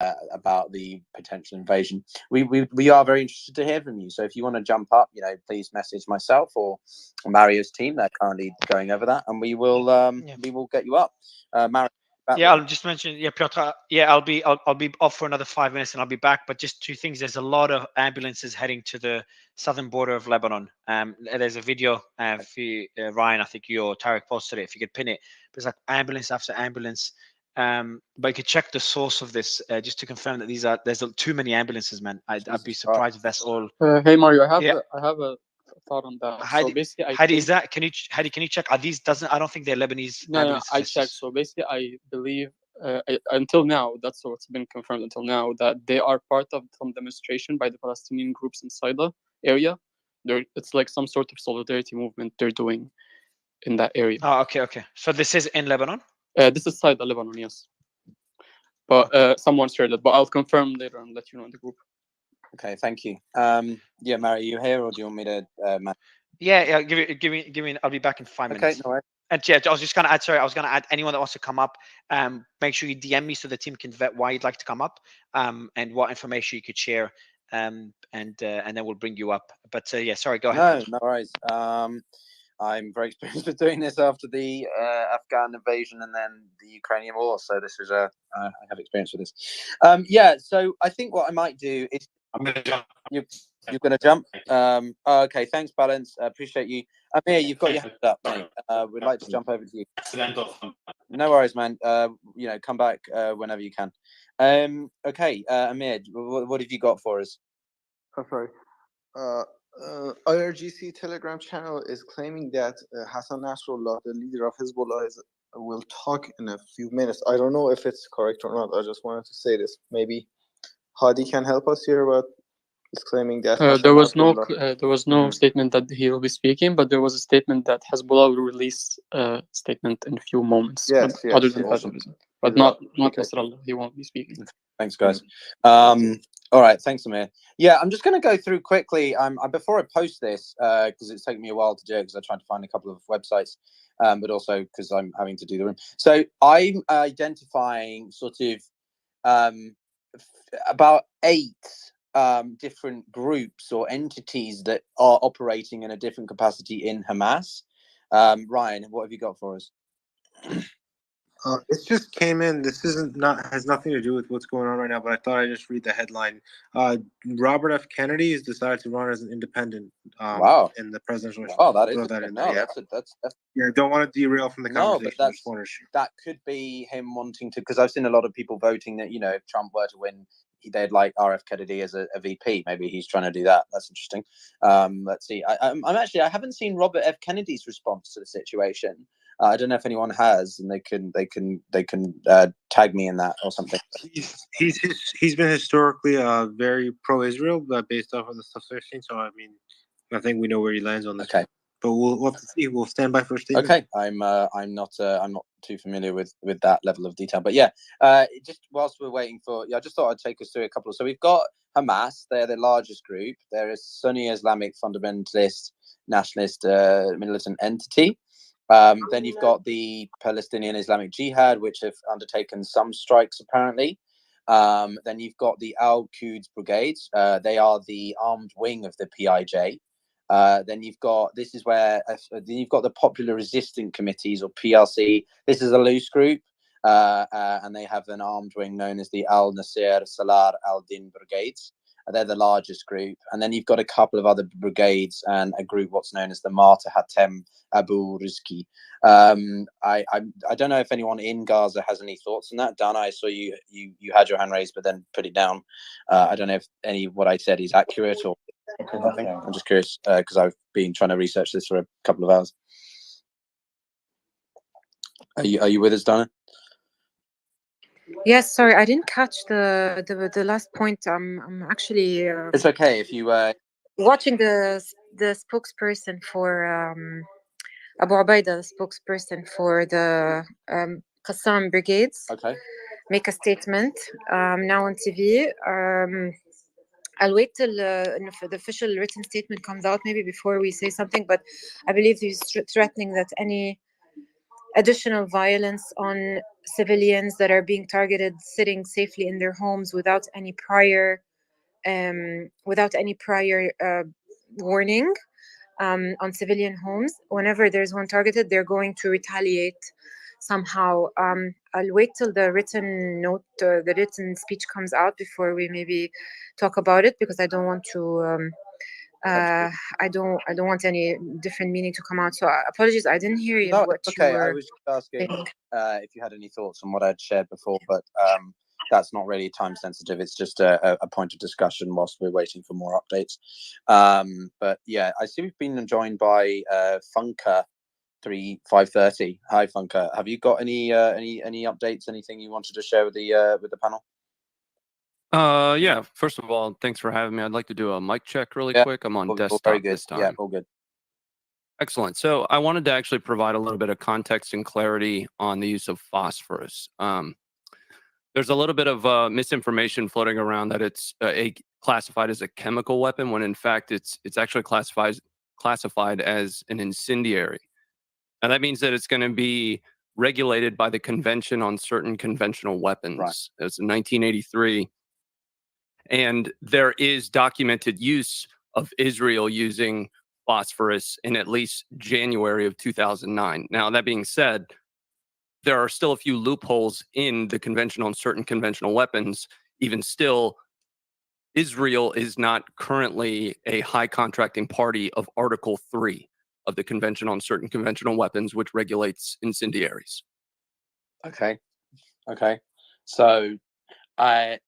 about the potential invasion. We are very interested to hear from you. So if you want to jump up, please message myself or Mario's team. They're currently going over that, and we will get you up. Mario. I'll just mention, Piotr. I'll be off for another 5 minutes, and I'll be back. But just two things: there's a lot of ambulances heading to the southern border of Lebanon. There's a video for you, Ryan. I think you or Tarek posted it. If you could pin it, there's like ambulance after ambulance. But you could check the source of this just to confirm that there's too many ambulances, man. I'd be surprised if that's all. Hey Mario, I have a thought on that. Heidi, so basically, can you check? Are these I don't think they're Lebanese. No, I checked. So basically, I believe until now, that's what's been confirmed until now, that they are part of some demonstration by the Palestinian groups inside the area. It's like some sort of solidarity movement they're doing in that area. Oh, okay. So this is in Lebanon? This is inside the Lebanon, yes. But someone shared it, but I'll confirm later and let you know in the group. Okay, thank you. Mary, are you here, or do you want me to? Give me. I'll be back in 5 minutes. Okay, no worries. And I was just gonna add. Sorry, I was gonna add anyone that wants to come up. Make sure you DM me so the team can vet why you'd like to come up, and what information you could share, and then we'll bring you up. But sorry, go ahead. No worries. I'm very experienced with doing this after the Afghan invasion and then the Ukrainian war. So this is I have experience with this. So I think what I might do is I'm going to jump. You're going to jump? Okay, thanks, Balance. Appreciate you. Amir, you've got your hand up, mate. We'd like to jump over to you. No worries, man. Come back whenever you can. Okay, Amir, what have you got for us? I'm sorry. IRGC Telegram channel is claiming that Hassan Nasrallah, the leader of Hezbollah, will talk in a few minutes. I don't know if it's correct or not. I just wanted to say this. Maybe Hadi can help us here about is claiming that there was no statement that he will be speaking, but there was a statement that Hezbollah will release a statement in a few moments. Yes, other than that, but not Nasrallah. He won't be speaking. Thanks, guys. All right, thanks, Amir. I'm just going to go through quickly. Before I post this, because it's taken me a while to do it, because I tried to find a couple of websites, but also because I'm having to do the room. So I'm identifying sort of about 8 different groups or entities that are operating in a different capacity in Hamas. Ryan, what have you got for us? It just came in. This has nothing to do with what's going on right now, but I thought I'd just read the headline. Robert F. Kennedy has decided to run as an independent in the presidential race. Oh, that is that's I don't want to derail from the conversation. But that could be him wanting to, because I've seen a lot of people voting that, if Trump were to win, they'd like RF Kennedy as a VP. Maybe he's trying to do that. That's interesting. Let's see. I haven't seen Robert F. Kennedy's response to the situation. I don't know if anyone has, and they can tag me in that or something. He's been historically very pro-Israel, but based off of the stuff I've seen. So I think we know where he lands on this. Okay, but we'll have to see. We'll stand by for a statement. Okay, I'm not too familiar with that level of detail, but just whilst we're waiting for, I just thought I'd take us through a couple. So we've got Hamas. They're the largest group. They're a Sunni Islamic fundamentalist nationalist militant entity. Then you've got the Palestinian Islamic Jihad, which have undertaken some strikes apparently. Then you've got the Al-Quds Brigades. They are the armed wing of the PIJ. Then you've got the Popular Resistance Committees, or PRC. This is a loose group, and they have an armed wing known as the Al-Nasir Salar al-Din Brigades. They're the largest group, and then you've got a couple of other brigades and a group what's known as the Marta Hatem Abu Rizki. I don't know if anyone in Gaza has any thoughts on that. Dana, I saw you had your hand raised, but then put it down. I don't know if what I said is accurate or nothing. I'm just curious because I've been trying to research this for a couple of hours. Are you with us, Dana? Yes, sorry, I didn't catch the last point. I'm actually. It's okay if you watching the spokesperson for Abu Ubaida, the spokesperson for the Qassam Brigades. Okay. Make a statement now on TV. I'll wait till the official written statement comes out, maybe before we say something. But I believe he's threatening that any additional violence on civilians that are being targeted sitting safely in their homes without any prior warning on civilian homes. Whenever there's one targeted, they're going to retaliate somehow. I'll wait till the written note, the written speech comes out before we maybe talk about it, because I don't want to. I don't want any different meaning to come out. So apologies, I didn't hear you. No, What it's okay. you I were was just asking saying. if you had any thoughts on what I'd shared before, but that's not really time sensitive. It's just a point of discussion whilst we're waiting for more updates. But yeah, I see we've been joined by Funker 530. Hi, Funker. Have you got any updates? Anything you wanted to share with the panel? Yeah. First of all, thanks for having me. I'd like to do a mic check really quick. I'm on desktop very good. this time. Yeah, all good. Excellent. So I wanted to actually provide a little bit of context and clarity on the use of phosphorus. There's a little bit of misinformation floating around that it's classified as a chemical weapon, when in fact it's actually classified as an incendiary. Now that means that it's going to be regulated by the Convention on Certain Conventional Weapons. Right. It's 1983. And there is documented use of Israel using phosphorus in at least January of 2009. Now, that being said, there are still a few loopholes in the Convention on Certain Conventional Weapons. Even still, Israel is not currently a high contracting party of Article 3 of the Convention on Certain Conventional Weapons, which regulates incendiaries. Okay. So I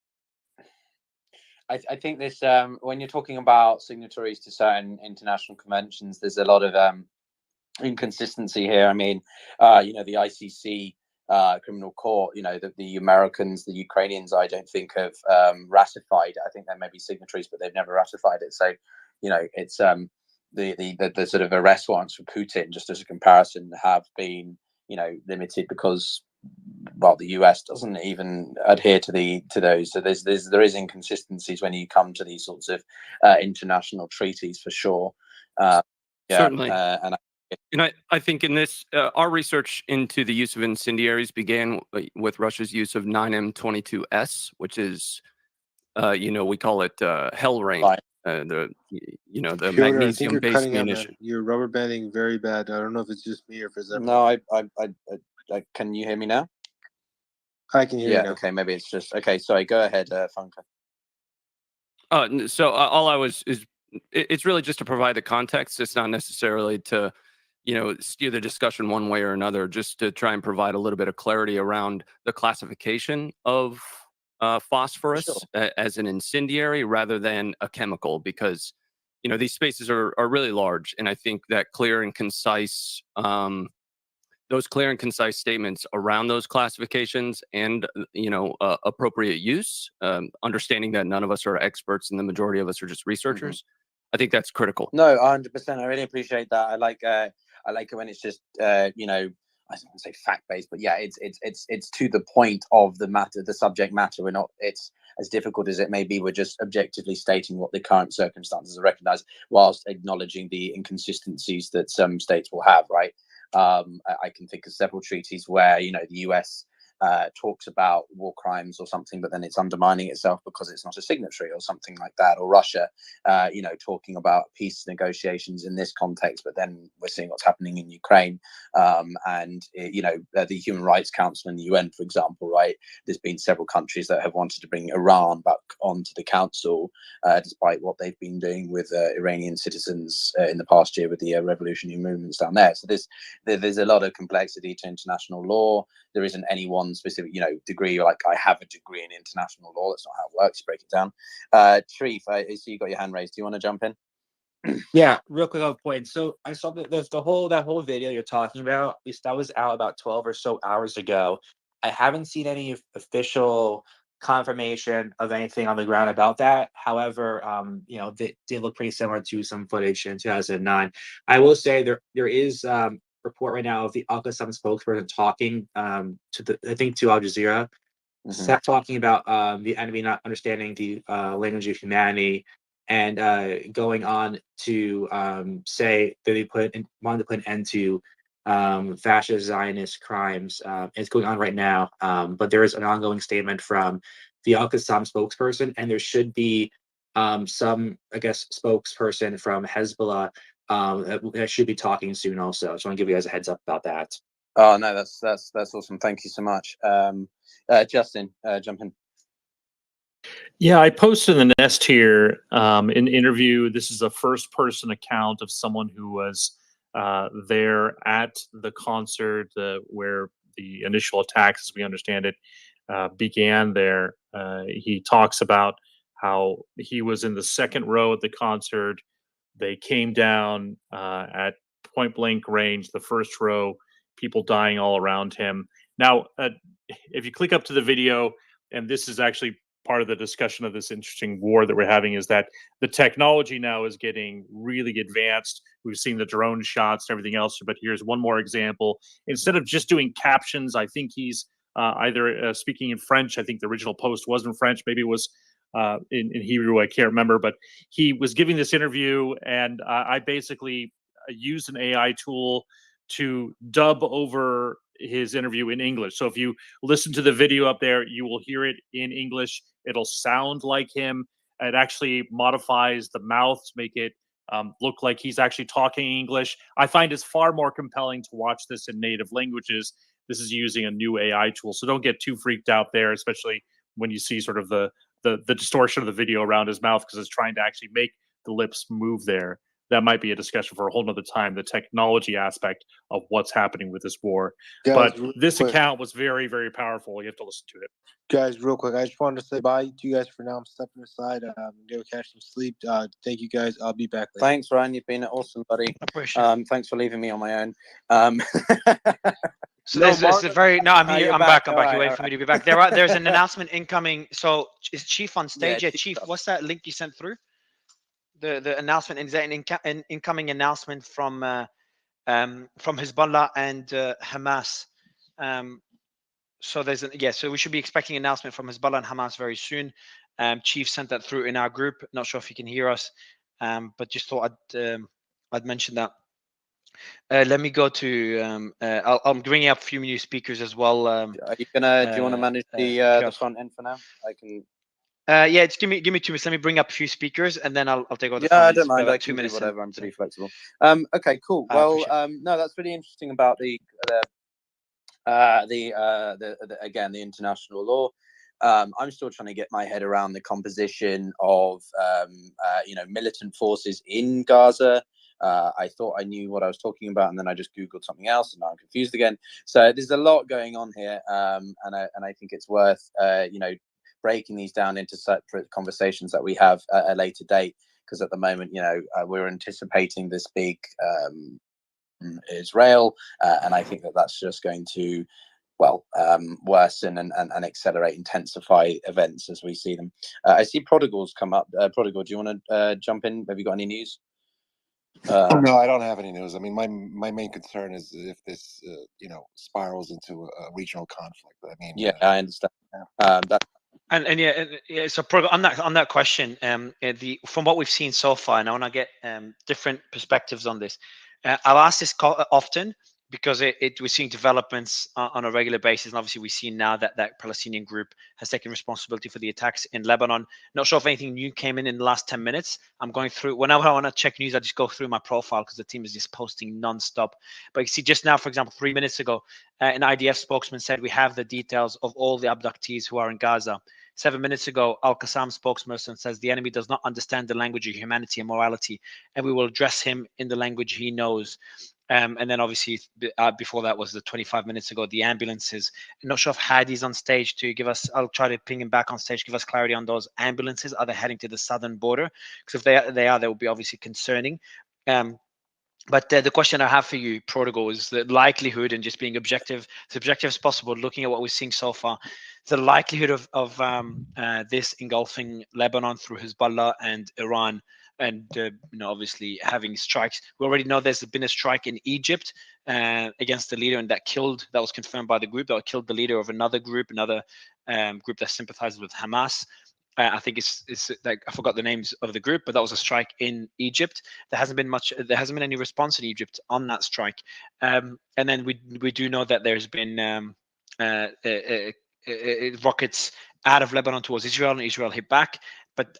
think this when you're talking about signatories to certain international conventions, there's a lot of inconsistency here. I mean, the ICC criminal court, the Americans, the Ukrainians, I don't think have ratified. I think they may be signatories, but they've never ratified it. So, it's the sort of arrest warrants for Putin, just as a comparison, have been limited because, well, the US doesn't even adhere to those. So there is inconsistencies when you come to these sorts of international treaties, for sure. Certainly. And I think in this, our research into the use of incendiaries began with Russia's use of 9M22S, which is, we call it hell rain. Right. The Piotr, magnesium-based munition. You're rubber banding very bad. I don't know if it's just me or if it's everyone. No, I can you hear me now? I can hear you now. Okay, maybe it's just okay. Sorry, go ahead, Funker. So all I was is it's really just to provide the context. It's not necessarily to steer the discussion one way or another, just to try and provide a little bit of clarity around the classification of phosphorus as an incendiary rather than a chemical, because these spaces are really large, and I think that those clear and concise statements around those classifications and appropriate use, understanding that none of us are experts and the majority of us are just researchers. I think that's critical. No, 100%. I really appreciate that. I like it when it's just I don't want to say fact based, but yeah, it's to the point of the matter, the subject matter. We're not. It's as difficult as it may be. We're just objectively stating what the current circumstances are recognized, whilst acknowledging the inconsistencies that some states will have. Right. I can think of several treaties where the US talks about war crimes or something, but then it's undermining itself because it's not a signatory or something like that. Or Russia, talking about peace negotiations in this context, but then we're seeing what's happening in Ukraine. And the Human Rights Council in the UN, for example, right? There's been several countries that have wanted to bring Iran back onto the council, despite what they've been doing with Iranian citizens in the past year with the revolutionary movements down there. So there's a lot of complexity to international law. There isn't any one specific, degree. Like, I have a degree in international law. That's not how it works. Break it down. Sharif, I see you got your hand raised. Do you want to jump in? Yeah, real quick on point. So I saw that there's that whole video you're talking about. At least that was out about 12 or so hours ago. I haven't seen any official confirmation of anything on the ground about that. However, they look pretty similar to some footage in 2009. I will say there is report right now of the Al-Qassam spokesperson talking to Al Jazeera, talking about the enemy not understanding the language of humanity, and going on to say that they wanted to put an end to fascist Zionist crimes. It's going on right now, but there is an ongoing statement from the Al-Qassam spokesperson, and there should be some, I guess, spokesperson from Hezbollah that should be talking soon also. I just want to give you guys a heads up about that. Oh no, that's awesome. Thank you so much. Justin, jump in. Yeah, I posted in the nest here an interview. This is a first-person account of someone who was there at the concert where the initial attacks, as we understand it, began there. He talks about how he was in the second row at the concert. They came down at point-blank range, the first row, people dying all around him. Now, if you click up to the video, and this is actually part of the discussion of this interesting war that we're having, is that the technology now is getting really advanced. We've seen the drone shots and everything else, but here's one more example. Instead of just doing captions, I think he's either speaking in French. I think the original post was in French. Maybe it was in Hebrew. I can't remember, but he was giving this interview, and I basically used an AI tool to dub over his interview in English. So if you listen to the video up there, you will hear it in English. It'll sound like him. It actually modifies the mouth to make it look like he's actually talking English. I find it's far more compelling to watch this in native languages. This is using a new AI tool, so don't get too freaked out there, especially when you see sort of the distortion of the video around his mouth, because it's trying to actually make the lips move there. That might be a discussion for a whole nother time, the technology aspect of what's happening with this war. Guys, but this account was very, very powerful. You have to listen to it. Guys, real quick, I just wanted to say bye to you guys for now. I'm stepping aside. Go catch some sleep. Thank you guys. I'll be back later. Thanks, Ryan. You've been awesome, buddy. Appreciate thanks for leaving me on my own. So there's a very I'm here. you're I'm back. back. I'm back. All You right, wait for me to be back. There's an announcement incoming. So is Chief on stage? Yeah, Yeah, Chief. What's that link you sent through? The announcement, is that an incoming announcement from Hezbollah and Hamas? So there's so we should be expecting an announcement from Hezbollah and Hamas very soon. Chief sent that through in our group. Not sure if you can hear us, but just thought I'd mention that. Let me go to. I'm bringing up a few new speakers as well. Are you gonna? Do you want to manage the front end for now? I can. Yeah, just give me 2 minutes. Let me bring up a few speakers, and then I'll take over the Yeah, phone. I don't mind. About I can 2 minutes. do whatever. I'm so. pretty flexible. Okay, cool. Well, no, that's really interesting about the again, the international law. I'm still trying to get my head around the composition of militant forces in Gaza. I thought I knew what I was talking about, and then I just Googled something else, and now I'm confused again. So there's a lot going on here, and I think it's worth breaking these down into separate conversations that we have at a later date, because at the moment, we're anticipating this big Israel, and I think that's just going to worsen and accelerate, intensify events as we see them. I see Prodigal's come up. Prodigal, do you want to jump in? Have you got any news? No, I don't have any news. I mean, my main concern is if this spirals into a regional conflict. I mean, yeah, I understand. That. So on that question, from what we've seen so far, and I want to get different perspectives on this. I've asked this often because we're seeing developments on a regular basis, and obviously we've seen now that that Palestinian group has taken responsibility for the attacks in Lebanon. Not sure if anything new came in the last 10 minutes. I'm going through, whenever I want to check news, I just go through my profile because the team is just posting non-stop. But you see just now, for example, 3 minutes ago, an IDF spokesman said we have the details of all the abductees who are in Gaza. 7 minutes ago, Al-Qassam spokesperson says the enemy does not understand the language of humanity and morality, and we will address him in the language he knows. And then obviously before that was the 25 minutes ago, the ambulances. I'm not sure if Hadi's on stage to give us, I'll try to ping him back on stage, give us clarity on those ambulances. Are they heading to the southern border? Because if they are, that would be obviously concerning. But the question I have for you, Prodigal, is the likelihood, and just being objective, as objective as possible, looking at what we're seeing so far, the likelihood of this engulfing Lebanon through Hezbollah and Iran, and obviously having strikes. We already know there's been a strike in Egypt against the leader, and that was confirmed by the group, that killed the leader of another group that sympathizes with Hamas. I think it's like, I forgot the names of the group, but that was a strike in Egypt. There hasn't been any response in Egypt on that strike. And then we do know that there's been rockets out of Lebanon towards Israel, and Israel hit back.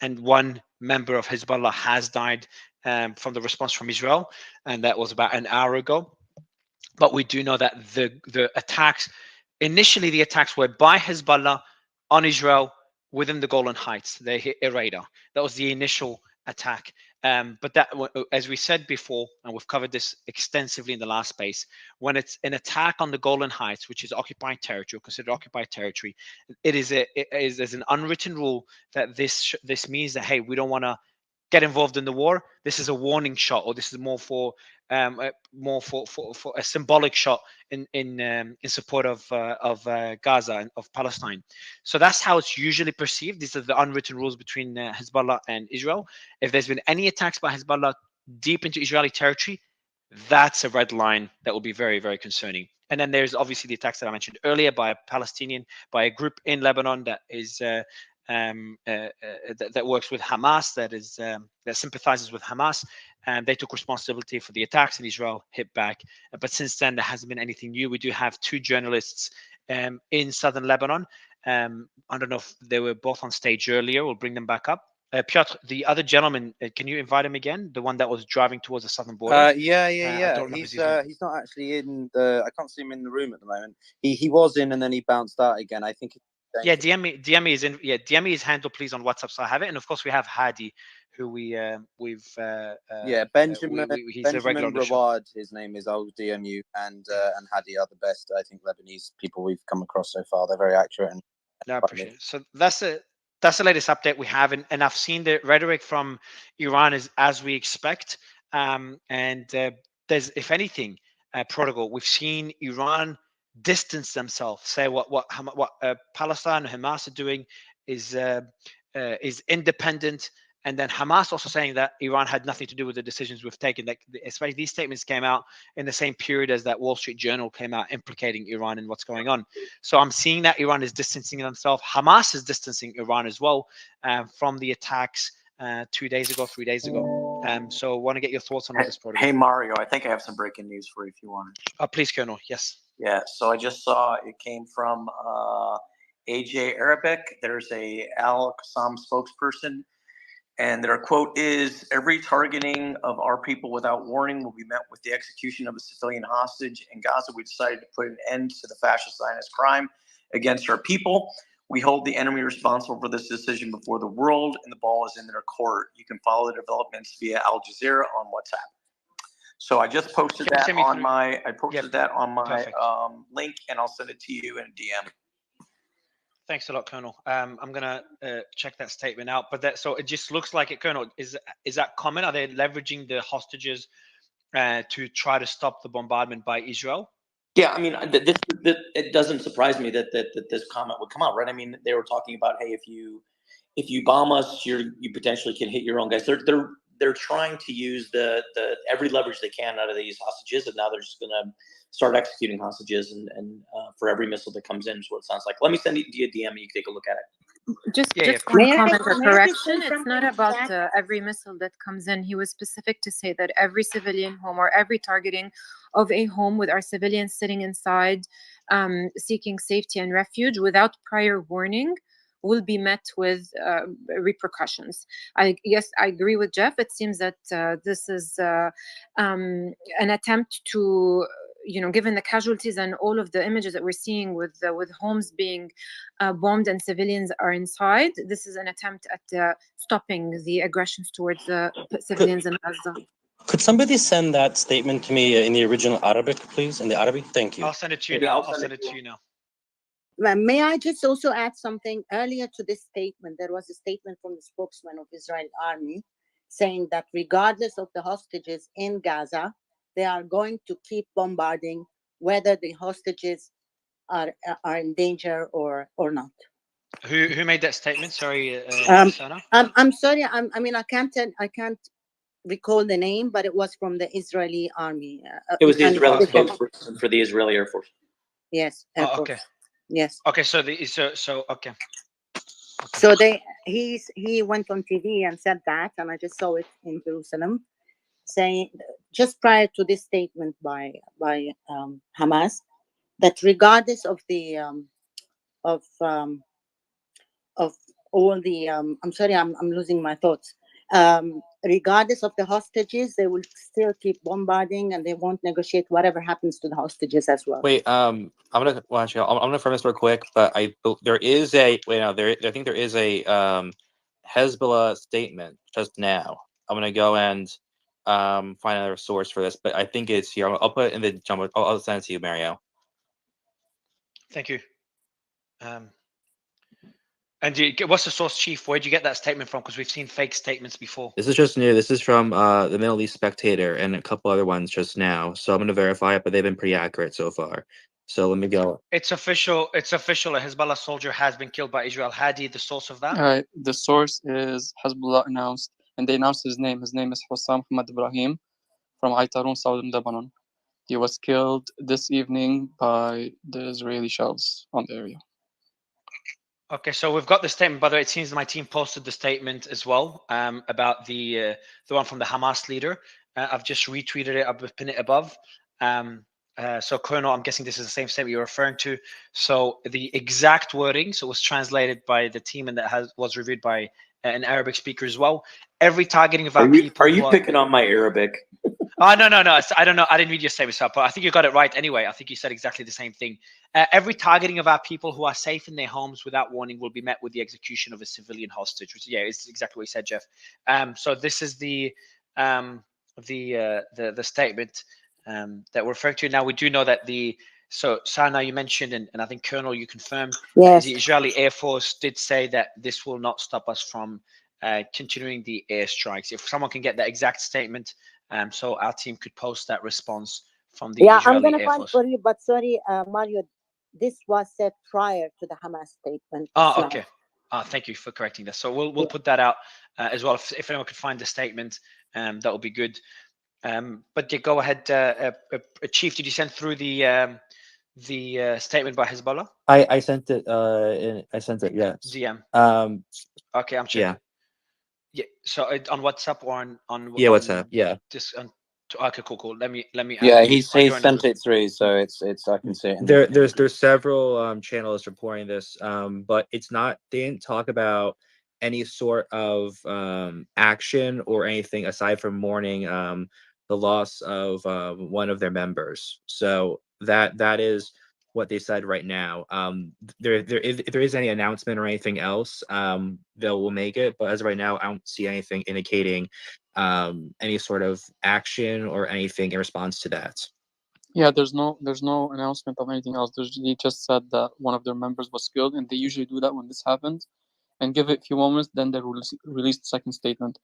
And one member of Hezbollah has died from the response from Israel, and that was about an hour ago. But we do know that the attacks, initially the attacks were by Hezbollah on Israel within the Golan Heights. They hit a radar. That was the initial attack. But that, as we said before, and we've covered this extensively in the last space, when it's an attack on the Golan Heights, which is occupied territory or considered occupied territory, there's an unwritten rule that this means that, hey, we don't want to get involved in the war. This is a warning shot, or this is more for a symbolic shot in support of Gaza and of Palestine. So that's how it's usually perceived. These are the unwritten rules between Hezbollah and Israel. If there's been any attacks by Hezbollah deep into Israeli territory, that's a red line that will be very, very concerning. And then there's obviously the attacks that I mentioned earlier by a group in Lebanon that is that works with Hamas, that sympathizes with Hamas, and they took responsibility for the attacks, and Israel hit back. But since then, there hasn't been anything new. We do have 2 journalists in southern Lebanon. I don't know if they were both on stage earlier. We'll bring them back up. Piotr, the other gentleman, can you invite him again? The one that was driving towards the southern border. Yeah. He's not actually in the. I can't see him in the room at the moment. He was in, and then he bounced out again. I think. Yeah, DM me is in. Yeah, DM me his handle, please, on WhatsApp, so I have it. And of course, we have Hadi, who Benjamin he's Benjamin a regular on the show. Rawad, his name is. I'll DM you, and Hadi are the best, I think, Lebanese people we've come across so far. They're very accurate and. No, I appreciate it. So that's the latest update we have, and I've seen the rhetoric from Iran is as we expect. There's, if anything, protocol. We've seen Iran distance themselves, say what Palestine and Hamas are doing is independent, and then Hamas also saying that Iran had nothing to do with the decisions we've taken. Like, especially these statements came out in the same period as that Wall Street Journal came out implicating Iran in what's going on. So I'm seeing that Iran is distancing themselves. Hamas is distancing Iran as well from the attacks 3 days ago. So I want to get your thoughts on all this protocol. Hey, Mario, I think I have some breaking news for you if you want it. Please, Colonel. Yes. Yeah, so I just saw it came from AJ Arabic. There's a Al Qassam spokesperson, and their quote is, "Every targeting of our people without warning will be met with the execution of a civilian hostage. In Gaza, we decided to put an end to the fascist Zionist crime against our people. We hold the enemy responsible for this decision before the world, and the ball is in their court. You can follow the developments via Al Jazeera on WhatsApp." So I just posted that on my link, and I'll send it to you in a DM. Thanks a lot, Colonel. I'm gonna check that statement out. But so it just looks like it, Colonel. Is that common? Are they leveraging the hostages to try to stop the bombardment by Israel? Yeah, I mean, it doesn't surprise me that this comment would come out, right? I mean, they were talking about, hey, if you bomb us, you potentially can hit your own guys. They're trying to use the every leverage they can out of these hostages, and now they're just going to start executing hostages and for every missile that comes in is what it sounds like. Let me send it via DM and you can take a look at it. Just one comment or correction. It's not about every missile that comes in. He was specific to say that every civilian home or every targeting of a home with our civilians sitting inside, seeking safety and refuge without prior warning will be met with repercussions. Yes, I agree with Jeff. It seems that this is an attempt to, given the casualties and all of the images that we're seeing with homes being bombed and civilians are inside, this is an attempt at stopping the aggressions towards the civilians in Gaza. Could somebody send that statement to me in the original Arabic, please? In the Arabic? Thank you. I'll send it to you now. I'll send it to you now. May I just also add something? Earlier to this statement, there was a statement from the spokesman of Israel Army saying that regardless of the hostages in Gaza, they are going to keep bombarding whether the hostages are in danger or not. Who made that statement? Sorry, Sana. I'm sorry. I can't recall the name, but it was from the Israeli Army. It was the Israeli spokesperson for the Israeli Air Force. Yes. Air Force. Okay. Yes. Okay. So okay. So he went on TV and said that, and I just saw it in Jerusalem, saying just prior to this statement by Hamas, that regardless of the of of all the I'm sorry, I'm losing my thoughts. Regardless of the hostages, they will still keep bombarding, and they won't negotiate whatever happens to the hostages as well. Wait, I'm gonna confirm this real quick, but there is a I think there is a Hezbollah statement just now. I'm gonna go and find another source for this, but I think it's here. I'll put it in the jump. I'll send it to you, Mario. Thank you. And what's the source, Chief? Where'd you get that statement from? Because we've seen fake statements before. This is just new. This is from the Middle East Spectator and a couple other ones just now. So I'm going to verify it, but they've been pretty accurate so far. So let me go. It's official. It's official. A Hezbollah soldier has been killed by Israel. Hadi, the source of that? The source is Hezbollah announced, and they announced his name. His name is Hussam Hamad Ibrahim from Aitarun, southern Lebanon. He was killed this evening by the Israeli shells on the area. Okay, so we've got the statement. By the way, it seems my team posted the statement as well about the one from the Hamas leader. I've just retweeted it. I've pinned it above. So, Colonel, I'm guessing this is the same statement you're referring to. So the exact wording, so it was translated by the team and that was reviewed by an Arabic speaker as well. Every targeting of our people. Are you picking on my Arabic? Oh, no. I don't know. I didn't read your statement, but I think you got it right anyway. I think you said exactly the same thing. Every targeting of our people who are safe in their homes without warning will be met with the execution of a civilian hostage. Which, yeah, it's exactly what you said, Jeff. So this is the statement that we're referring to. Now, we do know that so Sana, you mentioned, and I think Colonel, you confirmed, yes, the Israeli Air Force did say that this will not stop us from continuing the airstrikes. If someone can get that exact statement, so our team could post that response from the Israeli I'm gonna Air find Force. for you, but sorry, Mario, this was said prior to the Hamas statement. Oh, okay. Thank you for correcting that. So we'll put that out as well. If anyone could find the statement, that would be good. But yeah, go ahead, Chief. Did you send through the statement by Hezbollah? I sent it. I sent it. Yes. DM. Okay, I'm checking. Yeah. Yeah. So on WhatsApp or on WhatsApp. Yeah. Just okay, cool. Let me. Yeah, he sent it through, so it's I can see it. There's several channels reporting this, but it's not. They didn't talk about any sort of action or anything aside from mourning the loss of one of their members. So that is what they said right now. If there is any announcement or anything else, they will make it. But as of right now, I don't see anything indicating any sort of action or anything in response to that. Yeah, there's no announcement of anything else. They just said that one of their members was killed, and they usually do that when this happens, and give it a few moments, then they release the second statement.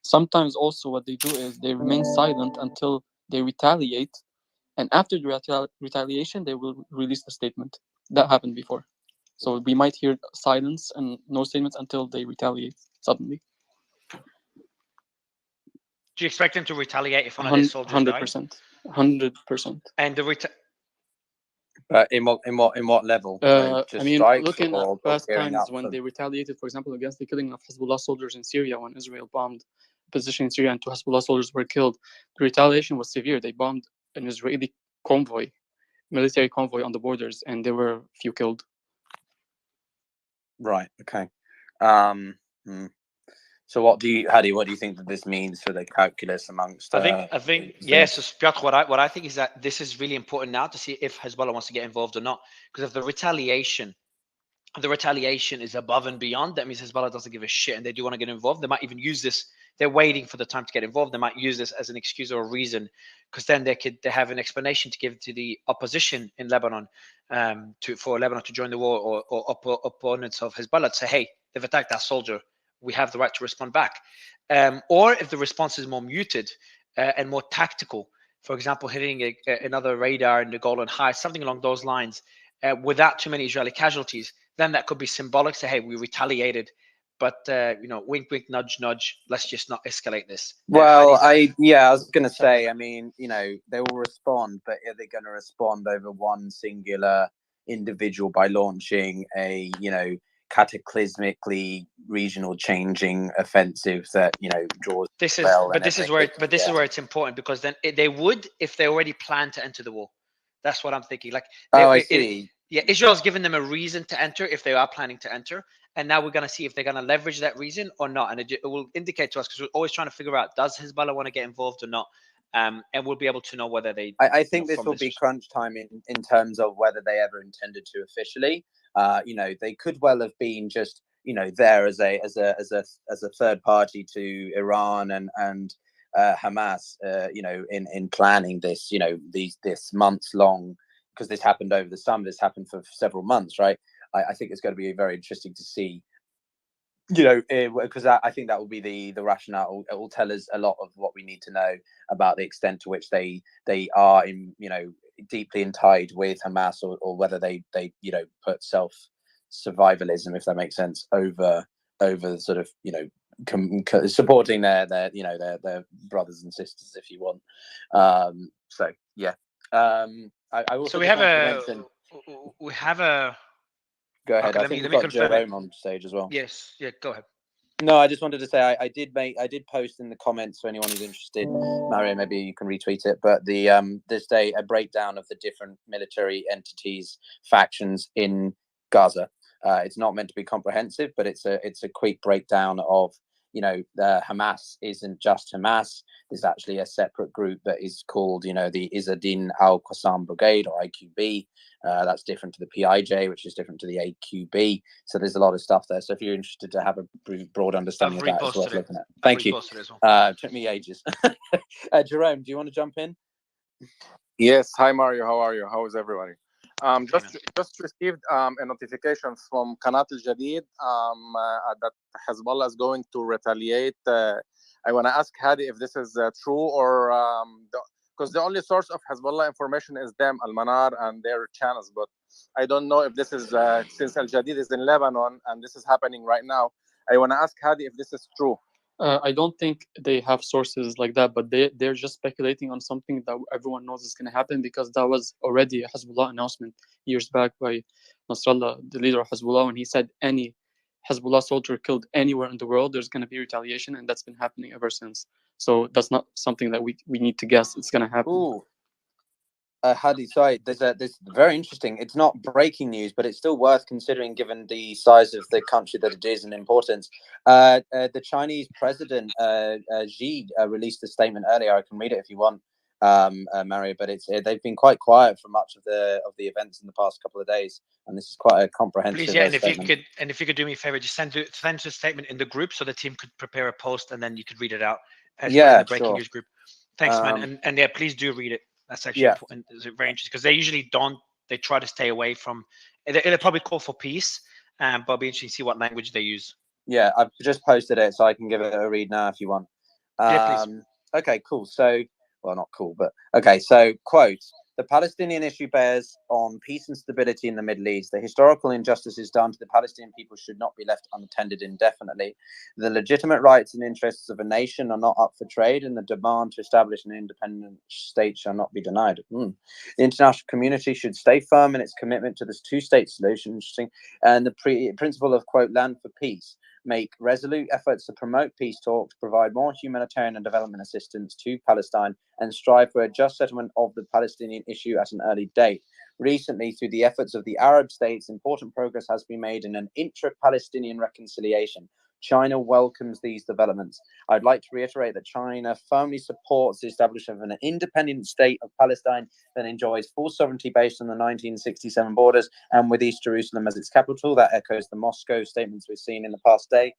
Sometimes also what they do is they remain silent until they retaliate, and after the retaliation, they will release the statement. That happened before. So we might hear silence and no statements until they retaliate suddenly. Do you expect them to retaliate if one of their soldiers dies? 100%. And the But in what level? I mean, looking or at past gearing times up when for- they retaliated, for example, against the killing of Hezbollah soldiers in Syria, when Israel bombed a position in Syria and 2 Hezbollah soldiers were killed, the retaliation was severe. They bombed an Israeli military convoy on the borders, and there were a few killed. Right. Okay. So Hadi, what do you think that this means for the calculus amongst? I think yes, so Piotr, what I think is that this is really important now to see if Hezbollah wants to get involved or not. Because if the retaliation is above and beyond, that means Hezbollah doesn't give a shit and they do want to get involved. They might even use this. They're waiting for the time to get involved. They might use this as an excuse or a reason, because then they have an explanation to give to the opposition in Lebanon, for Lebanon to join the war, or opponents of Hezbollah to say, hey, they've attacked our soldier. We have the right to respond back. Or if the response is more muted and more tactical, for example, hitting another radar in the Golan Heights, something along those lines, without too many Israeli casualties, then that could be symbolic. Say, hey, we retaliated, but wink, wink, nudge, nudge. Let's just not escalate this. Well, I was going to say, I mean, they will respond, but are they going to respond over one singular individual by launching a, cataclysmically regional changing offensive that draws. This is where it's important, because then they would, if they already plan to enter the war. That's what I'm thinking. Like, I see. Israel's given them a reason to enter if they are planning to enter, and now we're going to see if they're going to leverage that reason or not, and it will indicate to us, because we're always trying to figure out, does Hezbollah want to get involved or not, and we'll be able to know whether they. I think this will be crunch time in terms of whether they ever intended to officially. They could well have been just there as a third party to Iran and Hamas, in planning this, this months long, because this happened over the summer. This happened for several months, right? I think it's going to be very interesting to see, because I think that will be the rationale. It will tell us a lot of what we need to know about the extent to which they are deeply tied with Hamas, or whether they put survivalism, if that makes sense, over sort of supporting their brothers and sisters, if you want. So yeah. I also we have a. Go ahead. Okay, I think we've got Jerome on stage as well. Yes. Yeah. Go ahead. No, I just wanted to say I did post in the comments for anyone who's interested. Mario, maybe you can retweet it. But there's a breakdown of the different military entities, factions in Gaza. It's not meant to be comprehensive, but it's a quick breakdown of the Hamas isn't just Hamas. There's actually a separate group that is called the Izzadin al-Qassam Brigade, or IQB. That's different to the PIJ, which is different to the AQB. So there's a lot of stuff there. So if you're interested to have a broad understanding of that, it's worth looking at. Thank you. Took me ages. Jerome, do you want to jump in? Yes. Hi, Mario. How are you? How is everybody? Just received a notification from Qanat Al Jadid that Hezbollah is going to retaliate. I want to ask Hadi if this is true, or because the only source of Hezbollah information is them, Al Manar, and their channels. But I don't know if this is since Al Jadid is in Lebanon and this is happening right now. I want to ask Hadi if this is true. I don't think they have sources like that, but they're just speculating on something that everyone knows is going to happen, because that was already a Hezbollah announcement years back by Nasrallah, the leader of Hezbollah, when he said any Hezbollah soldier killed anywhere in the world, there's going to be retaliation, and that's been happening ever since. So that's not something that we need to guess it's going to happen. Ooh. Hadi, sorry, there's very interesting. It's not breaking news, but it's still worth considering given the size of the country that it is and importance. The Chinese president Xi released a statement earlier. I can read it if you want, Mario. But they've been quite quiet for much of the events in the past couple of days, and this is quite a comprehensive. Please, yeah, and if you could do me a favor, just send a statement in the group so the team could prepare a post, and then you could read it out as part of the breaking news group. Thanks, man, and yeah, please do read it. That's actually important. It's very interesting, because they usually don't. They try to stay away from. They'll probably call for peace, but it'll be interesting to see what language they use. Yeah, I've just posted it, so I can give it a read now if you want. Yeah, please. Okay, cool. So, well, not cool, but okay. So, quote: the Palestinian issue bears on peace and stability in the Middle East. The historical injustices done to the Palestinian people should not be left unattended indefinitely. The legitimate rights and interests of a nation are not up for trade, and the demand to establish an independent state shall not be denied. The international community should stay firm in its commitment to this two-state solution, and the principle of, quote, land for peace. Make resolute efforts to promote peace talks, provide more humanitarian and development assistance to Palestine, and strive for a just settlement of the Palestinian issue at an early date. Recently, through the efforts of the Arab states, important progress has been made in an intra-Palestinian reconciliation. China welcomes these developments. I'd like to reiterate that China firmly supports the establishment of an independent state of Palestine that enjoys full sovereignty based on the 1967 borders, and with East Jerusalem as its capital. That echoes the Moscow statements we've seen in the past day.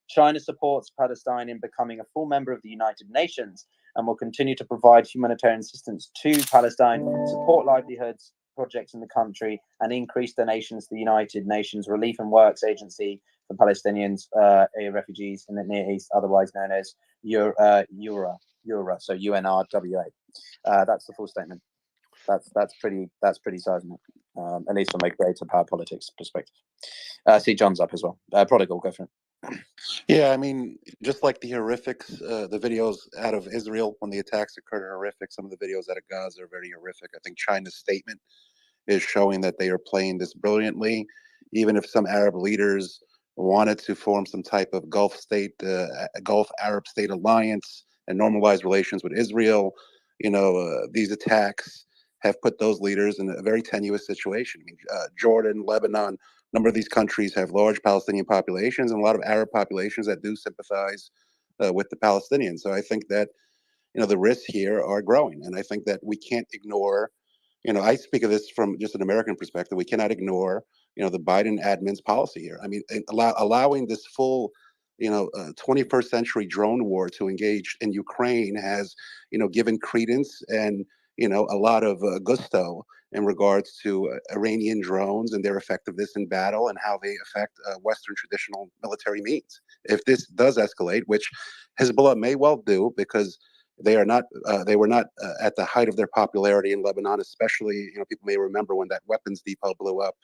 China supports Palestine in becoming a full member of the United Nations and will continue to provide humanitarian assistance to Palestine, support livelihoods, projects in the country, and increase donations to the United Nations Relief and Works Agency for Palestinians, refugees in the Near East, otherwise known as UNRWA. So UNRWA. That's the full statement. That's pretty sizable, at least from a greater power politics perspective. See, John's up as well. Prodigal, go for it. Yeah, I mean, just like the horrifics, the videos out of Israel when the attacks occurred are horrific. Some of the videos out of Gaza are very horrific. I think China's statement is showing that they are playing this brilliantly. even if some Arab leaders wanted to form some type of Gulf Arab state alliance and normalize relations with Israel, these attacks have put those leaders in a very tenuous situation. I mean, Jordan, Lebanon, a number of these countries have large Palestinian populations and a lot of Arab populations that do sympathize with the Palestinians. So I think that the risks here are growing, and I think that we can't ignore. I speak of this from just an American perspective. We cannot ignore, the Biden admin's policy here. I mean, allowing this full, 21st century drone war to engage in Ukraine has, given credence and, a lot of gusto in regards to Iranian drones and their effectiveness in battle and how they affect Western traditional military means. If this does escalate, which Hezbollah may well do, because they were not at the height of their popularity in Lebanon, especially, people may remember when that weapons depot blew up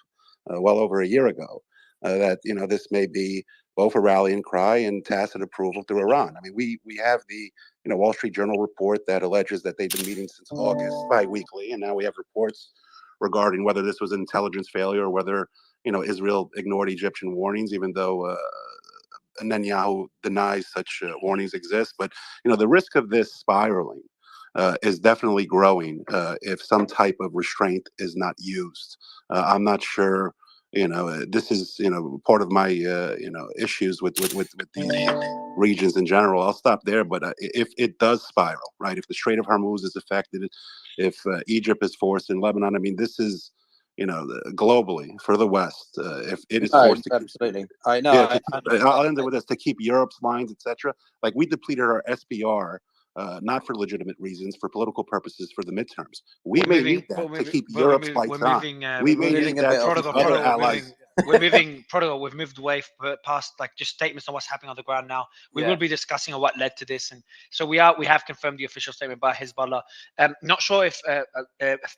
well over a year ago, that, this may be both a rallying cry and tacit approval through Iran. I mean, we have the, Wall Street Journal report that alleges that they've been meeting since August bi-weekly, and now we have reports regarding whether this was an intelligence failure or whether, Israel ignored Egyptian warnings, even though Netanyahu denies such warnings exist. But the risk of this spiraling is definitely growing if some type of restraint is not used. I'm not sure. This is part of my issues with these regions in general. I'll stop there. But if it does spiral, right? If the Strait of Hormuz is affected, if Egypt is forced in Lebanon, I mean, this is globally for the West, if it is forced to absolutely, I know. I'll end it with this: to keep Europe's lines, etc. Like, we depleted our SPR, not for legitimate reasons, for political purposes, for the midterms. We may need that to keep Europe's lights on. We may need that to keep other allies. We've moved way past like just statements on what's happening on the ground now. We will be discussing on what led to this, and so we have confirmed the official statement by Hezbollah. Not sure if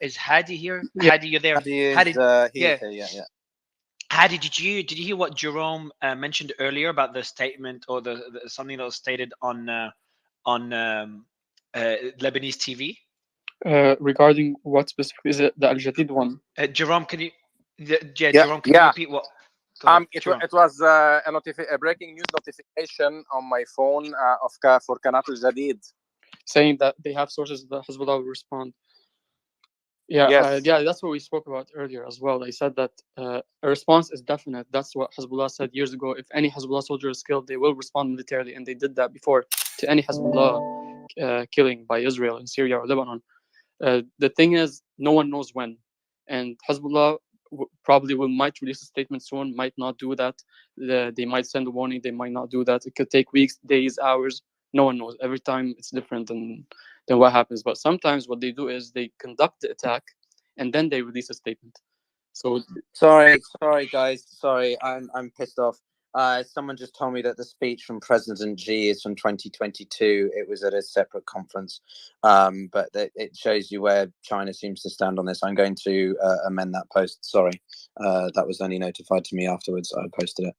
is Hadi here? Yeah. Hadi, you're there. Hadi is, yeah. Yeah. Hadi, did you hear what Jerome mentioned earlier about the statement or the something that was stated on Lebanese TV? Regarding what specifically? Is it the Al Jadid one? Jerome, can you? Jerome, can you repeat what? It was a breaking news notification on my phone for Qanat Al Jadid, saying that they have sources that Hezbollah will respond. Yeah, yes. That's what we spoke about earlier as well. They said that a response is definite. That's what Hezbollah said years ago. If any Hezbollah soldier is killed, they will respond militarily, and they did that before to any Hezbollah killing by Israel in Syria or Lebanon. The thing is, no one knows when, and Hezbollah probably might release a statement soon, might not do that. They might send a warning, they might not do that. It could take weeks, days, hours. No one knows. Every time it's different than what happens. But sometimes what they do is they conduct the attack and then they release a statement. So sorry guys, I'm pissed off. Someone just told me that the speech from President Xi is from 2022. It was at a separate conference, but it shows you where China seems to stand on this. I'm going to amend that post. Sorry, that was only notified to me afterwards. I posted it.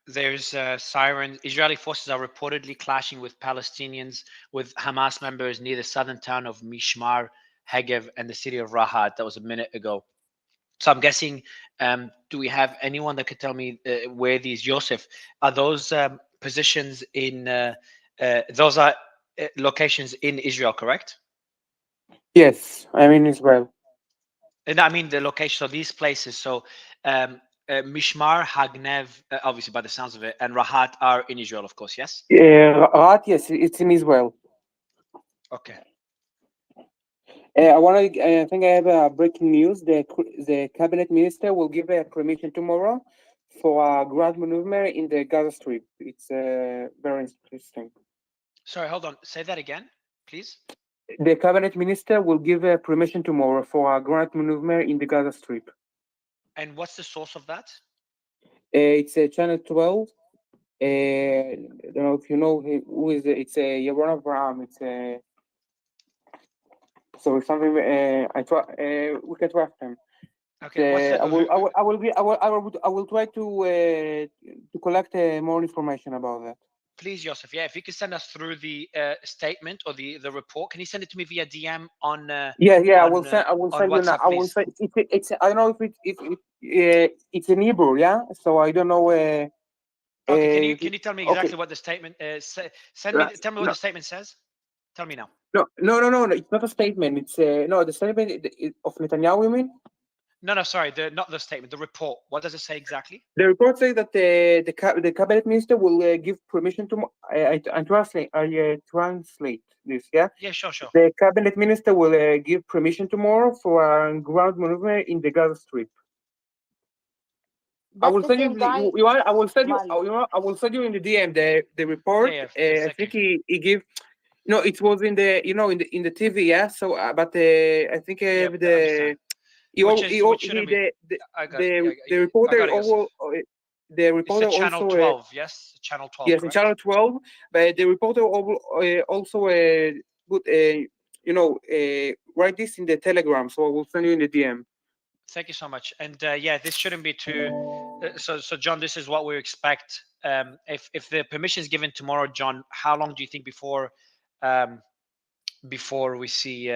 There's sirens. Israeli forces are reportedly clashing with Palestinians, with Hamas members near the southern town of Mishmar, Hegev, and the city of Rahat. That was a minute ago. So I'm guessing, do we have anyone that could tell me where these, Yosef, are those positions in, those are locations in Israel, correct? Yes, I'm in Israel. And I mean the location of these places. So Mishmar, Hagnev, obviously by the sounds of it, and Rahat are in Israel, of course, yes? Rahat, yes, it's in Israel. Okay. I think I have breaking news. The cabinet minister will give a permission tomorrow for a ground maneuver in the Gaza Strip. It's very interesting. Sorry, hold on. Say that again, please. The cabinet minister will give a permission tomorrow for a ground maneuver in the Gaza Strip. And what's the source of that? It's Channel 12. I don't know if you know who is it. It's Yaron Abraham. It's so something. I try. We can track them. Okay. I will try to collect more information about that. please, Joseph. Yeah, if you could send us through the statement or the report, can you send it to me via DM on? Yeah. On, I will send. I will on send you now. WhatsApp, I will please. send. It's. I don't know if it's in Hebrew. Yeah. So I don't know. Okay. Can you tell me exactly Okay. what the statement? Tell me what No. the statement says. Tell me now. No. It's not a statement. It's no. The statement of Netanyahu. You mean? No. Sorry. Not the statement. The report. What does it say exactly? The report says that the cabinet minister will give permission to. I translate. I translate this. Yeah. Yeah. Sure. The cabinet minister will give permission tomorrow for a ground maneuver in the Gaza Strip. I That's will the send same you. guy, You want? I will send you. Mali. I will send you in the DM the report. Yeah. I think he gave. No, it was in the in the TV. Yeah. So, but I think Yeah, I the understand. Which shouldn't be. I got. Yeah, the I reporter got it, Joseph. the It's reporter a channel also 12. Yes, channel 12. yes in Correct. channel 12, but the reporter also put write this in the Telegram. So I will send you in the DM. Thank you so much. And yeah, this shouldn't be too. So John, this is what we expect. If the permission is given tomorrow, John, how long do you think before we see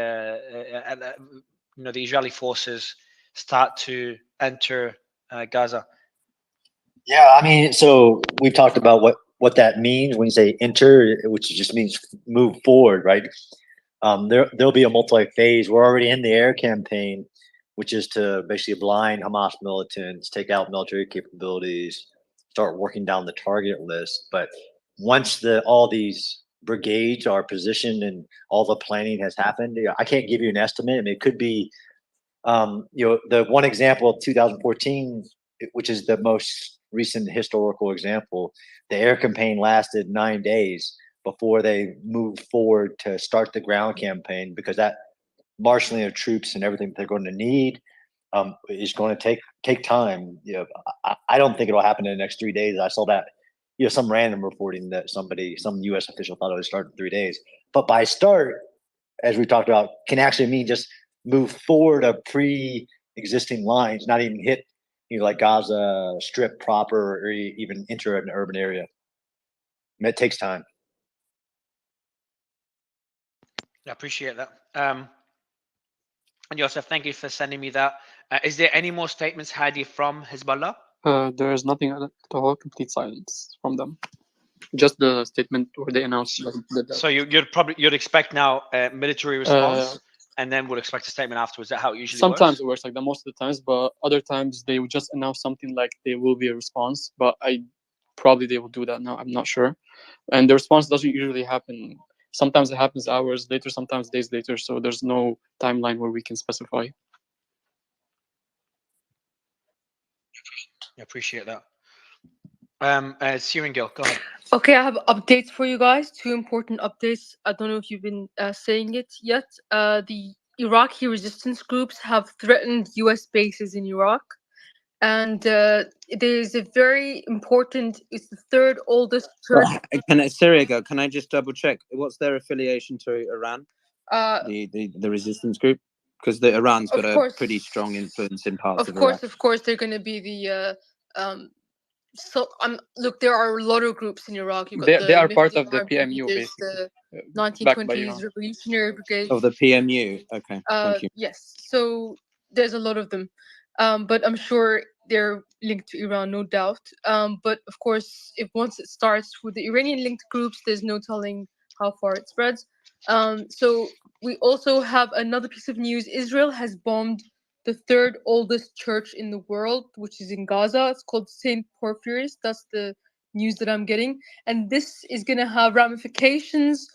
the Israeli forces start to enter Gaza? Yeah, I mean, so we've talked about what that means when you say enter, which just means move forward, right? There'll be a multi-phase. We're already in the air campaign, which is to basically blind Hamas militants, take out military capabilities, start working down the target list. But once all these brigades are positioned and all the planning has happened, I can't give you an estimate. I mean, it could be, the one example of 2014, which is the most recent historical example. The air campaign lasted 9 days before they moved forward to start the ground campaign, because that marshaling of troops and everything they're going to need is going to take time. I don't think it'll happen in the next 3 days. I saw that some random reporting that some U.S. official thought it would start in 3 days. But by start, as we talked about, can actually mean just move forward of pre-existing lines, not even hit like Gaza Strip proper or even enter an urban area. And it takes time. I appreciate that. And Joseph, thank you for sending me that. Is there any more statements, Hadi, from Hezbollah? There is nothing at all. Complete silence from them. Just the statement where they announced. So you'd expect now a military response, and then would expect a statement afterwards. Is that how it usually sometimes works? it works like that, most of the times, but other times they would just announce something like there will be a response. But probably they will do that now. I'm not sure, and the response doesn't usually happen. Sometimes it happens hours later, sometimes days later. So there's no timeline where we can specify. I appreciate that. Siren Gill, go ahead. Okay, I have updates for you guys. 2 important updates. I don't know if you've been saying it yet. The Iraqi resistance groups have threatened U.S. bases in Iraq. And there's a very important, it's the third oldest church. Can I just double check? What's their affiliation to Iran? The resistance group? Because Iran's got a pretty strong influence in parts of Iraq. Of course, they're going to be the look, there are a lot of groups in Iraq. They are part of the PMU, basically. The 1920s Revolutionary Brigade. Of the PMU, okay. Thank you. Yes, so there's a lot of them, but I'm sure they're linked to Iran, no doubt. But of course, once it starts with the Iranian-linked groups, there's no telling how far it spreads. So we also have another piece of news. Israel has bombed the third oldest church in the world, which is in Gaza. It's called St. Porphyrius. That's the news that I'm getting. And this is going to have ramifications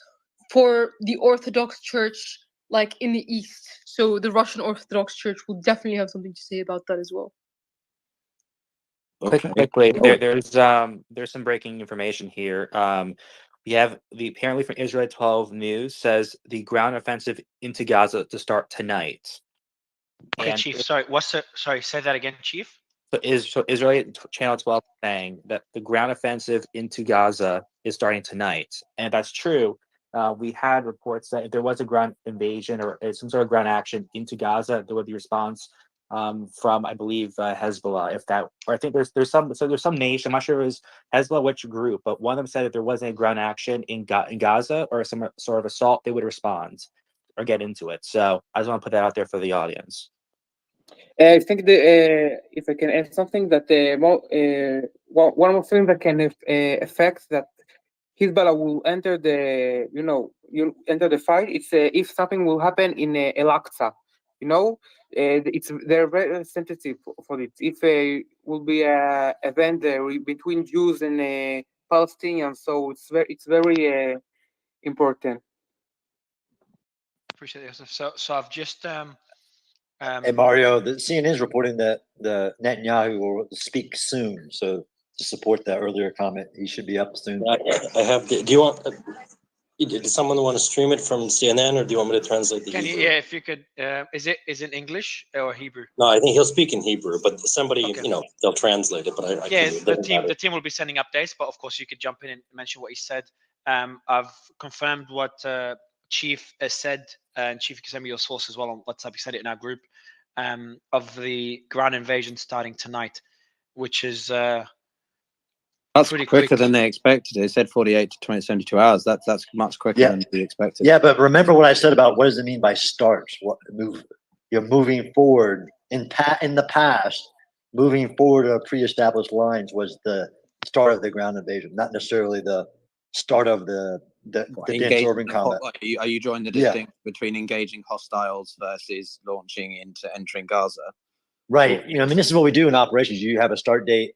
for the Orthodox Church, like in the East. So the Russian Orthodox Church will definitely have something to say about that as well. Okay. Quickly, there's some breaking information here. We have apparently from Israel 12 News says the ground offensive into Gaza to start tonight. Okay, and Chief. Sorry, say that again, Chief. So Israel Channel 12 saying that the ground offensive into Gaza is starting tonight, and if that's true. We had reports that if there was a ground invasion or some sort of ground action into Gaza, there would be response from I believe Hezbollah. If that, or I think there's some nation. I'm not sure it was Hezbollah, which group, but one of them said if there wasn't a ground action in Gaza or some sort of assault, they would respond or get into it. So I just want to put that out there for the audience. I think if I can add something that one more thing that can affect that Hezbollah will enter the enter the fight. It's if something will happen in Al-Aqsa, they're very sensitive for it. If will be a event between Jews and Palestinians, so it's very important. Appreciate it, Joseph. So I've just Hey Mario, the CNN is reporting that the Netanyahu will speak soon. So to support that earlier comment, he should be up soon. I have. Do you want? Does someone want to stream it from CNN, or do you want me to translate the Can Hebrew? you, yeah, if you could, is it English or Hebrew? No, I think he'll speak in Hebrew, but somebody, Okay. they'll translate it. But I Yeah, can, the team will be sending updates, but of course you could jump in and mention what he said. I've confirmed what Chief said, and Chief, you can send me your source as well on WhatsApp. He said it in our group of the ground invasion starting tonight, which is that's pretty quicker quick. than they expected. They said 48 to 72 hours. That's much quicker than we expected. Yeah, but remember what I said about what does it mean by starts? You're moving forward in the past. Moving forward to pre-established lines was the start of the ground invasion, not necessarily the start of the dense urban combat. Are you drawing the distinction between engaging hostiles versus launching into entering Gaza? Right. I mean, this is what we do in operations. You have a start date,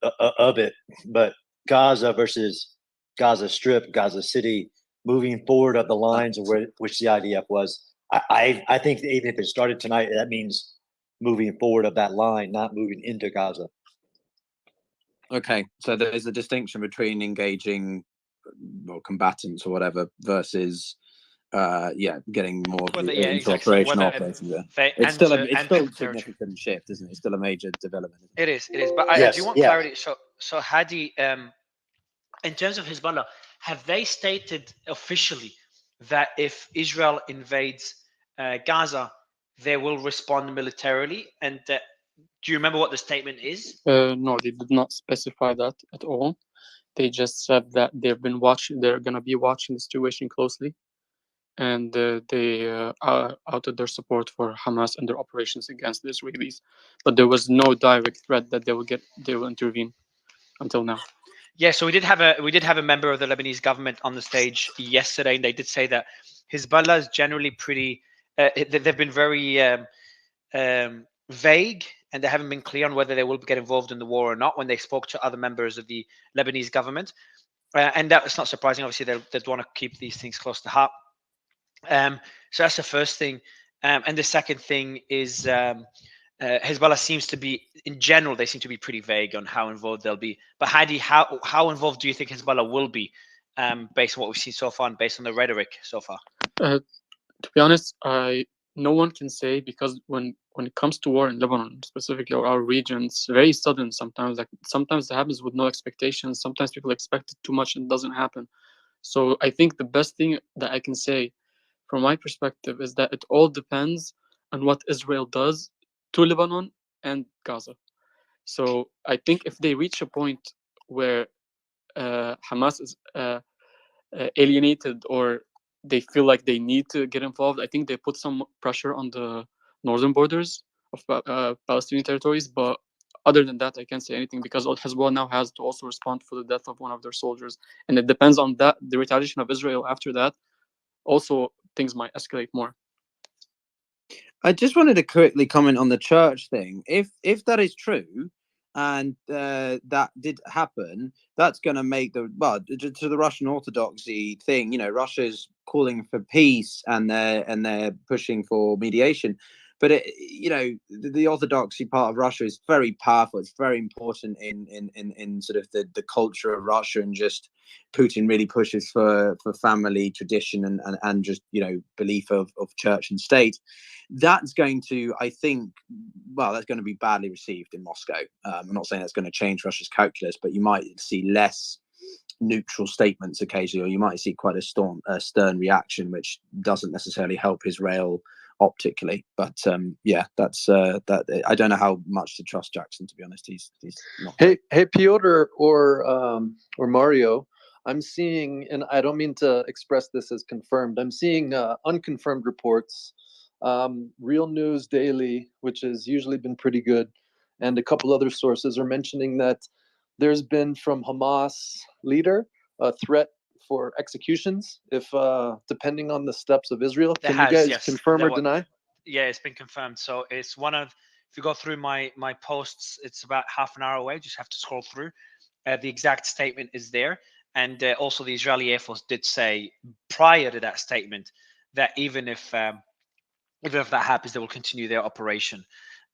of it, but Gaza versus Gaza Strip, Gaza City, moving forward of the lines of which the IDF was. I think even if it started tonight, that means moving forward of that line, not moving into Gaza. Okay, so there is a distinction between engaging combatants or whatever versus getting more into operational operations. It's still a significant shift, isn't it? It's still a major development. It is, but I do want clarity. So Hadi, in terms of Hezbollah, have they stated officially that if Israel invades Gaza, they will respond militarily? And do you remember what the statement is? No, they did not specify that at all. They just said that they're gonna be watching the situation closely, and they outed their support for Hamas and their operations against the Israelis. But there was no direct threat that they will intervene until now. Yeah, so we did have a member of the Lebanese government on the stage yesterday, and they did say that Hezbollah is generally pretty. They've been very vague, and they haven't been clear on whether they will get involved in the war or not when they spoke to other members of the Lebanese government. And that's not surprising. Obviously, they'd want to keep these things close to heart. So that's the first thing. And the second thing is Hezbollah seems to be, in general, they seem to be pretty vague on how involved they'll be. But Hadi, how involved do you think Hezbollah will be based on what we've seen so far and based on the rhetoric so far? To be honest, no one can say, because when it comes to war in Lebanon, specifically, or our region, it's very sudden sometimes. Like sometimes it happens with no expectations. Sometimes people expect it too much and it doesn't happen. So I think the best thing that I can say from my perspective is that it all depends on what Israel does to Lebanon and Gaza. So I think if they reach a point where Hamas is alienated, or they feel like they need to get involved, I think they put some pressure on the northern borders of Palestinian territories. But other than that, I can't say anything, because Hezbollah now has to also respond for the death of one of their soldiers, and it depends on that, the retaliation of Israel after that. Also, things might escalate more. I just wanted to quickly comment on the church thing. If that is true, and that did happen, that's going to make to the Russian Orthodoxy thing. Russia's calling for peace, and they're pushing for mediation. But the Orthodoxy part of Russia is very powerful. It's very important in sort of the culture of Russia, and just Putin really pushes for family tradition and just belief of church and state. That's going to, I think, that's going to be badly received in Moscow. I'm not saying that's going to change Russia's calculus, but you might see less neutral statements occasionally, or you might see quite a stern reaction, which doesn't necessarily help Israel optically. But yeah, that's that. I don't know how much to trust Jackson, to be honest. He's not. Hey, Piotr or Mario. I'm seeing, and I don't mean to express this as confirmed. I'm seeing unconfirmed reports. Real News Daily, which has usually been pretty good, and a couple other sources are mentioning that there's been from Hamas leader a threat for executions if depending on the steps of Israel. Can you guys confirm or deny? Yeah, it's been confirmed. So it's one of, if you go through my posts, it's about half an hour away. Just have to scroll through. The exact statement is there. And also the Israeli Air Force did say prior to that statement that even if that happens, they will continue their operation.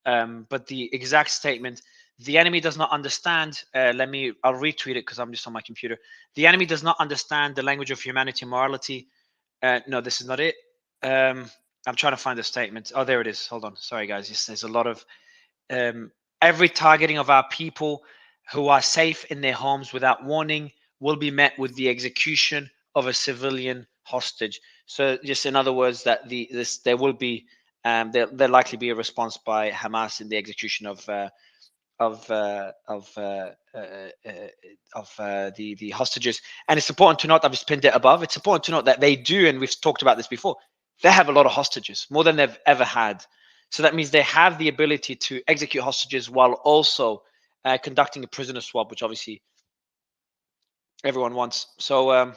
But the exact statement, the enemy does not understand. I'll retweet it because I'm just on my computer. The enemy does not understand the language of humanity and morality. No, this is not it. I'm trying to find the statement. Oh, there it is. Hold on. Sorry, guys. There's a lot of every targeting of our people who are safe in their homes without warning will be met with the execution of a civilian hostage. So, just in other words, that there will be there likely be a response by Hamas in the execution of the hostages. And it's important to note, I've just pinned it above. It's important to note that they do, and we've talked about this before. They have a lot of hostages, more than they've ever had. So that means they have the ability to execute hostages while also conducting a prisoner swap, which obviously everyone wants. So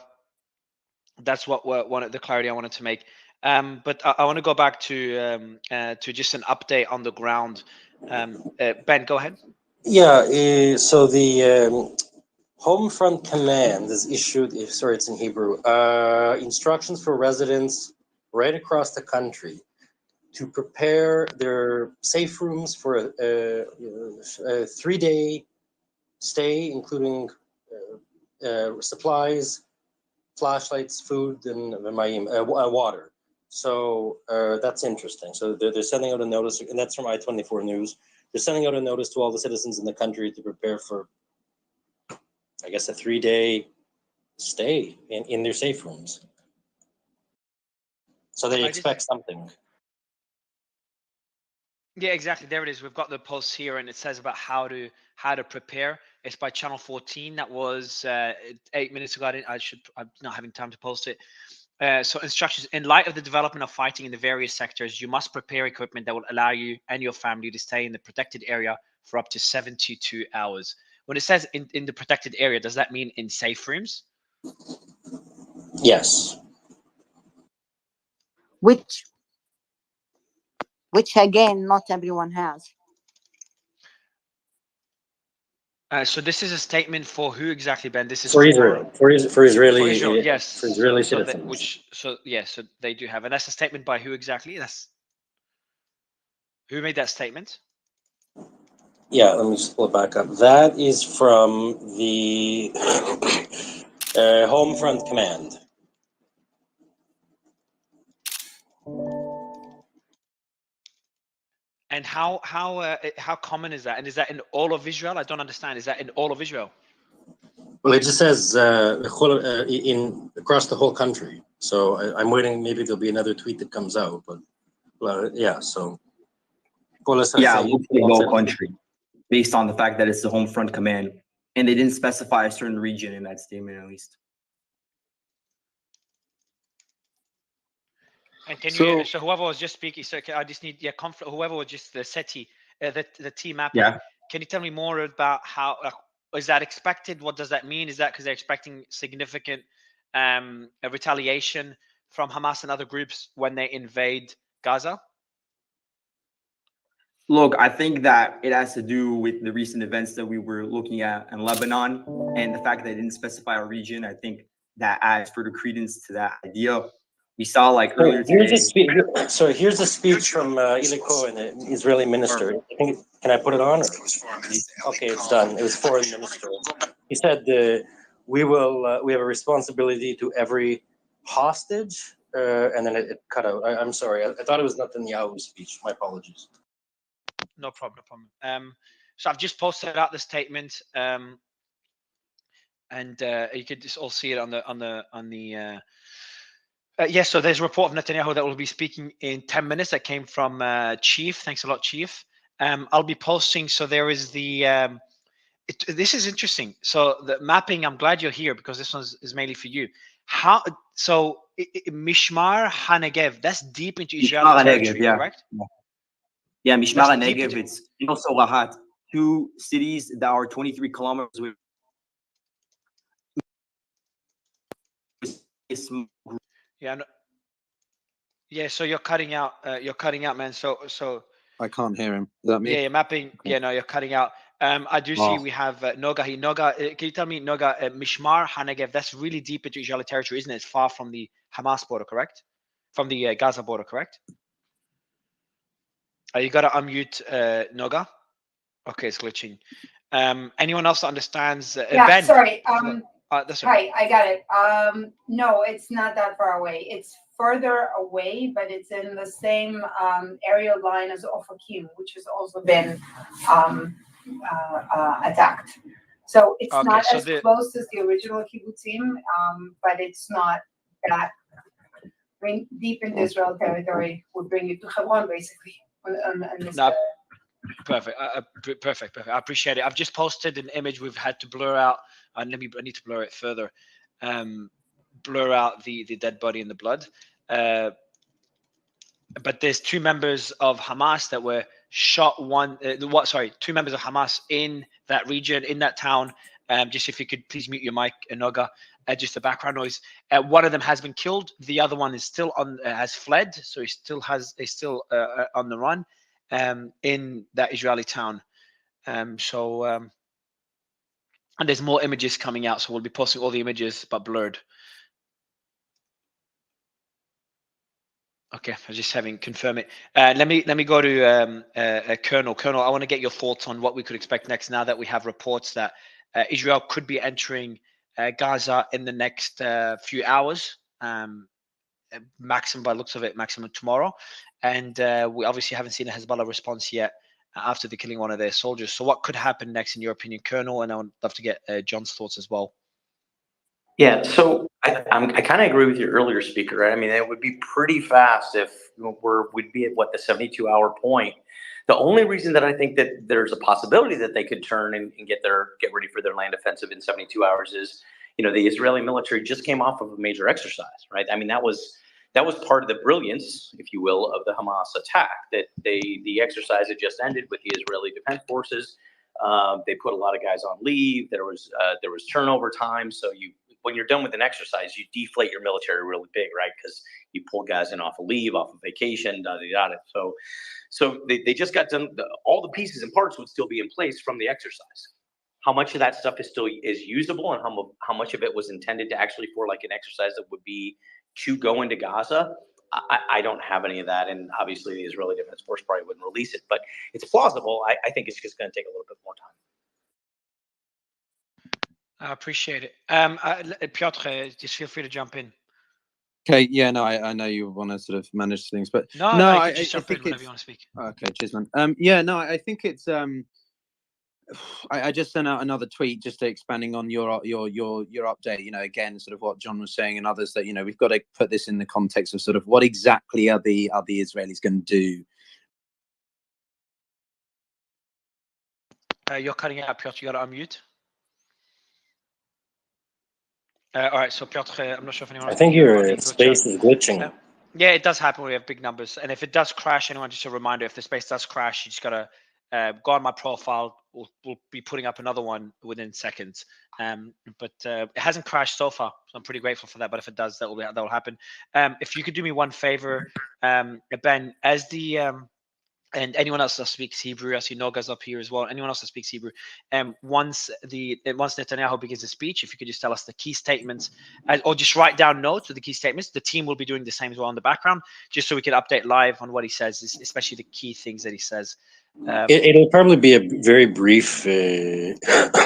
that's what one of the clarity I wanted to make. But I want to go back to just an update on the ground. Ben, go ahead. Yeah, so the Home Front Command has issued, sorry, it's in Hebrew, instructions for residents right across the country to prepare their safe rooms for a 3-day stay, including supplies, flashlights, food, and water. So that's interesting. So they're sending out a notice, and that's from I-24 News. They're sending out a notice to all the citizens in the country to prepare for, I guess, a 3-day stay in their safe rooms. So they expect something. Yeah, exactly. There it is. We've got the post here, and it says about how to prepare. It's by Channel 14. That was 8 minutes ago. I'm not having time to post it. So instructions: in light of the development of fighting in the various sectors, you must prepare equipment that will allow you and your family to stay in the protected area for up to 72 hours. When it says in the protected area, does that mean in safe rooms? Yes. Which again, not everyone has. So this is a statement for who exactly, Ben? This is for Israel. For Israeli. For Israel, yes. For Israeli so citizens. So they do have, and that's a statement by who exactly? Who made that statement? Yeah, let me just pull it back up. That is from the Home Front Command. And how common is that? And is that in all of Israel? I don't understand. Is that in all of Israel? Well, it just says in across the whole country. So I'm waiting. Maybe there'll be another tweet that comes out. But yeah, so. Yeah, it looks like the whole country, based on the fact that it's the Home Front Command, and they didn't specify a certain region in that statement, at least. And can you? So whoever was just speaking, so I just need whoever was just the SETI, the team mapping. Yeah. Can you tell me more about how is that expected? What does that mean? Is that because they're expecting significant retaliation from Hamas and other groups when they invade Gaza? Look, I think that it has to do with the recent events that we were looking at in Lebanon and the fact that they didn't specify a region. I think that adds further credence to that idea. We saw earlier here's today. Here's a speech from Eli Cohen, an Israeli minister. Can I put it on? Okay, it's done. It was foreign minister. He said, "We have a responsibility to every hostage," and then it cut out. I'm sorry. I thought it was Netanyahu's speech. My apologies. No problem. So I've just posted out the statement, and you could just all see it on the Yes, so there's a report of Netanyahu that will be speaking in 10 minutes. That came from Chief. Thanks a lot, Chief. I'll be posting. So there is the. This is interesting. So the mapping. I'm glad you're here because this one is mainly for you. How so? Mishmar HaNegev. That's deep into Israeli Mishmar territory, HaNegev, yeah. correct? Yeah, Mishmar That's deep HaNegev. into. It's also Rahat, two cities that are 23 kilometers away. Yeah. No, yeah. So you're cutting out. You're cutting out, man. So. I can't hear him. Is that me? Yeah, you're mapping. Okay. Yeah, no, you're cutting out. I do see we have Noga here. Noga, can you tell me, Noga, Mishmar HaNegev, that's really deep into Israeli territory, isn't it? It's far from the Hamas border, correct? From the Gaza border, correct? You got to unmute Noga. Okay, it's glitching. Anyone else that understands? Yeah, Ben. sorry. That's right. Hi, I got it. No, it's not that far away. It's further away, but it's in the same area line as Ofakim, which has also been attacked. So it's Okay, not so as close as the original kibbutzim, but it's not that deep into Israel territory would bring you to Hebron, basically. On this, No, perfect. Perfect. I appreciate it. I've just posted an image we've had to blur out. I need to blur it further. Blur out the dead body and the blood. But there's two members of Hamas that were shot. Two members of Hamas in that region, in that town. Just if you could please mute your mic, Noga. Just the background noise. One of them has been killed. The other one is still has fled, so is still on the run in that Israeli town. And there's more images coming out, so we'll be posting all the images but blurred. Okay, I was just confirm it. Let me go to Colonel. Colonel, I want to get your thoughts on what we could expect next now that we have reports that Israel could be entering Gaza in the next few hours. Maximum, by the looks of it, maximum tomorrow. And we obviously haven't seen a Hezbollah response yet after the killing one of their soldiers. So what could happen next, in your opinion, Colonel? And I would love to get John's thoughts as well. Yeah, so I kind of agree with your earlier speaker, right? I mean, it would be pretty fast if we'd be at what, the 72-hour point. The only reason that I think that there's a possibility that they could turn and get ready for their land offensive in 72 hours is, the Israeli military just came off of a major exercise, right? I mean, that was part of the brilliance, if you will, of the Hamas attack. That the exercise had just ended with the Israeli Defense Forces. They put a lot of guys on leave. There was turnover time, so when you're done with an exercise, you deflate your military really big, right? Because you pull guys in off of leave, off of vacation, So they just got done. All the pieces and parts would still be in place from the exercise. How much of that stuff is usable, and how much of it was intended to actually for like an exercise that would be to go into Gaza? I don't have any of that, and obviously the Israeli Defense Force probably wouldn't release it, but it's plausible. I think it's just going to take a little bit more time. I appreciate it. Piotr, just feel free to jump in. Okay, yeah, no, I know you want to sort of manage things, but no, I just jump think in whenever you want to speak. Okay, cheers, man. Yeah, no, I think it's I just sent out another tweet just expanding on your update. Again, sort of what John was saying and others, that we've got to put this in the context of sort of what exactly are the Israelis going to do. You're cutting out, Piotr. You got to unmute. All right, so Piotr, I'm not sure if anyone. I think your space is glitching. Yeah, it does happen when we have big numbers, and if it does crash, anyone, just a reminder: if the space does crash, you just gotta go on my profile. We'll be putting up another one within seconds. But it hasn't crashed so far, so I'm pretty grateful for that. But if it does, that will happen. If you could do me one favor, Ben, as the and anyone else that speaks Hebrew, I see Noga's up here as well. Anyone else that speaks Hebrew, once Netanyahu begins the speech, if you could just tell us the key statements, or just write down notes with the key statements. The team will be doing the same as well in the background, just so we can update live on what he says, especially the key things that he says. It'll probably be a very brief,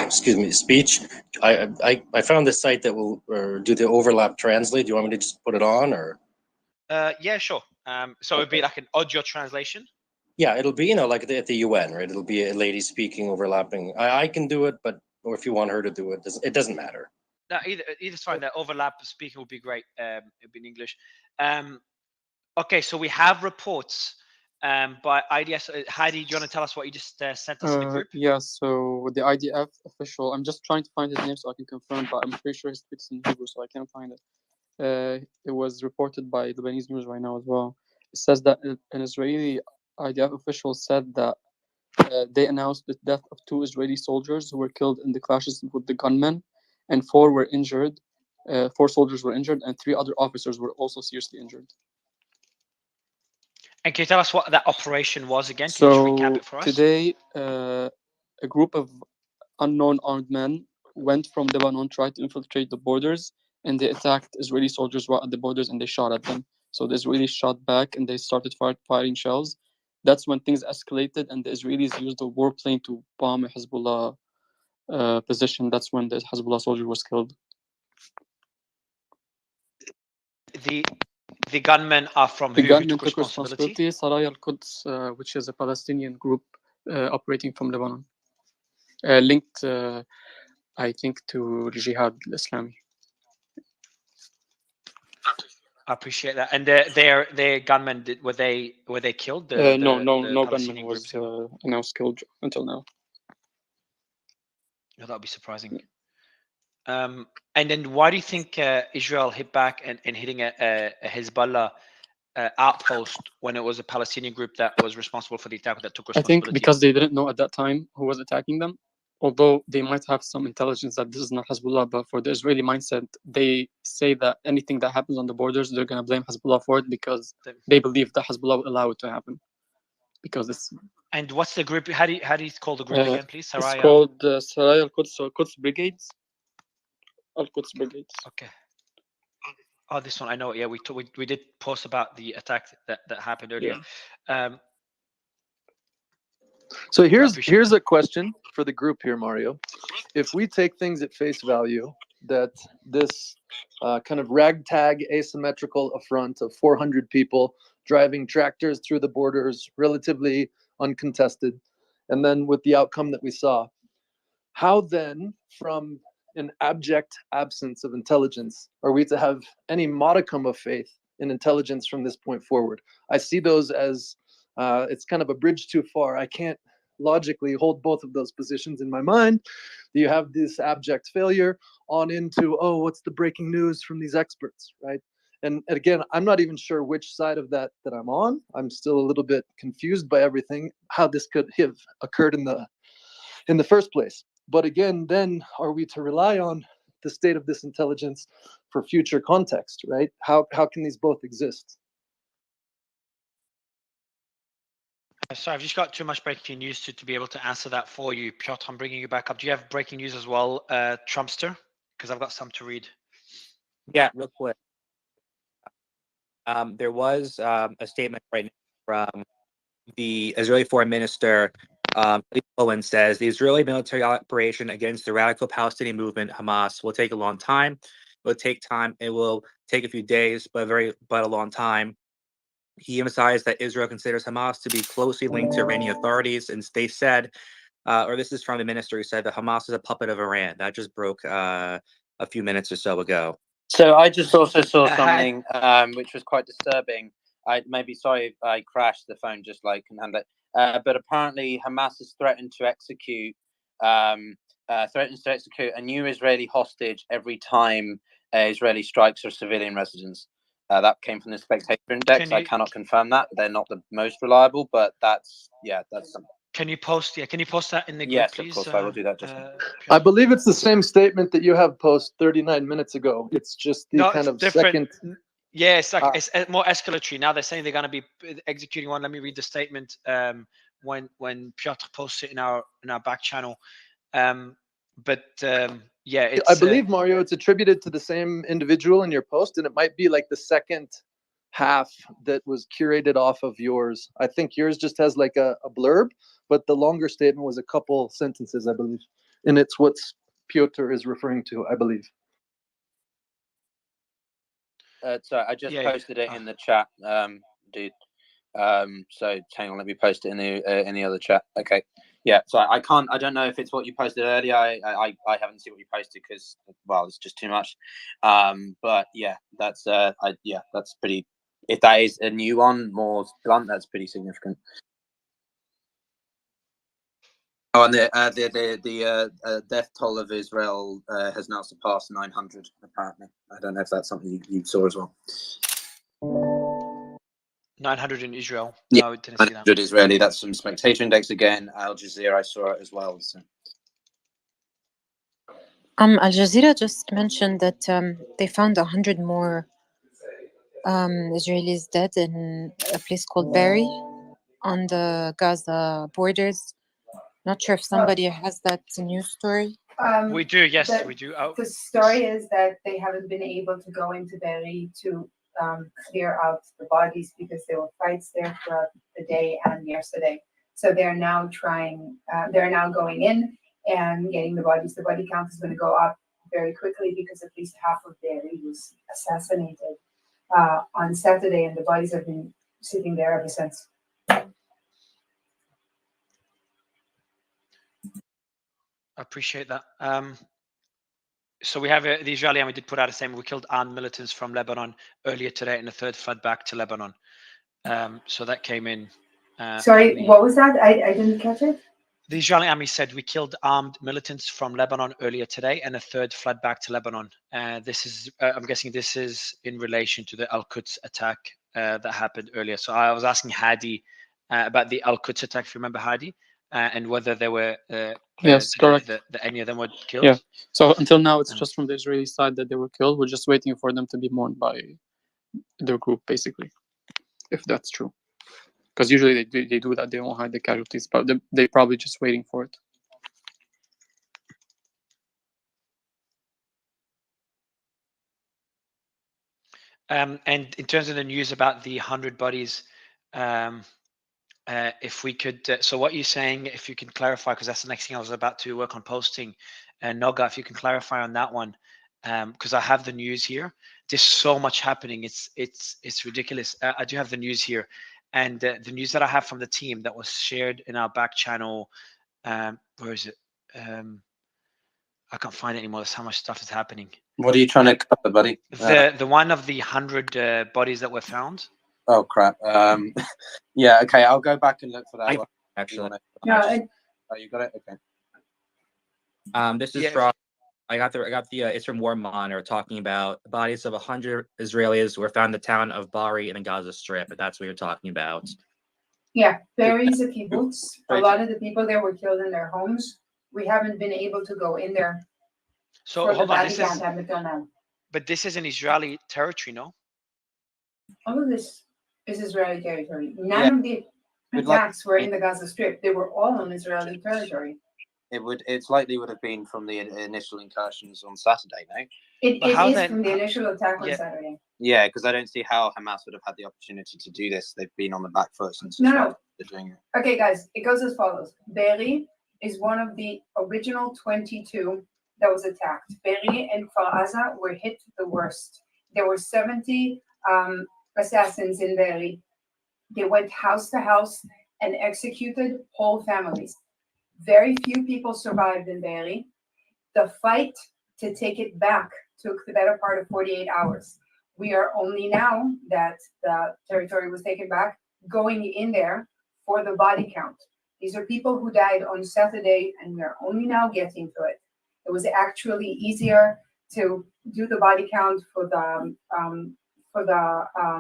speech. I found this site that will do the overlap translate. Do you want me to just put it on, or? Yeah, sure. So it'd be like an audio translation. Yeah, it'll be, like at the UN, right? It'll be a lady speaking, overlapping. I can do it, or if you want her to do it, it doesn't matter. No, either's fine. The overlap speaking would be great. It'd be in English. Okay, so we have reports by IDS. Heidi, do you want to tell us what you just sent us in the group? Yeah, so the IDF official, I'm just trying to find his name so I can confirm, but I'm pretty sure his tweet's in Hebrew, so I can't find it. It was reported by Lebanese news right now as well. It says that an Israeli IDF official said that they announced the death of 2 Israeli soldiers who were killed in the clashes with the gunmen, and 4 were injured. 4 soldiers were injured, and 3 other officers were also seriously injured. And can you tell us what that operation was again? Can So you just recap it for us? today, a group of unknown armed men went from Lebanon, tried to infiltrate the borders, and they attacked Israeli soldiers right at the borders, and they shot at them. So the Israelis shot back, and they started firing shells. That's when things escalated, and the Israelis used a warplane to bomb a Hezbollah position. That's when the Hezbollah soldier was killed. The gunmen are from The who gunmen took took responsibility? Saraya al-Quds, which is a Palestinian group operating from Lebanon, linked, I think, to Jihad al-Islami. I appreciate that. And their gunmen, were they killed? No gunman was announced killed until now. Oh, that would be surprising. And then why do you think Israel hit back and hitting a Hezbollah outpost when it was a Palestinian group that was responsible for the attack, that took I responsibility? think because they didn't know at that time who was attacking them, although they might have some intelligence that this is not Hezbollah, but for the Israeli mindset, they say that anything that happens on the borders, they're going to blame Hezbollah for it because they believe that Hezbollah will allow it to happen. Because it's... And what's the group? How do you call the group again, please? It's called Saraya al-Quds, so Quds Brigades. Al-Quds Brigades. Okay. Oh, this one I know. Yeah, we did post about the attack that happened earlier. Yeah. So here's a question for the group here, Mario. If we take things at face value, that this kind of ragtag asymmetrical affront of 400 people driving tractors through the borders, relatively uncontested, and then with the outcome that we saw, how then, from an abject absence of intelligence, are we to have any modicum of faith in intelligence from this point forward? I see those as it's kind of a bridge too far. I can't logically hold both of those positions in my mind. You have this abject failure on into, oh, what's the breaking news from these experts, right? And again, I'm not even sure which side of that I'm on. I'm still a little bit confused by everything, how this could have occurred in the first place. But again, then are we to rely on the state of this intelligence for future context, right? How can these both exist? Sorry, I've just got too much breaking news to be able to answer that for you. Piotr, I'm bringing you back up. Do you have breaking news as well, Trumpster? Because I've got some to read. Yeah, real quick. There was a statement right now from the Israeli Foreign Minister. Cohen says the Israeli military operation against the radical Palestinian movement Hamas will take a long time. It will take time. It will take a few days, but a long time. He emphasized that Israel considers Hamas to be closely linked to Iranian authorities, and they said, or this is from the minister who said that Hamas is a puppet of Iran. That just broke a few minutes or so ago. So I just also saw something which was quite disturbing. Sorry I crashed the phone, just like can handle it. But apparently Hamas has threatened to execute a new Israeli hostage every time Israeli strikes a civilian residence. That came from the Spectator Index. I cannot confirm that. They're not the most reliable, but that's something. Can you post? Yeah, can you post that in the group, yes, please? of course, I will do that. Just I believe it's the same statement that you have posted 39 minutes ago. It's just the kind of different. second. Yeah, it's like it's more escalatory. Now they're saying they're going to be executing one. Let me read the statement when Piotr posts it in our back channel. Yeah, it's, I believe, Mario, it's attributed to the same individual in your post, and it might be like the second half that was curated off of yours. I think yours just has like a blurb, but the longer statement was a couple sentences, I believe. And it's what Piotr is referring to, I believe. So I just posted it in the chat, dude. So hang on, let me post it in the other chat. Okay. yeah, so I don't know if it's what you posted earlier. I haven't seen what you posted because, well, it's just too much. But yeah, that's that's pretty. If that is a new one, more blunt, that's pretty significant. Oh, and the death toll of Israel has now surpassed 900. Apparently, I don't know if that's something you saw as well. 900 in Israel. Yeah, No, didn't see that. 900 Israeli. That's from Spectator Index again. Al Jazeera, I saw it as well. So. Al Jazeera just mentioned that they found 100 more Israelis dead in a place called Bari on the Gaza borders. Not sure if somebody has that news story. We do, yes, we do. The story is that they haven't been able to go into Beri to clear out the bodies because there were fights there throughout the day and yesterday. So they're now they're now going in and getting the bodies. The body count is going to go up very quickly because at least half of Beri was assassinated on Saturday, and the bodies have been sitting there ever since. I appreciate that. So we have the Israeli army did put out a statement. We killed armed militants from Lebanon earlier today in a third flood back to Lebanon. So that came in. Sorry, what was that? I didn't catch it. The Israeli army said we killed armed militants from Lebanon earlier today and a third fled back to Lebanon. This is, I'm guessing this is in relation to the Al-Quds attack that happened earlier. So I was asking Hadi about the Al-Quds attack, if you remember, Hadi, and whether there were yes, correct. that any of them were killed. Yeah. So until now, it's just from the Israeli side that they were killed. We're just waiting for them to be mourned by their group, basically, if that's true. Because usually they do that. They won't hide the casualties, but they're probably just waiting for it. And in terms of the news about the 100 bodies, if we could, so what you're saying, if you can clarify, because that's the next thing I was about to work on posting, Noga, if you can clarify on that one, because I have the news here. There's so much happening. It's ridiculous. I do have the news here, and the news that I have from the team that was shared in our back channel. Where is it? I can't find it anymore. That's how much stuff is happening. What are you trying to cover, buddy? The one of the 100 bodies that were found. Oh crap. Yeah. Okay. I'll go back and look for that one. Actually, oh, you got it. Okay. This is from. I got the. It's from War Monitor talking about the bodies of 100 Israelis were found in the town of Bari in the Gaza Strip. But that's what you're talking about. Yeah, Bari is a kibbutz. A lot of the people there were killed in their homes. We haven't been able to go in there. So hold on, but this is an Israeli territory, no? All of this is Israeli territory. None of the attacks were in the Gaza Strip. They were all on Israeli territory. It's likely would have been from the initial incursions on Saturday, no? It is from the initial attack on Saturday. Yeah, because I don't see how Hamas would have had the opportunity to do this. They've been on the back foot since No. they're doing it. Okay, guys, it goes as follows. Beri is one of the original 22 that was attacked. Beri and Kfar Aza were hit the worst. There were 70 assassins in Beri. They went house to house and executed whole families. Very few people survived in Beri. The fight to take it back took the better part of 48 hours. We are only now that the territory was taken back going in there for the body count. These are people who died on Saturday, and we are only now getting to it. It was actually easier to do the body count for the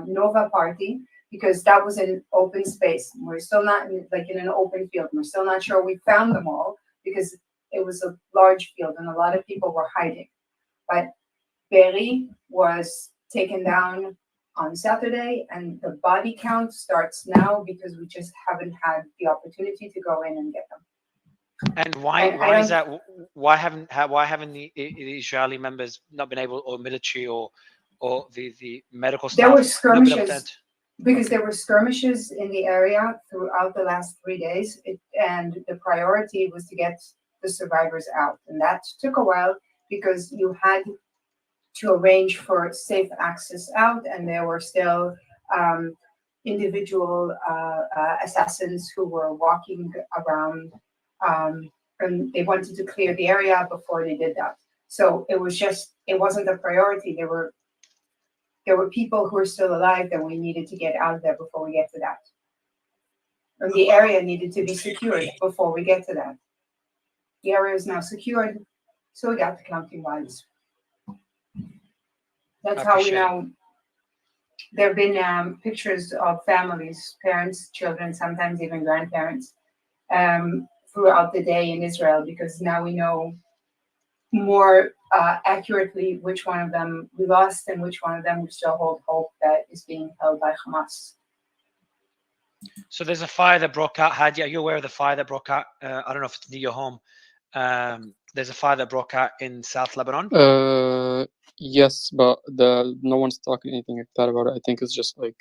Nova party because that was an open space. We're still not in an open field. We're still not sure we found them all because it was a large field and a lot of people were hiding. But Beri was taken down on Saturday, and the body count starts now because we just haven't had the opportunity to go in and get them. And why is that? Why haven't the Israeli members not been able, or military, or the medical staff? There were skirmishes because there were skirmishes in the area throughout the last 3 days, and the priority was to get the survivors out, and that took a while because you had to arrange for safe access out, and there were still individual assassins who were walking around and they wanted to clear the area before they did that. So it wasn't a priority. There were people who were still alive that we needed to get out of there before we get to that. And the area needed to be secured before we get to that. The area is now secured, so we got the counting wise. That's how we know. There have been pictures of families, parents, children, sometimes even grandparents, throughout the day in Israel, because now we know more accurately which one of them we lost and which one of them we still hold hope that is being held by Hamas. So there's a fire that broke out. Hadi, are you aware of the fire that broke out? I don't know if it's near your home. There's a fire that broke out in South Lebanon. Yes, but no one's talking anything like that about it. I think it's just like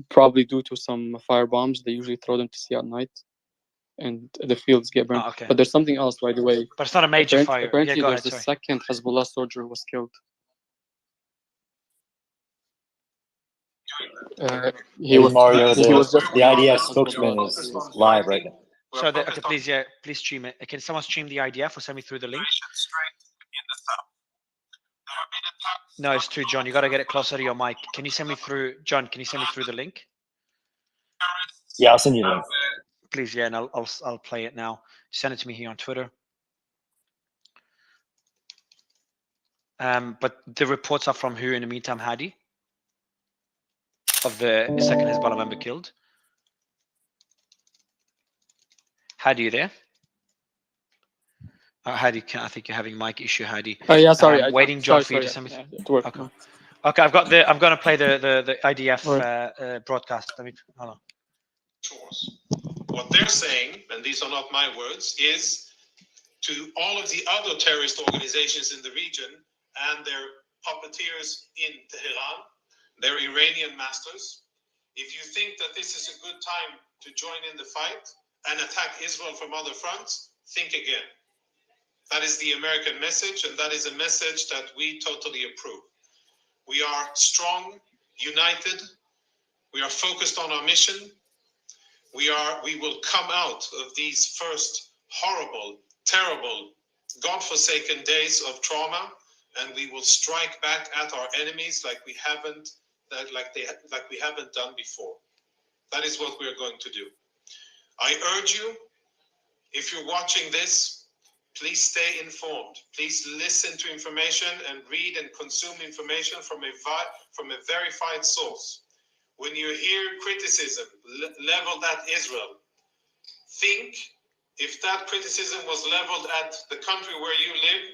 probably due to some fire bombs. They usually throw them to sea at night, and the fields get burned. Oh, okay. But there's something else, by the way. But it's not a major fire. Apparently, Yeah, go there's ahead, a second Hezbollah soldier who was killed. He was just the IDF spokesman is live right now. So okay, please stream it. Can someone stream the IDF or send me through the link? No, it's true, John. You got to get it closer to your mic. Can you send me through, John? Can you send me through the link? Yeah, I'll send you the link. Please, yeah, and I'll play it now. Send it to me here on Twitter. But the reports are from who in the meantime, Hadi? Of the second Hezbollah member killed. Hadi, you there? Hadi, I think you're having mic issue, Hadi. Oh yeah, sorry. Waiting, John, for you to send me. Okay. Okay, I'm going to play the IDF broadcast. Let me hold on. What they're saying, and these are not my words, is to all of the other terrorist organizations in the region and their puppeteers in Tehran, their Iranian masters, if you think that this is a good time to join in the fight and attack Israel from other fronts, think again. That is the American message, and that is a message that we totally approve. We are strong, united. We are focused on our mission. We will come out of these first horrible, terrible, God-forsaken days of trauma, and we will strike back at our enemies like we haven't done before. That is what we are going to do. I urge you, if you're watching this, please stay informed. Please listen to information and read and consume information from a verified source. When you hear criticism leveled at Israel, think if that criticism was leveled at the country where you live,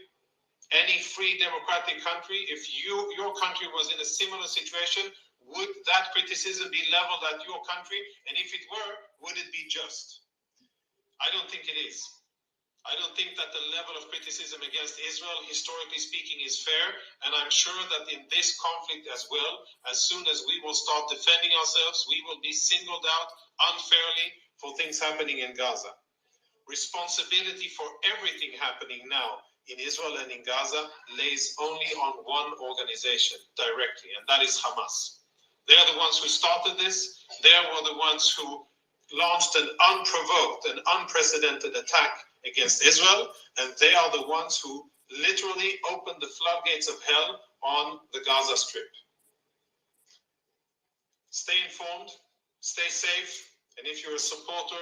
any free democratic country, if your country was in a similar situation, would that criticism be leveled at your country? And if it were, would it be just? I don't think it is. I don't think that the level of criticism against Israel, historically speaking, is fair. And I'm sure that in this conflict as well, as soon as we will start defending ourselves, we will be singled out unfairly for things happening in Gaza. Responsibility for everything happening now in Israel and in Gaza lays only on one organization directly, and that is Hamas. They are the ones who started this. They were the ones who launched an unprovoked and unprecedented attack against Israel, and they are the ones who literally opened the floodgates of hell on the Gaza Strip. Stay informed, stay safe, and if you're a supporter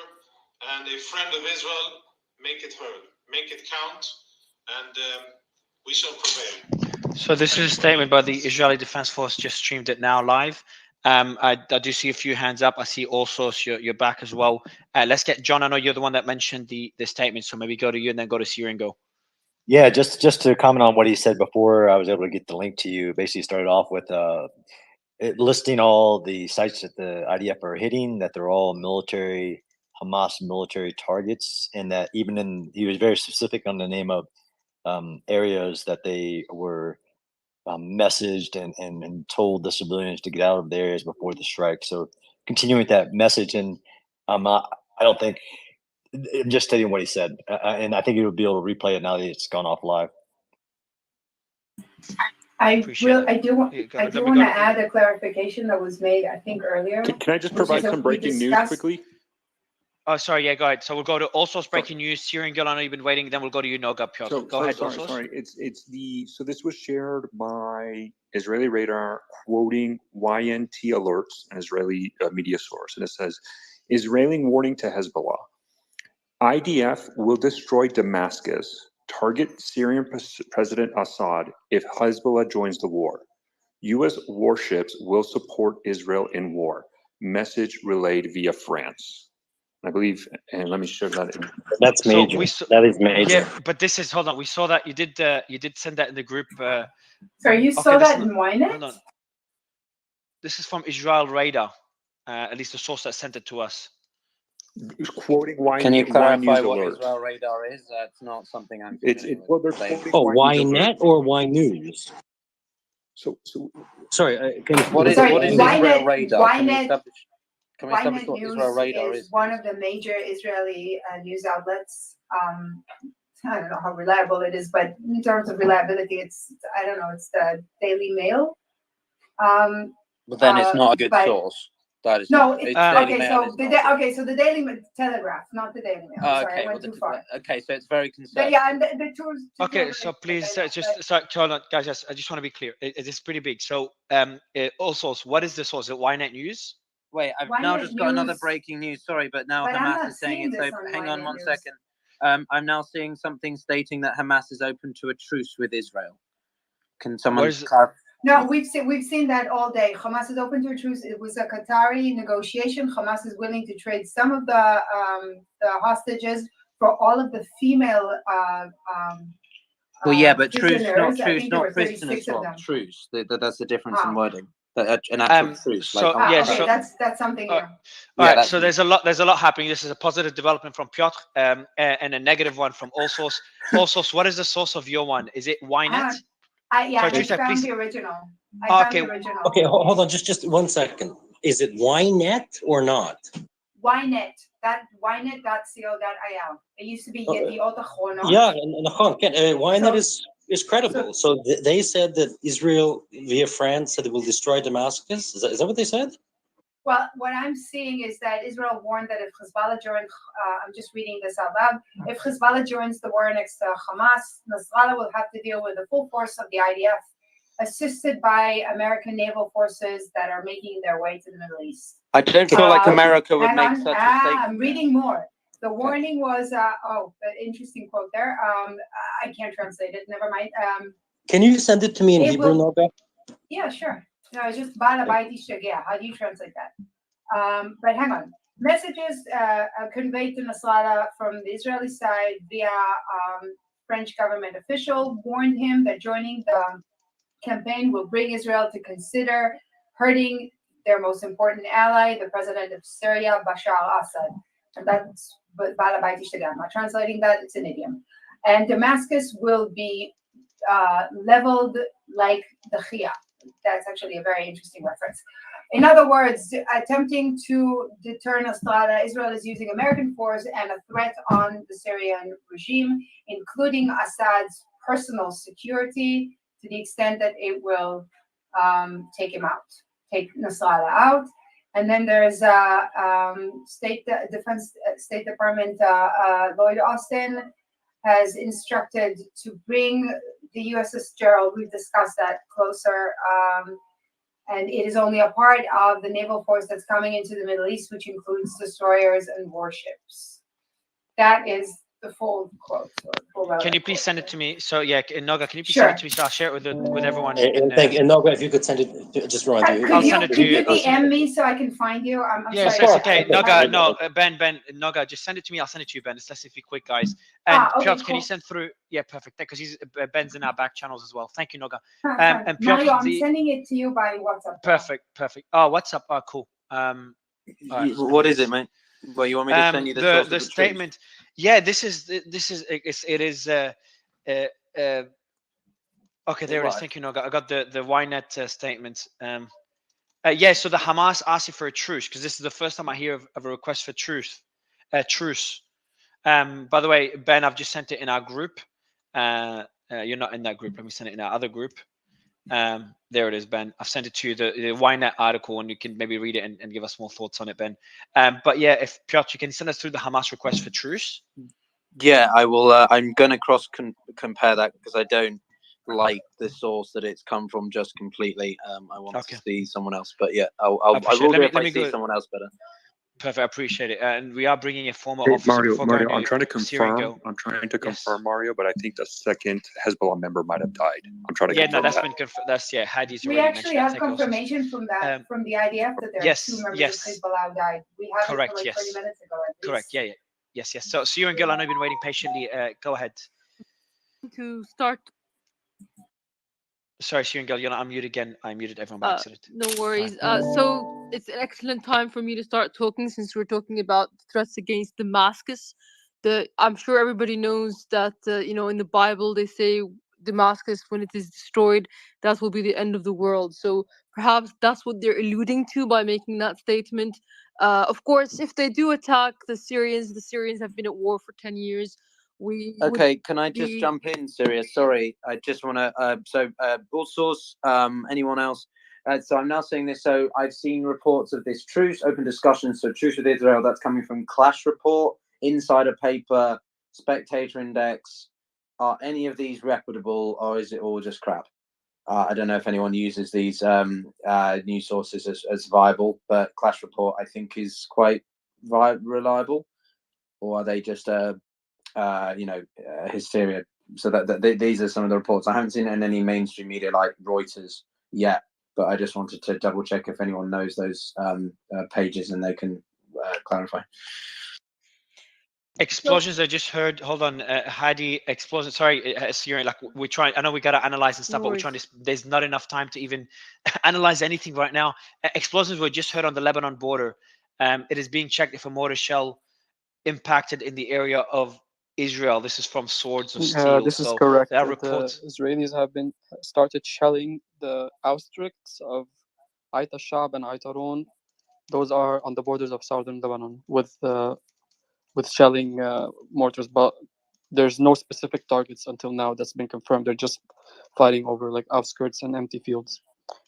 and a friend of Israel, make it heard, make it count, and we shall prevail. So this is a statement by the Israeli Defense Force. Just streamed it now live. I do see a few hands up. I see also you're back as well. Let's get John. I know you're the one that mentioned the statement, so maybe go to you and then go to Siringo. Yeah, just to comment on what he said before, I was able to get the link to you. Basically, started off with listing all the sites that the IDF are hitting, that they're all military, Hamas military targets, and that he was very specific on the name of areas that they were messaged and told the civilians to get out of the areas before the strike. So continuing with that message, and I don't think, I'm just stating what he said, and I think you'll be able to replay it now that it's gone off live. I do want to add a clarification that was made, I think, earlier. Can I just provide some breaking news quickly? Oh, sorry. Yeah, go ahead. So we'll go to all source breaking news. Syrian Gilano, you've been waiting. Then we'll go to you, Noga, Piotr. Go ahead, all source. Sorry. So this was shared by Israeli Radar, quoting YNT Alerts, an Israeli media source, and it says, Israeli warning to Hezbollah. IDF will destroy Damascus, target Syrian President Assad if Hezbollah joins the war. U.S. warships will support Israel in war. Message relayed via France. I believe, and let me share that. That's major. That is major. Yeah, but this is, hold on. We saw that you did send that in the group. Sorry, you saw that in Ynet? Hold on. This is from Israel Radar, at least the source that sent it to us. Quoting Y. Can you clarify what Alert. Israel Radar is? That's not something I'm. Well, they're quoting Ynet or Y News? So sorry. What is Israel Radar? Can we establish YNet what News Israel Radar is is? one of the major Israeli news outlets. I don't know how reliable it is, but in terms of reliability, it's the Daily Mail. But then it's not a good source. That is no. Not. It's Daily okay. Mail So the Daily Telegraph, not the Daily Mail. Sorry, I went too far. Okay, so it's very But conservative. yeah, and the two. Okay, so please hold on, guys. I just want to be clear. It is pretty big. So, all source. What is the source? Is it YNet News? Wait, I've now just got another breaking news. Sorry, but now Hamas is saying it's open. Hang on one second. I'm now seeing something stating that Hamas is open to a truce with Israel. Can someone clarify? No, we've seen that all day. Hamas is open to a truce. It was a Qatari negotiation. Hamas is willing to trade some of the hostages for all of the female. Well, yeah, but truce, prisoners. not truce, not prisoners swap. Truce. That's the difference in wording. An actual truce. That's something. All right. So there's a lot happening. This is a positive development from Piotr, and a negative one from all source. All source. What is the source of your one? Is it Ynet? I found the original. I found the original. Okay, hold on, just 1 second. Is it Ynet or not? Ynet. That Ynet.co.il. It used to be Yediot Achronos. Yeah, Ynet is credible. So they said that Israel via France said it will destroy Damascus. Is that what they said? Well, what I'm seeing is that Israel warned that if Hezbollah joins, I'm just reading this out loud, if Hezbollah joins the war next to Hamas, Nasrallah will have to deal with the full force of the IDF, assisted by American naval forces that are making their way to the Middle East. I don't feel like America would make such a statement. I'm reading more. The warning was, interesting quote there. I can't translate it, never mind. Can you send it to me in Hebrew, Noga? Yeah, sure. No, it's just Bala Baiti Shagea. How do you translate that? But hang on. Messages conveyed to Nasrallah from the Israeli side via French government official warned him that joining the campaign will bring Israel to consider hurting their most important ally, the president of Syria, Bashar al-Assad. And that's Bala Baiti Shagea. I'm not translating that. It's an idiom. And Damascus will be leveled like the Khia. That's actually a very interesting reference. In other words, attempting to deter Nasrallah, Israel is using American force and a threat on the Syrian regime, including Assad's personal security, to the extent that it will take him out, take Nasrallah out. And then there's State Department Lloyd Austin has instructed to bring the USS Gerald. We've discussed that closer. And it is only a part of the naval force that's coming into the Middle East, which includes destroyers and warships. That is the full quote. Can you please send it to me? So yeah, Noga, can you please send it to me so I'll share it with everyone? And Noga, if you could send it, just remind me. I'll send it to you. Could you DM me so I can find you? I'm yes, sorry. it's okay. Noga, no, Ben, Noga, just send it to me. I'll send it to you, Ben. Let's be quick, guys. And Piotr, can you send through? Yeah, perfect. Because Ben's in our back channels as well. Thank you, Noga. And Piotr, Mario, I'm sending it to you by WhatsApp. Perfect. Oh, WhatsApp. Oh, cool. What is it, mate? Well, you want me to send you the statement? Truth? Yeah, this is. Okay, there it is. Thank you, Noga. I got the Ynet statement. Yeah, so the Hamas asking for a truce because this is the first time I hear of a request for truce. By the way, Ben, I've just sent it in our group. You're not in that group. Let me send it in our other group. There it is, Ben. I've sent it to you, the Ynet article, and you can maybe read it and give us more thoughts on it, Ben. But yeah, if Piotr, you can send us through the Hamas request for truce. Yeah, I will. I'm going to compare that because I don't like the source that it's come from just completely. I want to see someone else, but yeah, I will do it if I see someone else better. Perfect, I appreciate it. And we are bringing a former Hey, officer. Mario, I'm trying to Syrian confirm. girl. I'm trying to confirm, Mario, but I think the second Hezbollah member might have died. I'm trying to Yeah, confirm no, that's that. been confirmed. That's Hadi's We already actually mentioned. have confirmation from that, from the IDF, that there are two members of Hezbollah who died. We have it for like 20 minutes ago at least. Correct. Yeah. Yes. So Syrian girl, I know you've been waiting patiently. Go ahead. To start. Sorry, Syrian girl, you're not unmuted again. I muted everyone by accident. No worries. So it's an excellent time for me to start talking, since we're talking about threats against Damascus. I'm sure everybody knows that in the Bible they say Damascus, when it is destroyed, that will be the end of the world. So perhaps that's what they're alluding to by making that statement. Of course, if they do attack the Syrians have been at war for 10 years. Okay, can I just jump in, Syria? Sorry, I just want to. All source. Anyone else? So I'm now seeing this. So I've seen reports of this truce, open discussions. So truce with Israel. That's coming from Clash Report, Insider Paper, Spectator Index. Are any of these reputable, or is it all just crap? I don't know if anyone uses these news sources as viable, but Clash Report I think is quite reliable, or are they just hysteria? So that these are some of the reports. I haven't seen it in any mainstream media like Reuters yet, but I just wanted to double check if anyone knows those pages and they can clarify. Explosions. I just heard. Hold on, Hadi. Explosions. Sorry, Syrian. Like we're trying. I know we gotta analyze and stuff, but we're trying to. There's not enough time to even analyze anything right now. Explosions were just heard on the Lebanon border. It is being checked if a mortar shell impacted in the area of Israel. This is from Swords of Steel. This is So correct. there are The reports. Israelis have been started shelling the outskirts of Ait al-Shab and Ait al-Ron. Those are on the borders of southern Lebanon with shelling mortars, but there's no specific targets until now that's been confirmed. They're just fighting over like outskirts and empty fields.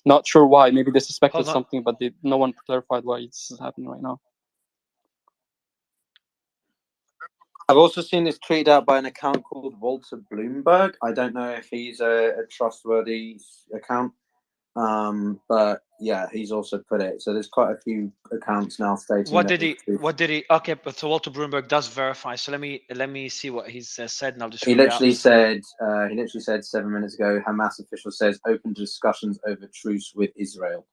Not sure why. Maybe they suspected something, but no one clarified why this is happening right now. I've also seen this tweeted out by an account called Walter Bloomberg. I don't know if he's a trustworthy account, but yeah, he's also put it. So there's quite a few accounts now stating. What did he? Okay, but so Walter Bloomberg does verify. So let me see what he's said, and I'll just. He literally said 7 minutes ago. Hamas official says open discussions over truce with Israel.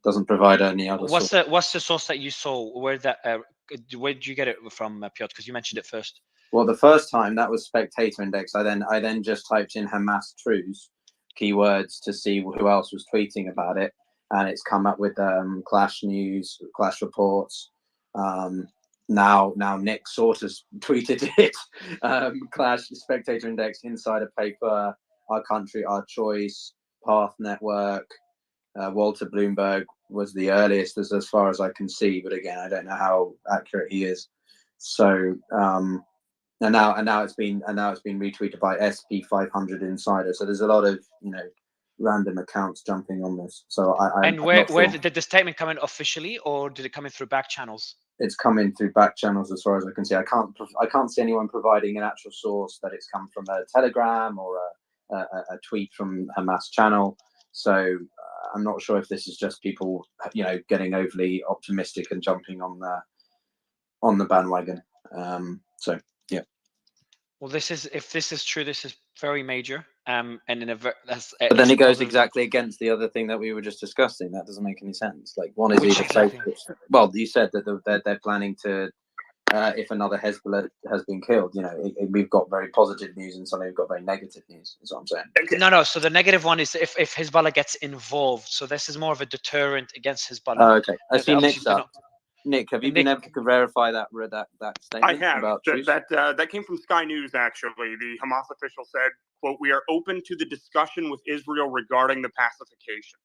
Doesn't provide any other. What's the source that you saw? Where did you get it from, Piotr? Because you mentioned it first. Well, the first time that was Spectator Index. I then just typed in Hamas truce keywords to see who else was tweeting about it, and it's come up with Clash News, Clash Reports. Now Nick sort of tweeted it. Clash, Spectator Index, Insider Paper, Our Country, Our Choice, Path Network. Walter Bloomberg was the earliest, as far as I can see, but again, I don't know how accurate he is. So and now it's been retweeted by SP500 Insider. So there's a lot of random accounts jumping on this. So where did the statement come in officially, or did it come in through back channels? It's coming through back channels, as far as I can see. I can't see anyone providing an actual source that it's come from a Telegram or a tweet from Hamas channel. So I'm not sure if this is just people, getting overly optimistic and jumping on the bandwagon. So yeah. Well, if this is true, this is very major. And but then it goes exactly against the other thing that we were just discussing. That doesn't make any sense. Like one is either fake. Well, you said that they're planning to. If another Hezbollah has been killed, we've got very positive news and suddenly we've got very negative news, is what I'm saying. No. So the negative one is if Hezbollah gets involved. So this is more of a deterrent against Hezbollah. Oh, okay. I see Nick's up. Nick, have you been able to verify that statement? I have. About that came from Sky News, actually. The Hamas official said, quote, "We are open to the discussion with Israel regarding the pacification."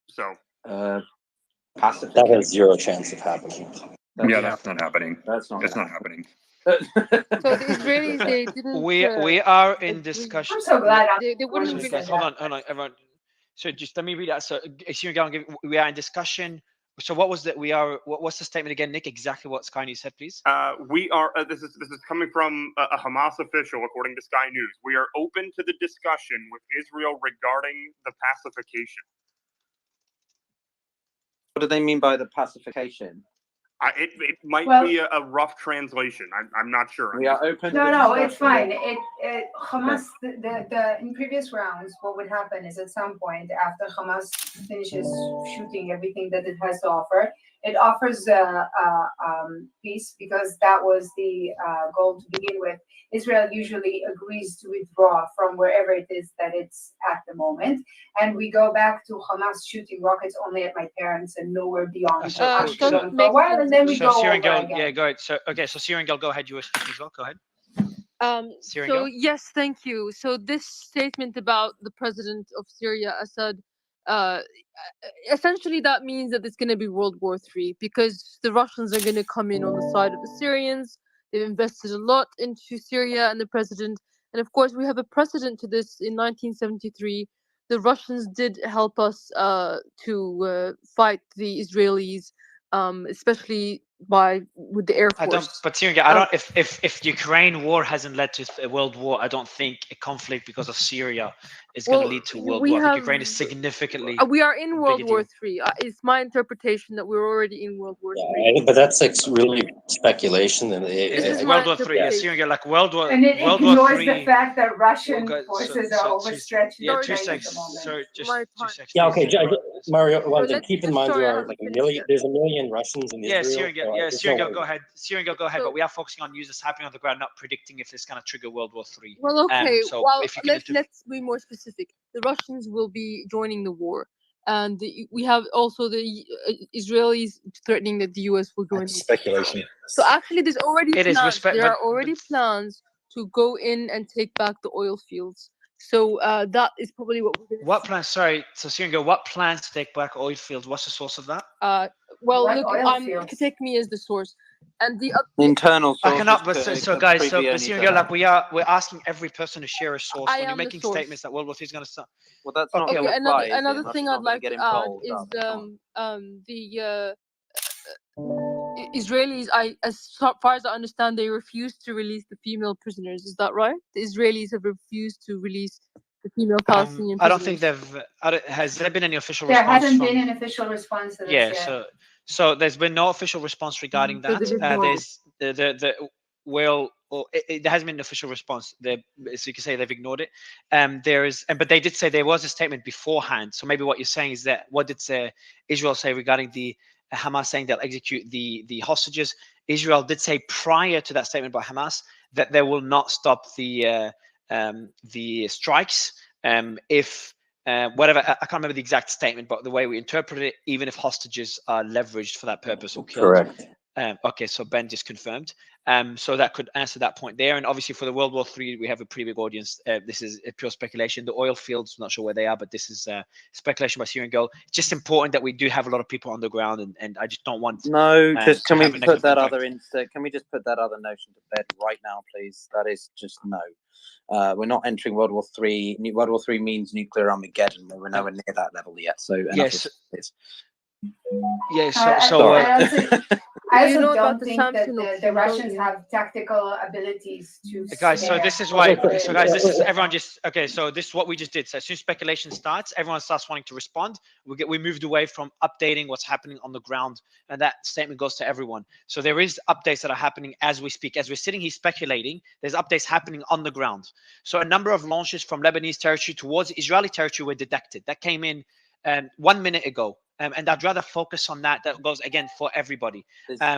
So. That has zero chance of happening. That's not happening. That's not. It's not happening. So the Israelis, they didn't. We are in agree. discussion. I'm so glad They wouldn't So really. guys, hold on, everyone. So just let me read that. So we are in discussion. So what was that? What's the statement again, Nick? Exactly what Sky News said, please. We are. This is coming from a Hamas official, according to Sky News. We are open to the discussion with Israel regarding the pacification. What do they mean by the pacification? It might Well- be a rough translation. I'm not sure. We are open. No, it's fine. Hamas, in previous rounds, what would happen is at some point after Hamas finishes shooting everything that it has to offer, it offers peace because that was the goal to begin with. Israel usually agrees to withdraw from wherever it is that it's at the moment, and we go back to Hamas shooting rockets only at my parents and nowhere beyond. Doesn't For a while, and then we So go Syrian over girl, again. yeah, go ahead. So Syrian girl, go ahead. You were speaking as well. Go ahead. Syrian So girl. yes, thank you. So this statement about the president of Syria, Assad, essentially that means that it's going to be World War III because the Russians are going to come in on the side of the Syrians. They've invested a lot into Syria and the president, and of course we have a precedent to this. In 1973, the Russians did help us to fight the Israelis, especially with the Air Force. But Syrian girl, I don't. If Ukraine war hasn't led to a world war, I don't think a conflict because of Syria is going to lead to world war. I think Ukraine is significantly. We are in World bigger War deal. III. It's my interpretation that we're already in World War Yeah, III. but that's like really speculation, and This is is my World War III. Yeah, Syrian girl, like World War. And it World War ignores the III. fact that Russian Well, guys, forces are overstretched in Yeah, Ukraine 2 at seconds. the moment. Sorry, just My 2 time. seconds. Yeah, please. okay, Mario. One thing, let's keep in just- mind sorry, I there are haven't like a finished million. yet. There's a million Russians in Yeah, Israel. Syrian girl. so Yeah, there's Syrian no girl, way. go ahead. Syrian girl, go ahead. So- But we are focusing on news that's happening on the ground, not predicting if it's going to trigger World War III. Well, okay. So well, if you can let's be more specific. The Russians will be joining the war, and we have also the Israelis threatening that the U.S. will join. That's speculation. So actually, there's already It is plans. There but- are already plans to go in and take back the oil fields. So that is probably what we're going to. What plans? Sorry, so Syrian girl, what plans to take back oil fields? What's the source of that? Well, What look, oil fields? take me as the source, and the Internal I sources. cannot. But so guys, so privy but only Syrian to girl, that. like we're asking every person to share a source. I When you're am the making source. statements that World War III is going to start. Well, that's Okay, not Okay, gonna fly, is it? another That's thing not I'd gonna like get to him add cold, is darling, come the Israelis. As far as I understand, they refused to release the female prisoners. Is that right? The Israelis have refused to release the female Palestinian I prisoners. don't think they've. Has there been any official There response hasn't from? been an official response to this Yeah. yet. So there's been no official response regarding So that. they've ignored There's there hasn't been an official response. So you can say they've ignored it. But they did say there was a statement beforehand. So maybe what you're saying is that what did Israel say regarding the Hamas saying they'll execute the hostages? Israel did say prior to that statement by Hamas that they will not stop the strikes if. Whatever, I can't remember the exact statement, but the way we interpret it, even if hostages are leveraged for that purpose or killed. Correct. Okay, so Ben just confirmed. So that could answer that point there. And obviously for the World War III, we have a pretty big audience. This is a pure speculation. The oil fields, not sure where they are, but this is speculation by Syrian girl. It's just important that we do have a lot of people on the ground, and I just don't want. No, just can we have a put negative that impact. other Can we just put that other notion to bed right now, please? That is just no. We're not entering World War III. World War III means nuclear Armageddon. We're nowhere near that level yet. So Yes. It's Yeah. I You also know about don't the think that Samson the option, don't Russians you? have tactical abilities to. Guys, so snare this is why. Israel. So guys, this is everyone just okay. So this is what we just did. So as soon as speculation starts, everyone starts wanting to respond. We moved away from updating what's happening on the ground, and that statement goes to everyone. So there is updates that are happening as we speak. As we're sitting here speculating, there's updates happening on the ground. So a number of launches from Lebanese territory towards Israeli territory were detected. That came in 1 minute ago. And I'd rather focus on that. That goes again for everybody.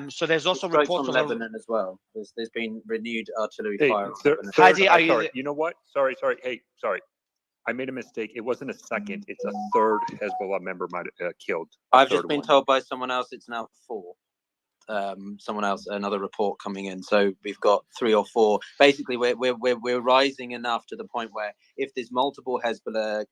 So there's also strikes reports on of Lebanon as well. There's been renewed artillery Hey, fire on third, Lebanon. Heidi, are you sorry. the- You know what? Sorry. Hey, sorry. I made a mistake. It wasn't a second. It's a third Hezbollah member might killed. I've Third just been one. told by someone else it's now 4. someone else, another report coming in. So we've got 3 or 4. Basically, we're rising enough to the point where if there's multiple Hezbollah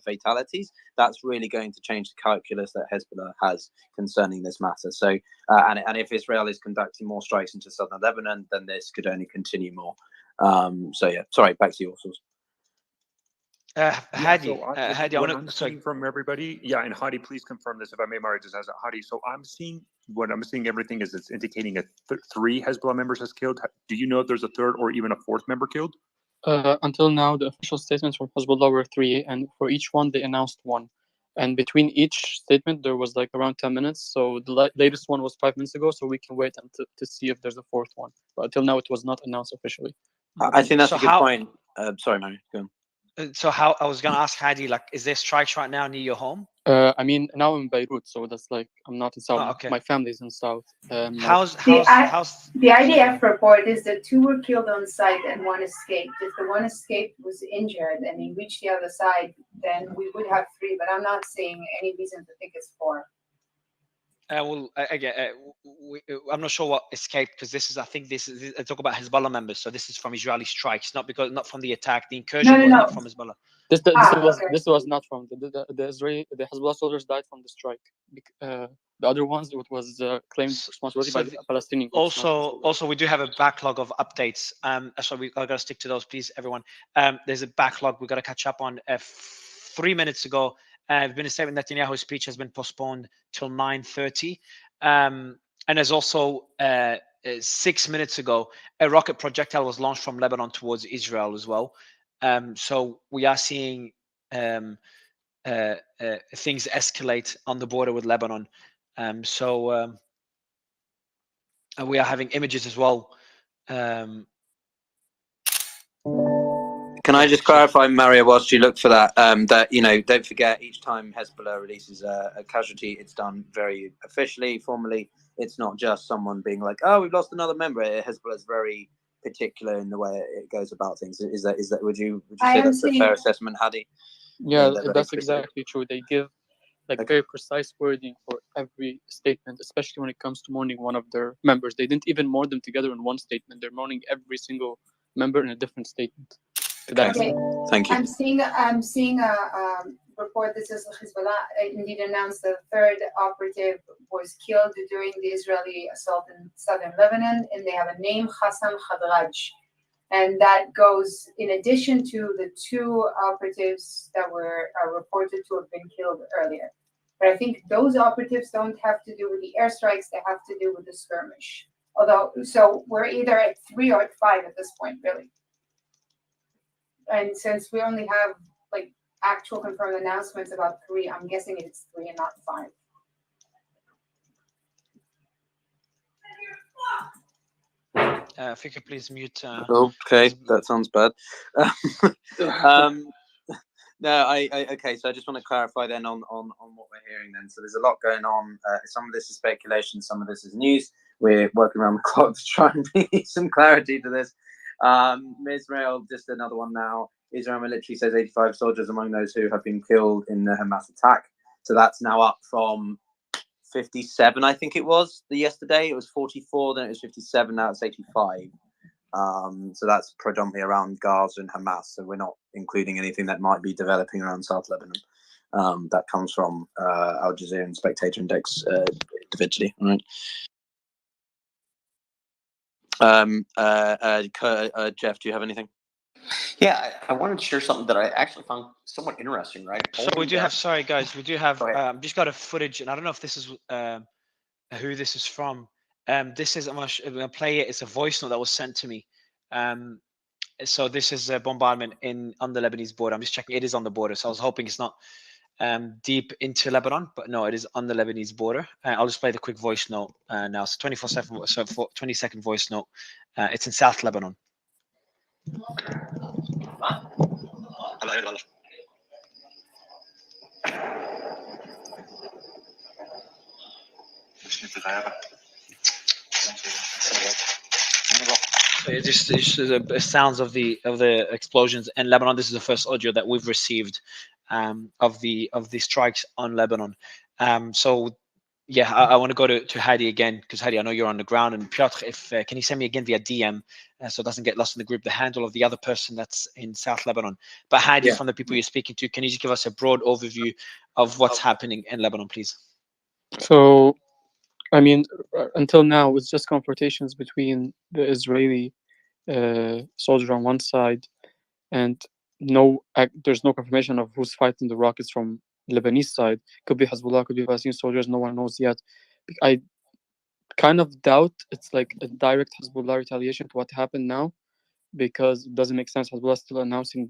fatalities, that's really going to change the calculus that Hezbollah has concerning this matter. So and if Israel is conducting more strikes into southern Lebanon, then this could only continue more. So yeah, sorry, back to your source. Hadi, Hadi, what I'm sorry. seeing from everybody, and Hadi, please confirm this if I may, Mario, just as Hadi. So I'm seeing everything is it's indicating 3 Hezbollah members has killed. Do you know if there's a 3rd or even a 4th member killed? Until now, the official statements from Hezbollah were 3, and for each one they announced 1. And between each statement, there was like around 10 minutes. So the latest one was 5 minutes ago. So we can wait to see if there's a 4th one. But until now, it was not announced officially. I think that's a good point. Sorry, Mary, go on. So how I was going to ask Hadi, like, is there strikes right now near your home? I mean, now I'm in Beirut, so that's like I'm not in South. Oh, okay. My family's in South. How's the IDF report is that 2 were killed on site and 1 escaped. If the 1 escaped was injured and he reached the other side, then we would have 3. But I'm not seeing any reason to think it's 4. Well, again, I'm not sure what escaped because I think this is I talk about Hezbollah members. So this is from Israeli strikes, not from the attack. The incursion was not from Hezbollah. This was not from the Hezbollah soldiers died from the strike. The other ones, it was claimed responsibility by the Palestinian groups. Also, we do have a backlog of updates. So I got to stick to those, please, everyone. There's a backlog we got to catch up on. 3 minutes ago, there's been a statement that Netanyahu's speech has been postponed till 9:30. And there's also 6 minutes ago, a rocket projectile was launched from Lebanon towards Israel as well. So we are seeing things escalate on the border with Lebanon. And we are having images as well. Can I just clarify, Mario, whilst you look for that, that, don't forget each time Hezbollah releases a casualty, it's done very officially, formally. It's not just someone being like, oh, we've lost another member. Hezbollah is very particular in the way it goes about things. Is that would you say that's a fair assessment, Hadi? Yeah, that's exactly true. They give very precise wording for every statement, especially when it comes to mourning one of their members. They didn't even mourn them together in one statement. They're mourning every single member in a different statement. Okay. Thank you. I'm seeing a report that says Hezbollah indeed announced the 3rd operative was killed during the Israeli assault in southern Lebanon, and they have a name, Hassan Khadraj. And that goes in addition to the 2 operatives that were reported to have been killed earlier. But I think those operatives don't have to do with the airstrikes, they have to do with the skirmish. So we're either at 3 or at 5 at this point, really. And since we only have actual confirmed announcements about 3, I'm guessing it's 3 and not 5. If you could please mute. Okay, that sounds bad. No, okay. So I just want to clarify then on what we're hearing then. So there's a lot going on. Some of this is speculation, some of this is news. We're working around the clock to try and bring some clarity to this. Israel, just another one now. Israel military says 85 soldiers among those who have been killed in the Hamas attack. So that's now up from 57, I think it was yesterday. It was 44, then it was 57, now it's 85. So that's predominantly around Gaza and Hamas. So we're not including anything that might be developing around South Lebanon. That comes from Al Jazeera and Spectator Index individually. All right. Jeff, do you have anything? Yeah, I wanted to share something that I actually found somewhat interesting, right? So we do have, sorry guys, we do have just got a footage, and I don't know if this is who this is from. This is, I'm gonna play it. It's a voice note that was sent to me. So this is a bombardment on the Lebanese border. I'm just checking. It is on the border, so I was hoping it's not deep into Lebanon, but no, it is on the Lebanese border. I'll just play the quick voice note now. So 24/7, so 20-second voice note. It's in South Lebanon. It's just the sounds of the explosions in Lebanon. This is the first audio that we've received of the strikes on Lebanon. So Yeah, I want to go to Hadi again, because Hadi, I know you're on the ground, and Piotr, if can you send me again via DM so it doesn't get lost in the group, the handle of the other person that's in South Lebanon. But Hadi, Yeah. from the people you're speaking to, can you just give us a broad overview of what's happening in Lebanon, please? So, I mean, until now, it's just confrontations between the Israeli soldier on one side, and there's no confirmation of who's fighting the rockets from Lebanese side. Could be Hezbollah, could be Palestinian soldiers. No one knows yet. I kind of doubt it's like a direct Hezbollah retaliation to what happened now, because it doesn't make sense. Hezbollah still announcing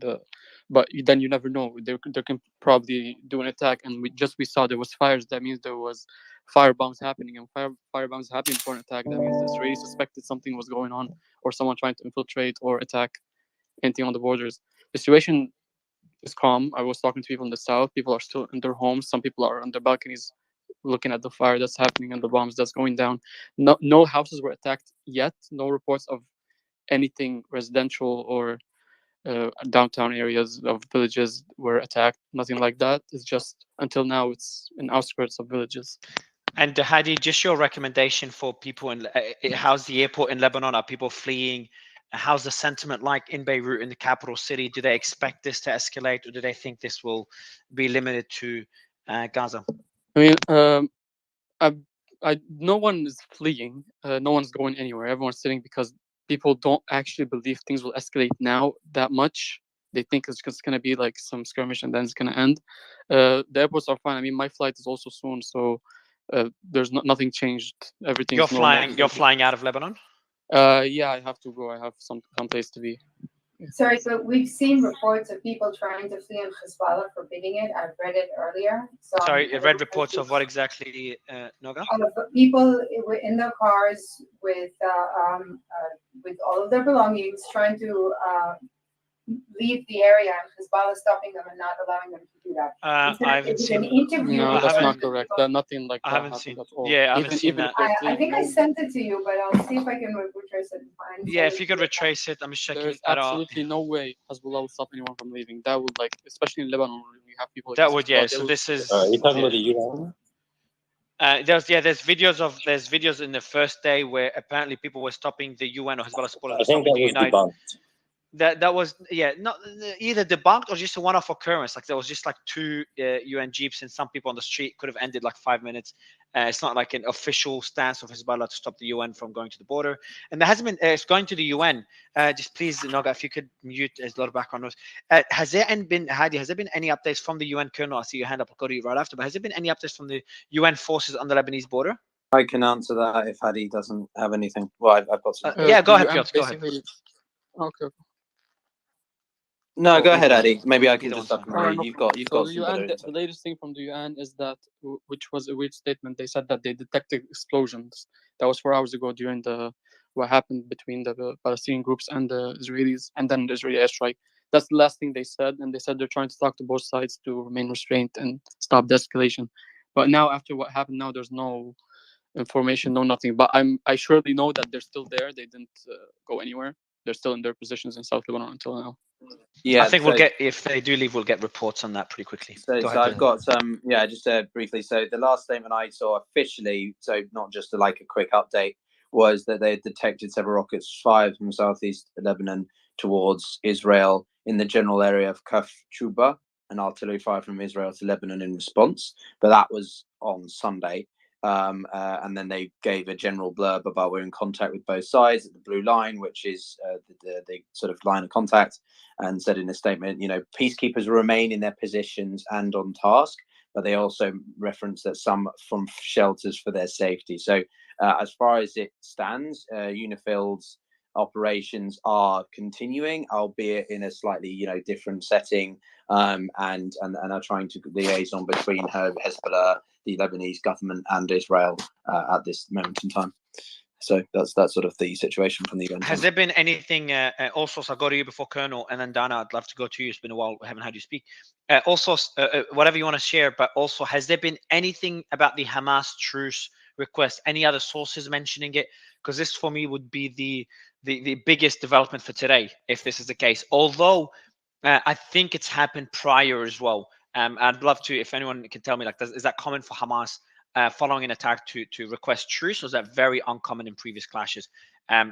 but then you never know. They can probably do an attack, and we saw there was fires. That means there was fire bombs happening, and fire bombs happening before an attack. That means the Israelis suspected something was going on, or someone trying to infiltrate or attack anything on the borders. The situation is calm. I was talking to people in the south. People are still in their homes. Some people are on their balconies looking at the fire that's happening and the bombs that's going down. No houses were attacked yet. No reports of anything residential or downtown areas of villages were attacked. Nothing like that. It's just until now it's in outskirts of villages. And Hadi, just your recommendation for people in how's the airport in Lebanon? Are people fleeing? How's the sentiment like in Beirut, in the capital city? Do they expect this to escalate, or do they think this will be limited to Gaza? I mean, no one is fleeing. No one's going anywhere. Everyone's sitting because people don't actually believe things will escalate now that much. They think it's just going to be like some skirmish and then it's going to end. The airports are fine. I mean, my flight is also soon, so there's nothing changed. Everything's You're normal. You're flying out of Lebanon? Yeah, I have to go. I have some place to be. Sorry, but we've seen reports of people trying to flee and Hezbollah forbidding it. I've read it earlier. So Sorry, read reports of what exactly, Noga? People in their cars with all of their belongings, trying to leave the area, and Hezbollah stopping them and not allowing them to do that. I haven't seen. An interview. No, that's not correct. Nothing like that I haven't happened seen. at all. Yeah, I haven't seen that. I think I sent it to you, but I'll see if I can retrace it and find. Yeah, if you could retrace it, I'm just checking. There's absolutely no way Hezbollah will stop anyone from leaving. That would, like, especially in Lebanon, where we have people. That would, yeah. So this is. Are you talking about the UN? There's videos in the first day where apparently people were stopping the UN or Hezbollah supporters. I think that was debunked. That was not either debunked or just a one-off occurrence. Like there was just like 2 UN jeeps and some people on the street. Could have ended like 5 minutes. It's not like an official stance of Hezbollah to stop the UN from going to the border. And there hasn't been. It's going to the UN. Just please, Noga, if you could mute. There's a lot of background noise. Has there been Hadi? Has there been any updates from the UN colonel? I see your hand up. I'll go to you right after. But has there been any updates from the UN forces on the Lebanese border? I can answer that if Hadi doesn't have anything. Well, I've got some. Yeah, go ahead, Piotr. Go ahead. Okay. No, go ahead, Adi. Maybe I can Either just one's supplement. no You've got So some better the latest thing from the UN is that, which was a weird statement, they said that they detected explosions. That was 4 hours ago during what happened between the Palestinian groups and the Israelis, and then the Israeli airstrike. That's the last thing they said, and they said they're trying to talk to both sides to remain restrained and stop the escalation. But now, after what happened, now there's no information, no nothing. But I surely know that they're still there. They didn't go anywhere. They're still in their positions in South Lebanon until now. Yeah, I think we'll get, if they do leave, we'll get reports on that pretty quickly. So I've got some, just briefly. So the last statement I saw officially, so not just like a quick update, was that they had detected several rockets fired from southeast Lebanon towards Israel in the general area of Kaf Chuba, and artillery fire from Israel to Lebanon in response. But that was on Sunday. And then they gave a general blurb about we're in contact with both sides at the blue line, which is the sort of line of contact, and said in a statement, peacekeepers remain in their positions and on task, but they also reference that some from shelters for their safety. So as far as it stands, UNIFIL's operations are continuing, albeit in a slightly different setting, and are trying to liaison between Hezbollah, the Lebanese government, and Israel at this moment in time. So that's sort of the situation from the UN. Has there been anything? Also, so I'll go to you before Colonel, and then Dana, I'd love to go to you. It's been a while; we haven't had you speak. Also, whatever you want to share, but also, has there been anything about the Hamas truce request? Any other sources mentioning it? Because this, for me, would be the biggest development for today, if this is the case. Although I think it's happened prior as well. I'd love to, if anyone can tell me, like, is that common for Hamas? following an attack to request truce. Was that very uncommon in previous clashes?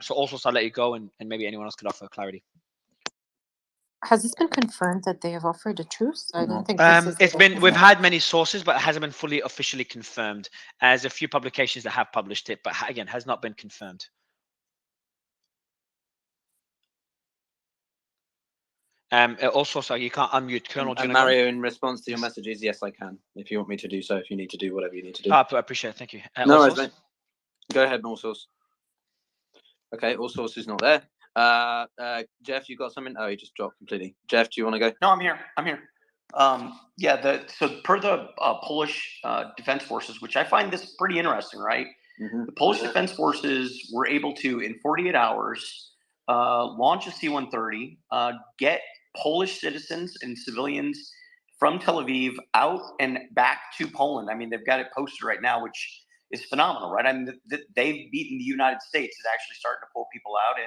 So also, I'll let you go, and maybe anyone else could offer clarity. Has this been confirmed that they have offered a truce? I don't think this is. It's been. We've had many sources, but it hasn't been fully officially confirmed. There's a few publications that have published it, but again, has not been confirmed. Also, so you can't unmute Colonel. And Mario, in response to your messages, yes, I can. If you want me to do so, if you need to do whatever you need to do. I appreciate it. Thank you. No worries, mate. Go ahead, All Source. Okay, All Source is not there. Jeff, you got something? Oh, he just dropped completely. Jeff, do you want to go? No, I'm here. Yeah, so per the Polish Defense Forces, which I find this pretty interesting, right? The Polish Defense Forces were able to, in 48 hours, launch a C-130, get Polish citizens and civilians from Tel Aviv out and back to Poland. I mean, they've got it posted right now, which is phenomenal, right? I mean, they've beaten the United States. It's actually starting to pull people out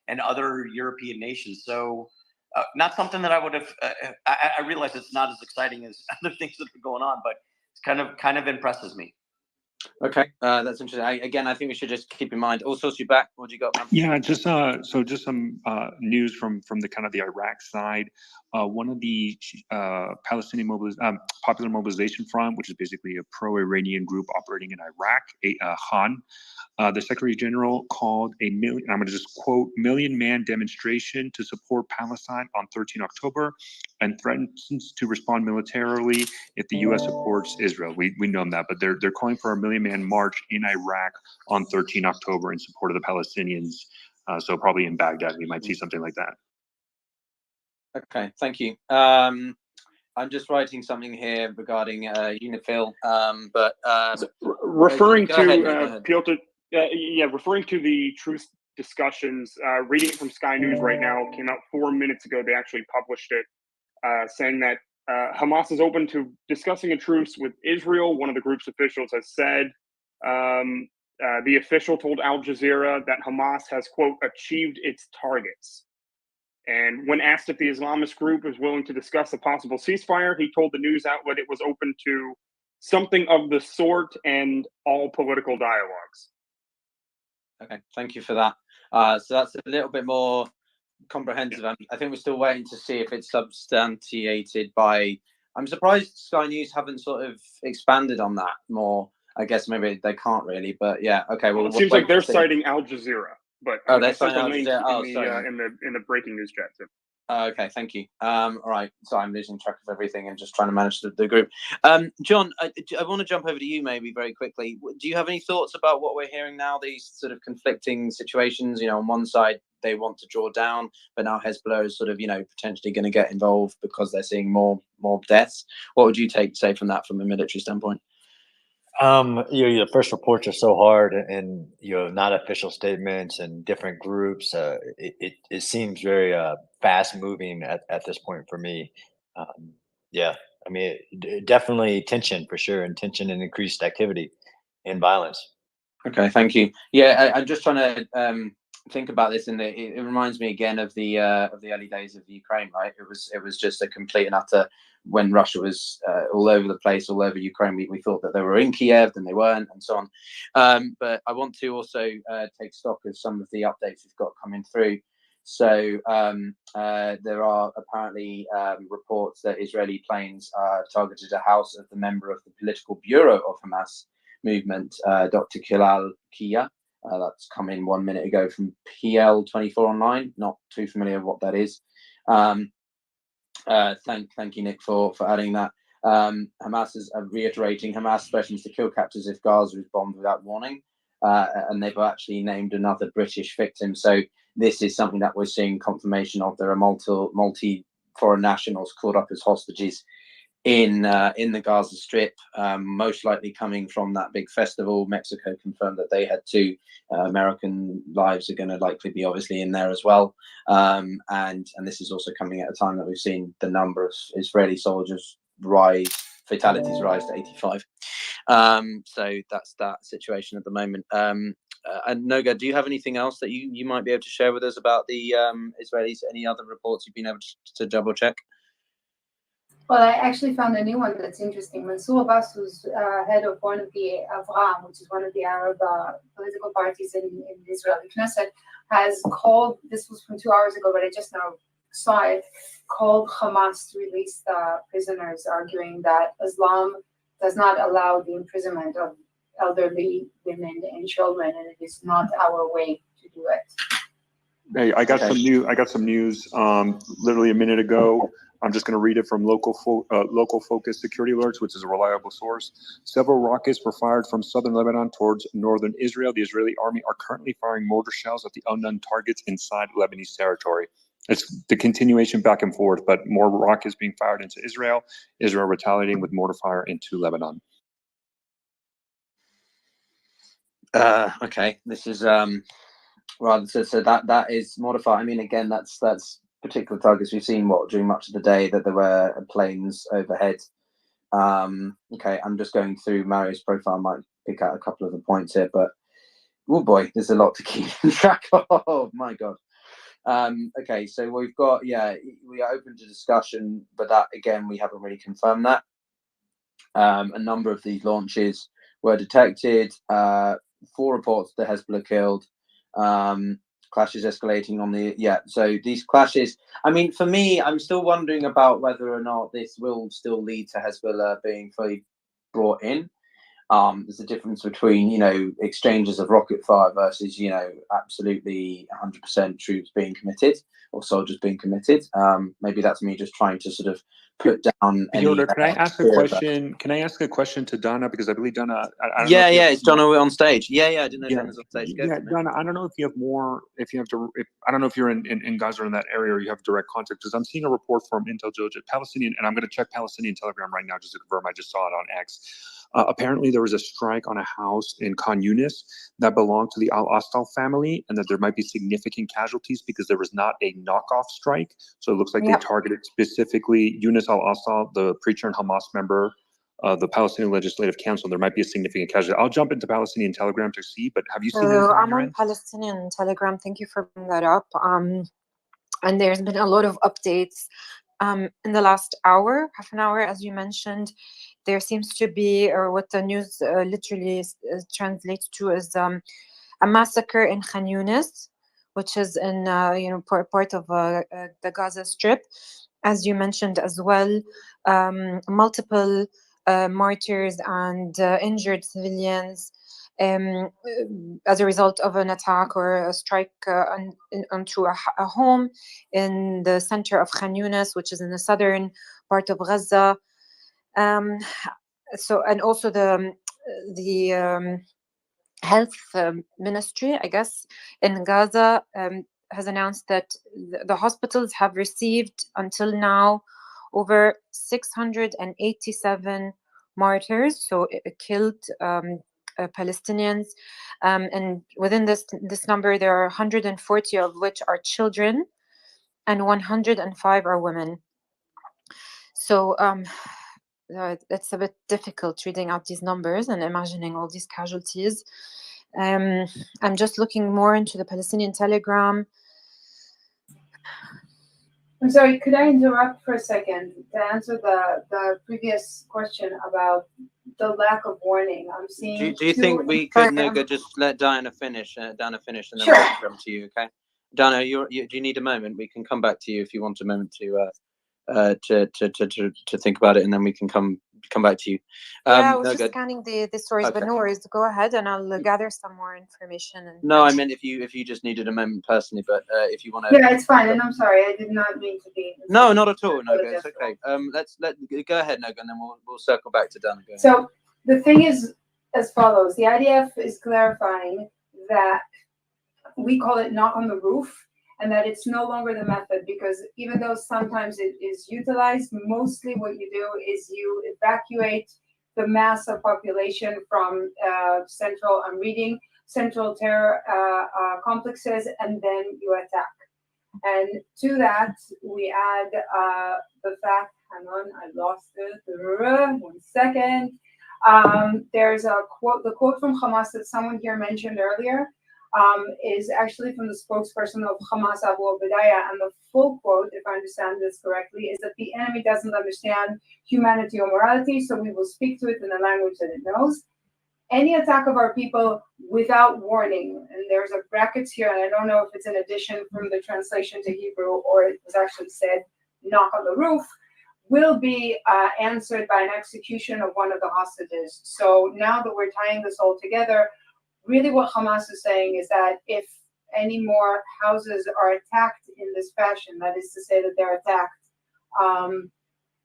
and other European nations. So not something that I would have. I realize it's not as exciting as other things that are going on, but it's kind of impresses me. Okay, that's interesting. I think we should just keep in mind. All Source, you back? What do you got, man? Yeah, just some news from the kind of the Iraq side. One of the Palestinian Popular Mobilization Front, which is basically a pro-Iranian group operating in Iraq, Han, the Secretary General called a million. I'm going to just quote: "million-man demonstration to support Palestine on 13 October, and threatens to respond militarily if the U.S. supports Israel." We know that, but they're calling for a million-man march in Iraq on 13 October in support of the Palestinians. So probably in Baghdad, we might see something like that. Okay, thank you. I'm just writing something here regarding UNIFIL, but referring go ahead, to Piotr, referring to the truce discussions. Reading it from Sky News right now, came out 4 minutes ago. They actually published it, saying that Hamas is open to discussing a truce with Israel. One of the group's officials has said. The official told Al Jazeera that Hamas has, quote, achieved its targets. And when asked if the Islamist group was willing to discuss a possible ceasefire, he told the news outlet it was open to something of the sort and all political dialogues. Okay, thank you for that. So that's a little bit more comprehensive. I think we're still waiting to see if it's substantiated by. I'm surprised Sky News haven't sort of expanded on that more. I guess maybe they can't really, but yeah. Okay, well, it seems like they're citing Al Jazeera, but they're citing Al Jazeera. In the breaking news chat too. Okay, thank you. All right, so I'm losing track of everything and just trying to manage the group. John, I want to jump over to you maybe very quickly. Do you have any thoughts about what we're hearing now? These sort of conflicting situations. You know, on one side they want to draw down, but now Hezbollah is sort of potentially going to get involved because they're seeing more deaths. What would you say from that from a military standpoint? The first reports are so hard, and not official statements and different groups. It seems very fast moving at this point for me. Yeah, I mean, definitely tension for sure, and tension and increased activity and violence. Okay, thank you. Yeah, I'm just trying to think about this, and it reminds me again of the early days of Ukraine, right? It was just a complete and utter. When Russia was all over the place, all over Ukraine, we thought that they were in Kiev, and they weren't, and so on. But I want to also take stock of some of the updates we've got coming through. So there are apparently reports that Israeli planes targeted a house of the member of the political bureau of Hamas movement, Dr. Kilal Kia. That's come in 1 minute ago from PL24 Online. Not too familiar with what that is. Thank you, Nick, for adding that. Hamas is reiterating Hamas threatens to kill captives if Gaza is bombed without warning, and they've actually named another British victim. So this is something that we're seeing confirmation of. There are multi foreign nationals caught up as hostages in the Gaza Strip, most likely coming from that big festival. Mexico confirmed that they had 2 American lives are going to likely be obviously in there as well. And this is also coming at a time that we've seen the number of Israeli soldiers fatalities rise to 85. So that's that situation at the moment. And Noga, do you have anything else that you might be able to share with us about the Israelis? Any other reports you've been able to double check? Well, I actually found a new one that's interesting. Mansour Abbas, who's head of one of the Avram, which is one of the Arab political parties in Israel, the Knesset, has called, this was from 2 hours ago, but I just now saw it, called Hamas to release the prisoners, arguing that Islam does not allow the imprisonment of elderly women and children, and it is not our way to do it. Hey, I got some new. I got some news. Literally a minute ago. I'm just going to read it from local focus security alerts, which is a reliable source. Several rockets were fired from southern Lebanon towards northern Israel. The Israeli army are currently firing mortar shells at the unknown targets inside Lebanese territory. It's the continuation back and forth, but more rockets being fired into Israel. Israel retaliating with mortar fire into Lebanon. Okay, this is well, so that is modified. I mean, again, that's particular targets we've seen during much of the day, that there were planes overhead. Okay, I'm just going through Mario's profile. I might pick out a couple of the points here, but oh boy, there's a lot to keep track of. My God. Okay, so we've got, we are open to discussion, but that again, we haven't really confirmed that. A number of these launches were detected. 4 reports that Hezbollah killed. Clashes escalating on the so these clashes, I mean, for me, I'm still wondering about whether or not this will still lead to Hezbollah being fully brought in. There's a difference between, exchanges of rocket fire versus, absolutely 100% troops being committed or soldiers being committed. Maybe that's me just trying to sort of put down any. Yoda, can I ask a question? Can I ask a question to Donna, because I believe Donna? I don't know is Donna on stage? I didn't know Donna's on stage. Donna, I don't know if you have more. I don't know if you're in Gaza or in that area, or you have direct contact, because I'm seeing a report from Intel Georgia, Palestinian, and I'm going to check Palestinian Telegram right now just to confirm. I just saw it on X. Apparently, there was a strike on a house in Khan Yunis that belonged to the Al-Astal family, and that there might be significant casualties because there was not a knockoff strike. So it looks like they targeted specifically Yunus Al-Astal, the preacher and Hamas member, the Palestinian Legislative Council. There might be a significant casualty. I'll jump into Palestinian Telegram to see, but have you seen anything on I'm your on end? Palestinian Telegram. Thank you for bringing that up. And there's been a lot of updates in the last hour, half an hour, as you mentioned. There seems to be, or what the news literally translates to, is a massacre in Khan Yunis, which is in part of the Gaza Strip, as you mentioned as well. Multiple martyrs and injured civilians as a result of an attack or a strike onto a home in the center of Khan Yunis, which is in the southern part of Gaza. So, and also the health ministry, I guess, in Gaza has announced that the hospitals have received until now over 687 martyrs, so killed Palestinians, and within this number there are 140 of which are children, and 105 are women. So it's a bit difficult reading out these numbers and imagining all these casualties. I'm just looking more into the Palestinian Telegram. I'm sorry, could I interrupt for a second to answer the previous question about the lack of warning? I'm seeing. Do you think we could, Noga, just let Diana finish? Diana finish, and then we'll come to you. Okay, Diana, do you need a moment? We can come back to you if you want a moment to think about it, and then we can come back to you. I was just scanning the stories, but no worries. Go ahead, and I'll gather some more information. No, I meant if you just needed a moment personally, but if you want to. Yeah, it's fine, and I'm sorry, I did not mean to be. No, not at all, Noga. It's okay. Let's go ahead, Noga, and then we'll circle back to Dana. So the thing is as follows: the IDF is clarifying that we call it knock on the roof, and that it's no longer the method, because even though sometimes it is utilized, mostly what you do is you evacuate the mass of population from central terror complexes, and then you attack. And to that, we add the fact, hang on, I lost it, 1 second. There's a quote, the quote from Hamas that someone here mentioned earlier. is actually from the spokesperson of Hamas, Abu Obadiah, and the full quote, if I understand this correctly, is that the enemy doesn't understand humanity or morality, so we will speak to it in a language that it knows. Any attack of our people without warning, and there's a brackets here, and I don't know if it's an addition from the translation to Hebrew or it was actually said, knock on the roof, will be answered by an execution of one of the hostages. So now that we're tying this all together, really what Hamas is saying is that if any more houses are attacked in this fashion, that is to say that they're attacked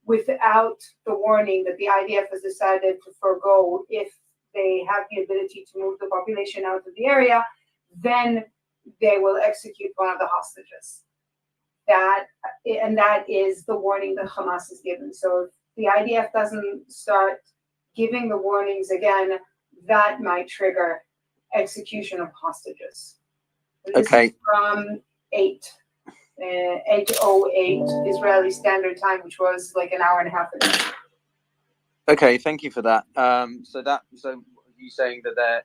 without the warning that the IDF has decided to forego if they have the ability to move the population out of the area, then they will execute one of the hostages. That is the warning that Hamas is given. So if the IDF doesn't start giving the warnings again, that might trigger execution of hostages. And this is from 8:08 Israeli Standard Time, which was like an hour and a half ago. Okay, thank you for that. So you saying that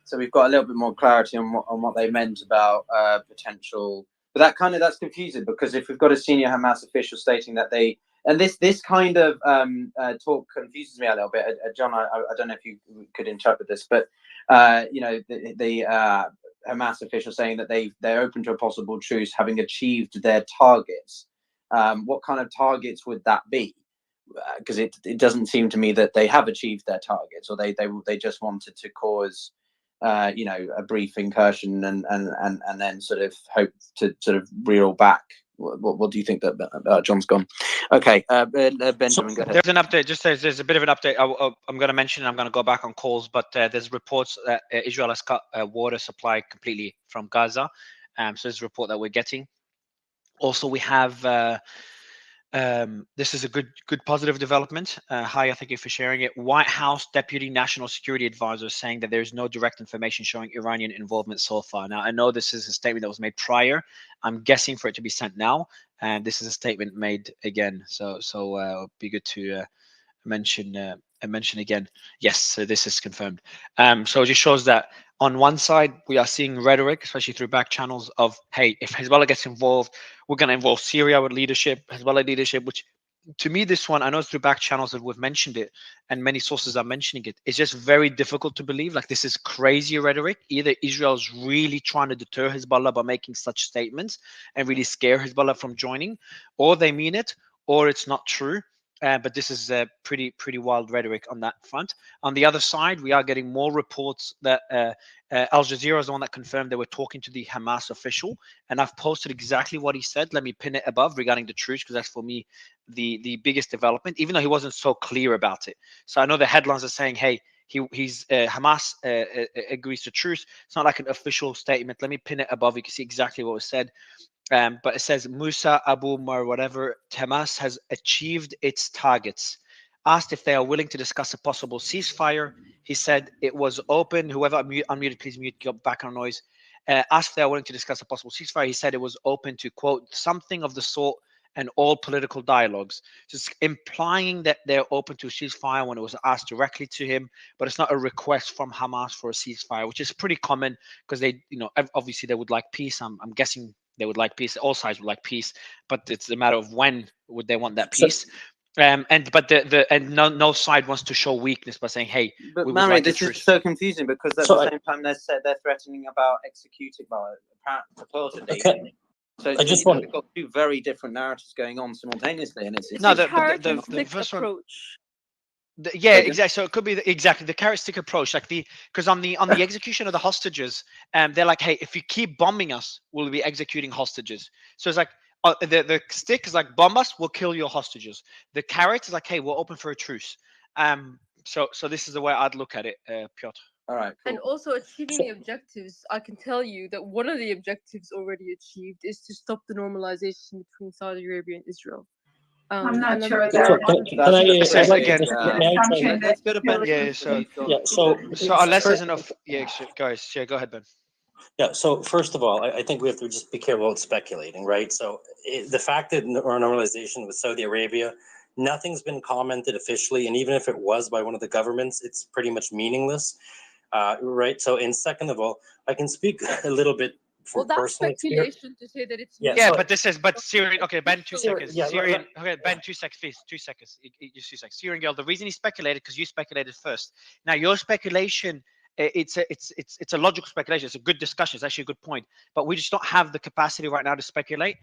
so we've got a little bit more clarity on what they meant about potential, but that's confusing, because if we've got a senior Hamas official stating that they, and this kind of talk confuses me a little bit. John, I don't know if you could interpret this, but the Hamas official saying that they're open to a possible truce, having achieved their targets. What kind of targets would that be? Because it doesn't seem to me that they have achieved their targets, or they just wanted to cause a brief incursion and then sort of hope to sort of reel back. What do you think that John's gone? Okay, Benjamin, go ahead. There's an update. Just there's a bit of an update. I'm going to mention. I'm going to go back on calls, but there's reports that Israel has cut water supply completely from Gaza. So there's a report that we're getting. Also, we have. This is a good positive development. Hi, thank you for sharing it. White House Deputy National Security Advisor saying that there's no direct information showing Iranian involvement so far. Now, I know this is a statement that was made prior. I'm guessing for it to be sent now, and this is a statement made again. So it'd be good to mention again. Yes, so this is confirmed. So it just shows that on one side we are seeing rhetoric, especially through back channels, of hey, if Hezbollah gets involved, we're going to involve Syria with leadership, Hezbollah leadership, which to me, this one, I know it's through back channels that we've mentioned it, and many sources are mentioning it. It's just very difficult to believe. Like, this is crazy rhetoric. Either Israel's really trying to deter Hezbollah by making such statements and really scare Hezbollah from joining, or they mean it, or it's not true. But this is pretty wild rhetoric on that front. On the other side, we are getting more reports that Al Jazeera is the one that confirmed they were talking to the Hamas official, and I've posted exactly what he said. Let me pin it above regarding the truce, because that's for me the biggest development, even though he wasn't so clear about it. So I know the headlines are saying, hey, he's Hamas agrees to truce. It's not like an official statement. Let me pin it above. You can see exactly what was said. But it says Musa Abu Mar, whatever, Hamas has achieved its targets. Asked if they are willing to discuss a possible ceasefire, he said it was open. Whoever unmuted, please mute your background noise. Asked if they are willing to discuss a possible ceasefire, he said it was open to, quote, something of the sort and all political dialogues. Just implying that they're open to a ceasefire when it was asked directly to him, but it's not a request from Hamas for a ceasefire, which is pretty common, because they, obviously they would like peace. I'm guessing they would like peace. All sides would like peace, but it's a matter of when would they want that peace. And no side wants to show weakness by saying, "Hey, but we Mary, would like this is so confusing, because at the same time they're threatening about executing, supposedly. Okay. So I just want we've got two very different narratives going on simultaneously, and it's no, the first one. Approach. Exactly. So it could be exactly the carrot stick approach, like because on the execution of the hostages, they're like, hey, if you keep bombing us, we'll be executing hostages. So it's like the stick is like, bomb us, we'll kill your hostages. The carrot is like, hey, we're open for a truce. So this is the way I'd look at it, Piotr. All right. Cool. And also achieving the objectives, I can tell you that one of the objectives already achieved is to stop the normalization between Saudi Arabia and Israel. I'm not sure Let's go to Ben. Yeah. So unless there's enough, guys. Yeah, go ahead, Ben. Yeah. So first of all, I think we have to just be careful about speculating, right? So the fact that our normalization with Saudi Arabia, nothing's been commented officially, and even if it was by one of the governments, it's pretty much meaningless. Right. So, and second of all, I can speak a little bit from Well, that's personal experience. speculation to say that it's Yeah, Yeah, so- but this is Syrian. Okay, Ben, 2 Syrian, seconds. yeah, Syrian. Okay, Ben, 2 seconds, please. 2 seconds. Just 2 seconds. Syrian girl. The reason he speculated because you speculated first. Now your speculation, it's a logical speculation. It's a good discussion. It's actually a good point. But we just don't have the capacity right now to speculate.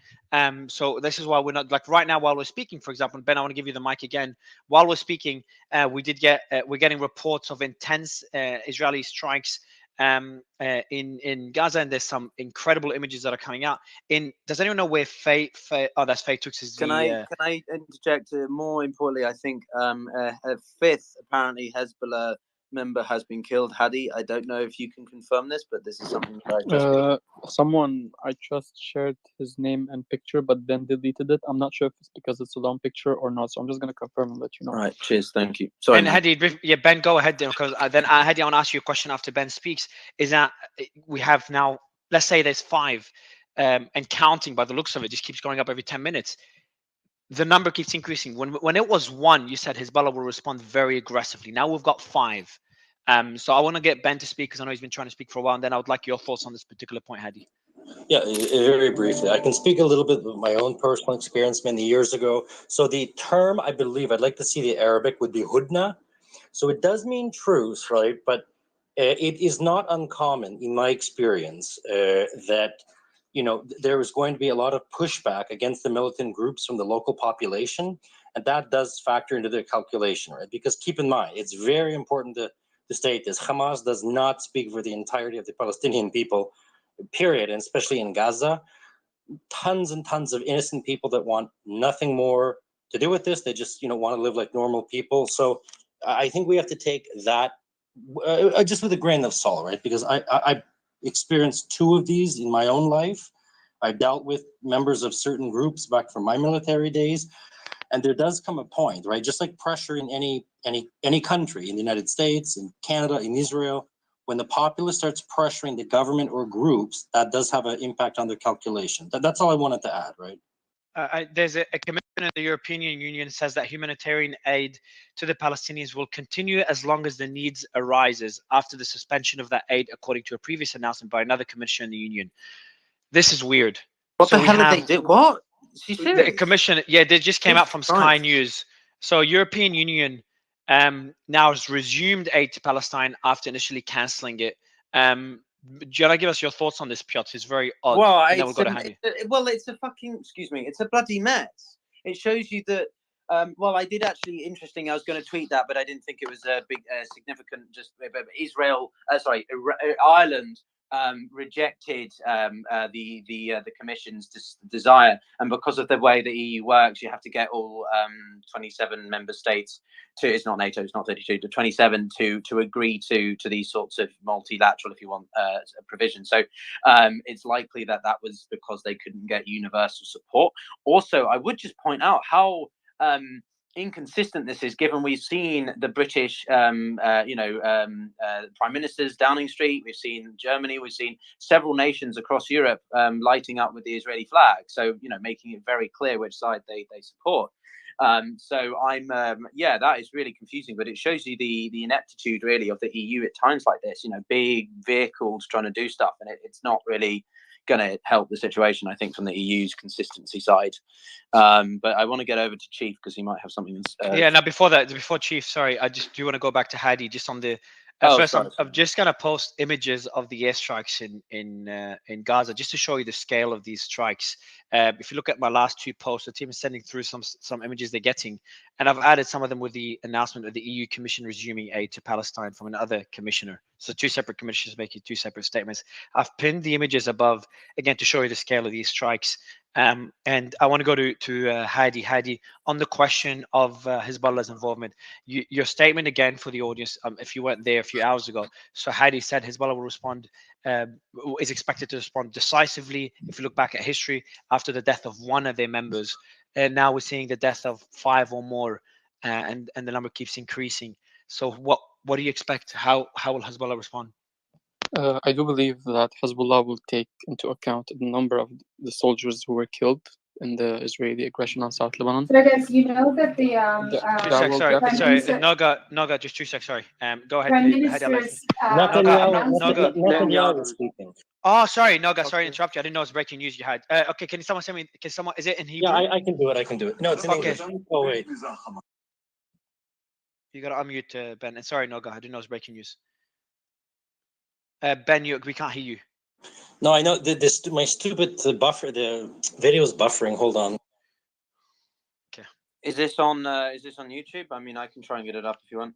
So this is why we're not like right now while we're speaking. For example, Ben, I want to give you the mic again. While we're speaking, we're getting reports of intense Israeli strikes in Gaza, and there's some incredible images that are coming out. Does anyone know where Faye oh, that's Faye Tux is Can the I interject? More importantly, I think a fifth apparently Hezbollah member has been killed. Hadi, I don't know if you can confirm this, but this is something that I just. Someone I trust shared his name and picture, but then deleted it. I'm not sure if it's because it's a long picture or not. So I'm just gonna confirm and let you know. All right. Cheers. Thank you. Sorry. And Hadi, yeah, Ben, go ahead then, because then Hadi, I want to ask you a question after Ben speaks. Is that we have now, let's say there's 5, and counting by the looks of it, just keeps going up every 10 minutes. The number keeps increasing. When it was 1, you said Hezbollah will respond very aggressively. Now we've got 5. So I want to get Ben to speak because I know he's been trying to speak for a while, and then I would like your thoughts on this particular point, Hadi. Yeah, very briefly. I can speak a little bit of my own personal experience many years ago. So the term, I believe, I'd like to see the Arabic would be hudna. So it does mean truce, right? But it is not uncommon in my experience that, there is going to be a lot of pushback against the militant groups from the local population. And that does factor into their calculation, right? Because keep in mind, it's very important to state this. Hamas does not speak for the entirety of the Palestinian people, period, and especially in Gaza. Tons and tons of innocent people that want nothing more to do with this. They just, want to live like normal people. So I think we have to take that just with a grain of salt, right? Because I experienced 2 of these in my own life. I dealt with members of certain groups back from my military days. And there does come a point, right? Just like pressure in any country, in the United States, in Canada, in Israel, when the populace starts pressuring the government or groups, that does have an impact on their calculation. That's all I wanted to add, right? There's a commitment in the European Union says that humanitarian aid to the Palestinians will continue as long as the needs arises after the suspension of that aid, according to a previous announcement by another commissioner in the union. This is weird. What the hell did they do? What? The commission, yeah, they just came out from Sky News. So European Union now has resumed aid to Palestine after initially cancelling it. Do you want to give us your thoughts on this, Piotr? It's very odd. Well, and then we'll go to Hadi. it's a fucking, excuse me, it's a bloody mess. It shows you that, I did actually, interesting, I was going to tweet that, but I didn't think it was a big, significant, just Ireland rejected the Commission's desire, and because of the way the EU works, you have to get all 27 member states to, it's not NATO, it's not 32, to 27 to agree to these sorts of multilateral, if you want, provisions. So it's likely that was because they couldn't get universal support. Also, I would just point out how inconsistent this is, given we've seen the British prime ministers Downing Street, we've seen Germany, we've seen several nations across Europe lighting up with the Israeli flag, so making it very clear which side they support. So I'm that is really confusing, but it shows you the ineptitude really of the EU at times like this. Big vehicles trying to do stuff, and it's not really going to help the situation, I think, from the EU's consistency side. But I want to get over to Chief because he might have something. Now before Chief, sorry, I just do want to go back to Hadi just on the. First, I'm just going to post images of the airstrikes in Gaza just to show you the scale of these strikes. If you look at my last 2 posts, the team is sending through some images they're getting, and I've added some of them with the announcement of the EU Commission resuming aid to Palestine from another commissioner. So 2 separate commissioners making 2 separate statements. I've pinned the images above again to show you the scale of these strikes. And I want to go to Hadi. Hadi, on the question of Hezbollah's involvement, your statement again for the audience, if you weren't there a few hours ago. So Hadi said Hezbollah will respond, is expected to respond decisively. If you look back at history, after the death of one of their members, and now we're seeing the death of 5 or more, and the number keeps increasing. So what do you expect? How will Hezbollah respond? I do believe that Hezbollah will take into account the number of the soldiers who were killed in the Israeli aggression on South Lebanon. So I guess you know that the Two seconds, sorry, Prime sorry, Minister, Noga, just 2 seconds, sorry. Go ahead, Prime Hadi, I'll let you. Minister's Noga, is speaking. Oh, sorry, Noga, sorry to interrupt you. I didn't know it was breaking news you had. Okay, can someone send me, is it in Hebrew? Yeah, I can do it. I can do it. No, it's in English. Oh, wait. You got to unmute, Ben. And sorry, Noga, I didn't know it was breaking news. Ben, we can't hear you. No, I know this. My stupid buffer. The video is buffering. Hold on. Okay. Is this on YouTube? I mean, I can try and get it up if you want.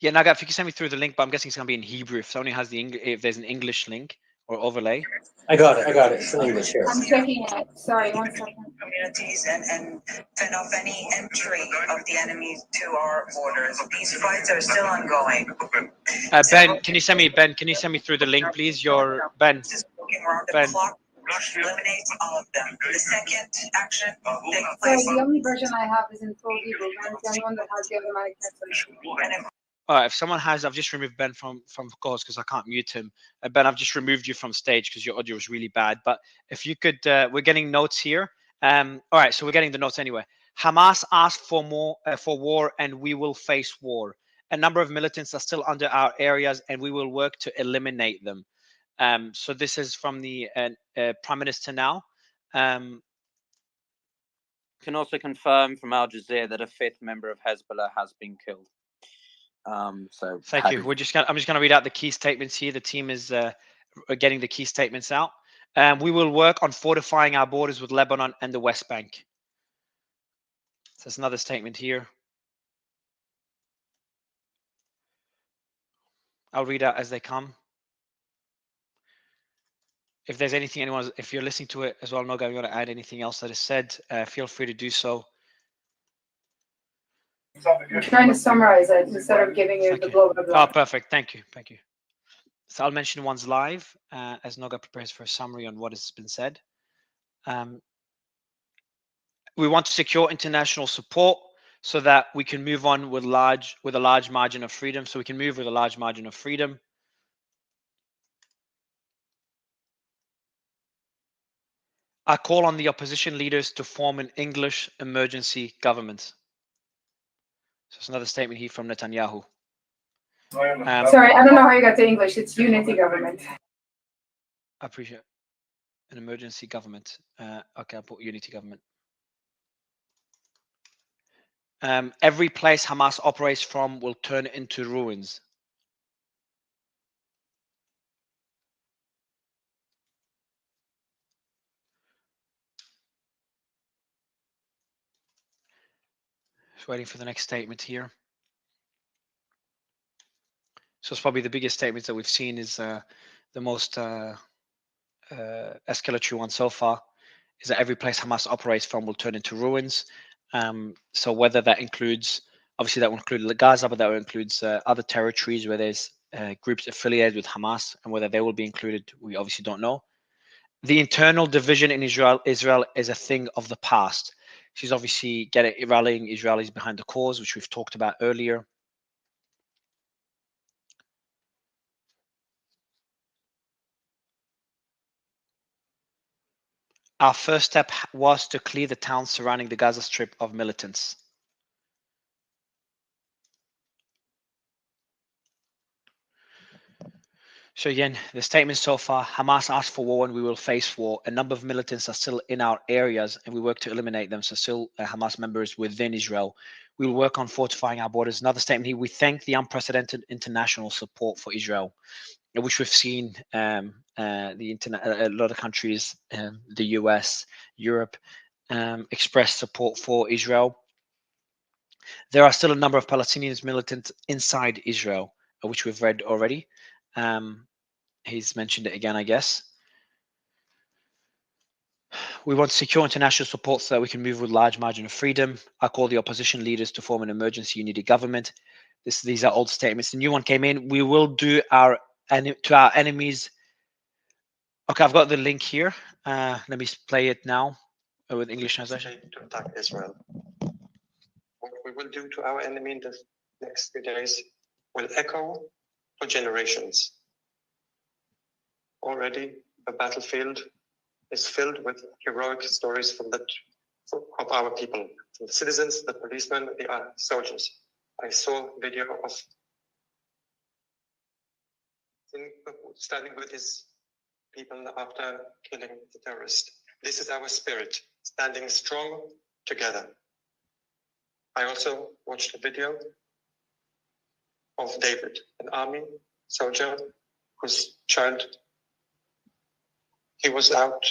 Yeah, Naga, if you can send me through the link, but I'm guessing it's gonna be in Hebrew. If somebody has if there's an English link or overlay. I got it. It's in English here. I'm checking it. Sorry, 1 second. Communities and fend off any entry of the enemy to our borders. These fights are still ongoing. Ben, can you send me through the link, please? Your Ben. Ben. Eliminate all of them. The second action takes Sorry, place. the only version I have is in full Hebrew. Can anyone that has the automatic translation? All right, if someone has, I've just removed Ben from calls because I can't mute him. Ben, I've just removed you from stage because your audio was really bad. But if you could, we're getting notes here. All right, so we're getting the notes anyway. Hamas asked for war, and we will face war. A number of militants are still under our areas, and we will work to eliminate them. So this is from the Prime Minister now. Can also confirm from Al Jazeera that a 5th member of Hezbollah has been killed. So thank you. I'm just gonna read out the key statements here. The team is getting the key statements out. We will work on fortifying our borders with Lebanon and the West Bank. So there's another statement here. I'll read out as they come. If there's anything if you're listening to it as well, Noga, you want to add anything else that is said, feel free to do so. I'm trying to summarize it instead of giving you the blah, blah, blah. Oh, perfect. Thank you. So I'll mention one's live as Noga prepares for a summary on what has been said. We want to secure international support so that we can move on with a large margin of freedom. So we can move with a large margin of freedom. I call on the opposition leaders to form an English emergency government. So it's another statement here from Netanyahu. Sorry, I don't know how you got to English. It's unity government. I appreciate an emergency government. Okay, I'll put unity government. Every place Hamas operates from will turn into ruins. Just waiting for the next statement here. So it's probably the biggest statements that we've seen is the most escalatory one so far, is that every place Hamas operates from will turn into ruins. So whether that includes, obviously that will include Gaza, but that will includes other territories where there's groups affiliated with Hamas, and whether they will be included, we obviously don't know. The internal division in Israel is a thing of the past. She's obviously rallying Israelis behind the cause, which we've talked about earlier. Our first step was to clear the towns surrounding the Gaza Strip of militants. So again, the statement so far, Hamas asked for war and we will face war. A number of militants are still in our areas and we work to eliminate them. So still Hamas members within Israel. We will work on fortifying our borders. Another statement here, we thank the unprecedented international support for Israel, which we've seen the internet, a lot of countries, the US, Europe, express support for Israel. There are still a number of Palestinian militants inside Israel, which we've read already. He's mentioned it again, I guess. We want to secure international support so that we can move with large margin of freedom. I call the opposition leaders to form an emergency unity government. These are old statements. The new one came in. We will do to our enemies. Okay, I've got the link here. Let me play it now with English translation. To attack Israel. What we will do to our enemy in the next few days will echo for generations. Already, the battlefield is filled with heroic stories of our people, from the citizens, the policemen, the soldiers. I saw a video of standing with his people after killing the terrorist. This is our spirit, standing strong together. I also watched a video of David, an army soldier whose child, he was out.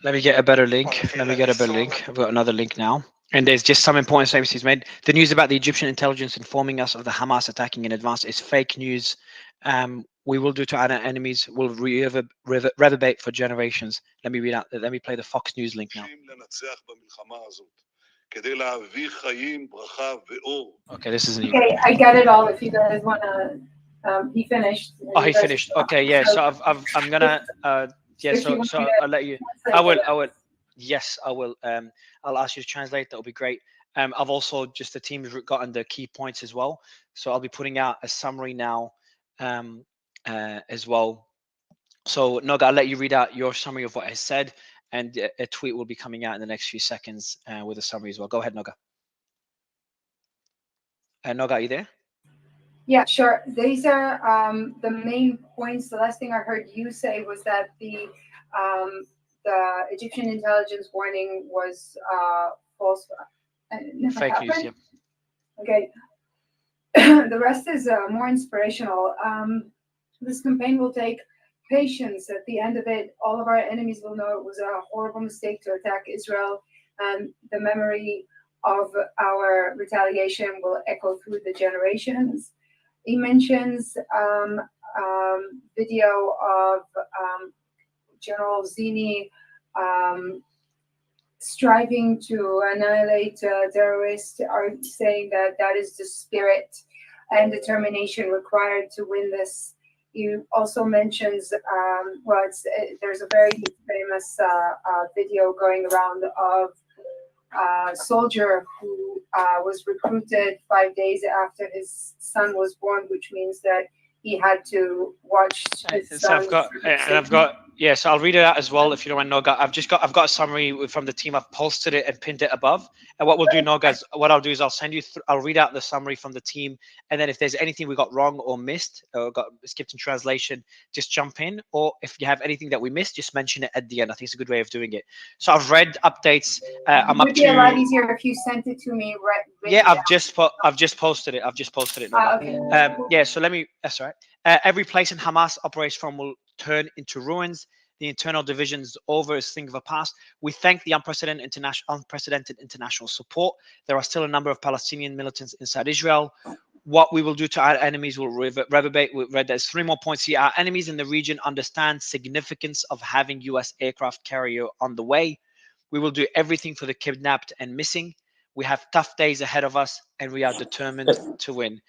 Let me get a better link. Let me get a better link. I've got another link now. And there's just some important statements he's made. The news about the Egyptian intelligence informing us of the Hamas attacking in advance is fake news. We will do to our enemies. Will reverberate for generations. Let me read out. Let me play the Fox News link now. Okay, this isn't even. Okay, I get it all. If you guys wanna, he finished. Oh, he finished. Okay, yeah. So I'm gonna. Yeah. So I'll let you. I will. Yes, I will. I'll ask you to translate. That'll be great. I've also just the team has gotten the key points as well. So I'll be putting out a summary now, as well. So Noga, I'll let you read out your summary of what I said, and a tweet will be coming out in the next few seconds with a summary as well. Go ahead, Noga. Noga, are you there? Yeah, sure. These are the main points. The last thing I heard you say was that the Egyptian intelligence warning was false. Never Fake news. happened. Yep. Okay. The rest is more inspirational. This campaign will take patience. At the end of it, all of our enemies will know it was a horrible mistake to attack Israel, and the memory of our retaliation will echo through the generations. He mentions video of General Zini striving to annihilate terrorists, are saying that that is the spirit and determination required to win this. He also mentions, there's a very famous video going around of a soldier who was recruited 5 days after his son was born, which means that he had to watch his So I've got yeah, so I'll read it out as well if you don't mind, Noga. I've got a summary from the team. I've posted it and pinned it above. And what we'll do, Noga, is what I'll do is I'll send you I'll read out the summary from the team, and then if there's anything we got wrong or missed or got skipped in translation, just jump in. Or if you have anything that we missed, just mention it at the end. I think it's a good way of doing it. So I've read updates. It would be a lot easier if you sent it to me. Yeah, I've just posted it. I've just posted it. Okay. Yeah, so let me. That's all right. Every place in Hamas operates from will turn into ruins. The internal divisions over is thing of a past. We thank the unprecedented international support. There are still a number of Palestinian militants inside Israel. What we will do to our enemies will reverberate. We read there's 3 more points here. Our enemies in the region understand significance of having U.S. aircraft carrier on the way. We will do everything for the kidnapped and missing. We have tough days ahead of us, and we are determined to win.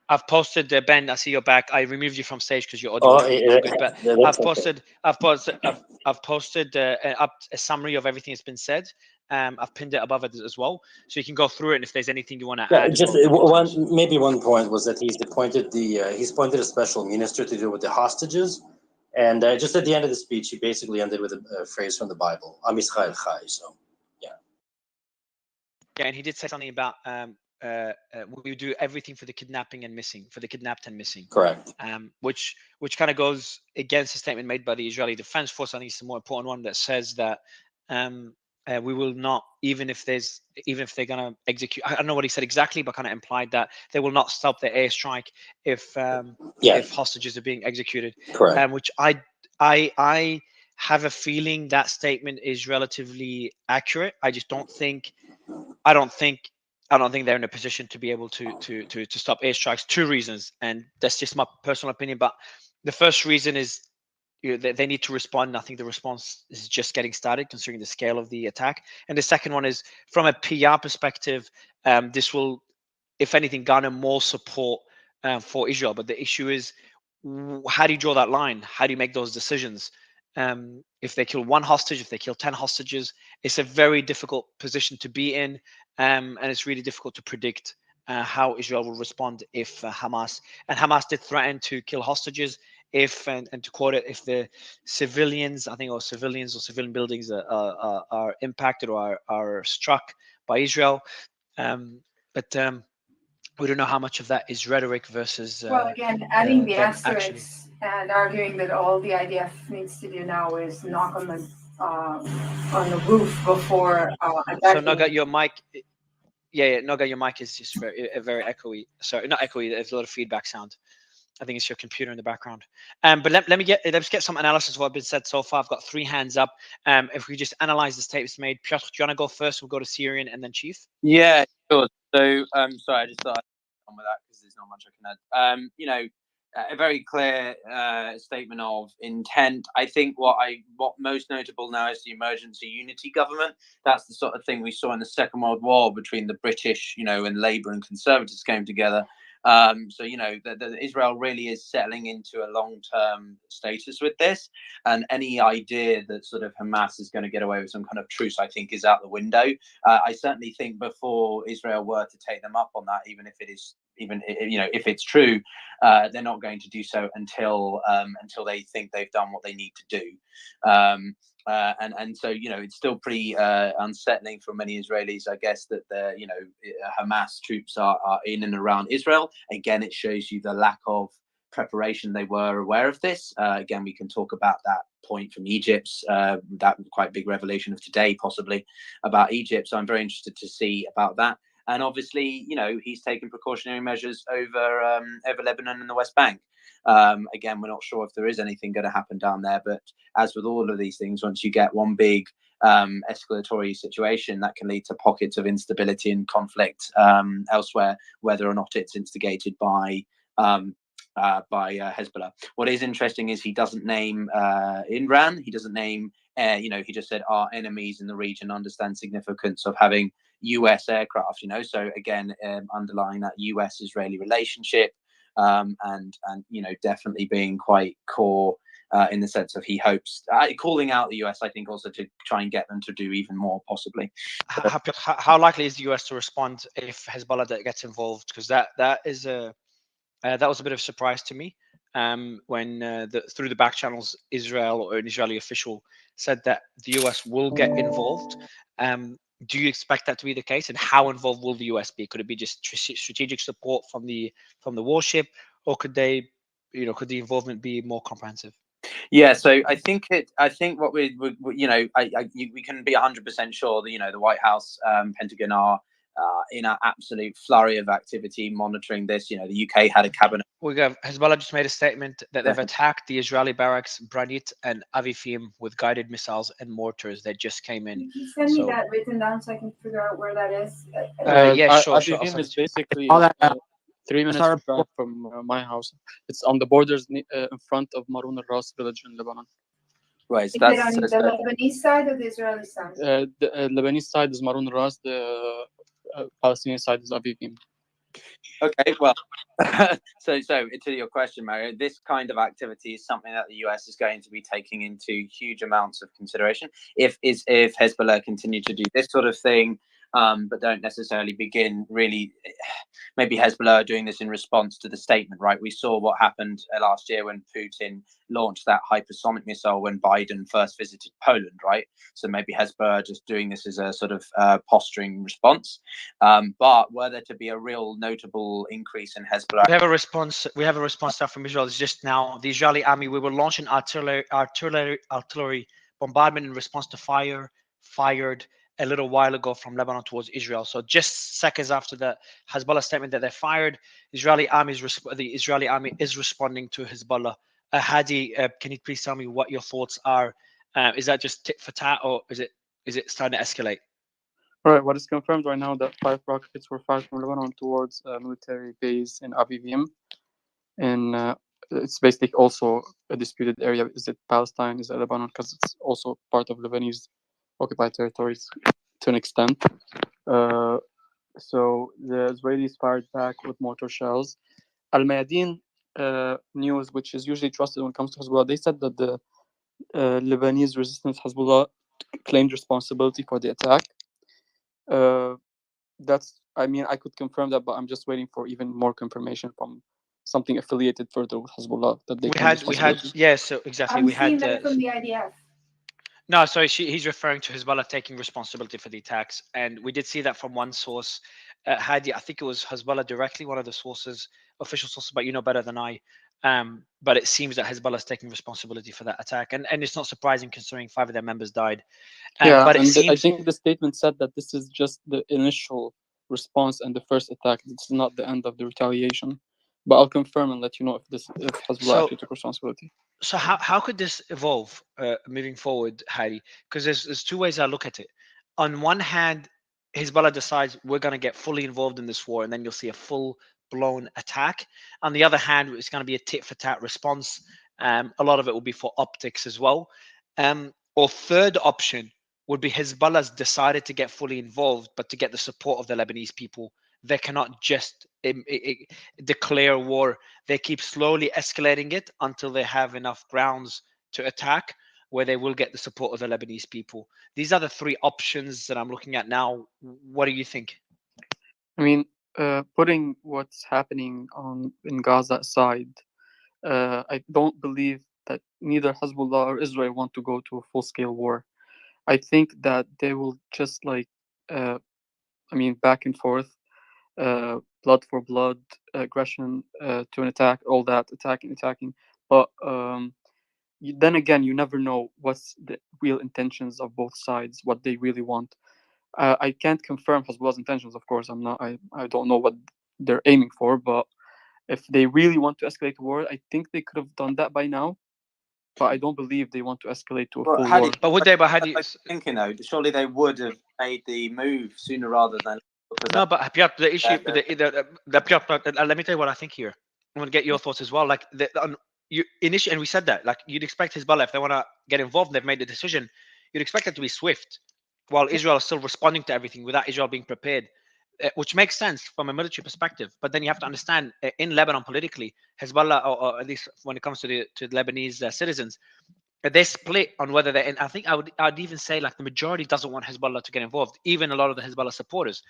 I've posted, Ben, I see you're back. I removed you from stage because your audio wasn't good. But I've posted a summary of everything that's been said. I've pinned it above it as well, so you can go through it. And if there's anything you want to add, just one point was that he's appointed a special minister to deal with the hostages, and just at the end of the speech, he basically ended with a phrase from the Bible, Am Yisrael Chai. So, yeah. Yeah, and he did say something about we do everything for the kidnapping and missing, for the kidnapped and missing. Correct. Which kind of goes against the statement made by the Israeli Defense Force. I think it's the more important one that says that we will not, even if they're going to execute. I don't know what he said exactly, but kind of implied that they will not stop the airstrike if hostages are being executed. Correct. Which I have a feeling that statement is relatively accurate. I just don't think. I don't think they're in a position to be able to stop airstrikes. 2 reasons, and that's just my personal opinion. But the first reason is they need to respond. I think the response is just getting started, considering the scale of the attack. And the second one is from a PR perspective. This will, if anything, garner more support for Israel. But the issue is, how do you draw that line? How do you make those decisions? If they kill 1 hostage, if they kill 10 hostages, it's a very difficult position to be in, and it's really difficult to predict how Israel will respond if Hamas did threaten to kill hostages. if and to quote it, if the civilians, I think, or civilians or civilian buildings are impacted or are struck by Israel. But we don't know how much of that is rhetoric versus Well, again, adding the them actually. asterisks and arguing that all the IDF needs to do now is knock on the roof before So attacking. Naga, your mic, yeah, Naga, your mic is just very echoey. Sorry, not echoey. There's a lot of feedback sound. I think it's your computer in the background. But let's get some analysis of what's been said so far. I've got 3 hands up. If we just analyze the statements made, Piotr, do you want to go first? We'll go to Syrian and then Chief. Yeah, sure. So, sorry, I just thought I'd on with that because there's not much I can add. You know, a very clear statement of intent. I think what most notable now is the emergency unity government. That's the sort of thing we saw in the Second World War between the British, you know, and Labour and Conservatives came together. So, you know, Israel really is settling into a long-term status with this, and any idea that sort of Hamas is going to get away with some kind of truce, I think, is out the window. I certainly think before Israel were to take them up on that, even if it is, you know, if it's true, they're not going to do so until they think they've done what they need to do. And so, you know, it's still pretty unsettling for many Israelis, I guess, that the, you know, Hamas troops are in and around Israel. Again, it shows you the lack of preparation. They were aware of this. Again, we can talk about that point from Egypt's that quite big revelation of today, possibly, about Egypt. So I'm very interested to see about that. And obviously, you know, he's taken precautionary measures over Lebanon and the West Bank. Again, we're not sure if there is anything going to happen down there, but as with all of these things, once you get one big escalatory situation, that can lead to pockets of instability and conflict elsewhere, whether or not it's instigated by Hezbollah. What is interesting is he doesn't name Iran. He doesn't name, you know, he just said our enemies in the region understand significance of having US aircraft, you know, so again, underlying that US-Israeli relationship, and you know, definitely being quite core in the sense of he hopes, calling out the US, I think, also to try and get them to do even more, possibly. How likely is the US to respond if Hezbollah gets involved? Because that was a bit of a surprise to me when through the back channels, Israel or an Israeli official said that the US will get involved. Do you expect that to be the case, and how involved will the US be? Could it be just strategic support from the warship, or could the involvement be more comprehensive? Yeah, so I think what we you know, we can be 100% sure that, you know, the White House, Pentagon are in an absolute flurry of activity monitoring this. You know, the UK had a cabinet. Hezbollah just made a statement that they've attacked the Israeli barracks Branit and Avifim with guided missiles and mortars that just came in. Can you send me that written down so I can figure out where that is? Yeah, sure. Avivim is basically All that, 3 minutes drive from my house. It's on the borders in front of Maroun al-Ras village in Lebanon. Right, Is it on the Lebanese side or the Israeli side? The Lebanese side is Maroun al-Ras. The Palestinian side is Avivim. Okay, well, so to your question, Mario, this kind of activity is something that the US is going to be taking into huge amounts of consideration. If Hezbollah continue to do this sort of thing, but don't necessarily begin really, maybe Hezbollah are doing this in response to the statement, right? We saw what happened last year when Putin launched that hypersonic missile when Biden first visited Poland, right? So maybe Hezbollah are just doing this as a sort of posturing response. But were there to be a real notable increase in Hezbollah? We have a response now from Israel. It's just now the Israeli army. We will launch an artillery bombardment in response to fire fired a little while ago from Lebanon towards Israel. So just seconds after the Hezbollah statement that they fired, the Israeli army is responding to Hezbollah. Hadi, can you please tell me what your thoughts are? Is that just tit for tat, or is it starting to escalate? Right. What is confirmed right now that 5 rockets were fired from Lebanon towards a military base in Avivim, and it's basically also a disputed area. Is it Palestine? Is it Lebanon? Because it's also part of Lebanese occupied territories to an extent. So the Israelis fired back with mortar shells. Al Mayadeen news, which is usually trusted when it comes to Hezbollah, they said that the Lebanese resistance Hezbollah claimed responsibility for the attack. I could confirm that, but I'm just waiting for even more confirmation from something affiliated further with Hezbollah that they We claim had responsibility. yeah, so exactly I'm we seeing had that from the IDF. no, sorry, he's referring to Hezbollah taking responsibility for the attacks, and we did see that from one source. Hadi, I think it was Hezbollah directly, one of the sources, official sources, but you know better than I. But it seems that Hezbollah is taking responsibility for that attack, and it's not surprising considering 5 of their members died. Yeah, But it and I seems think the statement said that this is just the initial response and the first attack. It's not the end of the retaliation. But I'll confirm and let you know if Hezbollah so. actually took responsibility. So how could this evolve moving forward, Heidi? Because there's 2 ways I look at it. On one hand, Hezbollah decides we're going to get fully involved in this war, and then you'll see a full-blown attack. On the other hand, it's going to be a tit-for-tat response. A lot of it will be for optics as well. Or third option would be Hezbollah's decided to get fully involved, but to get the support of the Lebanese people, they cannot just declare war. They keep slowly escalating it until they have enough grounds to attack, where they will get the support of the Lebanese people. These are the 3 options that I'm looking at now. What do you think? I mean, putting what's happening in Gaza aside, I don't believe that neither Hezbollah or Israel want to go to a full-scale war. I think that they will just back and forth, blood for blood, aggression to an attack, all that, attacking. But then again, you never know what's the real intentions of both sides, what they really want. I can't confirm Hezbollah's intentions, of course. I don't know what they're aiming for, but if they really want to escalate the war, I think they could have done that by now. But I don't believe they want to escalate to a full war. But would they? But how do you? Thinking though, surely they would have made the move sooner rather than. No, but Piotr, the issue, the Piotr, let me tell you what I think here. I want to get your thoughts as well. Like you initially, and we said that, like you'd expect Hezbollah, if they want to get involved, and they've made the decision, you'd expect it to be swift, while Israel is still responding to everything without Israel being prepared, which makes sense from a military perspective. But then you have to understand, in Lebanon politically, Hezbollah, or at least when it comes to the Lebanese citizens, they split on whether they, and I think I'd even say like the majority doesn't want Hezbollah to get involved, even a lot of the Hezbollah supporters,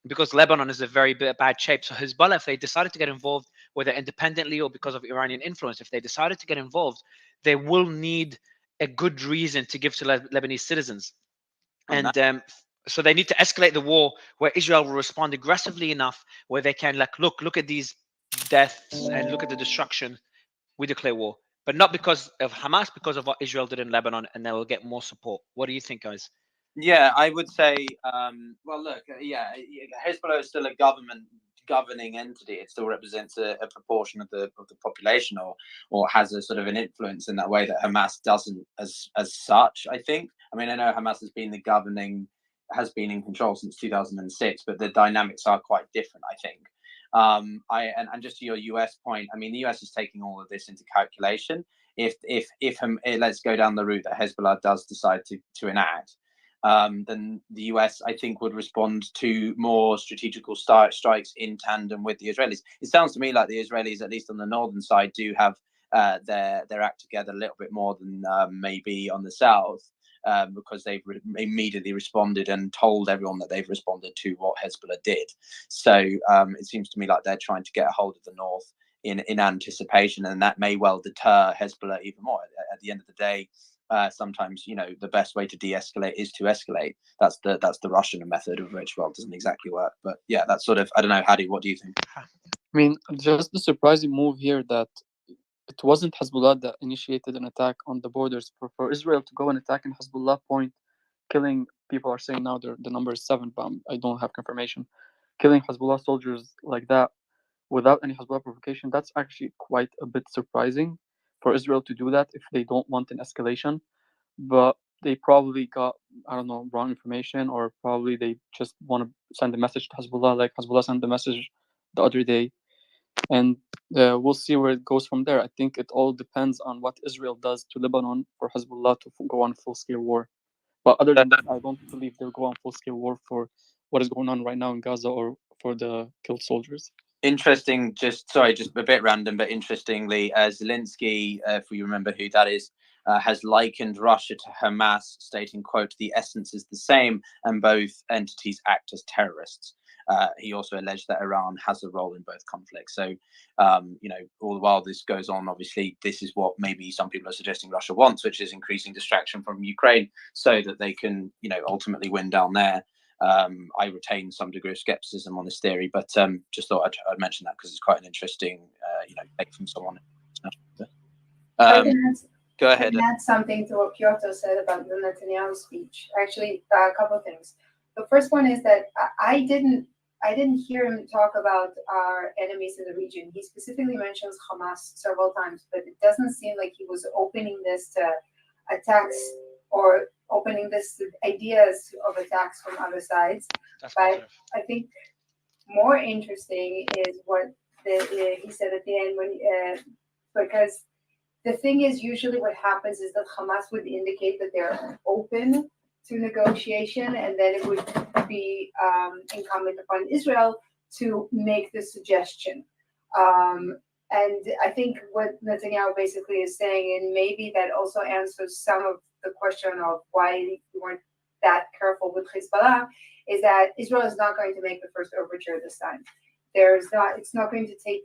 because Lebanon is a very bad shape. So Hezbollah, if they decided to get involved, whether independently or because of Iranian influence, if they decided to get involved, they will need a good reason to give to Lebanese citizens. And so they need to escalate the war where Israel will respond aggressively enough where they can look at these deaths and look at the destruction. We declare war, but not because of Hamas, because of what Israel did in Lebanon, and they will get more support. What do you think, guys? Yeah, I would say. Well, look, Hezbollah is still a governing entity. It still represents a proportion of the population, or has a sort of an influence in that way that Hamas doesn't as such. I think. I mean, I know Hamas has been in control since 2006, but the dynamics are quite different, I think. And just to your US point, I mean, the US is taking all of this into calculation. If let's go down the route that Hezbollah does decide to enact, then the US, I think, would respond to more strategical strikes in tandem with the Israelis. It sounds to me like the Israelis, at least on the northern side, do have their act together a little bit more than maybe on the south. Because they've immediately responded and told everyone that they've responded to what Hezbollah did. So it seems to me like they're trying to get a hold of the north in anticipation, and that may well deter Hezbollah even more. At the end of the day, sometimes the best way to de-escalate is to escalate. That's the Russian method, of which doesn't exactly work. But yeah, that's sort of, I don't know, Hadi, what do you think? I mean, just the surprising move here that it wasn't Hezbollah that initiated an attack on the borders. For Israel to go and attack in Hezbollah point, killing people are saying now the number is 7, but I don't have confirmation. Killing Hezbollah soldiers like that without any Hezbollah provocation, that's actually quite a bit surprising for Israel to do that if they don't want an escalation. But they probably got, I don't know, wrong information, or probably they just want to send a message to Hezbollah, like Hezbollah sent the message the other day. And we'll see where it goes from there. I think it all depends on what Israel does to Lebanon for Hezbollah to go on full-scale war. But other than that, I don't believe they'll go on full-scale war for what is going on right now in Gaza or for the killed soldiers. Interesting, just a bit random, but interestingly, Zelensky, if we remember who that is, has likened Russia to Hamas, stating, quote, "The essence is the same and both entities act as terrorists." He also alleged that Iran has a role in both conflicts. So, you know, all the while this goes on, obviously, this is what maybe some people are suggesting Russia wants, which is increasing distraction from Ukraine so that they can, you know, ultimately win down there. I retain some degree of skepticism on this theory, but just thought I'd mention that because it's quite an interesting, you know, take from someone. Go ahead. I can add something to what Piotr said about the Netanyahu speech. Actually, a couple of things. The first one is that I didn't hear him talk about our enemies in the region. He specifically mentions Hamas several times, but it doesn't seem like he was opening this to attacks or opening this to ideas of attacks from other sides. But I think more interesting is what he said at the end when because the thing is, usually what happens is that Hamas would indicate that they're open to negotiation, and then it would be incumbent upon Israel to make the suggestion. And I think what Netanyahu basically is saying, and maybe that also answers some of the question of why we weren't that careful with Hezbollah, is that Israel is not going to make the first overture this time. It's not going to take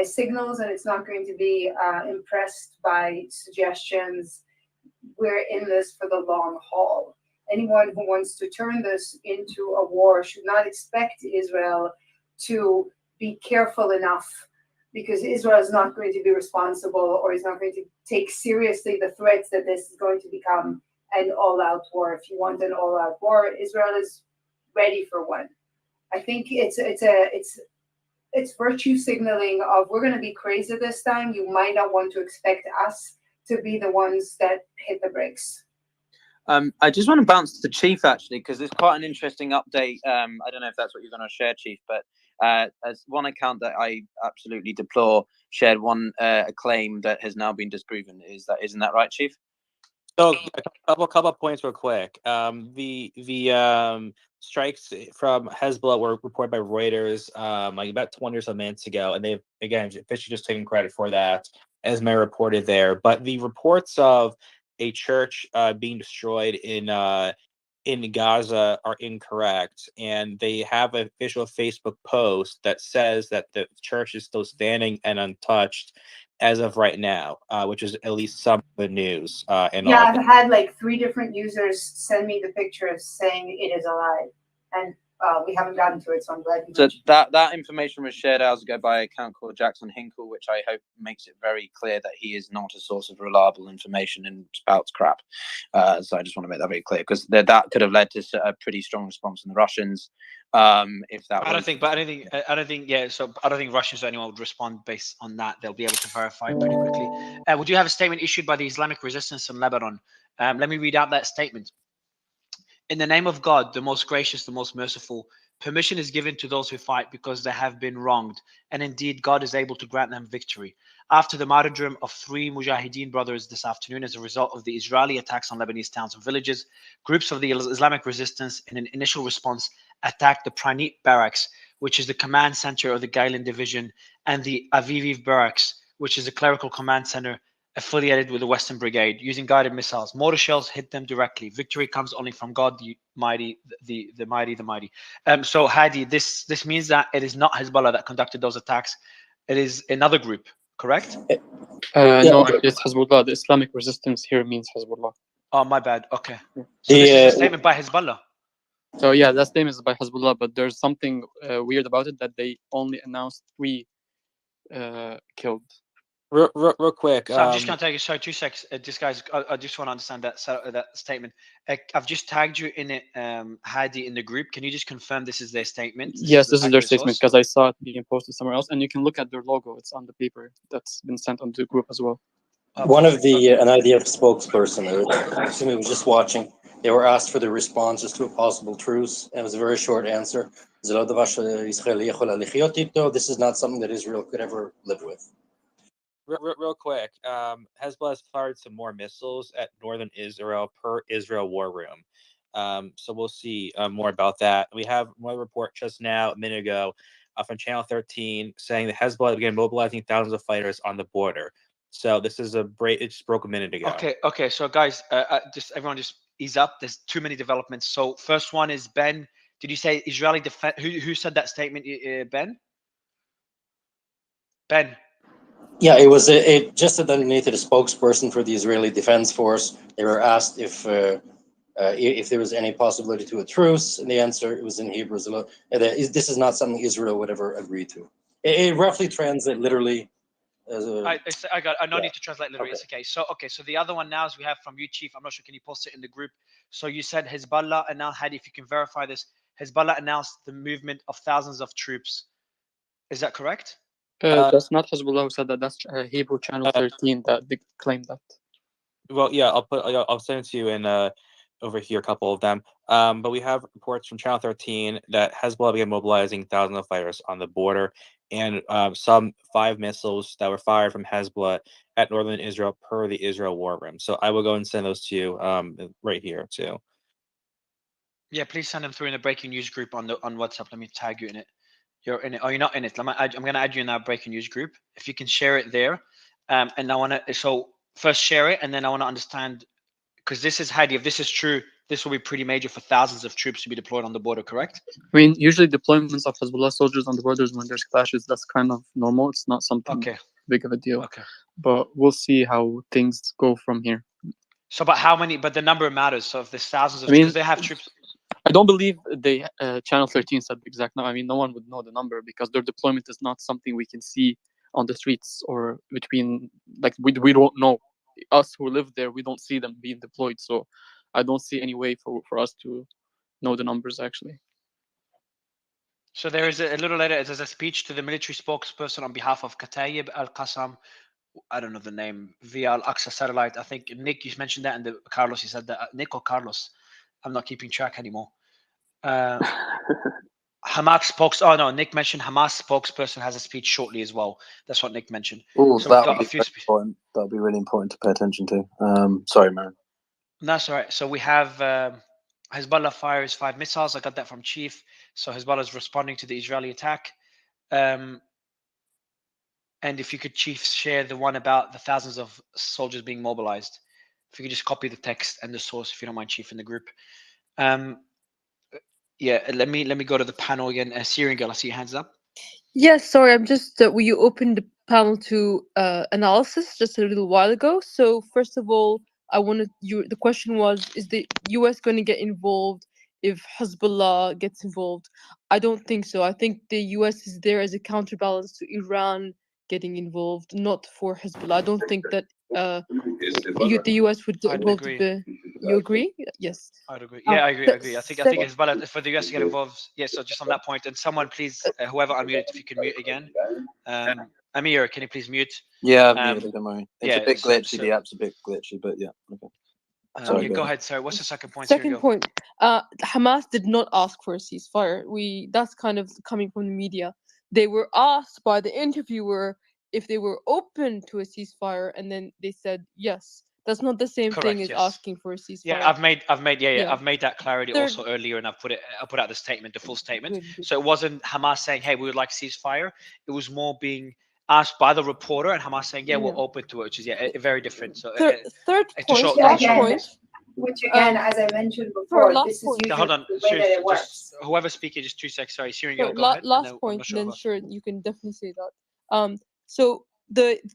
signals, and it's not going to be impressed by suggestions. We're in this for the long haul. Anyone who wants to turn this into a war should not expect Israel to be careful enough, because Israel is not going to be responsible or is not going to take seriously the threats that this is going to become an all-out war. If you want an all-out war, Israel is ready for one. I think it's virtue signaling of, we're going to be crazy this time. You might not want to expect us to be the ones that hit the brakes. I just want to bounce to Chief, actually, because it's quite an interesting update. I don't know if that's what you're going to share, Chief, but as one account that I absolutely deplore shared one a claim that has now been disproven. Isn't that right, Chief? So a couple of points real quick. The strikes from Hezbollah were reported by Reuters like about 20 or so minutes ago, and they've again officially just taken credit for that, as May reported there. But the reports of a church being destroyed in Gaza are incorrect, and they have an official Facebook post that says that the church is still standing and untouched as of right now, which is at least some good news. And Yeah, all I've had like 3 different users send me the pictures saying it is alive, and we haven't gotten to it, so I'm glad you So mentioned. that information was shared hours ago by an account called Jackson Hinkle, which I hope makes it very clear that he is not a source of reliable information and spouts crap. So I just want to make that very clear, because that could have led to a pretty strong response from the Russians. If that, I don't think. Yeah, so I don't think Russians or anyone would respond based on that. They'll be able to verify it pretty quickly. We do have a statement issued by the Islamic Resistance in Lebanon. Let me read out that statement. In the name of God, the most gracious, the most merciful, permission is given to those who fight because they have been wronged, and indeed God is able to grant them victory. After the martyrdom of 3 Mujahideen brothers this afternoon as a result of the Israeli attacks on Lebanese towns and villages, groups of the Islamic Resistance, in an initial response, attacked the Pranit Barracks, which is the command center of the Gailan Division, and the Aviv Barracks, which is the clerical command center affiliated with the Western Brigade, using guided missiles. Mortar shells hit them directly. Victory comes only from God, the mighty, the mighty, the mighty. So Hadi, this means that it is not Hezbollah that conducted those attacks. It is another group, correct? No, it's Hezbollah. The Islamic Resistance here means Hezbollah. Oh, my bad. Okay. So this is a statement by Hezbollah. So yeah, that statement is by Hezbollah, but there's something weird about it, that they only announced 3 killed. Real quick. So I'm just going to take you. Sorry, 2 seconds. Just guys, I just want to understand that statement. I've just tagged you in it, Hadi, in the group. Can you just confirm this is their statement? Yes, this is their statement, because I saw it being posted somewhere else, and you can look at their logo. It's on the paper that's been sent on the group as well. One of the an IDF spokesperson, I assume he was just watching. They were asked for the responses to a possible truce, and it was a very short answer. This is not something that Israel could ever live with. Real quick, Hezbollah has fired some more missiles at northern Israel per Israel War Room. So we'll see more about that. We have one report just now, a minute ago, from Channel 13, saying that Hezbollah began mobilizing thousands of fighters on the border. So this is a break. It just broke a minute ago. Okay. So guys, just everyone just ease up. There's too many developments. So first one is Ben. Did you say Israeli defense? Who said that statement? Ben. Ben. Yeah, it was just underneath the spokesperson for the Israeli Defense Force. They were asked if there was any possibility to a truce, and the answer it was in Hebrew. This is not something Israel would ever agree to. It roughly translates literally. I got. I no yeah. need to translate literally. Okay. It's okay. So the other one now is we have from you, Chief. I'm not sure. Can you post it in the group? So you said Hezbollah announced. Hadi, if you can verify this, Hezbollah announced the movement of thousands of troops. Is that correct? That's not Hezbollah who said that. That's Hebrew Channel 13 that they claimed that. Well, yeah, I'll send it to you in over here, a couple of them. But we have reports from Channel 13 that Hezbollah began mobilizing thousands of fighters on the border, and some 5 missiles that were fired from Hezbollah at northern Israel per the Israel War Room. So I will go and send those to you right here too. Yeah, please send them through in the breaking news group on WhatsApp. Let me tag you in it. You're in it. Oh, you're not in it. I'm going to add you in our breaking news group. If you can share it there, and I want to. So first share it, and then I want to understand, because this is Hadi. If this is true, this will be pretty major for thousands of troops to be deployed on the border. Correct? I mean, usually deployments of Hezbollah soldiers on the borders when there's clashes, that's kind of normal. It's not something big of a deal. Okay. But we'll see how things go from here. So, but how many? But the number matters. So if there's thousands of, I mean, because they have troops. I don't believe they Channel 13 said the exact number. I mean, no one would know the number because their deployment is not something we can see on the streets or between, like, we don't know. Us who live there, we don't see them being deployed. So I don't see any way for us to know the numbers actually. So there is a little letter. There's a speech to the military spokesperson on behalf of Kataib Al-Qassam. I don't know the name, via Al-Aqsa satellite. I think Nick, you mentioned that, and Carlos, you said that. Nick or Carlos? I'm not keeping track anymore. Hamas Oh no, Nick mentioned Hamas spokesperson has a speech shortly as well. That's what Nick mentioned. Oh, So we've that got would a be few. important. That would be really important to pay attention to. Sorry, Marin. That's all right. So we have Hezbollah fires 5 missiles. I got that from Chief. So Hezbollah is responding to the Israeli attack. And if you could, Chief, share the one about the thousands of soldiers being mobilized. If you could just copy the text and the source, if you don't mind, Chief, in the group. Yeah, let me go to the panel again. Syrian girl, I see your hands up. Yes, sorry, I'm just you opened the panel to analysis just a little while ago. So first of all, the question was, is the US going to get involved if Hezbollah gets involved? I don't think so. I think the US is there as a counterbalance to Iran getting involved, not for Hezbollah. I don't think that the US would get involved. You agree? Yes. I'd agree. Yeah, I agree. I think Hezbollah, for the US to get involved. Yeah, so just on that point, and someone please, whoever unmuted, if you can mute again. Amir, can you please mute? Yeah, I've muted, don't worry. It's yeah, a bit glitchy. The app's a bit glitchy, but yeah. Okay. Sorry, go ahead. Sorry, what's the second point? Second point, Hamas did not ask for a ceasefire. That's kind of coming from the media. They were asked by the interviewer if they were open to a ceasefire, and then they said yes. That's not the same thing as asking for a ceasefire. Yeah, I've made that clarity also earlier, and I put out the statement, the full statement. Good. So it wasn't Hamas saying, "Hey, we would like ceasefire." It was more being asked by the reporter, and Hamas saying, "Yeah, we're open to it," which is very different. So third point. Which again, as I mentioned before, this is usually hold on, the way that it works. Whoever speaking, just 2 seconds. Sorry, Syrian, go ahead. Last point, then sure, you can definitely say that. So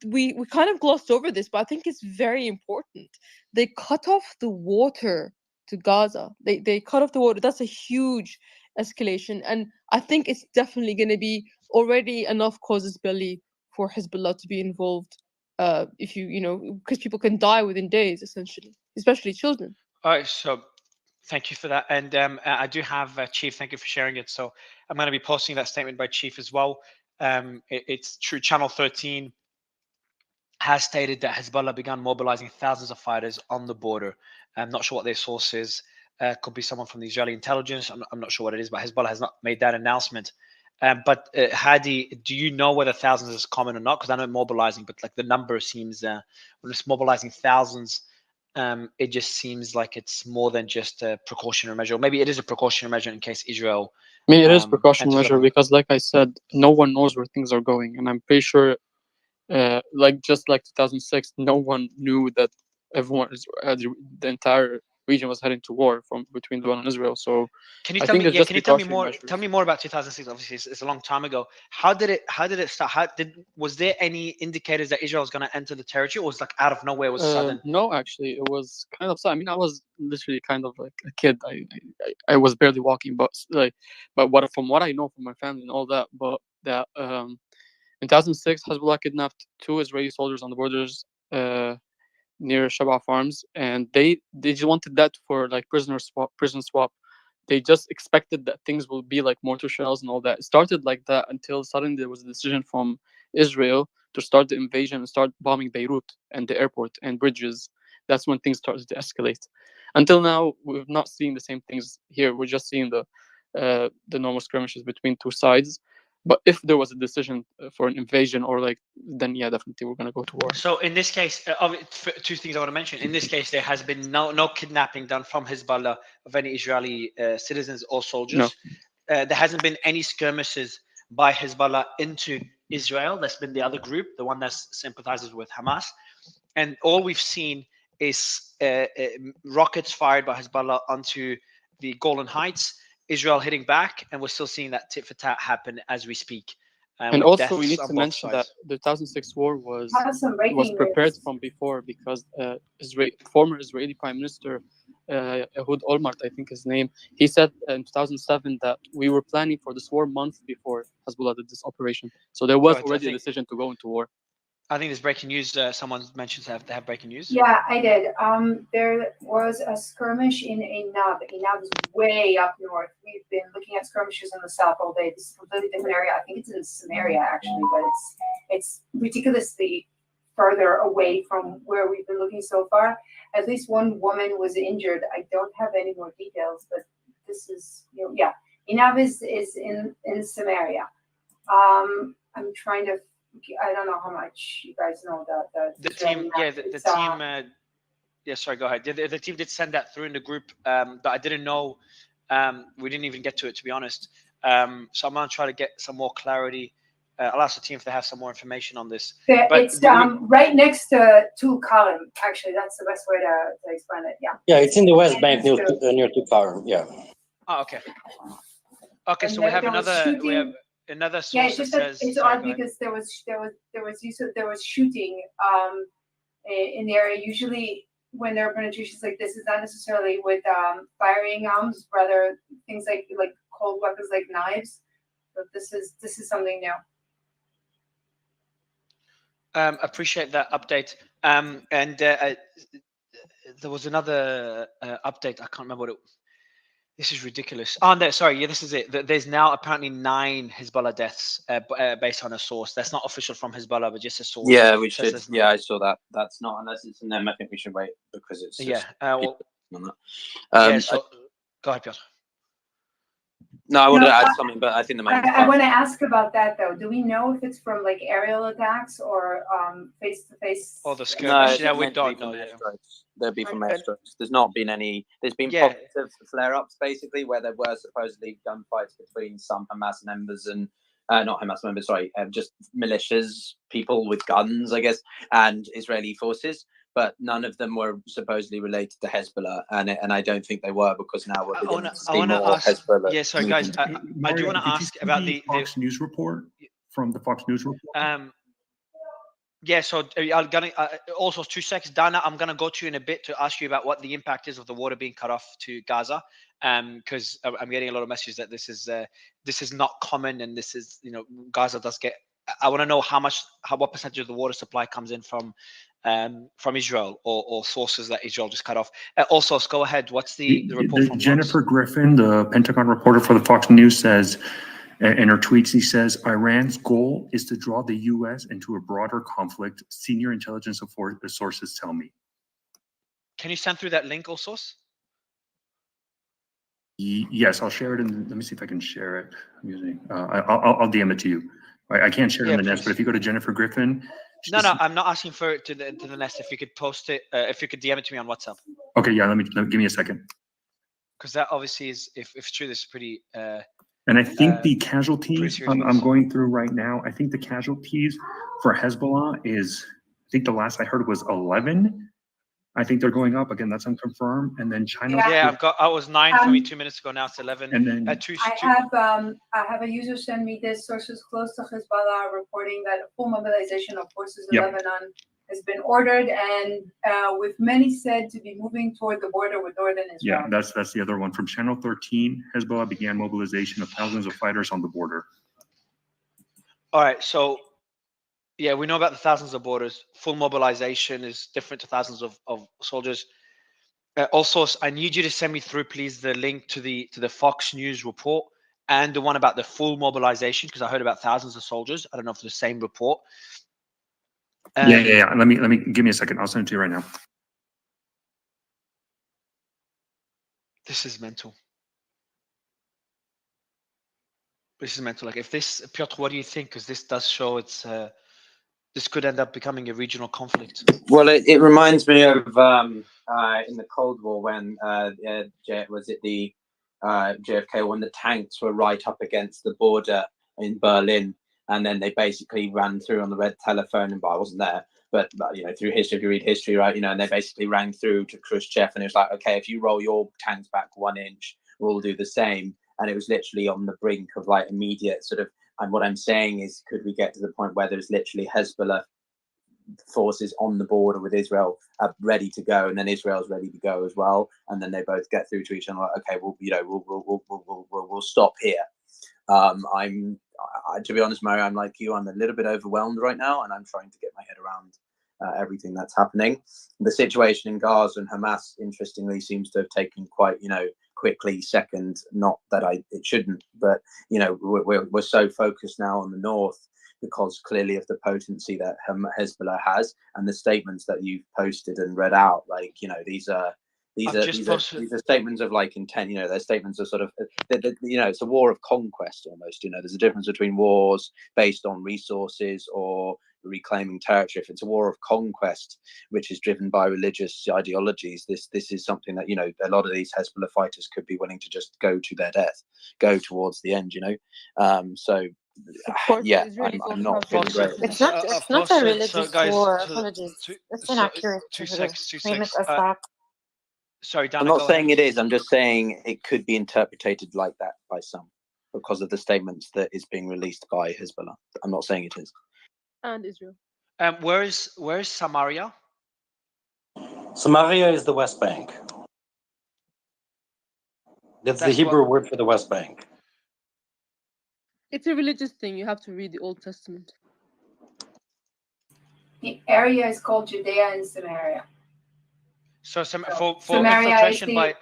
we kind of glossed over this, but I think it's very important. They cut off the water to Gaza. They cut off the water. That's a huge escalation, and I think it's definitely going to be already enough casus belli for Hezbollah to be involved. If because people can die within days, essentially, especially children. All right, so thank you for that, and I do have Chief. Thank you for sharing it. So I'm going to be posting that statement by Chief as well. It's true. Channel 13 has stated that Hezbollah began mobilizing thousands of fighters on the border. I'm not sure what their source is. Could be someone from the Israeli intelligence. I'm not sure what it is, but Hezbollah has not made that announcement. But Hadi, do you know whether thousands is common or not? Because I know mobilizing, but like the number seems when it's mobilizing thousands, it just seems like it's more than just a precautionary measure. Or maybe it is a precautionary measure in case Israel. I mean, it is a precautionary measure because, like I said, no one knows where things are going, and I'm pretty sure like just like 2006, no one knew that the entire region was heading to war between Lebanon and Israel. So Can you I tell think me? it's Yeah, just can you tell me precautionary more? measures. Tell me more about 2006. Obviously, it's a long time ago. How did it start? Was there any indicators that Israel was going to enter the territory, or was it like out of nowhere? It was sudden. No, actually, it was kind of. I mean, I was literally kind of like a kid. I was barely walking, but from what I know from my family and all that, but that in 2006, Hezbollah kidnapped 2 Israeli soldiers on the borders near Shabaa Farms, and they just wanted that for like prison swap. They just expected that things will be like mortar shells and all that. It started like that until suddenly there was a decision from Israel to start the invasion and start bombing Beirut and the airport and bridges. That's when things started to escalate. Until now, we're not seeing the same things here. We're just seeing the normal skirmishes between 2 sides. But if there was a decision for an invasion or like, then yeah, definitely we're gonna go to war. So in this case, 2 things I want to mention. In this case, there has been no kidnapping done from Hezbollah of any Israeli citizens or soldiers. No. There hasn't been any skirmishes by Hezbollah into Israel. That's been the other group, the one that sympathizes with Hamas. And all we've seen is rockets fired by Hezbollah onto the Golan Heights, Israel hitting back, and we're still seeing that tit for tat happen as we speak. And also, we need to mention that the 2006 war was prepared from before, because former Israeli Prime Minister Ehud Olmert, I think his name, he said in 2007 that we were planning for this war months before Hezbollah did this operation. So there was already a decision to go into war. I think there's breaking news. Someone mentioned they have breaking news. Yeah, I did. There was a skirmish in Einab. Einab is way up north. We've been looking at skirmishes in the south all day. This is a completely different area. I think it's in Samaria actually, but it's ridiculously further away from where we've been looking so far. At least 1 woman was injured. I don't have any more details, but this is, yeah. Einab is in Samaria. I'm trying to. I don't know how much you guys know the team. Yeah, the team. Yeah, sorry. Go ahead. The team did send that through in the group, but I didn't know. We didn't even get to it, to be honest. So I'm gonna try to get some more clarity. I'll ask the team if they have some more information on this. It's right next to Karim. Actually, that's the best way to explain it. Yeah. Yeah, it's in the West Bank near Karim. Yeah. Oh, okay. Okay, so we have another source. Yeah, it's just that says, it's odd because there was shooting in the area. Usually, when there are penetrations like this, it's not necessarily with firing arms, rather things like cold weapons like knives. But this is something new. Appreciate that update. And there was another update. I can't remember what it. This is ridiculous. Oh, no, sorry. Yeah, this is it. There's now apparently 9 Hezbollah deaths based on a source. That's not official from Hezbollah, but just a source. Yeah, we should. Yeah, I saw that. That's not, unless it's in them, I think we should wait because it's just. Well, yeah, so, go ahead, Piotr. No, I wanted to add something, but I think the main. I want to ask about that though. Do we know if it's from like aerial attacks or face-to-face? Or the skirmish? No, we don't know. There'll be from airstrikes. There's not been any. There's been pockets of flare-ups basically where there were supposedly gunfights between some Hamas members and not Hamas members, sorry, just militias, people with guns, I guess, and Israeli forces. But none of them were supposedly related to Hezbollah, and I don't think they were, because now we're beginning to see more Hezbollah. Yeah, sorry guys, I do want to ask about the Fox News report from the Fox News report. Yeah, so I'm gonna also 2 seconds, Dana. I'm gonna go to you in a bit to ask you about what the impact is of the water being cut off to Gaza, because I'm getting a lot of messages that this is not common, and this is Gaza does get. I want to know what percentage of the water supply comes in from Israel or sources that Israel just cut off. Also, go ahead. What's the report from Jennifer Griffin, the Pentagon reporter for the Fox News, says in her tweets, he says, Iran's goal is to draw the U.S. into a broader conflict. Senior intelligence sources tell me. Can you send through that link, also? Yes, I'll share it. Let me see if I can share it. I'm using. I'll DM it to you. I can't share it in the nest, but if you go to Jennifer Griffin. No, I'm not asking for it to the nest. If you could post it, if you could DM it to me on WhatsApp. Okay, yeah. Give me a second. Because that obviously is, if it's true, this is pretty And I think the casualties serious I'm loss. going through right now, I think the casualties for Hezbollah is, I think the last I heard was 11. I think they're going up again. That's unconfirmed. And then China. Yeah, I was 9 for me 2 minutes ago. Now it's 11. And then I have a user send me this. Sources close to Hezbollah reporting that full mobilization of forces in Lebanon has been ordered, and with many said to be moving toward the border with northern Israel. Yeah, that's the other one from Channel 13. Hezbollah began mobilization of thousands of fighters on the border. All right, so yeah, we know about the thousands of borders. Full mobilization is different to thousands of soldiers. Also, I need you to send me through, please, the link to the Fox News report and the one about the full mobilization, because I heard about thousands of soldiers. I don't know if it's the same report. Yeah. Let me give me a second. I'll send it to you right now. This is mental. This is mental. Like, if this, Piotr, what do you think? Because this does show this could end up becoming a regional conflict. Well, it reminds me of in the Cold War when was it the JFK, when the tanks were right up against the border in Berlin, and then they basically ran through on the red telephone, and I wasn't there, but you know, through history, if you read history, right, you know, and they basically ran through to Khrushchev, and it was like, okay, if you roll your tanks back 1 inch, we'll do the same. And it was literally on the brink of like immediate sort of, and what I'm saying is, could we get to the point where there's literally Hezbollah forces on the border with Israel ready to go, and then Israel's ready to go as well, and then they both get through to each other like, okay, well, you know, we'll stop here. To be honest, Mario, I'm like you. I'm a little bit overwhelmed right now, and I'm trying to get my head around everything that's happening. The situation in Gaza and Hamas, interestingly, seems to have taken quite, you know, quickly second. Not that it shouldn't, but you know, we're so focused now on the north because clearly of the potency that Hezbollah has, and the statements that you've posted and read out. Like, you know, these are statements of like intent. You know, they're statements of sort of, you know, it's a war of conquest almost. You know, there's a difference between wars based on resources or reclaiming territory. If it's a war of conquest, which is driven by religious ideologies, this is something that, you know, a lot of these Hezbollah fighters could be willing to just go to their death, go towards the end. You know, so. Yeah, I'm not feeling great. It's not a religious war. Apologies. It's inaccurate to frame it as that. Sorry, Dana, I'm not saying it is. I'm just saying it could be interpreted like that by some because of the statements that is being released by Hezbollah. I'm not saying it is. And Israel. Where is Samaria? Samaria is the West Bank. That's the Hebrew word for the West Bank. It's a religious thing. You have to read the Old Testament. The area is called Judea and Samaria. So for Samaria infiltration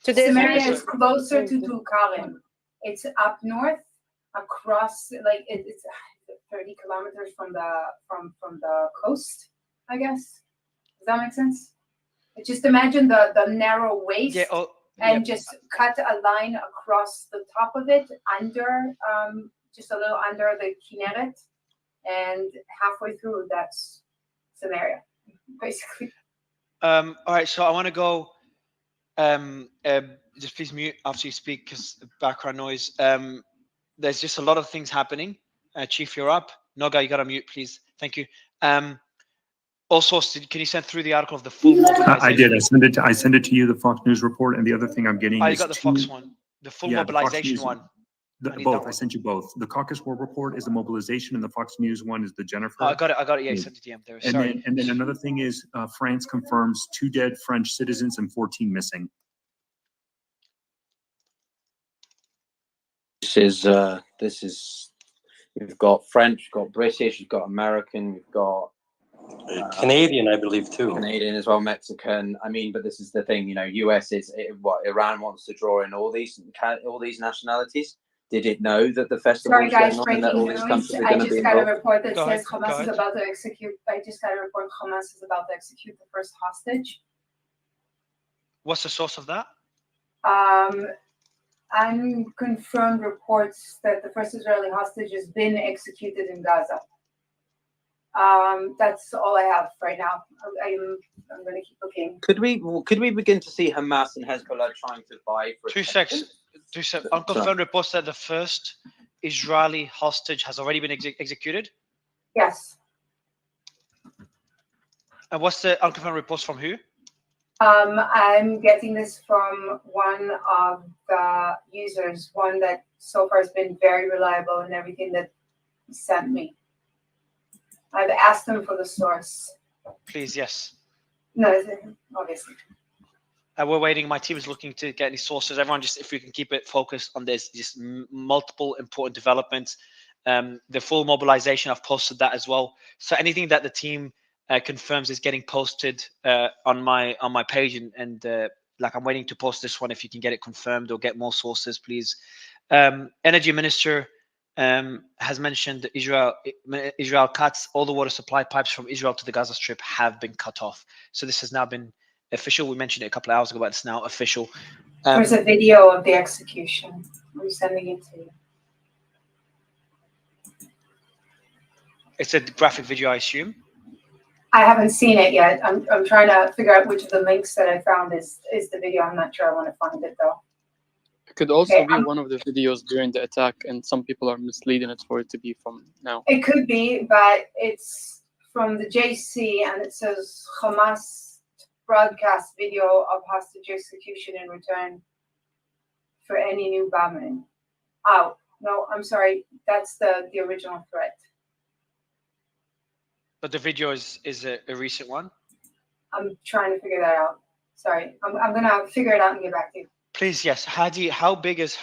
Samaria is closer to Tulkarem. It's up north, across, like it's 30 kilometers from the coast, I guess. Does that make sense? Just imagine the narrow waist. And just cut a line across the top of it, under, just a little under the Kinneret, and halfway through, that's Samaria, basically. All right, so I want to go. Just please mute after you speak, because background noise. There's just a lot of things happening. Chief, you're up. Noga, you got to mute, please. Thank you. Also, can you send through the article of the full mobilization? I did. I send it to you, the Fox News report, and the other thing I'm getting. You got the Fox one, the full mobilization one. Both. I sent you both. The Caucus War report is the mobilization, and the Fox News one is the Jennifer. Oh, I got it. Yeah, you sent it to him. There. Sorry. And then another thing is France confirms 2 dead French citizens and 14 missing. This is. We've got French, we've got British, we've got American, we've got Canadian, I believe, too. Canadian as well, Mexican. I mean, but this is the thing, you know, US is what Iran wants to draw in all these nationalities. Did it know that the festival Sorry, is guys, going on and that all these countries are I going to be just got a involved? report that says Hamas is about to execute. I just got a report Hamas is about to execute the first hostage. What's the source of that? Unconfirmed reports that the first Israeli hostage has been executed in Gaza. That's all I have right now. I'm going to keep looking. Could we begin to see Hamas and Hezbollah trying to vie for 2 seconds. Unconfirmed reports that the first Israeli hostage has already been executed. Yes. And what's the unconfirmed reports from who? I'm getting this from one of the users, one that so far has been very reliable in everything that he sent me. I've asked him for the source. Please, yes. No, obviously. We're waiting. My team is looking to get any sources. Everyone, just if we can keep it focused on this, just multiple important developments. The full mobilization, I've posted that as well. So anything that the team confirms is getting posted on my page, and like I'm waiting to post this one. If you can get it confirmed or get more sources, please. Energy Minister has mentioned that Israel cuts all the water supply pipes from Israel to the Gaza Strip have been cut off. So this has now been official. We mentioned it a couple of hours ago, but it's now official. There's a video of the execution. I'm sending it to you. It's a graphic video, I assume. I haven't seen it yet. I'm trying to figure out which of the links that I found is the video. I'm not sure I want to find it though. It could also be one of the videos during the attack, and some people are misleading it for it to be from now. It could be, but it's from the JC, and it says Hamas broadcast video of hostage execution in return for any new bombing. Oh, no, I'm sorry. That's the original threat. But the video is a recent one. I'm trying to figure that out. Sorry. I'm going to figure it out and get back to you. Please, yes. Hadi, how big is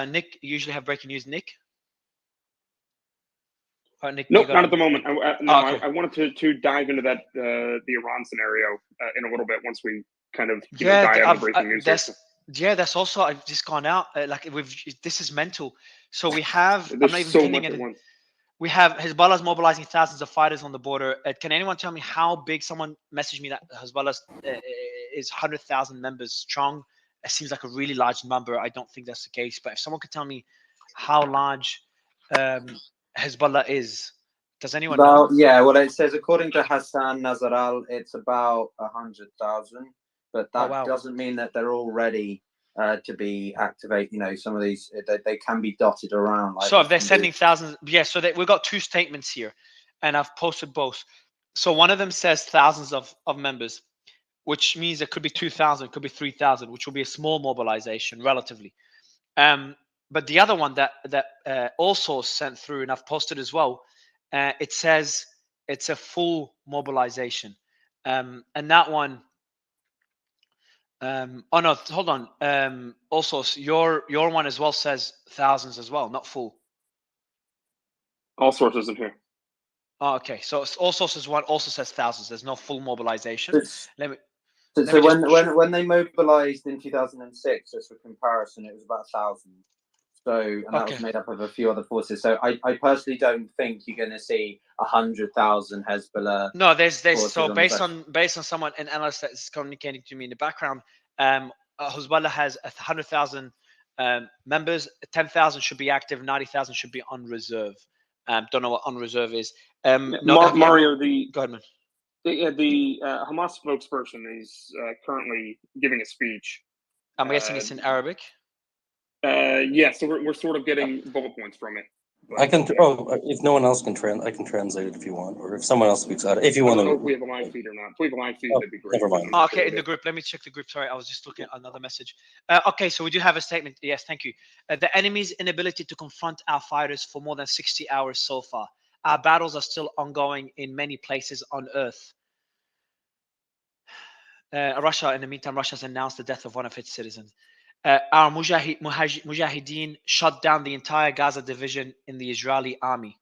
Nick? You usually have breaking news, Nick? Nick, nope, not at the moment. I wanted to dive into that the Iran scenario in a little bit once we kind of dive out of the breaking news. That's also I've just gone out this is mental. So we have There's I'm not even so pinning much it. at once. We have Hezbollah's mobilizing thousands of fighters on the border. Can anyone tell me how big? Someone messaged me that Hezbollah is 100,000 members strong. It seems like a really large number. I don't think that's the case. But if someone could tell me how large Hezbollah is, does anyone know? Yeah, well, it says according to Hassan Nazaral, it's about 100,000, but that doesn't mean that they're all ready to be activated. Some of these they can be dotted around. So if they're sending thousands, so we've got two statements here, and I've posted both. So one of them says thousands of members, which means it could be 2,000, it could be 3,000, which will be a small mobilization relatively. But the other one that also sent through, and I've posted as well, it says it's a full mobilization, and that one. Oh no, hold on. Also, your one as well says thousands as well, not full. All sources in here. Oh, okay. So all sources one also says thousands. There's no full mobilization. So when they mobilized in 2006, just for comparison, it was about 1,000. So, and that was made up of a few other forces. So I personally don't think you're going to see 100,000 Hezbollah. No, there's so based on someone, an analyst that's communicating to me in the background, Hezbollah has 100,000 members. 10,000 should be active. 90,000 should be on reserve. Don't know what on reserve is. Mario, go ahead, man. The Hamas spokesperson is currently giving a speech. I'm guessing it's in Arabic. Yeah, so we're sort of getting bullet points from it. I can. If no one else can I can translate it if you want, or if someone else speaks out. If you want I don't know to. if we have a live feed or not. If we have a live feed, that'd be great. Never mind. Okay, in the group. Let me check the group. Sorry, I was just looking at another message. Okay, so we do have a statement. Yes, thank you. The enemy's inability to confront our fighters for more than 60 hours so far. Our battles are still ongoing in many places on Earth. Russia, in the meantime, Russia has announced the death of one of its citizens. Our Mujahideen shut down the entire Gaza division in the Israeli army.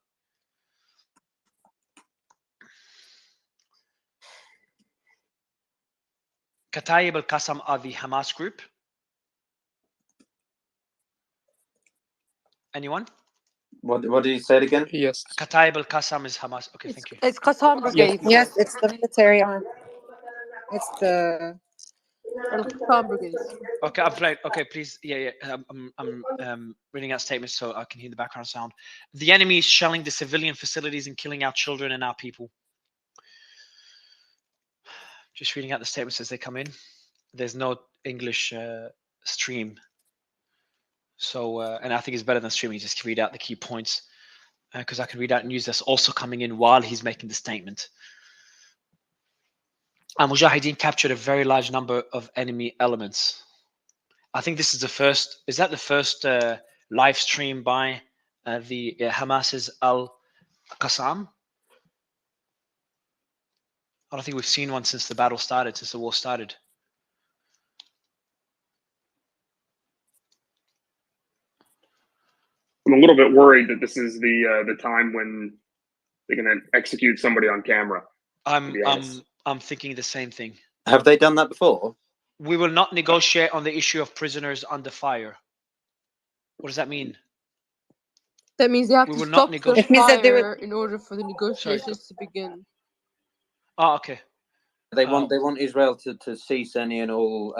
Kataib al-Qassam are the Hamas group. Anyone? What did you say it again? Yes. Kataib al-Qassam is Hamas. Okay, thank you. It's Qassam Brigade. Yes, it's the military arm. It's the Al-Qassam brigades. Okay, I'm playing. Okay, please. Yeah. I'm reading out statements so I can hear the background sound. The enemy is shelling the civilian facilities and killing our children and our people. Just reading out the statements as they come in. There's no English stream, so and I think it's better than streaming. Just read out the key points because I can read out news that's also coming in while he's making the statement. Mujahideen captured a very large number of enemy elements. I think this is the first. Is that the first live stream by the Hamas's Al-Qassam? I don't think we've seen one since the battle started, since the war started. I'm a little bit worried that this is the time when they're going to execute somebody on camera. I'm thinking the same thing. Have they done that before? We will not negotiate on the issue of prisoners under fire. What does that mean? That means they have We to will not stop the negotiate. It means that they fire will. in order for the negotiations to begin. Oh, okay. They want Israel to cease any and all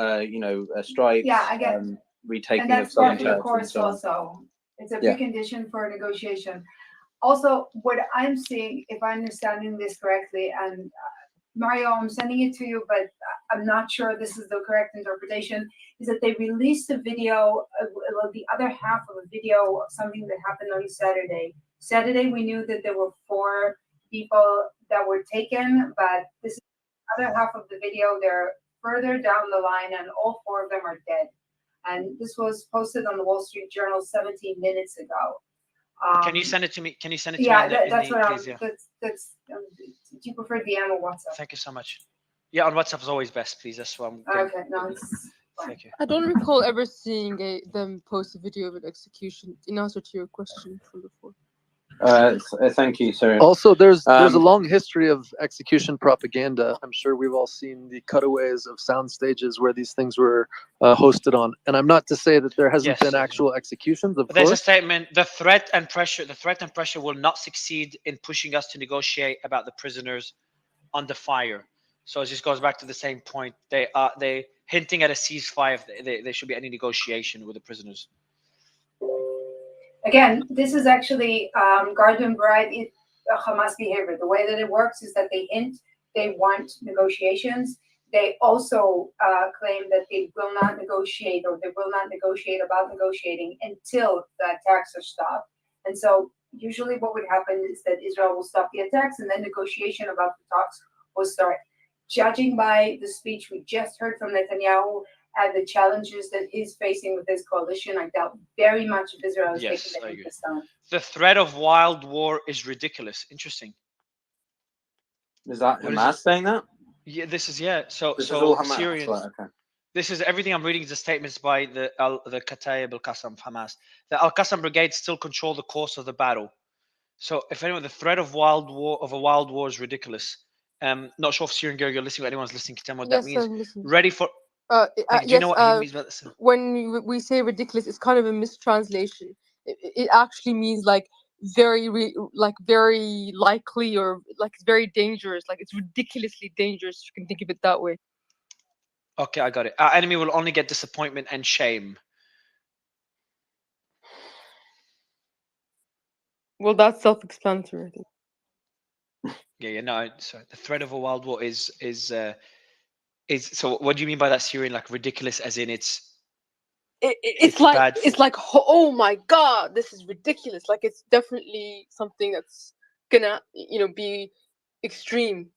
strikes. Yeah, I get. Retaking And that's of southern part of the territory and course so on. also. It's a Yeah. precondition for a negotiation. Also, what I'm seeing, if I'm understanding this correctly, and Mario, I'm sending it to you, but I'm not sure this is the correct interpretation, is that they released a video, the other half of a video of something that happened on Saturday. Saturday, we knew that there were 4 people that were taken, but this is the other half of the video. They're further down the line, and all 4 of them are dead. And this was posted on the Wall Street Journal 17 minutes ago. Can you send it to me? Can you send it to Yeah, me? that's what please, that's. Do you prefer DM or WhatsApp? Thank you so much. Yeah, on WhatsApp is always best, please. That's what I'm. Okay, no, it's Thank you. I don't recall ever seeing them post a video of an execution. In answer to your question from before. Thank you, sir. Also, there's a long history of execution propaganda. I'm sure we've all seen the cutaways of sound stages where these things were hosted on. And I'm not to say that there hasn't been actual executions, of There's a course. statement: the threat and pressure will not succeed in pushing us to negotiate about the prisoners under fire. So it just goes back to the same point. They hinting at a ceasefire. If there should be any negotiation with the prisoners. Again, this is actually garden variety Hamas behavior. The way that it works is that they hint they want negotiations. They also claim that they will not negotiate, or they will not negotiate about negotiating until the attacks are stopped. And so usually what would happen is that Israel will stop the attacks and then negotiation about the talks will start. Judging by the speech we just heard from Netanyahu and the challenges that he's facing with his coalition, I doubt very much if Israel is Yes, taking I the agree. this time. The threat of wild war is ridiculous. Interesting. Is that What is Hamas it? saying that? Yeah, this is This is all Hamas. Syrians. Right, okay. This is everything I'm reading is the statements by the Kataib al-Qassam Hamas. The Al-Qassam brigade still control the course of the battle. So if anyone, the threat of a wild war is ridiculous. Not sure if Syrian girl you're listening, anyone's listening to tell me what that Yes, means. I'm listening. Ready for do you Yes, know what he means by this? when we say ridiculous, it's kind of a mistranslation. It actually means like very very likely, or like it's very dangerous, like it's ridiculously dangerous. You can think of it that way. Okay, I got it. Our enemy will only get disappointment and shame. Well, that's self-explanatory, I think. Yeah, no. Sorry. The threat of a wild war is so. What do you mean by that, Syrian? Like ridiculous, as in It's like oh my god, this is ridiculous. Like it's definitely something that's gonna be extreme.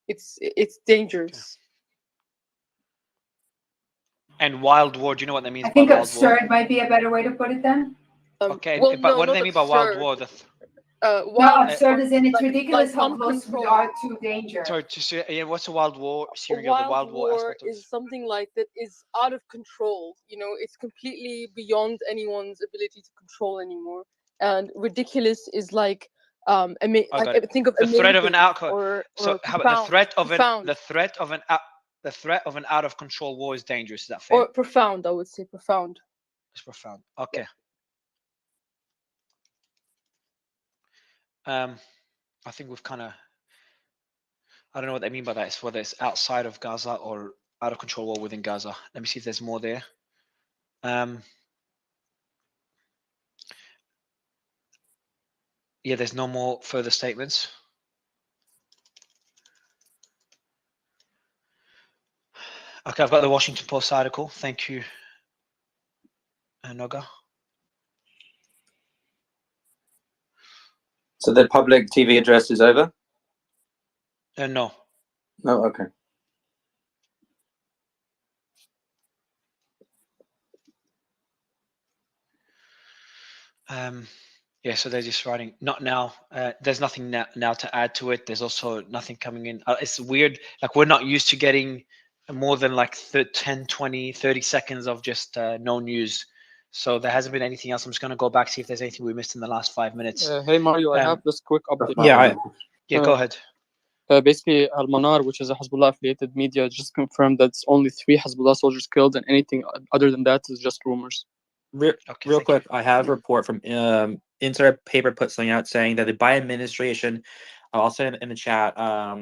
It's dangerous. And wild war. Do you know what that means I think by wild absurd war? might be a better way to put it then. Okay, well, but no, what do not they mean by wild absurd. war? No, Wild absurd is in it's like ridiculous how close we uncontrolled. are to danger. Sorry, yeah, what's a wild war? A Syrian girl, the wild war war aspect of is something like that is out of control. It's completely beyond anyone's ability to control anymore. And ridiculous is like I got it. think of The threat of an amazing outcome. or So how about the threat of profound. the threat of an out of control war is dangerous. Is that fair? Or profound, I would say profound. It's profound. Okay. I think we've kind of. I don't know what they mean by that. It's whether it's outside of Gaza or out of control war within Gaza. Let me see if there's more there. Yeah, there's no more further statements. Okay, I've got the Washington Post article. Thank you, Noga. So the public TV address is over? No. No, okay. Yeah, so they're just writing, not now. There's nothing now to add to it. There's also nothing coming in. It's weird. Like, we're not used to getting more than like 10, 20, 30 seconds of just no news. So there hasn't been anything else. I'm just going to go back, see if there's anything we missed in the last 5 minutes. Hey, Mario, I have this quick update. Yeah, go ahead. Basically, Al-Manar, which is a Hezbollah-affiliated media, just confirmed that it's only 3 Hezbollah soldiers killed, and anything other than that is just rumors. Real quick, I have a report from Insider Paper put something out saying that the Biden administration, I'll send it in the chat,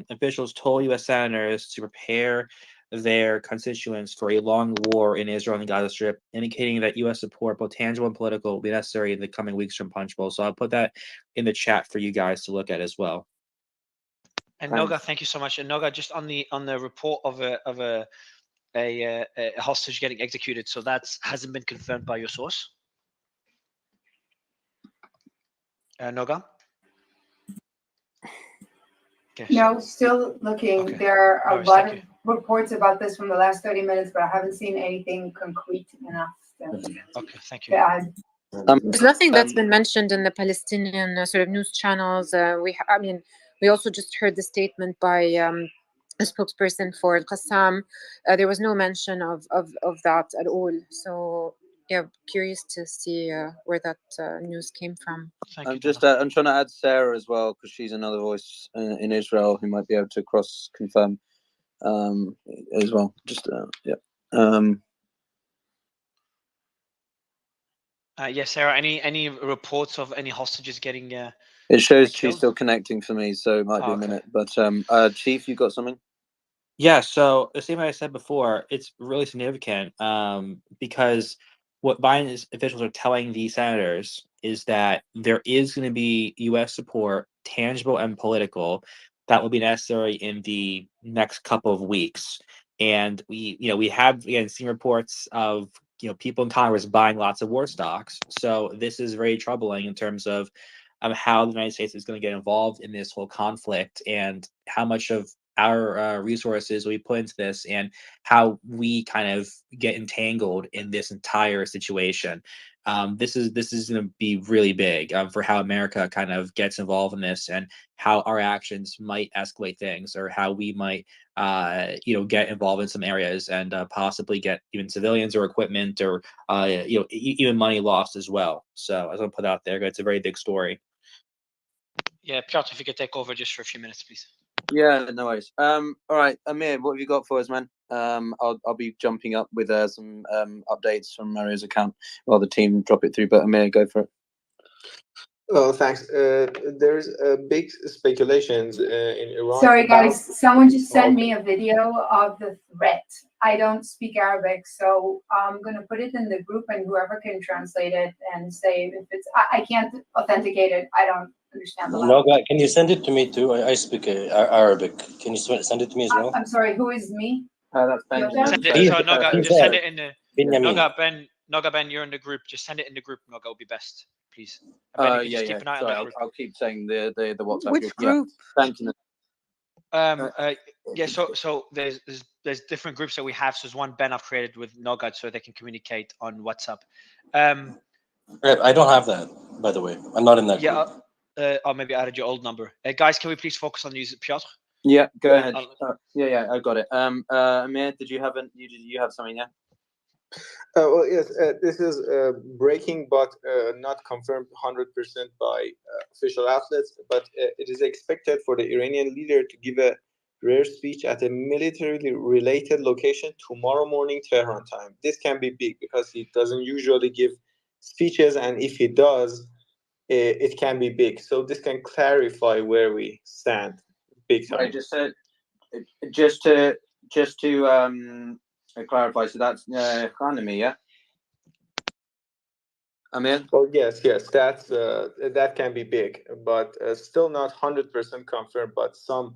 officials told U.S. senators to prepare their constituents for a long war in Israel and the Gaza Strip, indicating that U.S. support, both tangible and political, will be necessary in the coming weeks from Punchbowl. So I'll put that in the chat for you guys to look at as well. And Noga, thank you so much. And Noga, just on the report of a hostage getting executed, so that hasn't been confirmed by your source. Noga. Okay, no, still looking. Okay. There are No a worries, lot thank of reports about this from the last 30 minutes, but I haven't seen anything concrete enough Okay, thank you. to add. There's nothing that's been mentioned in the Palestinian sort of news channels. We also just heard the statement by a spokesperson for Al-Qassam. There was no mention of that at all. So yeah, curious to see where that news came from. I'm just I'm trying to add Sarah as well, because she's another voice in Israel who might be able to cross confirm as well. Just yeah. Yes, Sarah. Any reports of any hostages getting? It shows she's still connecting for me, so it might be a okay. minute. But Chief, you got something? Yeah, so the same way I said before, it's really significant because what Biden's officials are telling the senators is that there is going to be U.S. support, tangible and political, that will be necessary in the next couple of weeks. And we have again seen reports of people in Congress buying lots of war stocks. So this is very troubling in terms of how the United States is going to get involved in this whole conflict and how much of our resources we put into this and how we kind of get entangled in this entire situation. This is going to be really big for how America kind of gets involved in this and how our actions might escalate things, or how we might get involved in some areas and possibly get even civilians or equipment or even money lost as well. So I was going to put out there, it's a very big story. Yeah, Piotr, if you could take over just for a few minutes, please. Yeah, no worries. All right, Amir, what have you got for us, man? I'll be jumping up with some updates from Mario's account while the team drop it through. But Amir, go for it. Well, thanks. There's big speculations in Iran. Sorry, guys. Someone just sent me a video of the threat. I don't speak Arabic, so I'm going to put it in the group, and whoever can translate it and say if it's. I can't authenticate it. I don't understand the language. No, can you send it to me too? I speak Arabic. Can you send it to me as well? I'm sorry. Who is me? That's Benjamin. Send it, so Noga, just send it in the Noga Ben, you're in the group. Just send it in the group. Noga will be best, please. Ben, you just keep an eye on the group. I'll keep saying the WhatsApp Which group. group? Yeah. Thank you. Yeah, so there's different groups that we have. So there's one Ben I've created with Noga so they can communicate on WhatsApp. I don't have that, by the way. I'm not in that group. Or maybe I added your old number. Guys, can we please focus on these, Piotr? Yeah, go ahead. Yeah, I got it. Amir, did you have something? Yeah. Well, yes, this is breaking, but not confirmed 100% by official outlets. But it is expected for the Iranian leader to give a rare speech at a militarily related location tomorrow morning, Tehran time. This can be big because he doesn't usually give speeches, and if he does, it can be big. So this can clarify where we stand, big time. Right, just to just to clarify, so that's Khanami, yeah? Amir? Well, yes, that's that can be big, but still not 100% confirmed. But some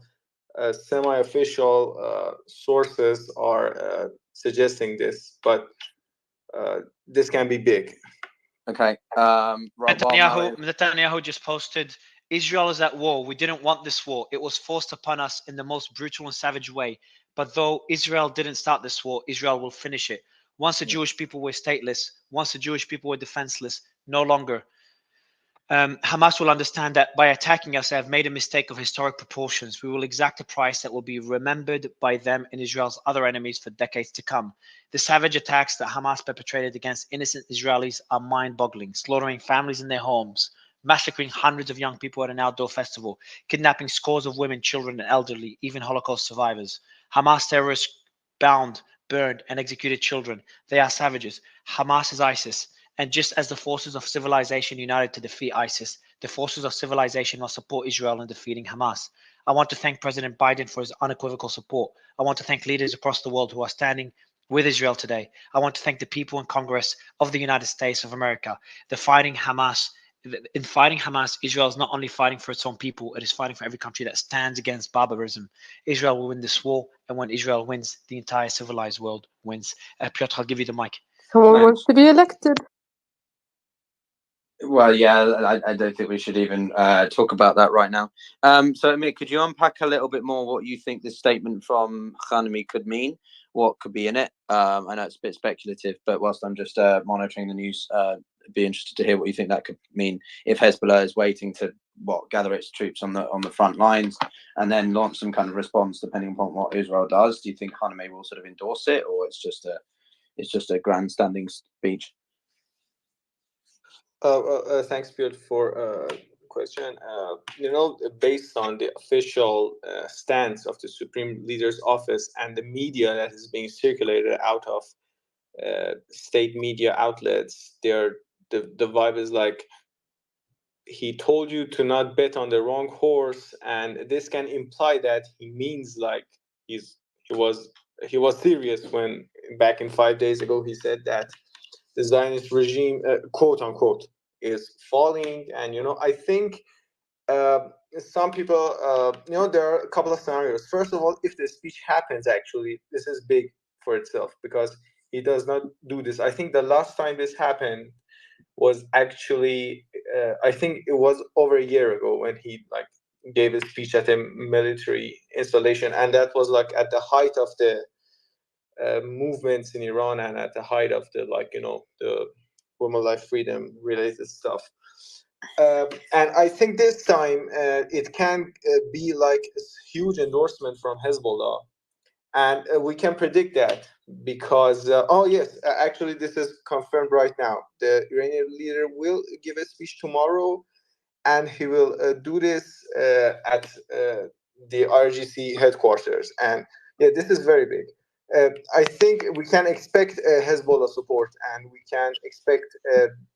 semi-official sources are suggesting this, but this can be big. Okay. Right, Netanyahu just posted, Israel is at war. We didn't want this war. It was forced upon us in the most brutal and savage way. But though Israel didn't start this war, Israel will finish it. Once the Jewish people were stateless, once the Jewish people were defenseless, no longer. Hamas will understand that by attacking us, they have made a mistake of historic proportions. We will exact a price that will be remembered by them and Israel's other enemies for decades to come. The savage attacks that Hamas perpetrated against innocent Israelis are mind-boggling, slaughtering families in their homes, massacring hundreds of young people at an outdoor festival, kidnapping scores of women, children, and elderly, even Holocaust survivors. Hamas terrorists bound, burned, and executed children. They are savages. Hamas is ISIS. And just as the forces of civilization united to defeat ISIS, the forces of civilization must support Israel in defeating Hamas. I want to thank President Biden for his unequivocal support. I want to thank leaders across the world who are standing with Israel today. I want to thank the people in Congress of the United States of America. In fighting Hamas, Israel is not only fighting for its own people, it is fighting for every country that stands against barbarism. Israel will win this war, and when Israel wins, the entire civilized world wins. Piotr, I'll give you the mic. Someone wants to be elected. Well, yeah, I don't think we should even talk about that right now. So, Amir, could you unpack a little bit more what you think this statement from Khanami could mean? What could be in it? I know it's a bit speculative, but whilst I'm just monitoring the news, I'd be interested to hear what you think that could mean if Hezbollah is waiting to gather its troops on the front lines and then launch some kind of response depending upon what Israel does. Do you think Khanami will sort of endorse it, or it's just a grandstanding speech? Thanks, Piotr, for question. Based on the official stance of the Supreme Leader's office and the media that is being circulated out of state media outlets, the vibe is like he told you to not bet on the wrong horse, and this can imply that he means like he was serious when back in 5 days ago he said that the Zionist regime, quote unquote, is falling. And I think some people, there are a couple of scenarios. First of all, if the speech happens, actually, this is big for itself because he does not do this. I think the last time this happened was actually, I think it was over a year ago when he gave a speech at a military installation, and that was at the height of the movements in Iran and at the height of the the women life freedom related stuff. And I think this time it can be like a huge endorsement from Hezbollah, and we can predict that because actually this is confirmed right now. The Iranian leader will give a speech tomorrow, and he will do this at the RGC headquarters. And yeah, this is very big. I think we can expect Hezbollah support, and we can expect.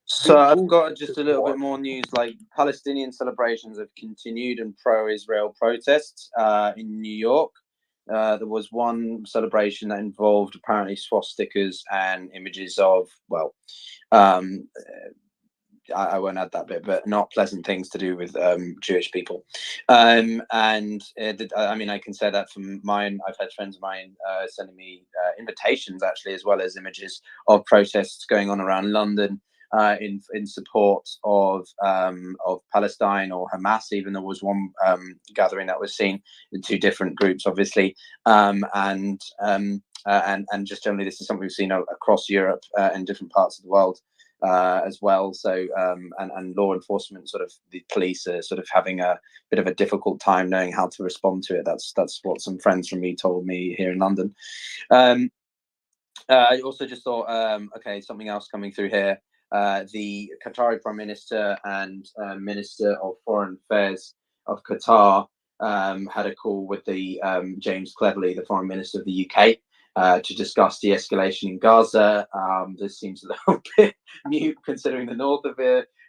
So I've got just a little bit more news. Like Palestinian celebrations have continued and pro-Israel protests in New York. There was one celebration that involved apparently swastikas and images of I won't add that bit, but not pleasant things to do with Jewish people. I mean, I can say that from mine. I've had friends of mine sending me invitations, actually, as well as images of protests going on around London in support of Palestine or Hamas. Even there was one gathering that was seen in two different groups, obviously, and just generally, this is something we've seen across Europe and different parts of the world. As well, so and law enforcement, sort of the police are sort of having a bit of a difficult time knowing how to respond to it. That's what some friends from me told me here in London. I also just thought, okay, something else coming through here. The Qatari Prime Minister and Minister of Foreign Affairs of Qatar had a call with the James Cleverly, the Foreign Minister of the UK. To discuss de-escalation in Gaza. This seems a little bit new considering the north of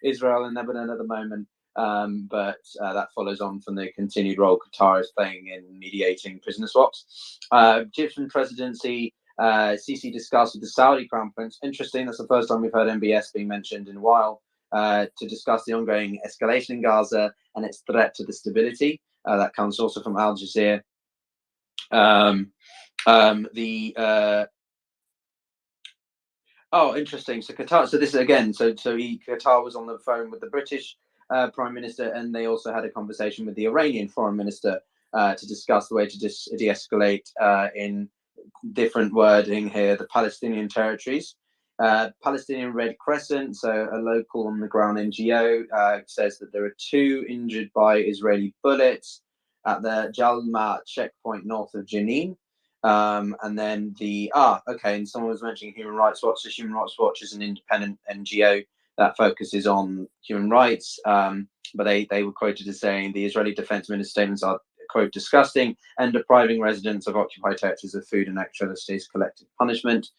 Israel and Lebanon at the moment. but that follows on from the continued role Qatar is playing in mediating prisoner swaps. Egyptian presidency, Sisi discussed with the Saudi Crown Prince. Interesting, that's the first time we've heard MBS being mentioned in a while, to discuss the ongoing escalation in Gaza and its threat to the stability. That comes also from Al Jazeera. Oh, interesting. So Qatar. So this is again. Qatar was on the phone with the British Prime Minister, and they also had a conversation with the Iranian Foreign Minister to discuss the way to de-escalate in different wording here. The Palestinian territories. Palestinian Red Crescent, so a local on the ground NGO, says that there are 2 injured by Israeli bullets at the Jalma checkpoint north of Jenin. And then and someone was mentioning Human Rights Watch. So Human Rights Watch is an independent NGO that focuses on human rights, but they were quoted as saying the Israeli Defense Minister's statements are, quote, disgusting and depriving residents of occupied territories of food and electricity is collective punishment.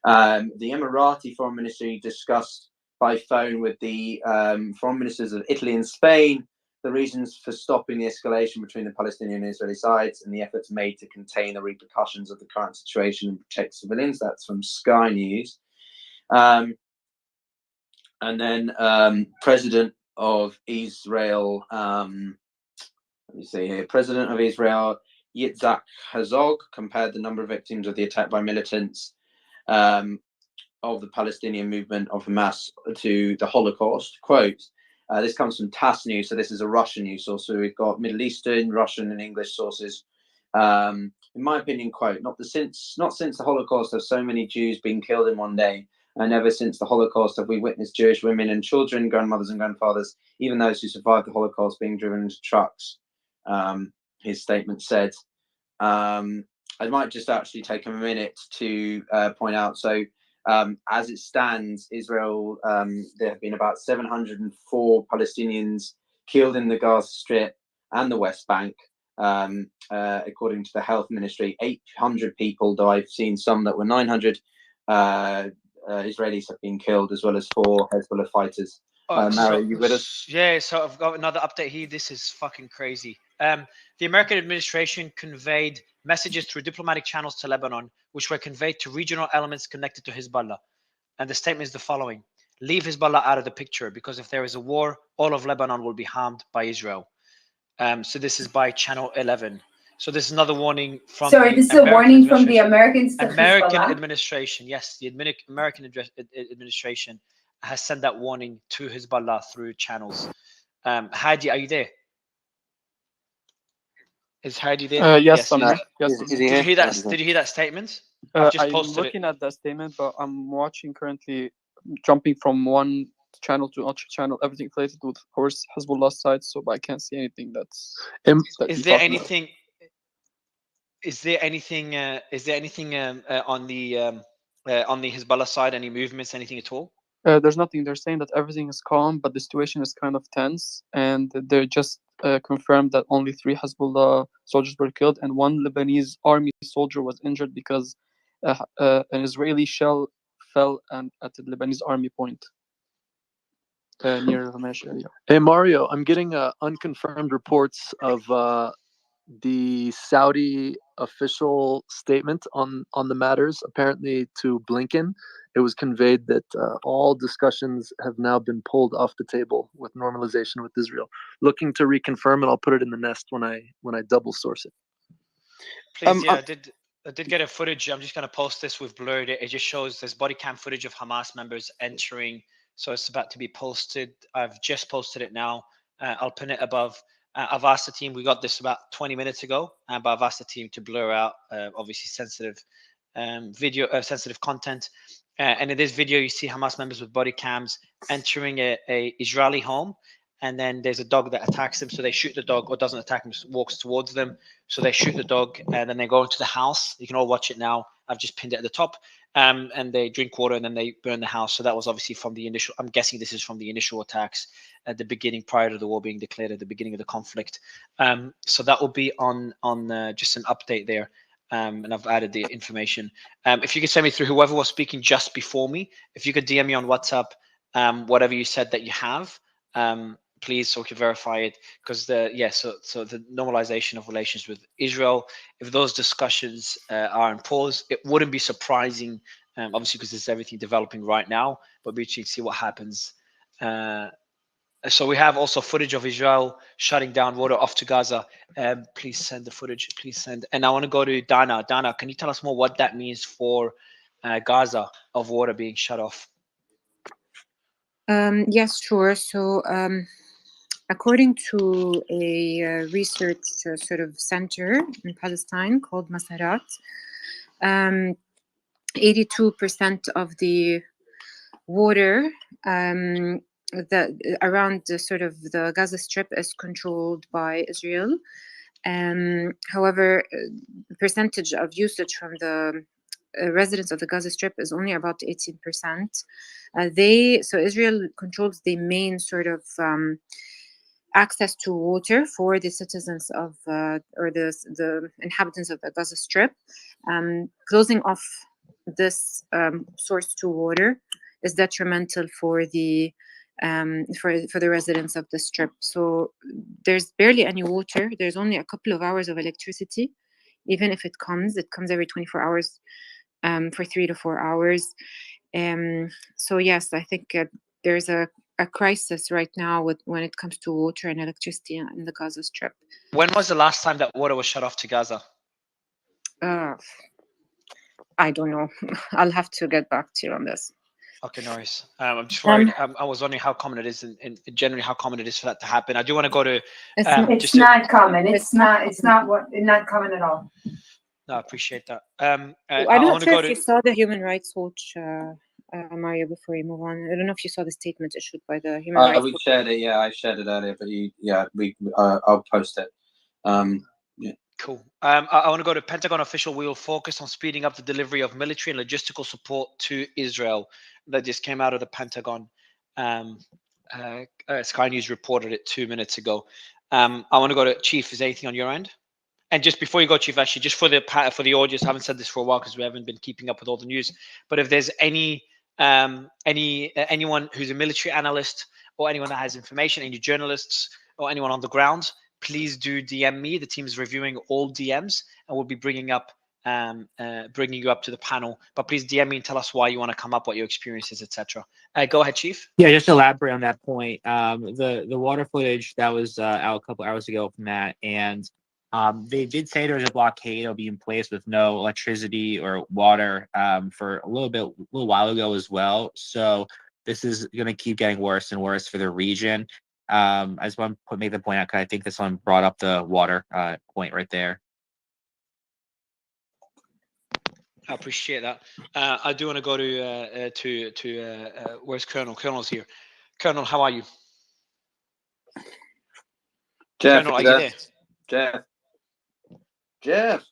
The Emirati Foreign Ministry discussed by phone with the foreign ministers of Italy and Spain the reasons for stopping the escalation between the Palestinian and Israeli sides and the efforts made to contain the repercussions of the current situation and protect civilians. That's from Sky News. And then President of Israel, let me see here, President of Israel, Yitzhak Herzog, compared the number of victims of the attack by militants of the Palestinian movement of Hamas to the Holocaust. Quote, this comes from TASS News, so this is a Russian news source. So we've got Middle Eastern, Russian, and English sources. In my opinion, quote, not since the Holocaust have so many Jews been killed in one day, and never since the Holocaust have we witnessed Jewish women and children, grandmothers and grandfathers, even those who survived the Holocaust, being driven into trucks. His statement said. I might just actually take a minute to point out. So as it stands, Israel, there have been about 704 Palestinians killed in the Gaza Strip and the West Bank, according to the health ministry. 800 people, though I've seen some that were 900 Israelis have been killed, as well as 4 Hezbollah fighters. Mara, are you with us? Yeah, so I've got another update here. This is fucking crazy. The American administration conveyed messages through diplomatic channels to Lebanon, which were conveyed to regional elements connected to Hezbollah. And the statement is the following: leave Hezbollah out of the picture, because if there is a war, all of Lebanon will be harmed by Israel. So this is by Channel 11. So this is another warning from Sorry, this is a warning from the Americans to American Hezbollah? administration. Yes, the American administration has sent that warning to Hezbollah through channels. Hadi, are you there? Is Hadi there? Yes, I'm there. Yes, Did you hear that? Did you hear that statement? I've just I'm posted looking at that statement, but I'm watching currently, jumping from one channel to another channel, everything related with Hezbollah side. So, but I can't see anything that's. Is there anything? Is there anything? On the Hezbollah side? Any movements? Anything at all? There's nothing. They're saying that everything is calm, but the situation is kind of tense, and they just confirmed that only 3 Hezbollah soldiers were killed, and 1 Lebanese army soldier was injured because an Israeli shell fell at the Lebanese army point near Ramesh area. Hey Mario, I'm getting unconfirmed reports of the Saudi official statement on the matters. Apparently, to Blinken, it was conveyed that all discussions have now been pulled off the table with normalization with Israel. Looking to reconfirm, and I'll put it in the nest when I double source it. Please, yeah, I did get a footage. I'm just going to post this with blurred. It just shows there's body cam footage of Hamas members entering. So it's about to be posted. I've just posted it now. I'll pin it above. I've asked the team. We got this about 20 minutes ago, but I've asked the team to blur out obviously sensitive sensitive content. And in this video, you see Hamas members with body cams entering a Israeli home. And then there's a dog that attacks them. So they shoot the dog, or doesn't attack them, just walks towards them. So they shoot the dog, and then they go into the house. You can all watch it now. I've just pinned it at the top. And they drink water, and then they burn the house. So that was obviously from the initial, I'm guessing this is from the initial attacks at the beginning, prior to the war being declared, at the beginning of the conflict. So that will be on just an update there. And I've added the information. If you could send me through whoever was speaking just before me, if you could DM me on WhatsApp, whatever you said that you have, please, so we can verify it. Because the so the normalization of relations with Israel, if those discussions are in pause, it wouldn't be surprising, obviously, because there's everything developing right now. But we should see what happens. So we have also footage of Israel shutting down water off to Gaza. Please send the footage. Please send. And I want to go to Dana. Dana, can you tell us more what that means for Gaza of water being shut off? Yes, sure. So according to a research sort of center in Palestine called Masarat, 82% of the water around the sort of the Gaza Strip is controlled by Israel. However, the percentage of usage from the residents of the Gaza Strip is only about 18%. So Israel controls the main sort of access to water for the citizens of or the inhabitants of the Gaza Strip. Closing off this source to water is detrimental for the residents of the Strip. So there's barely any water. There's only a couple of hours of electricity. Even if it comes every 24 hours for 3 to 4 hours. So yes, I think there's a crisis right now when it comes to water and electricity in the Gaza Strip. When was the last time that water was shut off to Gaza? I don't know. I'll have to get back to you on this. Okay, no worries. I'm just worried. I was wondering how common it is, and generally how common it is for that to happen. I do want to go to. It's not common. It's not common at all. No, I appreciate that. I'm not sure if you saw the Human Rights Watch, Mario, before you move on. I don't know if you saw the statement issued by the Human Rights Watch. We shared it. Yeah, I shared it earlier, but I'll post it. Yeah. Cool. I want to go to Pentagon official. We will focus on speeding up the delivery of military and logistical support to Israel. That just came out of the Pentagon. Sky News reported it 2 minutes ago. I want to go to Chief. Is there anything on your end? And just before you go, Chief, actually, just for the audience, I haven't said this for a while because we haven't been keeping up with all the news. But if there's anyone who's a military analyst or anyone that has information, any journalists or anyone on the ground, please do DM me. The team is reviewing all DMs, and we'll be bringing you up to the panel. But please DM me and tell us why you want to come up, what your experience is, etc. Go ahead, Chief. Yeah, just to elaborate on that point. The water footage that was out a couple hours ago from that, and they did say there was a blockade that'll be in place with no electricity or water for a little while ago as well. So this is going to keep getting worse and worse for the region. I just want to make the point out because I think this one brought up the water point right there. I appreciate that. I do want to go to where's Colonel? Colonel's here. Colonel, how are you? Jeff, Colonel, are you there? Jeff.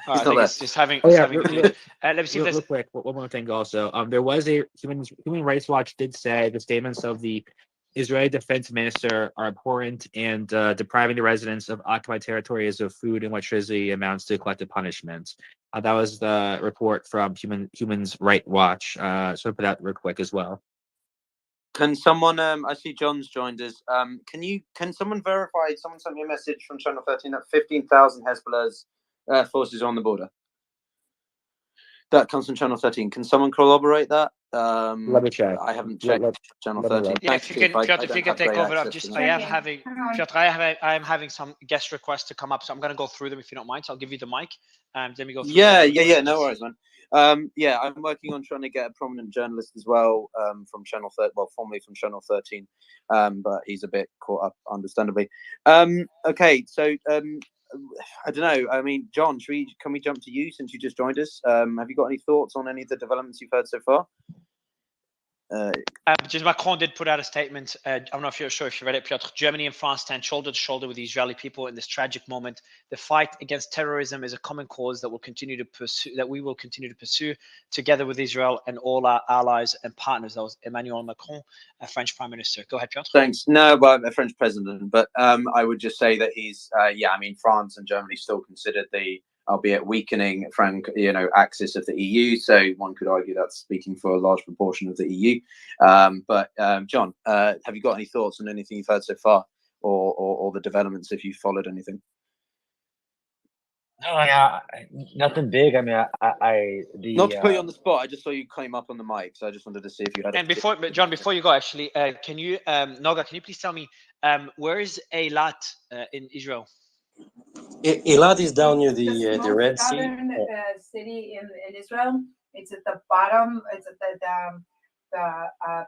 I think it's just having. Let me see real quick. One more thing also. There was a Human Rights Watch did say the statements of the Israeli defense minister are important, and depriving the residents of occupied territories of food and electricity amounts to collective punishment. That was the report from Human Rights Watch. So put that real quick as well. Can someone? I see John's joined us. Can someone verify? Someone sent me a message from Channel 13 that 15,000 Hezbollah's forces are on the border. That comes from Channel 13. Can someone corroborate that? Let me check. I haven't checked Channel 13. Yeah, if you can take over. I am having some guest requests to come up, so I'm going to go through them if you don't mind. So I'll give you the mic. Let me go through. Yeah. No worries, man. I'm working on trying to get a prominent journalist as well from Channel 13. Well, formerly from Channel 13, but he's a bit caught up, understandably. Okay, so I don't know. I mean, John, can we jump to you since you just joined us? Have you got any thoughts on any of the developments you've heard so far? Just Macron did put out a statement. I'm not sure if you read it, Piotr. Germany and France stand shoulder to shoulder with the Israeli people in this tragic moment. The fight against terrorism is a common cause that we will continue to pursue together with Israel and all our allies and partners. That was Emmanuel Macron, a French Prime Minister. Go ahead, Piotr. Thanks. No, well, a French president, but I would just say that he's, I mean, France and Germany still considered the albeit weakening axis of the EU. So one could argue that's speaking for a large proportion of the EU. But John, have you got any thoughts on anything you've heard so far, or the developments if you've followed anything? No, yeah, nothing big. I mean, Not to put you on the spot, I just saw you came up on the mic, so I just wanted to see if you had. And John, before you go, actually, can you, Noga, can you please tell me where is Eilat in Israel? Eilat is down near the most Red Sea. southern city in Israel. It's at the bottom. It's at the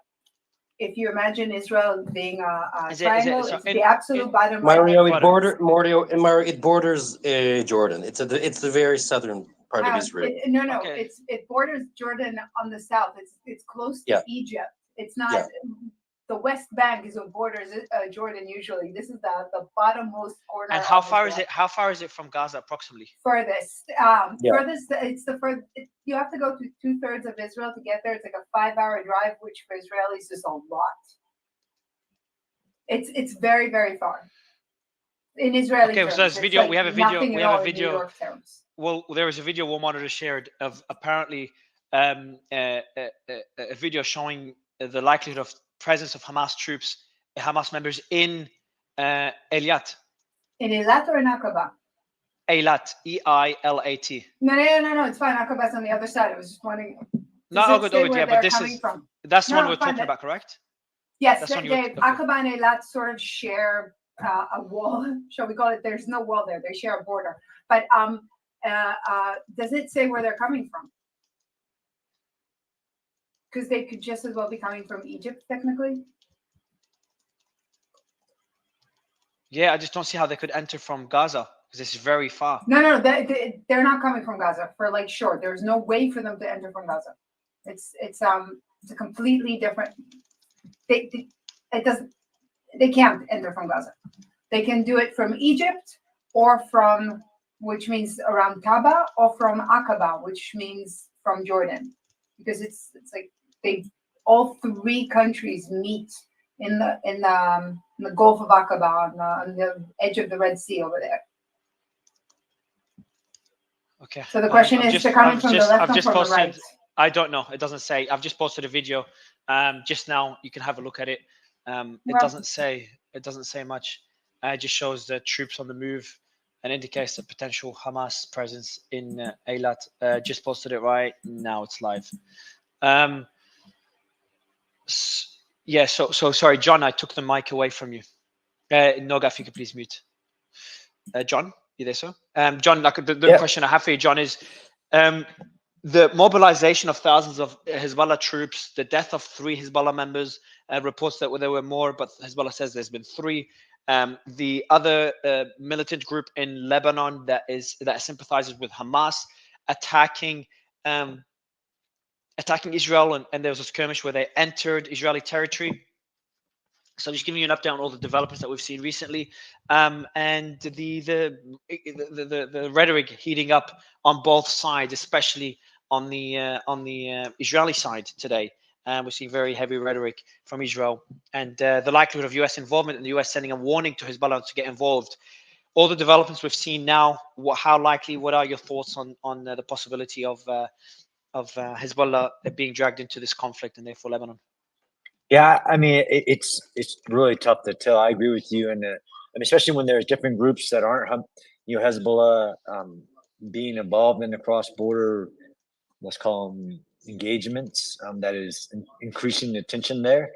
if you imagine Israel being a triangle, it's the absolute bottom. Mario, it borders Jordan. It's the very southern part of Israel. It borders Jordan on the south. It's close to Egypt. It's not. The West Bank is what borders Jordan usually. This is the bottommost corner. And how far is it? How far is it from Gaza approximately? Furthest. Furthest. It's the furthest. You have to go to 2/3 of Israel to get there. It's like a 5-hour drive, which for Israelis is a lot. It's very, very far. In Israeli terms. So there's video. Like we have a video. We have a video. Well, there was a video War Monitor shared of apparently a video showing the likelihood of presence of Hamas troops, Hamas members in Eilat. In Eilat or in Aqaba? Eilat, E-I-L-A-T. No, it's fine. Aqaba's on the other side. I was just wondering. No, good, yeah, but this is that's the one we're talking about, correct? Yes, Aqaba and Eilat sort of share a wall. Shall we call it? There's no wall there. They share a border. But does it say where they're coming from? Because they could just as well be coming from Egypt, technically. Yeah, I just don't see how they could enter from Gaza because it's very far. No, they're not coming from Gaza for sure. There's no way for them to enter from Gaza. It's a completely different. They can't enter from Gaza. They can do it from Egypt or from, which means around Taba, or from Aqaba, which means from Jordan, because it's like all three countries meet in the Gulf of Aqaba on the edge of the Red Sea over there. Okay. So the question is, they're coming from the left or from the right? I don't know. It doesn't say. I've just posted a video just now. You can have a look at it. It doesn't say. It doesn't say much. It just shows the troops on the move and indicates the potential Hamas presence in Eilat. Just posted it right now. It's live. Yeah. So sorry, John. I took the mic away from you. Noga, if you could please mute. John, you there, sir? John, the question I have for you, John, is the mobilization of thousands of Hezbollah troops, the death of 3 Hezbollah members, reports that there were more, but Hezbollah says there's been 3. The other militant group in Lebanon that sympathizes with Hamas attacking Israel, and there was a skirmish where they entered Israeli territory. So just giving you an update on all the developments that we've seen recently, and the rhetoric heating up on both sides, especially on the Israeli side today. We're seeing very heavy rhetoric from Israel, and the likelihood of U.S. involvement, and the U.S. sending a warning to Hezbollah to get involved. All the developments we've seen now, how likely? What are your thoughts on the possibility of Hezbollah being dragged into this conflict and therefore Lebanon? Yeah, I mean, it's really tough to tell. I agree with you, and especially when there's different groups that aren't, Hezbollah being involved in the cross-border, let's call them engagements, that is increasing the tension there.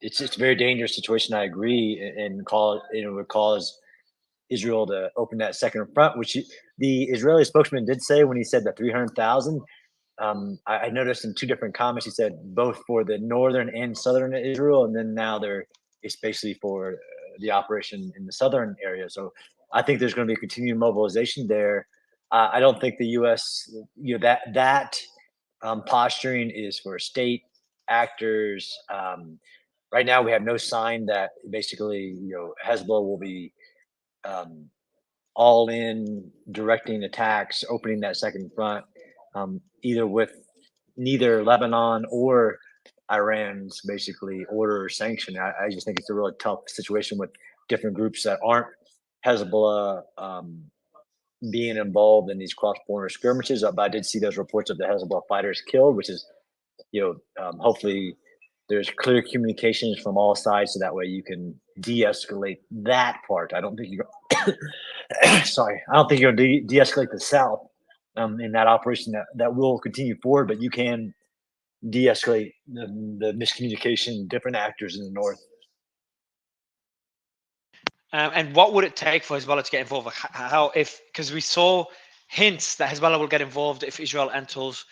It's a very dangerous situation. I agree, and it would cause Israel to open that second front, which the Israeli spokesman did say when he said that 300,000. I noticed in 2 different comments, he said both for the northern and southern Israel, and then now it's basically for the operation in the southern area. So I think there's going to be a continued mobilization there. I don't think the U.S. that posturing is for state actors. Right now, we have no sign that basically Hezbollah will be all in directing attacks, opening that second front. Either with neither Lebanon or Iran's basically order or sanction. I just think it's a really tough situation with different groups that aren't Hezbollah being involved in these cross-border skirmishes. But I did see those reports of the Hezbollah fighters killed, which is, hopefully there's clear communications from all sides, so that way you can de-escalate that part. I don't think you're sorry. I don't think you're going to de-escalate the South in that operation that will continue forward, but you can de-escalate the miscommunication, different actors in the North. And what would it take for Hezbollah to get involved? Because we saw hints that Hezbollah will get involved if Israel enters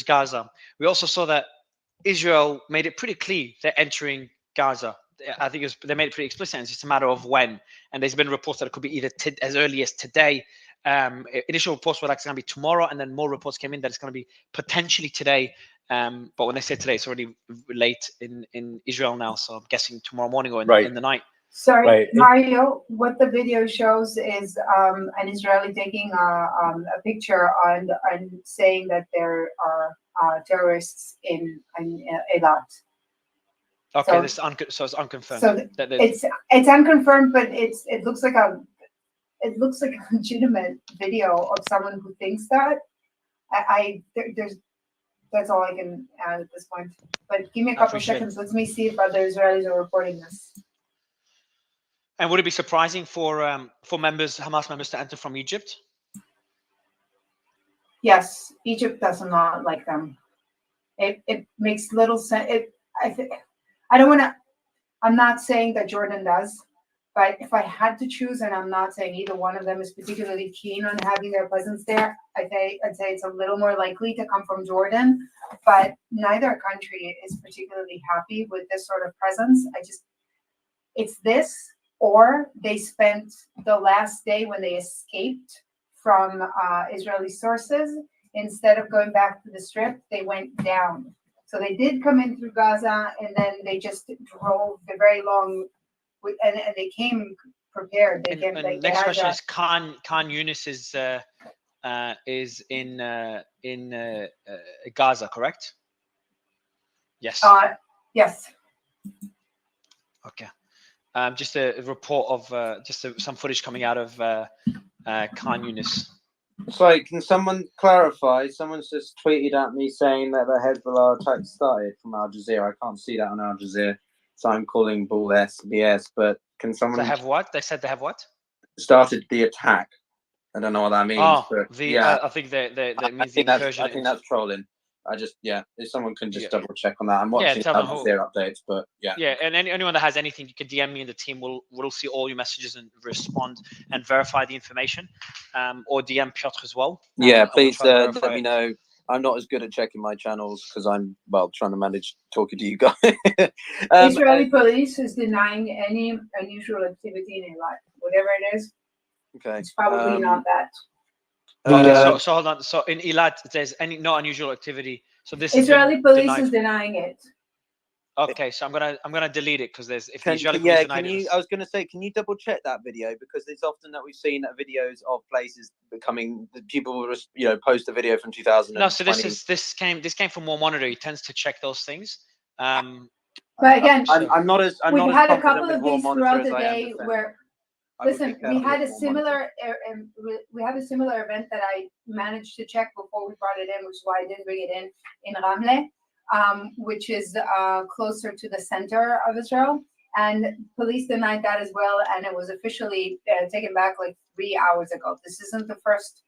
Gaza. We also saw that Israel made it pretty clear they're entering Gaza. I think they made it pretty explicit. It's just a matter of when. And there's been reports that it could be either as early as today. Initial reports were like it's going to be tomorrow, and then more reports came in that it's going to be potentially today. But when they say today, it's already late in Israel now. So I'm guessing tomorrow morning or in the night. Sorry, Right. Mario, what the video shows is an Israeli taking a picture and saying that there are terrorists in Eilat. Okay, So- so it's unconfirmed. So that there's- it's unconfirmed, but it looks like a legitimate video of someone who thinks that. That's all I can add at this point. But give me a couple of appreciate it. seconds. Let me see if other Israelis are reporting this. And would it be surprising for Hamas members to enter from Egypt? Yes, Egypt does not like them. It makes little sense. I don't want to. I'm not saying that Jordan does, but if I had to choose, and I'm not saying either one of them is particularly keen on having their presence there, I'd say it's a little more likely to come from Jordan. But neither country is particularly happy with this sort of presence. It's this, or they spent the last day when they escaped from Israeli sources. Instead of going back to the strip, they went down. So they did come in through Gaza, and then they just drove the very long, and they came prepared. They came. They Next had question a- is Khan Yunis is in Gaza, correct? Yes. Yes. Okay. Just a report of some footage coming out of Khan Yunis. Sorry, can someone clarify? Someone's just tweeted at me saying that the Hezbollah attack started from Al Jazeera. I can't see that on Al Jazeera, so I'm calling bull SBS. But can someone They have what? They said they have what? started the attack? I don't know what that means. Oh, but I think that means the incursion. I think that's trolling. If someone can just Yeah. double check on that. I'm watching tell Al them who- Jazeera updates, but yeah. Yeah, and anyone that has anything, you can DM me, and the team will see all your messages and respond and verify the information, or DM Piotr as well. Yeah, and we'll please try to let verify me it. know. I'm not as good at checking my channels because I'm trying to manage talking to you guys. Israeli police is denying any unusual activity in Eilat. Whatever it is, Okay. it's probably not that. Okay, so hold on. So in Eilat, there's no unusual activity. So this has been Israeli police denied. is denying it. Okay, so I'm gonna delete it because there's if the Can, Israeli yeah, police can denied you? I was going to say, can you double check that video because it's often that we've seen videos of places becoming people will just post a video from 2000. No, so this came from War Monitor. He tends to check those things. But again, I'm not as we've had a couple confident of with War these Monitor throughout as the I am day with them. where, I would listen, be we careful had a with War Monitor. similar event that I managed to check before we brought it in, which is why I didn't bring it in Ramle, which is closer to the center of Israel. And police denied that as well, and it was officially taken back like 3 hours ago. This isn't the first,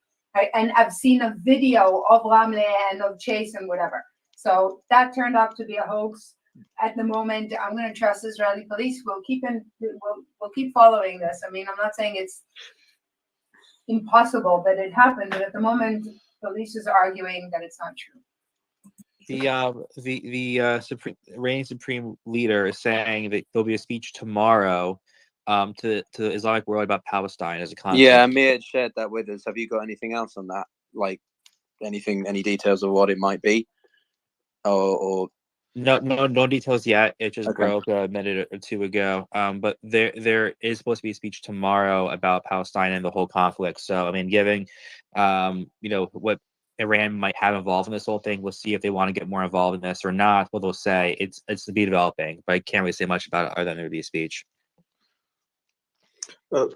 and I've seen a video of Ramle and of Chase and whatever. So that turned out to be a hoax. At the moment, I'm going to trust Israeli police. We'll keep following this. I mean, I'm not saying it's impossible that it happened, but at the moment, police is arguing that it's not true. The reigning supreme leader is saying that there'll be a speech tomorrow to the Islamic world about Palestine as a concept. Yeah, Amir shared that with us. Have you got anything else on that? Like any details of what it might be? Or No details yet. It just Okay. broke a minute or two ago. But there is supposed to be a speech tomorrow about Palestine and the whole conflict. So I mean, given what Iran might have involved in this whole thing, we'll see if they want to get more involved in this or not. What they'll say, it's to be developing, but I can't really say much about it other than there will be a speech.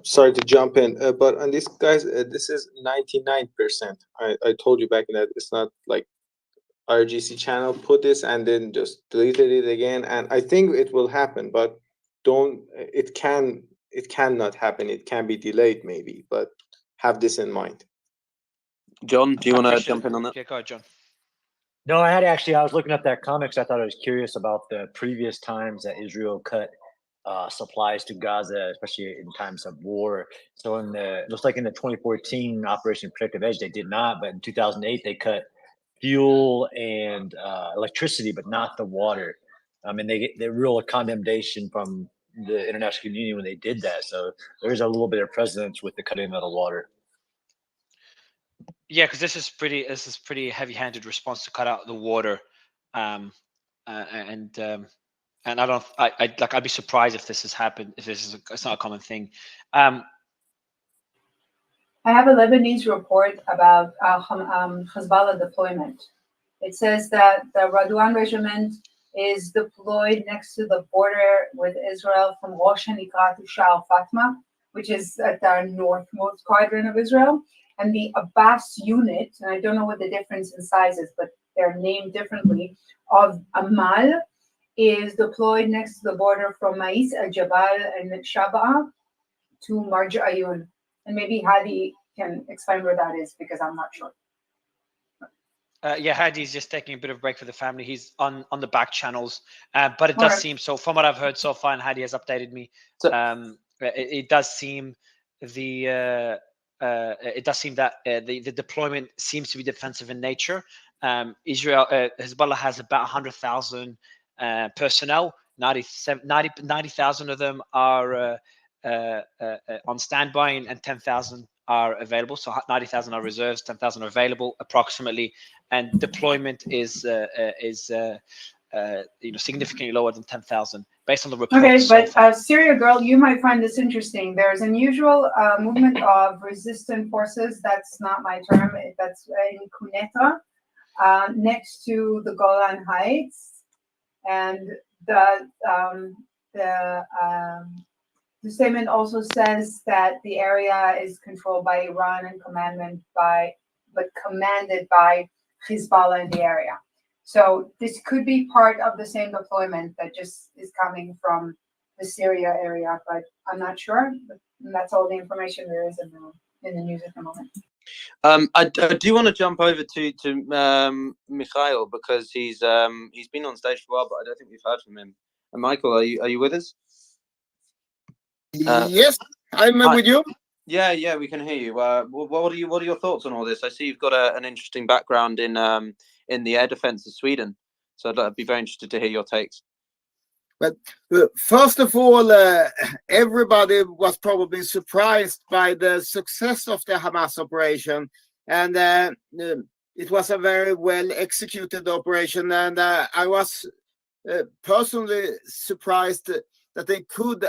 Sorry to jump in, but on this, guys, this is 99%. I told you back in that it's not like RGC channel put this and then just deleted it again, and I think it will happen, but don't. It cannot happen. It can be delayed maybe, but have this in mind. John, do you I want to appreciate jump in on that? Yeah, go ahead, John. No, I was looking up that comics. I thought I was curious about the previous times that Israel cut supplies to Gaza, especially in times of war. So it looks like in the 2014 Operation Protective Edge, they did not, but in 2008 they cut fuel and electricity, but not the water. I mean, they get the real condemnation from the international community when they did that. So there's a little bit of precedence with the cutting of the water. Yeah, because this is pretty heavy-handed response to cut out the water, and I don't I'd be surprised if this has happened, if it's not a common thing. I have a Lebanese report about Hezbollah deployment. It says that the Radwan regiment is deployed next to the border with Israel from Rosh Hanikra to Sha'ar Fatma, which is at the northmost quadrant of Israel. And the Abbas unit, and I don't know what the difference in size is, but they're named differently, of Amal is deployed next to the border from Mais al-Jabal and Shab'a to Marj Ayun. And maybe Hadi can explain where that is because I'm not sure. Yeah, Hadi's just taking a bit of a break for the family. He's on the back channels, but it does seem so. From what I've heard so far, and Hadi has updated me, it does seem it does seem that the deployment seems to be defensive in nature. Israel Hezbollah has about 100,000 personnel. 90,000 of them are on standby, and 10,000 are available. So 90,000 are reserves, 10,000 are available approximately, and deployment is significantly lower than 10,000 based on the report. Okay, so but Syria girl, you might find this interesting. There's unusual movement of resistant forces. That's not my term. That's in Quneitra, next to the Golan Heights, and the statement also says that the area is controlled by Iran and commanded by Hezbollah in the area. So this could be part of the same deployment that just is coming from the Syria area, but I'm not sure. But that's all the information there is in the news at the moment. I do want to jump over to Mikhail because he's been on stage for a while, but I don't think we've heard from him. And Michael, are you with us? Yes, I'm with you. Yeah, we can hear you. What are your thoughts on all this? I see you've got an interesting background in the air defense of Sweden, so I'd be very interested to hear your takes. But first of all, everybody was probably surprised by the success of the Hamas operation, and it was a very well executed operation. And I was personally surprised that they could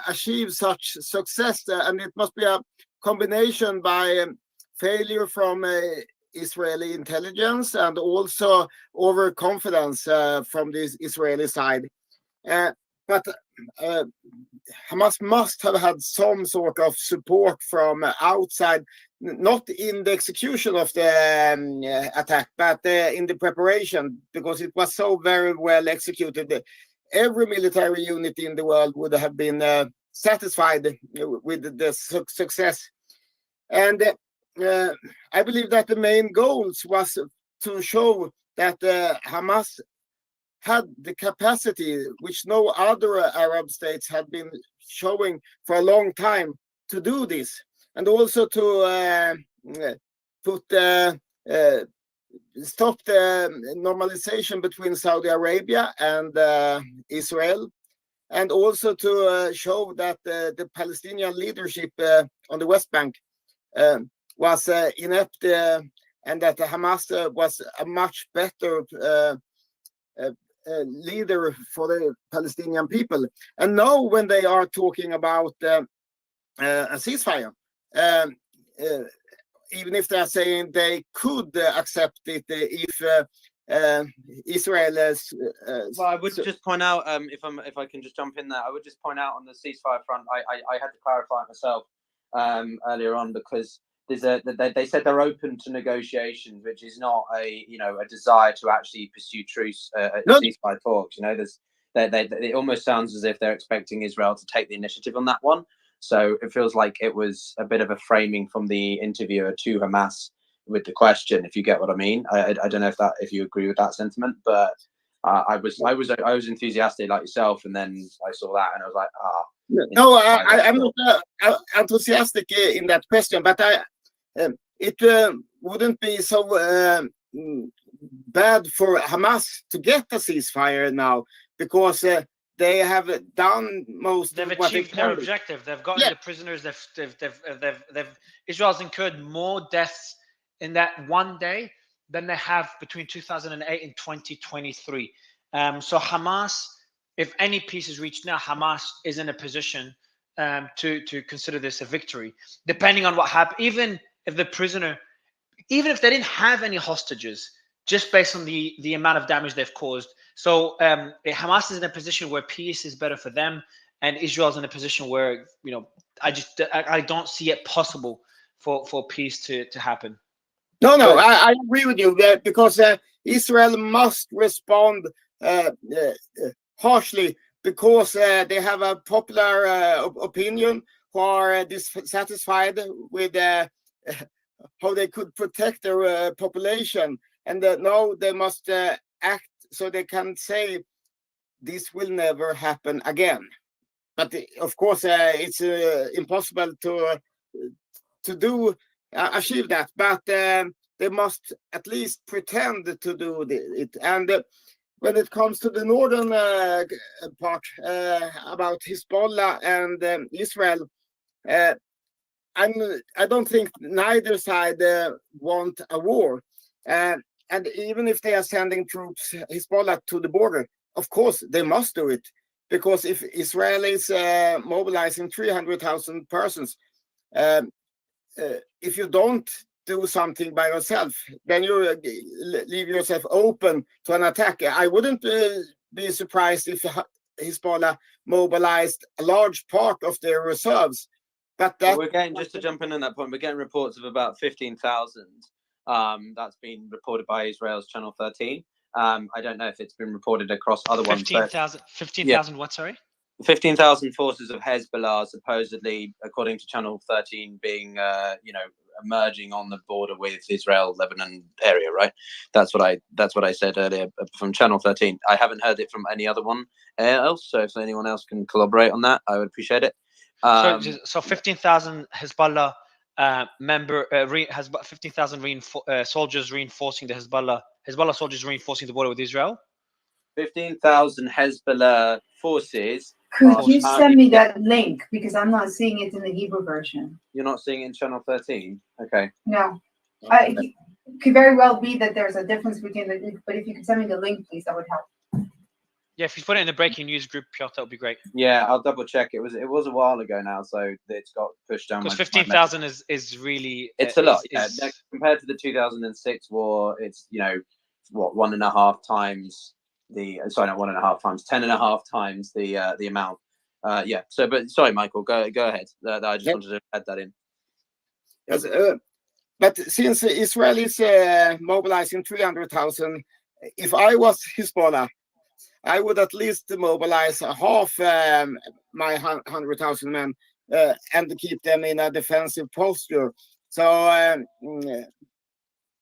achieve such success, and it must be a combination by failure from Israeli intelligence and also overconfidence from the Israeli side. But Hamas must have had some sort of support from outside, not in the execution of the attack, but in the preparation, because it was so very well executed. Every military unit in the world would have been satisfied with the success. And I believe that the main goals was to show that Hamas had the capacity, which no other Arab states had been showing for a long time, to do this, and also to stop the normalization between Saudi Arabia and Israel, and also to show that the Palestinian leadership on the West Bank was inept, and that Hamas was a much better leader for the Palestinian people. And now when they are talking about a ceasefire, even if they are saying they could accept it if Israel as. Well, I would just point out, if I can just jump in there, I would just point out on the ceasefire front, I had to clarify it myself earlier on, because they said they're open to negotiations, which is not a desire to actually pursue truce ceasefire talks. It almost sounds as if they're expecting Israel to take the initiative on that one. So it feels like it was a bit of a framing from the interviewer to Hamas with the question, if you get what I mean. I don't know if you agree with that sentiment, but I was enthusiastic like yourself, and then I saw that and I was like, No, I'm not enthusiastic in that question, but it wouldn't be so bad for Hamas to get a ceasefire now, because they have done most. They've of what they achieved their can. objective. They've gotten the prisoners. Israel's incurred more deaths in that one day than they have between 2008 and 2023. So Hamas, if any peace is reached now, Hamas is in a position to consider this a victory, depending on what happens. Even if they didn't have any hostages, just based on the amount of damage they've caused. So Hamas is in a position where peace is better for them, and Israel's in a position where I don't see it possible for peace to happen. No, I agree with you there, because Israel must respond harshly, because they have a popular opinion who are dissatisfied with how they could protect their population, and now they must act so they can say this will never happen again. But of course, it's impossible to achieve that. But they must at least pretend to do it. And when it comes to the northern part about Hezbollah and Israel, I don't think neither side want a war. And even if they are sending troops, Hezbollah, to the border, of course they must do it, because if Israel is mobilizing 300,000 persons, if you don't do something by yourself, then you leave yourself open to an attack. I wouldn't be surprised if Hezbollah mobilized a large part of their reserves. But we're getting, just to jump in on that point, we're getting reports of about 15,000. That's been reported by Israel's Channel 13. I don't know if it's been reported across other ones. 15,000 what, sorry? 15,000 forces of Hezbollah, supposedly, according to Channel 13, being emerging on the border with Israel, Lebanon area, right? That's what I said earlier from Channel 13. I haven't heard it from any other one else, so if anyone else can collaborate on that, I would appreciate it. So 15,000 Hezbollah has 15,000 soldiers reinforcing the Hezbollah soldiers reinforcing the border with Israel. 15,000 Hezbollah forces. Could you send me that link, because I'm not seeing it in the Hebrew version? You're not seeing it in Channel 13? Okay. No. It could very well be that there's a difference between the, but if you could send me the link, please, that would help. Yeah, if you put it in the breaking news group, Piotr, that would be great. Yeah, I'll double check. It was a while ago now, so it's got pushed down. Because 15,000 is really it's a lot. Compared to the 2006 war, it's 1.5 times the not 1.5 times, 10.5 times the amount. So, but sorry, Michael, go ahead. I just wanted to add that in. Yes, but since Israel is mobilizing 300,000, if I was Hezbollah, I would at least mobilize half my 100,000 men and keep them in a defensive posture. So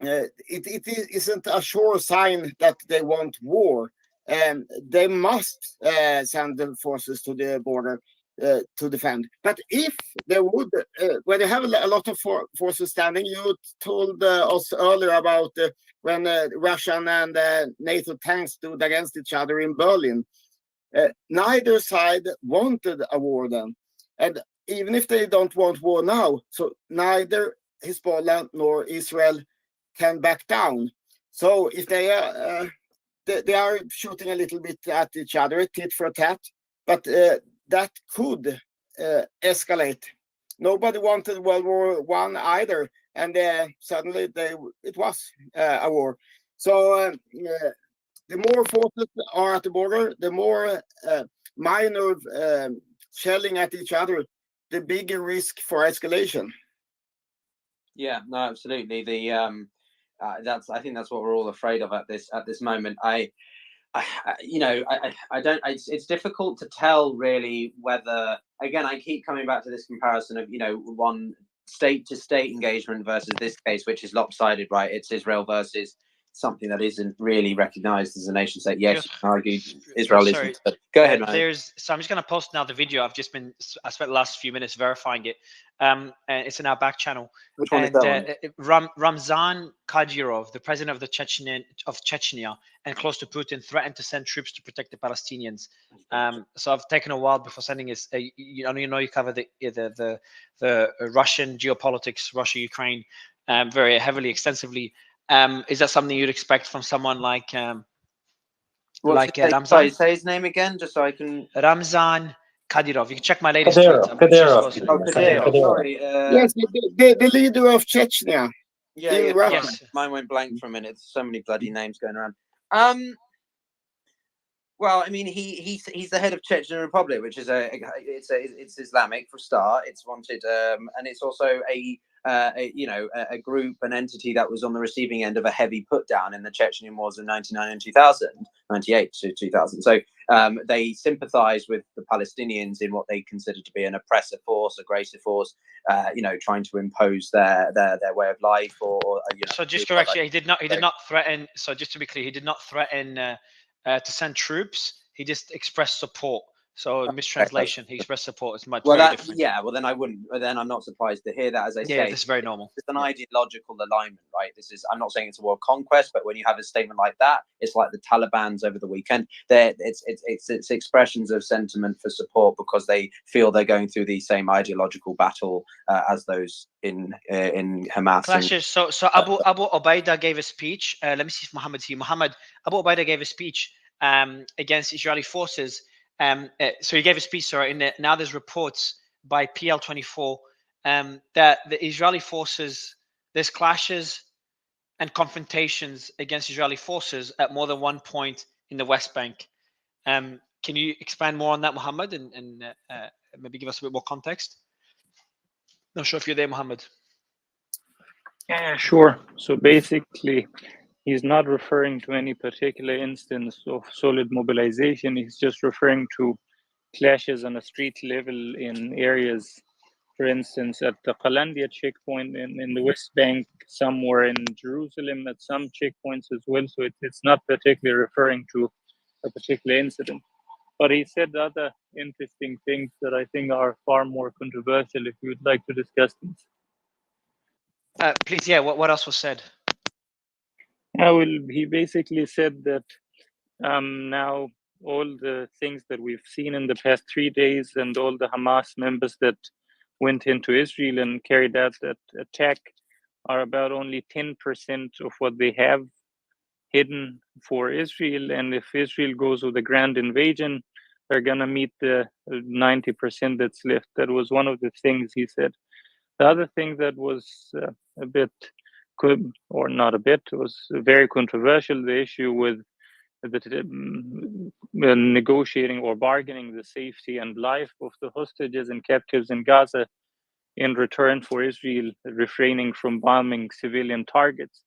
it isn't a sure sign that they want war. They must send the forces to the border to defend. But if they would, when they have a lot of forces standing, you told us earlier about when Russian and NATO tanks stood against each other in Berlin. Neither side wanted a war then. And even if they don't want war now, so neither Hezbollah nor Israel can back down. So if they are shooting a little bit at each other, tit for tat, but that could escalate. Nobody wanted World War I either, and suddenly it was a war. So the more forces are at the border, the more minor shelling at each other, the bigger risk for escalation. Yeah, no, absolutely. The I think that's what we're all afraid of at this moment. I don't. It's difficult to tell really whether. Again, I keep coming back to this comparison of one state to state engagement versus this case, which is lopsided, right? It's Israel versus something that isn't really recognized as a nation state. Yes, you can argue Israel isn't. But go ahead, man. So I'm just going to post now the video. I spent the last few minutes verifying it. And it's in our back channel. Which one is that one? Ramzan Kadyrov, the president of Chechnya and close to Putin, threatened to send troops to protect the Palestinians. So I've taken a while before sending it. You cover the Russian geopolitics, Russia, Ukraine, very heavily, extensively. Is that something you'd expect from someone like Ramzan? Sorry, say his name again, just so I can. Ramzan Kadyrov. You can check my latest tweet. Kadyrov. Sorry. Yes, the leader of Chechnya. Yeah, Russia. yes. Mine went blank for a minute. So many bloody names going around. Well, I mean, he's the head of Chechen Republic, which is it's Islamic for a start. It's wanted, and it's also a group, an entity that was on the receiving end of a heavy put down in the Chechen wars in 1999 and 2000, 98 to 2000. So they sympathise with the Palestinians in what they consider to be an oppressive force, aggressive force, trying to impose their way of life So just correction, he did not threaten. So just to be clear, he did not threaten to send troops. He just expressed support. So mistranslation, he expressed support. It's much very different. Yeah, well then I wouldn't. Then I'm not surprised to hear that. As I say, yeah, this is very normal. It's an ideological alignment, right? I'm not saying it's a world conquest, but when you have a statement like that, it's like the Taliban's over the weekend. It's expressions of sentiment for support because they feel they're going through the same ideological battle as those in Hamas. Clashes. So Abu Ubaidah gave a speech. Let me see if Mohammed's here. Abu Ubaidah gave a speech against Israeli forces. So he gave a speech, now there's reports by PL24 that the Israeli forces, there's clashes and confrontations against Israeli forces at more than one point in the West Bank. Can you expand more on that, Mohammed, and maybe give us a bit more context? Not sure if you're there, Mohammed. Yeah, sure. So basically, he's not referring to any particular instance of solid mobilization. He's just referring to clashes on a street level in areas, for instance, at the Qalandia checkpoint in the West Bank, somewhere in Jerusalem, at some checkpoints as well. So it's not particularly referring to a particular incident. But he said other interesting things that I think are far more controversial if you would like to discuss these. Please, yeah, what else was said? Well, he basically said that now all the things that we've seen in the past 3 days and all the Hamas members that went into Israel and carried out that attack are about only 10% of what they have hidden for Israel. And if Israel goes with a grand invasion, they're going to meet the 90% that's left. That was one of the things he said. The other thing that was a bit, or not a bit, was very controversial, the issue with negotiating or bargaining the safety and life of the hostages and captives in Gaza in return for Israel refraining from bombing civilian targets.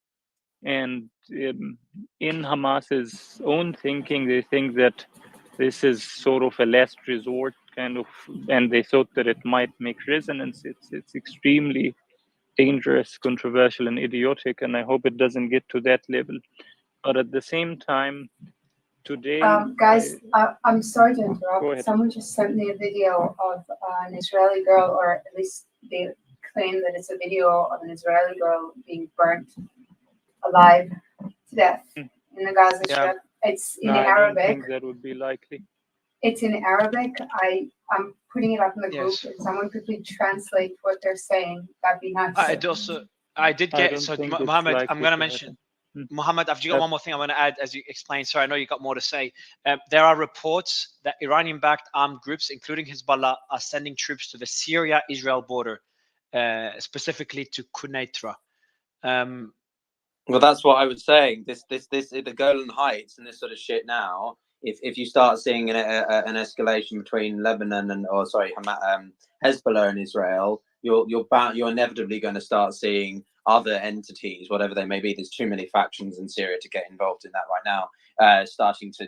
And in Hamas's own thinking, they think that this is sort of a last resort kind of, and they thought that it might make resonance. It's extremely dangerous, controversial, and idiotic, and I hope it doesn't get to that level. But at the same time, today, guys, I'm sorry to interrupt. Someone just sent me a video of an Israeli girl, or at least they claim that it's a video of an Israeli girl being burnt alive to death in the Gaza Strip. It's in Arabic. I don't think that would be likely. It's in Arabic. I'm putting it up in the group. If someone could please translate what they're saying, that'd be nice. I did get, so Mohammed, I'm going to mention, Mohammed, I've got one more thing I want to add as you explain. Sorry, I know you got more to say. There are reports that Iranian-backed armed groups, including Hezbollah, are sending troops to the Syria-Israel border, specifically to Quneitra. Well, that's what I was saying. This, the Golan Heights and this sort of shit now. If you start seeing an escalation between Lebanon and, or sorry, Hezbollah and Israel, you're inevitably going to start seeing other entities, whatever they may be. There's too many factions in Syria to get involved in that right now. Starting to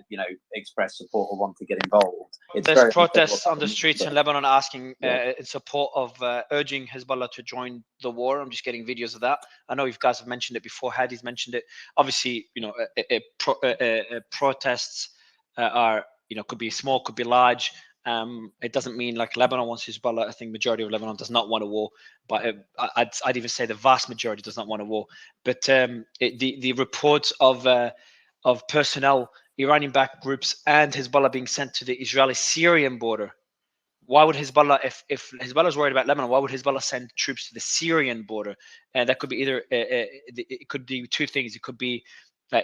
express support or want to get involved. There's protests on the streets in Lebanon asking in support of urging Hezbollah to join the war. I'm just getting videos of that. I know you guys have mentioned it before. Hadi's mentioned it. Obviously, protests are could be small, could be large. It doesn't mean like Lebanon wants Hezbollah. I think majority of Lebanon does not want a war, but I'd even say the vast majority does not want a war. But the reports of personnel, Iranian-backed groups, and Hezbollah being sent to the Israeli-Syrian border. Why would Hezbollah, if Hezbollah is worried about Lebanon, why would Hezbollah send troops to the Syrian border? And that could be either it could be two things. It could be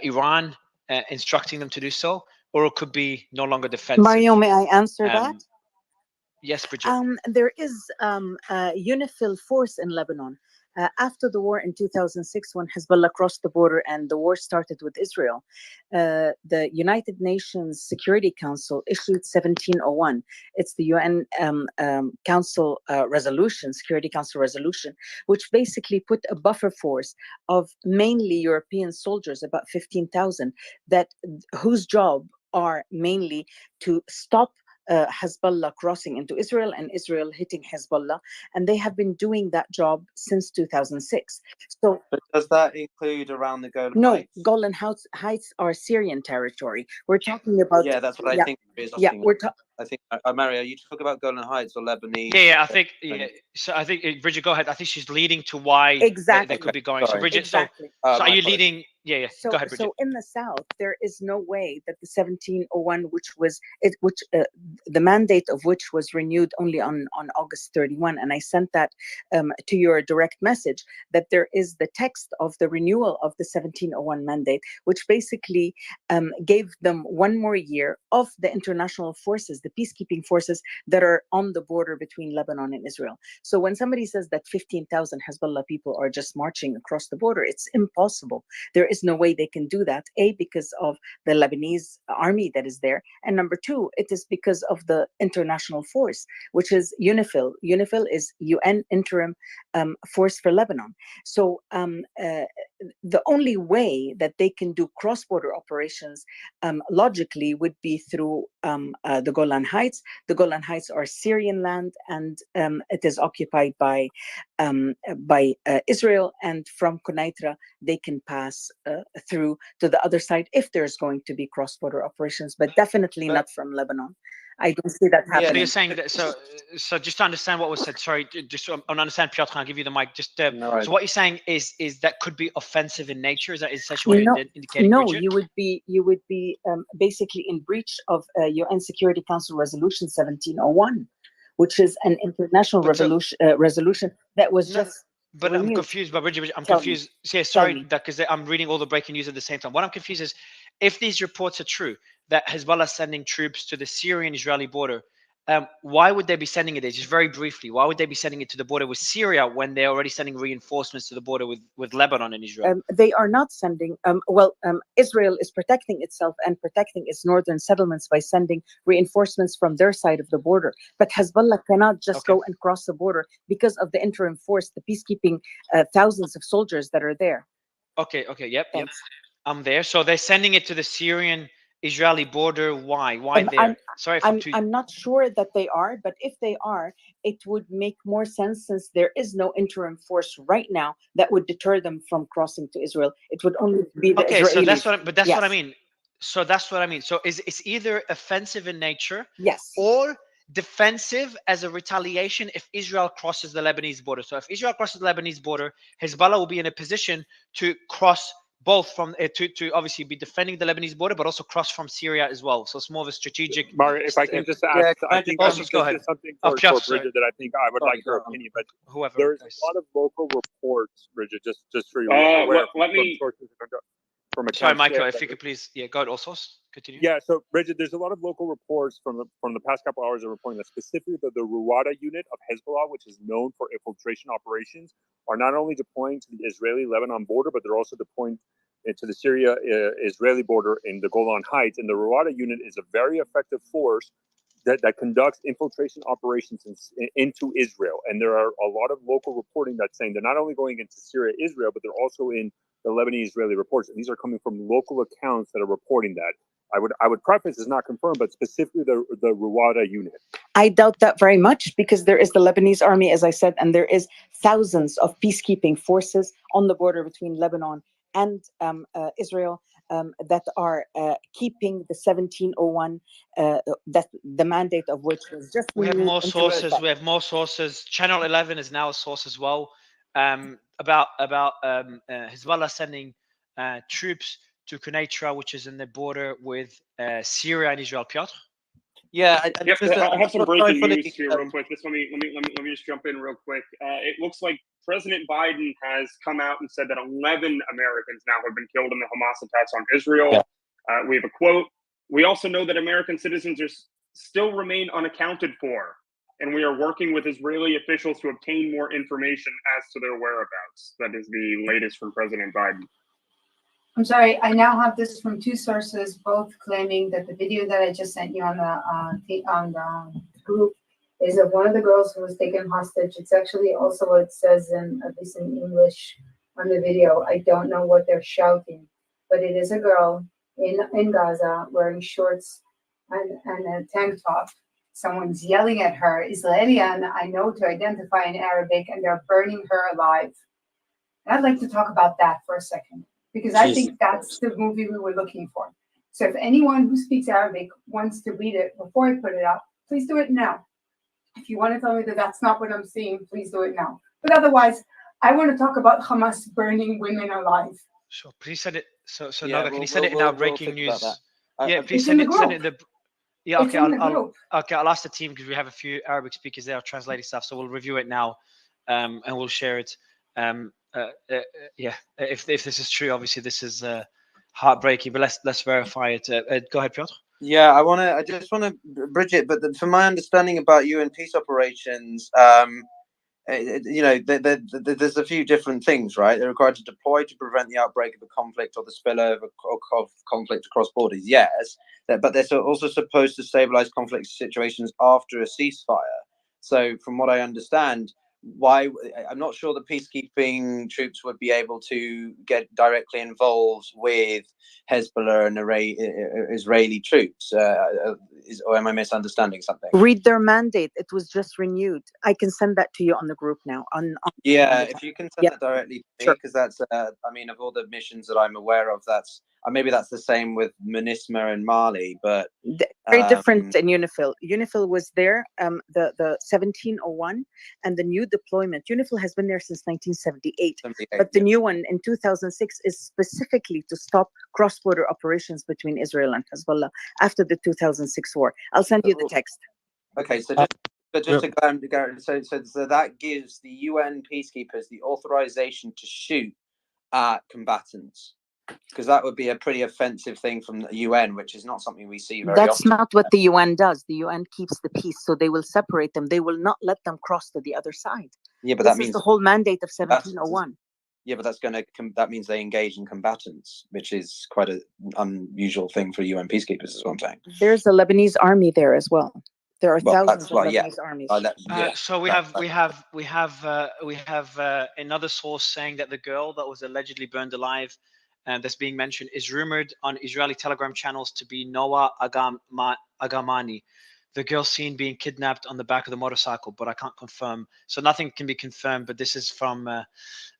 Iran instructing them to do so, or it could be no longer defensive. Mario, may I answer that? Yes, Bridget. There is a UNIFIL force in Lebanon. After the war in 2006, when Hezbollah crossed the border and the war started with Israel, the United Nations Security Council issued 1701. It's the UN Council resolution, Security Council resolution, which basically put a buffer force of mainly European soldiers, about 15,000, whose job are mainly to stop Hezbollah crossing into Israel and Israel hitting Hezbollah, and they have been doing that job since 2006. So, but does that include around the Golan Heights? No, Golan Heights are Syrian territory. We're talking about. Yeah, that's what I think. I think Mario, you talk about Golan Heights or Lebanese. Yeah, I think. Yeah, so I think Bridget, go ahead. I think she's leading to why they could be going. Sorry. So Bridget, exactly. so are you leading? Yeah. So, go ahead, Bridget. So in the south, there is no way that the 1701, which the mandate of which was renewed only on August 31, and I sent that to your direct message, that there is the text of the renewal of the 1701 mandate, which basically gave them one more year of the international forces, the peacekeeping forces that are on the border between Lebanon and Israel. So when somebody says that 15,000 Hezbollah people are just marching across the border, it's impossible. There is no way they can do that, A, because of the Lebanese army that is there, and number two, it is because of the international force, which is UNIFIL. UNIFIL is UN Interim Force for Lebanon. So the only way that they can do cross-border operations logically would be through the Golan Heights. The Golan Heights are Syrian land, and it is occupied by Israel, and from Quneitra they can pass through to the other side if there's going to be cross-border operations, but definitely not from Lebanon. I don't see that happening. So you're saying that. So just to understand what was said. Sorry, just to understand, Piotr, I'll give you the mic. Just so what you're saying is that could be offensive in nature. Is that essentially what you're indicating? No, Bridget? you would be basically in breach of UN Security Council Resolution 1701, which is an international resolution that was just. But renewed. I'm confused, but Bridget, I'm confused. Yeah, sorry, because I'm reading all the breaking news at the same time. What I'm confused is, if these reports are true, that Hezbollah is sending troops to the Syrian-Israeli border, why would they be sending it there? Just very briefly, why would they be sending it to the border with Syria when they're already sending reinforcements to the border with Lebanon and Israel? They are not sending. Israel is protecting itself and protecting its northern settlements by sending reinforcements from their side of the border. But Hezbollah cannot just go and cross the border because of the interim force, the peacekeeping thousands of soldiers that are there. Okay. Yep. I'm there. So they're sending it to the Syrian-Israeli border. Why? Why there? I'm not sure that they are, but if they are, it would make more sense, since there is no interim force right now that would deter them from crossing to Israel. It would only be the Israelis. So that's what I mean. So that's what I mean. So it's either offensive in nature, yes, or defensive as a retaliation if Israel crosses the Lebanese border. So if Israel crosses the Lebanese border, Hezbollah will be in a position to cross both from to obviously be defending the Lebanese border, but also cross from Syria as well. So it's more of a strategic. Mario, if I can just ask, I think also this go ahead. is something for Bridget that I think I would like her opinion. But there's a lot of local reports, Bridget, just for your let me. from Sorry, accounts Michael, shared if you could please, go ahead, all source. Continue. Yeah, so Bridget, there's a lot of local reports from the past couple hours are reporting that specifically the Ruwada unit of Hezbollah, which is known for infiltration operations, are not only deploying to the Israeli-Lebanon border, but they're also deploying to the Syria-Israeli border in the Golan Heights. And the Ruwada unit is a very effective force that conducts infiltration operations into Israel. And there are a lot of local reporting that's saying they're not only going into Syria, Israel, but they're also in the Lebanese-Israeli reports. And these are coming from local accounts that are reporting that. I would preface it's not confirmed, but specifically the Ruwada unit. I doubt that very much because there is the Lebanese army, as I said, and there is thousands of peacekeeping forces on the border between Lebanon and Israel that are keeping the 1701, that the mandate of which was just We have renewed more into sources. effect. We have more sources. Channel 11 is now a source as well. About Hezbollah sending troops to Quneitra, which is in the border with Syria and Israel. Piotr? Yeah, Yep, I have some breaking fully, news here, real quick. Let me just jump in real quick. It looks like President Biden has come out and said that 11 Americans now have been killed in the Hamas attacks on Israel. Yeah. We have a quote. We also know that American citizens still remain unaccounted for, and we are working with Israeli officials to obtain more information as to their whereabouts. That is the latest from President Biden. I'm sorry, I now have this from two sources, both claiming that the video that I just sent you on the group is of one of the girls who was taken hostage. It's actually also what it says in, at least in English, on the video. I don't know what they're shouting, but it is a girl in Gaza wearing shorts and a tank top. Someone's yelling at her, Israelian, I know to identify in Arabic, and they're burning her alive. And I'd like to talk about that for a second, because I think that's the movie we were looking for. So if anyone who speaks Arabic wants to read it before I put it up, please do it now. If you want to tell me that that's not what I'm seeing, please do it now. But otherwise, I want to talk about Hamas burning women alive. Sure. Please send it. So Yeah, Naga, can you send it now? Breaking news. Yeah, please It's send in it. the Send it. group. Yeah, It's okay. in the group. I'll ask the team because we have a few Arabic speakers there translating stuff. So we'll review it now, and we'll share it. Yeah, if this is true, obviously this is heartbreaking. But let's verify it. Go ahead, Piotr. Yeah, I just want to, Bridget, but from my understanding about UN peace operations, there's a few different things, right? They're required to deploy to prevent the outbreak of a conflict or the spillover of conflict across borders, yes, but they're also supposed to stabilize conflict situations after a ceasefire. So from what I understand, I'm not sure the peacekeeping troops would be able to get directly involved with Hezbollah and Israeli troops. Or am I misunderstanding something? Read their mandate. It was just renewed. I can send that to you on the group now. Yeah, if you can send that directly to me, Sure. because that's, I mean, of all the missions that I'm aware of, that's maybe that's the same with MINUSMA in Mali, but very different in UNIFIL. UNIFIL was there, the 1701, and the new deployment. UNIFIL has been there since 1978, but the new one in 2006 is specifically to stop cross-border operations between Israel and Hezbollah after the 2006 war. I'll send you the text. Okay, so just to go, so that gives the UN peacekeepers the authorization to shoot at combatants, because that would be a pretty offensive thing from the UN, which is not something we see very That's often. not what the UN does. The UN keeps the peace, so they will separate them. They will not let them cross to the other side. Yeah, but this that means is the whole mandate of 1701. Yeah, but that means they engage in combatants, which is quite an unusual thing for UN peacekeepers, is what I'm saying. There's a Lebanese army there as well. There are thousands of Lebanese armies. So we have another source saying that the girl that was allegedly burned alive and that's being mentioned is rumored on Israeli Telegram channels to be Noah Agamani, the girl seen being kidnapped on the back of the motorcycle, but I can't confirm. So nothing can be confirmed, but this is from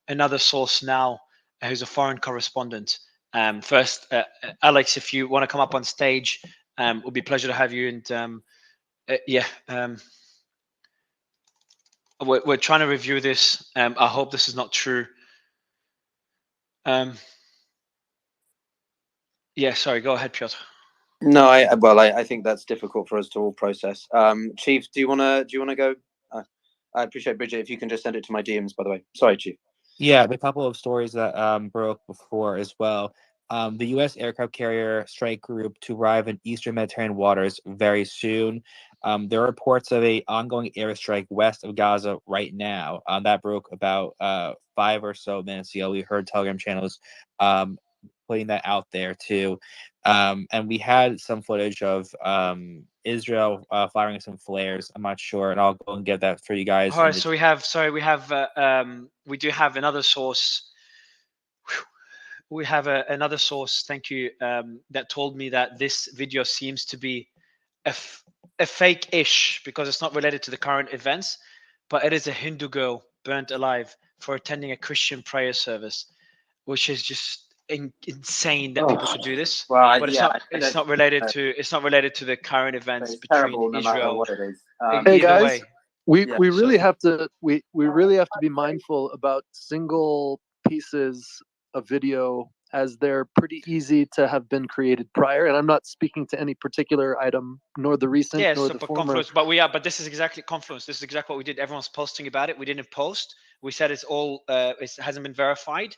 another source now, who's a foreign correspondent. First, Alex, if you want to come up on stage, it would be a pleasure to have you. And we're trying to review this. I hope this is not true. Yeah, sorry, go ahead, Piotr. No, I think that's difficult for us to all process. Chief, do you wanna go? I appreciate, Bridget, if you can just send it to my DMs, by the way. Sorry, Chief. Yeah, the couple of stories that broke before as well. the U.S. aircraft carrier strike group to arrive in eastern Mediterranean waters very soon. There are reports of a ongoing airstrike west of Gaza right now. That broke about 5 or so minutes ago. We heard Telegram channels putting that out there too. And we had some footage of Israel firing some flares. I'm not sure, and I'll go and get that for you guys. All right, so we do have another source. We have another source, thank you, that told me that this video seems to be a fake-ish because it's not related to the current events, but it is a Hindu girl burnt alive for attending a Christian prayer service, which is just insane that people should do this. Well, but yeah, it's not related to the current events between terrible no matter Israel. what it is. Hey Either guys, way. we Yeah, really have to we really have to be mindful about single pieces of video, as they're pretty easy to have been created prior. And I'm not speaking to any particular item, nor the recent, Yeah, nor so the for former. Confluence, but this is exactly Confluence. This is exactly what we did. Everyone's posting about it. We didn't post. We said it's all it hasn't been verified.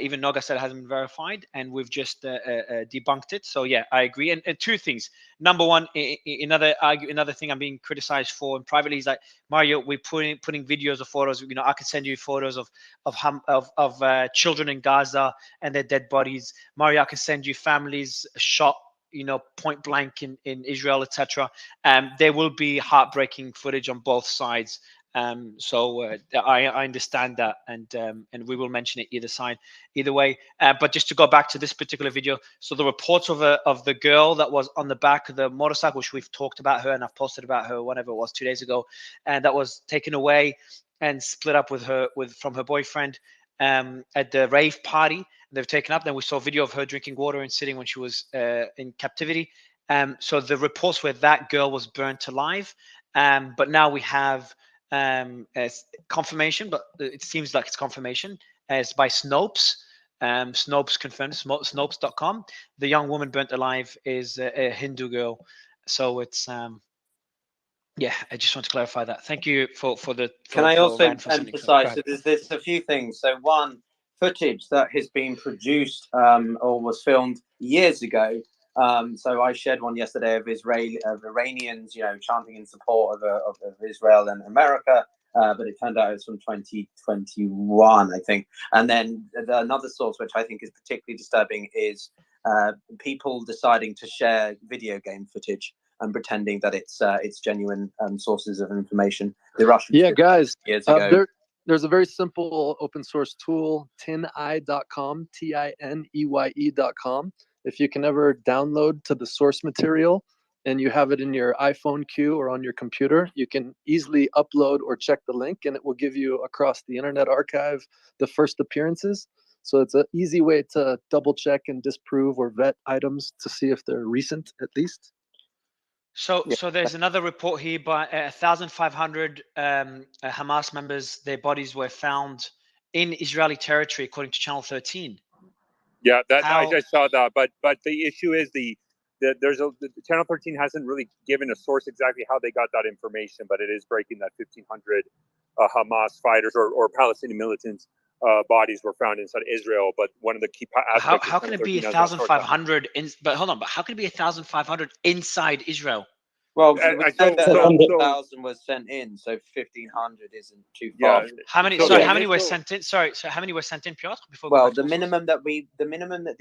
Even Noga said it hasn't been verified, and we've just debunked it. So yeah, I agree. And two things. Number one, another thing I'm being criticized for, and privately, is like, Mario, we're putting videos or photos. You know, I could send you photos of children in Gaza and their dead bodies. Mario, I can send you families shot, you know, point blank in Israel, etc. There will be heartbreaking footage on both sides. So I understand that, and we will mention it either way. But just to go back to this particular video, so the reports of the girl that was on the back of the motorcycle, which we've talked about her and I've posted about her whenever it was 2 days ago, and that was taken away and split up from her boyfriend at the rave party. They've taken up. Then we saw a video of her drinking water and sitting when she was in captivity. So the reports where that girl was burnt alive, but now we have as confirmation, but it seems like it's confirmation as by Snopes. Snopes confirmed, Snopes.com. The young woman burnt alive is a Hindu girl. So it's yeah, I just want to clarify that. Thank you for the. Can I also Ryan for sending- go emphasize ahead. that there's a few things. So one, footage that has been produced or was filmed years ago. So I shared one yesterday of Iranians, you know, chanting in support of Israel and America. But it turned out it was from 2021, I think. And then another source, which I think is particularly disturbing, is people deciding to share video game footage and pretending that it's genuine sources of information. The Russians, yeah, guys, years ago. there's a very simple open source tool, tineye.com, tineye.com. If you can ever download to the source material and you have it in your iPhone queue or on your computer, you can easily upload or check the link, and it will give you across the Internet Archive the first appearances. So it's an easy way to double check and disprove or vet items to see if they're recent, at least. So there's another report here by 1,500 Hamas members. Their bodies were found in Israeli territory, according to Channel 13. Yeah, I just saw that. But the issue is the Channel 13 hasn't really given a source exactly how they got that information, but it is breaking that 1,500 Hamas fighters or Palestinian militants bodies were found inside Israel. But one of the key aspects How can it be 1,500? But hold on, but how can it be 1,500 inside Israel? Well, we know that 1,000 was sent in, so 1,500 isn't too far. Yeah. How many were sent in? Sorry, so how many were sent in, Piotr? Well, the minimum that the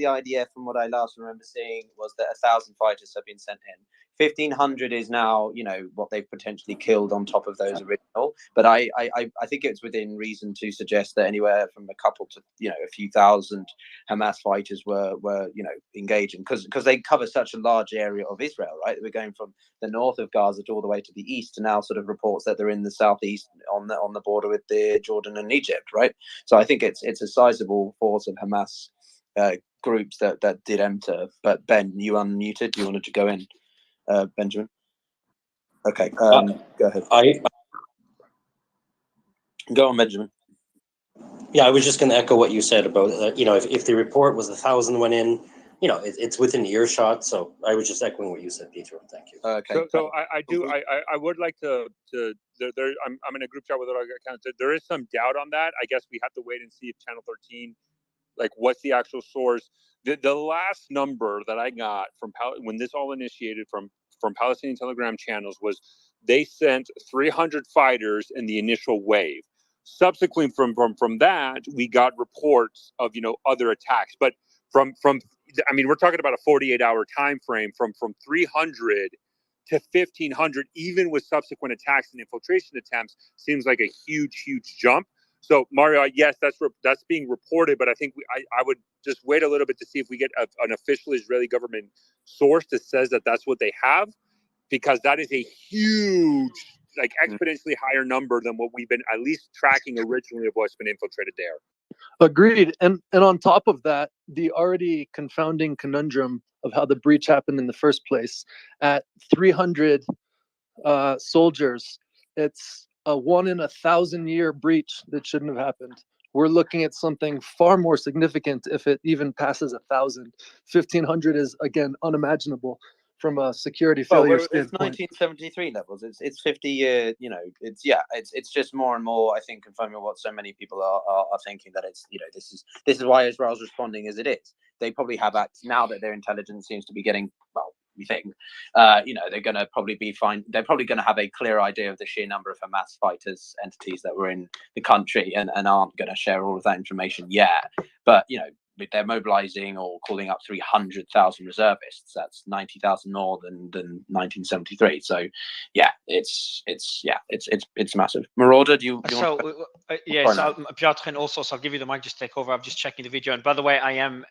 IDF, from what I last remember seeing, was that 1,000 fighters have been sent in. 1,500 is now, you know, what they've potentially killed on top of those original. But I think it's within reason to suggest that anywhere from a couple to, you know, a few thousand Hamas fighters were you know, engaging, because they cover such a large area of Israel, right? We're going from the north of Gaza to all the way to the east, and now sort of reports that they're in the southeast on the border with the Jordan and Egypt, right? So I think it's a sizable force of Hamas groups that did enter. But Ben, you unmuted. You wanted to go in, Benjamin. Okay, go ahead. Go on, Benjamin. Yeah, I was just going to echo what you said about you know, if the report was 1,000 went in, you know, it's within earshot. So I was just echoing what you said, Peter. Thank you. Okay. So I would like to I'm in a group chat with other accounts. There is some doubt on that. I guess we have to wait and see if Channel 13 like what's the actual source. The last number that I got from when this all initiated from Palestinian Telegram channels was they sent 300 fighters in the initial wave. Subsequently, from that, we got reports of other attacks. But from I mean, we're talking about a 48-hour time frame from 300 to 1,500, even with subsequent attacks and infiltration attempts, seems like a huge jump. So Mario, yes, that's being reported, but I think I would just wait a little bit to see if we get an official Israeli government source that says that that's what they have, because that is a huge, like exponentially higher number than what we've been at least tracking originally of what's been infiltrated there. Agreed. And on top of that, the already confounding conundrum of how the breach happened in the first place at 300 soldiers, it's a 1 in 1,000 year breach that shouldn't have happened. We're looking at something far more significant if it even passes 1,000. 1,500 is, again, unimaginable from a security failure standpoint. It's 1973 levels. It's 50 year. It's just more and more. I think confirming what so many people are thinking, that it's this is why Israel's responding as it is. They probably have now that their intelligence seems to be getting we think, they're going to probably be fine. They're probably going to have a clear idea of the sheer number of Hamas fighters entities that were in the country, and aren't going to share all of that information yet. But they're mobilizing or calling up 300,000 reservists. That's 90,000 more than 1973. So, it's massive. Marauder, do you So want to... yes, Piotr, and also, so I'll give you the mic. Just take over. I'm just checking the video. And by the way, I am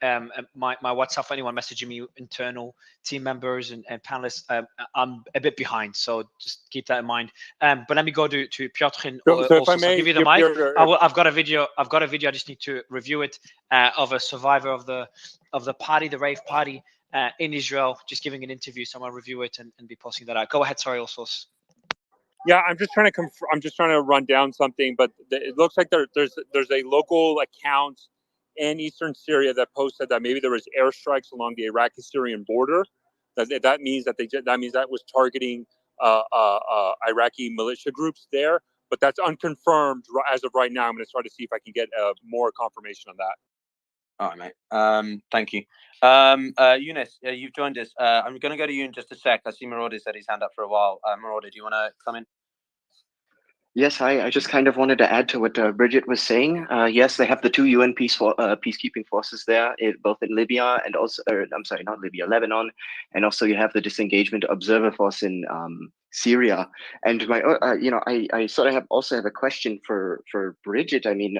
my WhatsApp for anyone messaging me, internal team members and panelists. I'm a bit behind, so just keep that in mind. But let me go to Piotr. So if I may, I'll give you the mic. I've got a video. I just need to review it of a survivor of the party, the rave party in Israel, just giving an interview. So I'll review it and be posting that out. Go ahead. Sorry, also. Yeah, I'm just trying to run down something, but it looks like there's a local account in eastern Syria that posted that maybe there was airstrikes along the Iraqi-Syrian border. That means that was targeting Iraqi militia groups there, but that's unconfirmed as of right now. I'm going to try to see if I can get more confirmation on that. All right, mate. Thank you. Eunice, you've joined us. I'm going to go to you in just a sec. I see Marauder said his hand up for a while. Marauder, do you want to come in? Yes, I just kind of wanted to add to what Bridget was saying. Yes, they have the 2 UN peacekeeping forces there, both in Libya and also, I'm sorry, not Libya, Lebanon, and also you have the disengagement observer force in Syria. And I sort of also have a question for Bridget. I mean,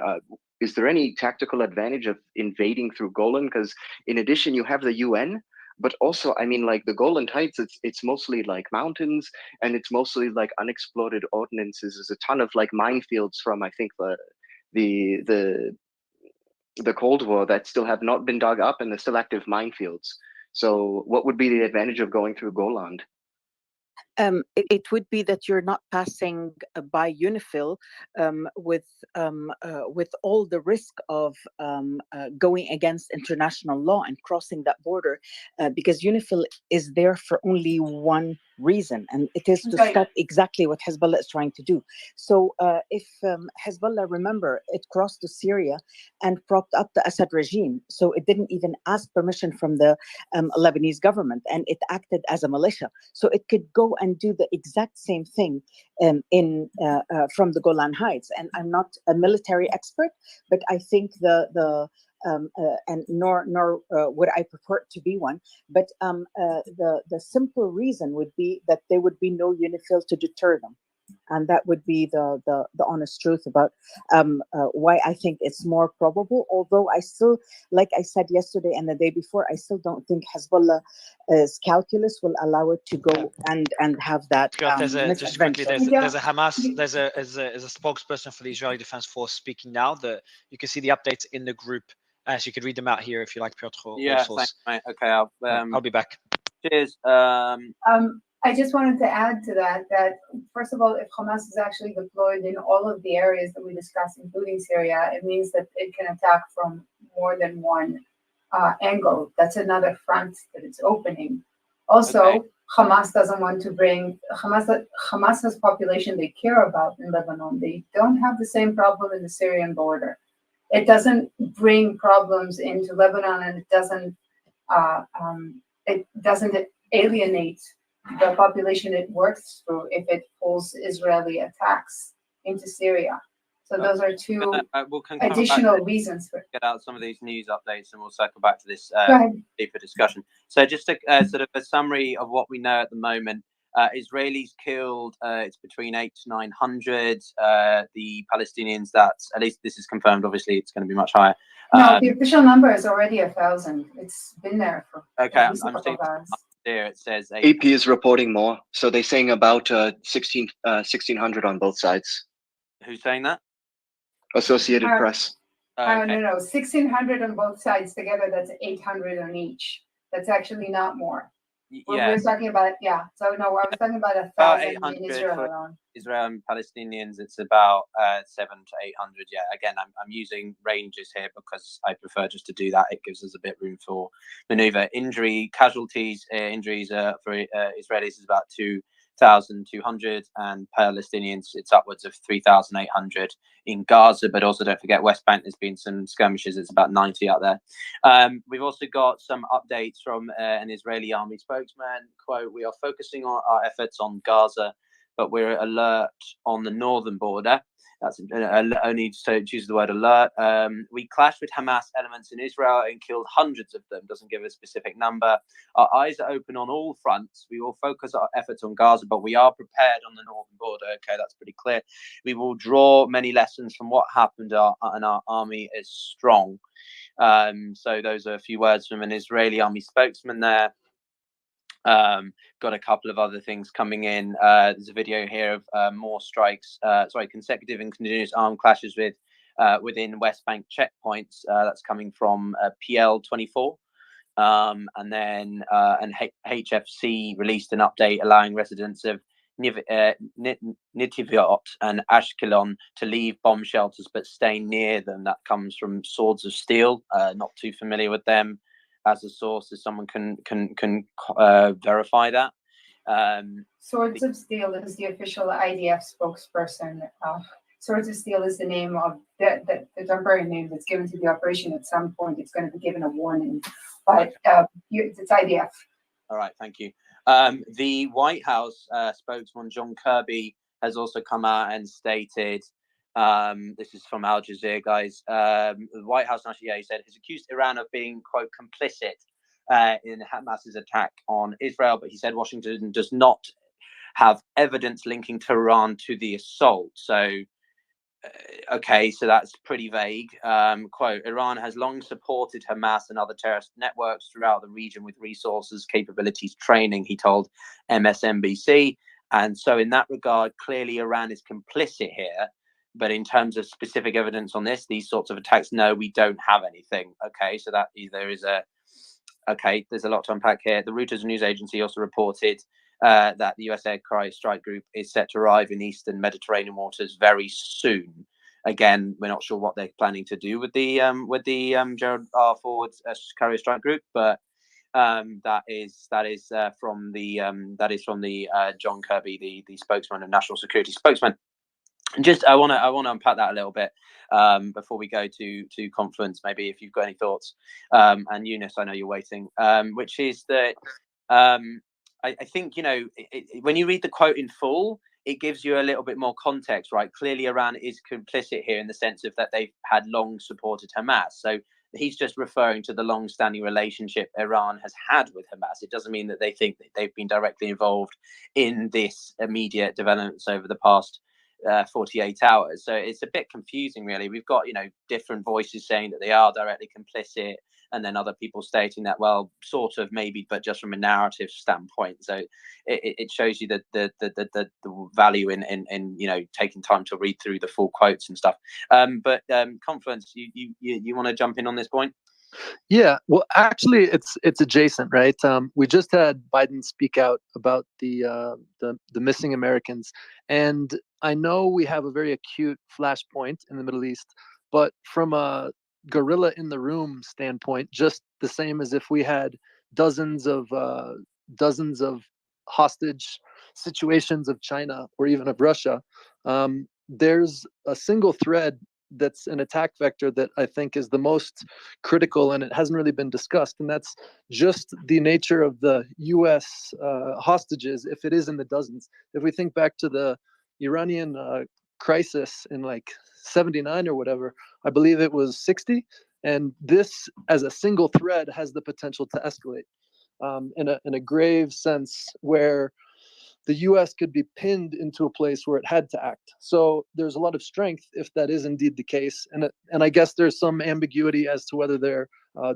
is there any tactical advantage of invading through Golan? Because in addition, you have the UN. But also, I mean, like the Golan Heights, it's mostly like mountains, and it's mostly like unexploded ordnances. There's a ton of like minefields from, I think, the Cold War that still have not been dug up, and they're still active minefields. So what would be the advantage of going through Golan? It would be that you're not passing by UNIFIL with all the risk of going against international law and crossing that border, because UNIFIL is there for only one reason, and it is to stop exactly what Hezbollah is trying to do. So if Hezbollah, remember, it crossed to Syria and propped up the Assad regime, so it didn't even ask permission from the Lebanese government, and it acted as a militia. So it could go and do the exact same thing from the Golan Heights. And I'm not a military expert, but I think and nor would I purport to be one. But the simple reason would be that there would be no UNIFIL to deter them. And that would be the honest truth about why I think it's more probable. Although I still, like I said yesterday and the day before, I still don't think Hezbollah's calculus will allow it to go and have that. There's a Hamas. There's a spokesperson for the Israeli Defense Force speaking now. You can see the updates in the group. So you could read them out here if you like, Piotr. Yeah, thanks, mate. Okay, I'll be back. Cheers. I just wanted to add to that first of all, if Hamas is actually deployed in all of the areas that we discussed, including Syria, it means that it can attack from more than one angle. That's another front that it's opening. Also, Hamas doesn't want to bring Hamas has population they care about in Lebanon. They don't have the same problem in the Syrian border. it doesn't bring problems into Lebanon, and it doesn't alienate the population it works through if it pulls Israeli attacks into Syria. So those are two We'll come back to additional this, reasons for it. get out some of these news updates, and we'll circle back to this Go ahead. deeper discussion. So just a sort of a summary of what we know at the moment. Israelis killed, it's between 800 to 900. The Palestinians, that's, at least this is confirmed, obviously it's going to be much higher. No, the official number is already 1,000. It's been there for Okay, at least a I'm couple seeing of hours. there, it says AP is reporting more. So they're saying about 1,600 on both sides. Who's saying that? Associated Press. Okay. No, 1,600 on both sides together, that's 800 on each. That's actually not more. We're talking about, so no, I was talking about 1,000 in Israel for alone. Israel and Palestinians, it's about 700 to 800. Yeah, again, I'm using ranges here because I prefer just to do that. It gives us a bit room for maneuver. Injuries for Israelis is about 2,200, and Palestinians it's upwards of 3,800 in Gaza. But also don't forget West Bank. There's been some skirmishes. It's about 90 out there. We've also got some updates from an Israeli army spokesman. Quote: "We are focusing on our efforts on Gaza, but we're alert on the northern border." That's only so it uses the word alert. We clashed with Hamas elements in Israel and killed hundreds of them. Doesn't give a specific number. Our eyes are open on all fronts. We will focus our efforts on Gaza, but we are prepared on the northern border. Okay, that's pretty clear. We will draw many lessons from what happened, and our army is strong. So those are a few words from an Israeli army spokesman there. Got a couple of other things coming in. There's a video here of more strikes, consecutive and continuous armed clashes within West Bank checkpoints. That's coming from PL24. And then HFC released an update allowing residents of Nitiviot and Ashkelon to leave bomb shelters but stay near them. That comes from Swords of Steel. Not too familiar with them as a source, if someone can verify that. Swords of Steel is the official IDF spokesperson. Swords of Steel is the name of the temporary name that's given to the operation. At some point, it's going to be given a warning, but it's IDF. All right, thank you. The White House spokesman John Kirby has also come out and stated, this is from Al Jazeera, guys. The White House, he said, has accused Iran of being, quote, complicit in Hamas's attack on Israel, but he said Washington does not have evidence linking Tehran to the assault. So, okay, so that's pretty vague. Quote, Iran has long supported Hamas and other terrorist networks throughout the region with resources, capabilities, training, he told MSNBC. And so in that regard, clearly Iran is complicit here. But in terms of specific evidence on these sorts of attacks, no, we don't have anything. Okay, so that there's a lot to unpack here. The Reuters news agency also reported that the US Air Strike Group is set to arrive in eastern Mediterranean waters very soon. Again, we're not sure what they're planning to do with the Gerald R. Ford's Carrier Strike Group, but that is from the John Kirby, the spokesman of National Security spokesman. Just I want to unpack that a little bit before we go to Confluence. Maybe if you've got any thoughts, and Eunice, I know you're waiting. Which is that I think when you read the quote in full, it gives you a little bit more context, right? Clearly, Iran is complicit here in the sense of that they've had long supported Hamas. So he's just referring to the long-standing relationship Iran has had with Hamas. It doesn't mean that they think that they've been directly involved in this immediate developments over the past 48 hours. So it's a bit confusing, really. We've got, different voices saying that they are directly complicit, and then other people stating that, well, sort of maybe, but just from a narrative standpoint. So it shows you the value in taking time to read through the full quotes and stuff. But Confluence, you want to jump in on this point? Yeah, well, actually, it's adjacent, right? We just had Biden speak out about the missing Americans, and I know we have a very acute flashpoint in the Middle East, but from a gorilla in the room standpoint, just the same as if we had dozens of hostage situations of China or even of Russia, there's a single thread that's an attack vector that I think is the most critical, and it hasn't really been discussed, and that's just the nature of the U.S. Hostages, if it is in the dozens. If we think back to the Iranian crisis in like 79 or whatever, I believe it was 60, and this as a single thread has the potential to escalate in a grave sense where the US could be pinned into a place where it had to act. So there's a lot of strength if that is indeed the case. And I guess there's some ambiguity as to whether they're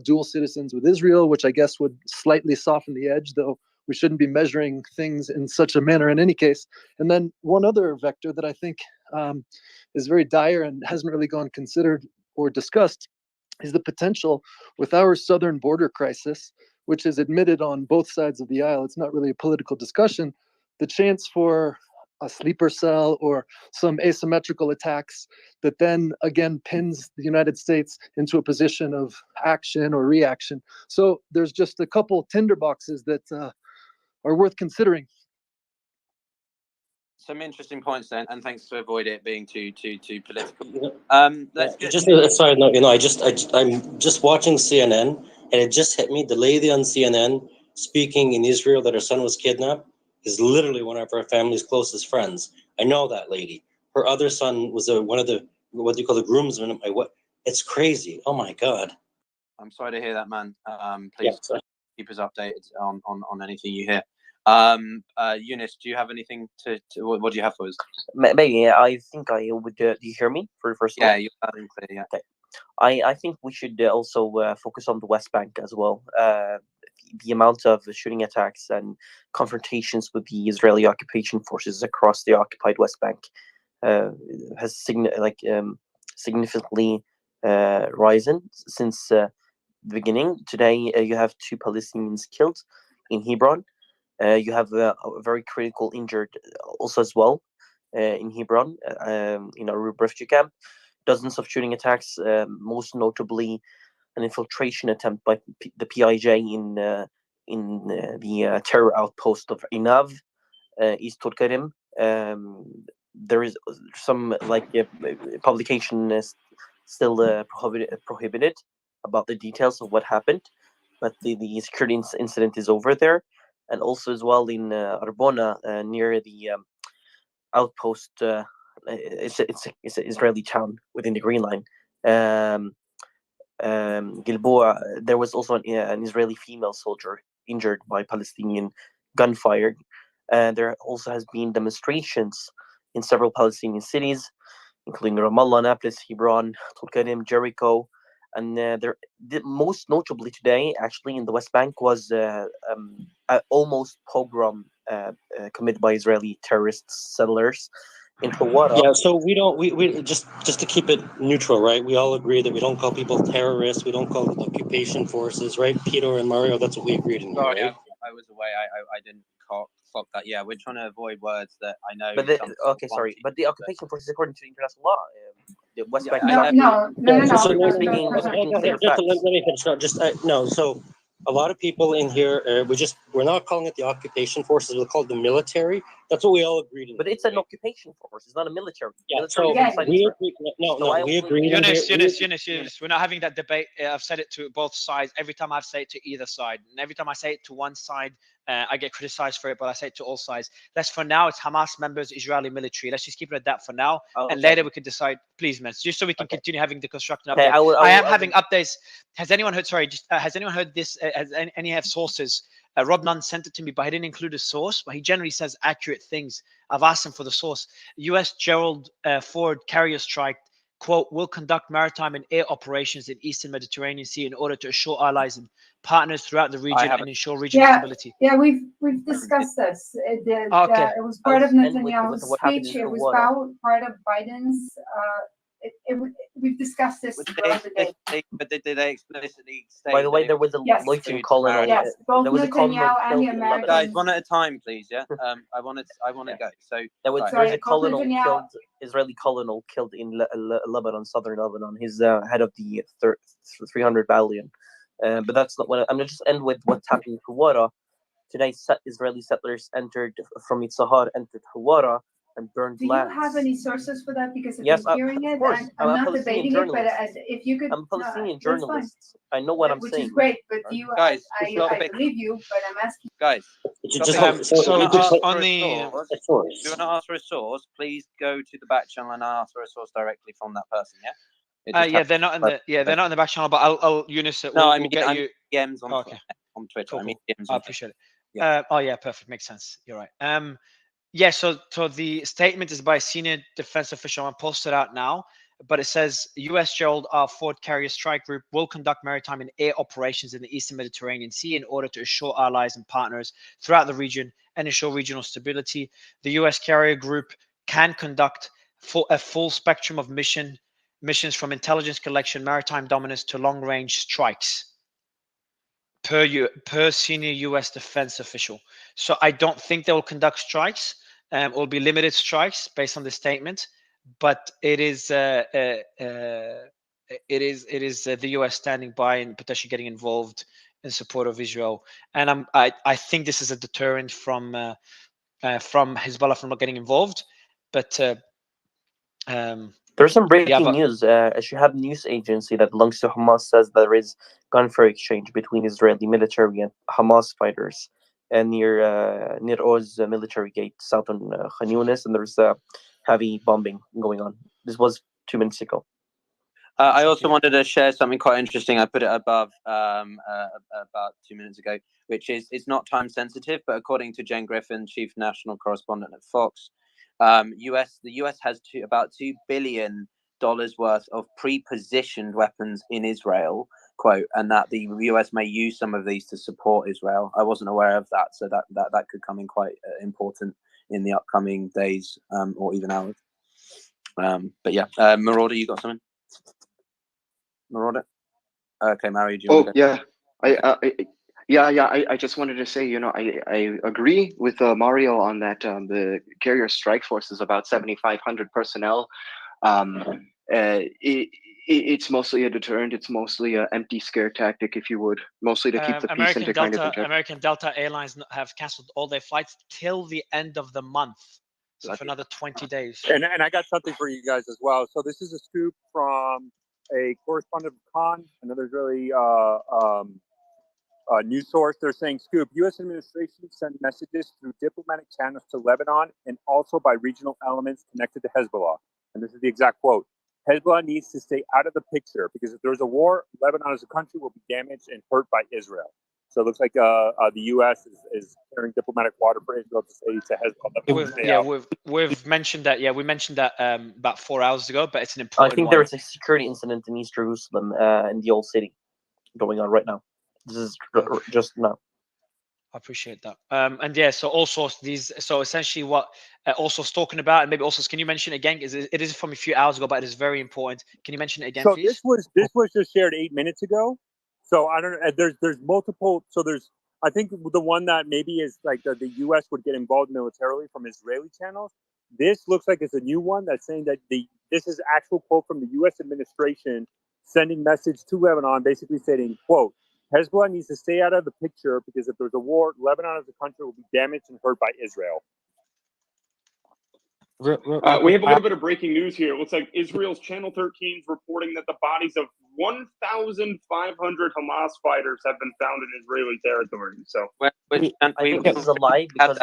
dual citizens with Israel, which I guess would slightly soften the edge, though we shouldn't be measuring things in such a manner in any case. And then one other vector that I think is very dire and hasn't really gone considered or discussed is the potential with our southern border crisis, which is admitted on both sides of the aisle. It's not really a political discussion. The chance for a sleeper cell or some asymmetrical attacks that then again pins the United States into a position of action or reaction. So there's just a couple tinderboxes that are worth considering. Some interesting points then, and thanks to avoid it being too political. Let's get Just a side note, I'm just watching CNN, and it just hit me. The lady on CNN speaking in Israel that her son was kidnapped is literally one of our family's closest friends. I know that lady. Her other son was one of the, what do you call, the groomsmen? It's crazy. Oh my God. I'm sorry to hear that, man. Please keep us updated on anything you hear. Eunice, do you have anything to what do you have for us? Maybe I think I would. Do you hear me for the first one? Yeah, you're loud and clear. Yeah. Okay. I think we should also focus on the West Bank as well. The amount of shooting attacks and confrontations with the Israeli occupation forces across the occupied West Bank has significantly risen since the beginning. Today, you have 2 Palestinians killed in Hebron. You have a very critical injured also as well in Hebron, in a refugee camp. Dozens of shooting attacks, most notably an infiltration attempt by the PIJ in the terror outpost of Inav, East Tulkarim. There is some publication is still prohibited about the details of what happened, but the security incident is over there. And also as well in Arbona, near the outpost, it's an Israeli town within the Green Line. Gilboa, there was also an Israeli female soldier injured by Palestinian gunfire. There also has been demonstrations in several Palestinian cities, including Ramallah, Nablus, Hebron, Tulkarim, Jericho. And most notably today, actually, in the West Bank was almost pogrom committed by Israeli terrorist settlers in Hawara. Yeah, so we just to keep it neutral, right? We all agree that we don't call people terrorists. We don't call them occupation forces, right? Peter and Mario, that's what we agreed in here, Sorry, right? I was away. I didn't clock that. Yeah, we're trying to avoid words that I know. But the occupation forces, according to international law, the West Bank. So a lot of people in here, we're not calling it the occupation forces. We'll call it the military. That's what we all agreed on. But it's an occupation force. It's not a military. Yeah. Military we agree. Eunice, we're not having that debate. I've said it to both sides. Every time I've said it to either side, and every time I say it to one side, I get criticized for it, but I say it to all sides. For now, it's Hamas members, Israeli military. Let's just keep it at that for now, and later we can decide. Please, man, just so we can continue having the construction update. I am having updates. Has anyone heard? Sorry, has anyone heard this? Has any have sources? Rob Nunn sent it to me, but he didn't include a source. But he generally says accurate things. I've asked him for the source. U.S. Gerald Ford carrier strike. Quote, will conduct maritime and air operations in Eastern Mediterranean Sea in order to assure allies and partners throughout the region and ensure regional stability. Yeah, we've discussed this. It was part of Netanyahu's speech. It was part of Biden's. We've discussed this throughout the day. But did they explicitly say? By the way, there was a lieutenant colonel. Yes, both there was a Netanyahu and the killed. Americans. Guys, one at a time, please. Yeah. I want to go. So there was a colonel killed, Israeli colonel killed in Lebanon, southern Lebanon. He's head of the 300 battalion. But that's not what I'm going to just end with what's happening in Hawara. Today, Israeli settlers entered from Yitzhahar, entered Hawara, and burned Do you lands. have any sources for that? Because if Yes, I'm hearing of it, course. I'm I'm a not Palestinian debating it, but journalist. if you could, I'm a Palestinian that's fine. journalist. I know what I'm Which saying. is great, but do you? Guys, I believe you, but I'm asking. guys. Just Topic, so if you you want to could ask put for on a the source, a if you want source. to ask for a source, please go to the back channel and ask for a source directly from that person. Yeah. It just yeah, happens they're not in the they're not in the back channel, but I'll Eunice, No, we'll, I we'll mean, get I you. mean DMs on Oh, okay. on Twitter. Cool, I mean cool. DMs I on appreciate it. Yeah. Oh yeah, perfect. Makes sense. You're right. Yeah. So the statement is by a senior defense official. I posted out now, but it says U.S. Gerald R. Ford Carrier Strike Group will conduct maritime and air operations in the Eastern Mediterranean Sea in order to assure allies and partners throughout the region and ensure regional stability. The U.S. Carrier Group can conduct a full spectrum of missions from intelligence collection, maritime dominance to long-range strikes per senior U.S. defense official. So I don't think they will conduct strikes. It will be limited strikes based on the statement, but it is the U.S. standing by and potentially getting involved in support of Israel. And I think this is a deterrent from Hezbollah from not getting involved. But There's some breaking yeah, but news. A Shihab news agency that belongs to Hamas says there is gunfire exchange between Israeli military and Hamas fighters near Oz military gate south on Khan Yunis, and there's heavy bombing going on. This was 2 minutes ago. I also wanted to share something quite interesting. I put it above about 2 minutes ago, which is it's not time sensitive, but according to Jen Griffin, chief national correspondent at Fox, the US has about $2 billion worth of pre-positioned weapons in Israel, quote, and that the US may use some of these to support Israel. I wasn't aware of that, so that could come in quite important in the upcoming days or even hours. But yeah, Marauder, you got something? Marauder? Okay, Mary, do you want to go? Yeah. I just wanted to say, I agree with Mario on that. The carrier strike force is about 7,500 personnel. It's mostly a deterrent. It's mostly an empty scare tactic, if you would, mostly to keep the peace and to kind of inject. American Delta Airlines have canceled all their flights till the end of the month. So for another 20 days. And I got something for you guys as well. So this is a scoop from a correspondent of Khan, another Israeli news source. They're saying, scoop, U.S. administration sent messages through diplomatic channels to Lebanon and also by regional elements connected to Hezbollah. And this is the exact quote. Hezbollah needs to stay out of the picture because if there's a war, Lebanon as a country will be damaged and hurt by Israel. So it looks like the U.S. is carrying diplomatic water for Israel to say to Hezbollah. We've mentioned that. Yeah, we mentioned that about 4 hours ago, but it's an I important think one. there is a security incident in East Jerusalem in the old city going on right now. This is just now. I appreciate that. And yeah, so also so essentially what Also's talking about, and maybe also can you mention it again? It is from a few hours ago, but it is very important. Can you mention it again, please? This was just shared 8 minutes ago. So I don't know. There's multiple. So I think the one that maybe is like the U.S. would get involved militarily from Israeli channels. This looks like it's a new one that's saying that this is actual quote from the U.S. administration sending message to Lebanon, basically saying, quote, Hezbollah needs to stay out of the picture because if there's a war, Lebanon as a country will be damaged and hurt by Israel. We have a little bit of breaking news here. It looks like Israel's Channel 13 is reporting that the bodies of 1,500 Hamas fighters have been found in Israeli territory. So I think this is a lie because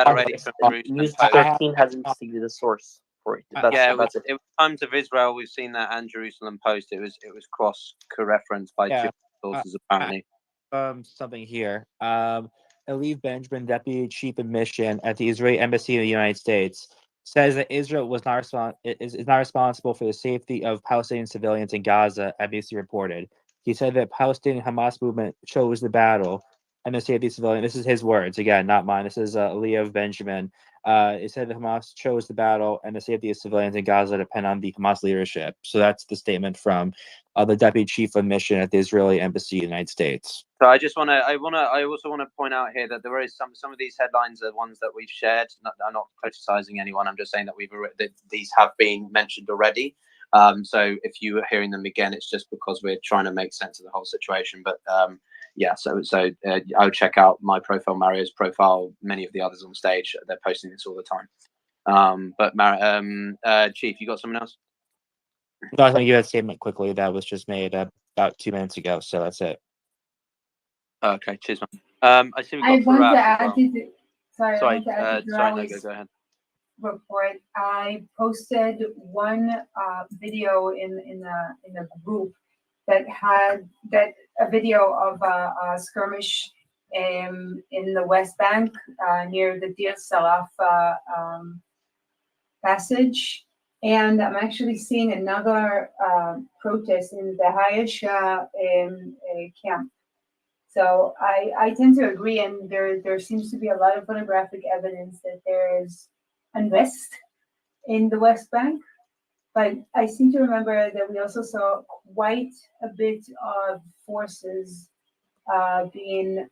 News 13 has investigated the source for it. It was Times of Israel. We've seen that, and Jerusalem Post. It was cross-referenced by two sources apparently. Something here. Eliv Benjamin, Deputy Chief of Mission at the Israeli Embassy in the United States, says that Israel is not responsible for the safety of Palestinian civilians in Gaza, NBC reported. He said that Palestinian Hamas movement chose the battle and the safety of civilians. This is his words, again, not mine. This is Eliv Benjamin. It said that Hamas chose the battle and the safety of civilians in Gaza depend on the Hamas leadership. So that's the statement from the Deputy Chief of Mission at the Israeli Embassy in the United States. So I also want to point out here that there is some of these headlines are ones that we've shared. I'm not criticizing anyone. I'm just saying that these have been mentioned already. So if you are hearing them again, it's just because we're trying to make sense of the whole situation. But so I would check out my profile, Mario's profile, many of the others on stage. They're posting this all the time. Chief, you got something else? No, I was going to give a statement quickly that was just made about 2 minutes ago. So that's it. Okay, cheers, man. I see we've got I want to Faraz as add well. to the, sorry, I want to add to sorry, Rawi's go ahead. report. I posted one video in the group that had a video of a skirmish in the West Bank near the Deir Salaf passage, and I'm actually seeing another protest in the Hayasha camp. So I tend to agree, and there seems to be a lot of photographic evidence that there is unrest in the West Bank. But I seem to remember that we also saw quite a bit of forces being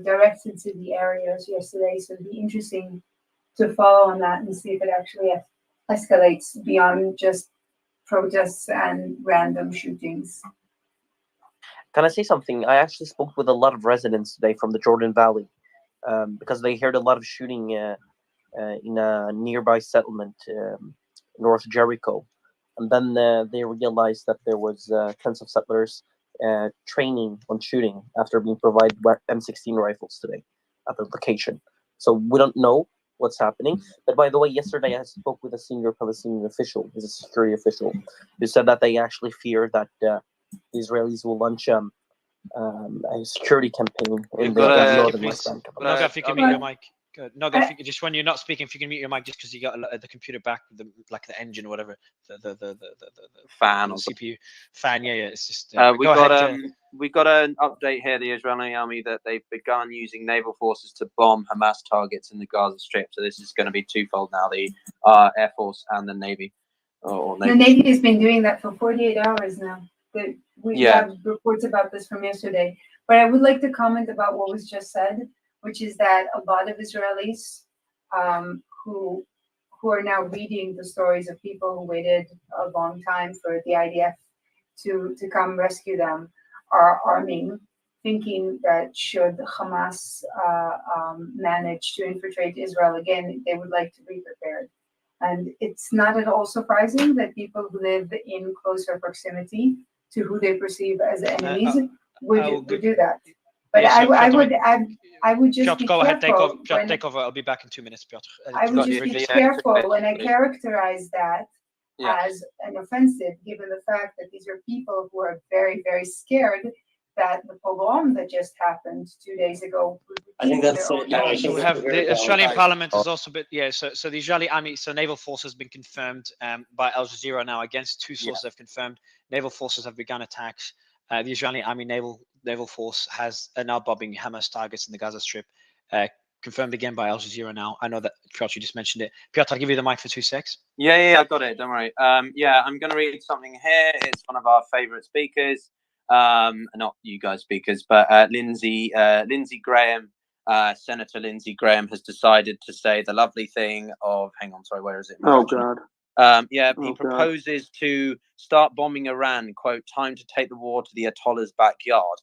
directed to the areas yesterday. So it'd be interesting to follow on that and see if it actually escalates beyond just protests and random shootings. Can I say something? I actually spoke with a lot of residents today from the Jordan Valley because they heard a lot of shooting in a nearby settlement north of Jericho. And then they realized that there was tens of settlers training on shooting after being provided M16 rifles today at the location. So we don't know what's happening. But by the way, yesterday I spoke with a senior Palestinian official, he's a security official, who said that they actually fear that the Israelis will launch a security campaign in the northern West Bank. Noga, if you can mute your mic. Good. Noga, if you, just when you're not speaking, if you can mute your mic, just because you got the computer back, the engine or whatever, the fan or or CPU fan. Yeah, it's just. We've got an update here. The Israeli army that they've begun using naval forces to bomb Hamas targets in the Gaza Strip. So this is going to be twofold now: the Air Force and the Navy. The Navy has been doing that for 48 hours now. We have reports about this from yesterday. But I would like to comment about what was just said, which is that a lot of Israelis who are now reading the stories of people who waited a long time for the IDF to come rescue them are arming, thinking that should Hamas manage to infiltrate Israel again, they would like to be prepared. And it's not at all surprising that people who live in closer proximity to who they perceive as enemies would do that. But I would just Piotr, be go ahead, careful. take over. I'll be back in 2 minutes, Piotr. I would just be careful when I characterize that as an offensive, given the fact that these are people who are very, very scared that the pogrom that just happened 2 days ago. I think that's You have the Australian Parliament has also been So the Israeli army, so naval force has been confirmed by Al Jazeera now. Against two sources have confirmed naval forces have begun attacks. The Israeli army naval force has now bombing Hamas targets in the Gaza Strip. Confirmed again by Al Jazeera now. I know that Piotr, you just mentioned it. Piotr, I'll give you the mic for 2 secs. Yeah, I got it. Don't worry. I'm going to read something here. It's one of our favourite speakers. Not you guys speakers, but Lindsey Graham, Senator Lindsey Graham has decided to say the lovely thing of, hang on, sorry, where is it? Oh, God. He proposes to start bombing Iran, quote, time to take the war to the Ayatollah's backyard.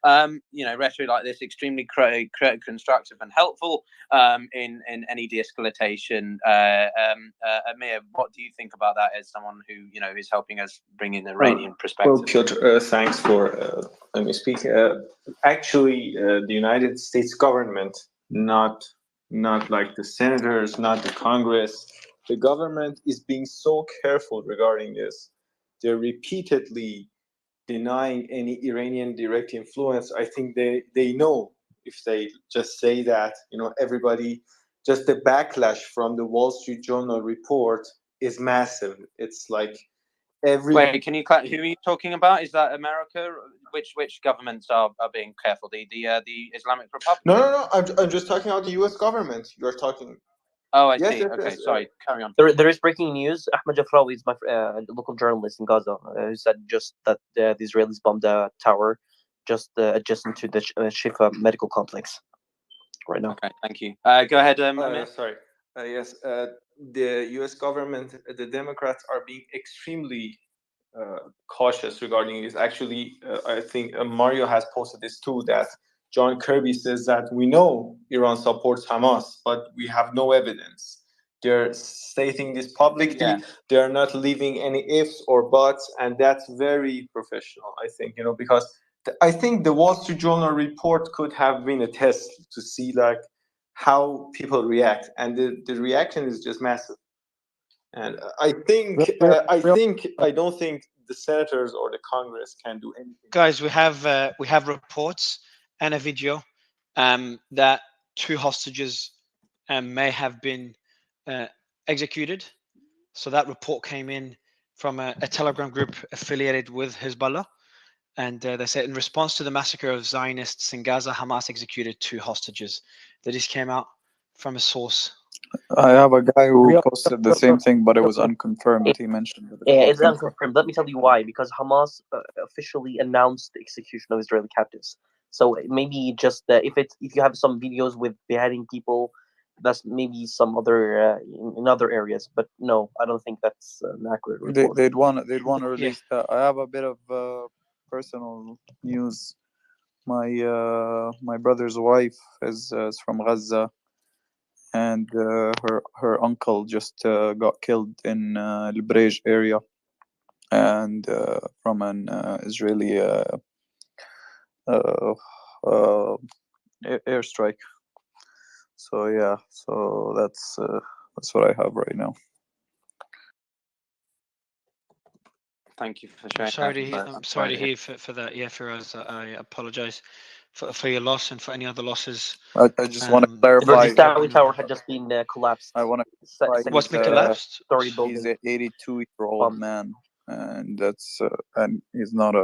Rhetoric like this, extremely constructive and helpful in any de-escalation. Amir, what do you think about that as someone who, is helping us bring in the Iranian perspective? Well, Piotr, thanks for let me speak. Actually, the United States government, not like the senators, not the Congress, the government is being so careful regarding this. They're repeatedly denying any Iranian direct influence. I think they know if they just say that, everybody, just the backlash from the Wall Street Journal report is massive. It's like Wait, can you who are you talking about? Is that America? Which governments are being careful? The Islamic Republic? No. I'm just talking about the U.S. government. You're talking. Oh, I see. Okay, sorry. Carry on. There is breaking news. Ahmed Jafrawi is my local journalist in Gaza, who said just that the Israelis bombed a tower just adjacent to the Shifa medical complex right now. Okay, thank you. Go ahead, sorry. Yes, the U.S. government, the Democrats are being extremely cautious regarding this. Actually, I think Mario has posted this too, that John Kirby says that we know Iran supports Hamas, but we have no evidence. they're stating this publicly. Yeah. They are not leaving any ifs or buts, and that's very professional, I think, because I think the Wall Street Journal report could have been a test to see like how people react, and the reaction is just massive. And I don't think the senators or the Congress can do anything. Guys, we have reports and a video that 2 hostages may have been executed. So that report came in from a Telegram group affiliated with Hezbollah, and they said in response to the massacre of Zionists in Gaza, Hamas executed 2 hostages. That just came out from a source. I have a guy who posted the same thing, but it was unconfirmed. He mentioned that It's unconfirmed. Let me tell you why. Because Hamas officially announced the execution of Israeli captives. So maybe just if you have some videos with beheading people, that's maybe some other in other areas. But no, I don't think that's an accurate report. They'd want to release. I have a bit of personal news. My brother's wife is from Gaza, and her uncle just got killed in El Brej area, and from an Israeli airstrike. So yeah, so that's what I have right now. Thank you for sharing. I'm sorry to hear for that. Yeah, Firaz, I apologize for your loss and for any other losses. I just want to clarify. The Tower Tower had just been collapsed. I want to clarify. What's been collapsed? He's an 82-year-old man, and that's and he's not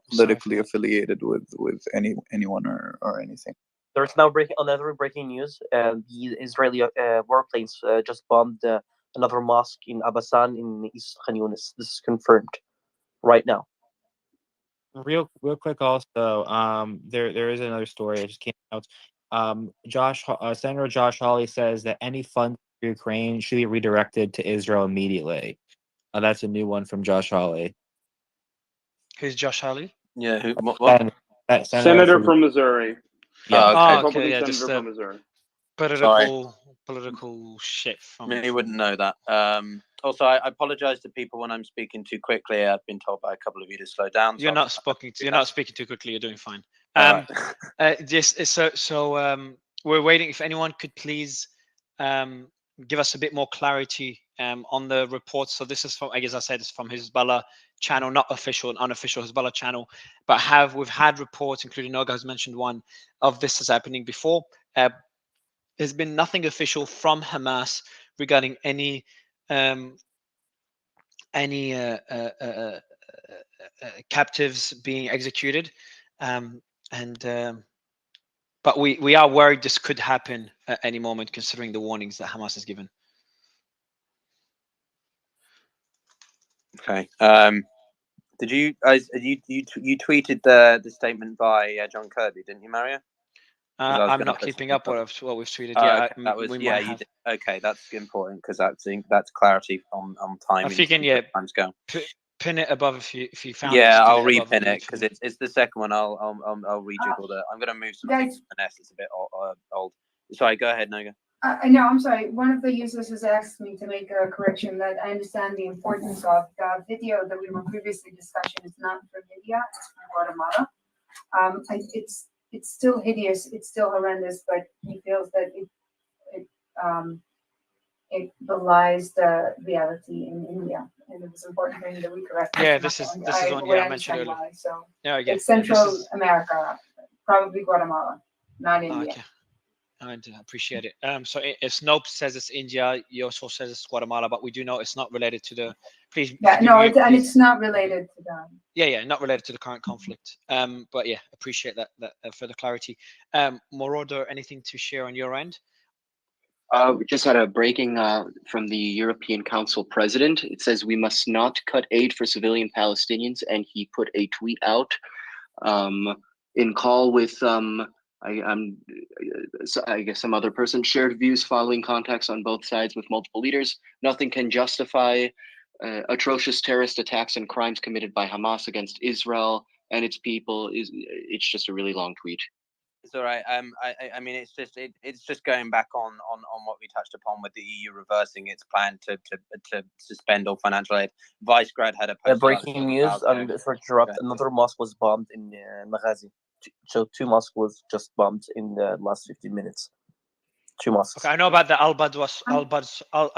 politically affiliated with anyone or anything. There's now another breaking news. The Israeli warplanes just bombed another mosque in Abasan in East Khan Yunis. This is confirmed right now. Real quick also, there is another story that just came out. Senator Josh Hawley says that any funds for Ukraine should be redirected to Israel immediately. That's a new one from Josh Hawley. Who's Josh Hawley? Yeah, what? Senator from Missouri. Yeah. Republican Okay. senator from Missouri. Political shit from. Me wouldn't know that. Also, I apologize to people when I'm speaking too quickly. I've been told by a couple of you to slow down. You're not speaking. You're not speaking too quickly. You're doing fine. We're waiting. If anyone could please give us a bit more clarity on the reports. So this is from, I guess I said, it's from Hezbollah channel, not official and unofficial Hezbollah channel, but we've had reports, including Noga has mentioned one, of this is happening before. There's been nothing official from Hamas regarding any captives being executed, but we are worried this could happen at any moment, considering the warnings that Hamas has given. Okay. Did you you tweeted the statement by John Kirby, didn't you, Mario? I'm not keeping up what we've tweeted. Okay, that was you did. Okay, that's important because that's clarity on timing. If you can, timescale. Pin it above if you found. Yeah, I'll repin it because it's the second one. I'll rejiggle it. I'm gonna move some things to the nest. It's a bit old. Sorry, go ahead, Noga. No, I'm sorry. One of the users has asked me to make a correction that I understand the importance of. The video that we were previously discussing is not from India, it's from Guatemala. It's still hideous, it's still horrendous, but he feels that it belies the reality in India, and it was important for him that we correct. Yeah, this is one I mentioned earlier. So yeah, it's Central America, probably Guatemala, not India. Okay. I appreciate it. So if Snope says it's India, Yoso says it's Guatemala, but we do know it's not related to the. Please. Yeah, no, it's not related to the. Yeah, not related to the current conflict. But yeah, appreciate that further clarity. Moroder, anything to share on your end? We just had a breaking from the European Council president. It says we must not cut aid for civilian Palestinians, and he put a tweet out in call with I guess some other person shared views following contacts on both sides with multiple leaders. Nothing can justify atrocious terrorist attacks and crimes committed by Hamas against Israel and its people. It's just a really long tweet. It's all right. I mean, it's just going back on what we touched upon with the EU reversing its plan to suspend all financial aid. Vicegrad had a post Breaking news. Sorry to interrupt. Another mosque was bombed in Maghazi. So 2 mosques was just bombed in the last 15 minutes. 2 mosques. Okay, I know about the I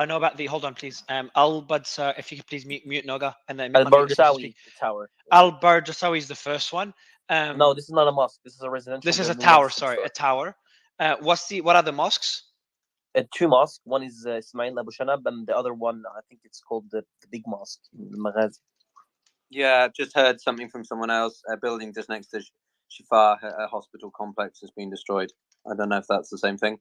know about the. Hold on, please. Al-Bad's. If you could please mute Noga and then Al-Bardawi, the tower. Al-Bardawi is the first one. No, this is not a mosque. This is a residential. This is a building tower. next Sorry, door. a tower. What are the mosques? 2 mosques. One is Ismail Abu Shanab, and the other one, I think it's called the big mosque in Maghazi. Yeah, I've just heard something from someone else. A building just next to Shifa, a hospital complex, has been destroyed. I don't know if that's the same thing.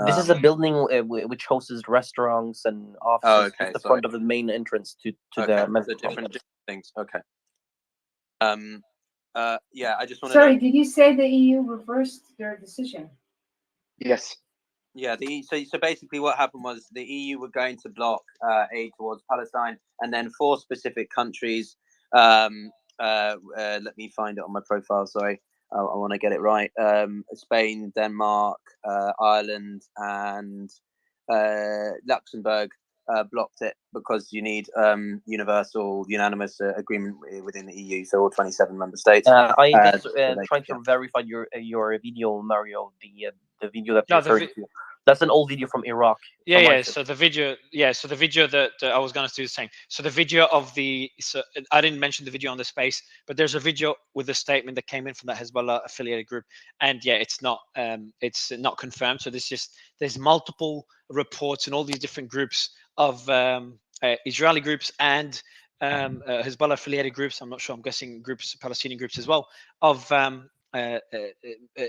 This is a building which hosts restaurants and offices. Oh, okay, It's the front of the main entrance to the masjid. different things. Okay. Yeah, I just want to. Sorry, did you say the EU reversed their decision? Yes. Yeah, so basically what happened was the EU were going to block aid towards Palestine, and then 4 specific countries. Let me find it on my profile. Sorry, I want to get it right. Spain, Denmark, Ireland, and Luxembourg blocked it because you need universal, unanimous agreement within the EU. So all 27 member states. I just trying to verify your video, Mario. The video that you're referring to. That's an old video from Iraq. Yeah. So the video, that I was going to do the same. So the video of so I didn't mention the video on the space, but there's a video with a statement that came in from the Hezbollah affiliated group, and yeah, it's not confirmed. So there's multiple reports in all these different groups of Israeli groups and Hezbollah affiliated groups. I'm not sure. I'm guessing groups, Palestinian groups as well, of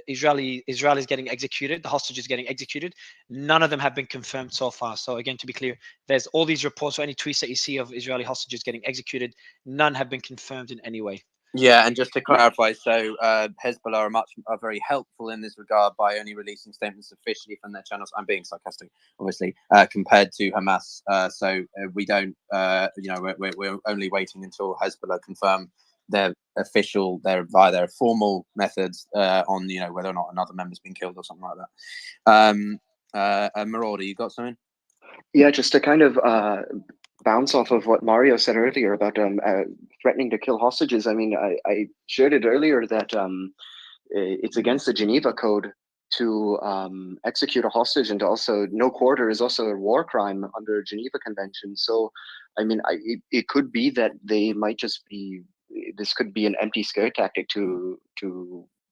Israelis getting executed, the hostages getting executed. None of them have been confirmed so far. So again, to be clear, there's all these reports or any tweets that you see of Israeli hostages getting executed. None have been confirmed in any way. Yeah, and just to clarify, so Hezbollah are very helpful in this regard by only releasing statements officially from their channels. I'm being sarcastic, obviously, compared to Hamas. So we don't, we're only waiting until Hezbollah confirm their via their formal methods on whether or not another member's been killed or something like that. Marauder, you got something? Yeah, just to kind of bounce off of what Mario said earlier about threatening to kill hostages. I mean, I shared it earlier that it's against the Geneva Code to execute a hostage, and also no quarter is also a war crime under Geneva Convention. So, I mean, it could be that they might just be. This could be an empty scare tactic to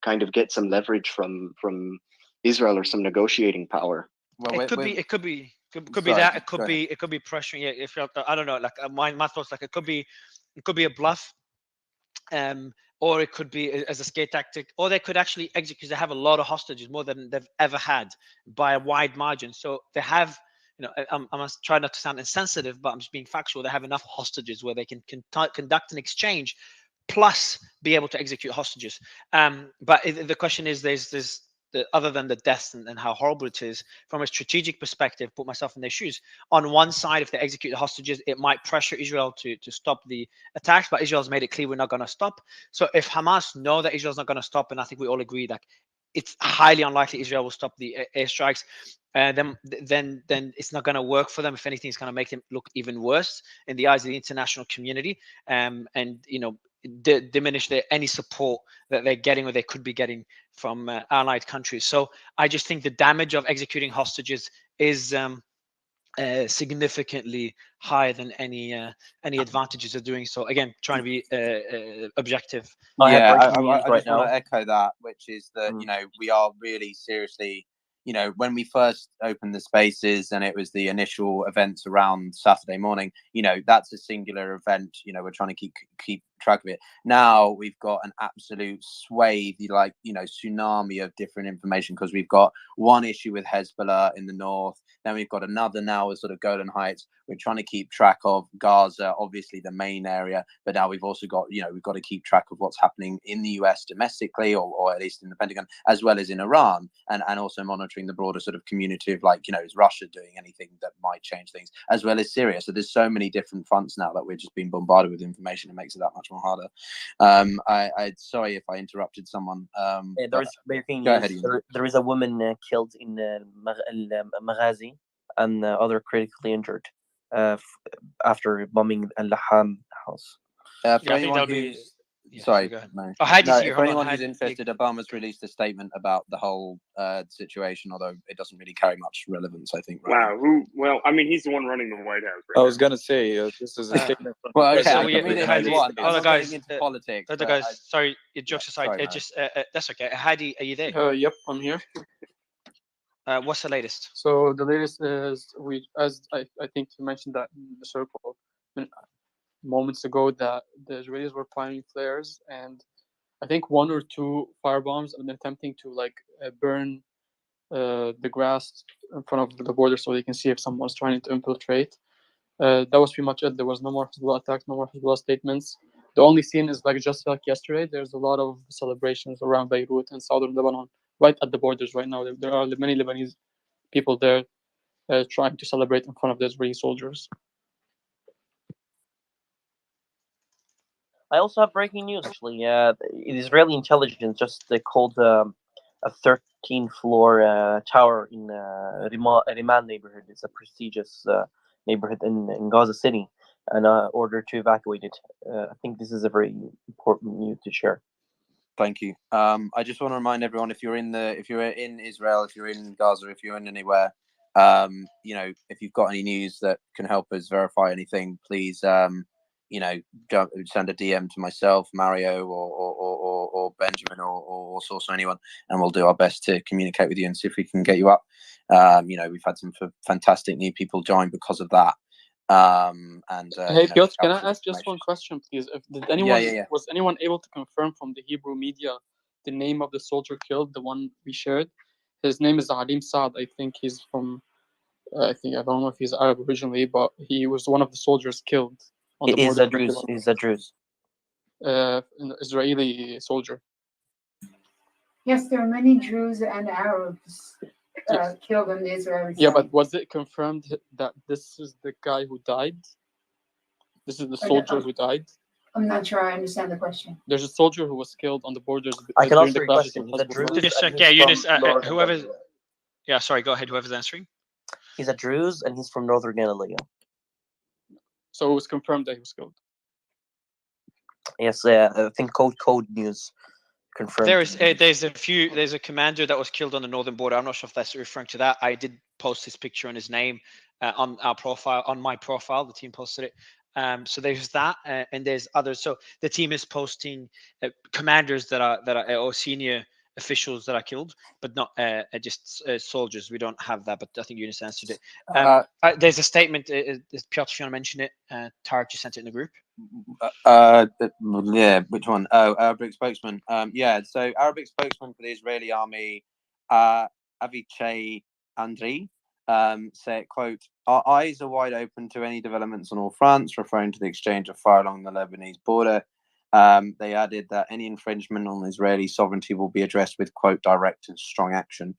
kind of get some leverage from Israel or some negotiating power. Well, it could be that. It could be pressuring. Yeah, if I don't know, like my thoughts, like it could be a bluff, or it could be as a scare tactic, or they could actually execute. Because they have a lot of hostages, more than they've ever had by a wide margin. So they have. I must try not to sound insensitive, but I'm just being factual. They have enough hostages where they can conduct an exchange, plus be able to execute hostages. But the question is, there's other than the deaths and how horrible it is, from a strategic perspective, put myself in their shoes. On one side, if they execute the hostages, it might pressure Israel to stop the attacks, but Israel's made it clear we're not going to stop. So if Hamas know that Israel's not going to stop, and I think we all agree that it's highly unlikely Israel will stop the airstrikes, then it's not going to work for them. If anything, it's going to make them look even worse in the eyes of the international community, and diminish any support that they're getting or they could be getting from allied countries. So I just think the damage of executing hostages is significantly higher than any advantages of doing so. Again, trying to be objective. Yeah, I just want to echo that, which is that we are really seriously. When we first opened the spaces and it was the initial events around Saturday morning, that's a singular event. We're trying to keep track of it. Now we've got an absolute swathe, tsunami of different information, because we've got one issue with Hezbollah in the north, then we've got another now with sort of Golan Heights. We're trying to keep track of Gaza, obviously the main area, but now we've also got, we've got to keep track of what's happening in the US domestically, or at least in the Pentagon, as well as in Iran, and also monitoring the broader sort of community of is Russia doing anything that might change things, as well as Syria. So there's so many different fronts now that we're just being bombarded with information. It makes it that much more harder. I sorry if I interrupted someone. There is breaking go news. ahead, Ian. There is a woman killed in Maghazi and other critically injured after bombing Al Laham house. For Yeah, I think anyone that'll be. who's Yeah, sorry, go ahead. no, Oh, Heidi's no. here. For Hold on, anyone who's Heidi. interested, Obama's released a statement about the whole situation, although it doesn't really carry much relevance, I think. Right Wow. Well, I mean, he's the one running the White House. I was gonna say this is a statement from the Well, okay, president I of can the read it if United you Heidi, want. States. I'm other not getting guys, into politics. other but guys. Sorry, jokes aside. sorry, Just that's okay. Heidi, are you there? Yep, I'm here. What's the latest? So the latest is as I think you mentioned that in the circle moments ago, that the Israelis were firing flares, and I think 1 or 2 firebombs and attempting to burn the grass in front of the border so they can see if someone's trying to infiltrate. That was pretty much it. There was no more Hezbollah attacks, no more Hezbollah statements. The only scene is just like yesterday. There's a lot of celebrations around Beirut and southern Lebanon, right at the borders right now. There are many Lebanese people there trying to celebrate in front of the Israeli soldiers. I also have breaking news. Actually, Israeli intelligence just called a 13th-floor tower in Rimal neighborhood. It's a prestigious neighborhood in Gaza City, and order to evacuate it. I think this is a very important news to share. Thank you. I just want to remind everyone, if you're in Israel, if you're in Gaza, if you're in anywhere, if you've got any news that can help us verify anything, please, send a DM to myself, Mario, or Benjamin, or Source, or anyone, and we'll do our best to communicate with you and see if we can get you up. We've had some fantastic new people join because of that. Hey Piotr, can I ask just one question, please? Did anyone was anyone able to confirm from the Hebrew media the name of the soldier killed, the one we shared? His name is Alim Saad. I think he's from. I don't know if he's Arab originally, but he was one of the soldiers killed on the border. He's a Druze. An Israeli soldier. Yes, there are many Druze and Arabs killed on the Israeli side. Yeah, but was it confirmed that this is the guy who died? This is the soldier who died? I'm not sure I understand the question. There's a soldier who was killed on the borders. I can answer your question. He's a Druze. Just check, yeah, Eunice, whoever. Yeah, sorry, go ahead. Whoever's answering. He's a Druze and he's from Northern Galilee. So it was confirmed that he was killed. Yes, I think Code News confirmed. There's a commander that was killed on the northern border. I'm not sure if that's referring to that. I did post his picture and his name on our profile, on my profile. The team posted it. So there's that, and there's others. So the team is posting commanders that are or senior officials that are killed, but not just soldiers. We don't have that, but I think Eunice answered it. There's a statement. Piotr, if you want to mention it, Tarek just sent it in the group. Yeah, which one? Oh, Arabic spokesman. So Arabic spokesman for the Israeli army, Avichai Andri, said, quote, "Our eyes are wide open to any developments on all fronts," referring to the exchange of fire along the Lebanese border. They added that any infringement on Israeli sovereignty will be addressed with, quote, direct and strong action.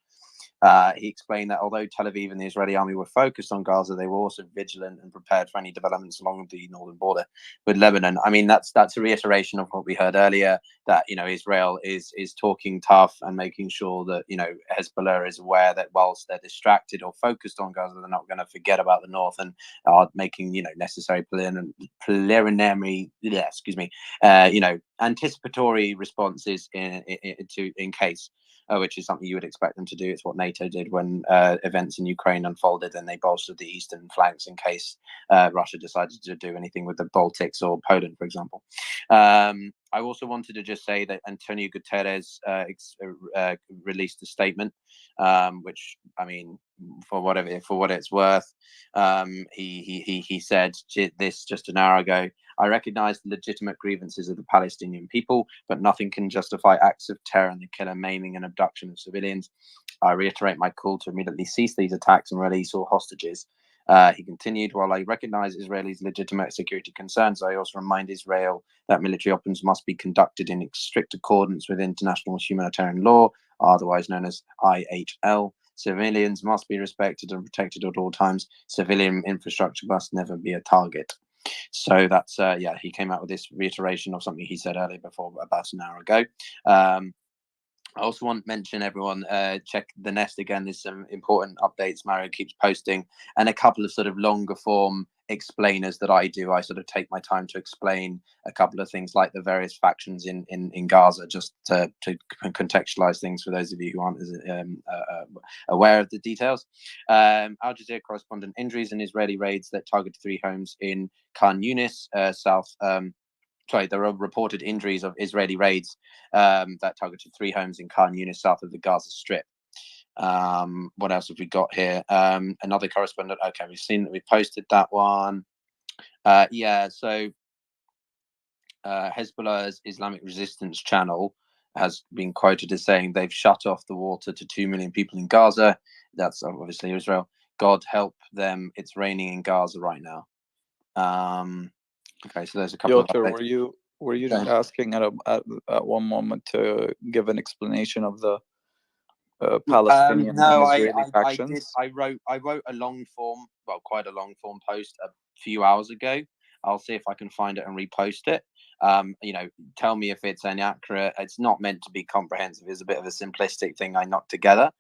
He explained that although Tel Aviv and the Israeli army were focused on Gaza, they were also vigilant and prepared for any developments along the northern border with Lebanon. I mean, that's a reiteration of what we heard earlier, that Israel is talking tough and making sure that Hezbollah is aware that whilst they're distracted or focused on Gaza, they're not going to forget about the north and are making necessary anticipatory responses in case. Which is something you would expect them to do. It's what NATO did when events in Ukraine unfolded, and they bolstered the eastern flanks in case Russia decided to do anything with the Baltics or Poland, for example. I also wanted to just say that Antonio Guterres released a statement, which, I mean, for what it's worth, he said this just an hour ago. "I recognize the legitimate grievances of the Palestinian people, but nothing can justify acts of terror and the killer, maiming, and abduction of civilians. I reiterate my call to immediately cease these attacks and release all hostages." He continued, "While I recognize Israel's legitimate security concerns, I also remind Israel that military operations must be conducted in strict accordance with international humanitarian law, otherwise known as IHL. Civilians must be respected and protected at all times. Civilian infrastructure must never be a target." So that's yeah, he came out with this reiteration of something he said earlier before about an hour ago. I also want to mention everyone check the Nest again. There's some important updates Mario keeps posting, and a couple of sort of longer form explainers that I do. I sort of take my time to explain a couple of things like the various factions in Gaza, just to contextualize things for those of you who aren't as aware of the details. Al Jazeera correspondent: injuries in Israeli raids that targeted 3 homes in Khan Yunis, south. Sorry, there are reported injuries of Israeli raids that targeted 3 homes in Khan Yunis, south of the Gaza Strip. What else have we got here? Another correspondent. Okay, we've seen that we posted that one. Yeah, so Hezbollah's Islamic Resistance Channel has been quoted as saying they've shut off the water to 2 million people in Gaza. That's obviously Israel. God help them. It's raining in Gaza right now. Okay, so there's a couple Piotr, of updates. were you asking at one moment to give an explanation of the Palestinian No, and Israeli I did. factions? I wrote a long form, well, quite a long form post a few hours ago. I'll see if I can find it and repost it. You know, tell me if it's inaccurate. It's not meant to be comprehensive. It's a bit of a simplistic thing I knocked together.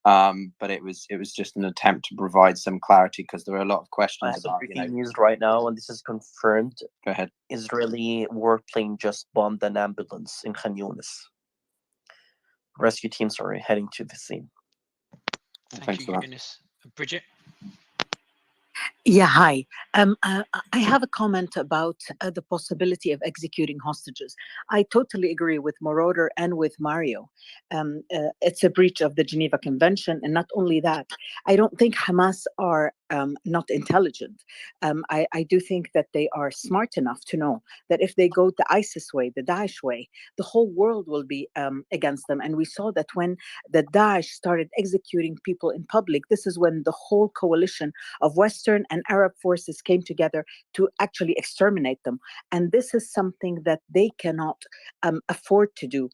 But it was just an attempt to provide some clarity because there are a lot of I questions have about, breaking news right now, and this is confirmed. Go ahead. Israeli warplane just bombed an ambulance in Khan Yunis. Rescue teams are heading to the scene. Thank you, Eunice. Bridget? Yeah, hi. I have a comment about the possibility of executing hostages. I totally agree with Moroder and with Mario. It's a breach of the Geneva Convention, and not only that, I don't think Hamas are not intelligent. I do think that they are smart enough to know that if they go the ISIS way, the Daesh way, the whole world will be against them. And we saw that when the Daesh started executing people in public, this is when the whole coalition of Western and Arab forces came together to actually exterminate them. And this is something that they cannot afford to do.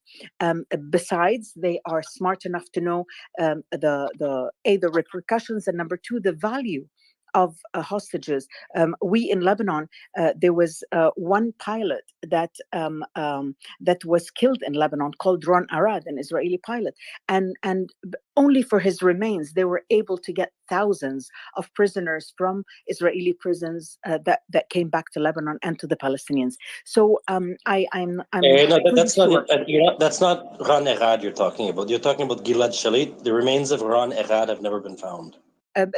Besides, they are smart enough to know the repercussions, and number 2, the value of hostages. We in Lebanon, there was one pilot that was killed in Lebanon called Ron Arad, an Israeli pilot, and only for his remains they were able to get thousands of prisoners from Israeli prisons that came back to Lebanon and to the Palestinians. So I'm no, that's sure. not. That's not Ron Arad you're talking about. You're talking about Gilad Shalit. The remains of Ron Arad have never been found.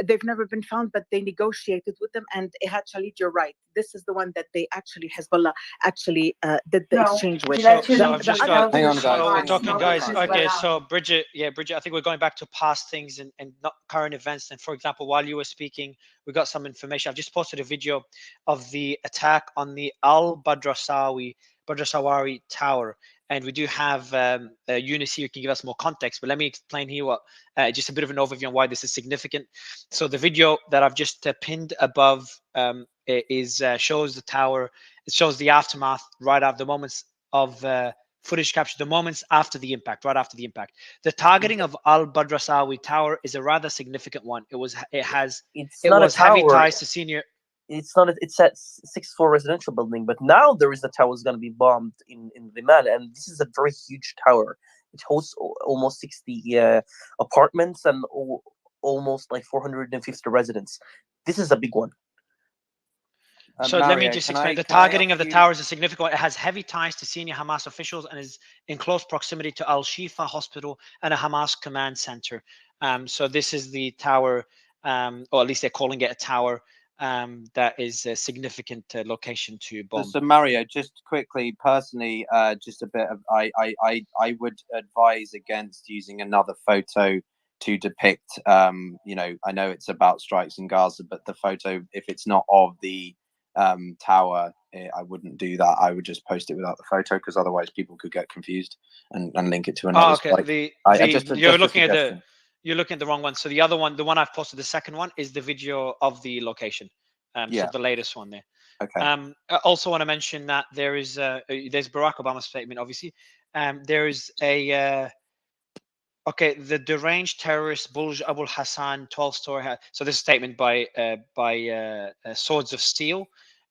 They've never been found, but they negotiated with them. And Ehad Shalit, you're right. This is the one that they actually, Hezbollah actually did the exchange with. So I've just got. Hang on, guys. So we're Hang on. talking, guys. Hang on. Okay, so Bridget, Bridget, I think we're going back to past things and not current events. And for example, while you were speaking, we got some information. I've just posted a video of the attack on the Al Badrasawi Tower. And we do have Eunice here who can give us more context, but let me explain here what just a bit of an overview on why this is significant. So the video that I've just pinned above shows the tower. It shows the aftermath right after the moments of footage captured, the moments after the impact, right after the impact. The targeting of Al Badrasawi Tower is a rather significant one. It was heavy ties to senior. It's not. It's a 6th-floor residential building, but now there is a tower is going to be bombed in Lebanon, and this is a very huge tower. It hosts almost 60 apartments and almost like 450 residents. This is a big one. So Mario, let me just explain. The targeting of the tower is a significant one. It has heavy ties to senior Hamas officials and is in close proximity to Al Shifa Hospital and a Hamas command center. So this is the tower, or at least they're calling it a tower. That is a significant location to bomb. So Mario, just quickly, personally, just a bit of I would advise against using another photo to depict. You know, I know it's about strikes in Gaza, but the photo, if it's not of the tower, I wouldn't do that. I would just post it without the photo because otherwise people could get confused and link it to another. Okay. You're looking at the wrong one. So the other one, the one I've posted, the second one, is the video of the location. So the latest one there. Okay. I also want to mention that there's Barack Obama's statement, obviously. There is the deranged terrorist Bulj Abul Hassan 12-story. So this statement by Swords of Steel.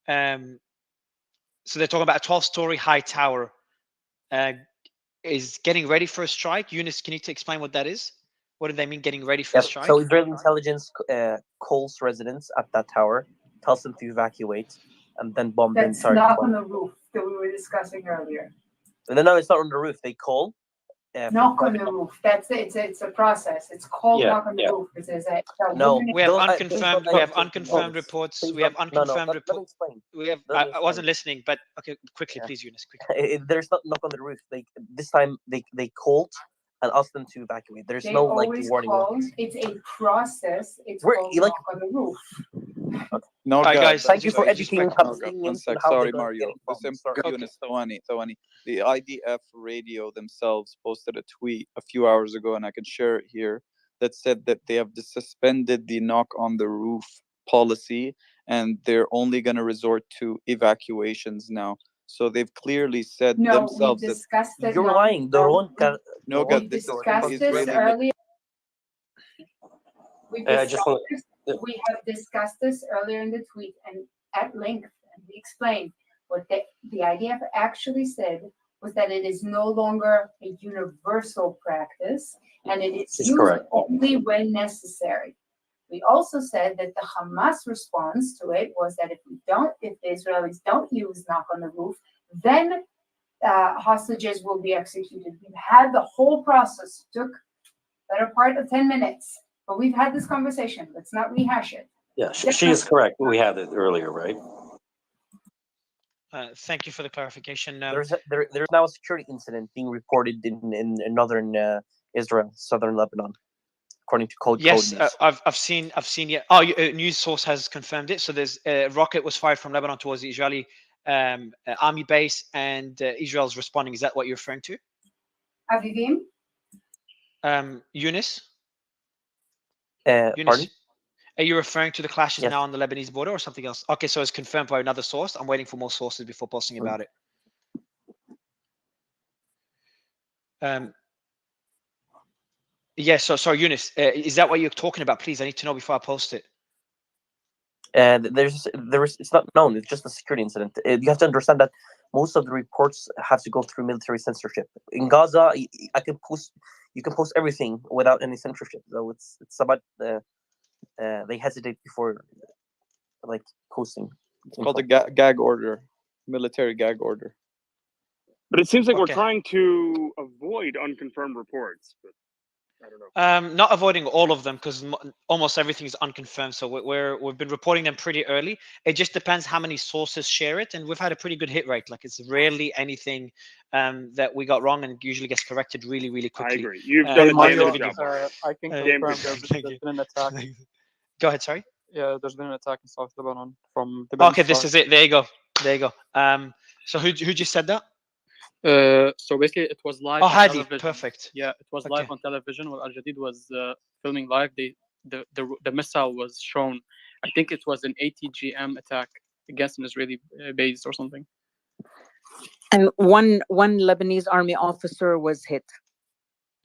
So they're talking about a 12-story high tower is getting ready for a strike. Yunus, can you explain what that is? What do they mean getting ready for a Yes. strike? So Israeli intelligence calls residents at that tower, tells them to evacuate, and then bomb the That's entire not dwelling. on the roof that we were discussing earlier. No, it's not on the roof. They call. Knock on the roof. That's it. It's a process. It's called knock on the roof because there's a No, we have those- unconfirmed. please We have don't- unconfirmed reports. please We have don't- no, unconfirmed let me reports. explain. We have. Let me I wasn't explain. listening, but okay, quickly, Yeah. please, Yunus, quickly. There's not knock on the roof. This time they called and asked them to evacuate. There's They no like always warning. call. It's a process. It's We're- called you like- knock on the roof. No, All right, God, guys, thank you for just educating quick. Palestinians one sec. on how Sorry, they're Mario. getting bombed. Sorry. Yunus, Thawani. The IDF radio themselves posted a tweet a few hours ago, and I can share it here, that said that they have suspended the knock on the roof policy, and they're only going to resort to evacuations now. So they've clearly said No, we themselves that discussed it. You're no, lying. no, no, we God, this is discussed the this Israeli. earlier. We I just want- we have discussed this earlier in the tweet and at length, and we explained what the IDF actually said was that it is no longer a universal practice and it is used correct. only when necessary. We also said that the Hamas response to it was that if the Israelis don't use knock on the roof, then hostages will be executed. We've had the whole process. It took better part of 10 minutes, but we've had this conversation. Let's not rehash it. Yeah, she is correct. We had it earlier, right? Thank you for the clarification. There's now a security incident being reported in northern Israel, southern Lebanon, according to Code Yes, News. I've seen. Yeah. Oh, a news source has confirmed it. So there's a rocket was fired from Lebanon towards the Israeli army base, and Israel's responding. Is that what you're referring to? Avivim? Yunus? Pardon? Are you referring to the clashes Yes. now on the Lebanese border or something else? Okay, so it's confirmed by another source. I'm waiting for more sources before posting about it. Yeah, so sorry, Yunus, is that what you're talking about? Please, I need to know before I post it. It's not known. It's just a security incident. You have to understand that most of the reports have to go through military censorship. In Gaza, you can post everything without any censorship. So it's about they hesitate before like posting. It's called a gag order, military gag order. But it seems like we're Okay. trying to avoid unconfirmed reports. But I don't know. Not avoiding all of them because almost everything is unconfirmed. So we've been reporting them pretty early. It just depends how many sources share it, and we've had a pretty good hit rate. Like it's rarely anything that we got wrong, and usually gets corrected really, really quickly. I agree. You've done a Mario, damn good job. I can Damn confirm good job. there's been an attack. Go ahead, sorry. Yeah, there's been an attack in South Lebanon from the Okay, this is it. There you go. There you go. So who just said that? So basically, it was live. Oh, on Hadi, television. perfect. Yeah, it was Okay. live on television. When Al Jadid was filming live, the missile was shown. I think it was an ATGM attack against an Israeli base or something. And one Lebanese army officer was hit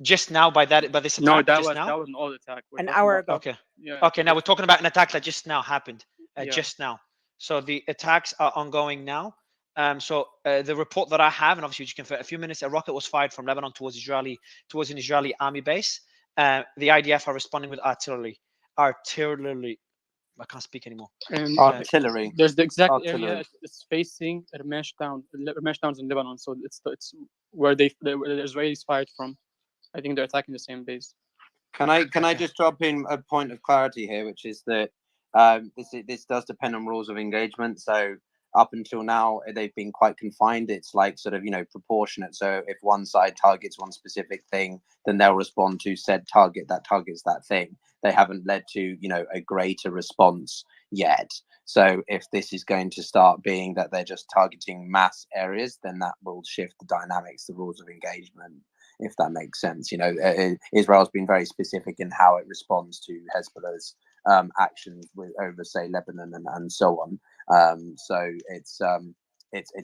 Just now by this attack? No, that just was now? that was an old attack. We're an talking hour about- ago. Okay. Yeah. Okay, now we're talking about an attack that just now happened. Yeah. Just now. So the attacks are ongoing now. The report that I have, and obviously you can, for a few minutes, a rocket was fired from Lebanon towards an Israeli army base. The IDF are responding with artillery. I can't speak anymore. And Artillery. There's the exact Artillery. area. It's facing Ermesh town. Ermesh town's in Lebanon, so it's where the Israelis fired from. I think they're attacking the same base. Can I just drop in a point of clarity here, which is that this does depend on rules of engagement. So up until now, they've been quite confined. It's like sort of proportionate. So if one side targets one specific thing, then they'll respond to said target that targets that thing. They haven't led to a greater response yet. So if this is going to start being that they're just targeting mass areas, then that will shift the dynamics, the rules of engagement, if that makes sense. Israel's been very specific in how it responds to Hezbollah's actions over, say, Lebanon and so on. So it's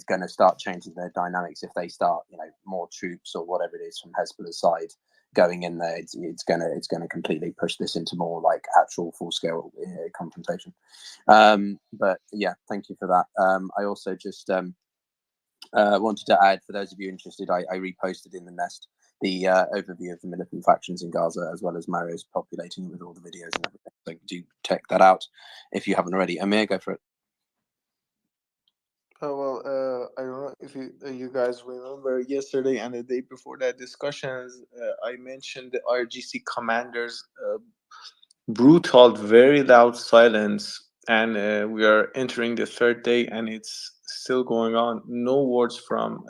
going to start changing their dynamics if they start, more troops or whatever it is from Hezbollah's side going in there, it's gonna completely push this into more like actual full scale confrontation. But yeah, thank you for that. I also just wanted to add, for those of you interested, I reposted in the Nest the overview of the militant factions in Gaza, as well as Mario's populating it with all the videos and everything. So do check that out if you haven't already. Amir, go for it. Oh, well, I don't know if you guys remember yesterday and the day before that discussions, I mentioned the RGC commanders' brutal, very loud silence, and we are entering the third day, and it's still going on. No words from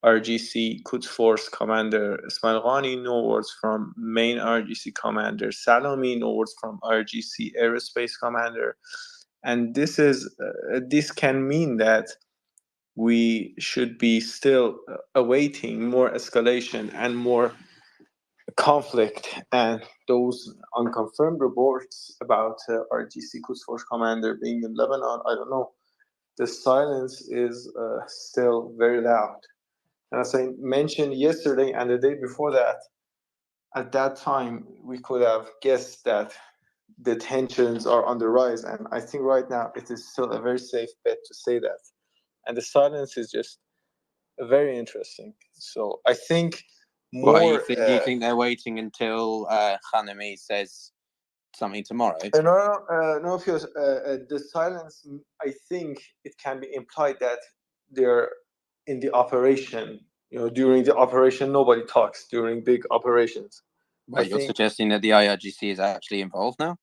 RGC Quds Force commander Ismail Ghani, no words from main RGC commander Salami, no words from RGC aerospace commander. And this can mean that we should be still awaiting more escalation and more conflict. And those unconfirmed reports about RGC Quds Force commander being in Lebanon, I don't know. The silence is still very loud. And as I mentioned yesterday and the day before that, at that time we could have guessed that the tensions are on the rise, and I think right now it is still a very safe bet to say that. And the silence is just very interesting. So I think more. Well, you think they're waiting until Khanemi says something tomorrow? No, because the silence, I think it can be implied that they're in the operation. During the operation, nobody talks during big operations. Wait, you're suggesting that the IRGC is actually involved now?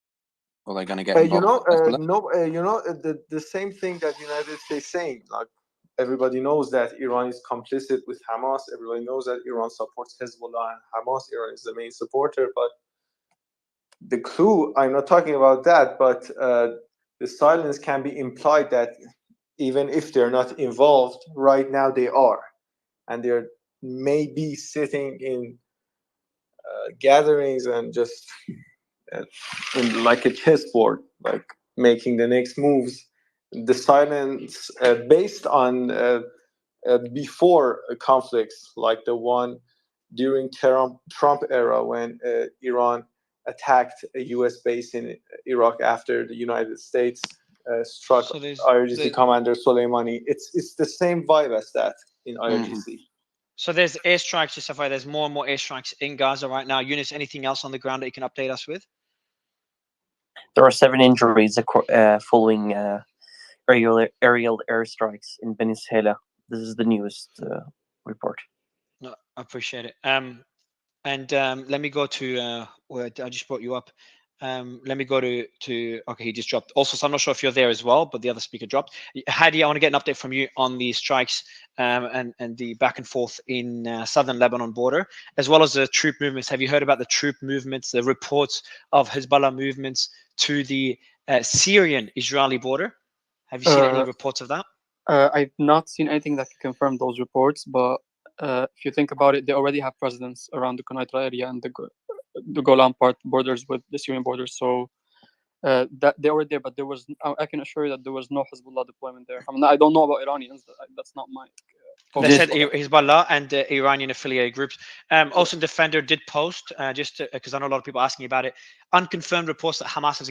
Or they're going to get involved? The same thing that United States saying, like everybody knows that Iran is complicit with Hamas. Everybody knows that Iran supports Hezbollah and Hamas. Iran is the main supporter. But the clue, I'm not talking about that, but the silence can be implied that even if they're not involved, right now they are. And they're maybe sitting in gatherings and just like a chessboard, like making the next moves. The silence based on before conflicts like the one during Trump era when Iran attacked a U.S. base in Iraq after the United States struck IRGC commander Soleimani. It's the same vibe as that in IRGC. So there's airstrikes, Justify. There's more and more airstrikes in Gaza right now. Yunus, anything else on the ground that you can update us with? There are 7 injuries following aerial airstrikes in Venezuela. This is the newest report. No, I appreciate it. And let me go to where I just brought you up. Let me go to okay, he just dropped. Also, so I'm not sure if you're there as well, but the other speaker dropped. Hadi, I want to get an update from you on the strikes and the back and forth in southern Lebanon border, as well as the troop movements. Have you heard about the troop movements, the reports of Hezbollah movements to the Syrian-Israeli border? Have you seen any reports of that? I've not seen anything that can confirm those reports, but if you think about it, they already have presence around the Konaitra area and the Golan part borders with the Syrian borders. So that they were there, but there was. I can assure you that there was no Hezbollah deployment there. I mean, I don't know about Iranians. That's not my. They said Hezbollah and the Iranian affiliated groups. Also, Defender did post, just because I know a lot of people asking about it, unconfirmed reports that Hamas has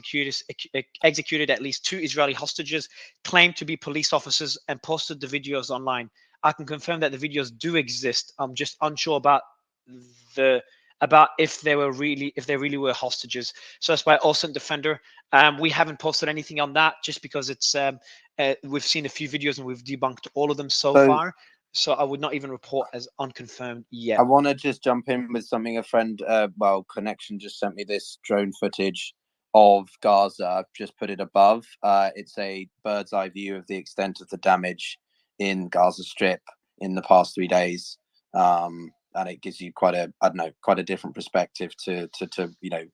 executed at least 2 Israeli hostages, claimed to be police officers, and posted the videos online. I can confirm that the videos do exist. I'm just unsure about if they really were hostages. So that's by Olsen Defender. We haven't posted anything on that just because it's we've seen a few videos and we've debunked all of them so far. So I would not even report as unconfirmed yet. I want to just jump in with something a friend, Connection just sent me this drone footage of Gaza. I've just put it above. It's a bird's eye view of the extent of the damage in Gaza Strip in the past 3 days. And it gives you quite a different perspective to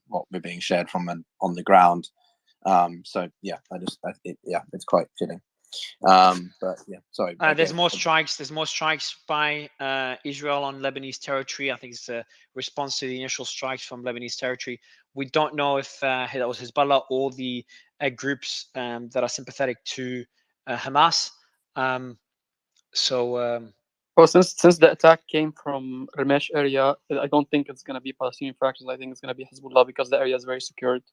what we're being shared from on the ground. So yeah, it's quite fitting. But yeah, sorry. There's more strikes. There's more strikes by Israel on Lebanese territory. I think it's a response to the initial strikes from Lebanese territory. We don't know if that was Hezbollah or the groups that are sympathetic to Hamas. Well, since the attack came from Ramesh area, I don't think it's gonna be Palestinian fractions. I think it's gonna be Hezbollah because the area is very secured.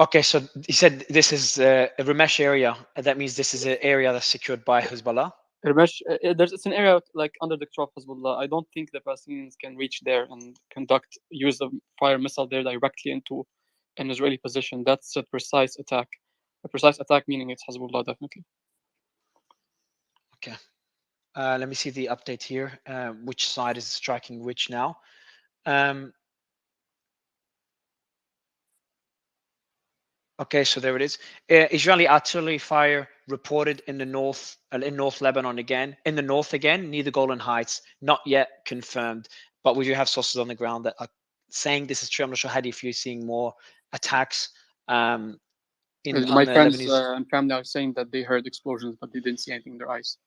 Okay, so he said this is a Ramesh area. That means this is an area that's secured by Hezbollah. Ramesh, it's an area like under the control of Hezbollah. I don't think the Palestinians can reach there and use a fire missile there directly into an Israeli position. That's a precise attack. A precise attack meaning it's Hezbollah definitely. Okay. Let me see the update here. Which side is striking which now? Okay, so there it is. Israeli artillery fire reported in the north, in North Lebanon again, in the north again, near the Golan Heights. Not yet confirmed, but we do have sources on the ground that are saying this is true. I'm not sure, Hadi, if you're seeing more attacks. My On friends Lebanese... and family are saying that they heard explosions, but they didn't see anything in their eyes.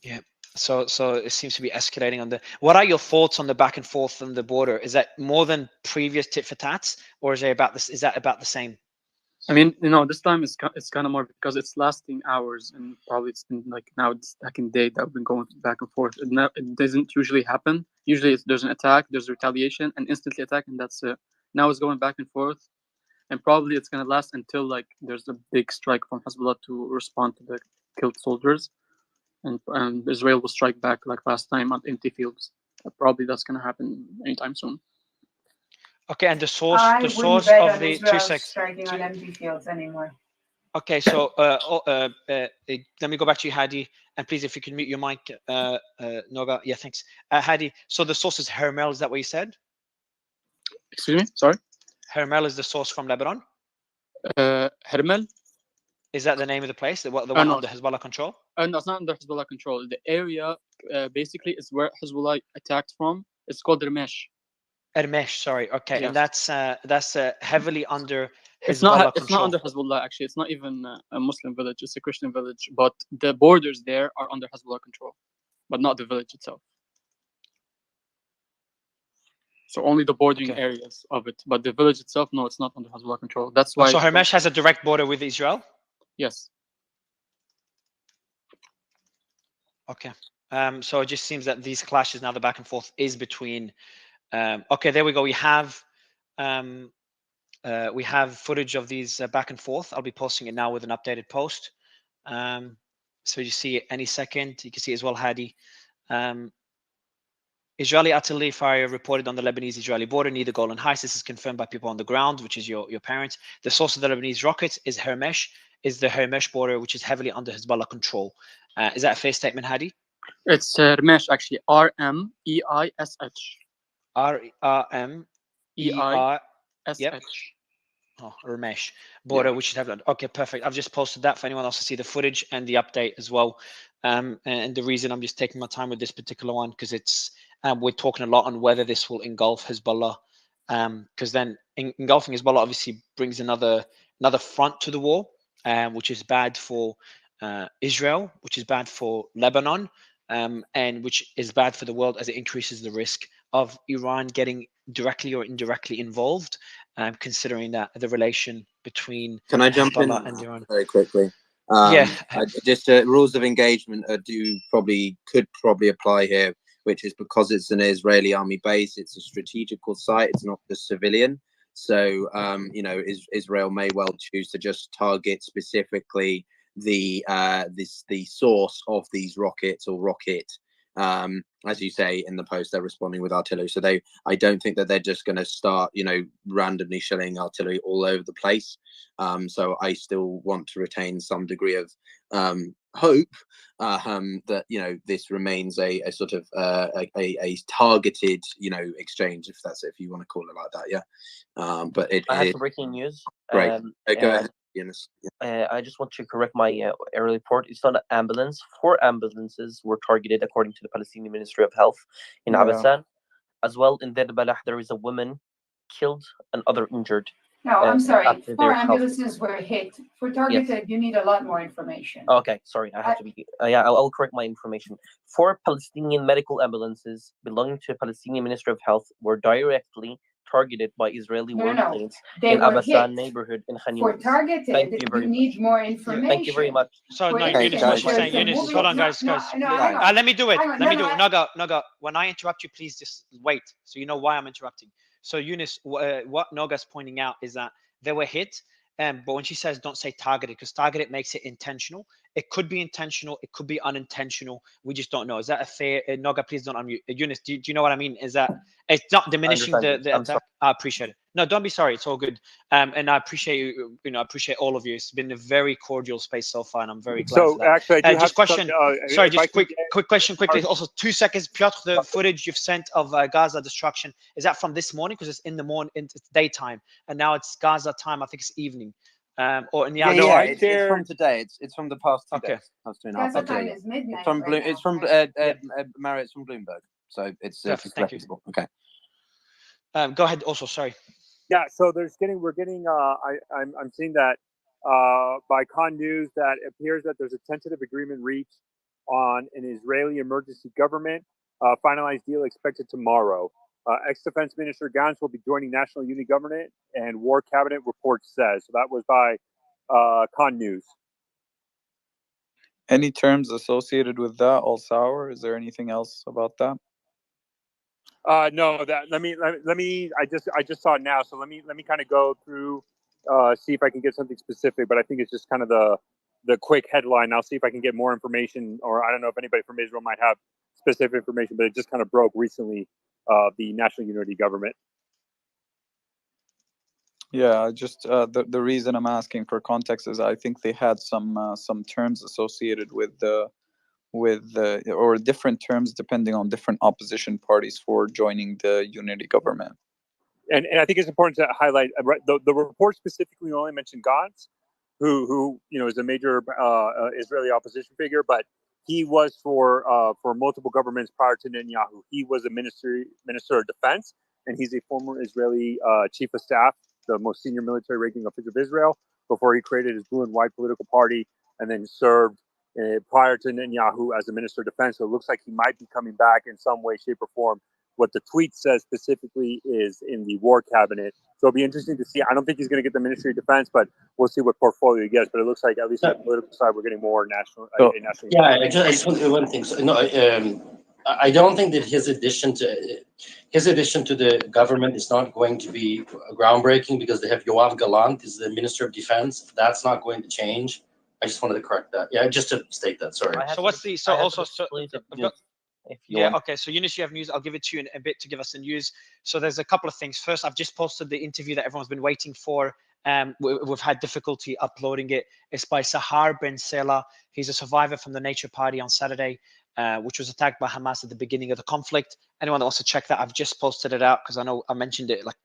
Yeah. So it seems to be escalating on the. What are your thoughts on the back and forth on the border? Is that more than previous tit for tats, or is it about this? Is that about the same? I mean, this time it's kind of more because it's lasting hours, and probably it's been like now it's second day that we've been going back and forth. It doesn't usually happen. Usually there's an attack, there's retaliation, and instantly attack, and that's it. Now it's going back and forth, and probably it's gonna last until like there's a big strike from Hezbollah to respond to the killed soldiers, and Israel will strike back like last time on empty fields. Probably that's gonna happen anytime soon. Okay, and the source I wouldn't of bet on the Israel striking on empty fields anymore. Okay, so let me go back to you, Hadi, and please, if you can mute your mic, Noga. Yeah, thanks, Hadi. So the source is Hermel. Is that what you said? Excuse me. Sorry. Hermel is the source from Lebanon. Hermel. Is that the name of the place? The one no. under Hezbollah control? No, it's not under Hezbollah control. The area basically is where Hezbollah attacked from. It's called Ramesh. Ermesh, sorry. Okay, Yes. And that's heavily under Hezbollah It's not control. under Hezbollah actually. It's not even a Muslim village. It's a Christian village, but the borders there are under Hezbollah control, but not the village itself. So only the bordering areas of it, but the village itself, no, it's not under Hezbollah control. That's why. So Hermesh has a direct border with Israel? Yes. Okay. So it just seems that these clashes now, the back and forth is between. Okay, there we go. We have footage of these back and forth. I'll be posting it now with an updated post. So you see it any second. You can see as well, Hadi. Israeli artillery fire reported on the Lebanese-Israeli border near the Golan Heights. This is confirmed by people on the ground, which is your parents. The source of the Lebanese rockets is the Hermesh border, which is heavily under Hezbollah control. Is that a fair statement, Hadi? It's Ramesh, actually. R-M-E-I-S-H. R-M-E-I-S-H. Oh, Ramesh border, which is heavily. Okay, perfect. I've just posted that for anyone else to see the footage and the update as well. And the reason I'm just taking my time with this particular one because it's we're talking a lot on whether this will engulf Hezbollah, because then engulfing Hezbollah obviously brings another front to the war, which is bad for Israel, which is bad for Lebanon, and which is bad for the world as it increases the risk of Iran getting directly or indirectly involved, considering that the relation between Can I jump Hezbollah in and Iran very quickly? Just rules of engagement could probably apply here, which is because it's an Israeli army base, it's a strategical site, it's not just civilian. So Israel may well choose to just target specifically the source of these rockets or rocket. As you say in the post, they're responding with artillery. So I don't think that they're just going to start, randomly shelling artillery all over the place. So I still want to retain some degree of hope that this remains a sort of a targeted exchange, if you want to call it like that. Yeah. But I have some breaking news. Great. Go ahead. I just want to correct my early report. It's not an ambulance. 4 ambulances were targeted, according to the Palestinian Ministry of Health in Abasan. As well, in Deir Balah, there is a woman killed and other injured. No, I'm sorry. after 4 their health- ambulances were hit. For targeted, you need a lot more information. Okay, sorry, I have to be. I'll correct my information. 4 Palestinian medical ambulances belonging to the Palestinian Ministry of Health were directly targeted by Israeli No, no, warplanes they in were Abasan hit. neighborhood in Khan For Younis. targeted, Thank you very you much. need more information. Thank you very much. So For no, Okay, Eunice, what guys. she's saying, there's a Eunice, movie. hold on, No, guys, no, guys. no, hang on. Let me do it. Hang on. Let me No, do it. no, Naga, when I interrupt you, please just wait, so you know why I'm interrupting. So Eunice, what Naga's pointing out is that they were hit, but when she says don't say targeted, because targeted makes it intentional. It could be intentional, it could be unintentional. We just don't know. Is that a fair? Naga, please don't unmute. Eunice, do you know what I mean? Is that it's not diminishing understand the you. I'm attack? I appreciate it. No, don't be sorry. It's all good. And I appreciate you. I appreciate all of you. It's been a very cordial space so far, and I'm very glad for So that. actually, I do have Just question. Sorry, if I just can quick question, quickly. Also, 2 seconds. Piotr, the footage you've sent of Gaza destruction, is that from this morning? Because it's in the morning, it's daytime, and now it's Gaza time. I think it's evening. Or in the Yeah, afternoon. yeah, it's from today. It's from the past 2 Okay. days. Past 2.5 Gaza days. time Yeah, is midnight It's from right Bloom. now, It's from right? Mario. It's from Bloomberg. So it's Perfect. Thank you. reputable. Okay. Go ahead. Also, sorry. Yeah, so we're getting I'm seeing that by Khan News that it appears that there's a tentative agreement reached on an Israeli emergency government finalized deal expected tomorrow. Ex-Defense Minister Gantz will be joining National Unity Government, and War Cabinet report says. So that was by Khan News. Any terms associated with that, all sour? Is there anything else about that? No, that let me. I just saw it now, so let me kind of go through, see if I can get something specific. But I think it's just kind of the quick headline. I'll see if I can get more information, or I don't know if anybody from Israel might have specific information. But it just kind of broke recently. The National Unity Government. Yeah, just the reason I'm asking for context is I think they had some terms associated with or different terms depending on different opposition parties for joining the unity government. And I think it's important to highlight the report specifically only mentioned Gantz, who is a major Israeli opposition figure, but he was for multiple governments prior to Netanyahu. He was a minister of defense, and he's a former Israeli chief of staff, the most senior military ranking official of Israel, before he created his blue and white political party, and then served prior to Netanyahu as a minister of defense. So it looks like he might be coming back in some way, shape, or form. What the tweet says specifically is in the war cabinet. So it'll be interesting to see. I don't think he's going to get the Ministry of Defense, but we'll see what portfolio he gets. But it looks like, at least on the political side, we're getting more national. Yeah, I just want one thing. So, no, I don't think that his addition to the government is not going to be groundbreaking because they have Yoav Gallant is the Minister of Defense. That's not going to change. I just wanted to correct that. Yeah, just to state that. Sorry. So what's the Yeah. Okay. So Eunice, you have news. I'll give it to you in a bit to give us the news. So there's a couple of things. First, I've just posted the interview that everyone's been waiting for. We've had difficulty uploading it. It's by Sahar Ben Sela. He's a survivor from the Nature Party on Saturday, which was attacked by Hamas at the beginning of the conflict. Anyone that wants to check that, I've just posted it out because I know I mentioned it like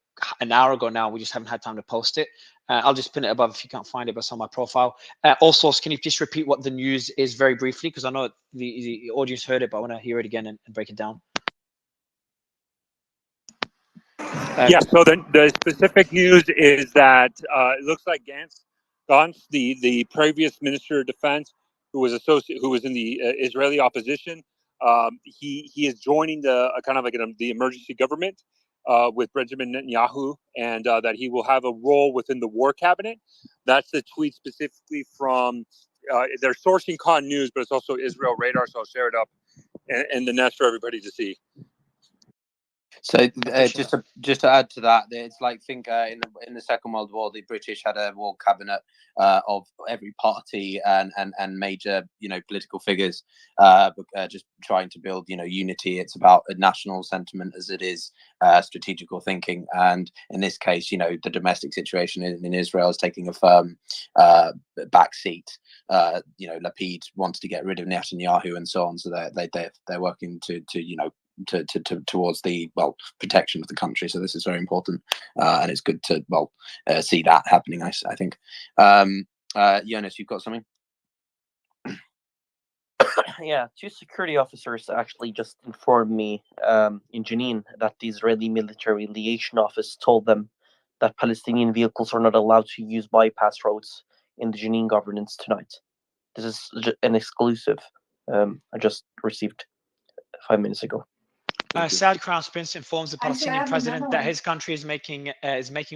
an hour ago now. We just haven't had time to post it. I'll just pin it above if you can't find it, but it's on my profile. Also, can you just repeat what the news is very briefly? Because I know the audience heard it, but I want to hear it again and break it down. Yeah, so the specific news is that it looks like Gantz, the previous Minister of Defense, who was in the Israeli opposition, he is joining the kind of like the emergency government with Benjamin Netanyahu, and that he will have a role within the war cabinet. That's the tweet specifically from. They're sourcing Khan News, but it's also Israel Radar, so I'll share it up in the nest for everybody to see. So just to add to that, it's like think in the Second World War, the British had a war cabinet of every party and major political figures, just trying to build unity. It's about a national sentiment as it is strategical thinking, and in this case, the domestic situation in Israel is taking a firm backseat. Lapid wants to get rid of Netanyahu and so on, so they're working to towards the protection of the country. So this is very important, and it's good to see that happening. I think. Jonas, you've got something. Yeah, 2 security officers actually just informed me in Jenin that the Israeli military liaison office told them that Palestinian vehicles are not allowed to use bypass roads in the Jenin governance tonight. This is an exclusive I just received 5 minutes ago. Saudi Crown Prince informs the Actually, I Palestinian have president another that one. his country is making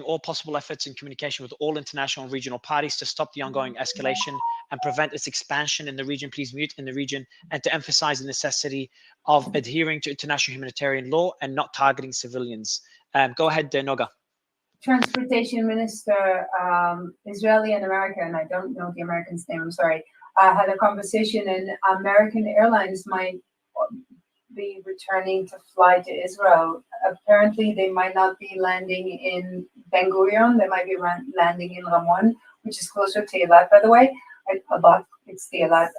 all possible efforts in communication with all international and regional parties to stop the ongoing escalation and prevent its expansion in the region. Please mute in the region, and to emphasize the necessity of adhering to international humanitarian law and not targeting civilians. Go ahead, Noga. Transportation Minister, Israeli and American, I don't know the American's name, I'm sorry, had a conversation, and American Airlines might be returning to fly to Israel. Apparently, they might not be landing in Ben Gurion, they might be landing in Ramon, which is closer to Eilat, by the way. It's the Eilat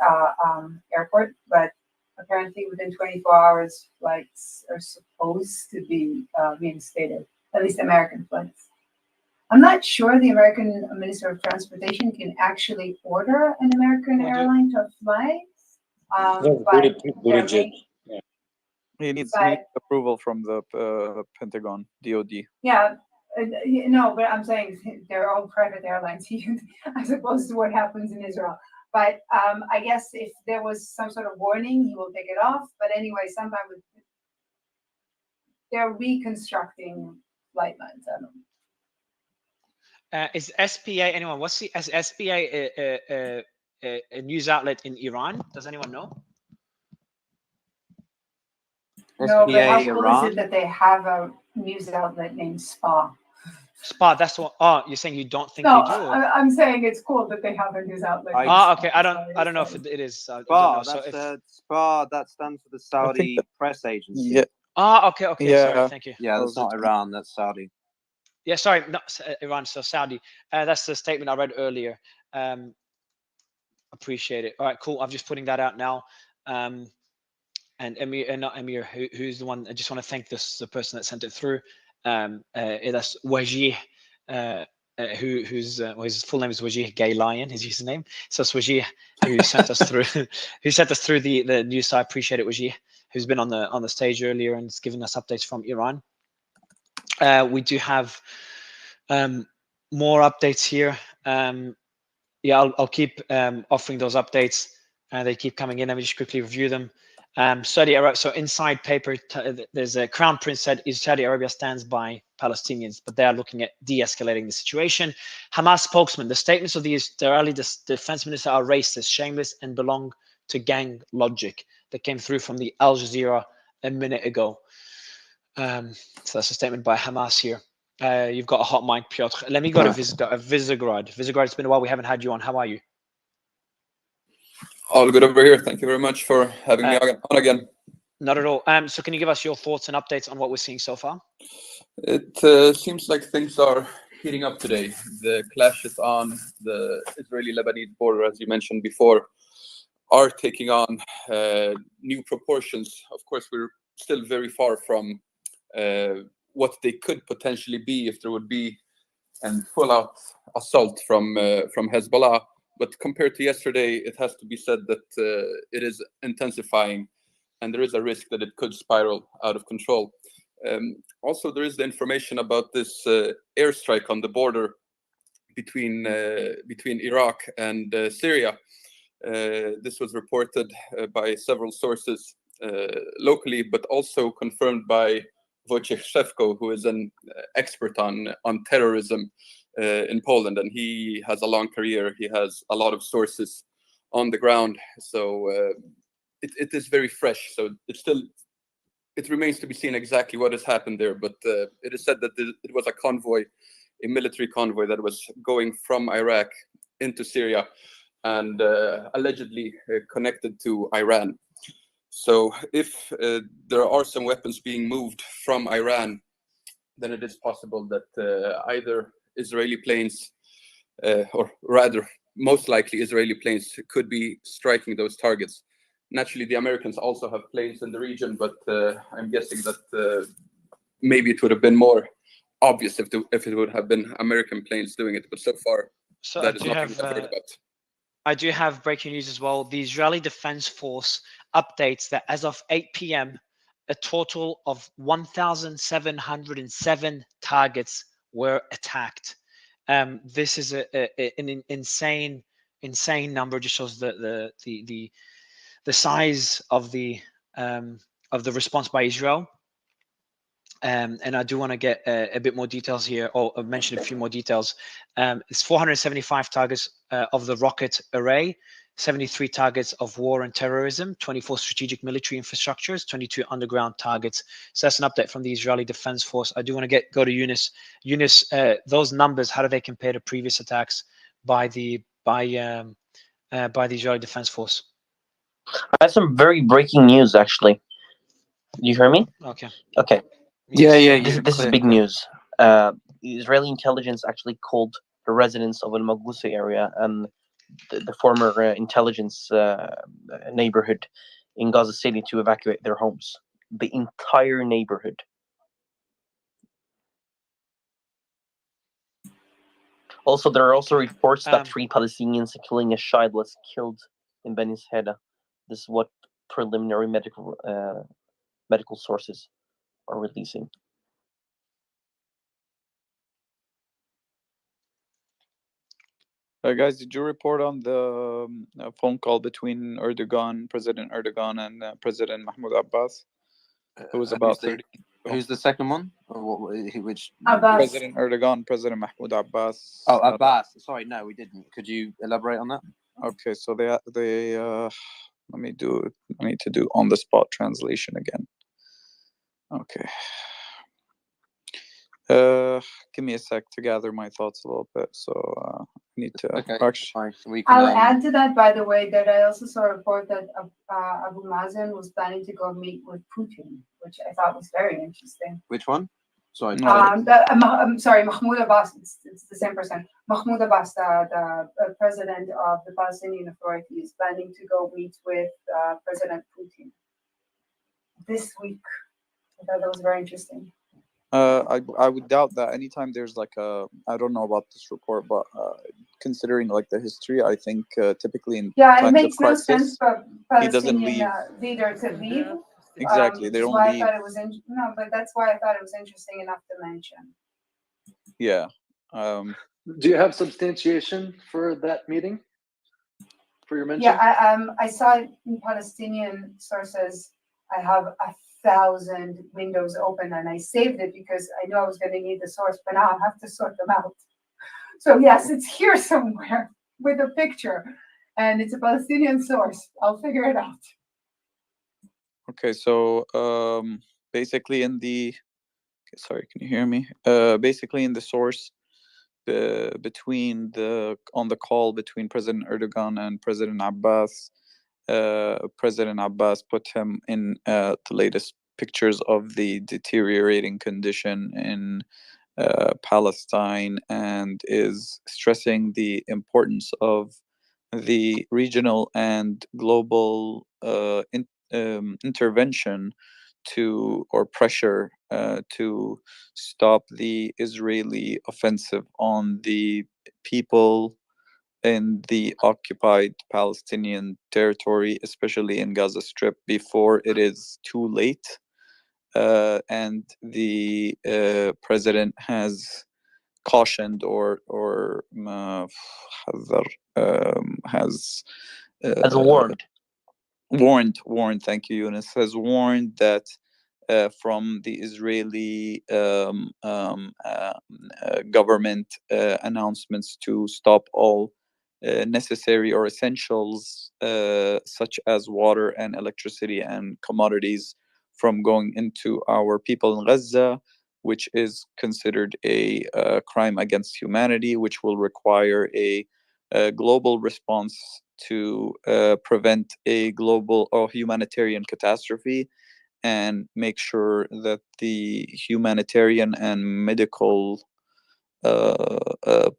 airport, but apparently within 24 hours, flights are supposed to be reinstated, at least American flights. I'm not sure the American Minister of Transportation can actually order an American airline to fly. He needs but- approval from the Pentagon, DOD. Yeah, no, but I'm saying they're all private airlines as opposed to what happens in Israel. But I guess if there was some sort of warning, he will take it off. But anyway, sometime they're reconstructing flight lines. I don't know. Is SPA anyone? What's the SPA a news outlet in Iran? Does anyone know? No, but how SPA cool is Iran? it that they have a news outlet named SPA? SPA. That's what. Oh, you're saying you don't think No, they do? Or? I'm saying it's cool that they have a news outlet. named Okay. SPA. I don't know if it is. I don't SPA, know. So that's if, SPA, that stands for the Saudi press agency. Yeah. Okay. Yeah. Sorry. Thank you. Yeah, that's not Iran, that's Saudi. Yeah, sorry, not Iran, so Saudi. That's the statement I read earlier. Appreciate it. All right, cool. I'm just putting that out now. And Emir, not Emir, who's the one? I just want to thank the person that sent it through. That's Wajih, his full name is Wajih Gay Lion, his username. So it's Wajih who sent us through, the news. So I appreciate it, Wajih, who's been on the stage earlier and has given us updates from Iran. We do have more updates here. Yeah, I'll keep offering those updates. They keep coming in. Let me just quickly review them. Saudi Arabia. So inside paper, there's a Crown Prince said Saudi Arabia stands by Palestinians, but they are looking at de-escalating the situation. Hamas spokesman: the statements of the Israeli defense minister are racist, shameless, and belong to gang logic. That came through from the Al Jazeera a minute ago. So that's a statement by Hamas here. You've got a hot mic, Piotr. Let me go to Visegrad. Visegrad, it's been a while. We haven't had you on. How are you? All good over here. Thank you very much for having me on again. Not at all. So can you give us your thoughts and updates on what we're seeing so far? It seems like things are heating up today. The clashes on the Israeli-Lebanese border, as you mentioned before, are taking on new proportions. Of course, we're still very far from what they could potentially be if there would be a full-out assault from Hezbollah. But compared to yesterday, it has to be said that it is intensifying, and there is a risk that it could spiral out of control. Also, there is the information about this airstrike on the border between Iraq and Syria. This was reported by several sources locally, but also confirmed by Wojciech Szewko, who is an expert on terrorism in Poland, and he has a long career. He has a lot of sources on the ground, so it is very fresh. So it remains to be seen exactly what has happened there. But it is said that it was a convoy, a military convoy that was going from Iraq into Syria, and allegedly connected to Iran. So if there are some weapons being moved from Iran, then it is possible that either Israeli planes, or rather, most likely Israeli planes, could be striking those targets. Naturally, the Americans also have planes in the region, but I'm guessing that maybe it would have been more obvious if it would have been American planes doing it. But so far, So that is nothing I've heard about. I do have breaking news as well. The Israeli Defense Force updates that as of 8 p.m., a total of 1,707 targets were attacked. This is an insane number. Just shows the size of the response by Israel. And I do want to get a bit more details here, or mention a few more details. It's 475 targets of the rocket array, 73 targets of war and terrorism, 24 strategic military infrastructures, 22 underground targets. So that's an update from the Israeli Defense Force. I do want to go to Yunus. Yunus, those numbers, how do they compare to previous attacks by the Israeli Defense Force? I have some very breaking news, actually. You hear me? Okay. Okay. Yeah. This is big news. Israeli intelligence actually called the residents of Al Magusa area and the former intelligence neighborhood in Gaza City to evacuate their homes. The entire neighborhood. Also, there are also reports that 3 Palestinians, including a child, was killed in Beni Sheda. This is what preliminary medical sources are releasing. Guys, did you report on the phone call between President Erdogan, and President Mahmoud Abbas? It was about 30. Who's the second one? Or which? Abbas. President Erdogan, President Mahmoud Abbas. Oh, Abbas. Sorry, no, we didn't. Could you elaborate on that? Okay, so they let me do. I need to do on the spot translation again. Okay. Give me a sec to gather my thoughts a little bit. So I need to. Okay. Actually, I'll add to that, by the way, that I also saw a report that Abu Mazen was planning to go meet with Putin, which I thought was very interesting. Which one? Sorry. I'm sorry, Mahmoud Abbas. It's the same person. Mahmoud Abbas, the president of the Palestinian Authority, is planning to go meet with President Putin this week. I thought that was very interesting. I would doubt that. Anytime there's like I don't know about this report, but considering like the history, I think typically in times it makes of crisis, no sense for he doesn't leave. Palestinian leader to leave. Exactly, they don't leave. But that's why I thought it was interesting enough to mention. Yeah. Do you have substantiation for that meeting? For your mention? Yeah, I saw it in Palestinian sources. I have 1,000 windows open, and I saved it because I knew I was going to need the source, but now I have to sort them out. So yes, it's here somewhere with a picture, and it's a Palestinian source. I'll figure it out. Okay, so basically in the sorry, can you hear me? Basically in the source between on the call between President Erdogan and President Abbas, President Abbas put him in the latest pictures of the deteriorating condition in Palestine, and is stressing the importance of the regional and global intervention or pressure to stop the Israeli offensive on the people in the occupied Palestinian territory, especially in Gaza Strip, before it is too late. And the president has cautioned or has warned. Thank you, Yunus. Has warned that from the Israeli government announcements to stop all necessary or essentials such as water and electricity and commodities from going into our people in Gaza, which is considered a crime against humanity, which will require a global response to prevent a global or humanitarian catastrophe, and make sure that the humanitarian and medical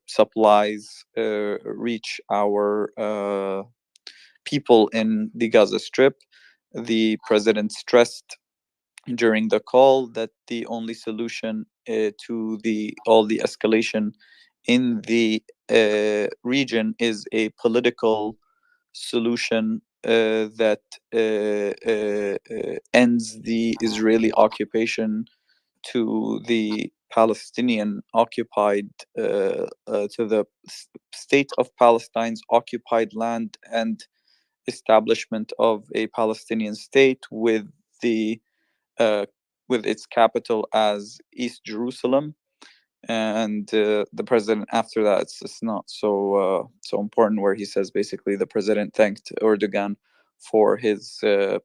supplies reach our people in the Gaza Strip. The president stressed during the call that the only solution to all the escalation in the region is a political solution that ends the Israeli occupation to the Palestinian occupied to the state of Palestine's occupied land, and establishment of a Palestinian state with the with its capital as East Jerusalem. And the president after that, it's not so important, where he says basically the president thanked Erdogan for his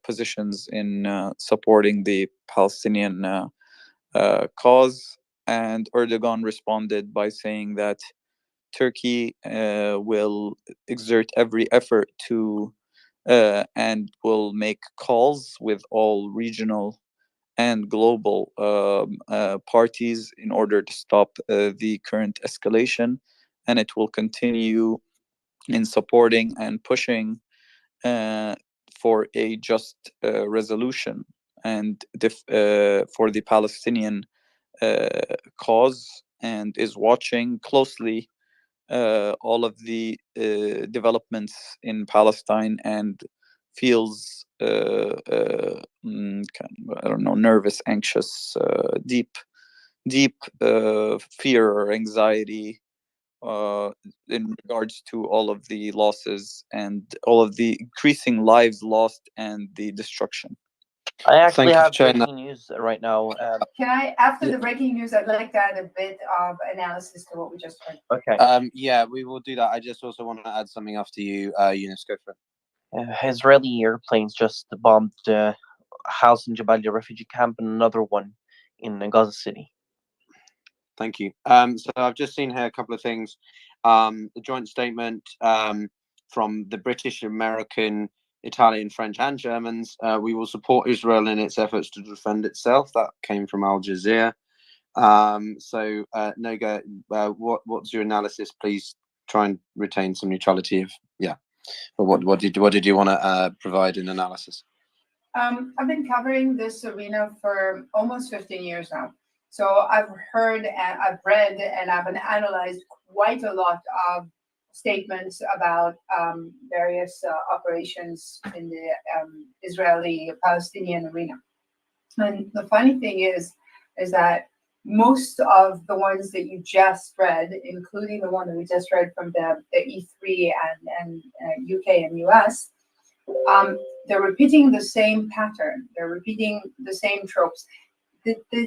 positions in supporting the Palestinian cause, and Erdogan responded by saying that Turkey will exert every effort to and will make calls with all regional and global parties in order to stop the current escalation, and it will continue in supporting and pushing for a just resolution and for the Palestinian cause, and is watching closely all of the developments in Palestine, and feels I don't know, nervous, anxious, deep fear or anxiety in regards to all of the losses and all of the increasing lives lost and the destruction. I actually Thank you for have sharing that. breaking news right now. Can I, after the breaking news, I'd like to add a bit of analysis to what we just heard. Okay. Yeah, we will do that. I just also want to add something after you, Eunice. Go for it. Israeli airplanes just bombed a house in Jabalia refugee camp and another one in Gaza City. Thank you. So I've just seen here a couple of things. The joint statement from the British, American, Italian, French, and Germans. We will support Israel in its efforts to defend itself. That came from Al Jazeera. So Noga, what's your analysis? Please try and retain some neutrality. But what did you want to provide in analysis? I've been covering this arena for almost 15 years now. So I've heard and I've read and I've analyzed quite a lot of statements about various operations in the Israeli-Palestinian arena. And the funny thing is that most of the ones that you just read, including the one that we just read from the E3 and UK and US, they're repeating the same pattern. They're repeating the same tropes.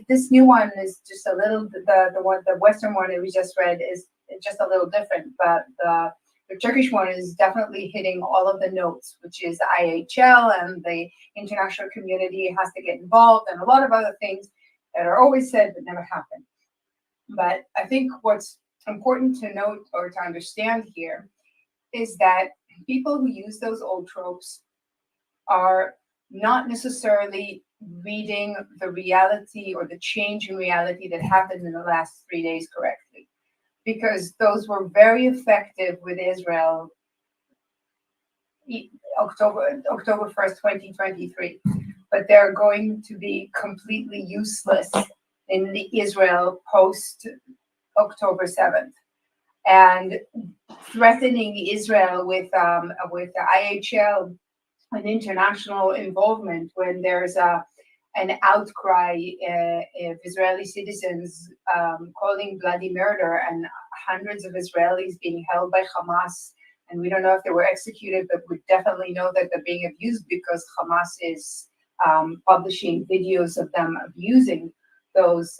This new one is just a little. The Western one that we just read is just a little different, but the Turkish one is definitely hitting all of the notes, which is IHL and the international community has to get involved, and a lot of other things that are always said but never happen. But I think what's important to note or to understand here is that people who use those old tropes are not necessarily reading the reality or the change in reality that happened in the last 3 days correctly, because those were very effective with Israel October 1st, 2023, but they're going to be completely useless in the Israel post October 7th. And threatening Israel with the IHL and international involvement when there's an outcry of Israeli citizens calling bloody murder and hundreds of Israelis being held by Hamas. And we don't know if they were executed, but we definitely know that they're being abused because Hamas is publishing videos of them abusing those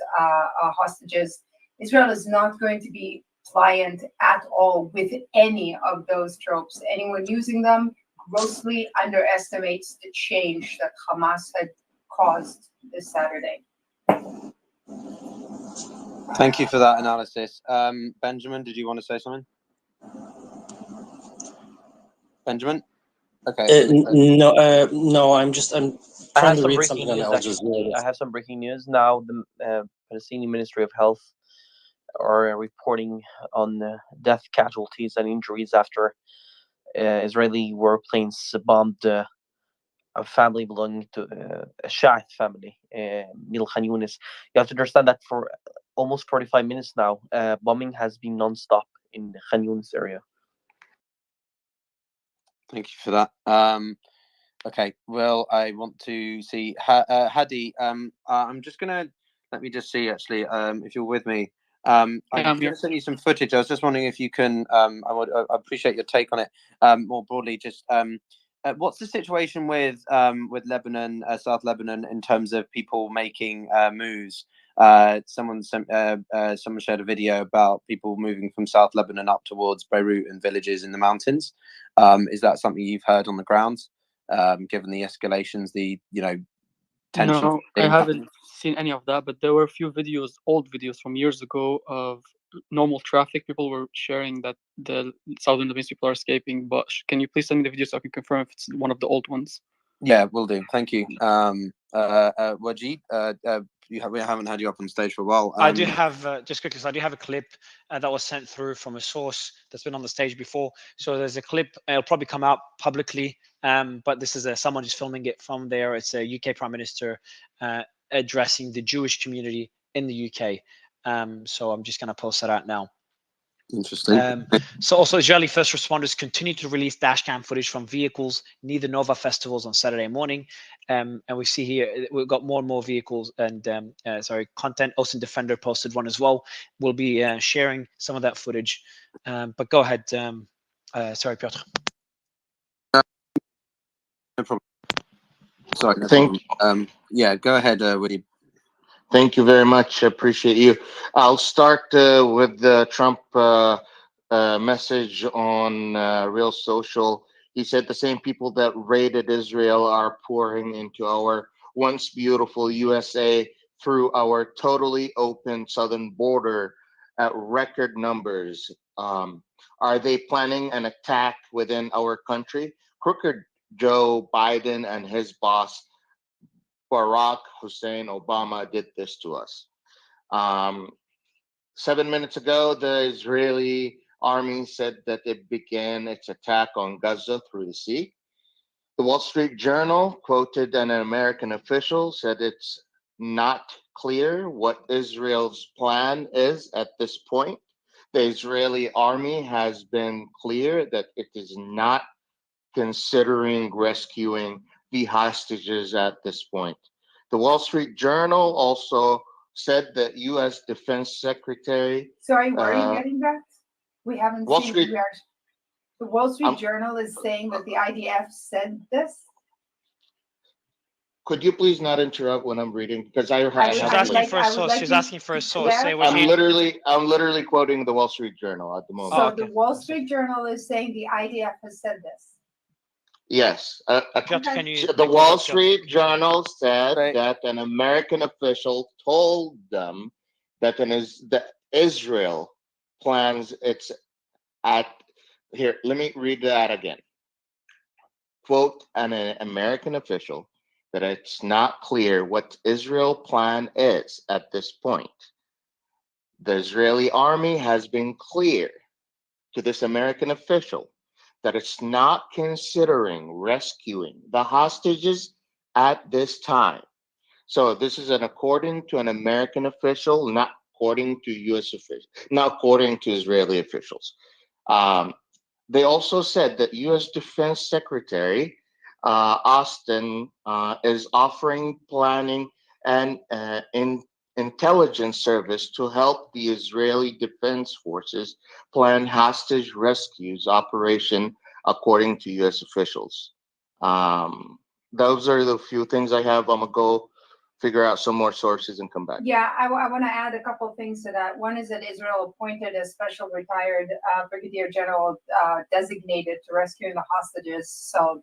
hostages. Israel is not going to be pliant at all with any of those tropes. Anyone using them grossly underestimates the change that Hamas had caused this Saturday. Thank you for that analysis. Benjamin, did you want to say something? Benjamin? Okay. No, I'm trying to read something on Al Jazeera. I have some breaking news now. The Palestinian Ministry of Health are reporting on death, casualties, and injuries after Israeli warplanes bombed a family belonging to a Shah family, Mil Khan Yunis. You have to understand that for almost 45 minutes now, bombing has been non-stop in the Khan Yunis area. Thank you for that. Okay, well, I want to see Hadi. I'm just gonna let me just see actually. If you're with me, I'm going to send you some footage. I was just wondering if you can. I appreciate your take on it more broadly. Just what's the situation with Lebanon, South Lebanon, in terms of people making moves? Someone shared a video about people moving from South Lebanon up towards Beirut and villages in the mountains. Is that something you've heard on the ground? Given the escalations, tension. No, I haven't seen any of that, but there were a few videos, old videos from years ago of normal traffic. People were sharing that the southern Lebanese people are escaping, but can you please send me the video so I can confirm if it's one of the old ones? Yeah, will do. Thank you. Wajid, we haven't had you up on stage for a while. I do have, just quickly, so I do have a clip that was sent through from a source that's been on the stage before. So there's a clip, it'll probably come out publicly, but this is someone just filming it from there. It's a UK Prime Minister addressing the Jewish community in the UK. So I'm just going to post that out now. Interesting. So also Israeli first responders continue to release dashcam footage from vehicles near the Nova festivals on Saturday morning. And we see here, we've got more and more vehicles and content. Ocean Defender posted one as well. We'll be sharing some of that footage. But go ahead. Sorry, Piotr. No problem. Sorry. No problem. Yeah, go ahead, Woody. Thank you very much. Appreciate you. I'll start with the Trump message on Real Social. He said the same people that raided Israel are pouring into our once beautiful USA through our totally open southern border at record numbers. Are they planning an attack within our country? Crooked Joe Biden and his boss Barack Hussein Obama did this to us. 7 minutes ago, the Israeli army said that it began its attack on Gaza through the sea. The Wall Street Journal quoted an American official, said it's not clear what Israel's plan is at this point. The Israeli army has been clear that it is not considering rescuing the hostages at this point. The Wall Street Journal also said that U.S. Defense Secretary. Sorry, where are you getting that? We haven't Wall seen Street. The Wall Street Journal is saying that the IDF said this. Could you please not interrupt when I'm reading? Because she's asking for a source. She's asking for a source. Say what I'm literally quoting the Wall Street Journal at the moment. So the Wall Street Journal is saying the IDF has said this. Yes. Okay. The Wall Street Journal said that an American official told them that Israel plans its at here. Let me read that again. Quote, an American official that it's not clear what Israel's plan is at this point. The Israeli army has been clear to this American official that it's not considering rescuing the hostages at this time. So this is according to an American official, not according to U.S. officials, not according to Israeli officials. They also said that U.S. Defense Secretary Austin is offering planning and intelligence service to help the Israeli Defense Forces plan hostage rescues operation according to U.S. officials. Those are the few things I have. I'm gonna go figure out some more sources and come back. Yeah, I want to add a couple of things to that. One is that Israel appointed a special retired brigadier general designated to rescuing the hostages. So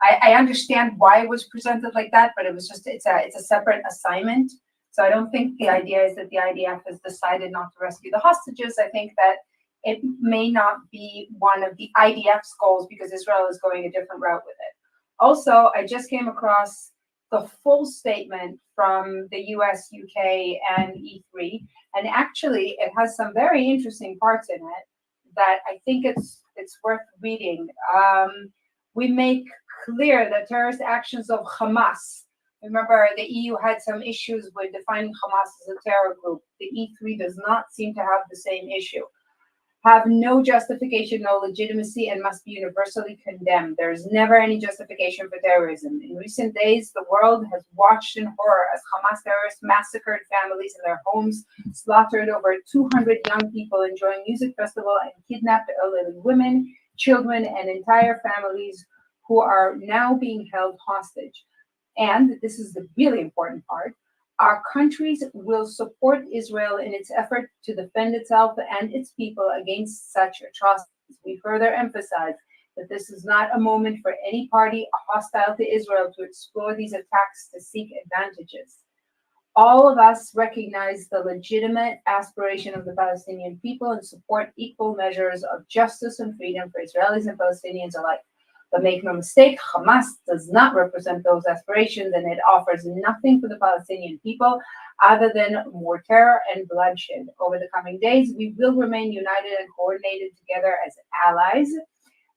I understand why it was presented like that, but it was just it's a separate assignment. So I don't think the idea is that the IDF has decided not to rescue the hostages. I think that it may not be one of the IDF's goals because Israel is going a different route with it. Also, I just came across the full statement from the US, UK, and E3, and actually it has some very interesting parts in it that I think it's worth reading. We make clear that terrorist actions of Hamas. Remember, the EU had some issues with defining Hamas as a terror group. The E3 does not seem to have the same issue. Have no justification, no legitimacy, and must be universally condemned. There is never any justification for terrorism. In recent days, the world has watched in horror as Hamas terrorists massacred families in their homes, slaughtered over 200 young people enjoying music festival, and kidnapped elderly women, children, and entire families who are now being held hostage. And this is the really important part. Our countries will support Israel in its effort to defend itself and its people against such atrocities. We further emphasize that this is not a moment for any party hostile to Israel to explore these attacks to seek advantages. All of us recognize the legitimate aspiration of the Palestinian people and support equal measures of justice and freedom for Israelis and Palestinians alike. But make no mistake, Hamas does not represent those aspirations, and it offers nothing for the Palestinian people other than more terror and bloodshed. Over the coming days, we will remain united and coordinated together as allies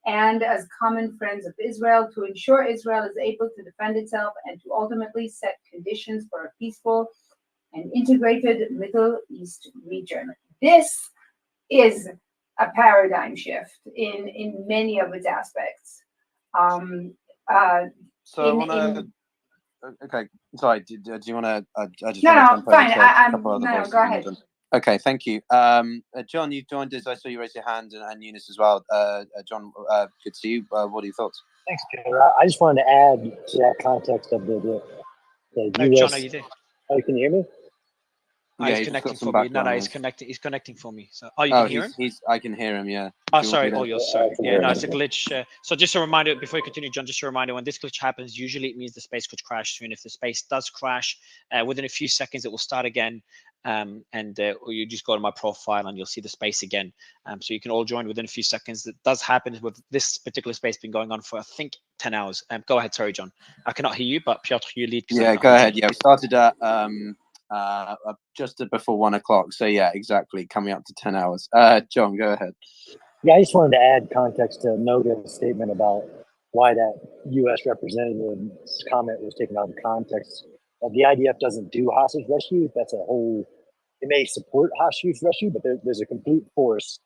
and as common friends of Israel to ensure Israel is able to defend itself and to ultimately set conditions for a peaceful and integrated Middle East region. This is a paradigm shift in many of its aspects. So I want to. Okay, sorry. Do you want to? I just No, want to no, fine. a couple other No, voices go and ahead. then- Okay, thank you. John, you joined us. I saw you raise your hand, and Eunice as well. John, good to see you. What are your thoughts? Thanks, Peter. I just wanted to add to that context of the U.S. John, are you there? Oh, you can hear me? Oh, he's connecting for me. No, he's connecting. He's connecting for me. So, you can hear him. I can hear him. Yeah. Oh, Do you want sorry. me to- Oh, you're sorry. Yeah, no, it's a glitch. So just a reminder before you continue, John, just a reminder, when this glitch happens, usually it means the space could crash soon. If the space does crash, within a few seconds, it will start again. Or you just go to my profile and you'll see the space again. So you can all join within a few seconds. It does happen with this particular space been going on for, I think, 10 hours. Go ahead. Sorry, John. I cannot hear you, but Piotr, you lead. Yeah, go ahead. Yeah, we started at just before 1 o'clock. So yeah, exactly, coming up to 10 hours. John, go ahead. Yeah, I just wanted to add context to Noga's statement about why that U.S. representative's comment was taken out of context. The IDF doesn't do hostage rescue. That's a whole. It may support hostage rescue, but there's a complete force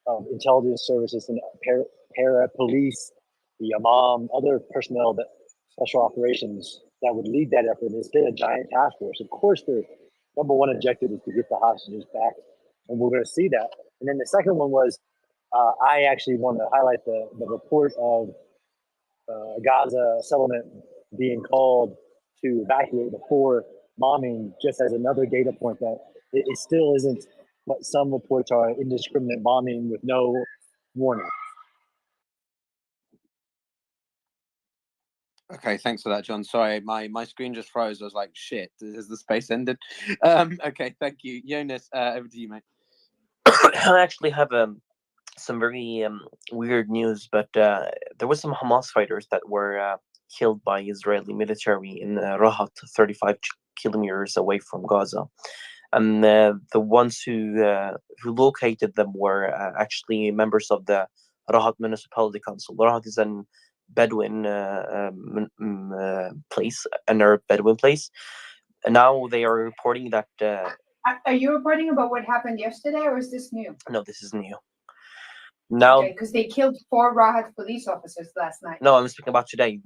of intelligence services and para police, the Imam, other personnel, that special operations that would lead that effort. It's been a giant task force. Of course, their number one objective is to get the hostages back, and we're going to see that. And then the second one was, I actually want to highlight the report of Gaza settlement being called to evacuate before bombing, just as another data point that it still isn't what some reports are, indiscriminate bombing with no warning. Okay, thanks for that, John. Sorry, my screen just froze. I was like, shit, has the space ended? Okay, thank you. Jonas, over to you, mate. I actually have some very weird news, but there was some Hamas fighters that were killed by Israeli military in Rahat, 35 kilometers away from Gaza. And the ones who located them were actually members of the Rahat Municipality Council. Rahat is an Bedouin place, an Arab Bedouin place. And now they are reporting that. Are you reporting about what happened yesterday, or is this new? No, this is new. Now, because they killed 4 Rahat police officers last night. No, I'm speaking about today.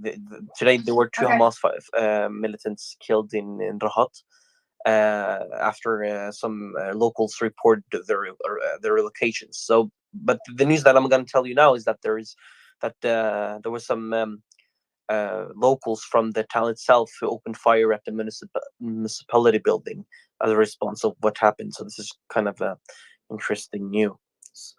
Today there were 2 Okay. Hamas militants killed in Rahat after some locals reported their relocations. So, but the news that I'm going to tell you now is that there was some locals from the town itself who opened fire at the municipality building as a response of what happened. So this is kind of interesting news.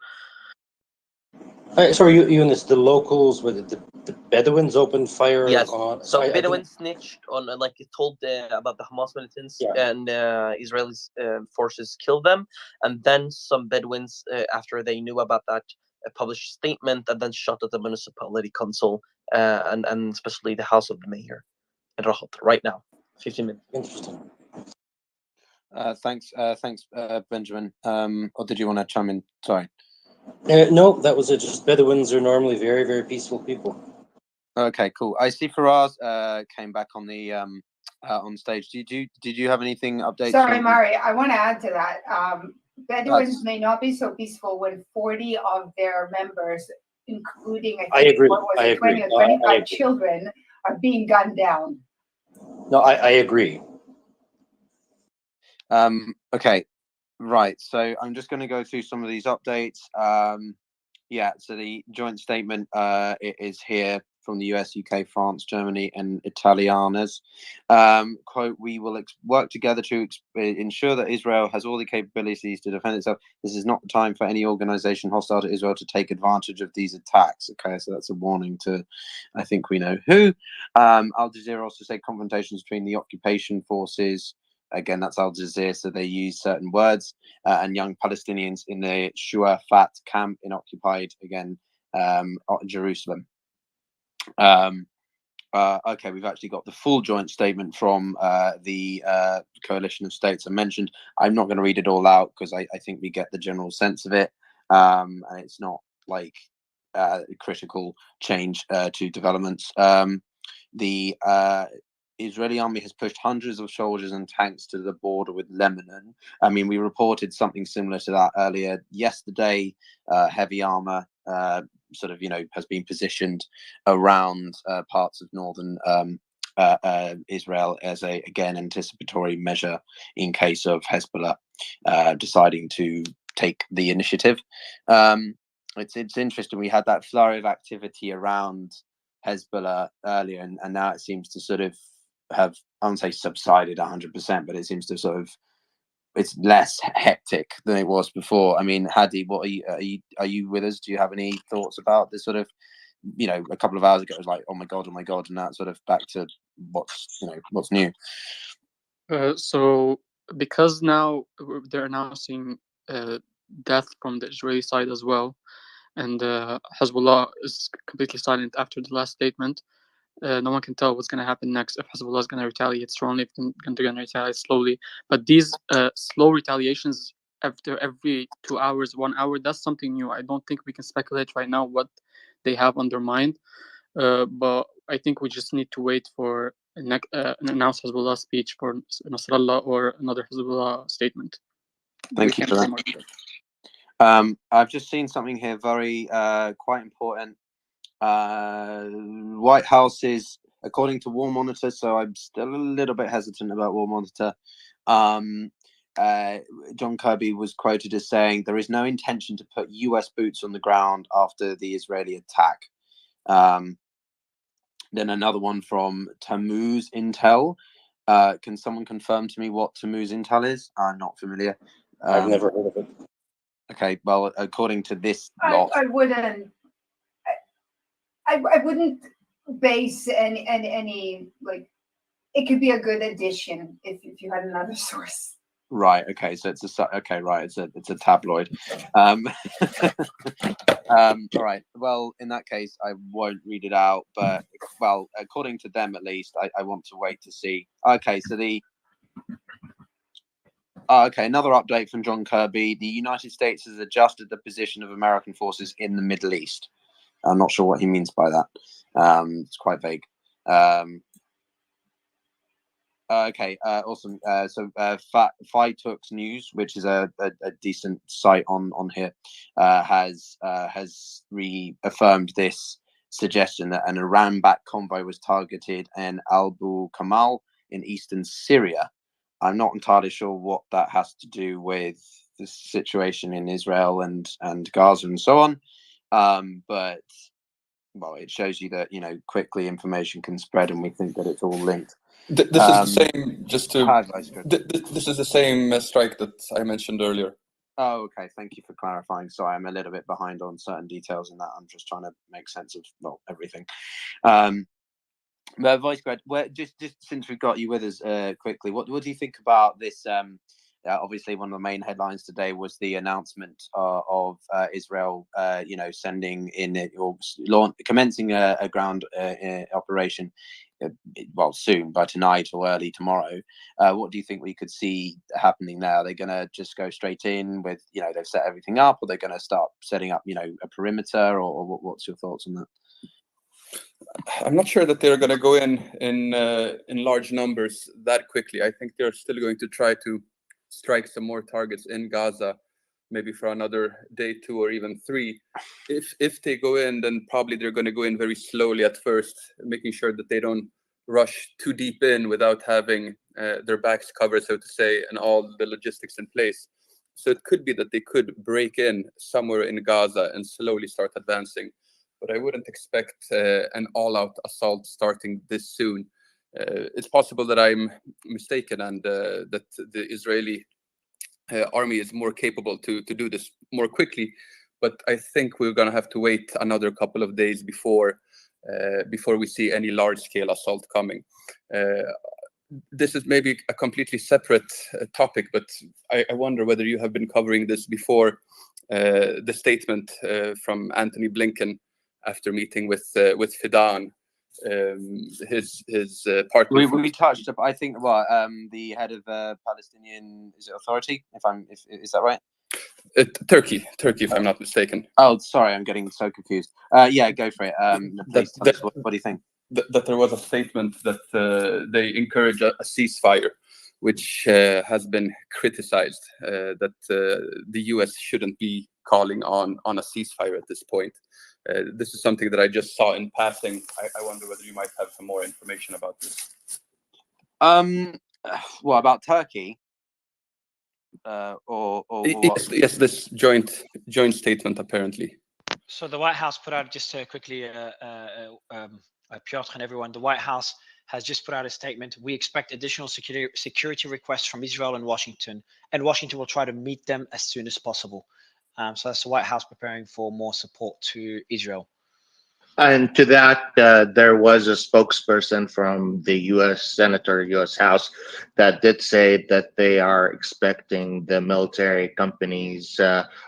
Sorry, Eunice, the locals, with the Bedouins opened fire on. So Bedouins snitched on, like it told about the Hamas militants, and Israeli forces killed them, and then some Bedouins, after they knew about that, published a statement and then shot at the municipality council and especially the house of the mayor in Rahat right now. 15 minutes. Interesting. Thanks, Benjamin. Or did you want to chime in? Sorry. No, that was it. Just Bedouins are normally very, very peaceful people. Okay, cool. I see Faraz came back on the on stage. Did you have anything updates? Sorry, Mari, I want to add to that. Bedouins may not be so peaceful when 40 of their members, including I agree. what was I it, agree. 20 or No, I 25 agree. children, are being gunned down. No, I agree. Okay, right. So I'm just going to go through some of these updates. Yeah, so the joint statement is here. from the US, UK, France, Germany, and Italianas. Quote, we will work together to ensure that Israel has all the capabilities to defend itself. This is not the time for any organization hostile to Israel to take advantage of these attacks. Okay, so that's a warning to, I think we know who. Al Jazeera also said confrontations between the occupation forces. Again, that's Al Jazeera, so they use certain words, and young Palestinians in the Shuafat camp in occupied, again, Jerusalem. Okay, we've actually got the full joint statement from the coalition of states I mentioned. I'm not going to read it all out because I think we get the general sense of it, and it's not like critical change to developments. The Israeli army has pushed hundreds of soldiers and tanks to the border with Lebanon. I mean, we reported something similar to that earlier yesterday. Heavy armor sort of, has been positioned around parts of northern Israel as again, anticipatory measure in case of Hezbollah deciding to take the initiative. It's interesting. We had that flurry of activity around Hezbollah earlier, and now it seems to sort of have, I won't say subsided 100%, but it seems to sort of, it's less hectic than it was before. I mean, Hadi, what are you with us? Do you have any thoughts about this sort of, a couple of hours ago it was like, oh my god, and that sort of back to what's new. So because now they're announcing death from the Israeli side as well, and Hezbollah is completely silent after the last statement. No one can tell what's going to happen next, if Hezbollah is going to retaliate strongly, if they're going to retaliate slowly. But these slow retaliations after every 2 hours, 1 hour, that's something new. I don't think we can speculate right now what they have on their mind. But I think we just need to wait for an announced Hezbollah speech for Nasrallah or another Hezbollah statement. Thank you for that. I've just seen something here very quite important. White House is, according to War Monitor, so I'm still a little bit hesitant about War Monitor. John Kirby was quoted as saying there is no intention to put US boots on the ground after the Israeli attack. Then another one from Tammuz Intel. Can someone confirm to me what Tammuz Intel is? I'm not familiar. I've never heard of it. Okay, well, according to this lot, I wouldn't base any like, it could be a good addition if you had another source. right? Okay, so it's a tabloid. All right. Well, in that case, I won't read it out. But well, according to them, at least, I want to wait to see. Okay, so another update from John Kirby. The United States has adjusted the position of American forces in the Middle East. I'm not sure what he means by that. It's quite vague. Okay, awesome. So Fitux News, which is a decent site on here, has reaffirmed this suggestion that an Iran-backed convoy was targeted in Abu Kamal in eastern Syria. I'm not entirely sure what that has to do with the situation in Israel and Gaza and so on. But well, it shows you that quickly information can spread, and we think that it's all linked. This is the same. This is the same strike that I mentioned earlier. Oh, okay. Thank you for clarifying. Sorry, I'm a little bit behind on certain details in that. I'm just trying to make sense of everything. But Vice Grad, just since we've got you with us, quickly, what do you think about this? Obviously, one of the main headlines today was the announcement of Israel, sending in or commencing a ground operation. Well, soon, by tonight or early tomorrow. What do you think we could see happening now? Are they going to just go straight in with, they've set everything up, or they're going to start setting up, a perimeter, or what's your thoughts on that? I'm not sure that they're going to go in large numbers that quickly. I think they're still going to try to strike some more targets in Gaza, maybe for another day, 2 or even 3. If they go in, then probably they're going to go in very slowly at first, making sure that they don't rush too deep in without having their backs covered, so to say, and all the logistics in place. So it could be that they could break in somewhere in Gaza and slowly start advancing. but I wouldn't expect an all-out assault starting this soon. It's possible that I'm mistaken and that the Israeli army is more capable to do this more quickly, but I think we're going to have to wait another couple of days before we see any large-scale assault coming. This is maybe a completely separate topic, but I wonder whether you have been covering this before, the statement from Anthony Blinken after meeting with Fidan, his partner. We touched up. I think the head of Palestinian Authority. If is that right? Turkey, if I'm not mistaken. Oh, sorry, I'm getting so confused. Yeah, go for it. Please tell us what do you think? That there was a statement that they encourage a ceasefire, which has been criticized, that the U.S. shouldn't be calling on a ceasefire at this point. This is something that I just saw in passing. I wonder whether you might have some more information about this. What about Turkey? Or what? Yes, this joint statement apparently. So the White House put out, just quickly, Piotr and everyone, the White House has just put out a statement. We expect additional security requests from Israel and Washington will try to meet them as soon as possible. So that's the White House preparing for more support to Israel. And to that, there was a spokesperson from the U.S. Senator, U.S. House, that did say that they are expecting the military companies,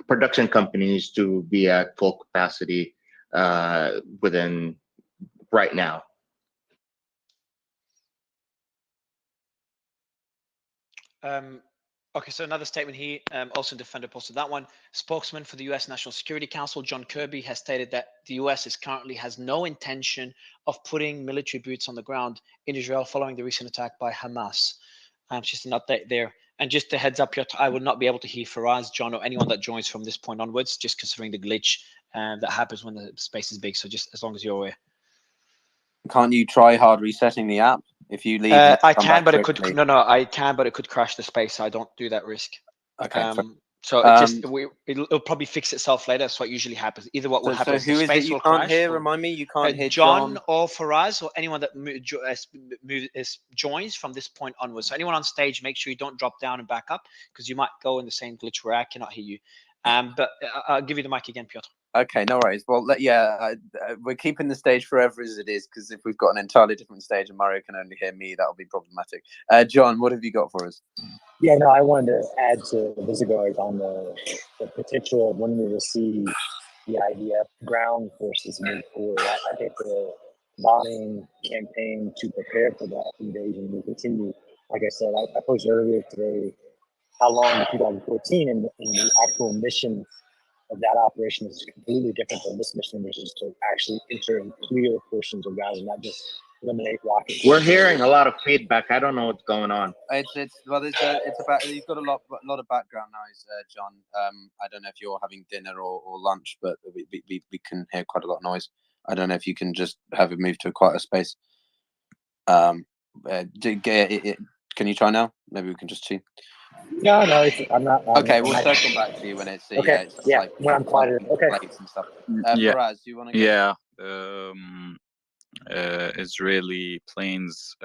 production companies, to be at full capacity within right now. Okay, so another statement here, also Defender posted that one. Spokesman for the U.S. National Security Council, John Kirby, has stated that the U.S. currently has no intention of putting military boots on the ground in Israel following the recent attack by Hamas. Just an update there. And just a heads up, I will not be able to hear Faraz, John, or anyone that joins from this point onwards, just considering the glitch that happens when the space is big. So just as long as you're aware. Can't you try hard resetting the app? If you leave, I can, but it could. I can, but it could crash the space. So I don't do that risk. Okay. So it just it'll probably fix itself later. That's what usually happens. Either what will happen is the space will crash. Remind me, you can't hear John or Faraz or anyone that joins from this point onwards. So anyone on stage, make sure you don't drop down and back up because you might go in the same glitch where I cannot hear you. But I'll give you the mic again, Piotr. Okay, no worries. Well, we're keeping the stage forever as it is because if we've got an entirely different stage and Mario can only hear me, that'll be problematic. John, what have you got for us? Yeah, no, I wanted to add to Visigoid on the potential of when we will see the IDF ground forces move forward. I think the bombing campaign to prepare for that invasion will continue. Like I said, I posted earlier today how long in 2014 and the actual mission of that operation is completely different from this mission, which is to actually enter and clear portions of Gaza, not just eliminate rockets. We're hearing a lot of feedback. I don't know what's going on. It's about you've got a lot of background noise, John. I don't know if you're having dinner or lunch, but we can hear quite a lot of noise. I don't know if you can just have it move to a quieter space. Can you try now? Maybe we can just see. No, I'm not. Okay, we'll circle back to you when it's okay. When I'm quieter. Okay. And stuff. Faraz, do you want to? Yeah. Israeli planes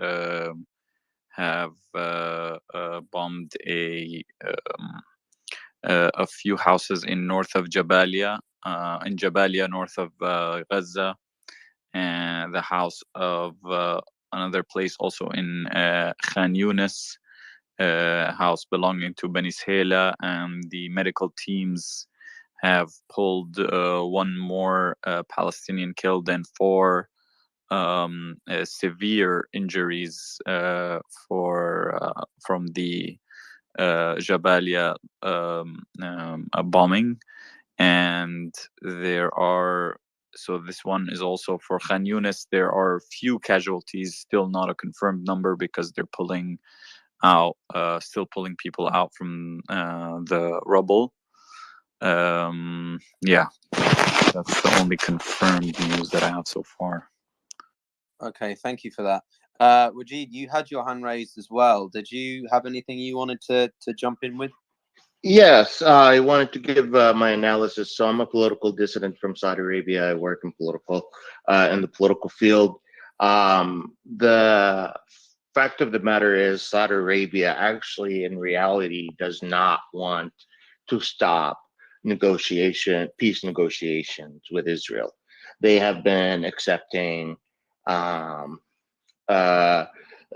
have bombed a few houses in north of Jabalia, north of Gaza, and the house of another place also in Khan Yunis, house belonging to Bani Sahela, and the medical teams have pulled one more Palestinian killed and 4 severe injuries from the Jabalia bombing, and so this one is also for Khan Yunis. There are few casualties, still not a confirmed number because they're still pulling people out from the rubble. Yeah, that's the only confirmed news that I have so far. Okay, thank you for that. Wajid, you had your hand raised as well. Did you have anything you wanted to jump in with? Yes, I wanted to give my analysis. So I'm a political dissident from Saudi Arabia. I work in the political field. The fact of the matter is, Saudi Arabia actually, in reality, does not want to stop peace negotiations with Israel. They have been accepting um, uh,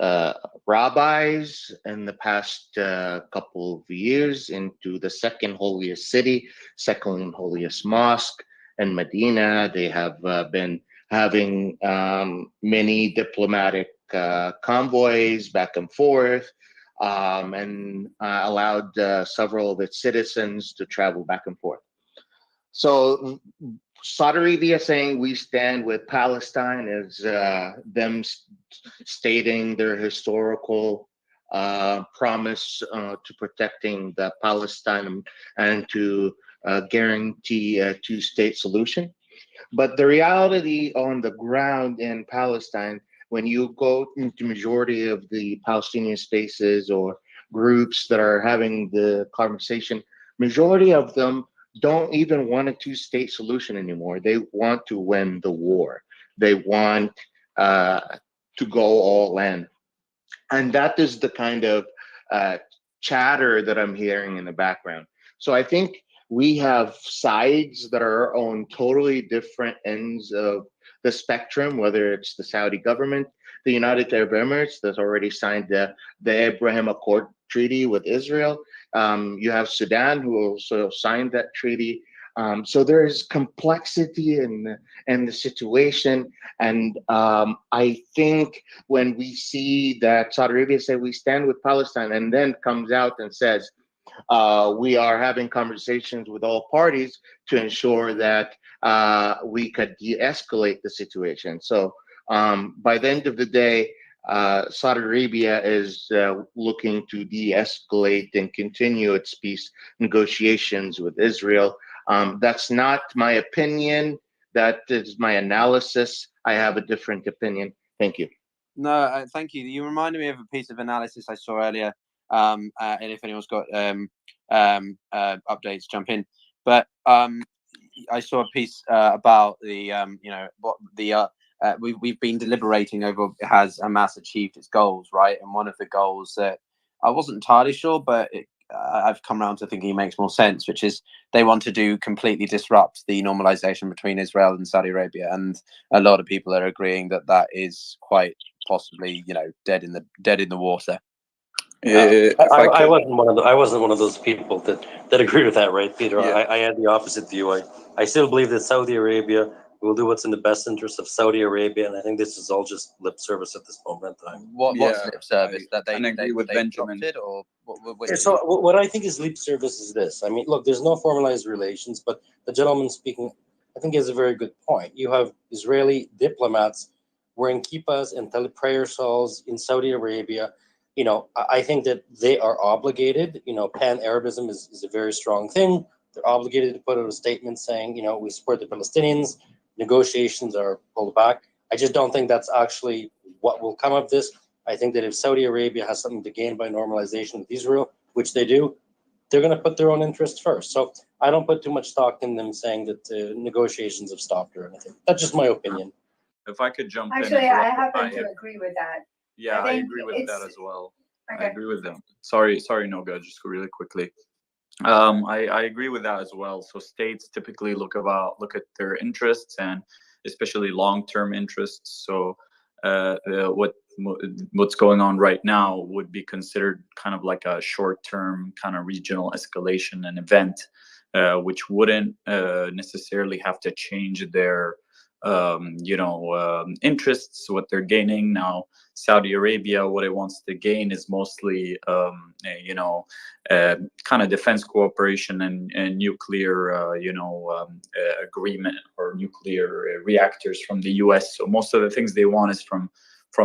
uh, rabbis in the past couple of years into the second holiest city, second holiest mosque in Medina. They have been having many diplomatic convoys back and forth. And allowed several of its citizens to travel back and forth. So Saudi Arabia saying we stand with Palestine is them stating their historical promise to protecting the Palestine and to guarantee a two-state solution. But the reality on the ground in Palestine, when you go into majority of the Palestinian spaces or groups that are having the conversation, majority of them don't even want a two-state solution anymore. They want to win the war. They want uh, to go all in. And that is the kind of uh, chatter that I'm hearing in the background. So I think we have sides that are on totally different ends of the spectrum, whether it's the Saudi government, the United Arab Emirates that's already signed the Abraham Accord treaty with Israel. You have Sudan, who also signed that treaty. So there is complexity in the situation. And I think when we see that Saudi Arabia said we stand with Palestine and then comes out and says, we are having conversations with all parties to ensure that we could de-escalate the situation. So by the end of the day, Saudi Arabia is looking to de-escalate and continue its peace negotiations with Israel. That's not my opinion. That is my analysis. I have a different opinion. Thank you. No, thank you. You reminded me of a piece of analysis I saw earlier. And if anyone's got updates, jump in. But I saw a piece about the what the we've been deliberating over, has Hamas achieved its goals, right? And one of the goals that I wasn't entirely sure, but I've come around to thinking it makes more sense, which is they want to completely disrupt the normalization between Israel and Saudi Arabia, and a lot of people are agreeing that that is quite possibly, dead in the water. I wasn't one of those people that agree with that, right, Peter? Yeah. I had the opposite view. I still believe that Saudi Arabia will do what's in the best interest of Saudi Arabia, and I think this is all just lip service at this moment in time. What's lip service? That they agree with Benjamin. It, or So what I think is lip service is this. I mean, look, there's no formalized relations, but the gentleman speaking, I think, has a very good point. You have Israeli diplomats wearing kippas and prayer shawls in Saudi Arabia. I think that they are obligated. Pan-Arabism is a very strong thing. They're obligated to put out a statement saying, we support the Palestinians. Negotiations are pulled back. I just don't think that's actually what will come of this. I think that if Saudi Arabia has something to gain by normalization with Israel, which they do, they're going to put their own interests first. So I don't put too much stock in them saying that the negotiations have stopped or anything. That's just my opinion. If I could jump in. Actually, I happen to agree with that. Yeah, I agree with that as well. Okay. I agree with them. Sorry, Noga, just really quickly. I agree with that as well. So states typically look at their interests, and especially long-term interests. So what's going on right now would be considered kind of like a short-term kind of regional escalation and event, which wouldn't necessarily have to change their interests, what they're gaining. Now Saudi Arabia, what it wants to gain is mostly kind of defense cooperation and nuclear agreement or nuclear reactors from the US. So most of the things they want is from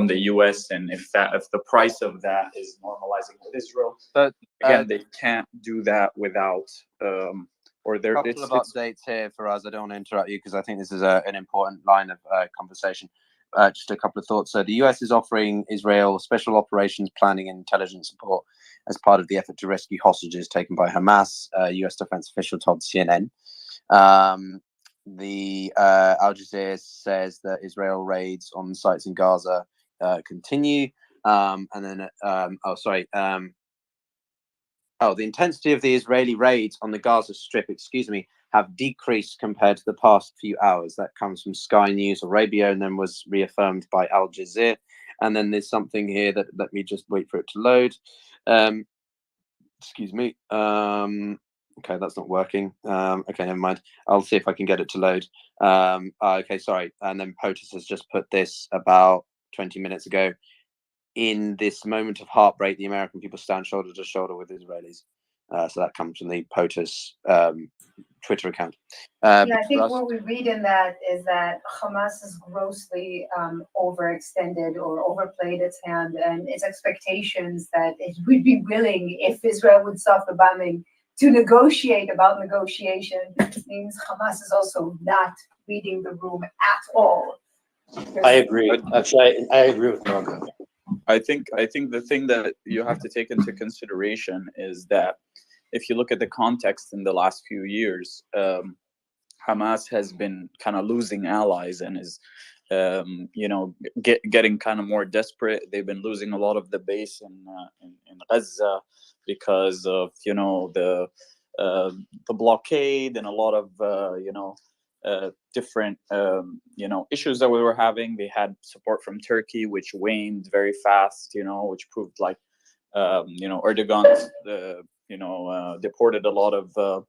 the US, and if the price of that is normalizing with Israel, but again, they can't do that without or there. Couple of updates here for us. I don't want to interrupt you because I think this is an important line of conversation. Just a couple of thoughts. So the US is offering Israel special operations planning and intelligence support. as part of the effort to rescue hostages taken by Hamas, U.S. defense official told CNN. The Al Jazeera says that Israel raids on sites in Gaza continue. And then, the intensity of the Israeli raids on the Gaza Strip, have decreased compared to the past few hours. That comes from Sky News Arabia and then was reaffirmed by Al Jazeera. And then there's something here that, let me just wait for it to load. Okay, that's not working. Okay, never mind. I'll see if I can get it to load. Okay, sorry. And then POTUS has just put this about 20 minutes ago. In this moment of heartbreak, the American people stand shoulder to shoulder with Israelis. So that comes from the POTUS Twitter account. I think what we read in that is that Hamas has grossly overextended or overplayed its hand, and its expectations that it would be willing, if Israel would stop the bombing, to negotiate about negotiation means Hamas is also not reading the room at all. I agree. Actually, I agree with Margo. I think the thing that you have to take into consideration is that if you look at the context in the last few years, Hamas has been kind of losing allies and is, getting kind of more desperate. They've been losing a lot of the base in Gaza because of the blockade and a lot of different issues that we were having. They had support from Turkey, which waned very fast. Which proved like Erdogan deported a lot of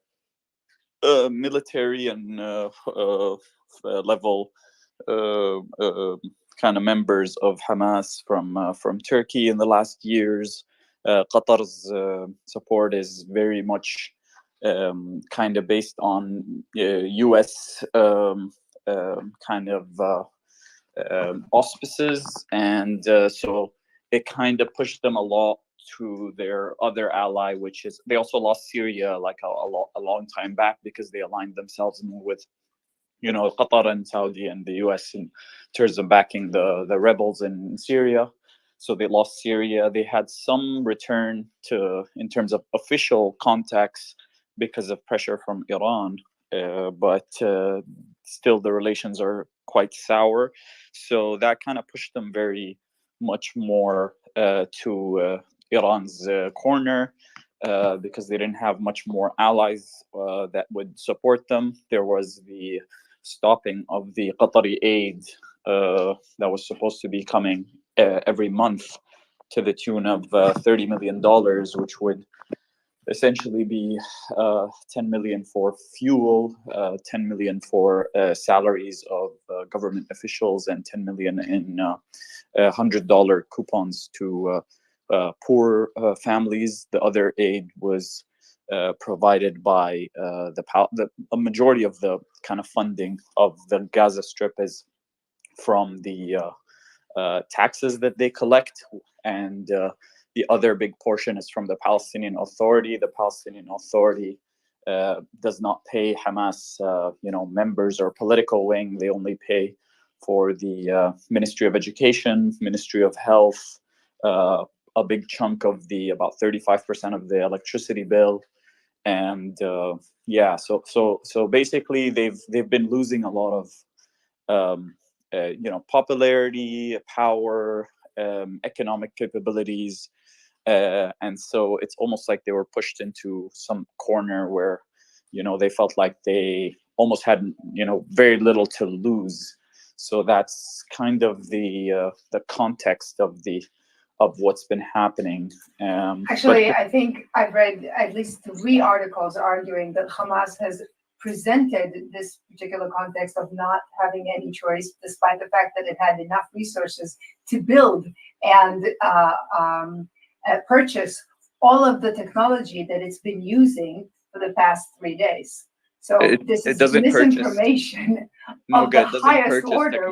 military and level kind of members of Hamas from Turkey in the last years. Qatar's support is very much kind of based on U.S. Kind of auspices, and so it kind of pushed them a lot to their other ally, which is they also lost Syria like a long time back because they aligned themselves more with Qatar and Saudi and the US in terms of backing the rebels in Syria. So they lost Syria. They had some return in terms of official contacts because of pressure from Iran, but still the relations are quite sour. So that kind of pushed them very much more to Iran's corner because they didn't have much more allies that would support them. There was the stopping of the Qatari aid that was supposed to be coming every month to the tune of $30 million, which would essentially be 10 million for fuel, 10 million for salaries of government officials, and 10 million in $100 coupons to poor families. The other aid was provided by a majority of the kind of funding of the Gaza Strip is from the taxes that they collect, and the other big portion is from the Palestinian Authority. The Palestinian Authority does not pay Hamas, members or political wing. They only pay for the Ministry of Education, Ministry of Health, a big chunk of about 35% of the electricity bill, and so basically they've been losing a lot of popularity, power, economic capabilities. And so it's almost like they were pushed into some corner where, they felt like they almost had, very little to lose. So that's kind of the context of what's been happening. Actually, I think I've read at least 3 articles arguing that Hamas has presented this particular context of not having any choice, despite the fact that it had enough resources to build and purchase all of the technology that it's been using for the past 3 days. So this is misinformation of the highest order.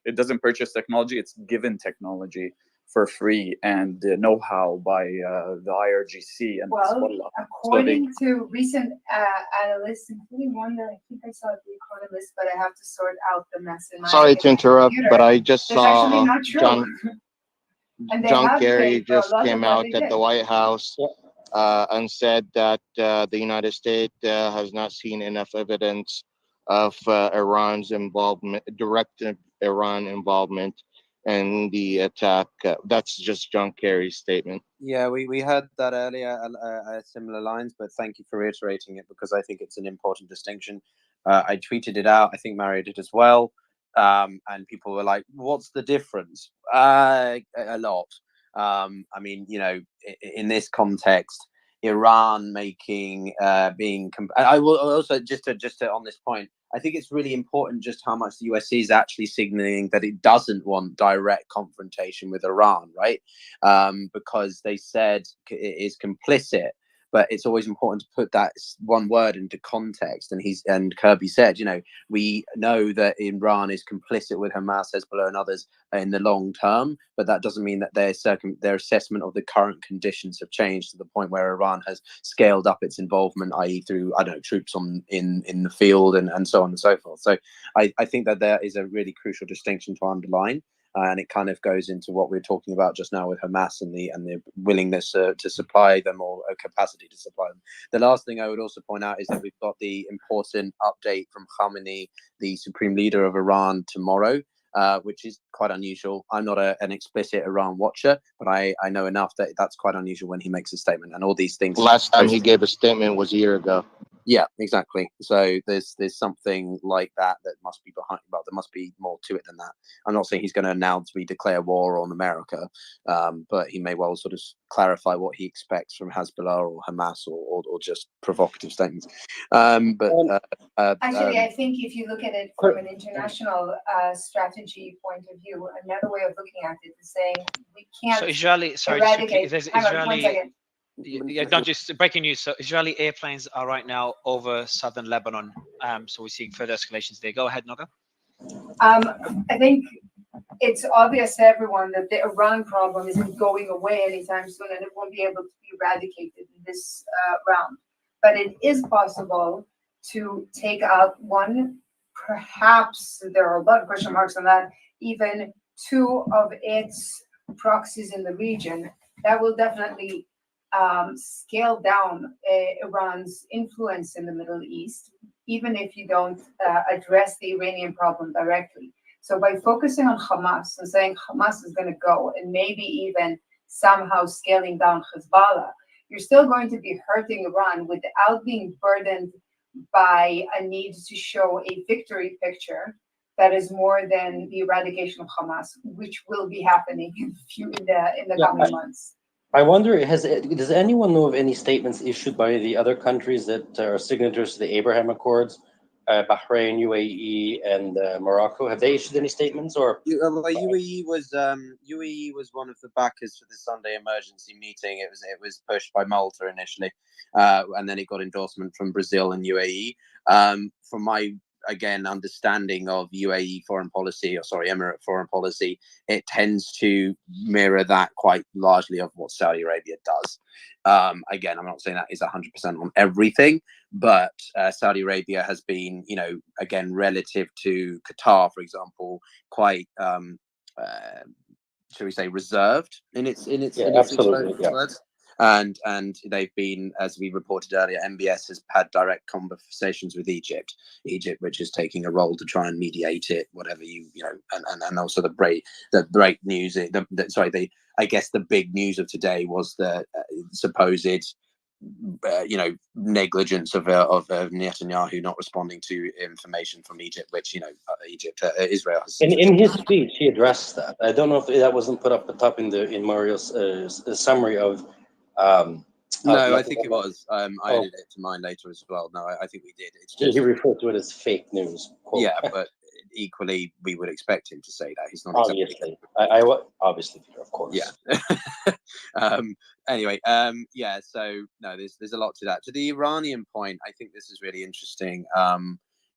It doesn't purchase technology. It's given technology for free and know-how by the IRGC and Hezbollah. According to recent analysts, including one that I think I saw at The Economist, but I have to sort out the mess in my Sorry to interrupt, computer. but I just That's saw actually not true. And they John have Kerry paid for a just lot of came what out they at did. the White House and said that the United States has not seen enough evidence of Iran's involvement, direct Iran involvement in the attack. That's just John Kerry's statement. Yeah, we heard that earlier, similar lines, but thank you for reiterating it because I think it's an important distinction. I tweeted it out. I think Mario did as well. And people were like, "What's the difference?" A lot. I mean, you know, in this context, Iran making I will also just to on this point. I think it's really important just how much the US is actually signaling that it doesn't want direct confrontation with Iran, right? Because they said it is complicit. But it's always important to put that one word into context. And Kirby said, you know, we know that Iran is complicit with Hamas, Hezbollah, and others in the long term, but that doesn't mean that their assessment of the current conditions have changed to the point where Iran has scaled up its involvement, i.e., through troops in the field and so on and so forth. So I think that there is a really crucial distinction to underline. And it kind of goes into what we were talking about just now with Hamas and the willingness to supply them or a capacity to supply them. The last thing I would also point out is that we've got the important update from Khamenei, the supreme leader of Iran, tomorrow, which is quite unusual. I'm not an explicit Iran watcher, but I know enough that that's quite unusual when he makes a statement. And all these things. Last time he gave a statement was a year ago. Yeah, exactly. So there's something like that must be behind. Well, there must be more to it than that. I'm not saying he's going to announce we declare war on America, but he may well sort of clarify what he expects from Hezbollah or Hamas or just provocative statements. Actually, I think if you look at it from an international strategy point of view, another way of looking at it is saying we can't So Israeli, sorry, eradicate. there's Hang on, 1 Israeli. second. Yeah, not just breaking news. So Israeli airplanes are right now over southern Lebanon. So we're seeing further escalations there. Go ahead, Noga. I think it's obvious to everyone that the Iran problem isn't going away anytime soon, and it won't be able to be eradicated in this round. But it is possible to take out one, perhaps there are a lot of question marks on that, even two of its proxies in the region. That will definitely scale down Iran's influence in the Middle East, even if you don't address the Iranian problem directly. So by focusing on Hamas and saying Hamas is going to go and maybe even somehow scaling down Hezbollah, you're still going to be hurting Iran without being burdened by a need to show a victory picture that is more than the eradication of Hamas, which will be happening in the coming months. I wonder, does anyone know of any statements issued by the other countries that are signatories to the Abraham Accords, Bahrain, UAE, and Morocco? Have they issued any statements? Or UAE was one of the backers for the Sunday emergency meeting. It was pushed by Malta initially, and then it got endorsement from Brazil and UAE. From my understanding of UAE foreign policy, Emirate foreign policy, it tends to mirror that quite largely of what Saudi Arabia does. I'm not saying that is 100% on everything, but Saudi Arabia has been, relative to Qatar, for example, quite, shall we say, reserved in its words. And they've been, as we reported earlier, MBS has had direct conversations with Egypt, which is taking a role to try and mediate it, whatever and also the break news. I guess the big news of today was the supposed negligence of Netanyahu not responding to information from Egypt, which Israel has. In his speech, he addressed that. I don't know if that wasn't put up top in Mario's summary of. No, I think it was. I added it to mine later as well. No, I think we did. It's just he referred to it as fake news. Quote. Yeah, but equally, we would expect him to say that. He's not obviously. Exactly I obviously, of course. Yeah. Anyway, yeah. So no, there's a lot to that. To the Iranian point, I think this is really interesting.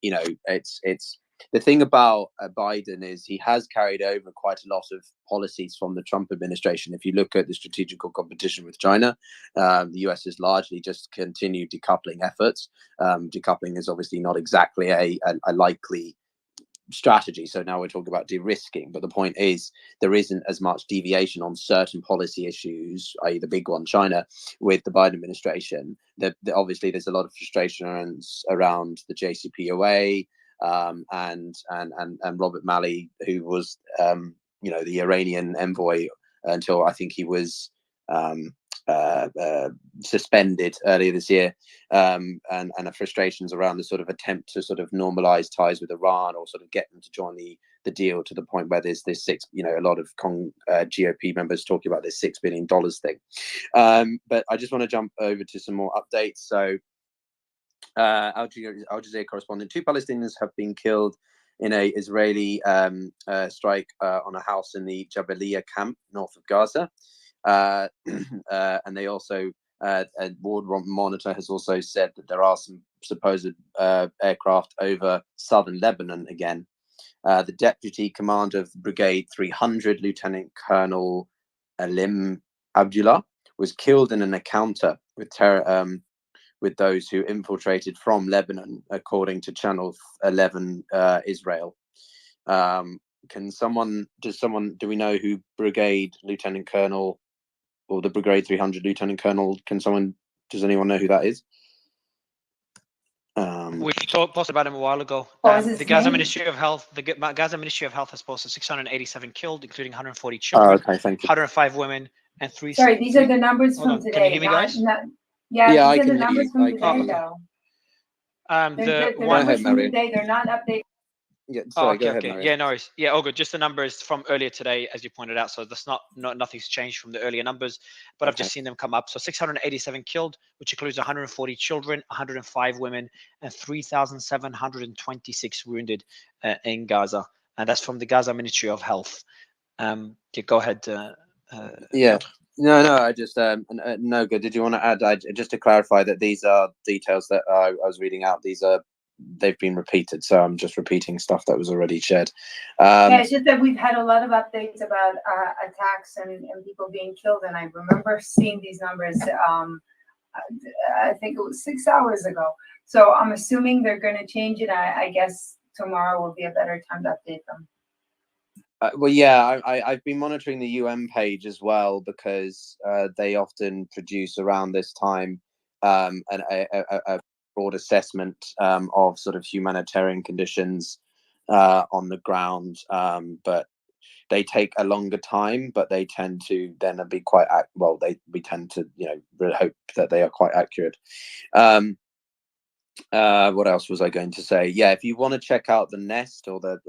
It's the thing about Biden is he has carried over quite a lot of policies from the Trump administration. If you look at the strategical competition with China, the US has largely just continued decoupling efforts. Decoupling is obviously not exactly a likely strategy. So now we're talking about de-risking, but the point is there isn't as much deviation on certain policy issues, i.e. the big one, China, with the Biden administration. Obviously there's a lot of frustration around the JCPOA, and Robert Malley, who was the Iranian envoy until I think he was suspended earlier this year, and the frustrations around the sort of attempt to sort of normalize ties with Iran or sort of get them to join the deal, to the point where there's this a lot of GOP members talking about this $6 billion thing. But I just want to jump over to some more updates. So Al Jazeera correspondent: 2 Palestinians have been killed in a Israeli strike on a house in the Jabalia camp north of Gaza. And they also, a World Monitor has also said that there are some supposed aircraft over southern Lebanon again. The deputy commander of Brigade 300, Lieutenant Colonel Alim Abdullah, was killed in an encounter with those who infiltrated from Lebanon, according to Channel 11 Israel. Do we know who Brigade Lieutenant Colonel, or the Brigade 300 Lieutenant Colonel, does anyone know who that is? We posted about him a while ago. The Gaza Ministry of Health, has posted 687 killed, including 140 children, okay, thank you. 105 women, and 3. Sorry, these are the numbers from today. Can you hear me, guys? Yeah, these are the numbers from today, though. The numbers from today, they're not updated. Yeah, sorry, go ahead, okay. Mario. Yeah, no worries. Yeah, all good. Just the numbers from earlier today, as you pointed out. So that's nothing's changed from the earlier numbers, but I've just seen them come up. So 687 killed, which includes 140 children, 105 women, and 3,726 wounded in Gaza. And that's from the Gaza Ministry of Health. Go ahead. Yeah. No, I just no good. Did you want to add? Just to clarify that these are details that I was reading out. They've been repeated, so I'm just repeating stuff that was already shared. Yeah, it's just that we've had a lot of updates about attacks and people being killed, and I remember seeing these numbers. I think it was 6 hours ago. So I'm assuming they're going to change it. I guess tomorrow will be a better time to update them. Well, yeah, I've been monitoring the UN page as well, because they often produce around this time a broad assessment of sort of humanitarian conditions on the ground, but they take a longer time, but they tend to then be quite we tend to really hope that they are quite accurate. What else was I going to say? Yeah, if you want to check out the nest or the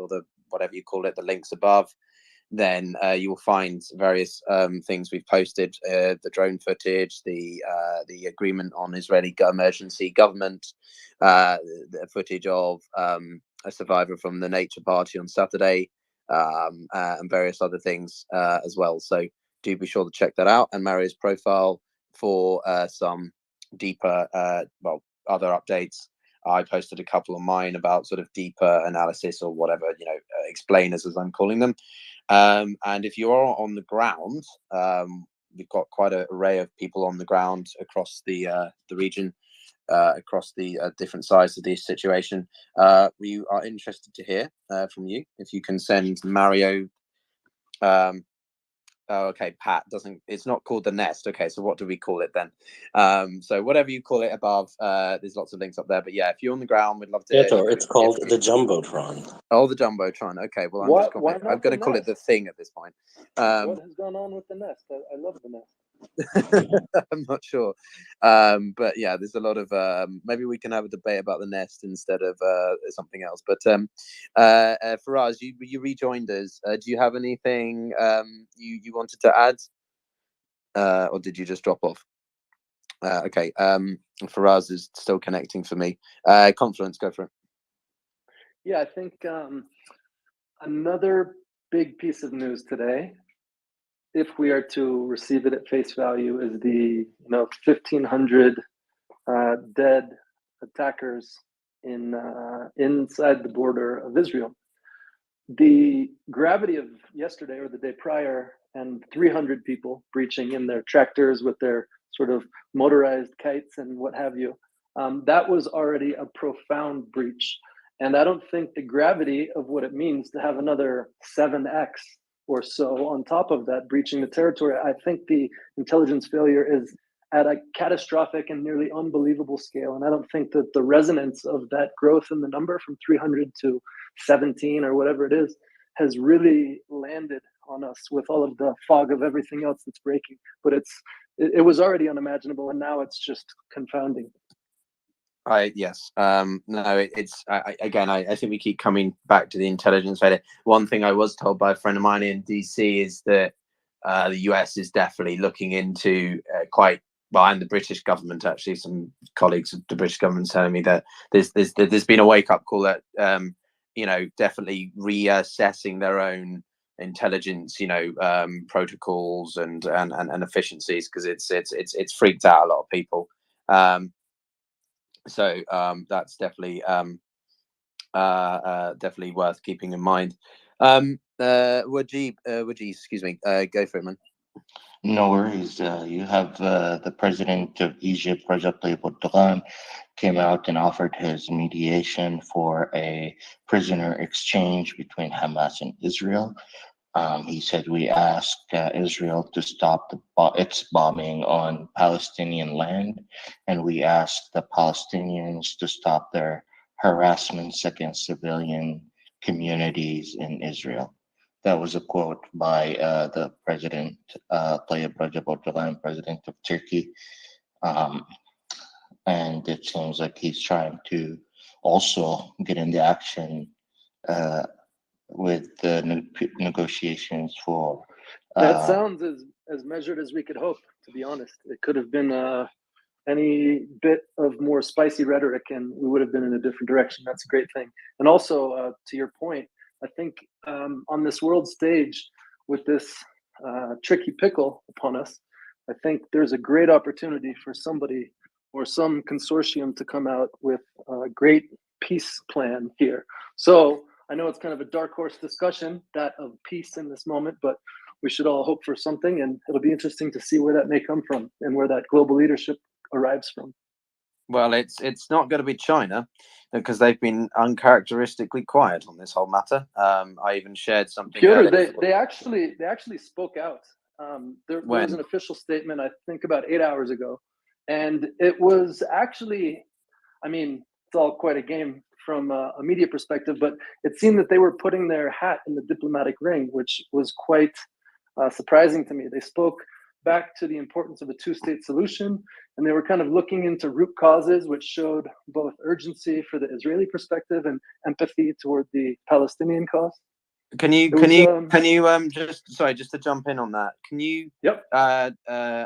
whatever you call it, the links above, then you will find various things we've posted: the drone footage, the agreement on Israeli emergency government, the footage of a survivor from the Nature Party on Saturday, and various other things as well. So do be sure to check that out, and Mario's profile for some deeper other updates. I posted a couple of mine about sort of deeper analysis, or whatever, explainers, as I'm calling them. And if you are on the ground, we've got quite an array of people on the ground across the region, across the different sides of the situation. We are interested to hear from you. If you can send Mario. Okay, Pat it's not called the nest. Okay, so what do we call it then? So whatever you call it above, there's lots of links up there. But yeah, if you're on the ground, we'd love to. It's called the Jumbotron. Oh, the Jumbotron. Okay, well, I'm going to call it the thing at this point. What has gone on with the nest? I love the nest. I'm not sure, but yeah, there's a lot of maybe we can have a debate about the nest instead of something else. But Faraz, you rejoined us. Do you have anything you wanted to add, or did you just drop off? Okay, Faraz is still connecting for me. Confluence, go for it. Yeah, I think another big piece of news today, if we are to receive it at face value, is the 1,500 dead attackers inside the border of Israel. The gravity of yesterday or the day prior, and 300 people breaching in their tractors with their sort of motorized kites and what have you, that was already a profound breach. And I don't think the gravity of what it means to have another 7x or so on top of that breaching the territory, I think the intelligence failure is at a catastrophic and nearly unbelievable scale. And I don't think that the resonance of that growth in the number from 300 to 17 or whatever it is has really landed on us with all of the fog of everything else that's breaking. But it was already unimaginable, and now it's just confounding. Yes. No, again, I think we keep coming back to the intelligence failure. One thing I was told by a friend of mine in DC is that the US is definitely looking into quite well, and the British government, actually, some colleagues of the British government telling me that there's been a wake up call that definitely reassessing their own intelligence, protocols and efficiencies, because it's freaked out a lot of people. So that's definitely definitely worth keeping in mind. Wajib, excuse me, go for it, man. No worries. You have the president of Egypt, Recep Tayyip Erdogan, came out and offered his mediation for a prisoner exchange between Hamas and Israel. He said, we asked Israel to stop its bombing on Palestinian land, and we asked the Palestinians to stop their harassments against civilian communities in Israel. That was a quote by the president, Tayyip Recep Erdogan, president of Turkey. And it seems like he's trying to also get into action with the negotiations for. That sounds as measured as we could hope, to be honest. It could have been any bit of more spicy rhetoric, and we would have been in a different direction. That's a great thing. And also, to your point, I think on this world stage, with this tricky pickle upon us, I think there's a great opportunity for somebody or some consortium to come out with a great peace plan here. So I know it's kind of a dark horse discussion, that of peace in this moment, but we should all hope for something, and it'll be interesting to see where that may come from and where that global leadership arrives from. Well, it's not going to be China, because they've been uncharacteristically quiet on this whole matter. I even shared something. Piotr, they actually spoke out. There was When? an official statement, I think about 8 hours ago, and it was actually, I mean, it's all quite a game from a media perspective, but it seemed that they were putting their hat in the diplomatic ring, which was quite surprising to me. They spoke back to the importance of a two-state solution, and they were kind of looking into root causes, which showed both urgency for the Israeli perspective and empathy toward the Palestinian cause. Can you just to jump in on that? Can you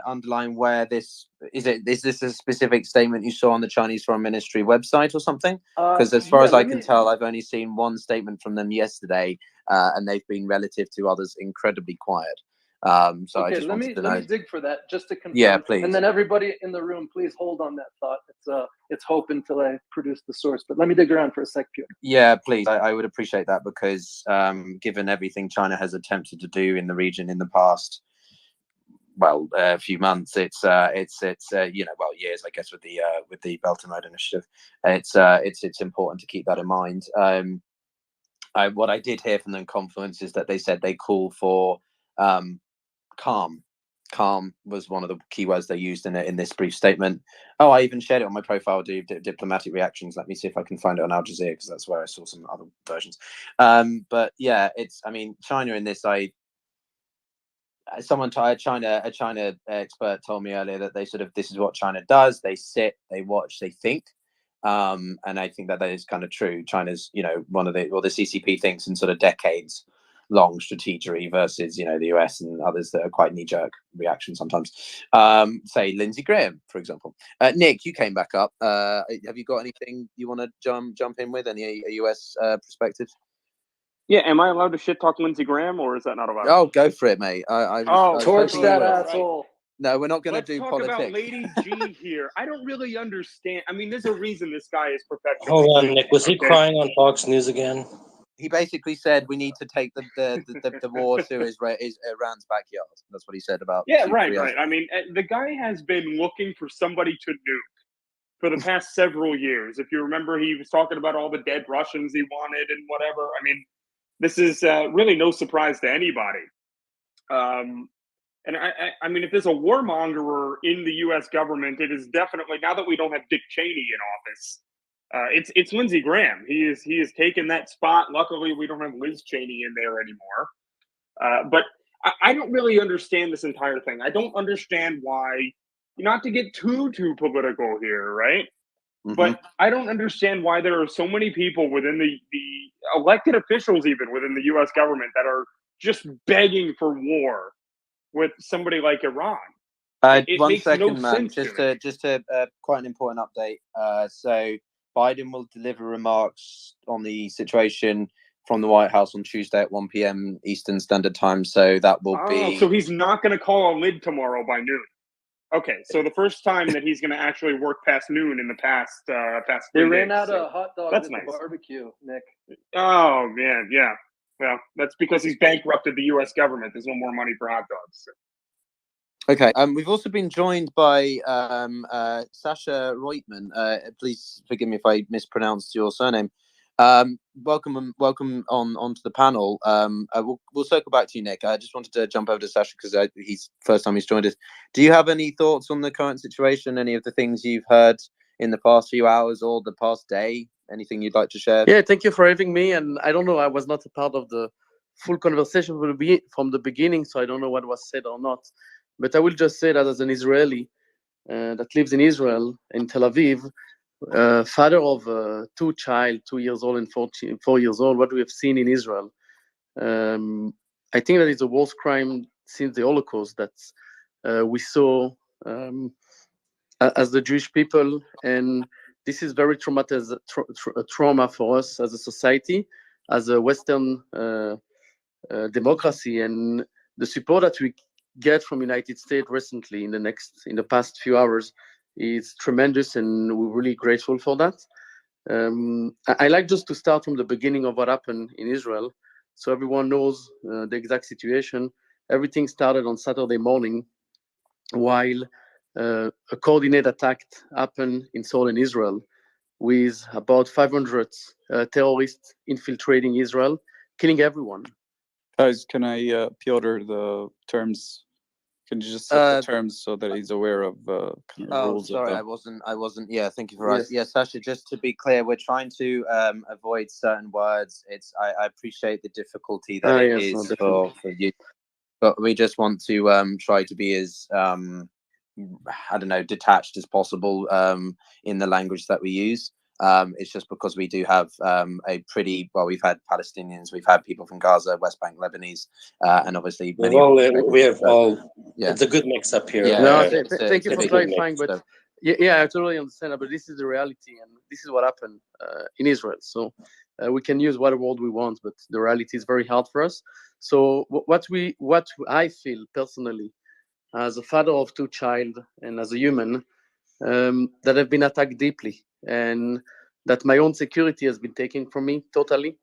underline where this is? Is this a specific statement you saw on the Chinese Foreign Ministry website or something? Because as far as I can tell, I've only seen one statement from them yesterday, and they've been, relative to others, incredibly quiet. So I just wanted to know. Let me dig for that just to confirm. Yeah, please. And then everybody in the room, please hold on that thought. It's hope until I produce the source. But let me dig around for a sec, Piotr. Yeah, please. I would appreciate that, because given everything China has attempted to do in the region in the past, a few months, it's years, I guess, with the Belt and Road Initiative, it's important to keep that in mind. What I did hear from them, Confluence, is that they said they call for calm. Calm was one of the keywords they used in this brief statement. Oh, I even shared it on my profile, diplomatic reactions. Let me see if I can find it on Al Jazeera, because that's where I saw some other versions. But yeah, China in this. A China expert told me earlier that this is what China does. They sit, they watch, they think. And I think that is kind of true. China's, one of the CCP thinks in sort of decades long strategy versus the US and others that are quite knee-jerk reaction sometimes. Say Lindsey Graham, for example. Nick, you came back up. Have you got anything you want to jump in with? Any US perspective? Yeah, am I allowed to shit talk Lindsey Graham, or is that not allowed? Oh, go for it, mate. Torch that asshole. No, we're not going to do talk politics. About Lady G here. I don't really understand. I mean, there's a reason this guy is perpetually. Hold on, Nick. Was he crying on Fox News again? He basically said we need to take the war to Iran's backyard. That's what he said about. Yeah, right. I mean, the guy has been looking for somebody to nuke for the past several years. If you remember, he was talking about all the dead Russians he wanted and whatever. I mean, this is really no surprise to anybody. And I mean, if there's a warmongerer in the U.S. government, it is definitely, now that we don't have Dick Cheney in office, it's Lindsey Graham. He has taken that spot. Luckily, we don't have Liz Cheney in there anymore. But I don't really understand this entire thing. I don't understand why, not to get too political here, right? Mm-hmm. But I don't understand why there are so many people within the elected officials, even within the U.S. government, that are just begging for war with somebody like Iran. It 1 makes second, no man. sense to me. Just a quite an important update. So Biden will deliver remarks on the situation from the White House on Tuesday at 1 p.m. Eastern Standard Time. So that will be. So he's not going to call a lid tomorrow by noon. Okay, so the first time that he's going to actually work past noon in the past 3 They days. ran out So of hot dogs that's at nice. the barbecue, Nick. Oh man, yeah. Well, that's because he's bankrupted the U.S. government. There's no more money for hot dogs. So. Okay. We've also been joined by Sasha Reutman. Please forgive me if I mispronounced your surname. Welcome onto the panel. We'll circle back to you, Nick. I just wanted to jump over to Sasha because he's first time he's joined us. Do you have any thoughts on the current situation? Any of the things you've heard in the past few hours or the past day? Anything you'd like to share? Yeah, thank you for having me. And I don't know, I was not a part of the full conversation from the beginning, so I don't know what was said or not. But I will just say that as an Israeli that lives in Israel, in Tel Aviv, father of 2 child, 2 years old and 4 years old, what we have seen in Israel, I think that is the worst crime since the Holocaust that we saw as the Jewish people. And this is very trauma for us as a society, as a Western democracy. And the support that we get from United States recently in the past few hours is tremendous, and we're really grateful for that. I like just to start from the beginning of what happened in Israel, so everyone knows the exact situation. Everything started on Saturday morning, while a coordinated attack happened in southern Israel, with about 500 terrorists infiltrating Israel, killing everyone. Guys, can I, Piotr, the terms? Can you just set the terms so that he's aware of kind of rules? Sorry, I wasn't. Yeah, thank you for asking. Yeah, Sasha, just to be clear, we're trying to avoid certain words. I appreciate the difficulty that it is for you, but we just want to try to be as detached as possible in the language that we use. It's just because we do have we've had Palestinians, we've had people from Gaza, West Bank, Lebanese, and obviously we have all. Yeah, it's a good mix up here. Yeah, no, thank you for clarifying. But yeah, I totally understand. But this is the reality, and this is what happened in Israel. So we can use whatever word we want, but the reality is very hard for us. So what I feel personally, as a father of 2 child and as a human, that have been attacked deeply, and that my own security has been taken from me totally.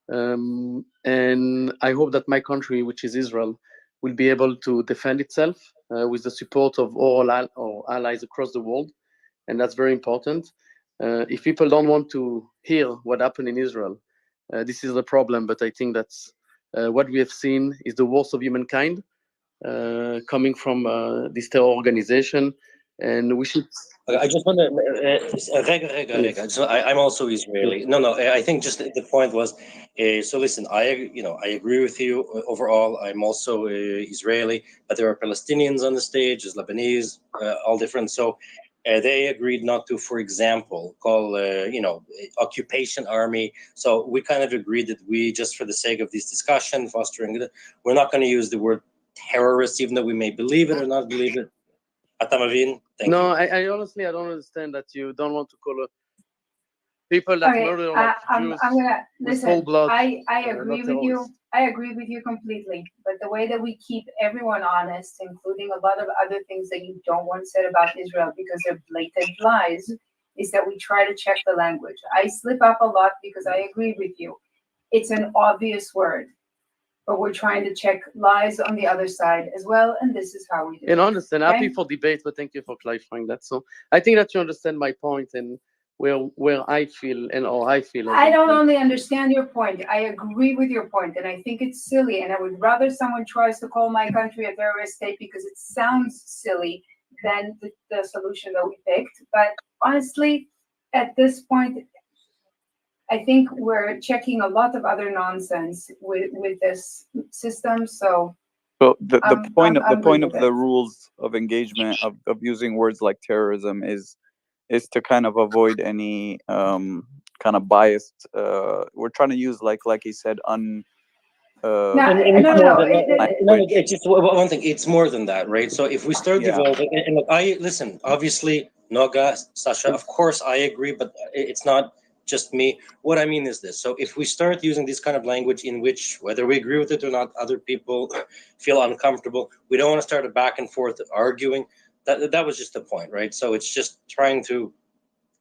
And I hope that my country, which is Israel, will be able to defend itself with the support of all our allies across the world. And that's very important. If people don't want to hear what happened in Israel, this is the problem. But I think that's what we have seen is the worst of humankind coming from this terror organization. And we should. I just want to. So I'm also Israeli. No. I think just the point was. So listen, I agree with you overall. I'm also Israeli, but there are Palestinians on the stage, there's Lebanese, all different. So they agreed not to, for example, call occupation army. So we kind of agreed that we, just for the sake of this discussion, fostering it, we're not going to use the word terrorist, even though we may believe it or not believe it. Thank you. I honestly, I don't understand that you don't want to call people that murder like Jews I'm gonna with full blood. I agree with you. I agree with you completely. But the way that we keep everyone honest, including a lot of other things that you don't want said about Israel because they're blatant lies, is that we try to check the language. I slip up a lot because I agree with you. It's an obvious word. but we're trying to check lies on the other side as well, and this is how we do And it. understand, Okay? happy for debate, but thank you for clarifying that. So I think that you understand my point and where I feel and how I feel. I don't only understand your point, I agree with your point, and I think it's silly, and I would rather someone tries to call my country a terrorist state because it sounds silly than the solution that we picked. But honestly, at this point, I think we're checking a lot of other nonsense with this system. So So the point I'm good of with the it. rules of engagement of using words like terrorism is to kind of avoid any kind of biased. We're trying to use like he said No, And no, it's no, more no. than language. it's just one thing. It's more than that, right? So if we start Yeah. devolving, and look, I listen. Obviously, Noga, Sasha, of course, I agree, but it's not just me. What I mean is this: so if we start using this kind of language in which, whether we agree with it or not, other people feel uncomfortable, we don't want to start a back and forth arguing. That was just the point, right? So it's just trying to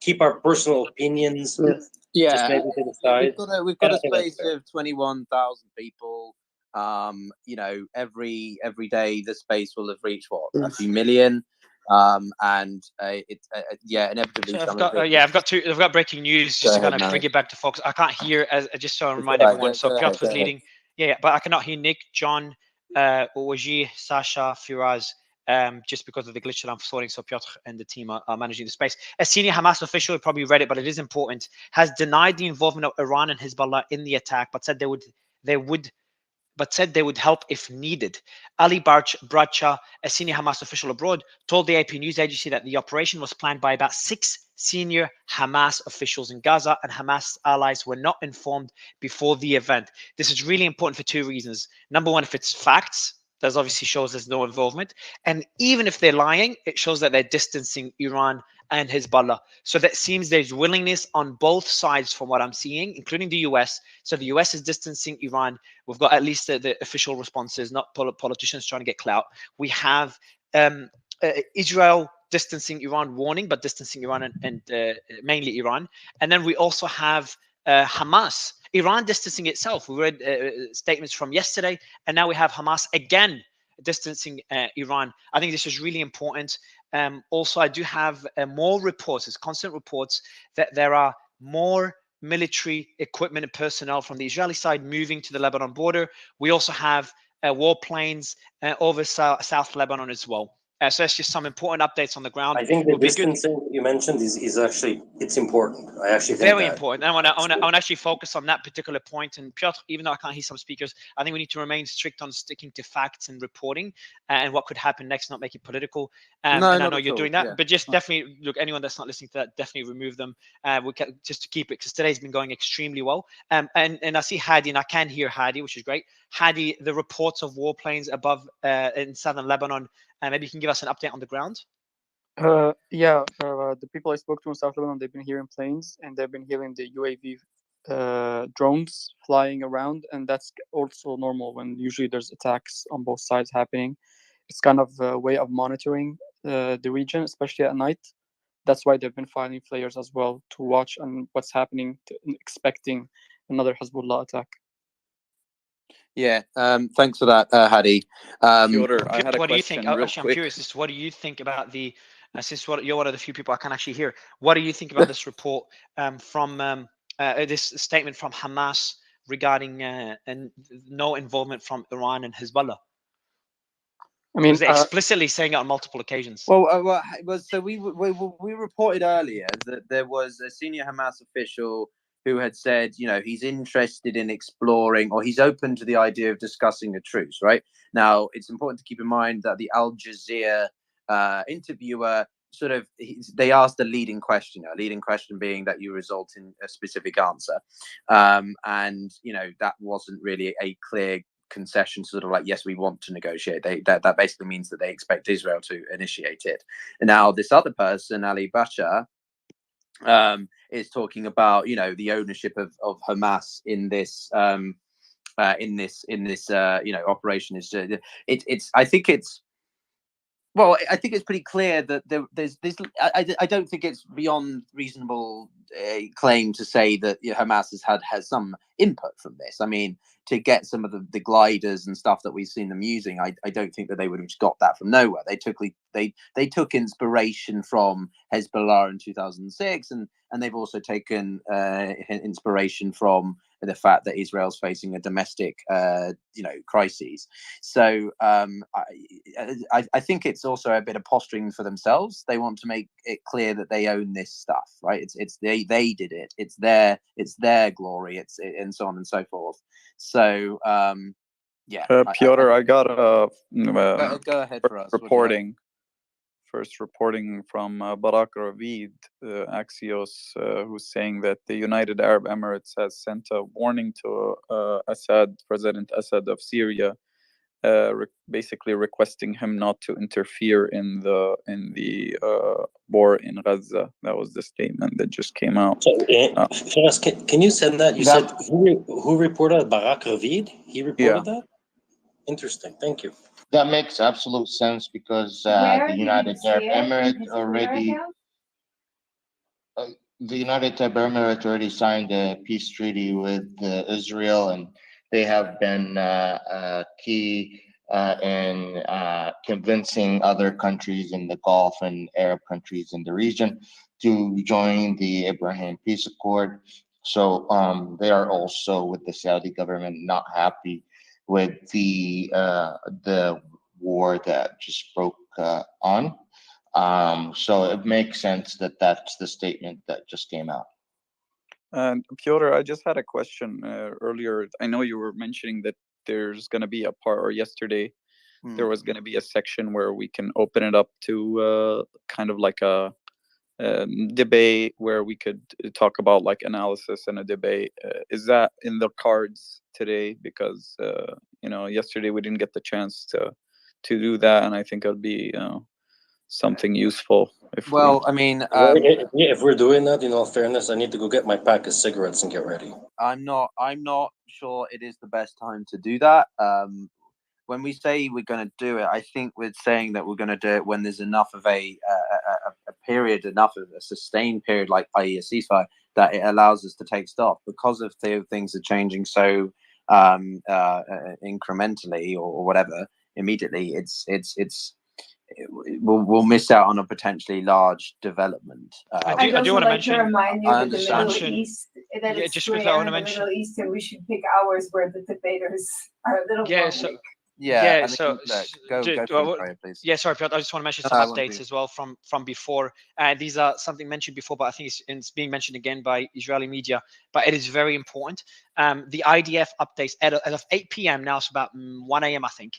keep our personal opinions just Yeah, maybe to the side. we've got And I a think that's space fair. of 21,000 people. You know, every day the space will have reached what, a few million. And yeah, inevitably So I've some of got it. I've got breaking news just Go to kind ahead, of bring Malik. it back to focus. I can't hear as just so I It's remind all right. everyone. So Go Piotr ahead. was leading. Yeah, but I cannot hear Nick, John, Oji, Sasha, Firaz, just because of the glitch that I'm sorting. So Piotr and the team are managing the space. A senior Hamas official, you probably read it, but it is important, has denied the involvement of Iran and Hezbollah in the attack, but said they would help if needed. Ali Bracha, a senior Hamas official abroad, told the AP news agency that the operation was planned by about 6 senior Hamas officials in Gaza, and Hamas allies were not informed before the event. This is really important for 2 reasons. Number one, if it's facts, that obviously shows there's no involvement. And even if they're lying, it shows that they're distancing Iran and Hezbollah. So that seems there's willingness on both sides from what I'm seeing, including the US. So the US is distancing Iran. We've got at least the official responses, not politicians trying to get clout. We have Israel distancing Iran, warning, but distancing Iran and mainly Iran. And then we also have Hamas, Iran distancing itself. We read statements from yesterday, and now we have Hamas again distancing Iran. I think this is really important. Also, I do have more reports, it's constant reports, that there are more military equipment and personnel from the Israeli side moving to the Lebanon border. We also have warplanes over South Lebanon as well. So that's just some important updates on the ground. I think the distancing you mentioned is actually it's important. I actually think very that. important. I want to actually focus on that particular point. And Piotr, even though I can't hear some speakers, I think we need to remain strict on sticking to facts and reporting and what could happen next, not make it political. No, and I not know at you're all. doing that, Yeah. but just definitely look. Anyone that's not listening to that, definitely remove them. We can, just to keep it, because today's been going extremely well. And I see Hadi, and I can hear Hadi, which is great. Hadi, the reports of warplanes above in southern Lebanon. Maybe you can give us an update on the ground. The people I spoke to in South Lebanon, they've been hearing planes and they've been hearing the UAV drones flying around, and that's also normal when usually there's attacks on both sides happening. It's kind of a way of monitoring the region, especially at night. That's why they've been firing flares as well to watch on what's happening, expecting another Hezbollah attack. Yeah, thanks for that, Hadi. Piotr, I had a What do you question think? real Actually, I'm quick. curious. What do you think about the? Since you're one of the few people I can actually hear, what do you think about this report from this statement from Hamas regarding and no involvement from Iran and Hezbollah? I mean, because they're explicitly saying it on multiple occasions. Well, so we reported earlier that there was a senior Hamas official who had said, you know, he's interested in exploring, or he's open to the idea of discussing a truce. Right now, it's important to keep in mind that the Al Jazeera interviewer they asked a leading question being that you result in a specific answer, and you know that wasn't really a clear concession, sort of like, yes, we want to negotiate. That basically means that they expect Israel to initiate it. And now this other person, Ali Bacha, is talking about, you know, the ownership of Hamas in this operation. I think it's Well, I think it's pretty clear that there's this. I don't think it's beyond reasonable claim to say that Hamas has some input from this. I mean, to get some of the gliders and stuff that we've seen them using, I don't think that they would have just got that from nowhere. They took inspiration from Hezbollah in 2006, and they've also taken inspiration from the fact that Israel's facing a domestic, crises. So I think it's also a bit of posturing for themselves. They want to make it clear that they own this stuff, right? It's they did it. It's their glory. And so on and so forth. So yeah. Piotr, I got go ahead for us. reporting. First reporting from Barak Ravid, Axios, who's saying that the United Arab Emirates has sent a warning to President Assad of Syria, basically requesting him not to interfere in the war in Gaza. That was the statement that just came out. So, Firas, can you send that? You said who reported? Barak Ravid? He reported that? Interesting. Thank you. That makes absolute sense because Where the did United you Arab see it? In Emirates his already. Twitter account? The United Arab Emirates already signed a peace treaty with Israel, and they have been key in convincing other countries in the Gulf and Arab countries in the region to join the Abraham Peace Accord. So they are also, with the Saudi government, not happy with the war that just broke on. So it makes sense that that's the statement that just came out. And Piotr, I just had a question earlier. I know you were mentioning that there's going to be a part, or yesterday, there was going to be a section where we can open it up to kind of like a debate where we could talk about like analysis and a debate. Is that in the cards today? Because yesterday we didn't get the chance to do that, and I think it'll be something useful. If we're doing that, in all fairness, I need to go get my pack of cigarettes and get ready. I'm not sure it is the best time to do that. When we say we're going to do it, I think we're saying that we're going to do it when there's enough of a period, enough of a sustained period, like i.e. a ceasefire, that it allows us to take stock. Because of things are changing so incrementally or whatever immediately, we'll miss out on a potentially large development. I do want to mention. Remind you that the Middle East, that yeah, it's just 2 quickly, I want a.m. to in the mention. Middle East, and we should pick hours where the debaters are a little more awake. So go for it, please. Yeah, sorry, Piotr, I just want to mention some updates as well from before. These are something mentioned before, but I think it's being mentioned again by Israeli media. But it is very important. The IDF updates as of 8 p.m. now. It's about 1 a.m. I think.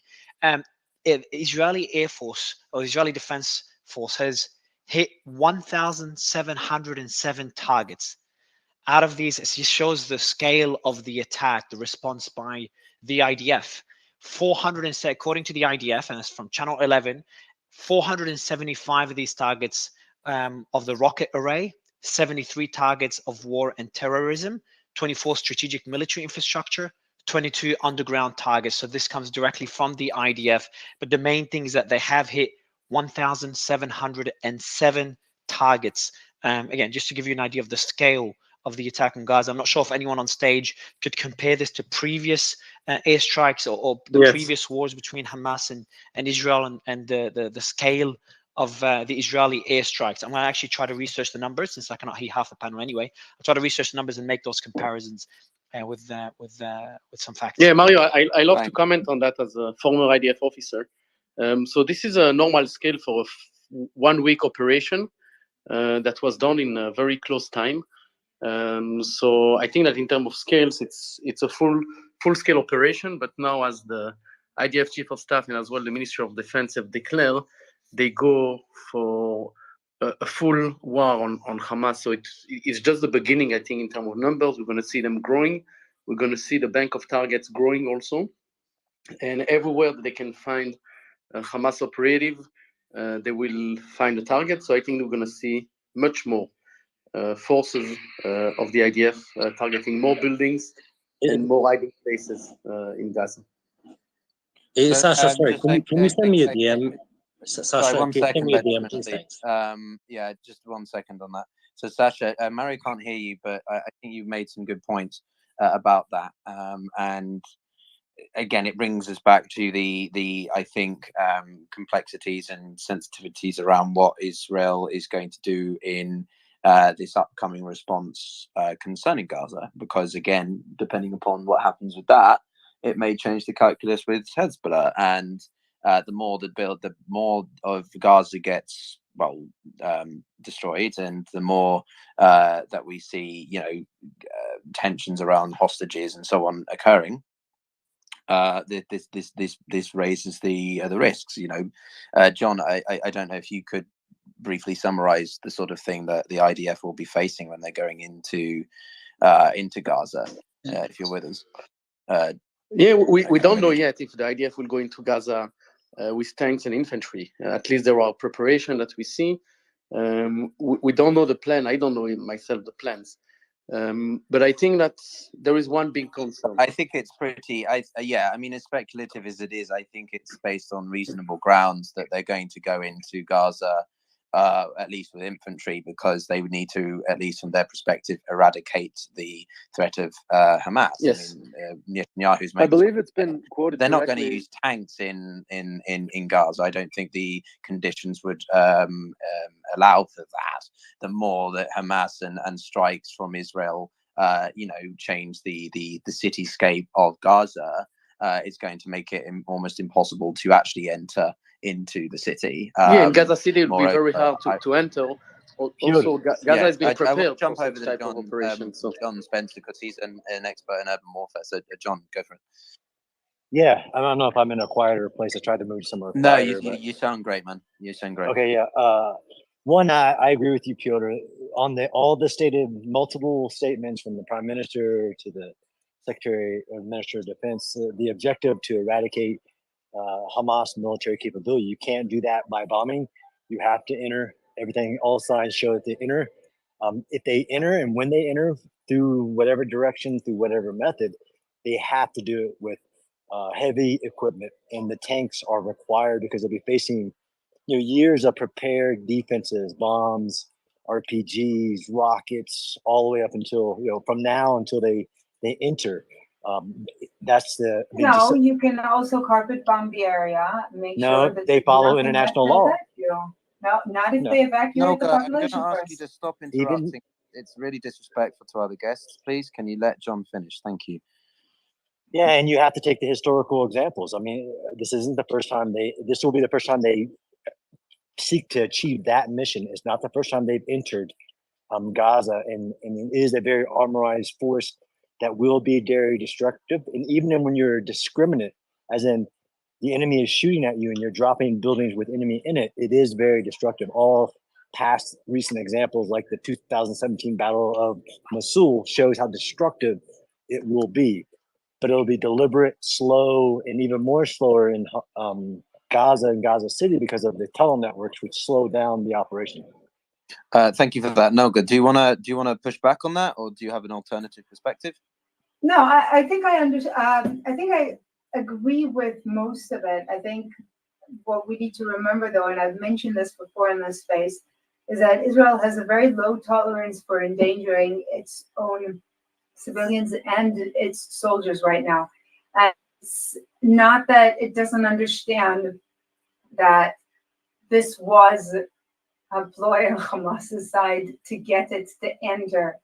Israeli Air Force or Israeli Defense Force has hit 1,707 targets. Out of these, it just shows the scale of the attack, the response by the IDF. 400, according to the IDF, and it's from Channel 11, 475 of these targets of the rocket array, 73 targets of war and terrorism, 24 strategic military infrastructure, 22 underground targets. So this comes directly from the IDF. But the main thing is that they have hit 1,707 targets. Again, just to give you an idea of the scale of the attack on Gaza. I'm not sure if anyone on stage could compare this to previous airstrikes or the previous wars between Hamas and Israel and the scale of the Israeli airstrikes. I'm going to actually try to research the numbers since I cannot hear half the panel anyway. I'll try to research the numbers and make those comparisons with some facts. Yeah, Mario, I love to comment on that as a former IDF officer. So this is a normal scale for a 1 week operation that was done in a very close time. So I think that in terms of scales, it's a full scale operation. But now, as the IDF Chief of Staff and as well the Ministry of Defense have declared, they go for a full war on Hamas. So it's just the beginning, I think, in terms of numbers. We're going to see them growing. We're going to see the bank of targets growing also. And everywhere that they can find a Hamas operative, they will find a target. So I think we're going to see much more forces of the IDF targeting more buildings and more hiding places in Gaza. Sasha, sorry, can you send me a DM? Sasha, one can you send second, me a DM, Benjamin, please? please. Thanks. Yeah, just 1 second on that. So Sasha, Mary can't hear you, but I think you've made some good points about that. And again, it brings us back to the I think complexities and sensitivities around what Israel is going to do in this upcoming response concerning Gaza, because again, depending upon what happens with that, it may change the calculus with Hezbollah, and the more the more of Gaza gets destroyed, and the more that we see, tensions around hostages and so on occurring. This raises the risks. John, I don't know if you could briefly summarize the sort of thing that the IDF will be facing when they're going into Gaza, if you're with us. Yeah, we don't know yet if the IDF will go into Gaza with tanks and infantry. At least there are preparation that we see. We don't know the plan. I don't know myself the plans. But I think that there is one big concern. I think it's pretty. I mean, as speculative as it is, I think it's based on reasonable grounds that they're going to go into Gaza, at least with infantry, because they would need to, at least from their perspective, eradicate the threat of Hamas. Yes, I mean, Netanyahu's I making. believe it's been quoted. They're not going to use tanks in Gaza. I don't think the conditions would allow for that. The more that Hamas and strikes from Israel, change the cityscape of Gaza, is going to make it almost impossible to actually enter into the city. In Gaza City, it will be very hard to enter. Also, Gaza is being prepared. I will jump for over such to type of operation. John Spencer, because he's an expert in urban warfare. So, John, go for it. Yeah, I don't know if I'm in a quieter place. I tried to move somewhere No, quieter. you sound great, man. You sound great. Okay, yeah. One, I agree with you, Piotr. On all the stated multiple statements from the Prime Minister to the Secretary or Minister of Defense, the objective to eradicate Hamas military capability. You can't do that by bombing. You have to enter. Everything, all signs show that they enter. If they enter and when they enter through whatever direction, through whatever method, they have to do it with heavy equipment, and the tanks are required because they'll be facing years of prepared defenses, bombs, RPGs, rockets, all the way up until from now until they enter. That's the you can also carpet bomb the area. Make no, sure that they follow international law. No, not if they evacuate the population I'm going to ask first. you to stop interrupting. It's really disrespectful to other guests. Please, can you let John finish? Thank you. Yeah, and you have to take the historical examples. I mean, this isn't the first time this will be the first time they seek to achieve that mission. It's not the first time they've entered Gaza, and it is a very armorized force that will be very destructive. And even when you're discriminate, as in the enemy is shooting at you and you're dropping buildings with enemy in it, it is very destructive. All past recent examples, like the 2017 Battle of Mosul, shows how destructive it will be. But it'll be deliberate, slow, and even more slower in Gaza and Gaza City because of the tunnel networks, which slow down the operation. Thank you for that, Noga. Do you want to push back on that, or do you have an alternative perspective? No, I think I understand. I think I agree with most of it. I think what we need to remember, though, and I've mentioned this before in this space, is that Israel has a very low tolerance for endangering its own civilians and its soldiers right now. And it's not that it doesn't understand that this was a ploy on Hamas's side to get it to enter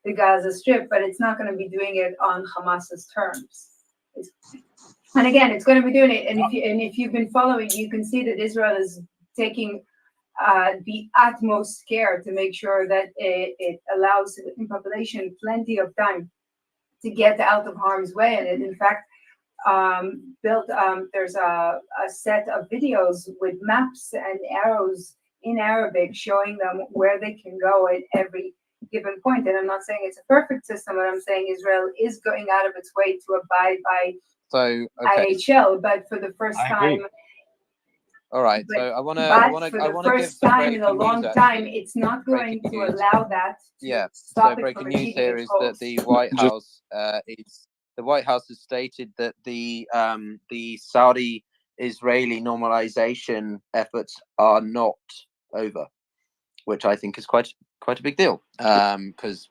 the Gaza Strip, but it's not going to be doing it on Hamas's terms. And again, it's going to be doing it. And if you've been following, you can see that Israel is taking the utmost care to make sure that it allows the population plenty of time to get out of harm's way. And it, in fact, there's a set of videos with maps and arrows in Arabic showing them where they can go at every given point. And I'm not saying it's a perfect system, but I'm saying Israel is going out of its way to abide by IHL, but for the first time. All right, but, so I want to first time in a long time, it's not going to allow that. So breaking news here is that the White House has stated that the Saudi Israeli normalization efforts are not over, which I think is quite a big deal, because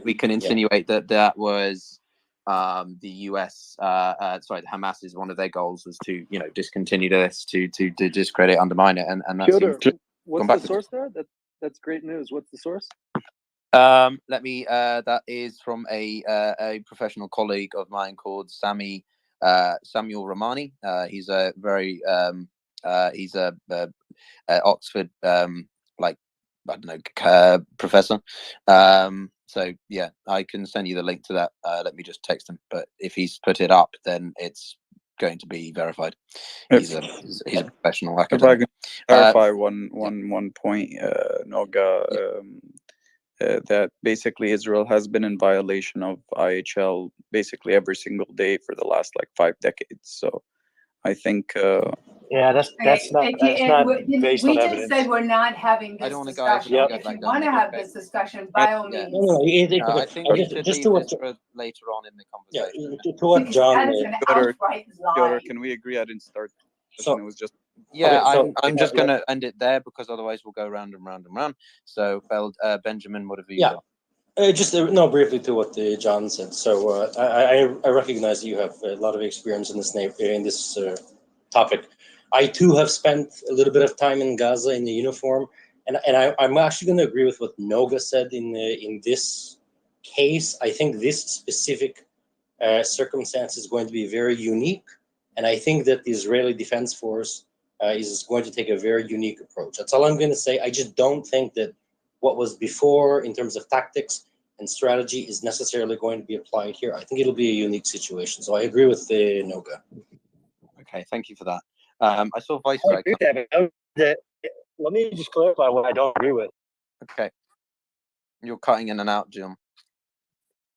we can insinuate that was the US, sorry, the Hamas is one of their goals was to discontinue this, to discredit, undermine it, and that Piotr, seems what's the source there? That's great news. What's the source? Let me. That is from a professional colleague of mine called Samuel Romani. He's a very he's a Oxford like I don't know professor. So yeah, I can send you the link to that. Let me just text him. But if he's put it up, then it's going to be verified. He's a professional If I academic. can clarify one point, Noga, that basically Israel has been in violation of IHL basically every single day for the last like 5 decades. So I think yeah, that's not based we on just evidence. said we're not having this discussion. If you want to have this discussion, by all means. I think we should leave this for later on in the conversation. To what John That is an outright lie. can we agree I didn't start? So it was just I'm just going to end it there because otherwise we'll go round and round and round. So, Benjamin, what have you got? Just briefly to what John said. So I recognize you have a lot of experience in this topic. I too have spent a little bit of time in Gaza in the uniform, and I'm actually going to agree with what Noga said in this case. I think this specific circumstance is going to be very unique, and I think that the Israeli Defense Force is going to take a very unique approach. That's all I'm going to say. I just don't think that what was before in terms of tactics and strategy is necessarily going to be applied here. I think it'll be a unique situation. So I agree with Noga. Okay, thank you for that. I saw Vice Greg. Let me just clarify what I don't agree with. Okay, you're cutting in and out, John.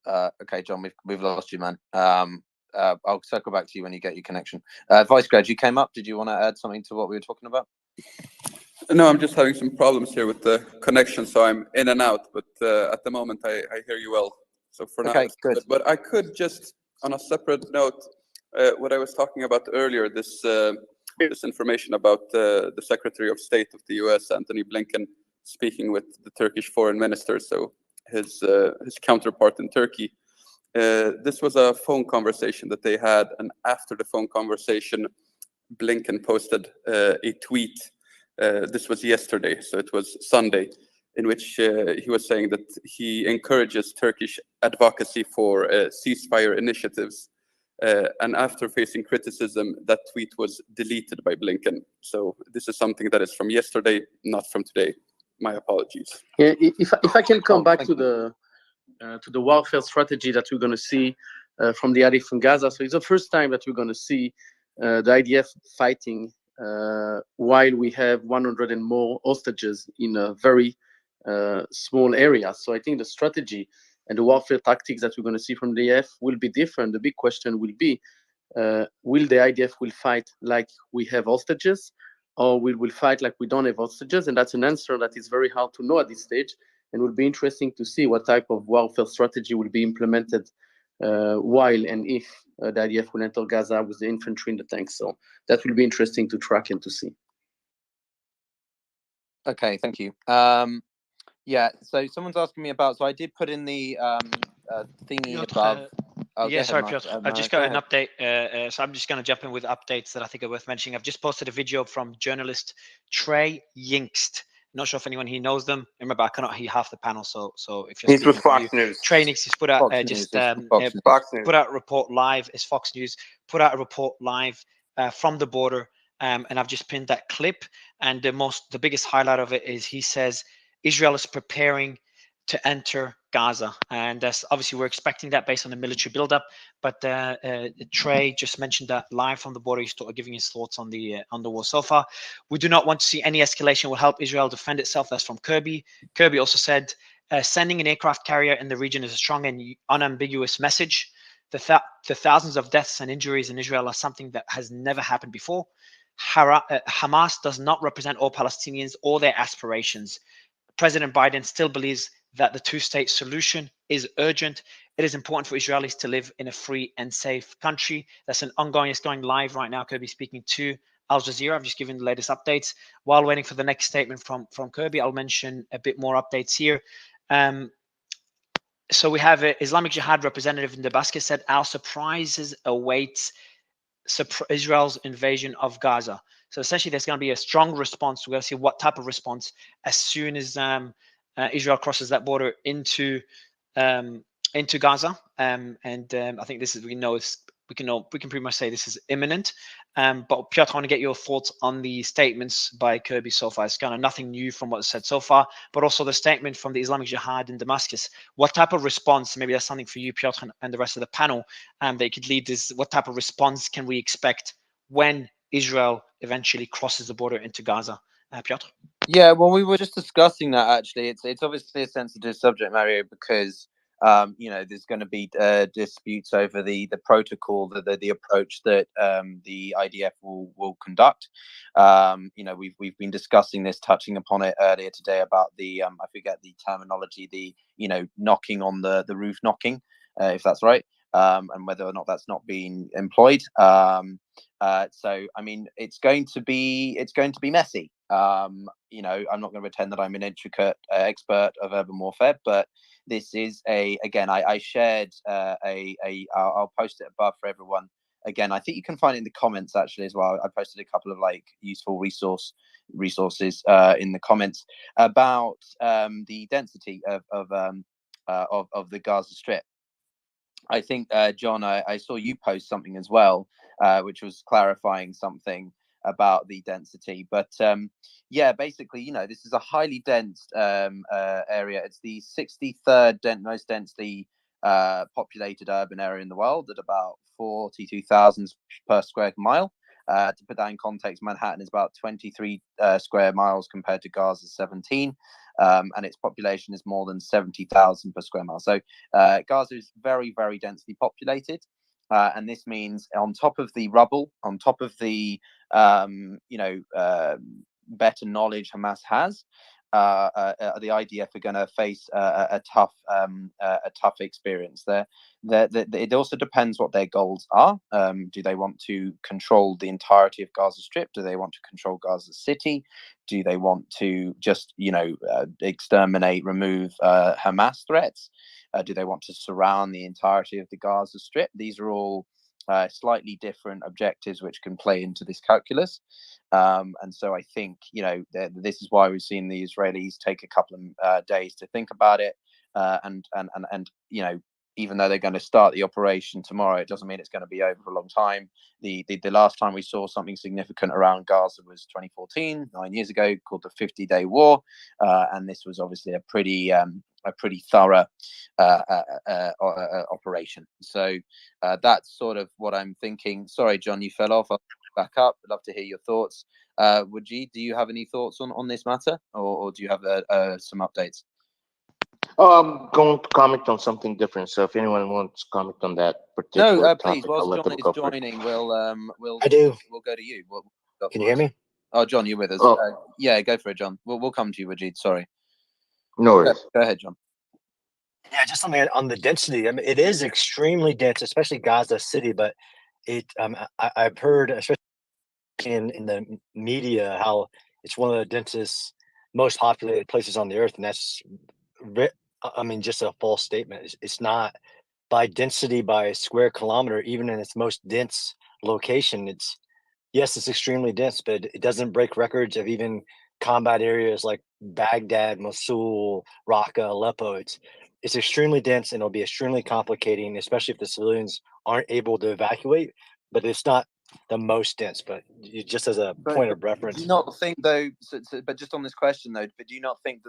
Okay, John, we've lost you, man. I'll circle back to you when you get your connection. Vice Greg, you came up. Did you want to add something to what we were talking about? No, I'm just having some problems here with the connection, so I'm in and out. But at the moment, I hear you well. So for now, it's good. But I could just, on a separate note, what I was talking about earlier, this information about the Secretary of State of the U.S., Antony Blinken, speaking with the Turkish foreign minister, so his counterpart in Turkey. This was a phone conversation that they had, and after the phone conversation, Blinken posted a tweet. This was yesterday, so it was Sunday, in which he was saying that he encourages Turkish advocacy for ceasefire initiatives. And after facing criticism, that tweet was deleted by Blinken. So this is something that is from yesterday, not from today. My apologies. Yeah, if I can come back to the warfare strategy that we're going to see from the IDF from Gaza. So it's the first time that we're going to see the IDF fighting while we have 100 and more hostages in a very small area. So I think the strategy and the warfare tactics that we're going to see from the IDF will be different. The big question will be, will the IDF will fight like we have hostages, or will we fight like we don't have hostages? And that's an answer that is very hard to know at this stage, and will be interesting to see what type of warfare strategy will be implemented while and if the IDF will enter Gaza with the infantry and the tanks. So that will be interesting to track and to see. Okay, thank you. Yeah, so someone's asking me about, so I did put in the thingy above. Yeah, sorry, Piotr. I've just got an update. So I'm just going to jump in with updates that I think are worth mentioning. I've just posted a video from journalist Trey Yingst. Not sure if anyone here knows them. Remember, I cannot hear half the panel, so if you're He's with Fox News. Trey Yingst has put out put out a report live. It's Fox News. Put out a report live from the border, and I've just pinned that clip. And the biggest highlight of it is he says Israel is preparing to enter Gaza, and obviously we're expecting that based on the military buildup. But Trey just mentioned that live from the border. He's giving his thoughts on the war so far. We do not want to see any escalation. Will help Israel defend itself. That's from Kirby. Kirby also said sending an aircraft carrier in the region is a strong and unambiguous message. The thousands of deaths and injuries in Israel are something that has never happened before. Hamas does not represent all Palestinians or their aspirations. President Biden still believes that the two-state solution is urgent. It is important for Israelis to live in a free and safe country. That's an ongoing, it's going live right now. Kirby speaking to Al Jazeera. I've just given the latest updates. While waiting for the next statement from Kirby, I'll mention a bit more updates here. So we have an Islamic Jihad representative in Damascus said, our surprises await Israel's invasion of Gaza. So essentially, there's going to be a strong response. We're going to see what type of response as soon as Israel crosses that border into Gaza. I think this is we can pretty much say this is imminent. But Piotr, I want to get your thoughts on the statements by Kirby so far. It's kind of nothing new from what's said so far, but also the statement from the Islamic Jihad in Damascus. What type of response? Maybe that's something for you, Piotr, and the rest of the panel. They could lead this. What type of response can we expect when Israel eventually crosses the border into Gaza? Piotr? Yeah, well, we were just discussing that actually. It's obviously a sensitive subject, Mario, because there's going to be disputes over the protocol, the approach that the IDF will conduct. We've been discussing this, touching upon it earlier today about the I forget the terminology, the knocking on the roof knocking, if that's right, and whether or not that's not being employed. So I mean, it's going to be messy. I'm not going to pretend that I'm an intricate expert of urban warfare, but this is I shared I'll post it above for everyone. Again, I think you can find it in the comments actually as well. I posted a couple of useful resources in the comments about the density of the Gaza Strip. I think John, I saw you post something as well, which was clarifying something about the density. But basically, this is a highly dense area. It's the 63rd most densely populated urban area in the world at about 42,000 per square mile. To put that in context, Manhattan is about 23 square miles compared to Gaza's 17. And its population is more than 70,000 per square mile. So Gaza is very, very densely populated. And this means on top of the rubble, on top of the, better knowledge Hamas has, the IDF are going to face a tough experience there. It also depends what their goals are. Do they want to control the entirety of Gaza Strip? Do they want to control Gaza City? Do they want to just exterminate, remove Hamas threats? Do they want to surround the entirety of the Gaza Strip? These are all slightly different objectives which can play into this calculus. And so I think, this is why we've seen the Israelis take a couple of days to think about it. And even though they're going to start the operation tomorrow, it doesn't mean it's going to be over for a long time. The last time we saw something significant around Gaza was 2014, 9 years ago, called the 50-Day War. And this was obviously a pretty thorough operation. So that's sort of what I'm thinking. Sorry, John, you fell off. I'll back up. I'd love to hear your thoughts. Wajid, do you have any thoughts on this matter, or do you have some updates? I'm going to comment on something different. So if anyone wants to comment on that particular please. topic, I'll Whilst let John them is go first. joining, we'll I do. We'll go to you. Can you hear me? Oh, John, you're with us. Oh. Yeah, go for it, John. We'll come to you, Wajid. Sorry. No worries. Go ahead, John. Yeah, just something on the density. I mean, it is extremely dense, especially Gaza City. But I've heard, especially in the media, how it's one of the densest, most populated places on the earth, and that's, just a false statement. It's not by density by square kilometer, even in its most dense location. It's extremely dense, but it doesn't break records of even combat areas like Baghdad, Mosul, Raqqa, Aleppo. It's extremely dense, and it'll be extremely complicating, especially if the civilians aren't able to evacuate. But it's not the most dense, but just as a point of reference. Do you not think, though? But just on this question, though, but do you not think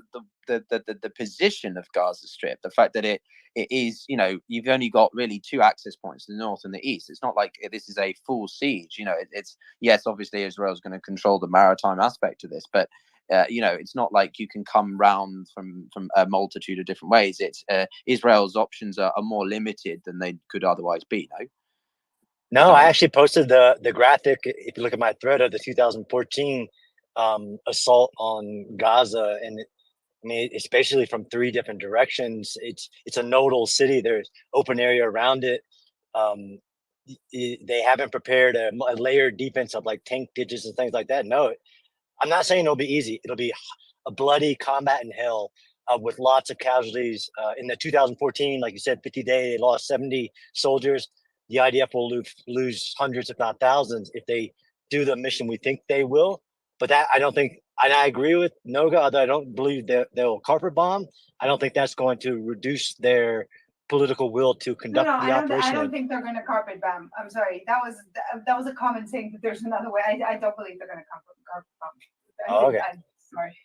that the position of Gaza Strip, the fact that it is, you've only got really two access points, the north and the east. It's not like this is a full siege. It's yes, obviously Israel's going to control the maritime aspect of this, but it's not like you can come round from a multitude of different ways. It's Israel's options are more limited than they could otherwise be. No, I actually posted the graphic. If you look at my thread of the 2014 assault on Gaza, and I mean, it's basically from 3 different directions. It's a nodal city. There's open area around it. They haven't prepared a layered defense of like tank ditches and things like that. No, I'm not saying it'll be easy. It'll be a bloody combat in hell with lots of casualties. In the 2014, like you said, 50 day, they lost 70 soldiers. The IDF will lose hundreds, if not thousands, if they do the mission we think they will. But that I don't think, and I agree with Noga, although I don't believe they'll carpet bomb. I don't think that's going to reduce their political will to No, conduct no, the I operation. don't think they're going to carpet bomb. I'm sorry, that was a comment saying that there's another way. I don't believe they're going to carpet bomb. Oh, okay. I'm sorry.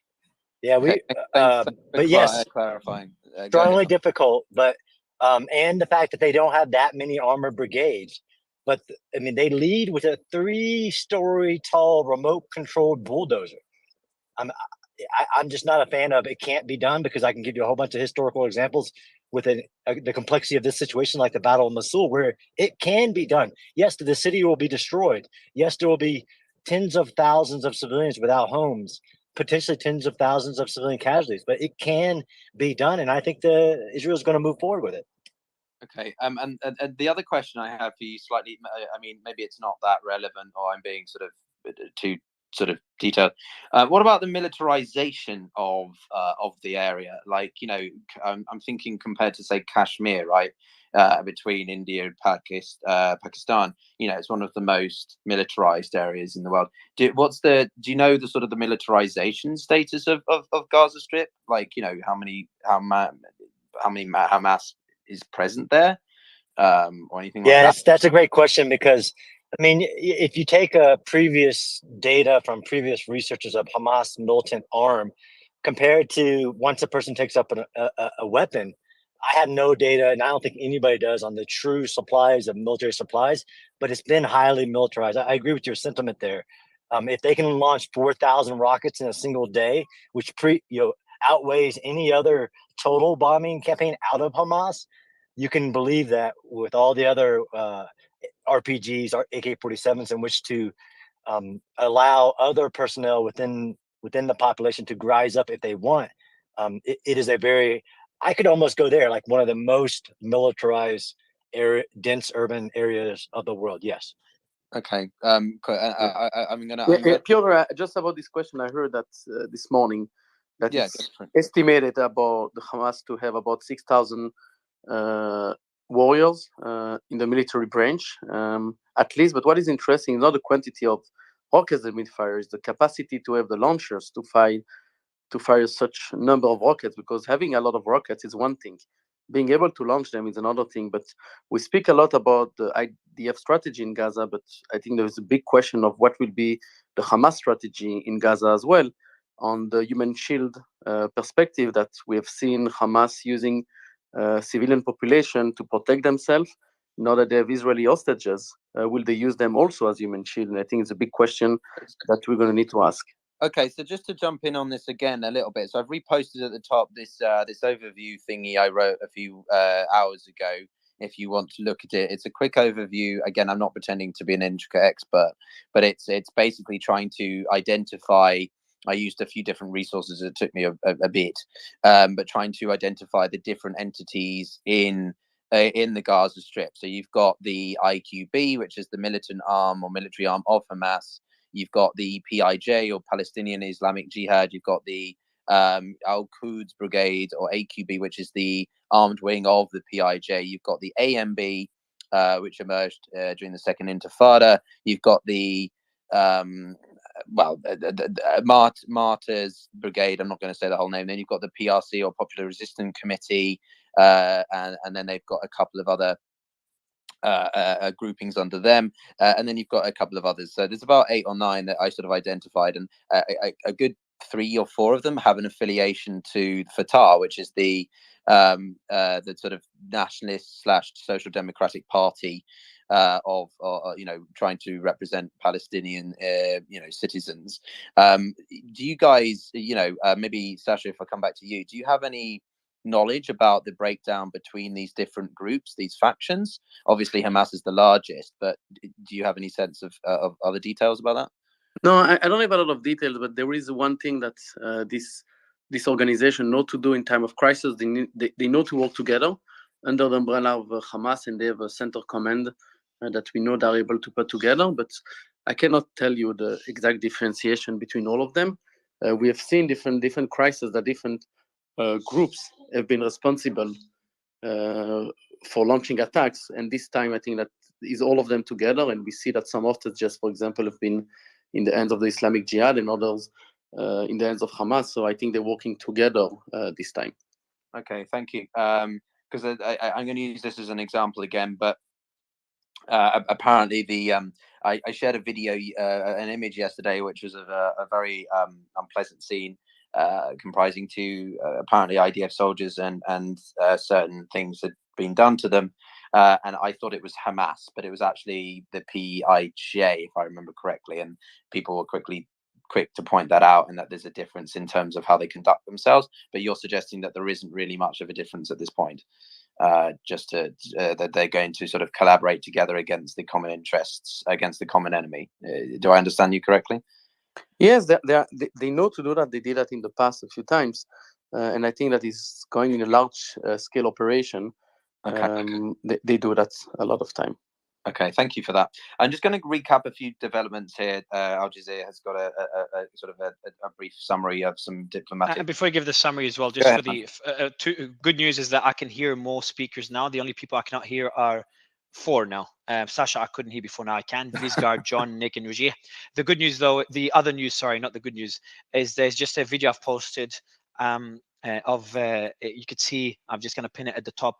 Yeah, we. Thanks But yes, clarifying. Go strongly ahead. difficult. But and the fact that they don't have that many armored brigades. But I mean, they lead with a 3-story tall remote-controlled bulldozer. I'm just not a fan of it. Can't be done, because I can give you a whole bunch of historical examples with the complexity of this situation, like the Battle of Mosul, where it can be done. Yes, the city will be destroyed. Yes, there will be tens of thousands of civilians without homes, potentially tens of thousands of civilian casualties, but it can be done, and I think Israel is going to move forward with it. Okay. And the other question I have for you, slightly, I mean, maybe it's not that relevant, or I'm being sort of too sort of detailed. What about the militarization of the area? Like, you know, I'm thinking compared to, say, Kashmir, right? Between India and Pakistan, you know, it's one of the most militarized areas in the world. Do you know the sort of the militarization status of Gaza Strip? Like, you know, how many Hamas is present there, or anything like that? That's a great question, because I mean, if you take previous data from previous researchers of Hamas militant arm compared to once a person takes up a weapon, I have no data, and I don't think anybody does, on the true supplies of military supplies, but it's been highly militarized. I agree with your sentiment there. If they can launch 4,000 rockets in a single day, which outweighs any other total bombing campaign out of Hamas, you can believe that with all the other RPGs, AK-47s, in which to allow other personnel within the population to rise up if they want. It is a very, I could almost go there, like one of the most militarized dense urban areas of the world. Yes. Okay. I'm gonna. Piotr, just about this question, I heard that this morning that it's estimated about the Hamas to have about 6,000 warriors in the military branch, at least. But what is interesting is not the quantity of rockets that may fire, is the capacity to have the launchers to fire such number of rockets, because having a lot of rockets is one thing. Being able to launch them is another thing. But we speak a lot about the IDF strategy in Gaza, but I think there's a big question of what will be the Hamas strategy in Gaza as well, on the human shield perspective, that we have seen Hamas using civilian population to protect themselves. Now that they have Israeli hostages, will they use them also as human shield? And I think it's a big question that we're going to need to ask. Okay, so just to jump in on this again a little bit, so I've reposted at the top this overview thingy I wrote a few hours ago. If you want to look at it, it's a quick overview. Again, I'm not pretending to be an intricate expert, but it's basically trying to identify. I used a few different resources. It took me a bit, but trying to identify the different entities in the Gaza Strip. So you've got the IQB, which is the militant arm or military arm of Hamas. You've got the PIJ, or Palestinian Islamic Jihad. You've got the Al-Quds Brigade, or AQB, which is the armed wing of the PIJ. You've got the AMB, which emerged during the Second Intifada. You've got the Martyrs Brigade. I'm not going to say the whole name. Then you've got the PRC, or Popular Resistance Committee, and then they've got a couple of other groupings under them, and then you've got a couple of others. So there's about 8 or 9 that I sort of identified, and a good 3 or 4 of them have an affiliation to Fatah, which is the sort of nationalist / social democratic party of trying to represent Palestinian citizens. Do you guys, maybe Sasha, if I come back to you, do you have any knowledge about the breakdown between these different groups, these factions? Obviously Hamas is the largest, but do you have any sense of other details about that? No, I don't have a lot of details, but there is one thing that this this organization know to do in time of crisis. They know to work together under the umbrella of Hamas, and they have a center command that we know they're able to put together. But I cannot tell you the exact differentiation between all of them. We have seen different crises that different groups have been responsible for launching attacks, and this time I think that is all of them together, and we see that some of it just, for example, have been in the hands of the Islamic Jihad and others in the hands of Hamas. So I think they're working together this time. Okay, thank you. Because I'm going to use this as an example again, but apparently I shared a video, an image yesterday, which was of a very unpleasant scene comprising two apparently IDF soldiers, and certain things had been done to them. And I thought it was Hamas, but it was actually the PIJ, if I remember correctly. And people were quick to point that out, and that there's a difference in terms of how they conduct themselves. But you're suggesting that there isn't really much of a difference at this point, just that they're going to sort of collaborate together against the common interests, against the common enemy. Do I understand you correctly? Yes, they know to do that. They did that in the past a few times, and I think that is going in a large scale operation. They do that a lot of time. Okay, thank you for that. I'm just going to recap a few developments here. Al Jazeera has got a sort of a brief summary of some diplomatic. And before I give the summary as well, just for the good news is that I can hear more speakers now. The only people I cannot hear are 4 now. Sasha, I couldn't hear before. Now I can. Vizgard, John, Nick, and Rajir. The good news, though, the other news, sorry, not the good news, is there's just a video I've posted you could see, I'm just going to pin it at the top.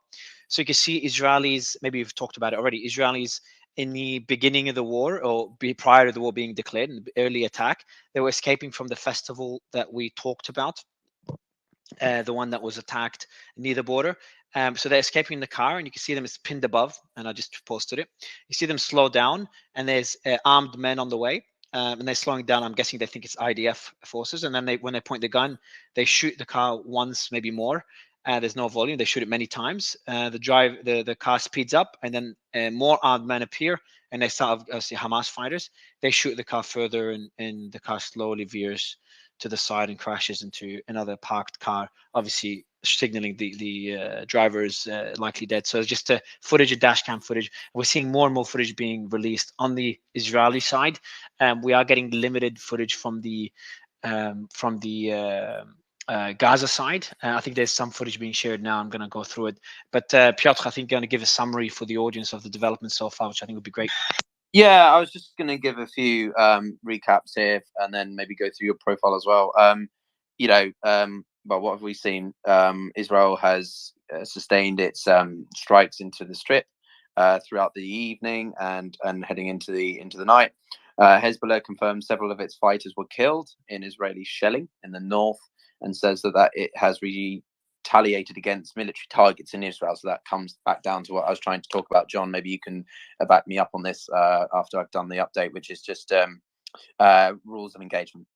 So you can see Israelis, maybe you've talked about it already, Israelis in the beginning of the war, or prior to the war being declared, in the early attack, they were escaping from the festival that we talked about, the one that was attacked near the border. So they're escaping in the car, and you can see them, it's pinned above, and I just posted it. You see them slow down, and there's armed men on the way. And they're slowing down. I'm guessing they think it's IDF forces. And then when they point the gun, they shoot the car once, maybe more. There's no volume. They shoot it many times. The car speeds up, and then more armed men appear, and they start obviously Hamas fighters. They shoot the car further, and the car slowly veers to the side and crashes into another parked car, obviously signaling the driver is likely dead. So it's just a footage, a dash cam footage. We're seeing more and more footage being released on the Israeli side. We are getting limited footage from the Gaza side. I think there's some footage being shared now. I'm going to go through it. But Piotr, I think you're going to give a summary for the audience of the developments so far, which I think would be great. Yeah, I was just going to give a few recaps here, and then maybe go through your profile as well. Well, what have we seen? Israel has sustained its strikes into the Strip throughout the evening and heading into the night. Hezbollah confirmed several of its fighters were killed in Israeli shelling in the north, and says that it has retaliated against military targets in Israel. So that comes back down to what I was trying to talk about. John, maybe you can back me up on this after I've done the update, which is just rules of engagement.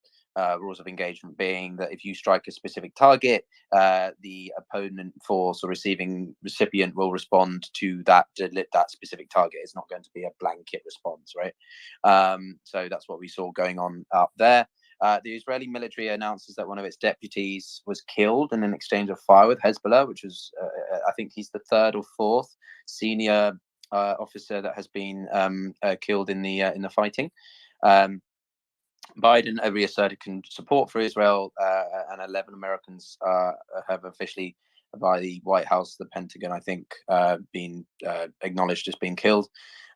Rules of engagement being that if you strike a specific target, the opponent force or recipient will respond to that specific target. It's not going to be a blanket response, right? So that's what we saw going on up there. The Israeli military announces that one of its deputies was killed in an exchange of fire with Hezbollah, which was, I think he's the 3rd or 4th senior officer that has been killed in the fighting. Biden reasserted support for Israel, and 11 Americans have officially, by the White House, the Pentagon, I think, been acknowledged as being killed.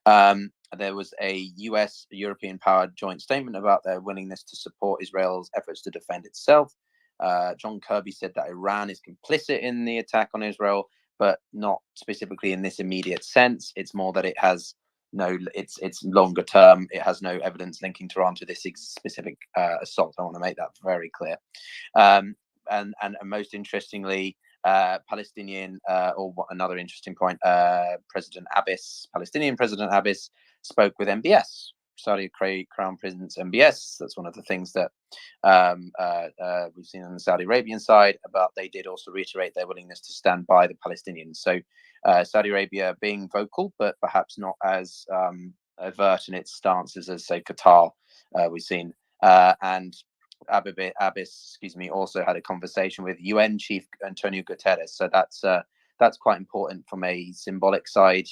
There was a US-European powered joint statement about their willingness to support Israel's efforts to defend itself. John Kirby said that Iran is complicit in the attack on Israel, but not specifically in this immediate sense. It's more that it has it's longer term. It has no evidence linking Tehran to this specific assault. I want to make that very clear. And most interestingly, Palestinian, another interesting point, Palestinian President Abbas spoke with MBS, Saudi Crown Prince MBS. That's one of the things that we've seen on the Saudi Arabian side. About they did also reiterate their willingness to stand by the Palestinians. So Saudi Arabia being vocal, but perhaps not as overt in its stances as, say, Qatar we've seen. And Abbas, also had a conversation with UN Chief Antonio Guterres. So that's quite important from a symbolic side.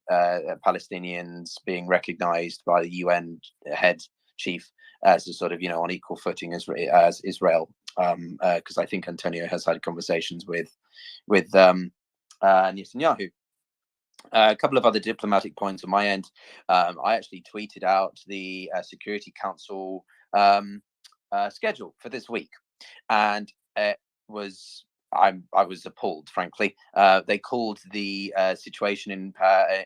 Palestinians being recognised by the UN head chief as a sort of on equal footing as Israel. Because I think Antonio has had conversations with Netanyahu. A couple of other diplomatic points on my end. I actually tweeted out the Security Council schedule for this week, and it was I was appalled, frankly. They called the situation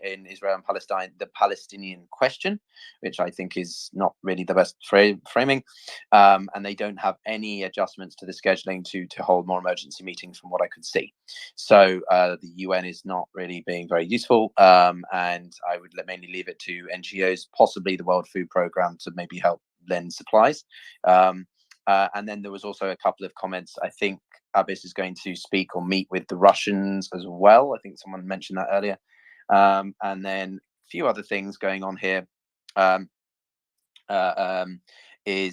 in Israel and Palestine the Palestinian question, which I think is not really the best framing. And they don't have any adjustments to the scheduling to hold more emergency meetings from what I could see. So the UN is not really being very useful. And I would mainly leave it to NGOs, possibly the World Food Programme, to maybe help lend supplies. And then there was also a couple of comments. I think Abbas is going to speak or meet with the Russians as well. I think someone mentioned that earlier. And then a few other things going on here. Let me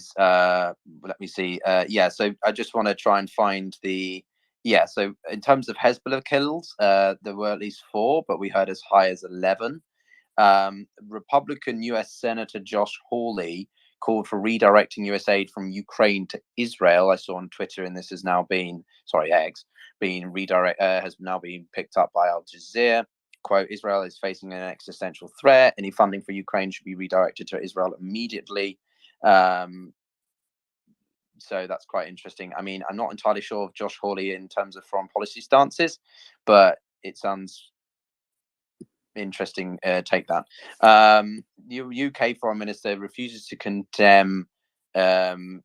see. So I just want to try and find so in terms of Hezbollah kills, there were at least 4, but we heard as high as 11. Republican US Senator Josh Hawley called for redirecting US aid from Ukraine to Israel. I saw on Twitter, and this has now been, X, has now been picked up by Al Jazeera. Quote, Israel is facing an existential threat. Any funding for Ukraine should be redirected to Israel immediately. So that's quite interesting. I mean, I'm not entirely sure of Josh Hawley in terms of foreign policy stances, but it sounds interesting. Take that. The UK foreign minister refuses to condemn the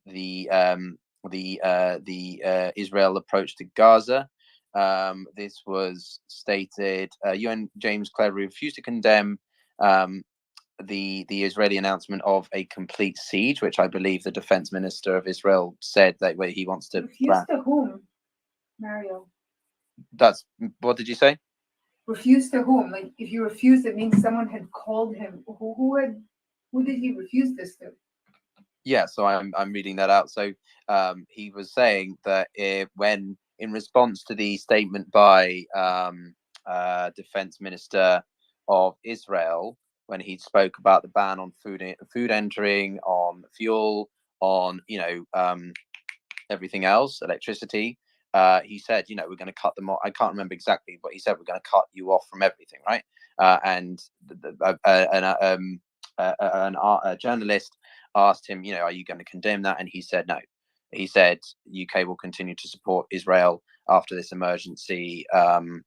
Israel approach to Gaza. This was stated. UN James Cleverly refused to condemn the Israeli announcement of a complete siege, which I believe the defense minister of Israel said that he wants to. Refuse to whom, Mario? That's what did you say? Refuse to whom? Like, if you refuse, it means someone had called him. Who did he refuse this to? Yeah, so I'm reading that out. So he was saying that when in response to the statement by Defense Minister of Israel, when he spoke about the ban on food entering, on fuel, on everything else, electricity. He said, we're going to cut them off. I can't remember exactly, but he said we're going to cut you off from everything, right? And a journalist asked him, are you going to condemn that? And he said no. He said UK will continue to support Israel after this emergency Cobra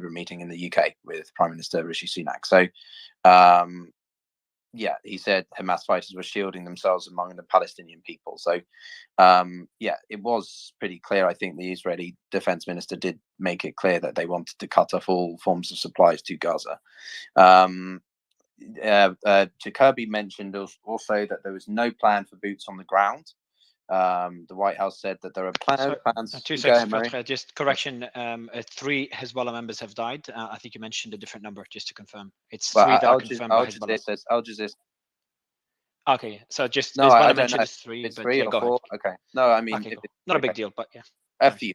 meeting in the UK with Prime Minister Rishi Sunak. So he said Hamas fighters were shielding themselves among the Palestinian people. So, it was pretty clear. I think the Israeli defense minister did make it clear that they wanted to cut off all forms of supplies to Gaza. Kirby mentioned also that there was no plan for boots on the ground. The White House said that there are plans. 2 seconds, Piotr, just correction. 3 Hezbollah members have died. I think you mentioned a different number, just to confirm. It's 3 that are confirmed by Hezbollah. Al Jazeera. Okay, so just no, I mentioned it's 3. It's but 3 or 4. Ahead. Okay. No, I mean, okay, cool. Not a big deal, but yeah. A few,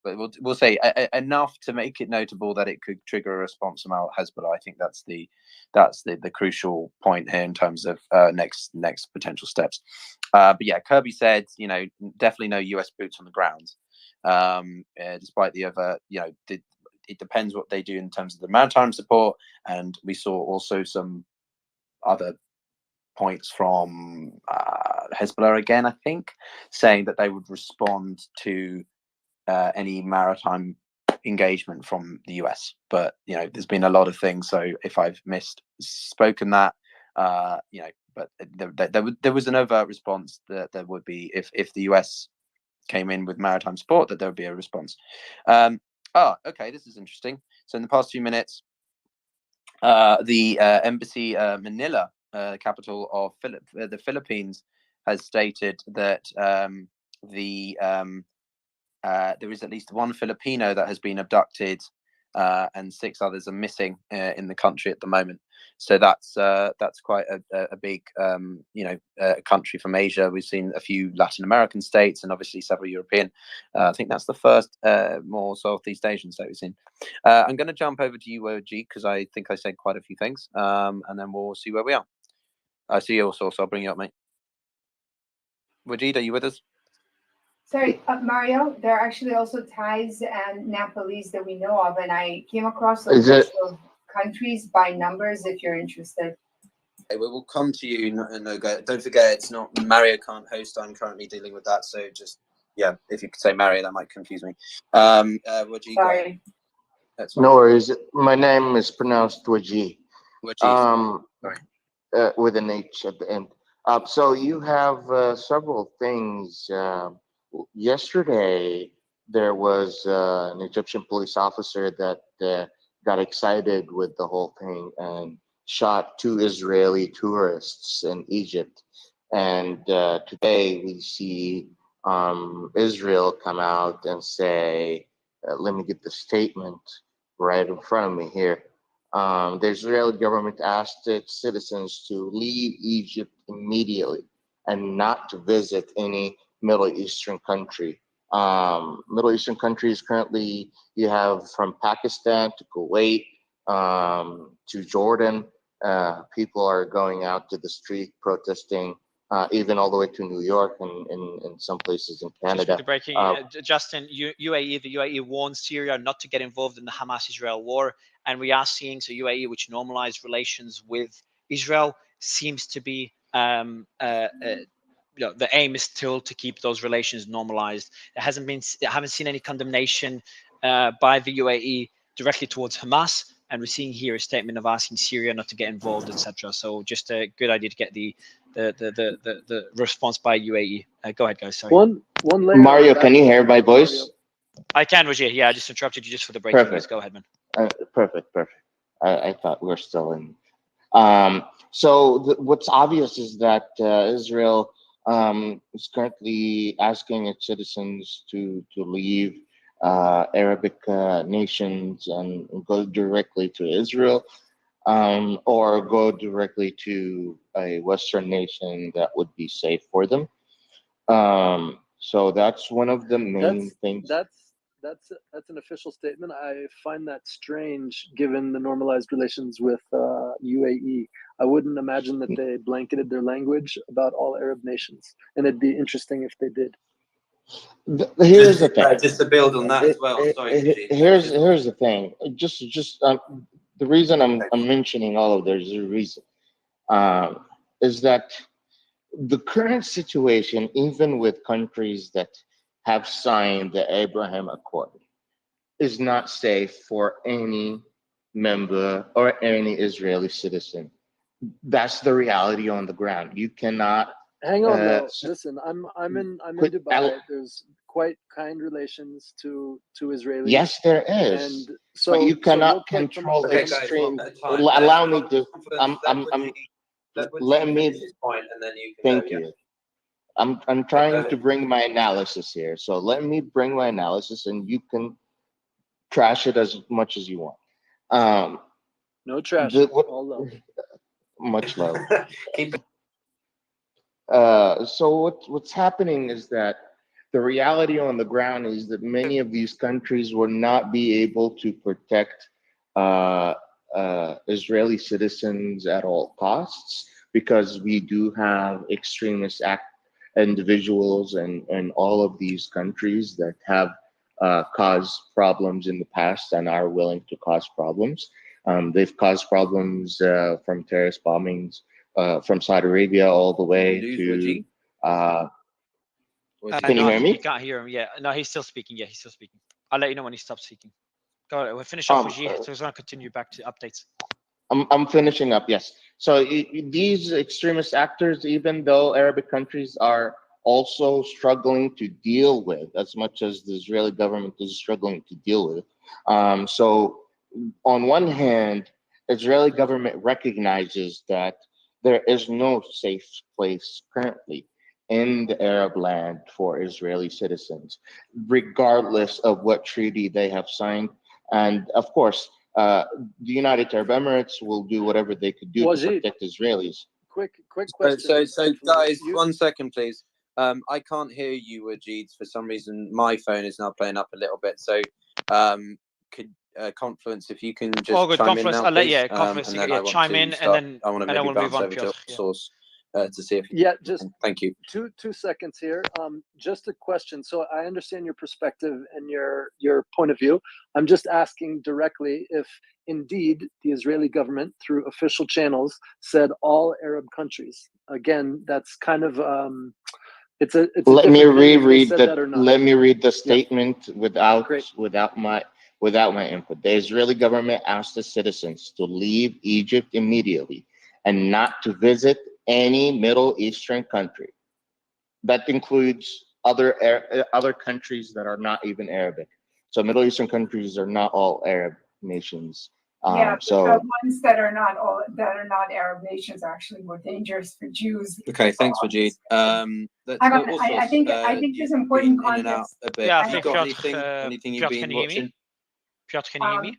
but we'll say enough to make it notable that it could trigger a response from Al Hezbollah. I think that's the crucial point here in terms of next potential steps. But yeah, Kirby said, definitely no US boots on the ground. Despite the other, it depends what they do in terms of the maritime support, and we saw also some other points from Hezbollah again, I think, saying that they would respond to any maritime engagement from the US. But there's been a lot of things, so if I've misspoken that, but there was an overt response that there would be if the US came in with maritime support, that there would be a response. Okay, this is interesting. So in the past few minutes, the embassy Manila, capital of the Philippines, has stated that there is at least one Filipino that has been abducted and 6 others are missing in the country at the moment. So that's quite a big country from Asia. We've seen a few Latin American states and obviously several European. I think that's the first more Southeast Asian state we've seen. I'm going to jump over to you, Wajid, because I think I said quite a few things, and then we'll see where we are. I see you also, so I'll bring you up, mate. Wajid, are you with us? Sorry, Mario, there are actually also Thais and Nepalese that we know of, and I came across a list of countries by numbers if you're interested. Okay, we'll come to you. No, don't forget, it's not Mario can't host. I'm currently dealing with that, so just if you could say Mario, that might confuse me. Wajid, sorry. That's no worries. My name is pronounced Wajid. Sorry. With an H at the end. So you have several things. Yesterday, there was an Egyptian police officer that got excited with the whole thing and shot 2 Israeli tourists in Egypt. And today we see Israel come out and say, let me get the statement right in front of me here. The Israeli government asked its citizens to leave Egypt immediately and not to visit any Middle Eastern country. Middle Eastern countries currently, you have from Pakistan to Kuwait to Jordan. People are going out to the street protesting, even all the way to New York and in some places in Canada. The breaking, Justin, the UAE warned Syria not to get involved in the Hamas-Israel war, and we are seeing UAE, which normalized relations with Israel, seems to be the aim is still to keep those relations normalized. I haven't seen any condemnation by the UAE directly towards Hamas, and we're seeing here a statement of asking Syria not to get involved, etc. So just a good idea to get the response by UAE. Go ahead, guys. Sorry. One layer. Mario, can you hear my voice? I can, Wajid. Yeah, I just interrupted you just for the breaking news. Go ahead, man. Perfect. I thought we were still in. So what's obvious is that Israel is currently asking its citizens to leave Arabic nations and go directly to Israel, or go directly to a Western nation that would be safe for them. So that's one of the main things. That's an official statement. I find that strange given the normalized relations with UAE. I wouldn't imagine that they blanketed their language about all Arab nations, and it'd be interesting if they did. Here's the thing. Just to build on that as well. Sorry, here's the thing. Just the reason I'm mentioning all of this is a reason. Is that the current situation, even with countries that have signed the Abraham Accord, is not safe for any member or any Israeli citizen. That's the reality on the ground. You cannot. Hang on, though. Listen, I'm in Dubai. There's quite kind relations to Israelis. Yes, there is. And so, but you cannot control extreme. Allow me to. Let me. Thank you. I'm trying to bring my analysis here. So let me bring my analysis, and you can trash it as much as you want. No trash. All love. Much love. So what's happening is that the reality on the ground is that many of these countries will not be able to protect Israeli citizens at all costs, because we do have extremist individuals and all of these countries that have caused problems in the past and are willing to cause problems. They've caused problems from terrorist bombings from Saudi Arabia all the way to. Can you hear me? You can't hear him. Yeah, no, he's still speaking. Yeah, he's still speaking. I'll let you know when he stops speaking. Go ahead. We'll finish off with G. So we're going to continue back to updates. I'm finishing up. Yes. So these extremist actors, even though Arabic countries are also struggling to deal with, as much as the Israeli government is struggling to deal with. So on one hand, Israeli government recognizes that there is no safe place currently in the Arab land for Israeli citizens, regardless of what treaty they have signed. And of course, the United Arab Emirates will do whatever they could do to Wajid, protect Israelis. quick So, question. so guys, 1 second, please. I can't hear you, Wajid. For some reason, my phone is now playing up a little bit. So, could Confluence, if you can just All good, chime Confluence. in now, I'll let please. Confluence And then yeah, I want chime to in, start. and I want to then maybe we'll move bounce on, over Piotr. to Source to see if. Yeah, just Thank you. two seconds here. Just a question. So I understand your perspective and your point of view. I'm just asking directly if indeed the Israeli government, through official channels, said all Arab countries. Again, that's kind of it's a Let me different thing if they reread said the. that or not. Let me read the Yep. statement Great. without my input. The Israeli government asked the citizens to leave Egypt immediately and not to visit any Middle Eastern country. That includes other countries that are not even Arabic. So Middle Eastern countries are not all Arab nations. Yeah, but So the ones that are not Arab nations are actually more dangerous for Jews. Okay, thanks, Wajid. Let's Hang on, also, I think there's important in and out context. a bit. Yeah, I Have you think got Piotr, anything you've Piotr, been can you hear me? watching? Piotr, can you hear me?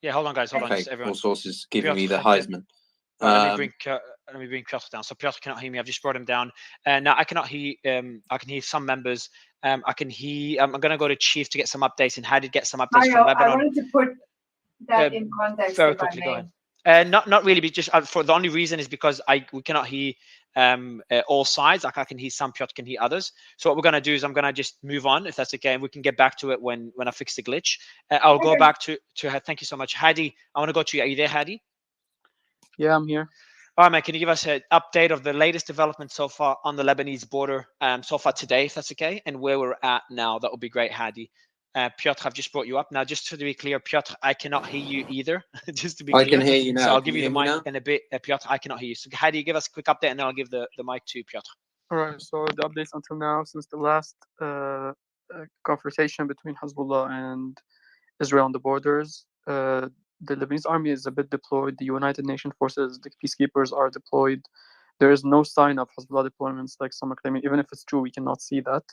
Yeah, hold on, guys. Hold on, Okay, just everyone. all sources giving me Piotr, the Heisman. let me bring Piotr down. So Piotr cannot hear me. I've just brought him down. Now I cannot hear. I can hear some members. I can hear. I'm going to go to Chief to get some updates and how to get some updates Mario, from Lebanon. I wanted to put that in context. Very if I quickly, go may. ahead. Not really, but just for the only reason is because we cannot hear all sides. Like I can hear some, Piotr can hear others. So what we're going to do is I'm going to just move on, if that's okay, and we can get back to it when I fix the glitch. I'll go back to thank you so much, Hadi. I want to go to you. Are you there, Hadi? Yeah, I'm here. All right, man. Can you give us an update of the latest development so far on the Lebanese border, so far today, if that's okay, and where we're at now? That would be great, Hadi. Piotr, I've just brought you up. Now, just to be clear, Piotr, I cannot hear you either, just to be clear. I can hear you now. So I'll Can give you the hear me mic now? in a bit. Piotr, I cannot hear you. So Hadi, give us a quick update, and then I'll give the mic to Piotr. All right. So the updates until now, since the last conversation between Hezbollah and Israel on the borders, the Lebanese army is a bit deployed. The United Nations forces, the peacekeepers are deployed. There is no sign of Hezbollah deployments like some are claiming. Even if it's true, we cannot see that.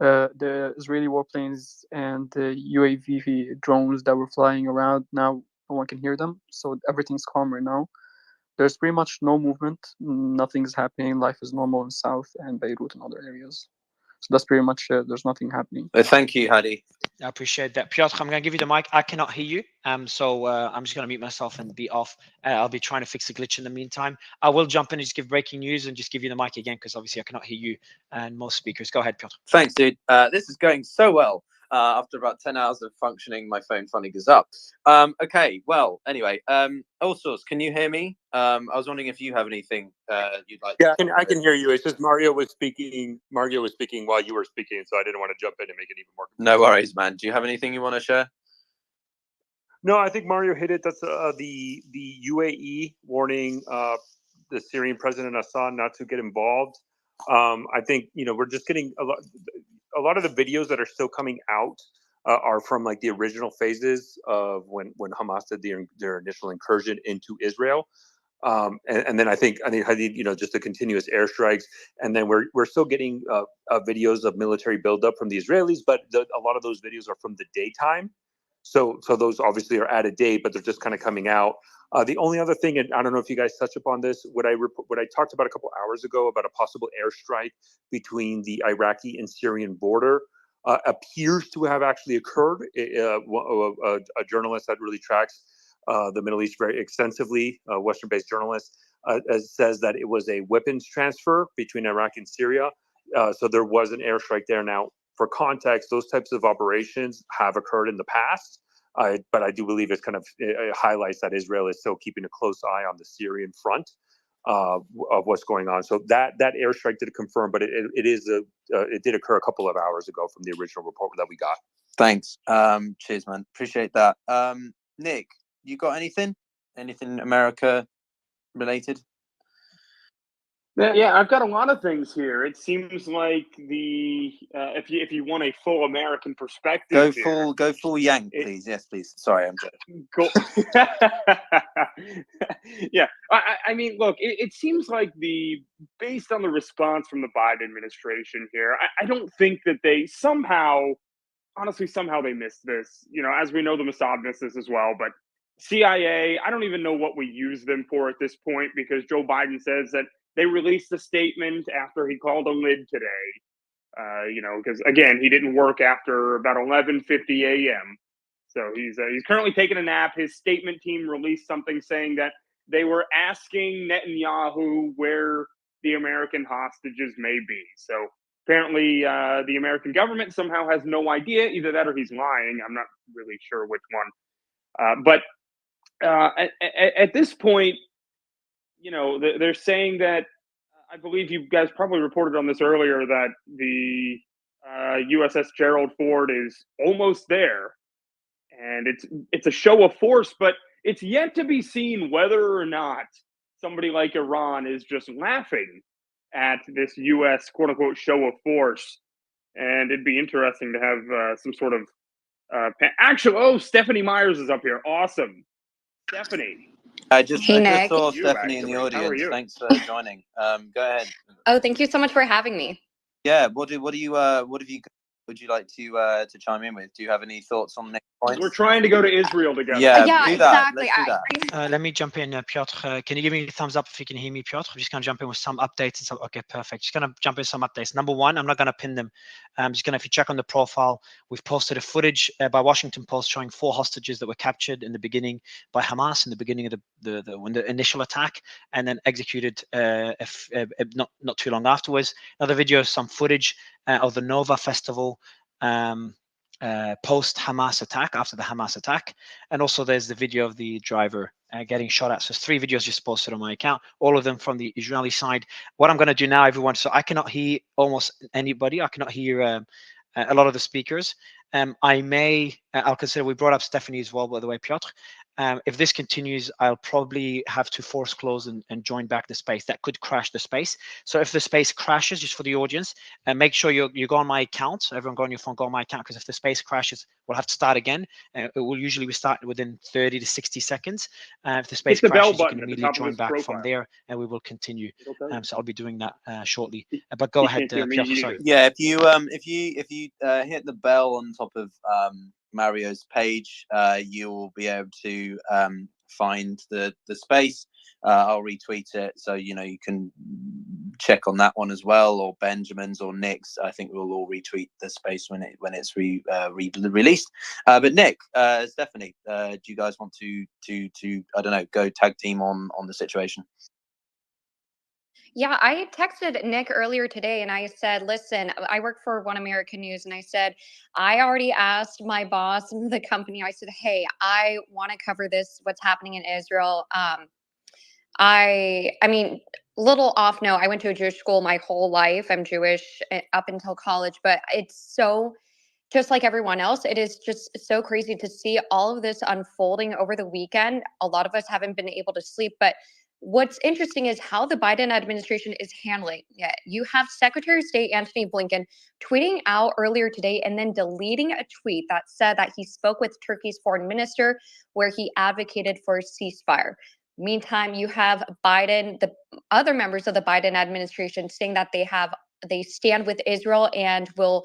The Israeli warplanes and the UAV drones that were flying around, now no one can hear them. So everything's calm right now. There's pretty much no movement. Nothing's happening. Life is normal in South and Beirut and other areas. So that's pretty much it. There's nothing happening. Thank you, Hadi. I appreciate that. Piotr, I'm going to give you the mic. I cannot hear you. So I'm just going to mute myself and be off. I'll be trying to fix the glitch in the meantime. I will jump in and just give breaking news and just give you the mic again, because obviously I cannot hear you and most speakers. Go ahead, Piotr. Thanks, dude. This is going so well. After about 10 hours of functioning, my phone finally goes up. Okay, well, anyway, all sorts, can you hear me? I was wondering if you have anything you'd like Yeah, to I can hear you. It's just Mario was speaking while you were speaking, so I didn't want to jump in and make it even more confusing. No worries, man. Do you have anything you want to share? No, I think Mario hit it. That's the UAE warning the Syrian President Assad not to get involved. I think we're just getting a lot of the videos that are still coming out are from like the original phases of when Hamas did their initial incursion into Israel. And then I think just the continuous airstrikes, and then we're still getting videos of military buildup from the Israelis, but a lot of those videos are from the daytime. So those obviously are out of date, but they're just kind of coming out. The only other thing, and I don't know if you guys touched upon this, what I talked about a couple hours ago about a possible airstrike between the Iraqi and Syrian border appears to have actually occurred. A journalist that really tracks the Middle East very extensively, Western-based journalist, says that it was a weapons transfer between Iraq and Syria. So there was an airstrike there. Now, for context, those types of operations have occurred in the past, but I do believe it highlights that Israel is still keeping a close eye on the Syrian front of what's going on. So that airstrike did confirm, but it did occur a couple of hours ago from the original report that we got. Thanks. Cheers, man. Appreciate that. Nick, you got anything? Anything America related? Yeah, I've got a lot of things here. It seems like if you want a full American perspective, Go full Yank, please. Yes, please. Sorry, I'm joking. Yeah, I mean, look, it seems like based on the response from the Biden administration here, I don't think that they somehow honestly, somehow they missed this. You know, as we know, the Mossad missed this as well. But CIA, I don't even know what we use them for at this point, because Joe Biden says that they released a statement after he called a lid today. You know, because again, he didn't work after about 11:50 a.m. So he's currently taking a nap. His statement team released something saying that they were asking Netanyahu where the American hostages may be. So apparently, the American government somehow has no idea. Either that or he's lying. I'm not really sure which one. But at this point, you know, they're saying that, I believe you guys probably reported on this earlier, that the USS Gerald Ford is almost there, and it's a show of force, but it's yet to be seen whether or not somebody like Iran is just laughing at this U.S. quote unquote show of force. And it'd be interesting to have some sort of Stephanie Myers is up here. Awesome, Stephanie. I just Nick. saw You, Stephanie in the actually. How are audience. you? Thanks for joining. Go ahead. Oh, thank you so much for having me. Yeah. What would you like to chime in with? Do you have any thoughts on the next point? We're trying to go to Israel together. Yeah, Yeah, do that. exactly. Let's do that. Let me jump in, Piotr. Can you give me a thumbs up if you can hear me, Piotr? I'm just going to jump in with some updates and some. Okay, perfect. Just going to jump in with some updates. Number one, I'm not going to pin them. I'm just going to, if you check on the profile, we've posted a footage by Washington Post showing 4 hostages that were captured in the beginning by Hamas in the beginning of the initial attack, and then executed not too long afterwards. Another video, some footage of the Nova Festival. Post Hamas attack, after the Hamas attack, and also there's the video of the driver getting shot at. So there's 3 videos just posted on my account, all of them from the Israeli side. What I'm going to do now, everyone, so I cannot hear almost anybody. I cannot hear a lot of the speakers. I'll consider, we brought up Stephanie as well, by the way, Piotr. If this continues, I'll probably have to force close and join back the space. That could crash the space. So if the space crashes, just for the audience, make sure you go on my account. So everyone go on your phone, go on my account, because if the space crashes, we'll have to start again. It will usually be started within 30 to 60 seconds. If the space crashes, you can immediately join back from there, and we will continue. So I'll be doing that shortly. But go ahead, Piotr. Sorry. Yeah, if you hit the bell on top of Mario's page, you will be able to find the space. I'll retweet it, so you know you can check on that one as well, or Benjamin's or Nick's. I think we'll all retweet the space when it's released. But Nick, Stephanie, do you guys want to I don't know, go tag team on the situation? Yeah, I texted Nick earlier today and I said, listen, I work for One American News, and I said, I already asked my boss in the company, I said, hey, I want to cover this, what's happening in Israel. I mean, little off note, I went to a Jewish school my whole life. I'm Jewish up until college, but it's so, just like everyone else, it is just so crazy to see all of this unfolding over the weekend. A lot of us haven't been able to sleep, but what's interesting is how the Biden administration is handling it. You have Secretary of State Antony Blinken tweeting out earlier today and then deleting a tweet that said that he spoke with Turkey's foreign minister, where he advocated for a ceasefire. Meantime, you have Biden, the other members of the Biden administration saying that they stand with Israel and will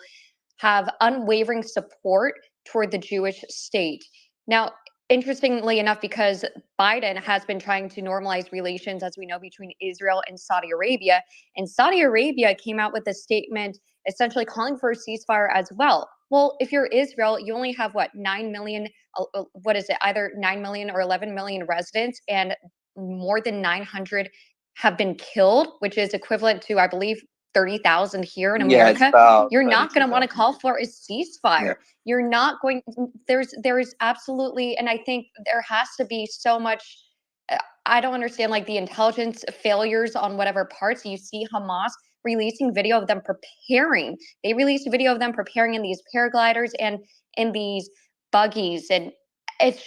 have unwavering support toward the Jewish state. Now, interestingly enough, because Biden has been trying to normalize relations, as we know, between Israel and Saudi Arabia, and Saudi Arabia came out with a statement essentially calling for a ceasefire as well. Well, if you're Israel, you only have 9 million, what is it, either 9 million or 11 million residents, and more than 900 have been killed, which is equivalent to, I believe, 30,000 here in America. You're not going to want to call for a ceasefire. Yeah. You're not going, there's absolutely, and I think there has to be so much, I don't understand, like the intelligence failures on whatever parts. You see Hamas releasing video of them preparing. They released a video of them preparing in these paragliders and in these buggies. And it's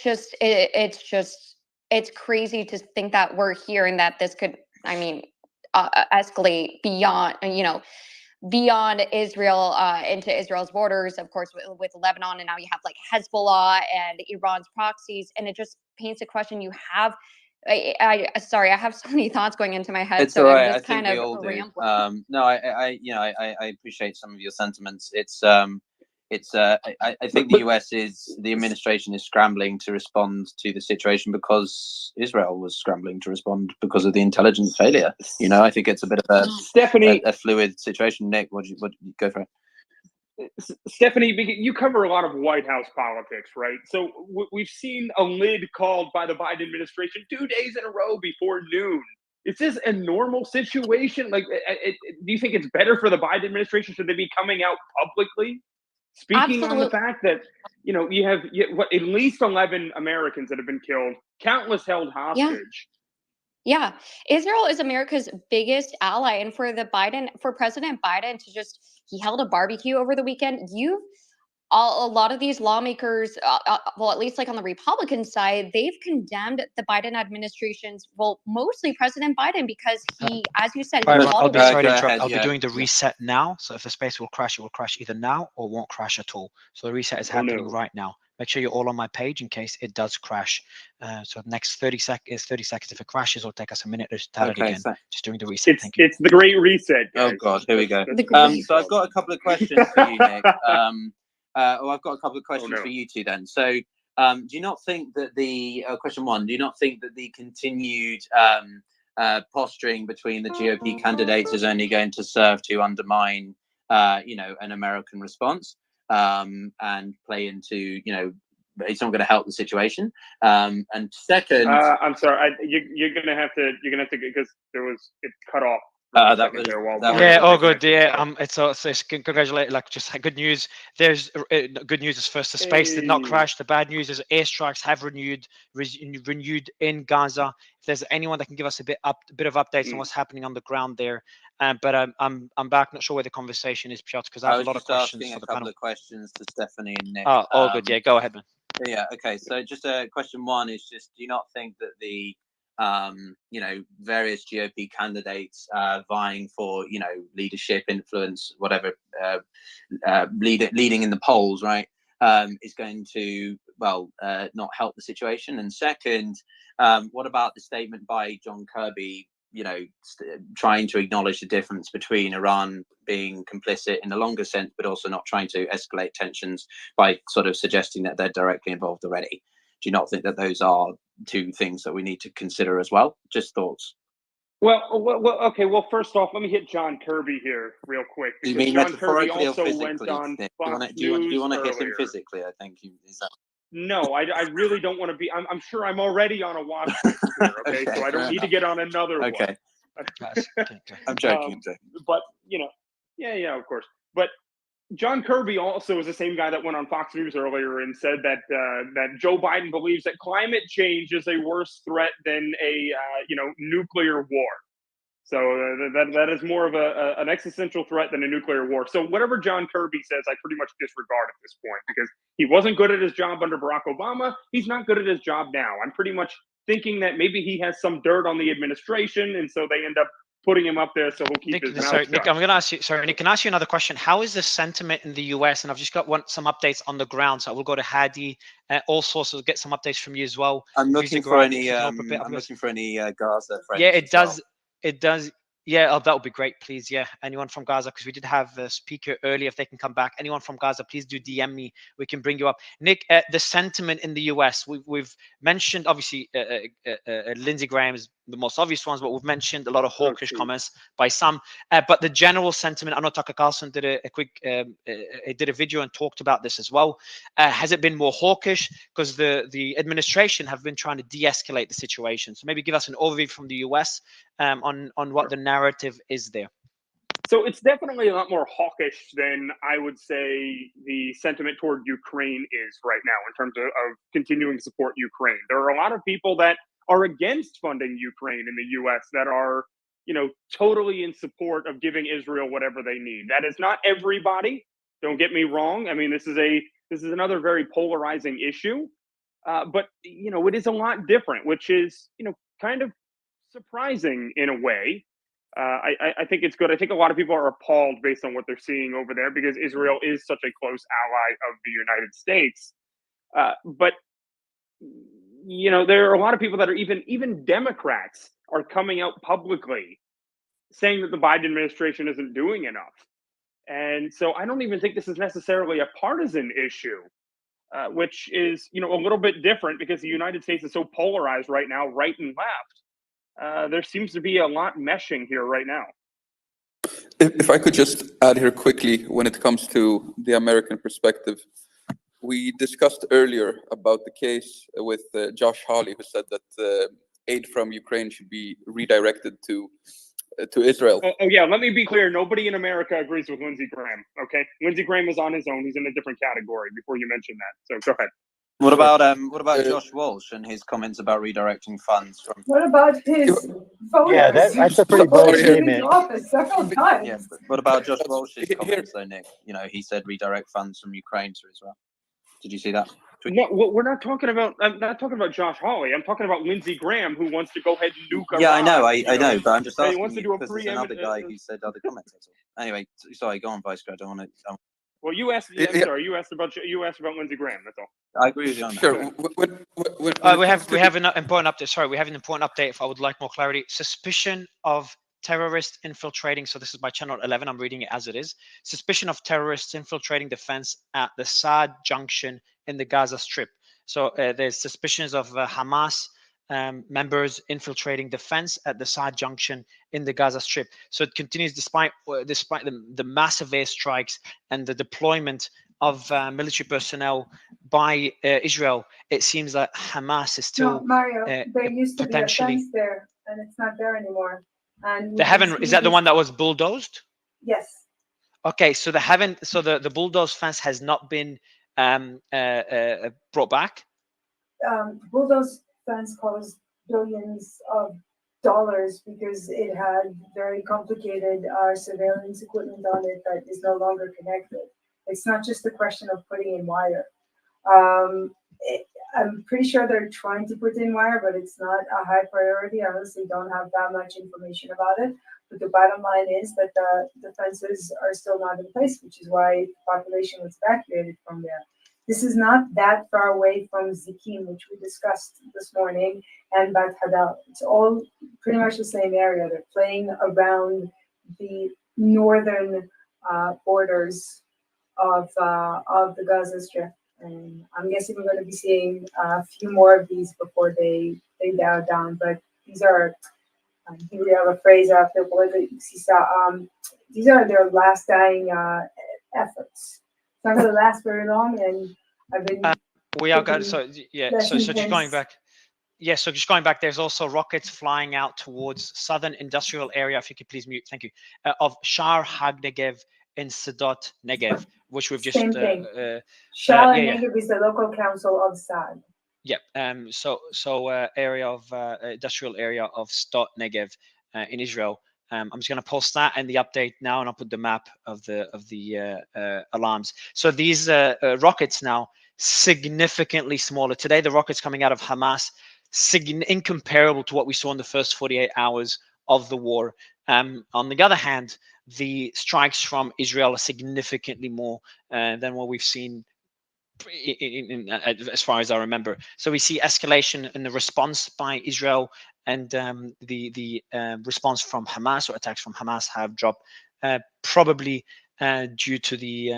crazy to think that we're here and that this could, escalate beyond Israel into Israel's borders, of course, with Lebanon, and now you have like Hezbollah and Iran's proxies, and it just paints a question. You have, sorry, I have so many thoughts going into my head, it's so right. I'm just No, I appreciate some of your sentiments. It's it's I think the the administration is scrambling to respond to the situation because Israel was scrambling to respond because of the intelligence failure. You know, I think it's a bit of a fluid situation. Nick, what go for it? Stephanie, you cover a lot of White House politics, right? So we've seen a lid called by the Biden administration 2 days in a row before noon. Is this a normal situation? Like, do you think it's better for the Biden administration? Should they be coming out publicly, speaking on the fact that, you know, you have at least 11 Americans that have been killed, countless held hostage? Yeah, Israel is America's biggest ally, and for President Biden to he held a barbecue over the weekend. A lot of these lawmakers, well, at least like on the Republican side, they've condemned the Biden administration's, well, mostly President Biden, because he, as you said, I'll be sorry to interrupt. I'll be doing the reset now. So if the space will crash, it will crash either now or won't crash at all. So the reset is happening right now. Make sure you're all on my page in case it does crash. So the next 30 seconds. If it crashes, it'll take us a minute to start it again. Just doing the reset. Thank you. It's the great reset, guys. Oh God, here we go. So I've got a couple of questions for you, Nick. I've got a couple of questions for you two then. So, do you not think that question one? Do you not think that the continued posturing between the GOP candidates is only going to serve to undermine, an American response and play into, it's not going to help the situation. And second, I'm sorry, you're gonna have to because it cut off. All good. Yeah, it's congratulate. Like, just good news. There's good news is first, the space did not crash. The bad news is airstrikes have renewed in Gaza. If there's anyone that can give us a bit of updates on what's happening on the ground there, but I'm back. Not sure where the conversation is, Piotr, because I have a lot of questions for the panel. A couple of questions to Stephanie and Nick. Oh, all good. Yeah, go ahead, man. Yeah. Okay. So just question one is just: do you not think that the various GOP candidates vying for, leadership, influence, whatever, leading in the polls, right, is going to, not help the situation? And second, what about the statement by John Kirby, trying to acknowledge the difference between Iran being complicit in the longer sense, but also not trying to escalate tensions by sort of suggesting that they're directly involved already? Do you not think that those are two things that we need to consider as well? Just thoughts. Well, okay. Well, first off, let me hit John Kirby here real quick. Do you mean John Kirby metaphorically or also physically? went on Fox Do you want to hit him earlier. physically? I think is that. No, I really don't want to be. I'm sure I'm already on a watch list here. Okay, so I don't need to get on another one. Okay. I'm joking. But yeah, of course. But John Kirby also is the same guy that went on Fox News earlier and said that that Joe Biden believes that climate change is a worse threat than a nuclear war. So that is more of an existential threat than a nuclear war. So whatever John Kirby says, I pretty much disregard at this point, because he wasn't good at his job under Barack Obama. He's not good at his job now. I'm pretty much thinking that maybe he has some dirt on the administration, and so they end up putting him up there so he'll keep his mouth shut. Nick, I'm going to ask you. Sorry, Nick, can I ask you another question? How is the sentiment in the US? And I've just got some updates on the ground, so I will go to Hadi. All sources, get some updates from you as well. I'm looking for any. I'm looking for any Gaza friends. Yeah, it does. It does. Yeah, that would be great, please. Yeah, anyone from Gaza, because we did have a speaker earlier. If they can come back, anyone from Gaza, please do DM me. We can bring you up. Nick, the sentiment in the US, we've mentioned, obviously, Lindsey Graham is the most obvious ones, but we've mentioned a lot of hawkish comments by some. But the general sentiment, I know Tucker Carlson did a video and talked about this as well. Has it been more hawkish? Because the administration have been trying to de-escalate the situation. So maybe give us an overview from the US on what the narrative is there. So it's definitely a lot more hawkish than I would say the sentiment toward Ukraine is right now in terms of continuing to support Ukraine. There are a lot of people that are against funding Ukraine in the US that are, totally in support of giving Israel whatever they need. That is not everybody. Don't get me wrong. I mean, this is another very polarizing issue. But it is a lot different, which is, kind of surprising in a way. I think it's good. I think a lot of people are appalled based on what they're seeing over there because Israel is such a close ally of the United States. But there are a lot of people that are even Democrats are coming out publicly saying that the Biden administration isn't doing enough. And so I don't even think this is necessarily a partisan issue, which is, a little bit different because the United States is so polarized right now, right and left. There seems to be a lot meshing here right now. If I could just add here quickly, when it comes to the American perspective, we discussed earlier about the case with Josh Hawley, who said that aid from Ukraine should be redirected to Israel. Oh, yeah, let me be clear. Nobody in America agrees with Lindsey Graham, okay? Lindsey Graham is on his own. He's in a different category before you mention that. So go ahead. What about Josh Walsh and his comments about redirecting funds from? What about his voters? Yeah, that's a pretty bold statement. Office several times. Yeah, but what about Josh Walsh's comments though, Nick? He said redirect funds from Ukraine to Israel. Did you see that? No, we're not talking about. I'm not talking about Josh Hawley. I'm talking about Lindsey Graham, who wants to go ahead and nuke Iran. Yeah, I know, but I'm just He asking wants to you do a because there's another guy who said other comments. That's all. Anyway, sorry, go on, Vice. I don't want to. Well, you asked. I'm sorry. You asked about Lindsey Graham. That's all. I agree with you on that. Sure. We have an important update. Sorry, we have an important update. If I would like more clarity, suspicion of terrorists infiltrating. So this is by Channel 11. I'm reading it as it is. Suspicion of terrorists infiltrating the fence at the Saad junction in the Gaza Strip. So there's suspicions of Hamas members infiltrating the fence at the Saad junction in the Gaza Strip. So it continues despite the massive airstrikes and the deployment of military personnel by Israel. It seems that Hamas is still No, Mario, there used to be a potentially. fence there, and it's not there anymore. And They haven't. Is that the one that was bulldozed? Yes. Okay, so they haven't. So the bulldozed fence has not been brought back. Bulldoze fence cost billions of dollars because it had very complicated surveillance equipment on it that is no longer connected. It's not just a question of putting in wire. I'm pretty sure they're trying to put in wire, but it's not a high priority. I honestly don't have that much information about it. But the bottom line is that the fences are still not in place, which is why the population was evacuated from there. This is not that far away from Zikim, which we discussed this morning, and Bat Hadal. It's all pretty much the same area. They're playing around the northern borders of the Gaza Strip. And I'm guessing we're going to be seeing a few more of these before they dial down. But these are, here we have a phrase after these are their last dying efforts. It's not going to last very long, and I've been. We are going. So yeah. So just going back. Yeah, so just going back, there's also rockets flying out towards southern industrial area. If you could please mute, thank you. Of Shar HaNegev in Sadot Negev, which we've just Same thing. Shar Negev is the local council of Saad. Yeah. So area of industrial area of Sdot Negev in Israel. I'm just going to post that and the update now, and I'll put the map of the alarms. So these rockets now significantly smaller. Today, the rockets coming out of Hamas, incomparable to what we saw in the first 48 hours of the war. On the other hand, the strikes from Israel are significantly more than what we've seen as far as I remember. So we see escalation in the response by Israel, and the response from Hamas, or attacks from Hamas, have dropped, probably due to the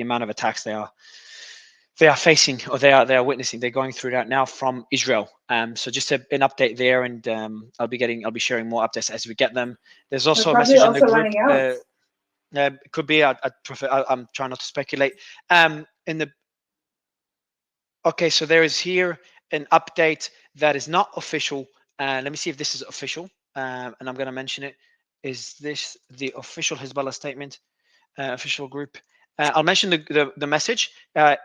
amount of attacks they are facing, or they are witnessing. They're going through that now from Israel. So just an update there, and I'll be sharing more updates as we get them. There's also a message in the group. It could be. I'm trying not to speculate. Okay, so there is here an update that is not official. Let me see if this is official, and I'm going to mention it. Is this the official Hezbollah statement? Official group. I'll mention the message.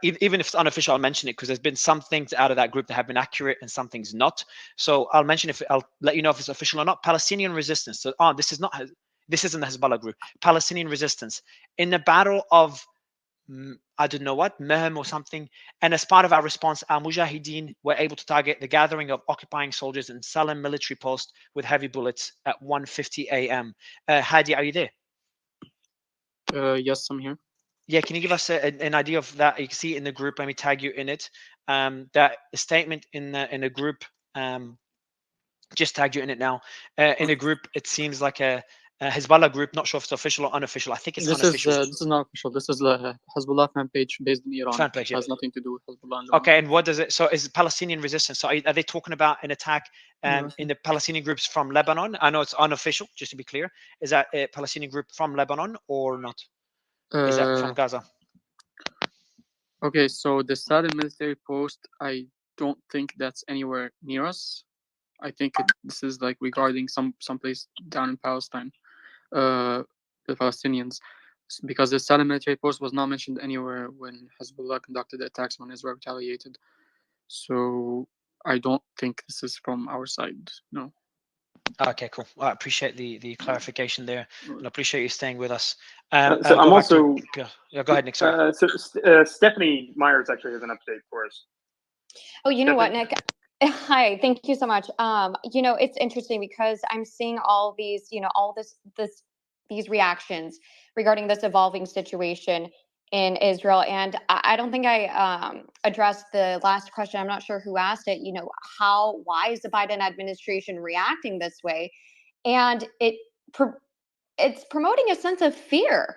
Even if it's unofficial, I'll mention it because there's been some things out of that group that have been accurate and some things not. So I'll mention I'll let you know if it's official or not. Palestinian resistance. So this isn't the Hezbollah group. Palestinian resistance in the battle of I don't know what, Mehem or something. And as part of our response, our Mujahideen were able to target the gathering of occupying soldiers in Salem military post with heavy bullets at 1:50 a.m. Hadi, are you there? Yes, I'm here. Yeah, can you give us an idea of that? You can see it in the group. Let me tag you in it. That statement in the group, just tagged you in it now. In a group, it seems like Hezbollah group. Not sure if it's official or unofficial. I think it's unofficial. This is not official. This is the Hezbollah fan page based in Iran. Fan page, It has yeah. nothing to do with Hezbollah. And Okay, and what does it? So is it Palestinian resistance? So are they talking about an attack No. in the Palestinian groups from Lebanon? I know it's unofficial, just to be clear. Is that a Palestinian group from Lebanon or not? Is that from Gaza? Okay, so the Saddam military post, I don't think that's anywhere near us. I think this is like regarding someplace down in Palestine, the Palestinians, because the Saddam military post was not mentioned anywhere when Hezbollah conducted the attacks when Israel retaliated. So I don't think this is from our side. No. Okay, cool. I appreciate the clarification there, and I appreciate you staying with us. So I'm also. Yeah, go ahead, Nick. Sorry. Stephanie Myers actually has an update for us. Oh, you know what, Nick? Hi, thank you so much. You know, it's interesting because I'm seeing all these, you know, all these reactions regarding this evolving situation in Israel, and I don't think I addressed the last question. I'm not sure who asked it. You know, why is the Biden administration reacting this way? And it's promoting a sense of fear.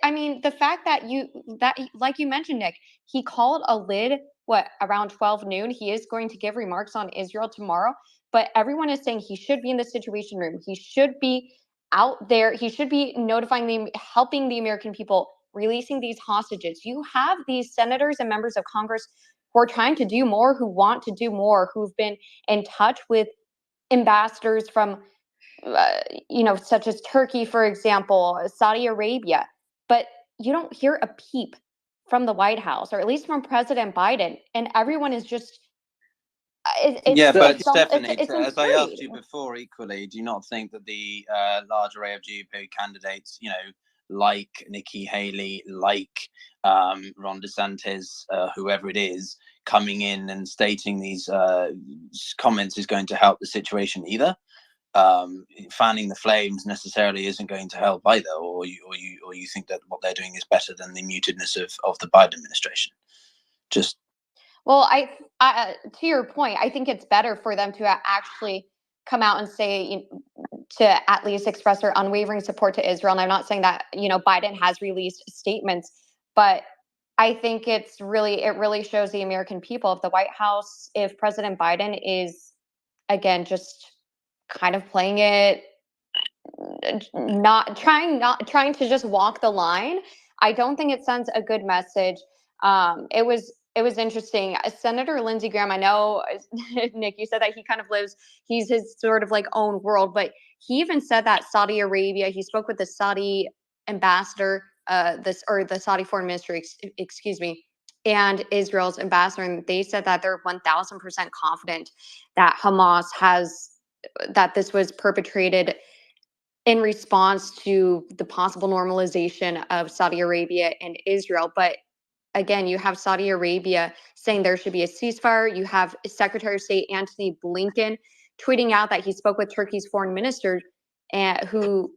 I mean, the fact that like you mentioned, Nick, he called a lid around 12 noon. He is going to give remarks on Israel tomorrow, but everyone is saying he should be in the Situation Room. He should be out there. He should be helping the American people, releasing these hostages. You have these senators and members of Congress who are trying to do more, who want to do more, who've been in touch with ambassadors from you know, such as Turkey, for example, Saudi Arabia, but you don't hear a peep from the White House, or at least from President Biden, and everyone is just. But Stephanie, it's as I asked you infuriating. before, equally, do you not think that the large array of GOP candidates, you know, like Nikki Haley, like Ron DeSantis, whoever it is, coming in and stating these comments is going to help the situation either? Fanning the flames necessarily isn't going to help either, or you think that what they're doing is better than the mutedness of the Biden administration? Just well, I to your point, I think it's better for them to actually come out and say, to at least express their unwavering support to Israel. And I'm not saying that, you know, Biden has released statements, but I think it really shows the American people, if the White House, if President Biden is again just kind of playing it, not trying to just walk the line, I don't think it sends a good message. It was interesting. Senator Lindsey Graham, I know, Nick, you said that he kind of he's his sort of like own world, but he even said that Saudi Arabia, he spoke with the Saudi ambassador, the Saudi foreign minister, excuse me, and Israel's ambassador, and they said that they're 1000% confident that that this was perpetrated in response to the possible normalization of Saudi Arabia and Israel. But again, you have Saudi Arabia saying there should be a ceasefire. You have Secretary of State Antony Blinken tweeting out that he spoke with Turkey's foreign minister, who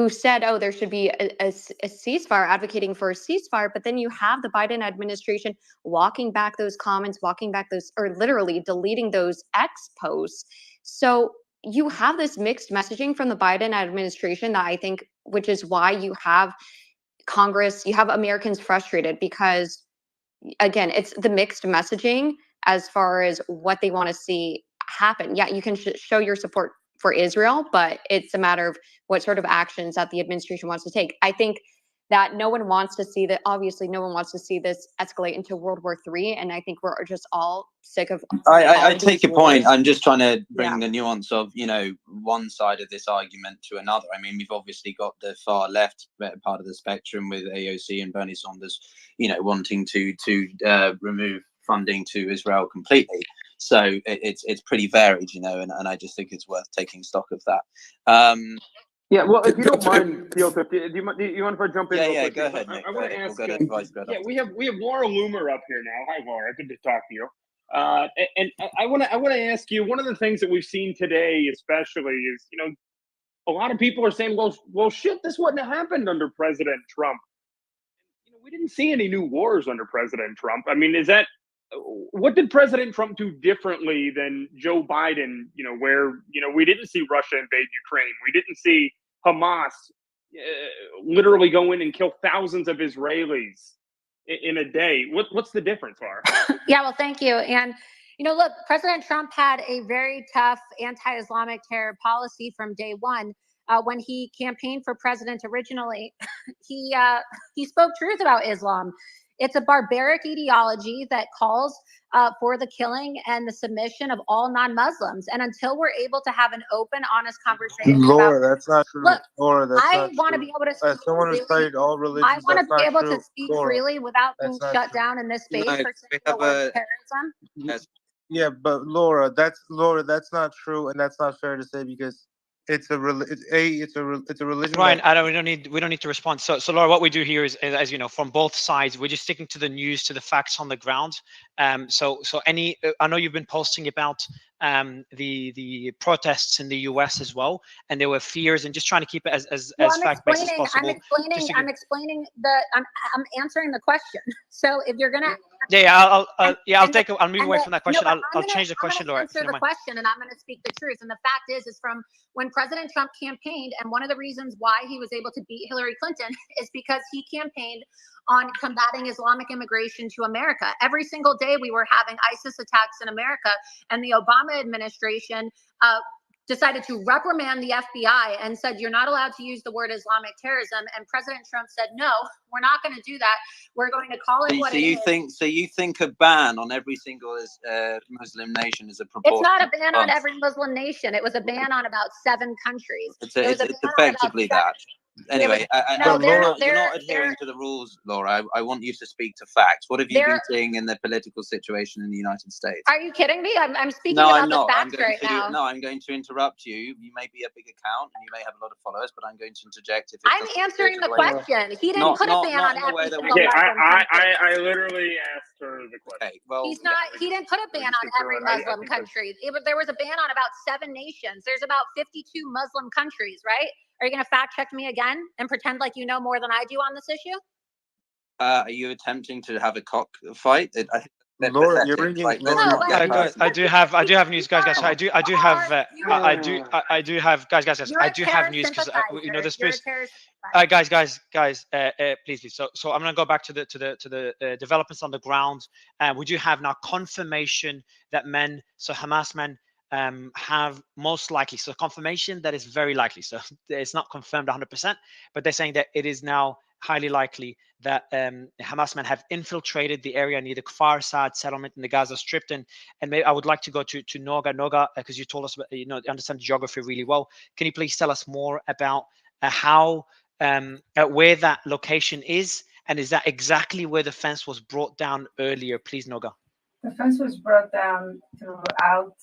said, oh, there should be a ceasefire, advocating for a ceasefire. But then you have the Biden administration walking back those comments, or literally deleting those X posts. So you have this mixed messaging from the Biden administration that I think, which is why you have Congress, you have Americans frustrated, because again, it's the mixed messaging as far as what they want to see happen. Yeah, you can show your support for Israel, but it's a matter of what sort of actions that the administration wants to take. I think that no one wants to see that. Obviously, no one wants to see this escalate into World War III, and I think we're just all sick of. I take your point. I'm just trying to bring Yeah. the nuance of, you know, one side of this argument to another. I mean, we've obviously got the far left part of the spectrum with AOC and Bernie Sanders, you know, wanting to remove funding to Israel completely. So it's pretty varied, you know, and I just think it's worth taking stock of that. Yeah, well, if you don't mind, Piotr, do you mind if I jump in? Yeah, real yeah, quick? go ahead, Nick. I want to ask. We'll go to Vice Greta. Yeah, we have Laura Loomer up here now. Hi, Laura. Good to talk to you. And I want to ask you, one of the things that we've seen today, especially, is, you know, a lot of people are saying, well, shit, this wouldn't have happened under President Trump. You know, we didn't see any new wars under President Trump. I mean, what did President Trump do differently than Joe Biden? You know, where, you know, we didn't see Russia invade Ukraine. We didn't see Hamas literally go in and kill thousands of Israelis in a day. What's the difference, Laura? Yeah, well, thank you. And, look, President Trump had a very tough anti-Islamic terror policy from day one. When he campaigned for president originally, he spoke truth about Islam. It's a barbaric ideology that calls for the killing and the submission of all non-Muslims. And until we're able to have an open, honest conversation Laura, about, that's not true. look, Laura, that's I not want to true. be able to speak As someone who freely. studied all I religions, want to that's be not able true. to speak Laura, freely without being that's not shut true. down in this space No, for saying we the have word a terrorism. yes. Yeah, but Laura, that's not true, and that's not fair to say because it's a religion Ryan, that we don't need to respond. So Laura, what we do here is, as you know, from both sides, we're just sticking to the news, to the facts on the ground. So any, I know you've been posting about the protests in the US as well, and there were fears, and just trying to keep it as fact-based as possible. I'm explaining I'm answering the question. So if you're gonna I'll move away from that question. I'll change the question, Laura. Answer the question, and I'm going to speak the truth. And the fact is from when President Trump campaigned, and one of the reasons why he was able to beat Hillary Clinton is because he campaigned on combating Islamic immigration to America. Every single day we were having ISIS attacks in America, and the Obama administration decided to reprimand the FBI and said, you're not allowed to use the word Islamic terrorism. And President Trump said, no, we're not going to do that. We're going to call it what it is. So you think a ban on every single Muslim nation is a proportion? It's not a ban on every Muslim nation. It was a ban on about 7 countries. It's effectively that. Anyway, you're not adhering to the rules, Laura. I want you to speak to facts. What have you been seeing in the political situation in the United States? Are you kidding me? I'm speaking No, about I'm not. the facts right now. No, I'm going to interrupt you. You may be a big account and you may have a lot of followers, but I'm going to interject. I'm answering the question. He didn't put a ban on every single Muslim country. I literally asked her the question. Okay, well, he didn't put a ban on every Muslim country. There was a ban on about 7 nations. There's about 52 Muslim countries, right? Are you going to fact check me again and pretend like you know more than I do on this issue? Are you attempting to have a cockfight? I think Laura, you're bringing. Guys, I do have news, guys. I do have news because the space. Guys, please. So I'm gonna go back to the developments on the ground. We do have now confirmation that Hamas men have most likely, so confirmation that is very likely. So it's not confirmed 100%, but they're saying that it is now highly likely that Hamas men have infiltrated the area near the Kfar Saad settlement in the Gaza Strip. And maybe I would like to go to Noga, because you told us about, understand geography really well. Can you please tell us more about how where that location is, and is that exactly where the fence was brought down earlier? Please, Noga. The fence was brought down throughout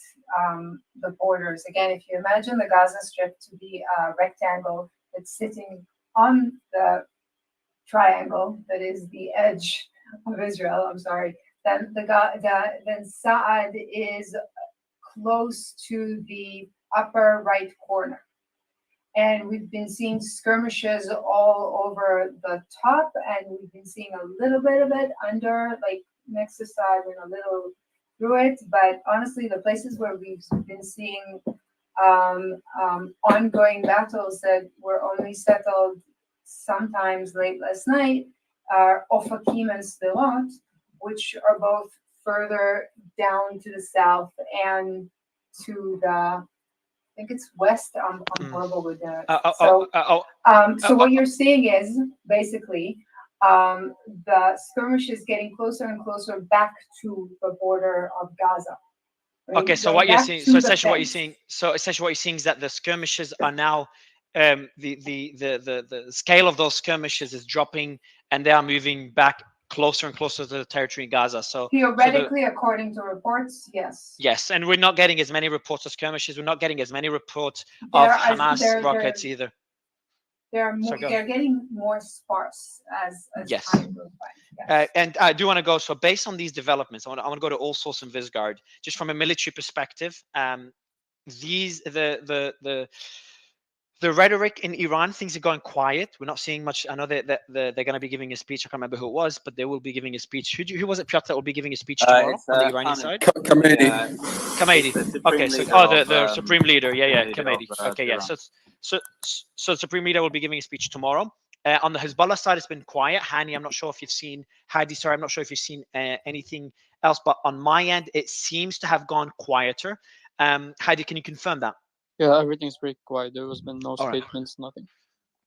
the borders. Again, if you imagine the Gaza Strip to be a rectangle that's sitting on the triangle that is the edge of Israel, then then Saad is close to the upper right corner. And we've been seeing skirmishes all over the top, and we've been seeing a little bit of it under, like next to Saad and a little through it. But honestly, the places where we've been seeing ongoing battles that were only settled sometimes late last night are Ofakim and Sderot, which are both further down to the south and to the, I think it's west. I'm horrible with that. So what you're seeing is basically the skirmish is getting closer and closer back to the border of Gaza. Right? Okay, so what you're seeing, essentially what you're seeing is that the skirmishes are now the scale of those skirmishes is dropping, and they are moving back closer and closer to the territory in Gaza. So theoretically, according to reports, yes. Yes, and we're not getting as many reports of skirmishes. We're not getting as many reports of Hamas rockets either. They're getting more sparse as yes. time goes by. Yes. And I do want to go. So based on these developments, I want to go to all source and Visgard, just from a military perspective. The the rhetoric in Iran, things are going quiet. We're not seeing much. I know that they're going to be giving a speech. I can't remember who it was, but they will be giving a speech. Who was it, Piotr, that will be giving a speech tomorrow It's on the Iranian Khan- side? Khamenei. Khamenei. the Supreme Okay, so Leader the of, supreme leader. Yeah, leader Khamenei. of, Okay, yeah. Iran. So the supreme leader will be giving a speech tomorrow. On the Hezbollah side, it's been quiet. Hani, I'm not sure if you've seen Heidi. Sorry, I'm not sure if you've seen anything else. But on my end, it seems to have gone quieter. Heidi, can you confirm that? Yeah, everything's pretty quiet. There has been no All right. statements, nothing.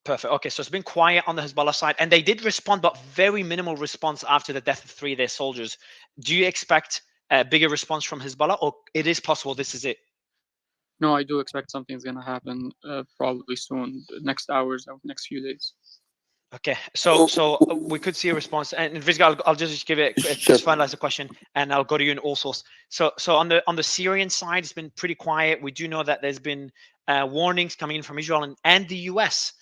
Perfect. Okay, so it's been quiet on the Hezbollah side, and they did respond, but very minimal response after the death of 3 of their soldiers. Do you expect a bigger response from Hezbollah, or it is possible this is it? No, I do expect something's gonna happen probably soon, the next hours or next few days. Okay, so we could see a response, and Vizga, I'll just give it just finalize the question, and I'll go to you in all source. So on the Syrian side, it's been pretty quiet. We do know that there's been warnings coming in from Israel and the US,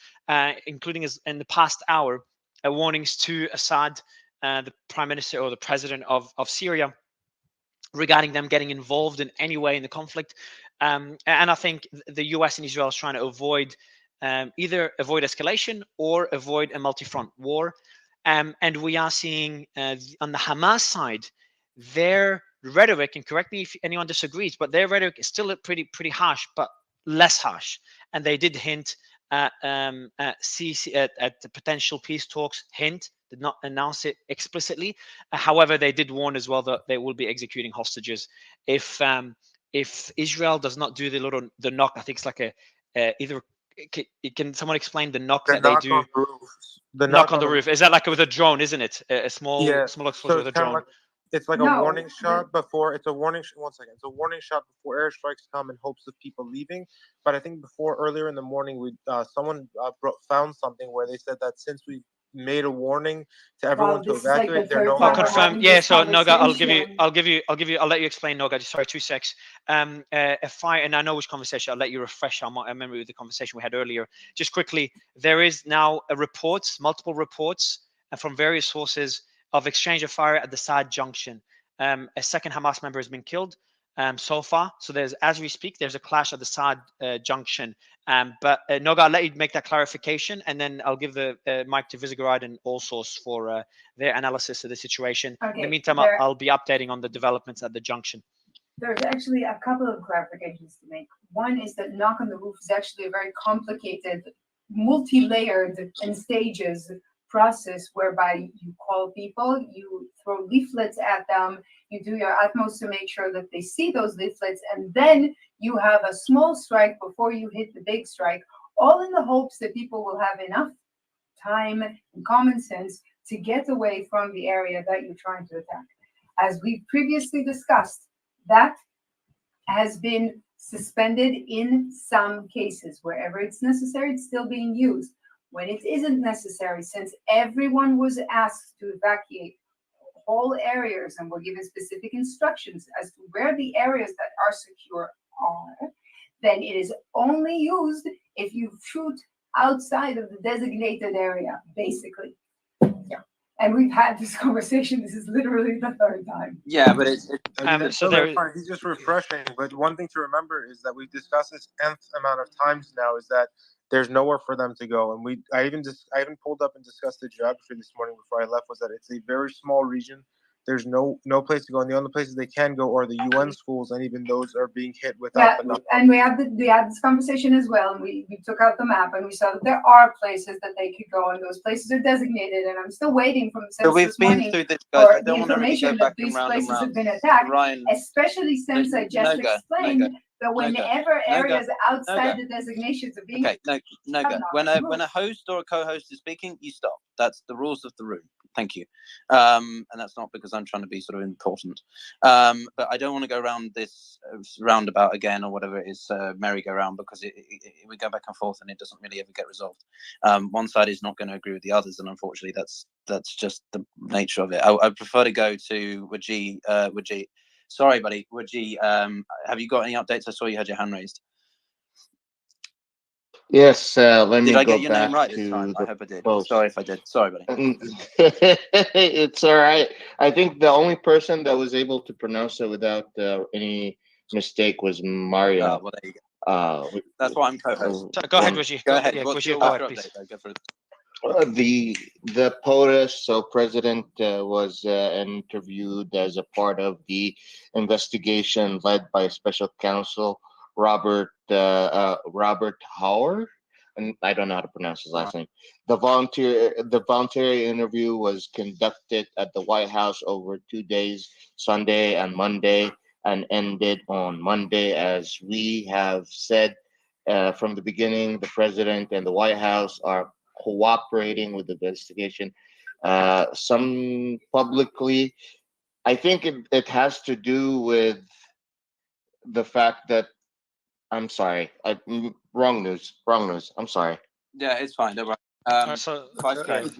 including in the past hour, warnings to Assad, the prime minister or the president of Syria, regarding them getting involved in any way in the conflict. And I think the US and Israel is trying to avoid either avoid escalation or avoid a multi-front war. And we are seeing on the Hamas side, their rhetoric, and correct me if anyone disagrees, but their rhetoric is still pretty harsh, but less harsh. And they did hint at the potential peace talks, did not announce it explicitly. However, they did warn as well that they will be executing hostages if Israel does not do the knock. I think it's like either. Can someone explain the knock that they do? On the roof. The knock on the roof. Is that like with a drone, isn't it? A small explosive so with a drone. It's like a warning shot before. It's a warning. One second. It's a warning shot before airstrikes come in hopes of people leaving. But I think earlier in the morning, someone found something where they said that since we made a warning to everyone to evacuate, they're no longer. Confirm. Yeah. So Noga, I'll let you explain, Noga. Sorry, 2 secs. A fire, and I know which conversation. I'll let you refresh our memory with the conversation we had earlier. Just quickly, there is now multiple reports from various sources of exchange of fire at the Saad junction. A second Hamas member has been killed so far. So as we speak, there's a clash at the Saad junction. But Noga, I'll let you make that clarification, and then I'll give the mic to Visegrad and All Source for their analysis of the situation. Okay, in the meantime, I'll be updating on the developments at the junction. There's actually a couple of clarifications to make. One is that knock on the roof is actually a very complicated, multi-layered and stages process whereby you call people, you throw leaflets at them, you do your utmost to make sure that they see those leaflets, and then you have a small strike before you hit the big strike, all in the hopes that people will have enough time and common sense to get away from the area that you're trying to attack. As we previously discussed, that has been suspended in some cases. Wherever it's necessary, it's still being used. When it isn't necessary, since everyone was asked to evacuate whole areas and were given specific instructions as to where the areas that are secure are, then it is only used if you shoot outside of the designated area, basically. Yeah. And we've had this conversation. This is literally the 3rd time. Yeah, but it's he's just refreshing. But one thing to remember is that we've discussed this nth amount of times now, is that there's nowhere for them to go. And I even pulled up and discussed the geography this morning before I left, was that it's a very small region. There's no place to go, and the only places they can go are the UN schools, and even those are being hit without the knock. And we had this conversation as well, and we took out the map and we saw that there are places that they could go, and those places are designated. And I'm still waiting from the so we've this been morning through this, guys. I for the don't want to really information go that back and these round and places have round. been attacked, Ryan, especially since I just explained that whenever areas outside the designations are being Noga. When a host or a co-host is speaking, you stop. That's the rules of the room. Thank you. And that's not because I'm trying to be sort of important. But I don't want to go around this roundabout again, or whatever it is, merry-go-round, because we go back and forth and it doesn't really ever get resolved. One side is not going to agree with the others, and unfortunately that's just the nature of it. I prefer to go to Waji. Waji, sorry, buddy. Waji, have you got any updates? I saw you had your hand raised. Yes, let me Did I go get your back name right this to time? the I hope I did. post. Sorry if I did. Sorry, buddy. It's all right. I think the only person that was able to pronounce it without any mistake was Mario. Well, there you go. That's why I'm co-host. So go ahead, Raji. Go ahead. Yeah, What's Raji, your go ahead, update, please. though? Go for it. The POTUS, so President was interviewed as a part of the investigation led by Special Counsel Robert Hauer, and I don't know how to pronounce his last name. The voluntary interview was conducted at the White House over 2 days, Sunday and Monday, and ended on Monday. As we have said from the beginning, the president and the White House are cooperating with the investigation. Some publicly, I think it has to do with the fact that, I'm sorry, wrong news. I'm sorry. Yeah, it's fine. Don't worry. So Vice Greg,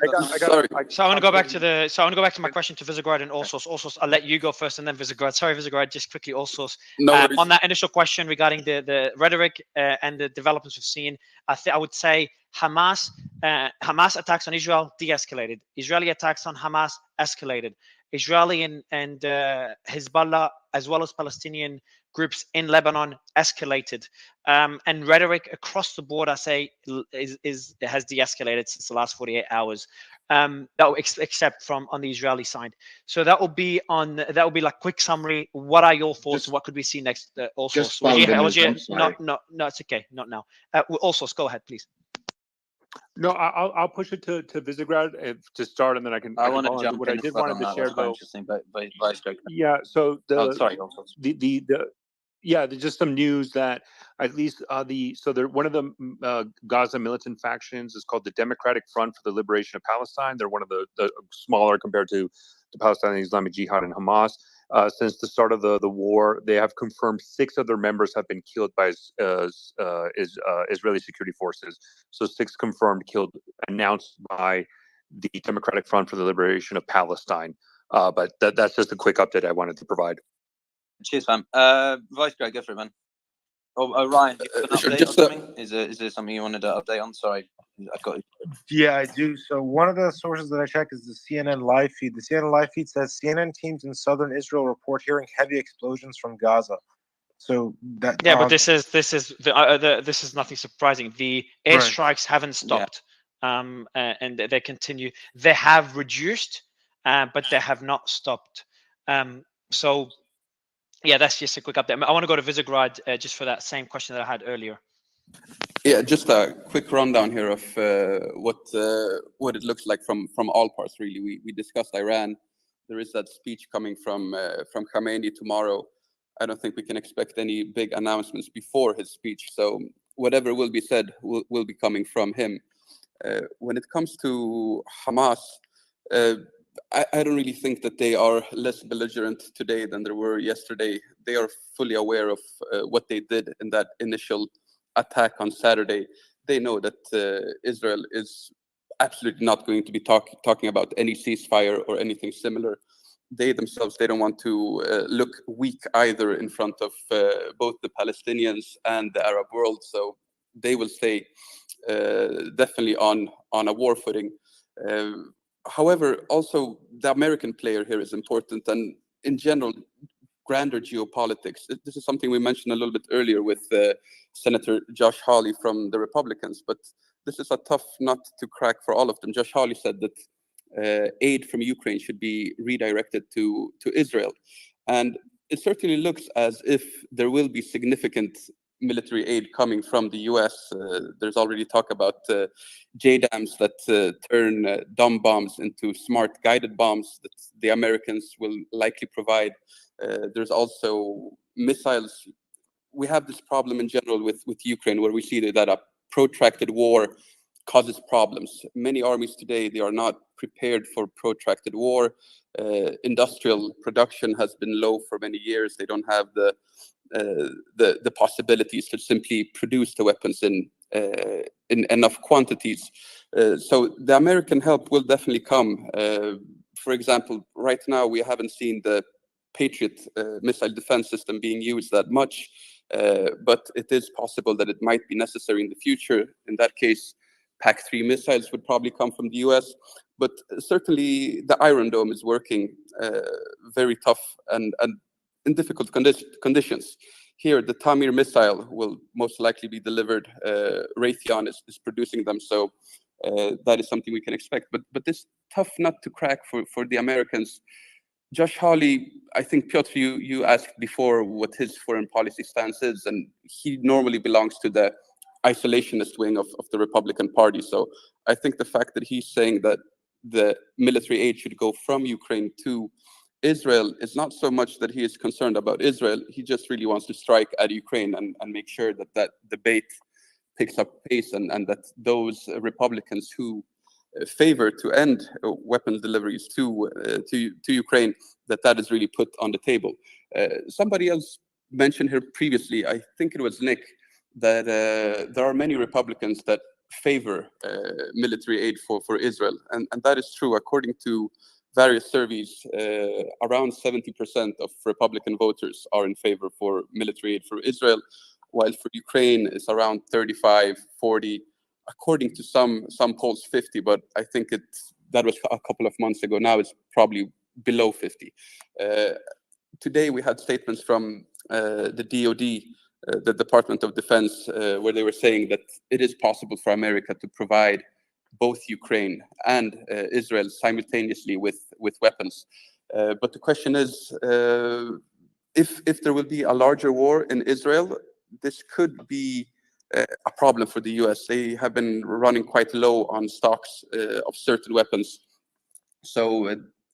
So I want to go back to my question to Visegrad and All Source. All Source, I'll let you go first, and then Visegrad. Sorry, Visegrad, just quickly. All Source. No worries. On that initial question regarding the rhetoric and the developments we've seen, I would say Hamas attacks on Israel de-escalated. Israeli attacks on Hamas escalated. Israeli and Hezbollah, as well as Palestinian groups in Lebanon, escalated. And rhetoric across the board, I say, has de-escalated since the last 48 hours. Except from on the Israeli side. So that will be like quick summary. What are your thoughts? What could we see next? Also, no, it's okay. Not now. Also, go ahead, please. No, I'll push it to Visegrad to start, and then I can. I want to follow. jump What in I did as well on wanted to that. share Was quite though. interesting, but Vice Greg. Yeah. So sorry. there's just some news that at least one of the Gaza militant factions is called the Democratic Front for the Liberation of Palestine. They're one of the smaller compared to the Palestinian Islamic Jihad and Hamas. Since the start of the war, they have confirmed 6 of their members have been killed by Israeli security forces. So 6 confirmed killed, announced by the Democratic Front for the Liberation of Palestine. But that's just a quick update I wanted to provide. Cheers, fam. Vice Greg, go for it, man. Ryan, do you have an update on something? Is there something you wanted to update on? Sorry, I got you. Yeah, I do. So one of the sources that I checked is the CNN live feed. The CNN live feed says CNN teams in southern Israel report hearing heavy explosions from Gaza. So that but this is nothing surprising. The airstrikes haven't stopped, and they continue. They have reduced, but they have not stopped. So. Yeah, that's just a quick update. I want to go to Visegrad just for that same question that I had earlier. Yeah, just a quick rundown here of what it looks like from all parts. Really, we discussed Iran. There is that speech coming from Khamenei tomorrow. I don't think we can expect any big announcements before his speech. So whatever will be said will be coming from him. When it comes to Hamas. I don't really think that they are less belligerent today than they were yesterday. They are fully aware of what they did in that initial attack on Saturday. They know that Israel is absolutely not going to be talking about any ceasefire or anything similar. They themselves, they don't want to look weak either in front of both the Palestinians and the Arab world. So they will stay definitely on a war footing. However, also the American player here is important, and in general, grander geopolitics. This is something we mentioned a little bit earlier with Senator Josh Hawley from the Republicans, but this is a tough nut to crack for all of them. Josh Hawley said that aid from Ukraine should be redirected to Israel, and it certainly looks as if there will be significant military aid coming from the US. There's already talk about JDAMs that turn dumb bombs into smart guided bombs that the Americans will likely provide. There's also missiles. We have this problem in general with Ukraine, where we see that a protracted war causes problems. Many armies today, they are not prepared for protracted war. Industrial production has been low for many years. They don't have the possibilities to simply produce the weapons in enough quantities. So the American help will definitely come. For example, right now we haven't seen the Patriot missile defense system being used that much, but it is possible that it might be necessary in the future. In that case, PAC-3 missiles would probably come from the US, but certainly the Iron Dome is working very tough and in difficult conditions. here, the Tamir missile will most likely be delivered. Raytheon is producing them, so that is something we can expect. But this tough nut to crack for the Americans. Josh Hawley, I think, Piotr, you asked before what his foreign policy stance is, and he normally belongs to the isolationist wing of the Republican Party. So I think the fact that he's saying that the military aid should go from Ukraine to Israel is not so much that he is concerned about Israel. He just really wants to strike at Ukraine and make sure that debate picks up pace, and that those Republicans who favor to end weapons deliveries to Ukraine, that is really put on the table. Somebody else mentioned here previously, I think it was Nick, that there are many Republicans that favor military aid for Israel, and that is true. According to various surveys, around 70% of Republican voters are in favor for military aid for Israel, while for Ukraine it's around 35, 40. According to some polls, 50, but I think that was a couple of months ago. Now it's probably below 50. Today we had statements from the DoD, the Department of Defense, where they were saying that it is possible for America to provide both Ukraine and Israel simultaneously with weapons. But the question is, if there will be a larger war in Israel, this could be a problem for the US. They have been running quite low on stocks of certain weapons. So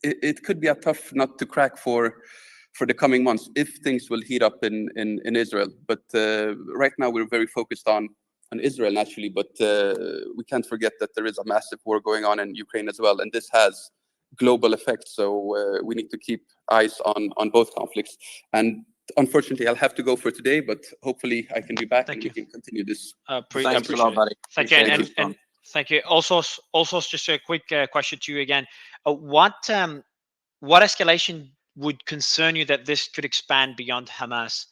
it could be a tough nut to crack for the coming months if things will heat up in Israel. But right now we're very focused on Israel naturally, but we can't forget that there is a massive war going on in Ukraine as well, and this has global effects. So we need to keep eyes on both conflicts. And unfortunately, I'll have to go for today, but hopefully I can be back and we can continue this. Thanks a lot, buddy. Thank you, and thank you. Also, just a quick question to you again. What escalation would concern you that this could expand beyond Hamas,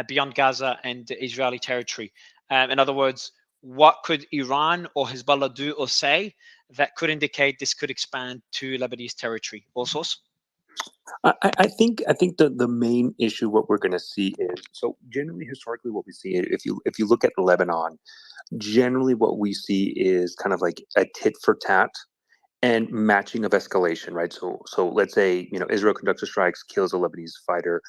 beyond Gaza and Israeli territory? In other words, what could Iran or Hezbollah do or say that could indicate this could expand to Lebanese territory? Also, I think the main issue what we're going to see is, so generally historically what we see, if you look at Lebanon, generally what we see is kind of like a tit for tat and matching of escalation, right? So let's say Israel conducts a strike, kills a Lebanese fighter.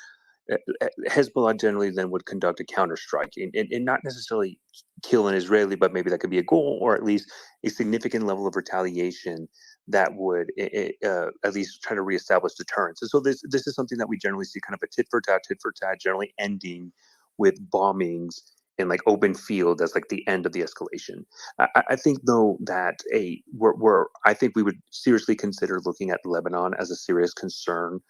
Hezbollah generally then would conduct a counterstrike and not necessarily kill an Israeli, but maybe that could be a goal or at least a significant level of retaliation that would at least try to reestablish deterrence. And so this is something that we generally see, kind of a tit for tat, generally ending with bombings in like open field as like the end of the escalation. I think though that I think we would seriously consider looking at Lebanon as a serious concern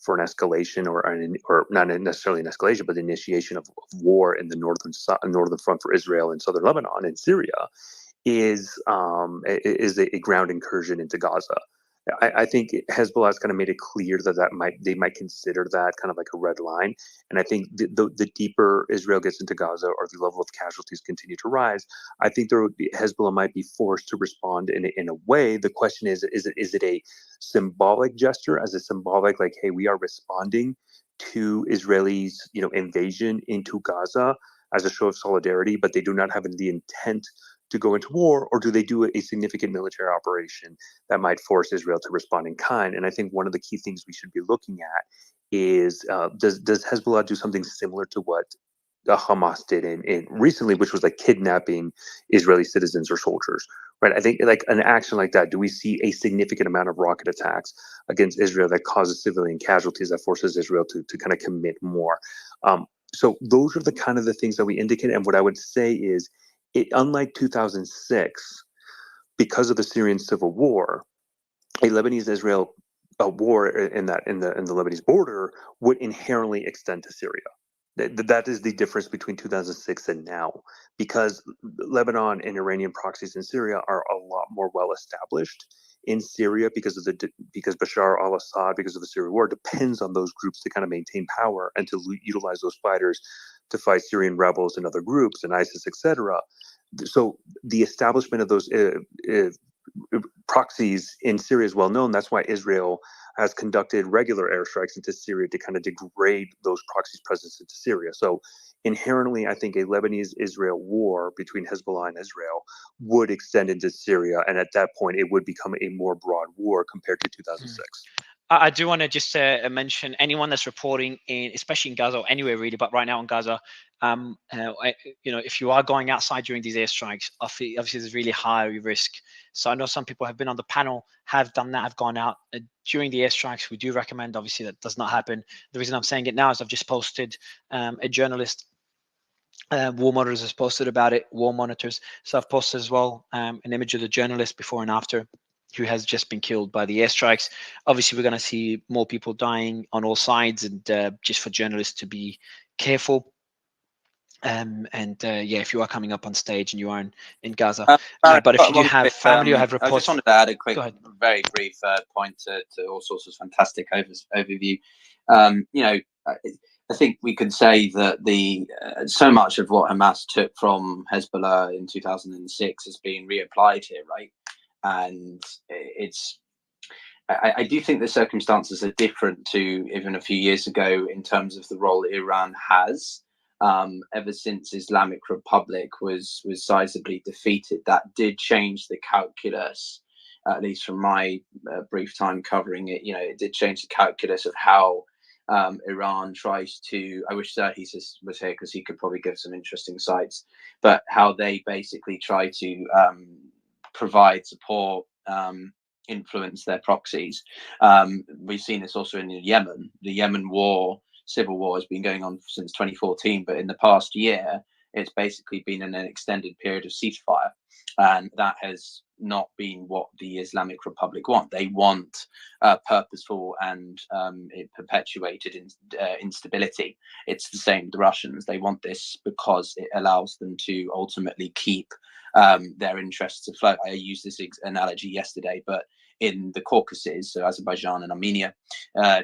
for an escalation or not necessarily an escalation, but the initiation of war in the northern front for Israel and southern Lebanon and Syria is a ground incursion into Gaza. I think Hezbollah has kind of made it clear that they might consider that kind of like a red line. And I think the deeper Israel gets into Gaza or the level of casualties continue to rise, I think Hezbollah might be forced to respond in a way. The question is it a symbolic gesture, as a symbolic like, hey, we are responding to Israelis, invasion into Gaza as a show of solidarity, but they do not have the intent to go into war, or do they do a significant military operation that might force Israel to respond in kind? And I think one of the key things we should be looking at is does Hezbollah do something similar to what Hamas did in recently, which was like kidnapping Israeli citizens or soldiers, right? I think like an action like that, do we see a significant amount of rocket attacks against Israel that causes civilian casualties, that forces Israel to kind of commit more? So those are the kind of the things that we indicate. And what I would say is, unlike 2006, because of the Syrian civil war, a Lebanese-Israel war in the Lebanese border would inherently extend to Syria. That is the difference between 2006 and now, because Lebanon and Iranian proxies in Syria are a lot more well established in Syria because Bashar al-Assad, because of the Syrian war, depends on those groups to kind of maintain power and to utilize those fighters to fight Syrian rebels and other groups and ISIS, etc. So the establishment of those proxies in Syria is well known. That's why Israel has conducted regular airstrikes into Syria to kind of degrade those proxies' presence into Syria. So inherently, I think a Lebanese-Israel war between Hezbollah and Israel would extend into Syria, and at that point, it would become a more broad war compared to 2006. I do want to just mention anyone that's reporting in, especially in Gaza or anywhere really, but right now in Gaza, if you are going outside during these airstrikes, obviously there's really high risk. So I know some people have been on the panel, have done that, have gone out during the airstrikes. We do recommend, obviously, that does not happen. The reason I'm saying it now is I've just posted a journalist. War Monitors has posted about it. War Monitors. So I've posted as well an image of the journalist before and after, who has just been killed by the airstrikes. Obviously, we're going to see more people dying on all sides, and just for journalists to be careful. If you are coming up on stage and you are in Gaza, but if you do have family or have reports, I just wanted to add a quick, very brief point to all sorts of fantastic overview. I think we could say that so much of what Hamas took from Hezbollah in 2006 has been reapplied here, right? And I do think the circumstances are different to even a few years ago in terms of the role Iran has. Ever since Islamic Republic was sizably defeated, that did change the calculus, at least from my brief time covering it. It did change the calculus of how Iran tries to, I wish Serhis was here because he could probably give some interesting sites, but how they basically try to provide support, influence their proxies. We've seen this also in Yemen. The Yemen war, civil war, has been going on since 2014, but in the past year, it's basically been in an extended period of ceasefire, and that has not been what the Islamic Republic want. They want purposeful and perpetuated instability. It's the same with the Russians. They want this because it allows them to ultimately keep their interests afloat. I used this analogy yesterday, but in the Caucasus, so Azerbaijan and Armenia,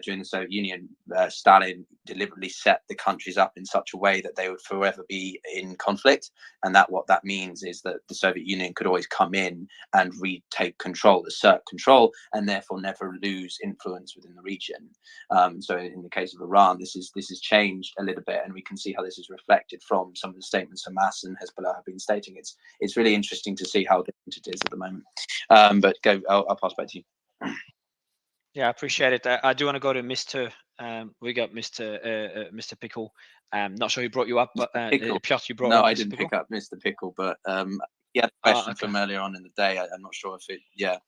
during the Soviet Union, Stalin deliberately set the countries up in such a way that they would forever be in conflict. And what that means is that the Soviet Union could always come in and retake control, assert control, and therefore never lose influence within the region. So in the case of Iran, this has changed a little bit, and we can see how this is reflected from some of the statements Hamas and Hezbollah have been stating. It's really interesting to see how different it is at the moment. But I'll pass back to you. Yeah, I appreciate it. I do want to go to Mr. We got Mr. Pickle. Not sure who brought you up, but Piotr, you brought. No, up I Mr. didn't Pickle? pick up Mr. Pickle, but yeah, question from earlier on in the day. I'm not sure if it. Yeah,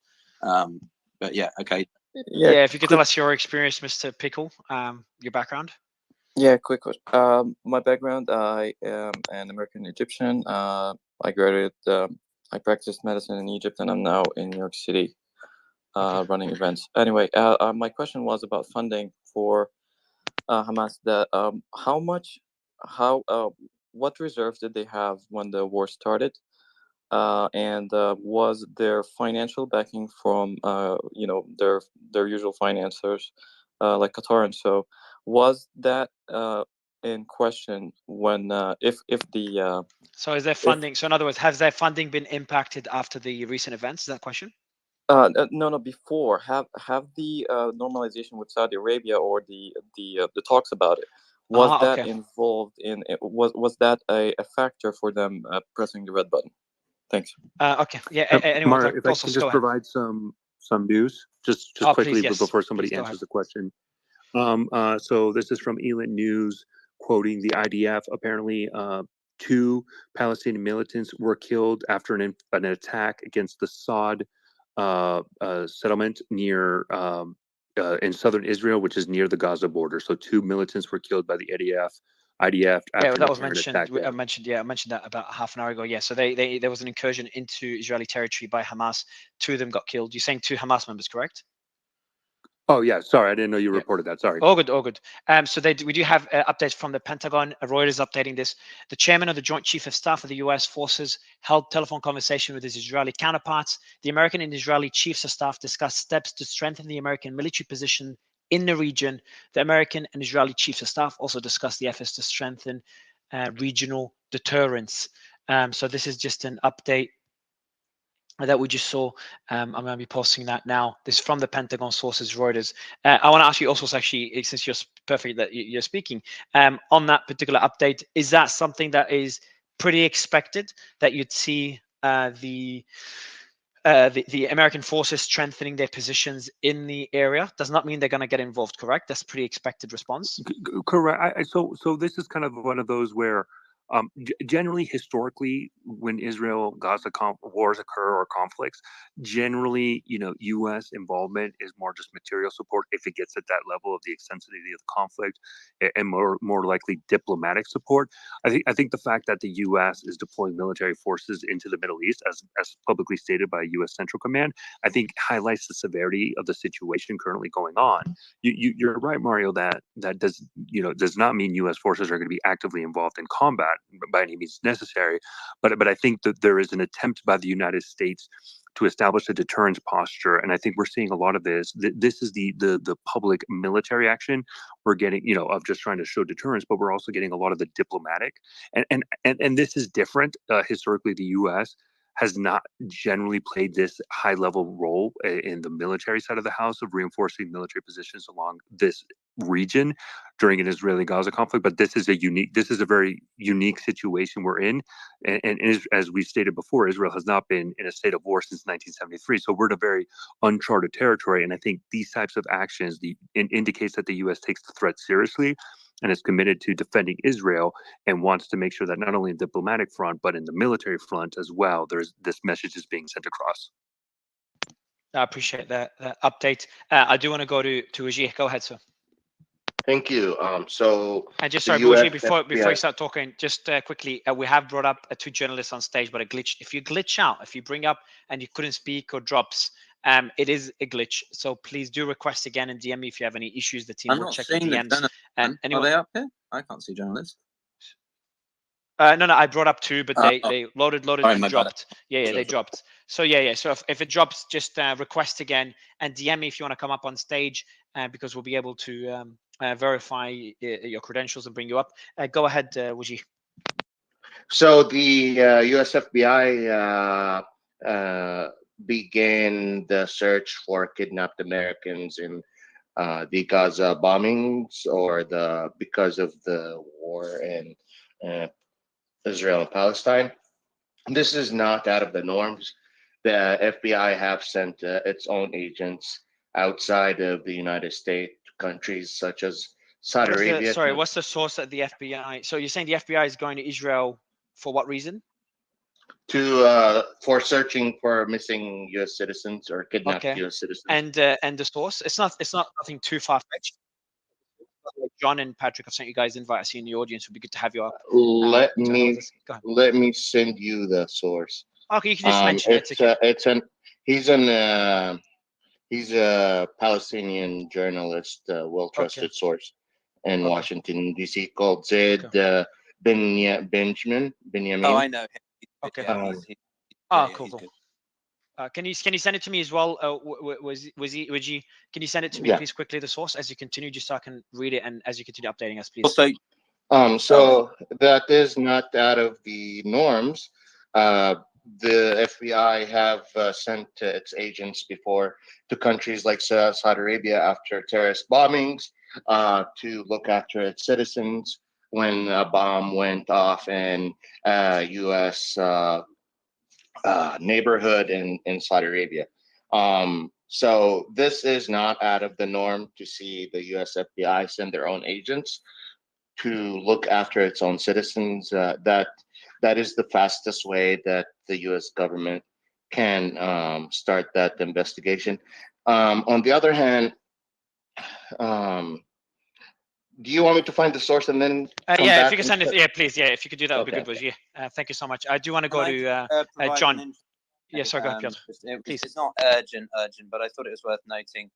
but yeah, okay. Yeah, if you could tell us your experience, Mr. Pickle, your background. Yeah, quick question. My background: I am an American Egyptian. I graduated. I practiced medicine in Egypt, and I'm now in New York City, running events. Anyway, my question was about funding for Hamas. What reserves did they have when the war started? And was there financial backing from their usual financiers like Qatar? And so was that in question when if the So is there funding? So in other words, has their funding been impacted after the recent events? Is that question? no, before have the normalization with Saudi Arabia or the talks about it, was that involved in was that a factor for them pressing the red button? Thanks. Okay. Yeah. Mara, if I can just provide some news, just quickly, please, yes. before somebody Please, answers the question. So this is from Elant News, quoting the IDF. Apparently, 2 Palestinian militants were killed after an attack against the Sod settlement near in southern Israel, which is near the Gaza border. So 2 militants were killed by the IDF. Yeah, After that was an mentioned. attack there. I mentioned that about half an hour ago. Yeah, so there was an incursion into Israeli territory by Hamas. 2 of them got killed. You're saying 2 Hamas members, correct? Oh yeah, sorry, I didn't know you reported that. Sorry. All good. So we do have updates from the Pentagon. Reuters updating this. The chairman of the Joint Chief of Staff of the U.S. forces held telephone conversation with his Israeli counterparts. The American and Israeli chiefs of staff discussed steps to strengthen the American military position in the region. The American and Israeli chiefs of staff also discussed the efforts to strengthen regional deterrence. So this is just an update that we just saw. I'm going to be posting that now. This is from the Pentagon sources, Reuters. I want to ask you also, actually, since you're perfect that you're speaking, on that particular update, is that something that is pretty expected, that you'd see the American forces strengthening their positions in the area? Does not mean they're going to get involved, correct? That's pretty expected response. Correct. So this is kind of one of those where generally, historically, when Israel-Gaza wars occur or conflicts, generally, U.S. involvement is more just material support if it gets at that level of the extensity of the conflict, and more likely diplomatic support. I think the fact that the U.S. is deploying military forces into the Middle East, as publicly stated by U.S. Central Command, I think highlights the severity of the situation currently going on. You're right, Mario. That does not mean U.S. forces are going to be actively involved in combat by any means necessary, but I think that there is an attempt by the United States to establish a deterrence posture, and I think we're seeing a lot of this. This is the public military action we're getting, of just trying to show deterrence, but we're also getting a lot of the diplomatic, and this is different. Historically, the U.S. has not generally played this high level role in the military side of the house of reinforcing military positions along this region during an Israeli-Gaza conflict. But this is a very unique situation we're in. And as we stated before, Israel has not been in a state of war since 1973. So we're in a very uncharted territory. And I think these types of actions indicates that the U.S. takes the threat seriously and is committed to defending Israel and wants to make sure that not only in the diplomatic front, but in the military front as well, this message is being sent across. I appreciate that update. I do want to go to Ajay. Go ahead, sir. Thank you. So, and just sorry, Bougie, before you start talking, just quickly, we have brought up 2 journalists on stage, but a glitch. If you glitch out, if you bring up and you couldn't speak or drops, it is a glitch. So please do request again and DM me if you have any issues. The team will check the DMs. And are they up here? I can't see journalists. No, I brought up 2, but they loaded and dropped. Yeah, they dropped. So yeah. So if it drops, just request again and DM me if you want to come up on stage, because we'll be able to verify your credentials and bring you up. Go ahead, Wuji. So the US FBI began the search for kidnapped Americans in the Gaza bombings, or because of the war in Israel and Palestine. This is not out of the norms. The FBI have sent its own agents outside of the United States to countries such as Saudi Arabia. What's the source at the FBI? So you're saying the FBI is going to Israel for what reason? For searching for missing U.S. citizens or kidnapped U.S. citizens. And the source, it's not nothing too far fetched. John and Patrick have sent you guys invite. I see in the audience. It would be good to have you up. Let me send you the source. Okay, you can just mention it. He's a Palestinian journalist, well-trusted source in Washington D.C. called Zaid Benjamin. Oh, I know him. Okay. Yeah, cool. Can you send it to me as well? Can you send it to me, please, quickly, the source, as you continue, just so I can read it, and as you continue updating us, please. Also, so that is not out of the norms. The FBI have sent its agents before to countries like Saudi Arabia after terrorist bombings to look after its citizens when a bomb went off in U.S. Neighborhood in Saudi Arabia. So this is not out of the norm to see the U.S. FBI send their own agents to look after its own citizens. That is the fastest way that the U.S. government can start that investigation. On the other hand, do you want me to find the source and then if you can send it, please, if you could do that, would be good, Bougie. Thank you so much. I do want to go to John. Yes, sorry, go ahead, Piotr. Please. It's not urgent, but I thought it was worth noting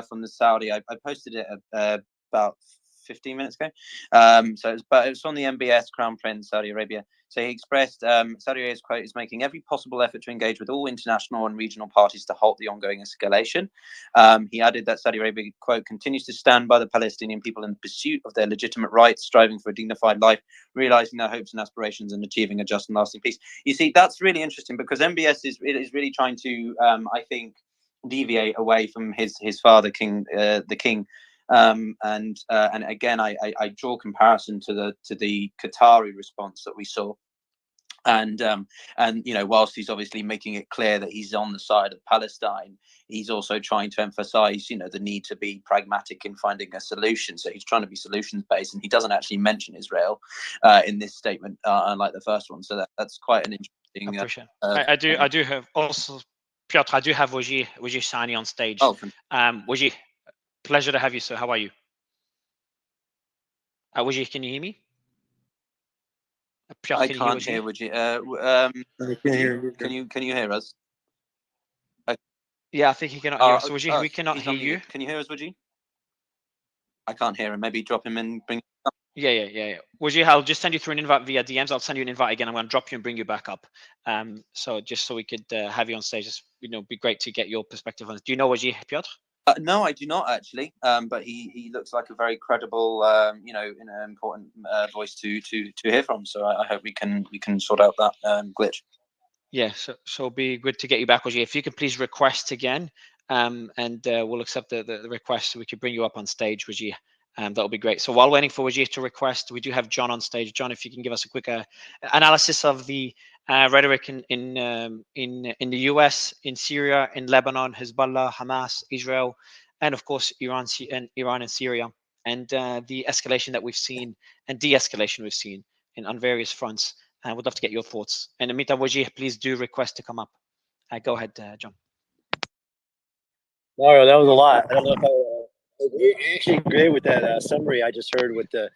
from the Saudi. I posted it about 15 minutes ago. It was from the MBS, Crown Prince, Saudi Arabia. So he expressed Saudi Arabia's quote is making every possible effort to engage with all international and regional parties to halt the ongoing escalation. He added that Saudi Arabia, quote, continues to stand by the Palestinian people in pursuit of their legitimate rights, striving for a dignified life, realizing their hopes and aspirations, and achieving a just and lasting peace. You see, that's really interesting because MBS is really trying to, I think, deviate away from his father, the king. And again, I draw comparison to the Qatari response that we saw. And whilst he's obviously making it clear that he's on the side of Palestine, he's also trying to emphasize, the need to be pragmatic in finding a solution. So he's trying to be solutions based, and he doesn't actually mention Israel in this statement, unlike the first one. So that's quite an interesting. I appreciate. I do have also, Piotr. I do have Wajih Sani on stage. Oh, Wajih, pleasure to have you, sir. How are you? Wajih, can you hear me? I can't hear Wajih. Can you hear us? Yeah, I think he cannot hear us. So Wajih, we cannot he's hear on mute. you. Can you hear us, Wajih? I can't hear him. Maybe drop him and bring. Yeah. Wajih, I'll just send you through an invite via DMs. I'll send you an invite again. I'm going to drop you and bring you back up. So just so we could have you on stage, it'd be great to get your perspective on it. Do you know Wajih, Piotr? No, I do not actually. But he looks like a very credible, an important voice to hear from. So I hope we can sort out that glitch. Yeah, so it'll be good to get you back, Wajih. If you could please request again, and we'll accept the request so we could bring you up on stage, Wajih. That'll be great. So while waiting for Wajih to request, we do have John on stage. John, if you can give us a quick analysis of the rhetoric in the US, in Syria, in Lebanon, Hezbollah, Hamas, Israel, and of course Iran and Syria, and the escalation that we've seen and de-escalation we've seen on various fronts. I would love to get your thoughts. And Amita Wajih, please do request to come up. Go ahead, John. Mario, that was a lot. I don't know if I actually agree with that summary I just heard with the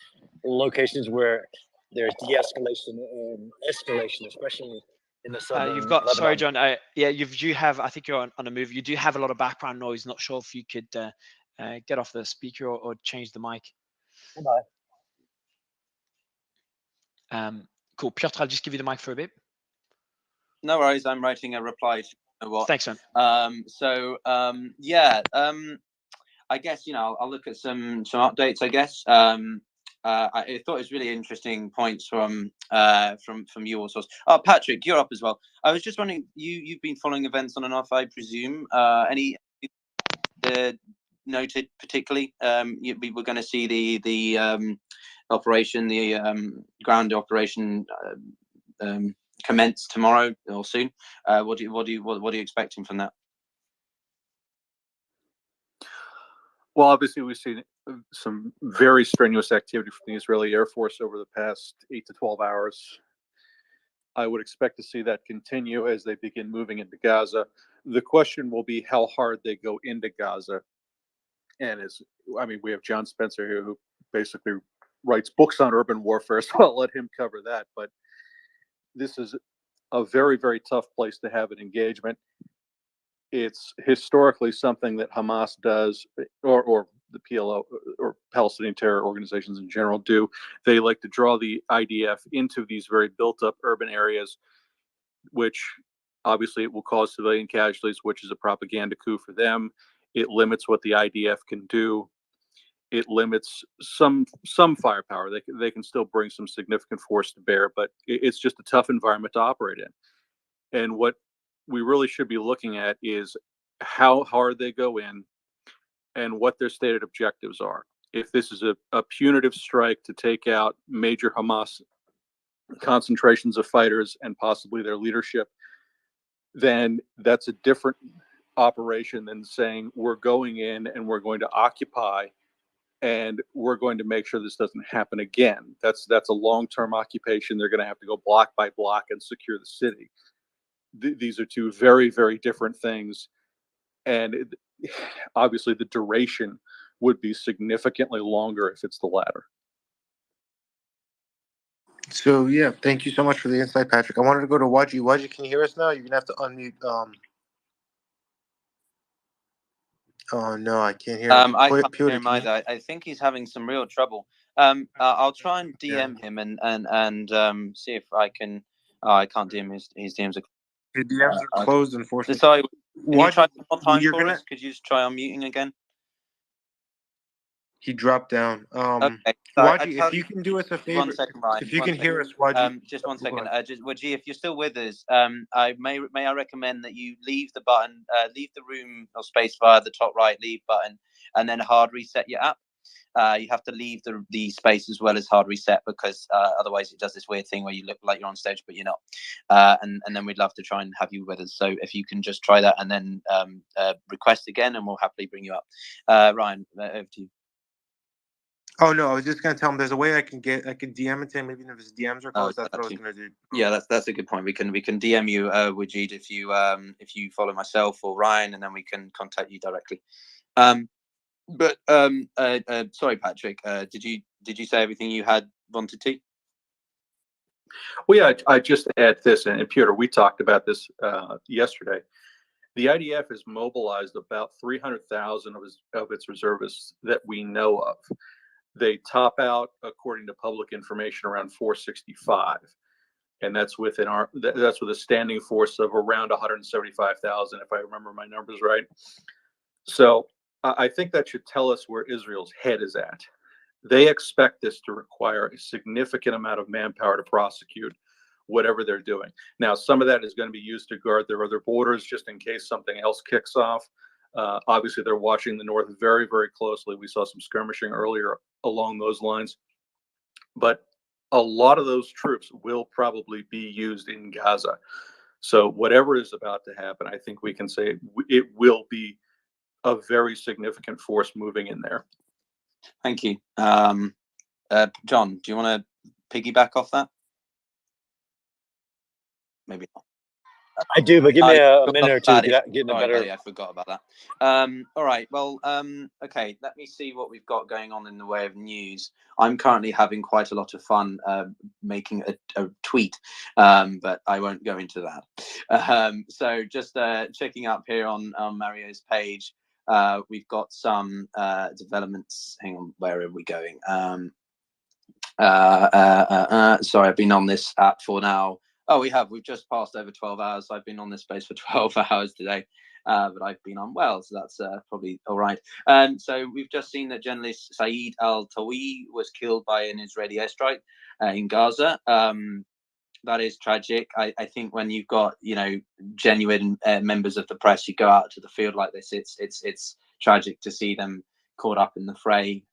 locations where there's de-escalation and escalation, especially in the southern You've got, Lebanon. sorry, John. You have, I think you're on a move. You do have a lot of background noise. Not sure if you could get off the speaker or change the mic. Cool. Piotr, I'll just give you the mic for a bit. No worries. I'm writing a reply to what. Thanks, man. I guess I'll look at some updates. I guess I thought it was really interesting points from you also. Oh, Patrick, you're up as well. I was just wondering, you've been following events on and off, I presume. Any noted particularly? We were going to see the operation, the ground operation. Commence tomorrow or soon. What are you expecting from that? Well, obviously we've seen some very strenuous activity from the Israeli Air Force over the past 8 to 12 hours. I would expect to see that continue as they begin moving into Gaza. The question will be how hard they go into Gaza. And we have John Spencer here who basically writes books on urban warfare, so I'll let him cover that. But this is a very, very tough place to have an engagement. It's historically something that Hamas does, or the PLO, or Palestinian terror organizations in general do. They like to draw the IDF into these very built-up urban areas, which obviously it will cause civilian casualties, which is a propaganda coup for them. It limits what the IDF can do. It limits some firepower. They can still bring some significant force to bear, but it's just a tough environment to operate in. And what we really should be looking at is how hard they go in and what their stated objectives are. If this is a punitive strike to take out major Hamas concentrations of fighters and possibly their leadership, then that's a different operation than saying we're going in and we're going to occupy and we're going to make sure this doesn't happen again. That's a long-term occupation. They're going to have to go block by block and secure the city. These are two very, very different things. And obviously the duration would be significantly longer if it's the latter. So yeah, thank you so much for the insight, Patrick. I wanted to go to Wajih. Wajih, can you hear us now? You're gonna have to unmute. Oh no, I can't hear. I can't Piotr, hear him can you? either. I think he's having some real trouble. I'll try and DM him and see if I can. Oh, I can't DM his DMs. His DMs are Okay. closed, unfortunately. Sorry, can you try Why one more time you're for gonna? us? Could you just try unmuting again? He dropped down. Okay. So Waji, if you can do us a favor, one second, Ryan. if you One can second. hear us, Waji. Just one Go second. ahead. Just Waji, if you're still with us, I may I recommend that you leave the button, leave the room or space via the top right leave button, and then hard reset your app. You have to leave the space as well as hard reset because otherwise it does this weird thing where you look like you're on stage but you're not. And then we'd love to try and have you with us. So if you can just try that and then request again, and we'll happily bring you up. Ryan, over to you. Oh no, I was just gonna tell him there's a way I can DM it to him even if his DMs are closed. That's what I was gonna do. Yeah, that's a good point. We can DM you, Wajid, if you follow myself or Ryan, and then we can contact you directly. Sorry, Patrick. Did you say everything you wanted to? Well, yeah, I just add this, and Peter, we talked about this yesterday. The IDF has mobilized about 300,000 of its reservists that we know of. They top out, according to public information, around 465, and that's with a standing force of around 175,000, if I remember my numbers right. So I think that should tell us where Israel's head is at. They expect this to require a significant amount of manpower to prosecute whatever they're doing. Now, some of that is going to be used to guard their other borders just in case something else kicks off. Obviously, they're watching the north very, very closely. We saw some skirmishing earlier along those lines. But a lot of those troops will probably be used in Gaza. So whatever is about to happen, I think we can say it will be a very significant force moving in there. Thank you. John, do you want to piggyback off that? Maybe not. I do, but give me a minute or two to Sorry, get in a better. buddy, I forgot about that. All right. Well, okay. Let me see what we've got going on in the way of news. I'm currently having quite a lot of fun making a tweet, but I won't go into that. So just checking up here on Mario's page, we've got some developments. Hang on, where are we going? Sorry, I've been on this app for now. Oh, we've just passed over 12 hours. So I've been on this space for 12 hours today, but I've been on well, so that's probably all right. So we've just seen that journalist Saeed Al-Tawi was killed by an Israeli airstrike in Gaza. That is tragic. I think when you've got genuine members of the press, you go out to the field like this. It's tragic to see them caught up in the fray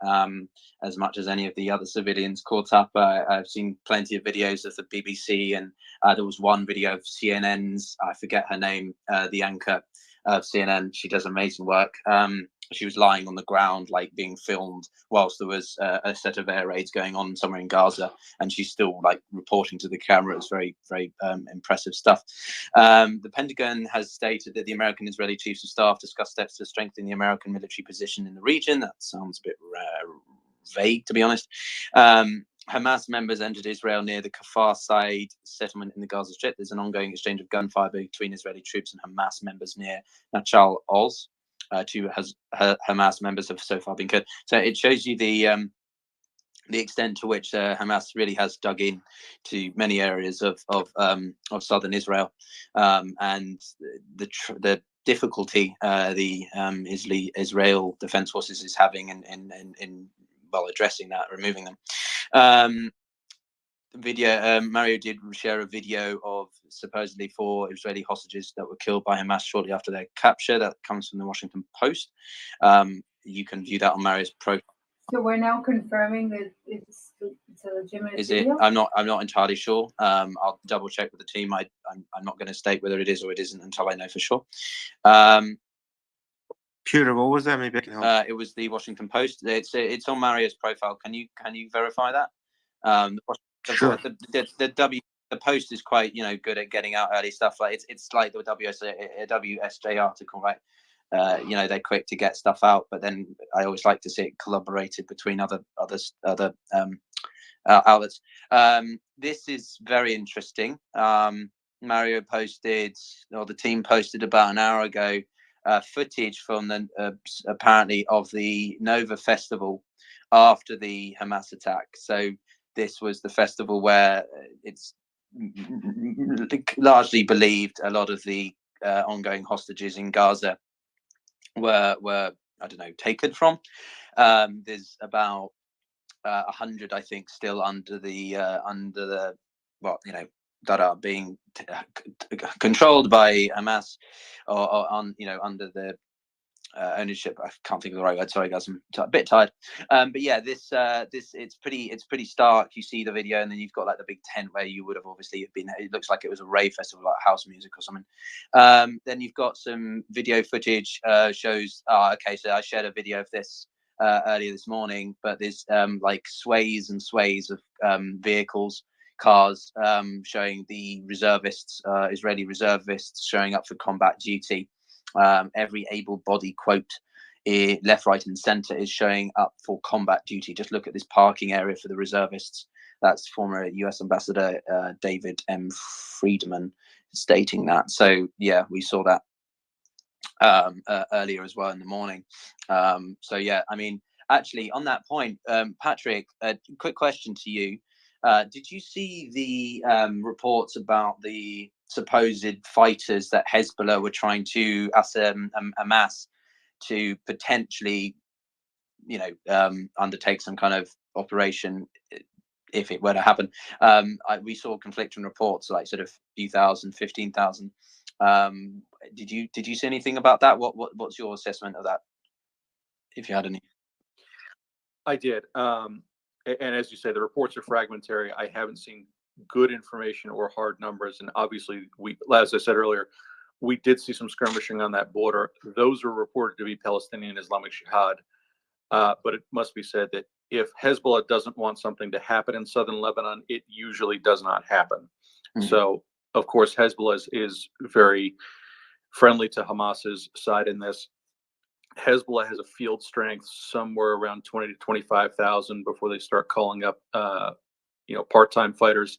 as much as any of the other civilians caught up. I've seen plenty of videos of the BBC, and there was one video of CNN's, I forget her name, the anchor of CNN. She does amazing work. She was lying on the ground, like being filmed whilst there was a set of air raids going on somewhere in Gaza, and she's still like reporting to the camera. It's very, very impressive stuff. The Pentagon has stated that the American Israeli chiefs of staff discussed steps to strengthen the American military position in the region. That sounds a bit vague, to be honest. Hamas members entered Israel near the Kfar Said settlement in the Gaza Strip. There's an ongoing exchange of gunfire between Israeli troops and Hamas members near Nachal Oz. Two Hamas members have so far been killed. So it shows you the extent to which Hamas really has dug in to many areas of southern Israel, and the difficulty the Israel Defense Forces is having in addressing that, removing them. Video Mario did share a video of supposedly 4 Israeli hostages that were killed by Hamas shortly after their capture. That comes from the Washington Post. You can view that on Mario's profile. So we're now confirming that it's a legitimate Is it? video? I'm not entirely sure. I'll double check with the team. I'm not going to state whether it is or it isn't until I know for sure. Peter, what was that? Maybe I can help. It was the Washington Post. It's on Mario's profile. Can you verify that? Sure. The Post is quite good at getting out early stuff. Like it's like the WSJ article, right? They're quick to get stuff out, but then I always like to see it collaborated between other outlets. This is very interesting. Mario posted, or the team posted about an hour ago, footage from the apparently of the Nova Festival after the Hamas attack. So this was the festival where it's largely believed a lot of the ongoing hostages in Gaza were I don't know, taken from. There's about 100, I think, still under the well, you know, that are being controlled by Hamas or on, you know, under the ownership. I can't think of the right word. Sorry, guys, I'm a bit tired. But yeah, this it's pretty stark. You see the video, and then you've got like the big tent where you would have obviously been. It looks like it was a rave festival, like house music or something. Then you've got some video footage shows. Okay, so I shared a video of this earlier this morning, but there's like sways and sways of vehicles, cars, showing the reservists, Israeli reservists, showing up for combat duty. Every able-bodied quote, left, right, and centre, is showing up for combat duty. Just look at this parking area for the reservists. That's former U.S. Ambassador David M. Friedman stating that. So yeah, we saw that earlier as well in the morning. So yeah, I mean, actually, on that point, Patrick, a quick question to you. Did you see the reports about the supposed fighters that Hezbollah were trying to amass to potentially, you know, undertake some kind of operation if it were to happen? We saw conflicting reports, like sort of few thousand, 15,000. Did you see anything about that? What's your assessment of that, if you had any? I did. And as you say, the reports are fragmentary. I haven't seen good information or hard numbers. And obviously, as I said earlier, we did see some skirmishing on that border. Those were reported to be Palestinian Islamic Jihad. But it must be said that if Hezbollah doesn't want something to happen in southern Lebanon, it usually does not happen. Mm-hmm. So, of course, Hezbollah is very friendly to Hamas's side in this. Hezbollah has a field strength somewhere around 20 to 25,000 before they start calling up, part-time fighters.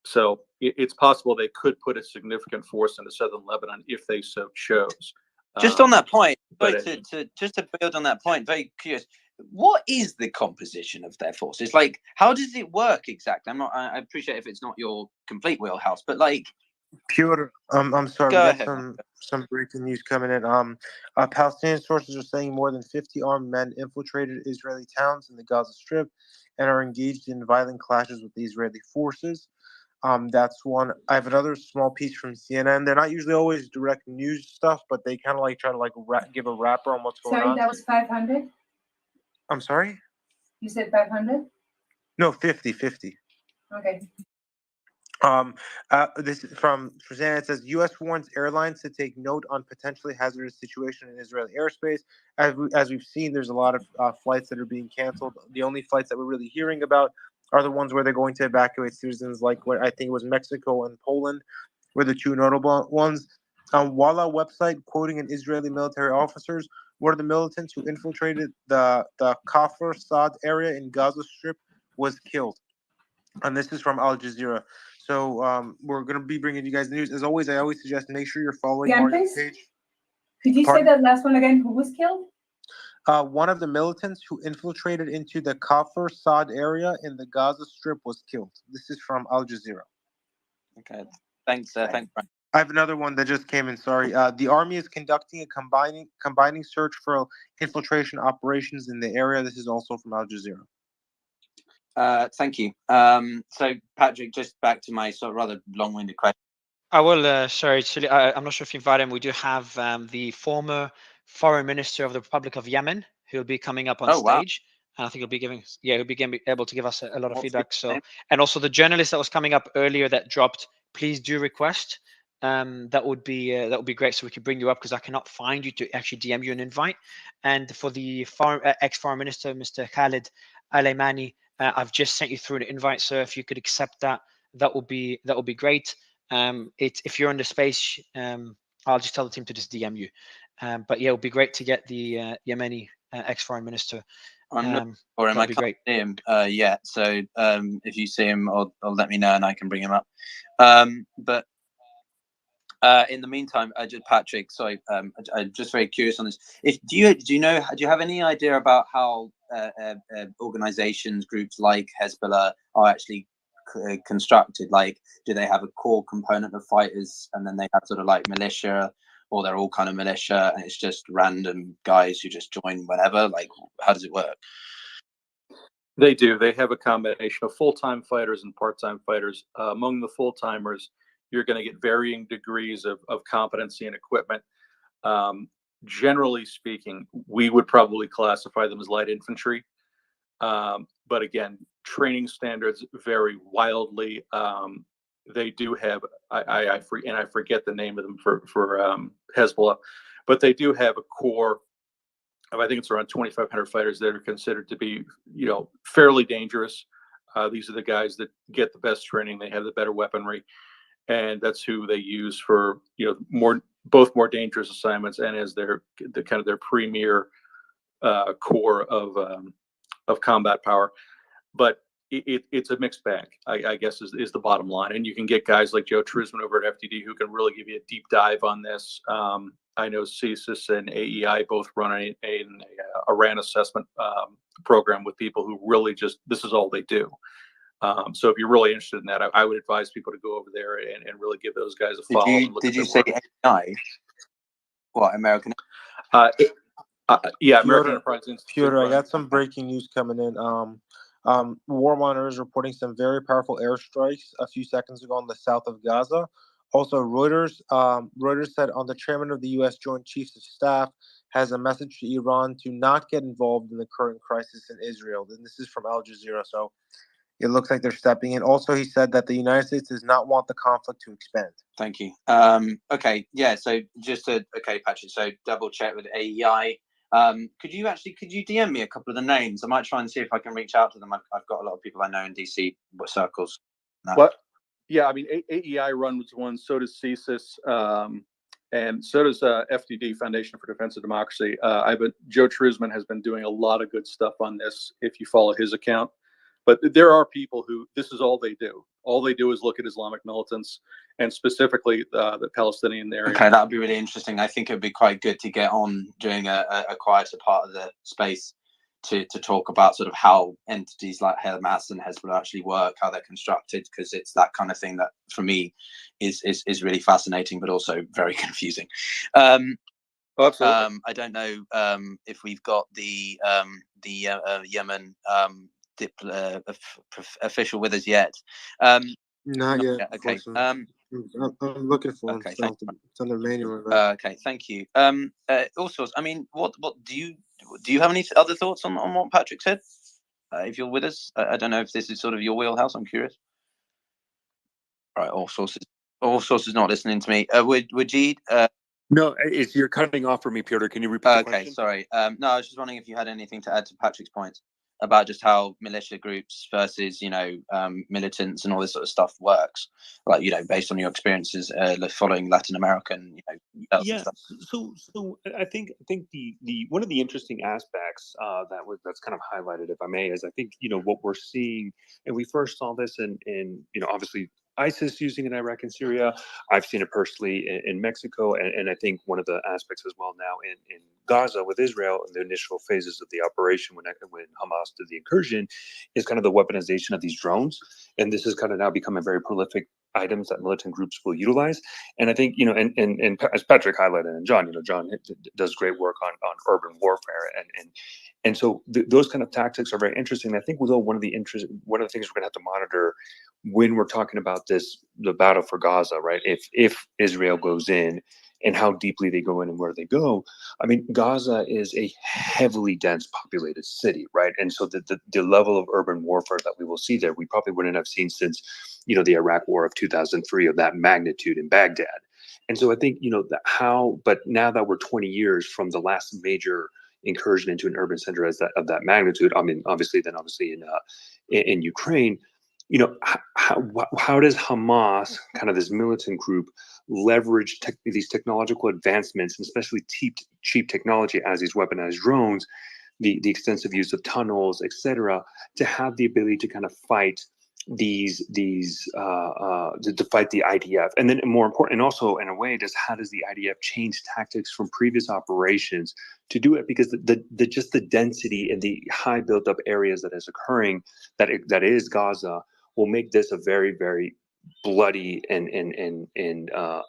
So it's possible they could put a significant force into southern Lebanon if they so chose. Just on that point, just to build on that point, very curious. What is the composition of their forces? Like, how does it work exactly? I appreciate if it's not your complete wheelhouse, but like. Piotr, I'm sorry, Go we ahead, got some breaking news coming in. Palestinian sources are saying more than 50 armed men infiltrated Israeli towns in the Gaza Strip and are engaged in violent clashes with the Israeli forces. That's one. I have another small piece from CNN. They're not usually always direct news stuff, but they kind of like try to like give a wrapper on what's going on. Sorry, that was 500? I'm sorry? You said 500? No, 50. Okay. This is from CNN. It says U.S. warns airlines to take note on potentially hazardous situation in Israeli airspace. As we've seen, there's a lot of flights that are being canceled. The only flights that we're really hearing about are the ones where they're going to evacuate citizens, like what I think it was Mexico and Poland, were the two notable ones. Walla website quoting an Israeli military officers, one of the militants who infiltrated the Kafr Saad area in Gaza Strip was killed. And this is from Al Jazeera. So we're going to be bringing you guys the news. As always, I always suggest make sure you're following Mario's page. Could you say that last one again? Who was killed? One of the militants who infiltrated into the Kafr Saad area in the Gaza Strip was killed. This is from Al Jazeera. Okay. Thanks, Brian. I have another one that just came in. Sorry. The army is conducting a combining search for infiltration operations in the area. This is also from Al Jazeera. Thank you. So, Patrick, just back to my sort of rather long-winded question. I will. Sorry, I'm not sure if you invited him. We do have the former foreign minister of the Republic of Yemen who'll be coming up on stage. And I think he'll be able to give us a lot of feedback. So, and also the journalist that was coming up earlier that dropped, please do request. That would be great, so we could bring you up, because I cannot find you to actually DM you an invite. And for the ex-foreign minister, Mr. Khalid Al-Aymani, I've just sent you through an invite, so if you could accept that, that would be great. If you're in the space, I'll just tell the team to just DM you. But yeah, it would be great to get the Yemeni ex-foreign minister. I'm looking for him. I can't see him yet. So if you see him, or let me know and I can bring him up. But In the meantime, just Patrick, sorry, I'm just very curious on this. Do you have any idea about how organizations, groups like Hezbollah are actually constructed? Like, do they have a core component of fighters, and then they have sort of like militia, or they're all kind of militia, and it's just random guys who just join whenever? Like, how does it work? They do. They have a combination of full-time fighters and part-time fighters. Among the full-timers, you're going to get varying degrees of competency and equipment. Generally speaking, we would probably classify them as light infantry. But again, training standards vary wildly. They do have, I forget the name of them for Hezbollah, but they do have a core of, I think it's around 2,500 fighters that are considered to be, fairly dangerous. These are the guys that get the best training. They have the better weaponry, and that's who they use for, both more dangerous assignments and as their premier core of combat power. But it's a mixed bag, I guess is the bottom line. And you can get guys like Joe Trisman over at FTD who can really give you a deep dive on this. I know CSIS and AEI both run a RAN assessment program with people who really this is all they do. So if you're really interested in that, I would advise people to go over there and really give those guys a follow. Did you say AEI? What, American? Yeah, American Enterprise Institute. Piotr, I got some breaking news coming in. War monitors reporting some very powerful airstrikes a few seconds ago on the south of Gaza. Also, Reuters said on the chairman of the U.S. Joint Chiefs of Staff has a message to Iran to not get involved in the current crisis in Israel. And this is from Al Jazeera, so it looks like they're stepping in. Also, he said that the United States does not want the conflict to expand. Thank you. Okay, yeah. So Patrick. So double check with AEI. Could you DM me a couple of the names? I might try and see if I can reach out to them. I've got a lot of people I know in DC circles. What? Yeah, I mean, AEI runs one, so does CSIS, and so does FDD, Foundation for Defense of Democracy. Joe Trisman has been doing a lot of good stuff on this, if you follow his account. But there are people who this is all they do. All they do is look at Islamic militants, and specifically the Palestinian area. Okay, that would be really interesting. I think it would be quite good to get on during a quieter part of the space to talk about sort of how entities like Hamas and Hezbollah actually work, how they're constructed, because it's that kind of thing that for me is really fascinating, but also very confusing. Absolutely. I don't know if we've got the Yemen official with us yet. Not yet. Okay. I'm looking for him. Okay, So it's under manual. okay, thank you. Also, I mean, what do you have any other thoughts on what Patrick said? If you're with us, I don't know if this is sort of your wheelhouse. I'm curious. All right, all sources not listening to me. Wajid. No, you're cutting off for me, Piotr. Can you repeat the question? Okay, sorry. No, I was just wondering if you had anything to add to Patrick's points about just how militia groups versus, militants and all this sort of stuff works, like, based on your experiences following Latin American, yeah. So I think the one of the interesting aspects that's kind of highlighted, if I may, is I think what we're seeing, and we first saw this in obviously ISIS using in Iraq and Syria. I've seen it personally in Mexico, and I think one of the aspects as well now in Gaza with Israel in the initial phases of the operation when Hamas did the incursion is kind of the weaponization of these drones, and this has kind of now become a very prolific items that militant groups will utilize. And I think and as Patrick highlighted, and John does great work on urban warfare, and so those kind of tactics are very interesting. I think though one of the things we're going to have to monitor when we're talking about the battle for Gaza, right? If Israel goes in and how deeply they go in and where they go. I mean, Gaza is a heavily dense populated city, right? And so the level of urban warfare that we will see there, we probably wouldn't have seen since, the Iraq War of 2003 of that magnitude in Baghdad. And so I think, but now that we're 20 years from the last major incursion into an urban center of that magnitude, I mean, obviously in Ukraine, how does Hamas, kind of this militant group, leverage these technological advancements, and especially cheap technology as these weaponized drones, the extensive use of tunnels, etc., to have the ability to kind of fight to fight the IDF, and then more important, and also in a way, how does the IDF change tactics from previous operations to do it? Because the just the density and the high built up areas that is occurring, that is Gaza, will make this a very, very bloody and a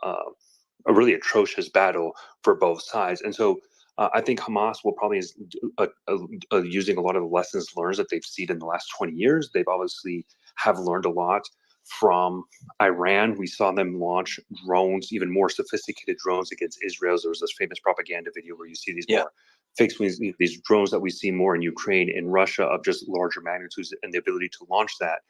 really atrocious battle for both sides. And so I think Hamas will probably is using a lot of the lessons learned that they've seen in the last 20 years. They've obviously have learned a lot from Iran. We saw them launch drones, even more sophisticated drones against Israel. There was this famous propaganda video where you see these more fixed wings, these drones that we see more in Ukraine and Russia of just larger magnitudes and the ability to launch that.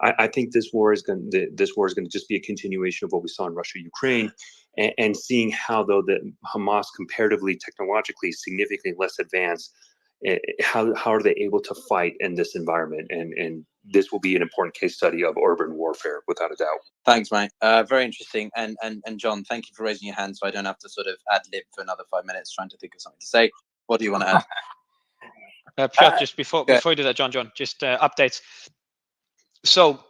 I think this war is going to just be a continuation of what we saw in Russia, Ukraine, and seeing how, though, the Hamas comparatively technologically significantly less advanced, how are they able to fight in this environment? And this will be an important case study of urban warfare, without a doubt. Thanks, mate. Very interesting. And John, thank you for raising your hand, so I don't have to sort of ad lib for another 5 minutes trying to think of something to say. What do you want to add? Piotr, just before you do that, John, just updates. So,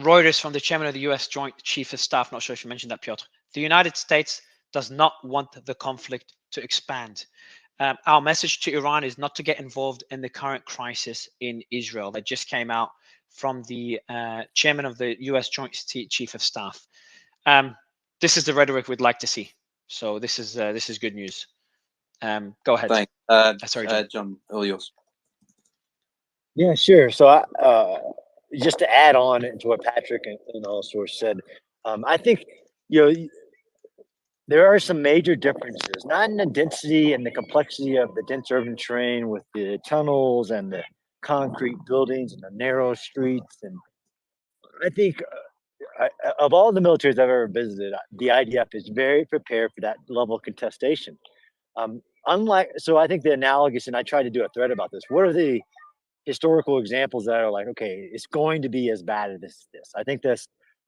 Reuters from the chairman of the U.S. Joint Chief of Staff, not sure if you mentioned that, Piotr. The United States does not want the conflict to expand. Our message to Iran is not to get involved in the current crisis in Israel. That just came out from the chairman of the U.S. Joint Chief of Staff. This is the rhetoric we'd like to see. So this is good news. Go ahead. Thanks. Sorry, John. John, all yours. Yeah, sure. So just to add on to what Patrick and all sorts said, I think there are some major differences, not in the density and the complexity of the dense urban terrain with the tunnels and the concrete buildings and the narrow streets. And I think of all the militaries I've ever visited, the IDF is very prepared for that level of contestation. So I think the analogous, and I tried to do a thread about this, what are the historical examples that are like, okay, it's going to be as bad as this? I think the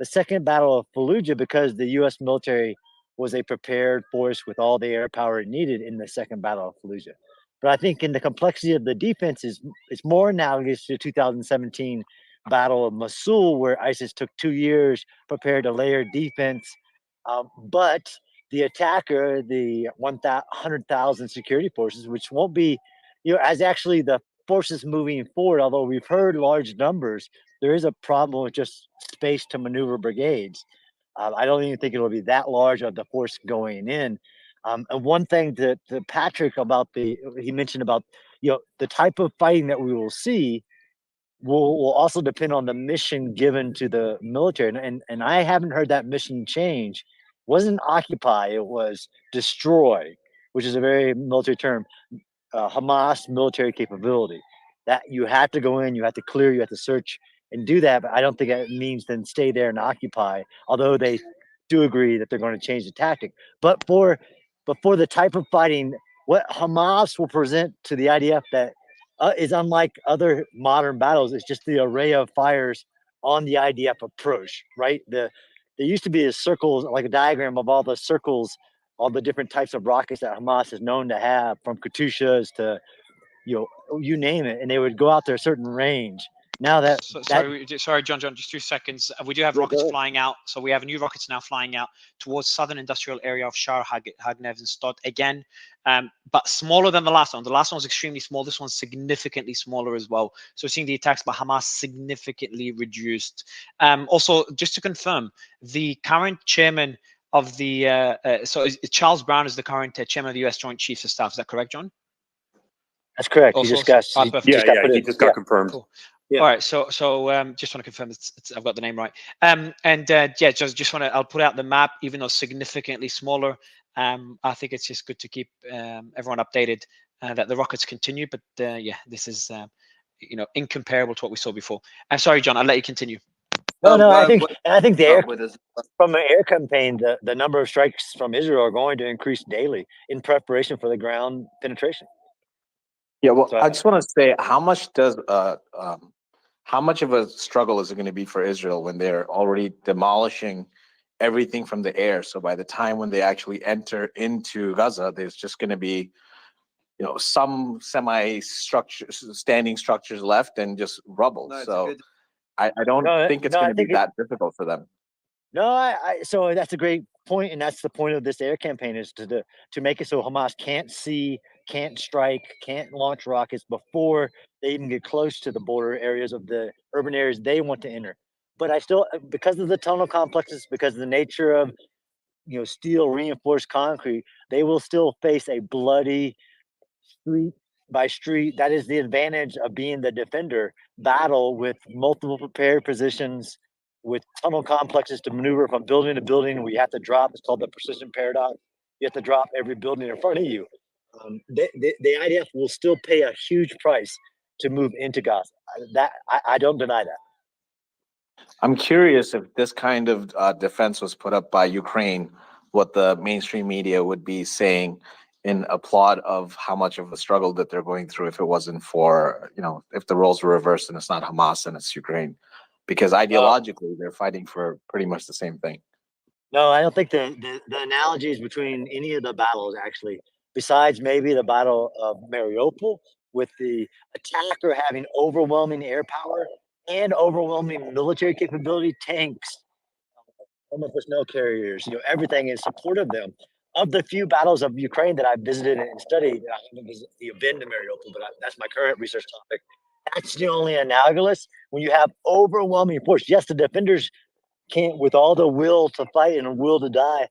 second battle of Fallujah, because the U.S. military was a prepared force with all the air power it needed in the second battle of Fallujah. But I think in the complexity of the defense it's more analogous to the 2017 battle of Mosul, where ISIS took 2 years prepared to layer defense. But the attacker, the 100,000 security forces, which won't be, as actually the forces moving forward, although we've heard large numbers, there is a problem with just space to maneuver brigades. I don't even think it'll be that large of the force going in. And one thing to Patrick about he mentioned about, the type of fighting that we will see will also depend on the mission given to the military. And I haven't heard that mission change. It wasn't occupy, it was destroy, which is a very military term. Hamas military capability that you have to go in, you have to clear, you have to search and do that. But I don't think it means then stay there and occupy, although they do agree that they're going to change the tactic. But for the type of fighting, what Hamas will present to the IDF that is unlike other modern battles is just the array of fires on the IDF approach, right? There used to be a circles, like a diagram of all the circles, all the different types of rockets that Hamas is known to have, from Katyushas to, you name it, and they would go out to a certain range. Now that sorry, John, just 2 seconds. We do have rockets flying out, so we have new rockets now flying out towards southern industrial area of Shar Hagnev and Stott again, but smaller than the last one. The last one was extremely small. This one's significantly smaller as well. So we're seeing the attacks by Hamas significantly reduced. Also, just to confirm, the current chairman of the Charles Brown is the current chairman of the U.S. Joint Chiefs of Staff. Is that correct, John? That's correct. Also, he just got confirmed. Cool. Yeah. All right, so just want to confirm I've got the name right. Just want to, I'll put out the map, even though significantly smaller. I think it's just good to keep everyone updated that the rockets continue. But this is incomparable to what we saw before. I'm sorry, John. I'll let you continue. No, I think from an air campaign, the number of strikes from Israel are going to increase daily in preparation for the ground penetration. Yeah, well, I just want to say, how much of a struggle is it going to be for Israel when they're already demolishing everything from the air? So by the time when they actually enter into Gaza, there's just going to be, some standing structures left and just rubble. No, I don't think it's no, going I to be think that difficult for them. No, so that's a great point, and that's the point of this air campaign is to make it so Hamas can't see, can't strike, can't launch rockets before they even get close to the border areas of the urban areas they want to enter. But I still, because of the tunnel complexes, because of the nature of steel reinforced concrete, they will still face a bloody street by street. That is the advantage of being the defender battle with multiple prepared positions, with tunnel complexes to maneuver from building to building. We have to drop. It's called the precision paradox. You have to drop every building in front of you. The IDF will still pay a huge price to move into Gaza. That I don't deny that. I'm curious if this kind of defense was put up by Ukraine, what the mainstream media would be saying in applaud of how much of a struggle that they're going through if it wasn't for, if the roles were reversed and it's not Hamas and it's Ukraine. Because ideologically, they're fighting for pretty much the same thing. No, I don't think the analogies between any of the battles actually, besides maybe the Battle of Mariupol, with the attacker having overwhelming air power and overwhelming military capability, tanks, almost personnel carriers, everything in support of them. Of the few battles of Ukraine that I've visited and studied, I haven't been to Mariupol, but that's my current research topic. That's the only analogous when you have overwhelming force. Yes, the defenders can't, with all the will to fight and will to die,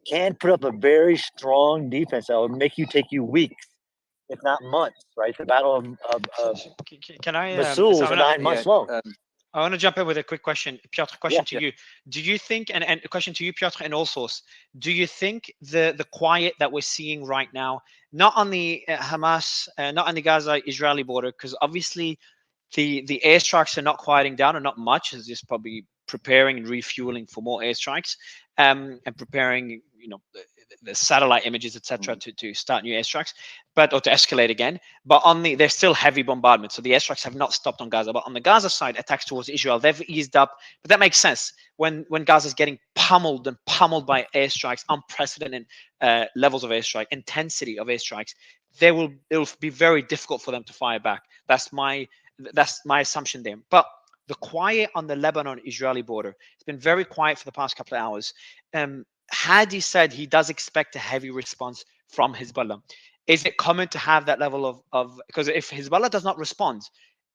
can put up a very strong defense that will make you take you weeks, if not months, right? The battle of Can I? Mosul is 9 months long. I want to jump in with a quick question, Piotr. Question to you: do you think, and a question to you, Piotr, and all source, do you think the quiet that we're seeing right now, not on the Hamas, not on the Gaza-Israeli border, because obviously the airstrikes are not quieting down, or not much, is just probably preparing and refueling for more airstrikes, and preparing, the satellite images, etc., to start new airstrikes, or to escalate again. But there's still heavy bombardment, so the airstrikes have not stopped on Gaza. But on the Gaza side, attacks towards Israel, they've eased up. But that makes sense when Gaza's getting pummeled by airstrikes, unprecedented levels of airstrike, intensity of airstrikes. It will be very difficult for them to fire back. That's my assumption there. But the quiet on the Lebanon-Israeli border, it's been very quiet for the past couple of hours. Hadi said he does expect a heavy response from Hezbollah. Is it common to have that level of because if Hezbollah does not respond,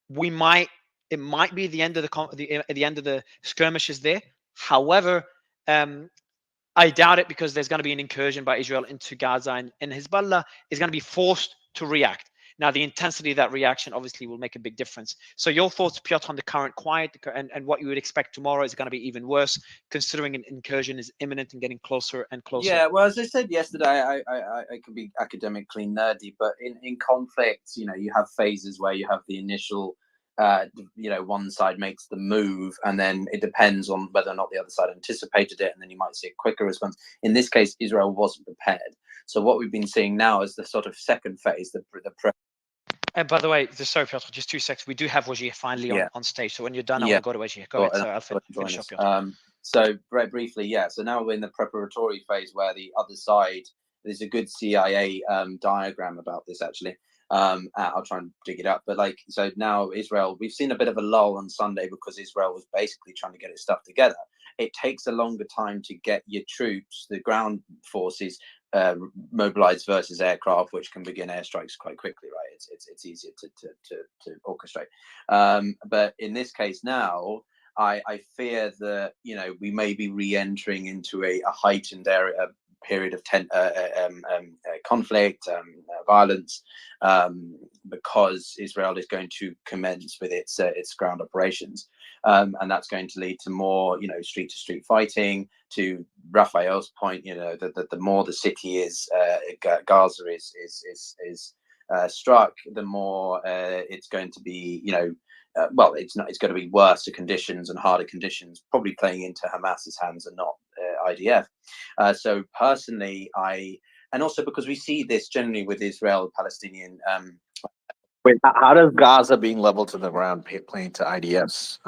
it might be the end of the end of the skirmishes there. However, I doubt it, because there's going to be an incursion by Israel into Gaza, and Hezbollah is going to be forced to react. Now, the intensity of that reaction obviously will make a big difference. So your thoughts, Piotr, on the current quiet and what you would expect tomorrow? Is going to be even worse, considering an incursion is imminent and getting closer and closer? Yeah, well, as I said yesterday, I could be academically nerdy, but in conflicts, you have phases where you have the initial, one side makes the move, and then it depends on whether or not the other side anticipated it, and then you might see a quicker response. In this case, Israel wasn't prepared. So what we've been seeing now is the sort of second phase, the And by the way, sorry, Piotr, just 2 seconds. We do have Wajir finally on stage. So when you're done, I want to go to Wajir. Go ahead. So I'll finish up, Piotr. So very briefly, so now we're in the preparatory phase where the other side, there's a good CIA diagram about this, actually. I'll try and dig it up. But so now Israel, we've seen a bit of a lull on Sunday because Israel was basically trying to get its stuff together. It takes a longer time to get your troops, the ground forces, mobilized versus aircraft, which can begin airstrikes quite quickly, right? It's easier to orchestrate. But in this case now, I fear that we may be re-entering into a heightened period of conflict, violence, because Israel is going to commence with its ground operations, and that's going to lead to more, street-to-street fighting. To Raphael's point, the more the city is, Gaza is struck, the more it's going to be, it's going to be worse conditions and harder conditions, probably playing into Hamas's hands and not IDF. So personally, and also because we see this generally with Israel-Palestinian. Wait, how does Gaza being leveled to the ground playing to IDFs?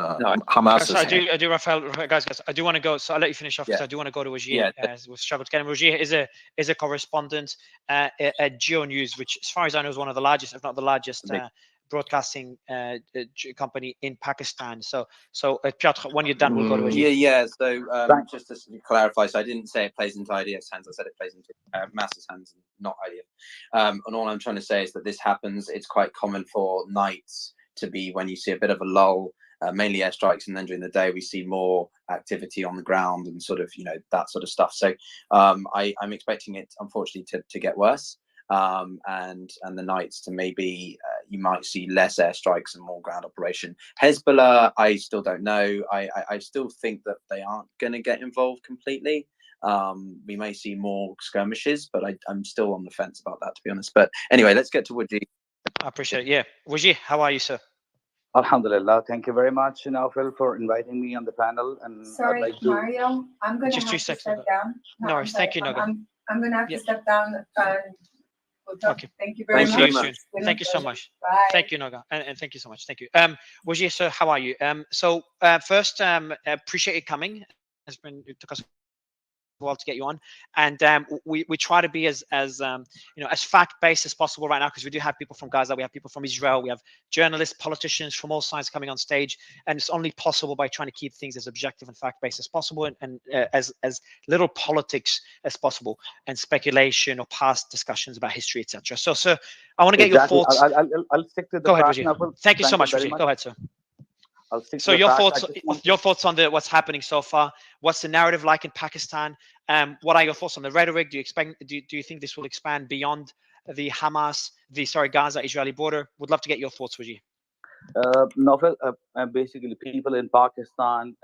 Hamas. So I do, Raphael, guys, I do want to go. So I'll let you finish off because I do want to go to Wajir. We've struggled to get him. Wajir is a correspondent at Geo News, which, as far as I know, is one of the largest, if not the largest, broadcasting company in Pakistan. So Piotr, when you're done, we'll go to Yeah, Ajit. yeah. So just to clarify, so I didn't say it plays into IDF's hands. I said it plays into Hamas's hands, not IDF. And all I'm trying to say is that this happens. It's quite common for nights to be when you see a bit of a lull, mainly airstrikes, and then during the day we see more activity on the ground and sort of that sort of stuff. So I'm expecting it, unfortunately, to get worse. And the nights to maybe you might see less airstrikes and more ground operation. Hezbollah, I still don't know. I still think that they aren't going to get involved completely. We may see more skirmishes, but I'm still on the fence about that, to be honest. But anyway, let's get to Wajid. I appreciate it. Yeah, Wajid, how are you, sir? Alhamdulillah. Thank you very much, Naufel, for inviting me on the panel. And Sorry, I'd like to... Mario, I'm going to Just have 2 to seconds. step down. No worries. Thank you, Noga. I'm going to have to step down. We'll talk. Okay. Thank you very We'll much. see you soon. Thank you so much. Bye. Thank you, Noga, and thank you so much. Thank you. Wajid, sir, how are you? So first, appreciate you coming. It took us a while to get you on, and we try to be as fact-based as possible right now, because we do have people from Gaza, we have people from Israel, we have journalists, politicians from all sides coming on stage, and it's only possible by trying to keep things as objective and fact-based as possible, and as little politics as possible, and speculation or past discussions about history, etc. So, sir, I want to get your thoughts. I'll stick to the Go ahead, fact, Wajid. Naufel. Thank you so much, very Wajid. Go ahead, sir. I'll stick to So the your facts. thoughts, your thoughts on what's happening so far. What's the narrative like in Pakistan? What are your thoughts on the rhetoric? Do you think this will expand beyond the Gaza-Israeli border? Would love to get your thoughts, Wajid. Naufel, basically, people in Pakistan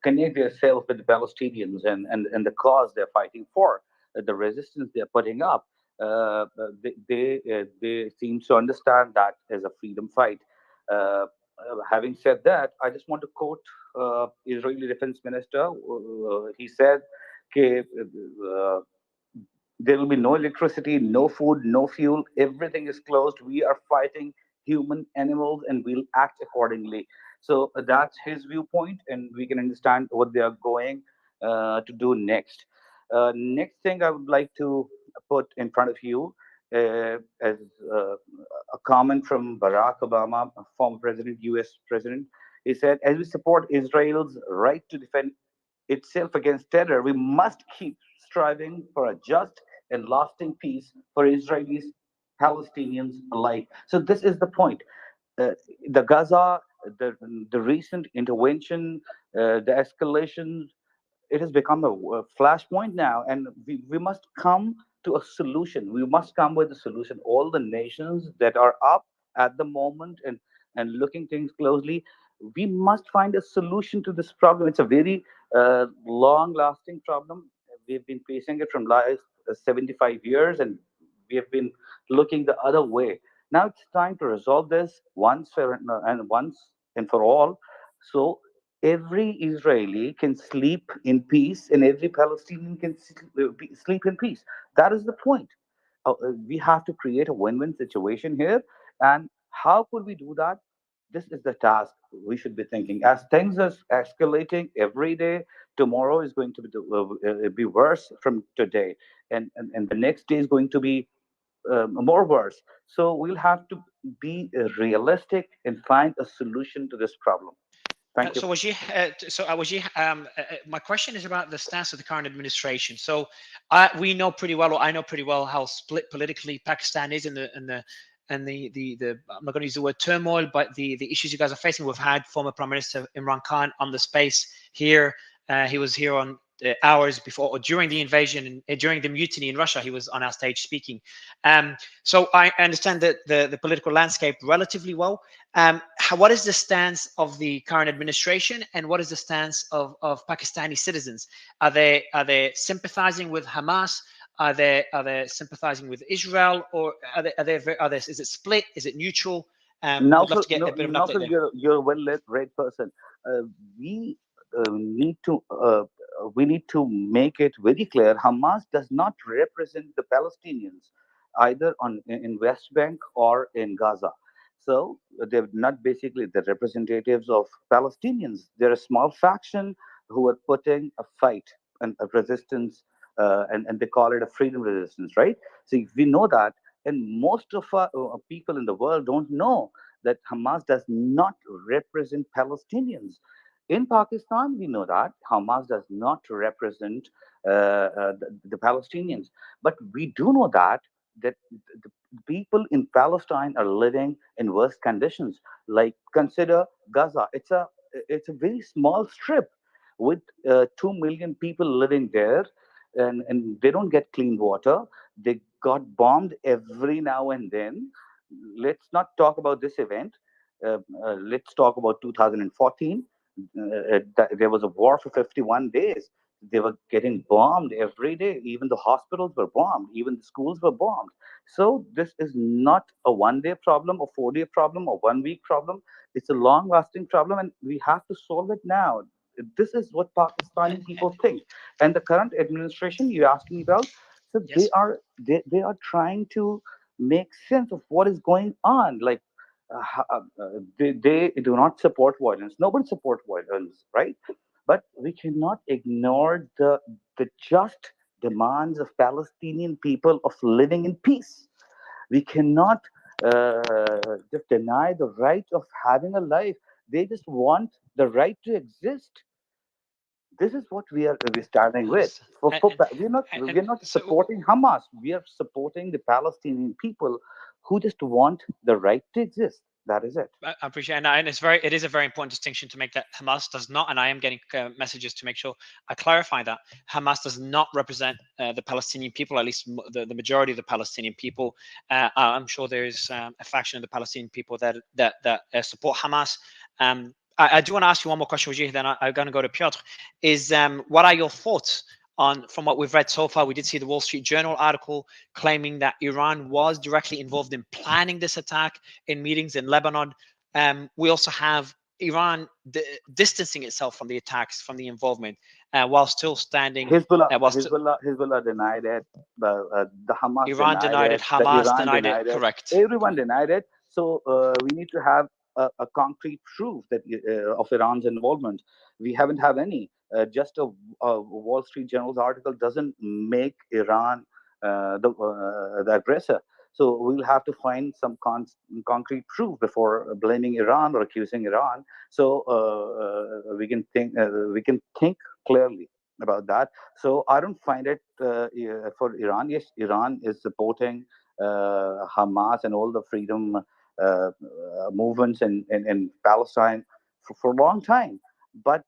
connect themselves with the Palestinians and the cause they're fighting for, the resistance they're putting up. They seem to understand that as a freedom fight. Having said that, I just want to quote Israeli Defense Minister. He said, there will be no electricity, no food, no fuel. Everything is closed. We are fighting human animals, and we'll act accordingly. So that's his viewpoint, and we can understand what they are going to do next. Next thing I would like to put in front of you as a comment from Barack Obama, former president, U.S. president. He said, as we support Israel's right to defend itself against terror, we must keep striving for a just and lasting peace for Israelis, Palestinians alike. So this is the point. The Gaza, the recent intervention, the escalations, it has become a flashpoint now, and we must come to a solution. We must come with a solution. All the nations that are up at the moment and looking things closely, we must find a solution to this problem. It's a very long-lasting problem. We've been facing it from last 75 years, and we have been looking the other way. Now it's time to resolve this once and for all. So every Israeli can sleep in peace, and every Palestinian can sleep in peace. That is the point. We have to create a win-win situation here. And how could we do that? This is the task we should be thinking. As things are escalating every day, tomorrow is going to be worse from today, and the next day is going to be more worse. So we'll have to be realistic and find a solution to this problem. Thank you. So Wajid, my question is about the stance of the current administration. So we know pretty well, or I know pretty well, how split politically Pakistan is in the I'm not going to use the word turmoil, but the issues you guys are facing. We've had former Prime Minister Imran Khan on the space here. He was here on hours before or during the invasion and during the mutiny in Russia. He was on our stage speaking. So I understand that the political landscape relatively well. What is the stance of the current administration, and what is the stance of Pakistani citizens? Are they sympathizing with Hamas? Are they sympathizing with Israel, or is it split? Is it neutral? Would love to get a bit of an update there. You're a well-read person. We need to make it very clear. Hamas does not represent the Palestinians either in West Bank or in Gaza. So they're not basically the representatives of Palestinians. They're a small faction who are putting a fight and a resistance, and they call it a freedom resistance, right? So we know that And most of our people in the world don't know that Hamas does not represent Palestinians. In Pakistan, we know that Hamas does not represent the Palestinians, but we do know that the people in Palestine are living in worse conditions. Like consider Gaza; it's a very small strip with 2 million people living there, and they don't get clean water. They got bombed every now and then. Let's not talk about this event. Let's talk about 2014. There was a war for 51 days. They were getting bombed every day. Even the hospitals were bombed. Even the schools were bombed. So this is not a one-day problem, a 4-day problem, or 1 week problem. It's a long-lasting problem, and we have to solve it now. This is what Pakistani people think. And the current administration you asked me about, so Yes. they are trying to make sense of what is going on. Like they do not support violence. Nobody supports violence, right? But we cannot ignore the just demands of Palestinian people of living in peace. We cannot just deny the right of having a life. They just want the right to exist. This is what we're starting with. Understand. We're not So supporting Hamas. We are supporting the Palestinian people who just want the right to exist. That is it. I appreciate it. And it is a very important distinction to make that Hamas does not, and I am getting messages to make sure I clarify that Hamas does not represent the Palestinian people, at least the majority of the Palestinian people. I'm sure there is a faction of the Palestinian people that support Hamas. I do want to ask you one more question, Wajih, then I'm going to go to Piotr. Is what are your thoughts on, from what we've read so far? We did see the Wall Street Journal article claiming that Iran was directly involved in planning this attack in meetings in Lebanon. We also have Iran distancing itself from the attacks, from the involvement, while still standing. Hezbollah denied it. The Hamas Iran denied it. The Hamas Iran denied denied it. it. Correct. Everyone denied it. So we need to have a concrete proof that of Iran's involvement. We haven't have any. Just a Wall Street Journal's article doesn't make Iran the aggressor. So we'll have to find some concrete proof before blaming Iran or accusing Iran. So we can think clearly about that. So I don't find it for Iran. Yes, Iran is supporting Hamas and all the freedom movements in Palestine for a long time. But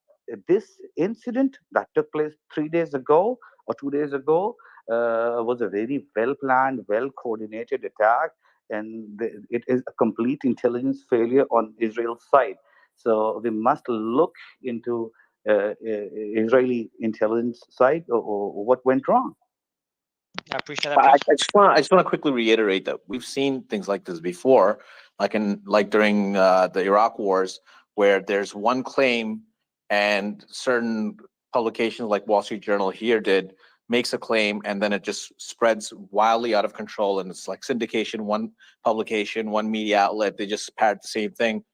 this incident that took place 3 days ago or 2 days ago was a very well planned, well coordinated attack, and it is a complete intelligence failure on Israel's side. So we must look into Israeli intelligence side or what went wrong. I appreciate that. I just want to quickly reiterate that we've seen things like this before, like during the Iraq wars, where there's one claim and certain publications like Wall Street Journal here makes a claim, and then it just spreads wildly out of control, and it's like syndication. One publication, one media outlet, they just parrot the same thing.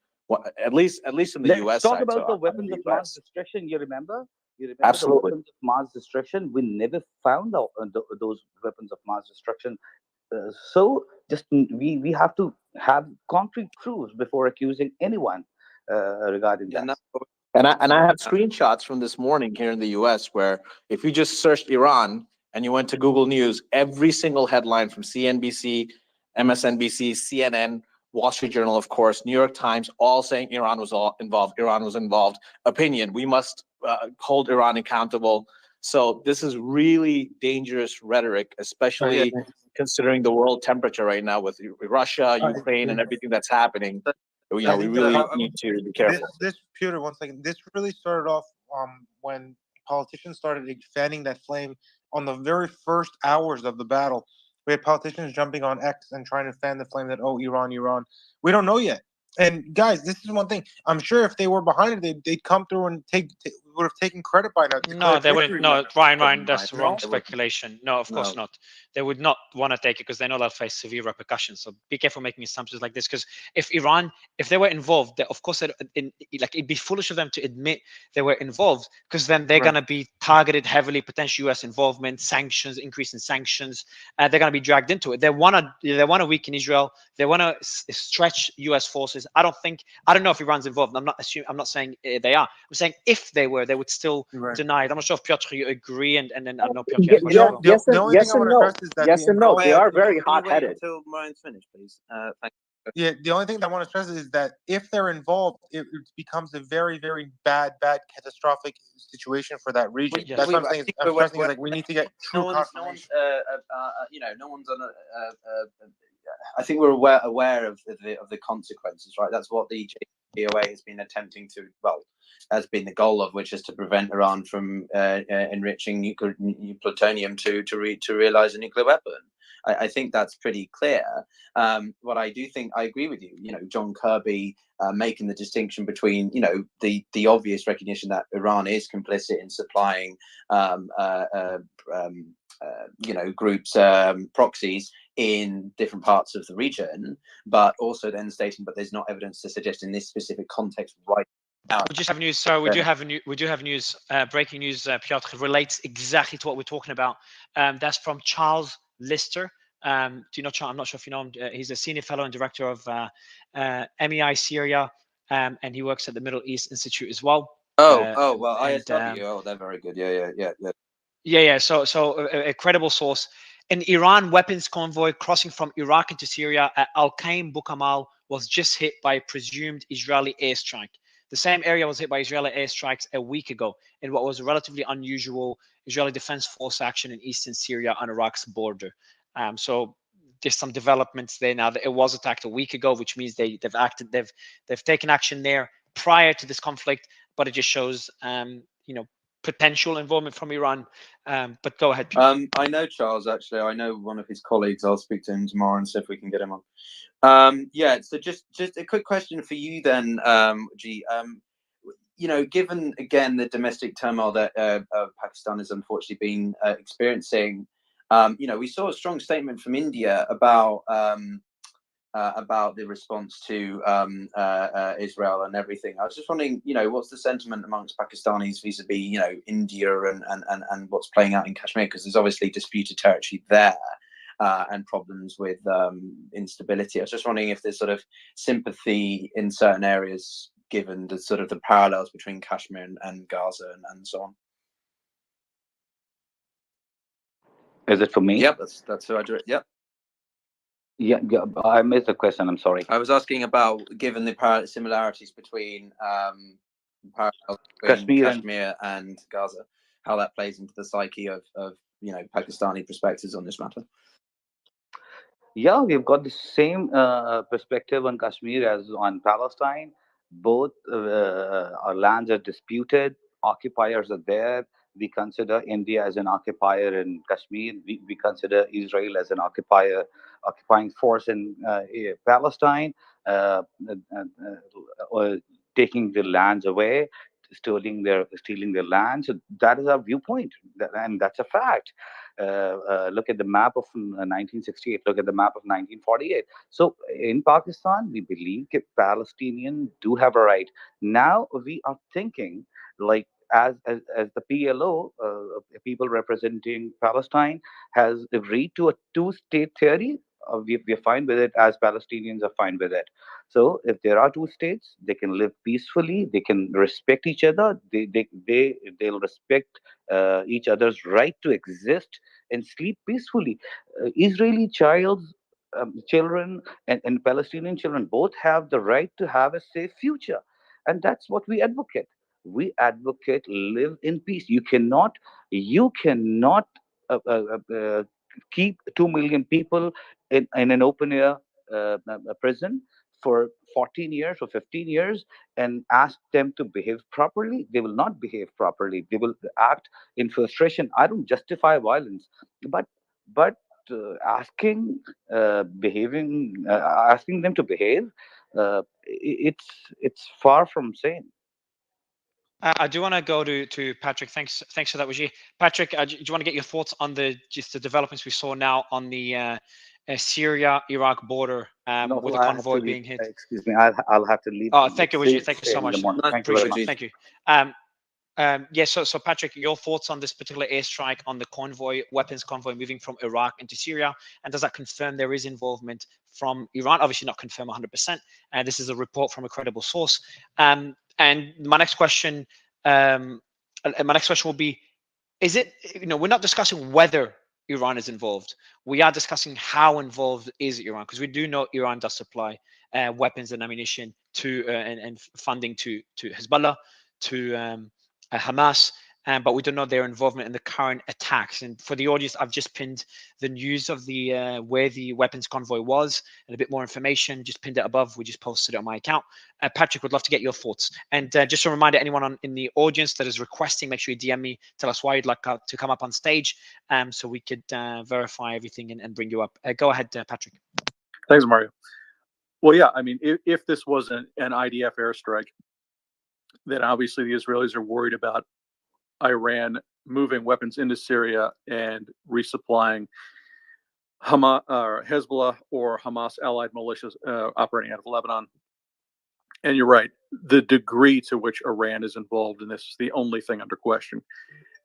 At least in the Let's U.S. talk side. about So the I'm in weapons the of mass US. destruction. You remember? The Absolutely. weapons of mass destruction. We never found out those weapons of mass destruction. So just we have to have concrete proofs before accusing anyone regarding Yeah, that. And I have screenshots from this morning here in the US where if you just searched Iran and you went to Google News, every single headline from CNBC, MSNBC, CNN, Wall Street Journal, of course, New York Times, all saying Iran was all involved. Iran was involved. Opinion: we must hold Iran accountable. So this is really dangerous rhetoric, especially considering the world temperature right now with Russia, Ukraine, and everything that's happening. We really need to be careful. This Peter, 1 second. This really started off when politicians started fanning that flame on the very first hours of the battle. We had politicians jumping on X and trying to fan the flame that, oh, Iran, Iran. We don't know yet. And guys, this is one thing. I'm sure if they were behind it, they'd come through and take would have taken credit by now. No, they wouldn't. No, Ryan, that's No, wrong they wouldn't. speculation. No, of course No. not. They would not want to take it because they know they'll face severe repercussions. So be careful making assumptions like this. Because if Iran, if they were involved, they, of course, like it'd be foolish of them to admit they were involved, because then they're Right. going to be targeted heavily, potential U.S. involvement, sanctions, increase in sanctions. They're going to be dragged into it. They want to weaken Israel. They want to stretch U.S. forces. I don't know if Iran's involved. I'm not saying they are. I'm saying if they were, they would still deny it. I'm not sure if Piotr, you agree, and then I know Piotr has much as well. Yes, The only yes thing I and want to no. stress is that Yes the and no. involvement. They are Can you very wait hot-headed. until Ryan's finished, please? Thank you. Yeah, the only thing that I want to stress is that if they're involved, it becomes a very, very bad, catastrophic situation for that region. Yeah, That's what I'm I saying. think I'm stressing is like we need to get true no one's, confirmation. no one's on I think we're aware of the consequences, right? That's what the JPOA has been attempting to, has been the goal of, which is to prevent Iran from enriching plutonium to realize a nuclear weapon. I think that's pretty clear. What I do think, I agree with you. John Kirby making the distinction between, the obvious recognition that Iran is complicit in supplying, groups, proxies in different parts of the region, but also then stating, but there's not evidence to suggest in this specific context right now. We just have news. So we do have news. Breaking news. Piotr, relates exactly to what we're talking about. That's from Charles Lister. Do you know Charles? I'm not sure if you know him. He's a senior fellow and director of MEI Syria, and he works at the Middle East Institute as well. Well, ISW. They're very good. Yeah. So a credible source. An Iran weapons convoy crossing from Iraq into Syria at Al-Qaim Bukamal was just hit by a presumed Israeli airstrike. The same area was hit by Israeli airstrikes a week ago in what was a relatively unusual Israeli Defense Force action in eastern Syria on Iraq's border. So there's some developments there now. That it was attacked a week ago, which means they've taken action there prior to this conflict. But it just shows, potential involvement from Iran. But go ahead, Peter. I know Charles, actually. I know one of his colleagues. I'll speak to him tomorrow and see if we can get him on. So just a quick question for you then, G. Given again the domestic turmoil that Pakistan has unfortunately been experiencing, we saw a strong statement from India about the response to Israel and everything. I was just wondering, what's the sentiment amongst Pakistanis vis-a-vis, India and what's playing out in Kashmir? Because there's obviously disputed territory there and problems with instability. I was just wondering if there's sort of sympathy in certain areas, given the sort of the parallels between Kashmir and Gaza and so on. Is it for me? Yep, that's who I do it. Yep. Yeah, I missed the question. I'm sorry. I was asking about, given the similarities between Kashmir and Gaza, how that plays into the psyche of Pakistani perspectives on this matter. Yeah, we've got the same perspective on Kashmir as on Palestine. Both our lands are disputed. Occupiers are there. We consider India as an occupier in Kashmir. We consider Israel as an occupying force in Palestine, taking their lands away, stealing their land. So that is our viewpoint, and that's a fact. Look at the map of 1968. Look at the map of 1948. So in Pakistan, we believe that Palestinians do have a right. Now we are thinking like as the PLO, people representing Palestine, has agreed to a two-state theory. We're fine with it, as Palestinians are fine with it. So if there are two states, they can live peacefully. They can respect each other. They'll respect each other's right to exist and sleep peacefully. Israeli children and Palestinian children both have the right to have a safe future, and that's what we advocate. We advocate live in peace. You cannot keep 2 million people in an open air prison for 14 years or 15 years and ask them to behave properly. They will not behave properly. They will act in frustration. I don't justify violence, but asking them to behave, it's far from sane. I do want to go to Patrick. Thanks for that, Wajir. Patrick, do you want to get your thoughts on the developments we saw now on the Syria-Iraq border No, with so the I have to convoy leave. being hit? Excuse me, I'll have to leave. Oh, thank you, Wajir. Stay Thank you so in the much. morning. No, Thank you very appreciate much. it. Thank you. Yes, so Patrick, your thoughts on this particular airstrike on the convoy, weapons convoy moving from Iraq into Syria, and does that confirm there is involvement from Iran? Obviously not confirm 100%, and this is a report from a credible source. And my next question will be, is it, we're not discussing whether Iran is involved. We are discussing how involved is Iran, because we do know Iran does supply weapons and ammunition to and funding to Hezbollah, to Hamas, but we don't know their involvement in the current attacks. And for the audience, I've just pinned the news of the where the weapons convoy was and a bit more information. Just pinned it above. We just posted it on my account. Patrick, would love to get your thoughts. And just a reminder, anyone in the audience that is requesting, make sure you DM me, tell us why you'd like to come up on stage, so we could verify everything and bring you up. Go ahead, Patrick. Thanks, Mario. Well, yeah, I mean, if this was an IDF airstrike, then obviously the Israelis are worried about Iran moving weapons into Syria and resupplying Hamas, or Hezbollah or Hamas allied militias operating out of Lebanon. And you're right, the degree to which Iran is involved in this is the only thing under question.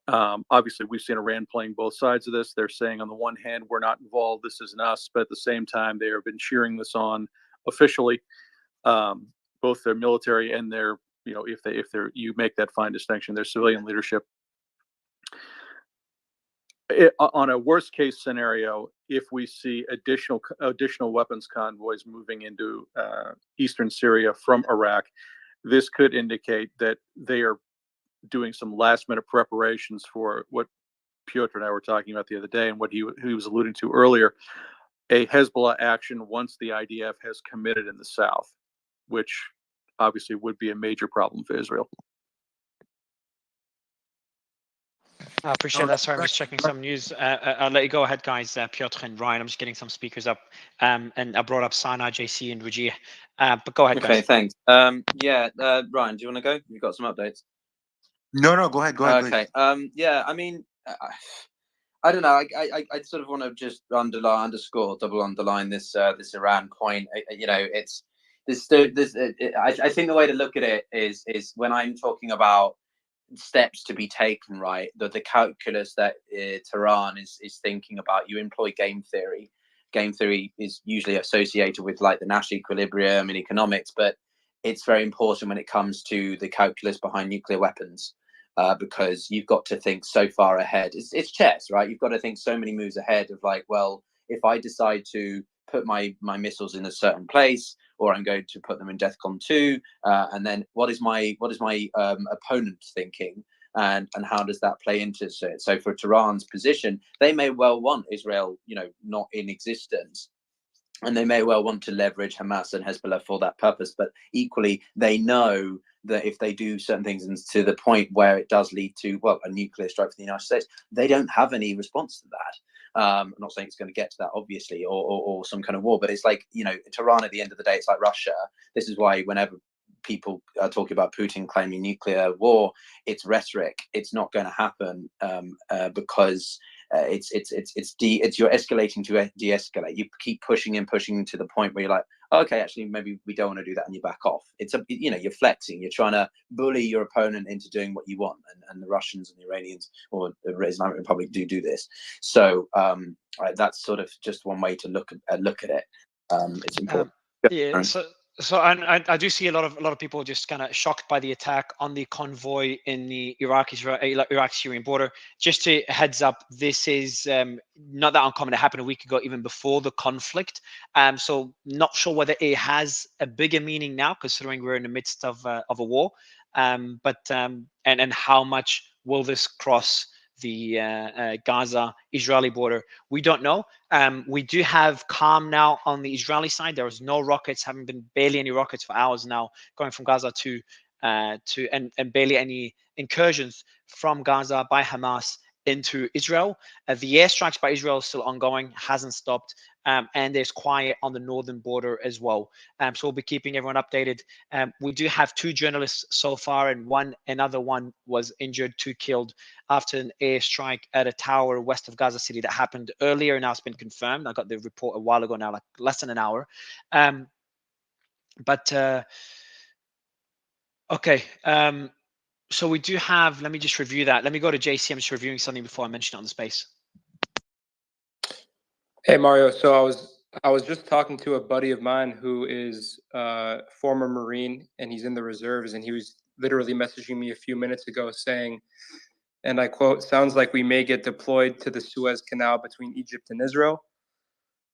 Obviously, we've seen Iran playing both sides of this. They're saying, on the one hand, we're not involved, this isn't us, but at the same time, they have been cheering this on officially, both their military and their, if you make that fine distinction, their civilian leadership. On a worst case scenario, if we see additional weapons convoys moving into eastern Syria from Iraq, this could indicate that they are doing some last minute preparations for what Piotr and I were talking about the other day, and what he was alluding to earlier, a Hezbollah action once the IDF has committed in the south, which obviously would be a major problem for Israel. I appreciate that. Sorry, I'm just checking some news. I'll let you go ahead, guys. Piotr and Ryan, I'm just getting some speakers up. And I brought up Sana, JC, and Rajir. But go ahead, guys. Okay, thanks. Ryan, do you want to go? You've got some updates. No, go ahead. Okay. Yeah, I mean, I don't know. I sort of want to just double underline this Iran point. It's I think the way to look at it is when I'm talking about steps to be taken, right? The calculus that Tehran is thinking about. You employ game theory. Game theory is usually associated with like the Nash equilibrium in economics, but it's very important when it comes to the calculus behind nuclear weapons. Because you've got to think so far ahead. It's chess, right? You've got to think so many moves ahead of like, well, if I decide to put my missiles in a certain place, or I'm going to put them in DEFCON 2, and then what is my opponent thinking, and how does that play into it? So for Tehran's position, they may well want Israel, not in existence. And they may well want to leverage Hamas and Hezbollah for that purpose, but equally they know that if they do certain things and to the point where it does lead to a nuclear strike for the United States, they don't have any response to that. I'm not saying it's going to get to that, obviously, or some kind of war, but it's like, Tehran at the end of the day, it's like Russia. This is why whenever people are talking about Putin claiming nuclear war, it's rhetoric. It's not going to happen because you're escalating to de-escalate. You keep pushing to the point where you're like, okay, actually, maybe we don't want to do that, and you back off. You're flexing. You're trying to bully your opponent into doing what you want, and the Russians and the Iranians or the Islamic Republic do this. So that's sort of just one way to look at it. It's important. So I do see a lot of people just kind of shocked by the attack on the convoy in the Iraq-Syrian border. Just to heads up, this is not that uncommon. It happened a week ago, even before the conflict. So not sure whether it has a bigger meaning now, considering we're in the midst of a war. But how much will this cross the Gaza-Israeli border? We don't know. We do have calm now on the Israeli side. There is no rockets, haven't been barely any rockets for hours now going from Gaza and barely any incursions from Gaza by Hamas into Israel. The airstrikes by Israel is still ongoing, hasn't stopped, and there's quiet on the northern border as well. So we'll be keeping everyone updated. We do have 2 journalists so far, and another one was injured, 2 killed after an airstrike at a tower west of Gaza City that happened earlier. Now it's been confirmed. I got the report a while ago now, like less than an hour. Okay. So we do have, let me just review that. Let me go to JC. I'm just reviewing something before I mention it on the space. Hey Mario, so I was just talking to a buddy of mine who is former Marine and he's in the reserves, and he was literally messaging me a few minutes ago saying, and I quote, "Sounds like we may get deployed to the Suez Canal between Egypt and Israel."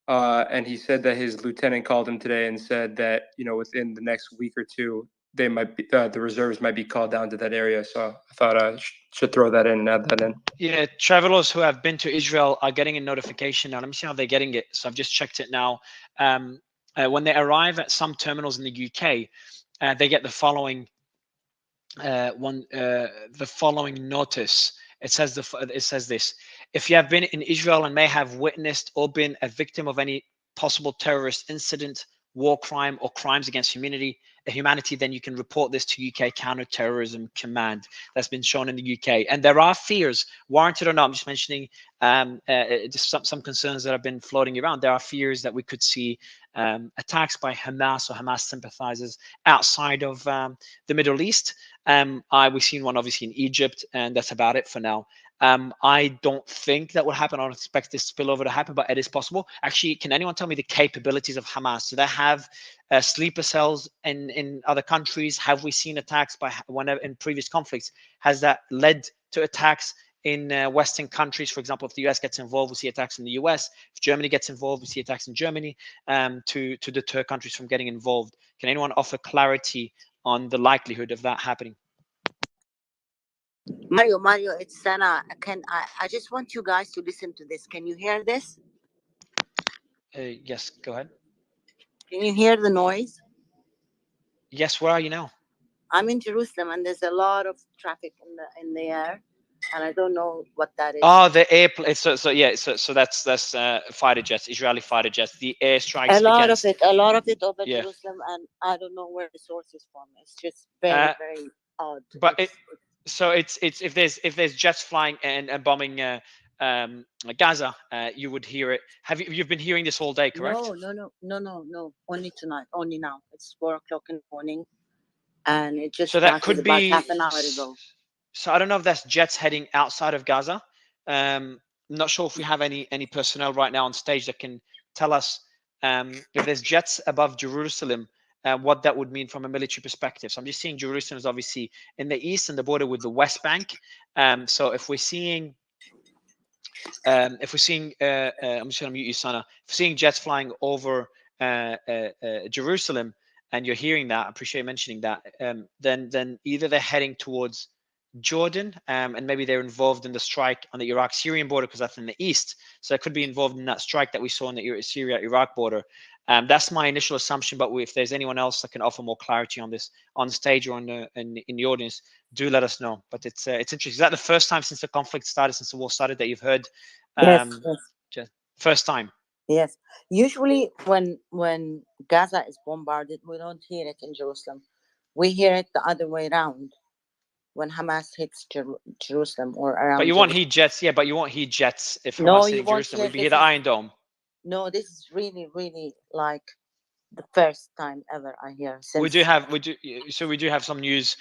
And he said that his lieutenant called him today and said that, you know, within the next week or two, they might be, the reserves might be called down to that area. So I thought I should throw that in and add that in. Yeah, travelers who have been to Israel are getting a notification now. Let me see how they're getting it. So I've just checked it now. When they arrive at some terminals in the UK, they get the following notice. It says this: if you have been in Israel and may have witnessed or been a victim of any possible terrorist incident, war crime, or crimes against humanity, then you can report this to UK Counter-Terrorism Command. That's been shown in the UK. And there are fears, warranted or not, I'm just mentioning just some concerns that have been floating around. There are fears that we could see attacks by Hamas or Hamas sympathizers outside of the Middle East. We've seen one obviously in Egypt, and that's about it for now. I don't think that will happen. I don't expect this spillover to happen, but it is possible. Actually, can anyone tell me the capabilities of Hamas? Do they have sleeper cells in other countries? Have we seen attacks by whenever in previous conflicts? Has that led to attacks in Western countries? For example, if the US gets involved, we see attacks in the US. If Germany gets involved, we see attacks in Germany to deter countries from getting involved. Can anyone offer clarity on the likelihood of that happening? Mario, it's Sana. I just want you guys to listen to this. Can you hear this? Yes, go ahead. Can you hear the noise? Yes, where are you now? I'm in Jerusalem, and there's a lot of traffic in the air, and I don't know what that is. Oh, the airplane. So that's fighter jets, Israeli fighter jets. The airstrikes. A lot of it over Yeah. Jerusalem, and I don't know where the source is from. It's just very odd. But it's if there's jets flying and bombing Gaza, you would hear it. You've been hearing this all day, correct? No. Only tonight. Only now. It's 4 o'clock in the morning, and it just So that could about be half an hour ago. So I don't know if that's jets heading outside of Gaza. I'm not sure if we have any personnel right now on stage that can tell us if there's jets above Jerusalem, what that would mean from a military perspective. So I'm just seeing Jerusalem is obviously in the east and the border with the West Bank. So if we're seeing, I'm just going to mute you, Sana. If we're seeing jets flying over Jerusalem, and you're hearing that, I appreciate you mentioning that. Then either they're heading towards Jordan, and maybe they're involved in the strike on the Iraq-Syrian border because that's in the east. So they could be involved in that strike that we saw on the Syria-Iraq border. That's my initial assumption, but if there's anyone else that can offer more clarity on this on stage or in the audience, do let us know. But it's interesting. Is that the first time since the conflict started, since the war started, that you've heard? Yes. First time. Yes. Usually when Gaza is bombarded, we don't hear it in Jerusalem. We hear it the other way around when Hamas hits Jerusalem or around. But you won't hear jets, yeah. But you won't hear jets if Hamas No, hitting you won't Jerusalem. hear. We hear the Iron Dome. No, this is really, really like the first time ever I hear. Since We do have some news.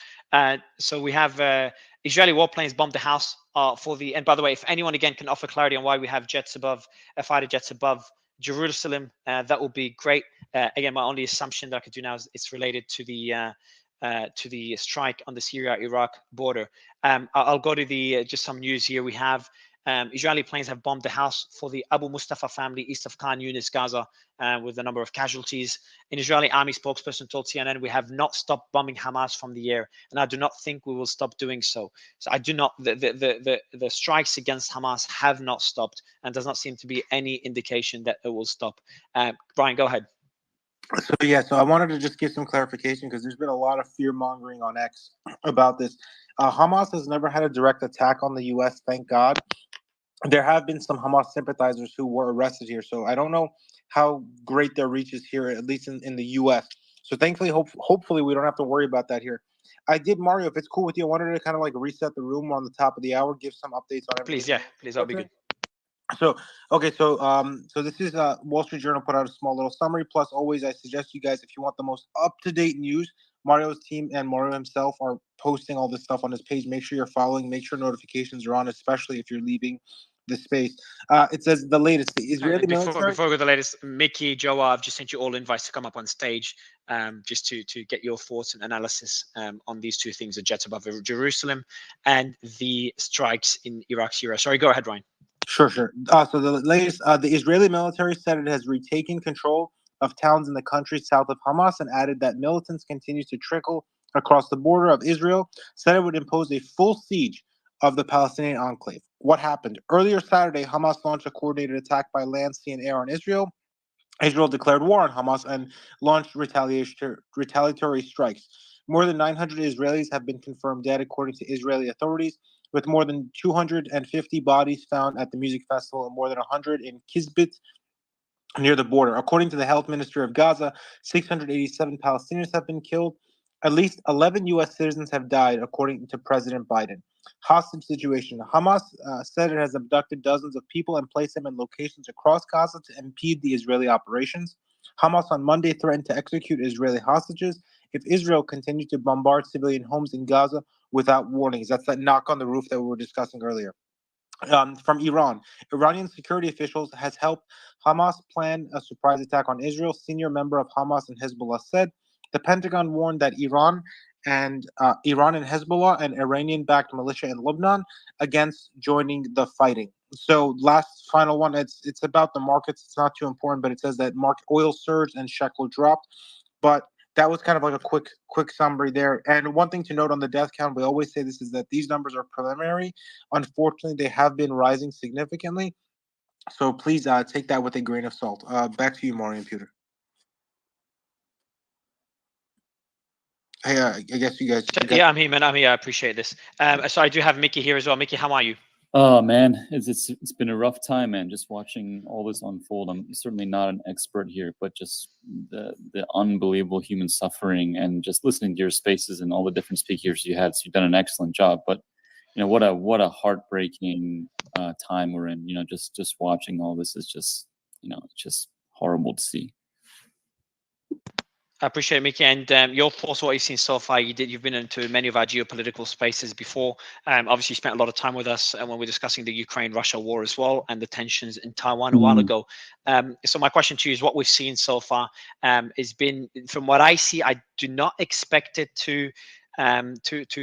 So we have Israeli warplanes bombed the house and by the way, if anyone again can offer clarity on why we have jets above, fighter jets above Jerusalem, that would be great. Again, my only assumption that I could do now is it's related to the strike on the Syria-Iraq border. I'll go to just some news here. We have Israeli planes have bombed the house for the Abu Mustafa family east of Khan Yunis, Gaza, with a number of casualties. An Israeli army spokesperson told CNN, "We have not stopped bombing Hamas from the air, and I do not think we will stop doing so." So I do not. The strikes against Hamas have not stopped, and does not seem to be any indication that it will stop. Brian, go ahead. So yeah, so I wanted to just give some clarification because there's been a lot of fear mongering on X about this. Hamas has never had a direct attack on the U.S. Thank God. There have been some Hamas sympathizers who were arrested here, so I don't know how great their reach is here, at least in the U.S. So thankfully, hopefully, we don't have to worry about that here. I did, Mario. If it's cool with you, I wanted to kind of like reset the room on the top of the hour, give some updates on everything. Please, yeah, please, that'll be good. So okay, so this is Wall Street Journal put out a small little summary. Plus, always I suggest you guys, if you want the most up to date news, Mario's team and Mario himself are posting all this stuff on his page. Make sure you're following. Make sure notifications are on, especially if you're leaving the space. It says the latest: the Israeli military. Before we go to the latest, Mickey, Joe, I've just sent you all invites to come up on stage, just to get your thoughts and analysis on these two things: the jets above Jerusalem and the strikes in Iraq, Syria. Sorry, go ahead, Ryan. Sure. So the latest, the Israeli military said it has retaken control of towns in the country south of Hamas and added that militants continue to trickle across the border of Israel, said it would impose a full siege of the Palestinian enclave. What happened? Earlier Saturday, Hamas launched a coordinated attack by land, sea, and air on Israel. Israel declared war on Hamas and launched retaliatory strikes. More than 900 Israelis have been confirmed dead, according to Israeli authorities, with more than 250 bodies found at the music festival and more than 100 in Kisbit, near the border. According to the health minister of Gaza, 687 Palestinians have been killed. At least 11 U.S. citizens have died, according to President Biden. Hostage situation. Hamas said it has abducted dozens of people and placed them in locations across Gaza to impede the Israeli operations. Hamas on Monday threatened to execute Israeli hostages if Israel continued to bombard civilian homes in Gaza without warnings. That's that knock on the roof that we were discussing earlier. From Iran. Iranian security officials has helped Hamas plan a surprise attack on Israel. Senior member of Hamas and Hezbollah said the Pentagon warned that Iran and Hezbollah, an Iranian-backed militia in Lebanon, against joining the fighting. So last final one, it's about the markets. It's not too important, but it says that oil surged and shekel dropped. But that was kind of like a quick summary there. And one thing to note on the death count, we always say this, is that these numbers are preliminary. Unfortunately, they have been rising significantly. So please take that with a grain of salt. Back to you, Maureen and Peter. Hey, I guess you guys. Yeah, I'm here, man. I'm here. I appreciate this. So I do have Mickey here as well. Mickey, how are you? Oh man, it's been a rough time, man. Just watching all this unfold. I'm certainly not an expert here, but just the unbelievable human suffering and just listening to your spaces and all the different speakers you had. So you've done an excellent job. But you know what a heartbreaking time we're in. You know, just watching all this is just it's just horrible to see. I appreciate it, Mickey. And your thoughts, what you've seen so far. You've been into many of our geopolitical spaces before. Obviously, you spent a lot of time with us when we're discussing the Ukraine-Russia war as well and the tensions in Taiwan a while ago. So my question to you is, what we've seen so far has been, from what I see, I do not expect it to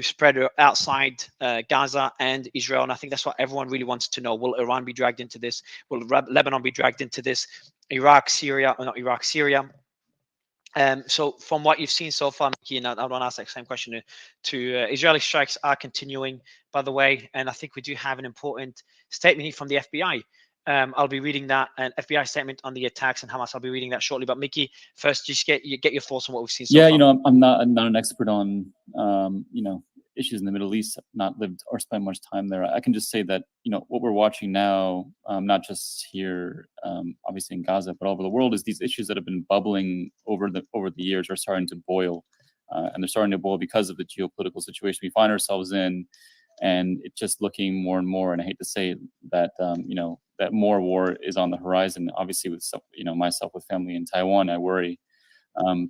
spread outside Gaza and Israel. And I think that's what everyone really wants to know. Will Iran be dragged into this? Will Lebanon be dragged into this? Iraq, Syria, or not Iraq, Syria? So from what you've seen so far, Mickey, and I want to ask that same question to Israeli strikes are continuing, by the way, and I think we do have an important statement here from the FBI. I'll be reading that, an FBI statement on the attacks and Hamas. I'll be reading that shortly. But Mickey, first, just get your thoughts on what we've seen so far. I'm not an expert on issues in the Middle East. Not lived or spent much time there. I can just say that what we're watching now, not just here, obviously in Gaza, but all over the world, is these issues that have been bubbling over the years are starting to boil, and they're starting to boil because of the geopolitical situation we find ourselves in, and it's just looking more and more. And I hate to say that that more war is on the horizon. Obviously, with myself with family in Taiwan, I worry.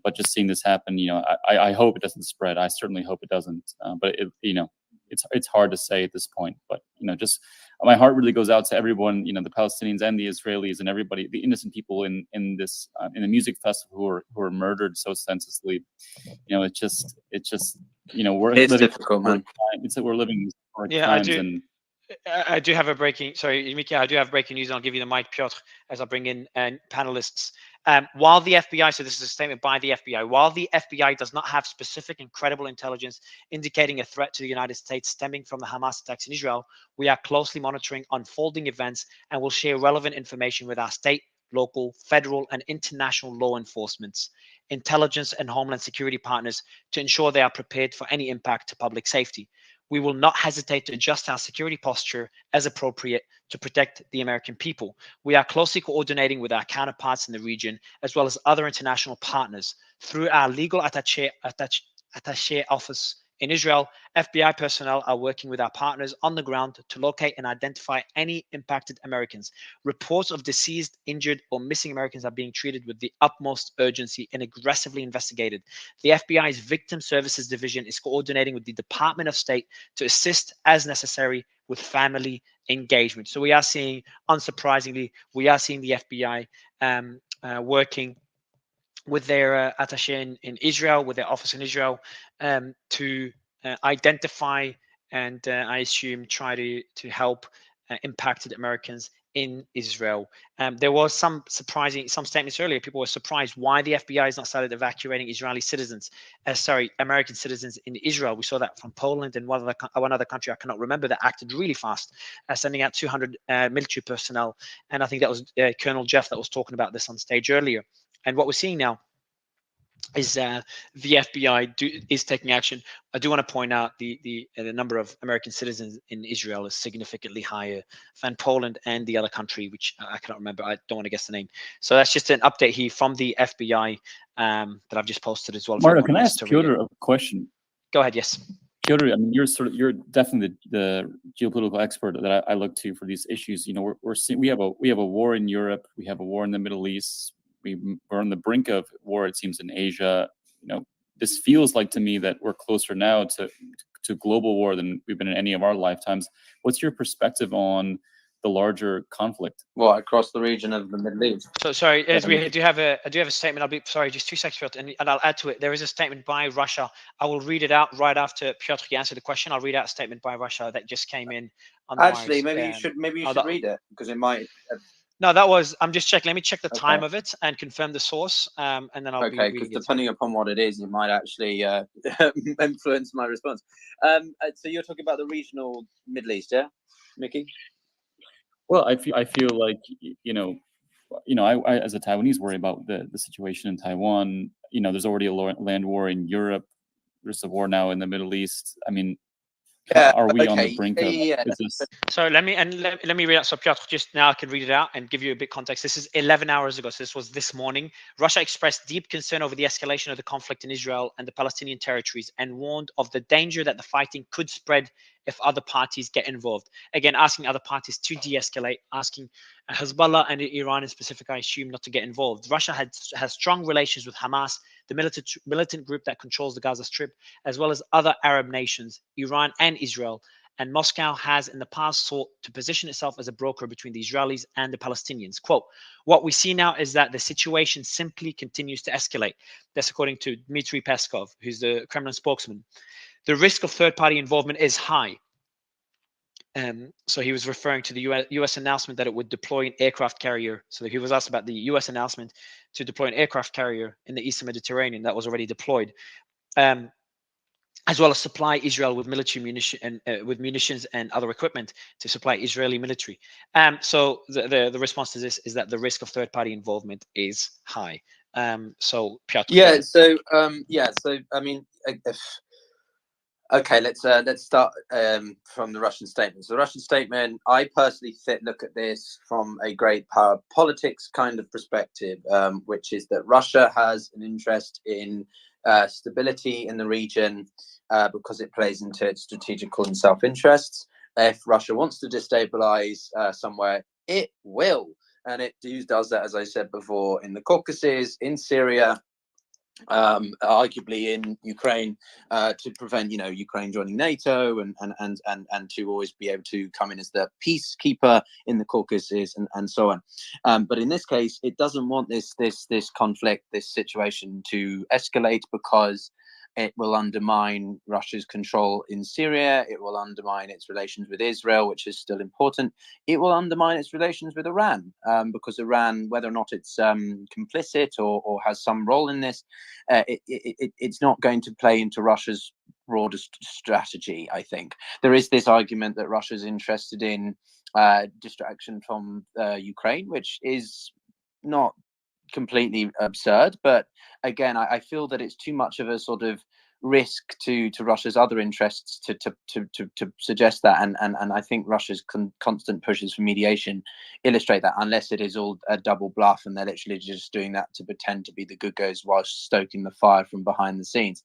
But just seeing this happen, I hope it doesn't spread. I certainly hope it doesn't. But it's hard to say at this point. But just my heart really goes out to everyone, the Palestinians and the Israelis and everybody, the innocent people in this in the music festival who are murdered so senselessly. It's just we're living difficult, man. We're living in historic times. and. I do have sorry, Mickey, I do have breaking news. I'll give you the mic, Piotr, as I bring in panelists. While the FBI, so this is a statement by the FBI, while the FBI does not have specific and credible intelligence indicating a threat to the United States stemming from the Hamas attacks in Israel, we are closely monitoring unfolding events and will share relevant information with our state, local, federal, and international law enforcement, intelligence, and homeland security partners to ensure they are prepared for any impact to public safety. We will not hesitate to adjust our security posture as appropriate to protect the American people. We are closely coordinating with our counterparts in the region, as well as other international partners. Through our legal attaché office in Israel, FBI personnel are working with our partners on the ground to locate and identify any impacted Americans. Reports of deceased, injured, or missing Americans are being treated with the utmost urgency and aggressively investigated. The FBI's Victim Services Division is coordinating with the Department of State to assist as necessary with family engagement. So we are seeing, unsurprisingly, we are seeing the FBI working with their attaché in Israel, with their office in Israel, to identify and I assume try to help impacted Americans in Israel. There was some statements earlier. People were surprised why the FBI has not started evacuating Israeli citizens, American citizens in Israel. We saw that from Poland and one other country I cannot remember that acted really fast, sending out 200 military personnel. And I think that was Colonel Jeff that was talking about this on stage earlier. And what we're seeing now is the FBI is taking action. I do want to point out the number of American citizens in Israel is significantly higher than Poland and the other country, which I cannot remember. I don't want to guess the name. So that's just an update here from the FBI that I've just posted as well. Mario, can I ask Piotr a question? Go ahead. Yes. Piotr, I mean, you're definitely the geopolitical expert that I look to for these issues. You know, we're seeing we have a war in Europe, we have a war in the Middle East. We're on the brink of war, it seems, in Asia. You know, this feels like to me that we're closer now to global war than we've been in any of our lifetimes. What's your perspective on the larger conflict? Well, across the region of the Middle East. So sorry, as I do have a statement. I'll be sorry, just 2 seconds, Piotr, and I'll add to it. There is a statement by Russia. I will read it out right after Piotr answered the question. I'll read out a statement by Russia that just came in. On the Actually, wires. maybe you should read it because it might. No, that was. I'm just checking. Let me check the time of it and confirm the source, and then I'll be reading because it. Depending upon what it is, it might actually influence my response. So you're talking about the regional Middle East, yeah, Mickey? Well, I feel like I as a Taiwanese worry about the situation in Taiwan. You know, there's already a land war in Europe. There's a war now in the Middle East. I mean, are we on the brink of? Is this? So let me read out. So Piotr, just now I can read it out and give you a bit context. This is 11 hours ago. So this was this morning. Russia expressed deep concern over the escalation of the conflict in Israel and the Palestinian territories and warned of the danger that the fighting could spread if other parties get involved. Again, asking other parties to de-escalate, asking Hezbollah and Iran in specific, I assume, not to get involved. Russia has strong relations with Hamas, the militant group that controls the Gaza Strip, as well as other Arab nations, Iran and Israel. And Moscow has in the past sought to position itself as a broker between the Israelis and the Palestinians. Quote, what we see now is that the situation simply continues to escalate. That's according to Dmitry Peskov, who's the Kremlin spokesman. The risk of third-party involvement is high. So he was referring to the US announcement that it would deploy an aircraft carrier. So he was asked about the US announcement to deploy an aircraft carrier in the Eastern Mediterranean that was already deployed, as well as supply Israel with military munitions and other equipment to supply Israeli military. So the response to this is that the risk of third-party involvement is high. So Piotr. Yeah. So I mean. Okay, let's start from the Russian statement. So the Russian statement, I personally look at this from a great power politics kind of perspective, which is that Russia has an interest in stability in the region because it plays into its strategical and self-interests. If Russia wants to destabilize somewhere, it will. And it does that, as I said before, in the Caucasus, in Syria, arguably in Ukraine, to prevent Ukraine joining NATO and to always be able to come in as the peacekeeper in the Caucasus and so on. But in this case, it doesn't want this conflict, this situation to escalate because it will undermine Russia's control in Syria. It will undermine its relations with Israel, which is still important. It will undermine its relations with Iran, because Iran, whether or not it's complicit or has some role in this, it's not going to play into Russia's broader strategy, I think. There is this argument that Russia's interested in distraction from Ukraine, which is not completely absurd, but again, I feel that it's too much of a sort of risk to Russia's other interests to suggest that, and I think Russia's constant pushes for mediation illustrate that, unless it is all a double bluff and they're literally just doing that to pretend to be the good guys while stoking the fire from behind the scenes.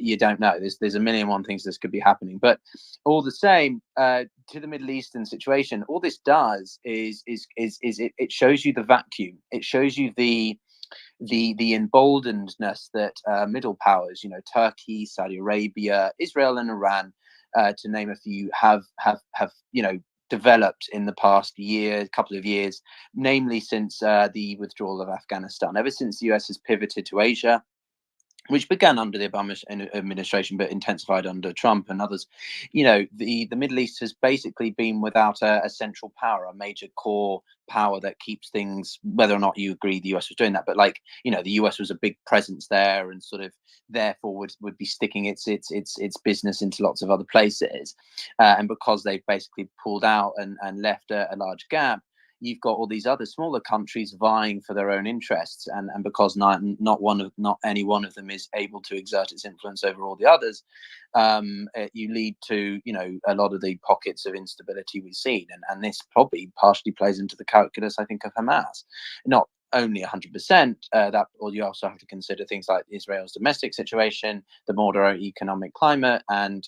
You don't know. There's a million one things this could be happening, but all the same, to the Middle Eastern situation, all this does is it shows you the vacuum. It shows you the emboldenedness that middle powers, Turkey, Saudi Arabia, Israel, and Iran, to name a few, have developed in the past couple of years, namely since the withdrawal of Afghanistan. Ever since the US has pivoted to Asia, which began under the Obama administration but intensified under Trump and others, the Middle East has basically been without a central power, a major core power that keeps things, whether or not you agree the US was doing that, but the US was a big presence there and sort of therefore would be sticking its business into lots of other places. And because they've basically pulled out and left a large gap, you've got all these other smaller countries vying for their own interests, and because not any one of them is able to exert its influence over all the others, you lead to a lot of the pockets of instability we've seen, and this probably partially plays into the calculus, I think, of Hamas. Not only 100% that, or you also have to consider things like Israel's domestic situation, the broader economic climate, and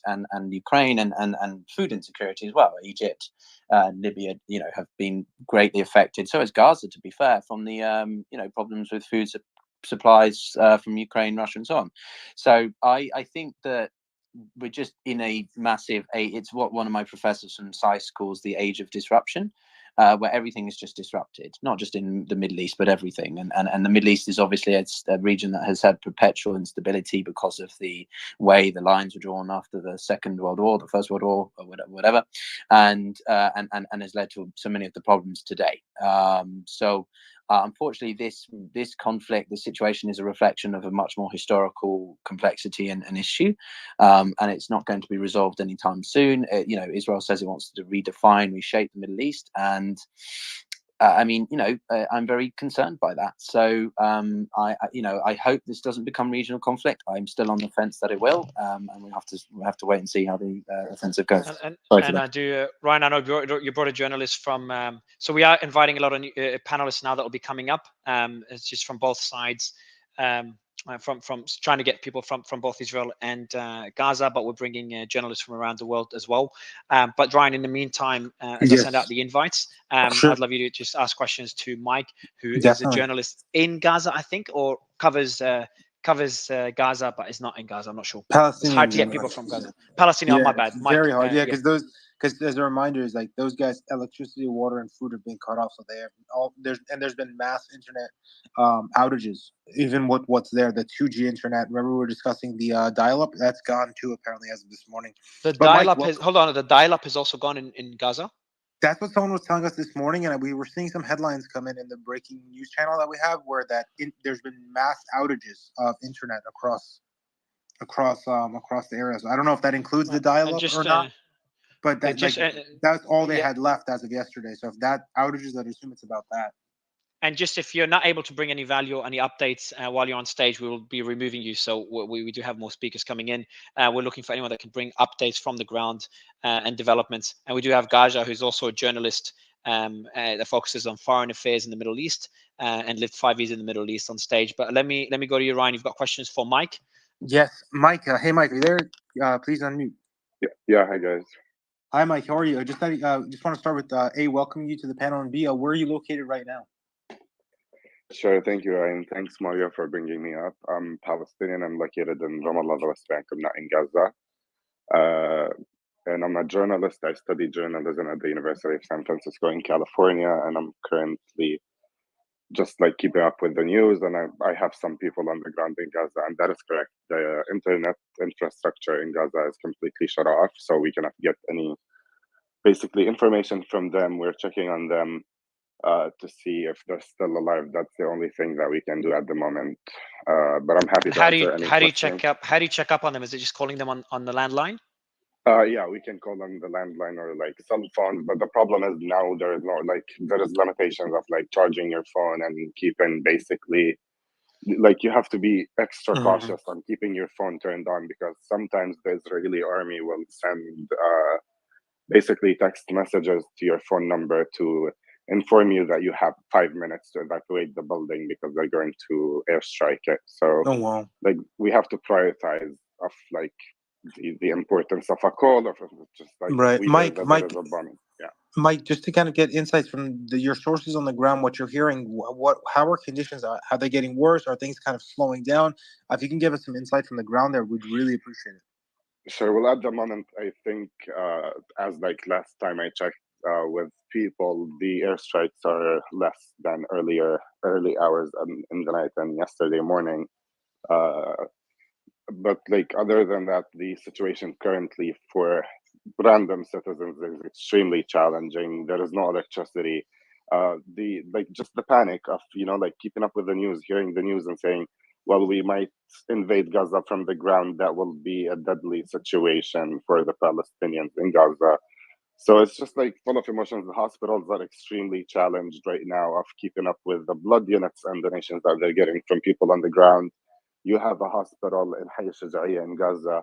Ukraine, and food insecurity as well. Egypt, Libya, have been greatly affected. So has Gaza, to be fair, from the problems with food supplies from Ukraine, Russia, and so on. So I think that we're just in a massive it's what one of my professors from SAIS calls the age of disruption, where everything is just disrupted, not just in the Middle East, but everything. And the Middle East is obviously a region that has had perpetual instability because of the way the lines were drawn after the Second World War, the First World War, or whatever, and has led to so many of the problems today. Unfortunately, this conflict, this situation, is a reflection of a much more historical complexity and issue, and it's not going to be resolved anytime soon. Israel says it wants to redefine, reshape the Middle East, and I'm very concerned by that. So I hope this doesn't become regional conflict. I'm still on the fence that it will, and we have to wait and see how the offensive goes. And I do, Ryan, I know you brought a journalist from, so we are inviting a lot of panelists now that will be coming up. It's just from both sides, from trying to get people from both Israel and Gaza, but we're bringing journalists from around the world as well. But Ryan, in the meantime, as I send out the invites, Sure. I'd love you to just ask questions to Mike, who is a Definitely. journalist in Gaza, I think, or covers Gaza, but is not in Gaza. I'm not sure. It's hard to get people from Gaza. Palestinian, Yeah, my bad. it's Mike, very hard. Yeah, because as a reminder, is like those guys, electricity, water, and food have been cut off, so they have there's been mass internet outages. Even what's there, the 2G internet. Remember we were discussing the dial-up? That's gone too, apparently, as of this morning. The But Mike, dial-up hold on. The dial-up has also gone in Gaza. that's what someone was telling us this morning, and we were seeing some headlines come in the breaking news channel that we have, where there's been mass outages of internet across the area. So I don't know if that includes the dial-up or not, but that's all they had left as of yesterday. So if that outages, I'd assume it's about that. And just if you're not able to bring any value or any updates while you're on stage, we will be removing you. So we do have more speakers coming in. We're looking for anyone that can bring updates from the ground and developments. And we do have Gaja, who's also a journalist that focuses on foreign affairs in the Middle East and lived 5 years in the Middle East on stage. But let me go to you, Ryan. You've got questions for Mike? Yes, Mike. Hey, Mike, are you there? Please unmute. Yeah. Hi, guys. Hi, Mike. How are you? I just want to start with A, welcoming you to the panel, and B, where are you located right now? Sure. Thank you, Ryan. Thanks, Mario, for bringing me up. I'm Palestinian. I'm located in Ramallah, the West Bank. I'm not in Gaza. And I'm a journalist. I study journalism at the University of San Francisco in California, and I'm currently just keeping up with the news. And I have some people on the ground in Gaza, and that is correct. The internet infrastructure in Gaza is completely shut off, so we cannot get any basically information from them. We're checking on them to see if they're still alive. That's the only thing that we can do at the moment. But I'm happy to answer any questions. How do you check up on them? Is it just calling them on the landline? Yeah, we can call them the landline or like cell phone, but the problem is now there is limitations of like charging your phone and keeping basically like you have to be extra cautious on keeping your phone turned on because sometimes the Israeli army will send basically text messages to your phone number to inform you that you have 5 minutes to evacuate the building because they're going to airstrike it. So Oh wow. like we have to prioritize of like the importance of a call or just like Right, we hear Mike. that there Mike. is a bombing. Yeah. Mike, just to kind of get insights from your sources on the ground, what you're hearing, how are conditions? Are they getting worse? Are things kind of slowing down? If you can give us some insight from the ground there, we'd really appreciate it. Sure. Well, at the moment, I think as like last time I checked with people, the airstrikes are less than early hours in the night and yesterday morning. Uh, but like other than that, the situation currently for random citizens is extremely challenging. There is no electricity. The like just the panic of like keeping up with the news, hearing the news, and saying, "Well, we might invade Gaza from the ground." That will be a deadly situation for the Palestinians in Gaza. So it's just like full of emotions. The hospitals are extremely challenged right now of keeping up with the blood units and donations that they're getting from people on the ground. You have a hospital in Hayy Shajaiya in Gaza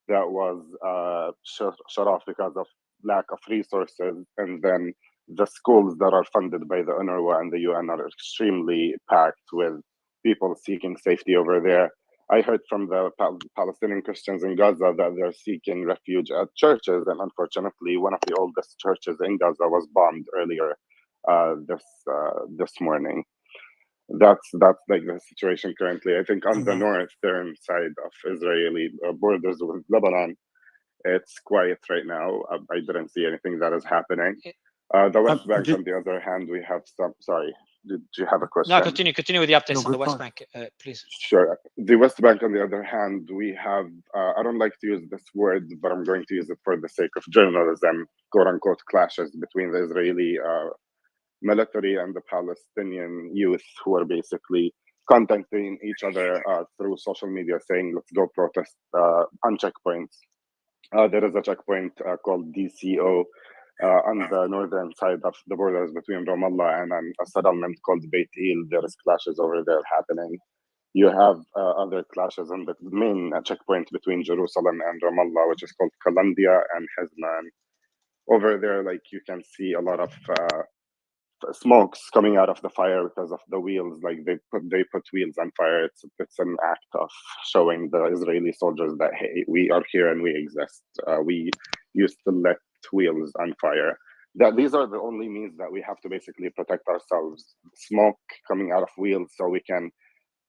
that was shut off because of lack of resources, and then the schools that are funded by the UNRWA and the UN are extremely packed with people seeking safety over there. I heard from the Palestinian Christians in Gaza that they're seeking refuge at churches, and unfortunately, one of the oldest churches in Gaza was bombed earlier this morning. That's like the situation currently. I think on the northern side of Israeli borders with Lebanon, it's quiet right now. I didn't see anything that is happening. The West Bank, on the other hand, we have some. Sorry, did you have a question? No, continue with the updates on the West Bank, please. Sure. The West Bank, on the other hand, we have. I don't like to use this word, but I'm going to use it for the sake of journalism. "Quote unquote" clashes between the Israeli military and the Palestinian youth, who are basically contacting each other through social media, saying, "Let's go protest on checkpoints." There is a checkpoint called DCO on the northern side of the borders between Ramallah and a settlement called Beit El. There is clashes over there happening. You have other clashes on the main checkpoint between Jerusalem and Ramallah, which is called Kalandia and Hezman. Over there, like you can see a lot of smokes coming out of the fire because of the wheels. Like they put wheels on fire. It's an act of showing the Israeli soldiers that, hey, we are here and we exist. We used to let wheels on fire. That these are the only means that we have to basically protect ourselves. Smoke coming out of wheels so we can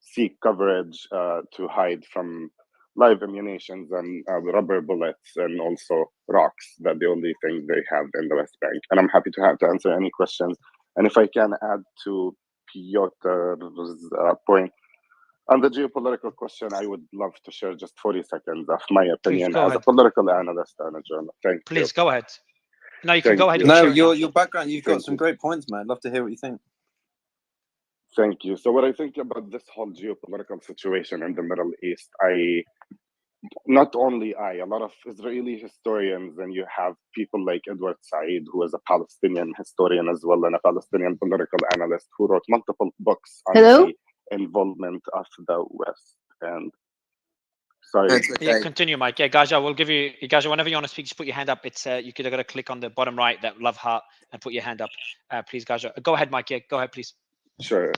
seek coverage to hide from live ammunitions and rubber bullets and also rocks. That the only things they have in the West Bank. And I'm happy to answer any questions. And if I can add to Piotr's point on the geopolitical question, I would love to share just 40 seconds of my opinion as a political analyst and a journalist. Thank you. Please go ahead. No, you can go ahead. No, your background, you've got some great points, man. I'd love to hear what you think. Thank you. So what I think about this whole geopolitical situation in the Middle East, a lot of Israeli historians, and you have people like Edward Said, who is a Palestinian historian as well, and a Palestinian political analyst who wrote multiple books on the involvement of the West. And sorry. Yeah, continue, Mike. Yeah, Gaja, we'll give you, Gaja, whenever you want to speak, just put your hand up. It's you could got to click on the bottom right, that love heart, and put your hand up. Please, Gaja. Go ahead, Mike. Yeah, go ahead, please. Sure.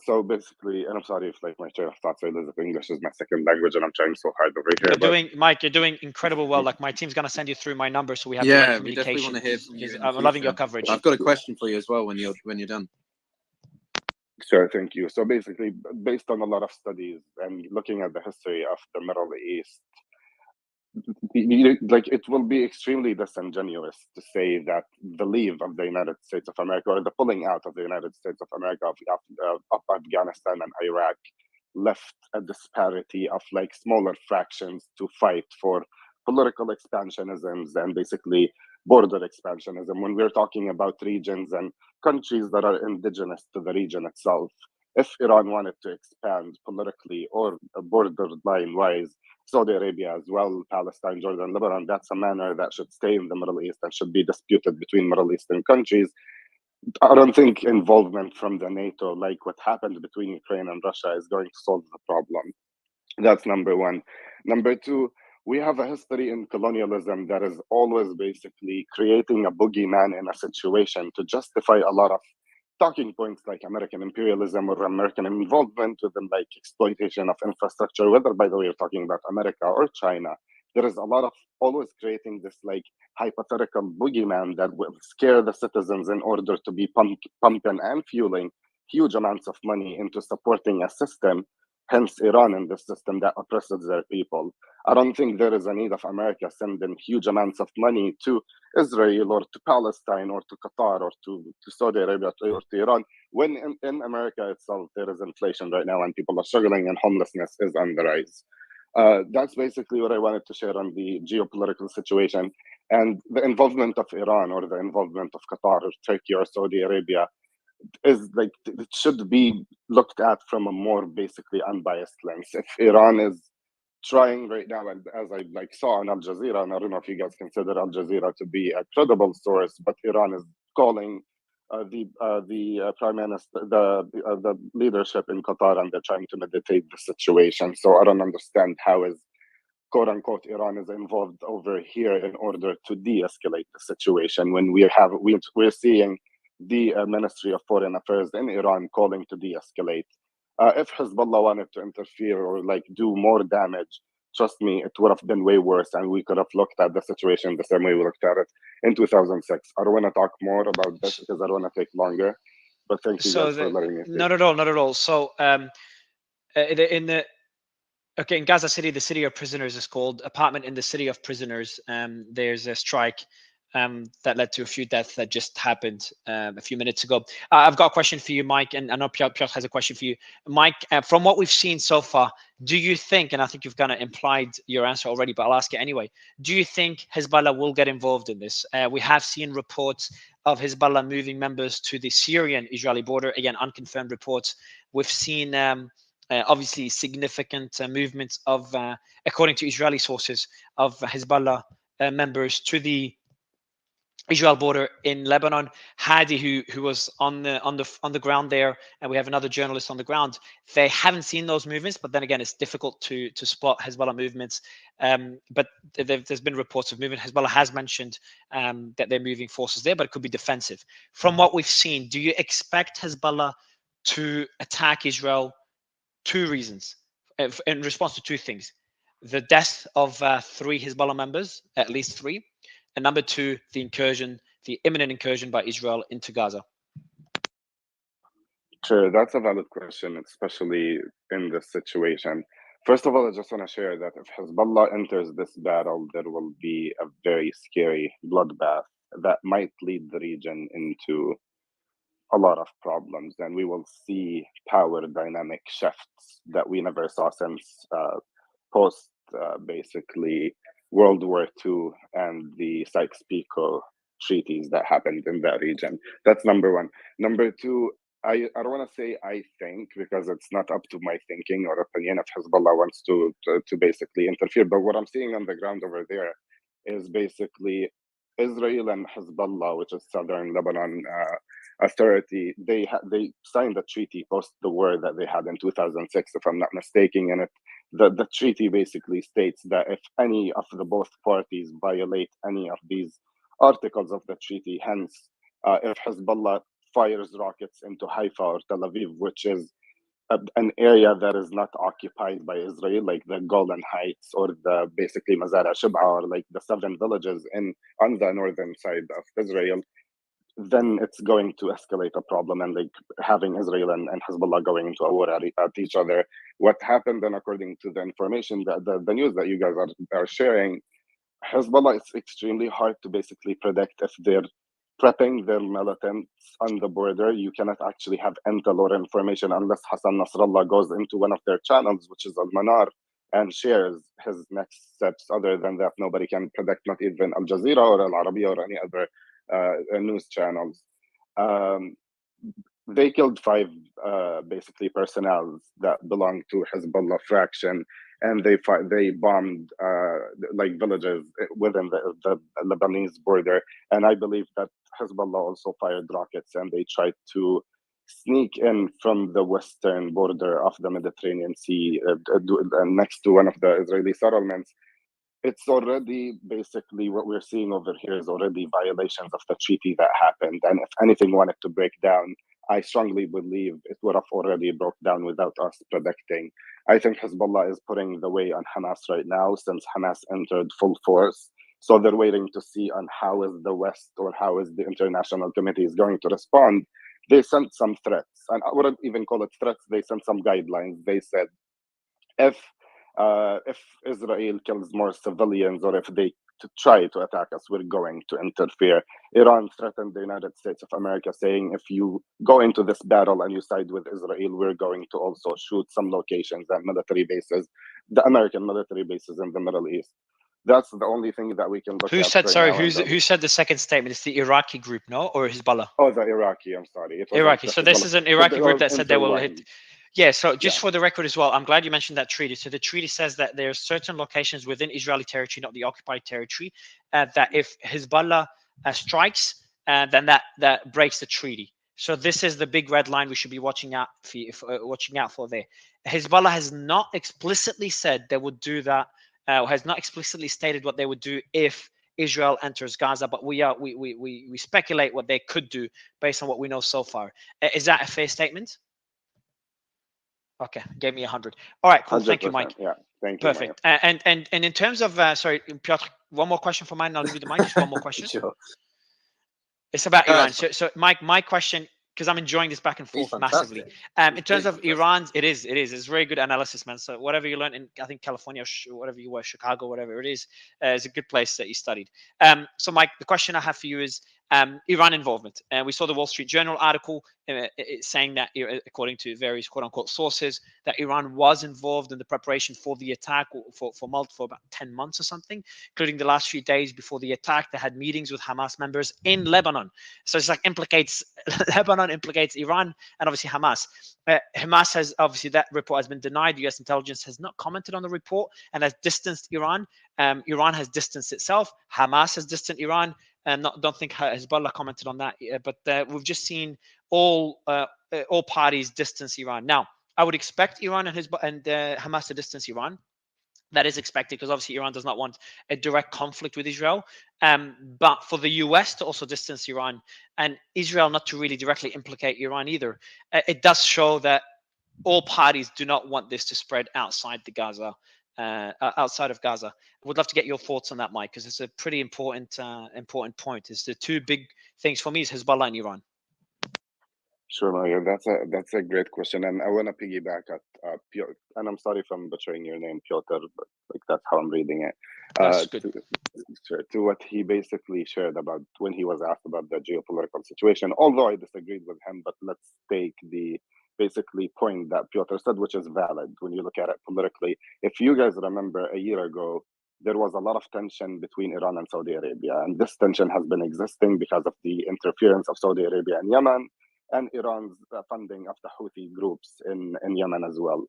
So basically, and I'm sorry if like my train of thoughts, English is my second language, and I'm trying so hard over here. Mike, you're doing incredible well. Like my team's gonna send you through my number, so we have yeah, direct we definitely want communication. to hear from you. I'm loving your coverage. I've got a question for you as well when you're done. Sure, thank you. So basically, based on a lot of studies and looking at the history of the Middle East, like it will be extremely disingenuous to say that the leave of the United States of America or the pulling out of the United States of America of Afghanistan and Iraq left a disparity of like smaller fractions to fight for political expansionisms and basically border expansionism. When we're talking about regions and countries that are indigenous to the region itself, if Iran wanted to expand politically or borderline wise, Saudi Arabia as well, Palestine, Jordan, Lebanon. That's a matter that should stay in the Middle East and should be disputed between Middle Eastern countries. I don't think involvement from the NATO, like what happened between Ukraine and Russia, is going to solve the problem. That's number one. Number two, we have a history in colonialism that is always basically creating a boogeyman in a situation to justify a lot of talking points like American imperialism or American involvement within like exploitation of infrastructure, whether, by the way, you're talking about America or China. There is a lot of always creating this like hypothetical boogeyman that will scare the citizens in order to be pumping and fueling huge amounts of money into supporting a system, hence Iran in this system that oppresses their people. I don't think there is a need of America sending huge amounts of money to Israel or to Palestine or to Qatar or to Saudi Arabia or to Iran, when in America itself there is inflation right now and people are struggling and homelessness is on the rise. That's basically what I wanted to share on the geopolitical situation. And the involvement of Iran or the involvement of Qatar or Turkey or Saudi Arabia is like, it should be looked at from a more basically unbiased lens. If Iran is trying right now, and as I like saw on Al Jazeera, and I don't know if you guys consider Al Jazeera to be a credible source, but Iran is calling the prime minister, the leadership in Qatar, and they're trying to mediate the situation. So I don't understand how is quote unquote Iran is involved over here in order to de-escalate the situation when we're seeing the Ministry of Foreign Affairs in Iran calling to de-escalate. If Hezbollah wanted to interfere or like do more damage, trust me, it would have been way worse, and we could have looked at the situation the same way we looked at it in 2006. I don't want to talk more about this because I don't want to take longer, but thank you guys for letting me speak. Not at all, not at all. So in the okay, in Gaza City, the city of prisoners is called apartment in the city of prisoners. There's a strike that led to a few deaths that just happened a few minutes ago. I've got a question for you, Mike, and I know Piotr has a question for you. Mike, from what we've seen so far, do you think, and I think you've kind of implied your answer already, but I'll ask it anyway, do you think Hezbollah will get involved in this? We have seen reports of Hezbollah moving members to the Syrian-Israeli border, again, unconfirmed reports. We've seen obviously significant movements of, according to Israeli sources, of Hezbollah members to the Israel border in Lebanon. Hadi, who was on the ground there, and we have another journalist on the ground. They haven't seen those movements, but then again, it's difficult to spot Hezbollah movements. But there's been reports of movement. Hezbollah has mentioned that they're moving forces there, but it could be defensive. From what we've seen, do you expect Hezbollah to attack Israel? Two reasons, in response to two things: the death of 3 Hezbollah members, at least 3. And number 2, the imminent incursion by Israel into Gaza. Sure, that's a valid question, especially in this situation. First of all, I just want to share that if Hezbollah enters this battle, there will be a very scary bloodbath that might lead the region into a lot of problems, and we will see power dynamic shifts that we never saw since post basically World War II and the Sykes-Picot treaties that happened in that region. That's number one. Number two, I don't want to say I think, because it's not up to my thinking or opinion if Hezbollah wants to basically interfere. But what I'm seeing on the ground over there is basically Israel and Hezbollah, which is Southern Lebanon Authority. They signed a treaty post the war that they had in 2006, if I'm not mistaken. And the treaty basically states that if any of the both parties violate any of these articles of the treaty, hence if Hezbollah fires rockets into Haifa or Tel Aviv, which is an area that is not occupied by Israel, like the Golden Heights or the basically Mazara Shib'a, or like the 7 villages on the northern side of Israel, then it's going to escalate a problem, and like having Israel and Hezbollah going into a war at each other. What happened then, according to the information, that the news that you guys are sharing, Hezbollah, it's extremely hard to basically predict if they're prepping their militants on the border. You cannot actually have intel or information unless Hassan Nasrallah goes into one of their channels, which is Al-Manar, and shares his next steps. Other than that, nobody can predict, not even Al Jazeera or Al Arabiya or any other news channels. They killed 5 basically personnel that belong to Hezbollah fraction, and they bombed like villages within the Lebanese border. And I believe that Hezbollah also fired rockets, and they tried to sneak in from the western border of the Mediterranean Sea, next to one of the Israeli settlements. It's already basically what we're seeing over here is already violations of the treaty that happened. And if anything wanted to break down, I strongly believe it would have already broke down without us predicting. I think Hezbollah is putting the weight on Hamas right now since Hamas entered full force. So they're waiting to see on how is the West or how is the international committee is going to respond. They sent some threats, and I wouldn't even call it threats. They sent some guidelines. They said if Israel kills more civilians or if they try to attack us, we're going to interfere. Iran threatened the United States of America, saying if you go into this battle and you side with Israel, we're going to also shoot some locations and military bases, the American military bases in the Middle East. That's the only thing that we can look Who at. said, right sorry, now, who said the second statement? It's the Iraqi group, no? Or Hezbollah? Oh, the Iraqi, I'm sorry. It was Iraqi. So this Hezbollah. is an Iraqi They're group all that said they will hit. intertwined. Yeah, so just for the record as well, I'm glad you mentioned that treaty. So the treaty says that there are certain locations within Israeli territory, not the occupied territory, that if Hezbollah strikes, then that breaks the treaty. So this is the big red line we should be watching out for there. Hezbollah has not explicitly said they would do that, has not explicitly stated what they would do if Israel enters Gaza, but we speculate what they could do based on what we know so far. Is that a fair statement? Okay, gave me 100. All right, cool. Thank you, 100%. Mike. Yeah, thank you. Perfect. And in terms of sorry, Piotr, one more question for mine, and I'll leave you the mic. Just one more question. Sure. It's about No, Iran. it's So Mike, my question, because I'm enjoying this back and He's forth massively. fantastic. In terms of Iran, it is. It's very good analysis, man. So whatever you learned in, I think California, or whatever you were, Chicago, whatever it is a good place that you studied. So Mike, the question I have for you is Iran involvement. And we saw the Wall Street Journal article saying that, according to various quote-unquote sources, that Iran was involved in the preparation for the attack for about 10 months or something, including the last few days before the attack. They had meetings with Hamas members in Lebanon. So it's like implicates Lebanon, implicates Iran, and obviously Hamas. Hamas has, obviously, that report has been denied. The US intelligence has not commented on the report and has distanced Iran. Iran has distanced itself. Hamas has distanced Iran. And don't think Hezbollah commented on that, but we've just seen all parties distance Iran. Now, I would expect Iran and Hamas to distance Iran. That is expected because obviously Iran does not want a direct conflict with Israel. But for the US to also distance Iran and Israel not to really directly implicate Iran either, it does show that all parties do not want this to spread outside the Gaza. Outside of Gaza, I would love to get your thoughts on that, Mike, because it's a pretty important point. It's the two big things for me is Hezbollah and Iran. Sure, Mario. That's a great question, and I want to piggyback at Piotr. And I'm sorry if I'm butchering your name, Piotr, but like that's how I'm reading it. That's good. To what he basically shared about when he was asked about the geopolitical situation. Although I disagreed with him, but let's take the basically point that Piotr said, which is valid when you look at it politically. If you guys remember, a year ago, there was a lot of tension between Iran and Saudi Arabia, and this tension has been existing because of the interference of Saudi Arabia and Yemen, and Iran's funding of the Houthi groups in Yemen as well,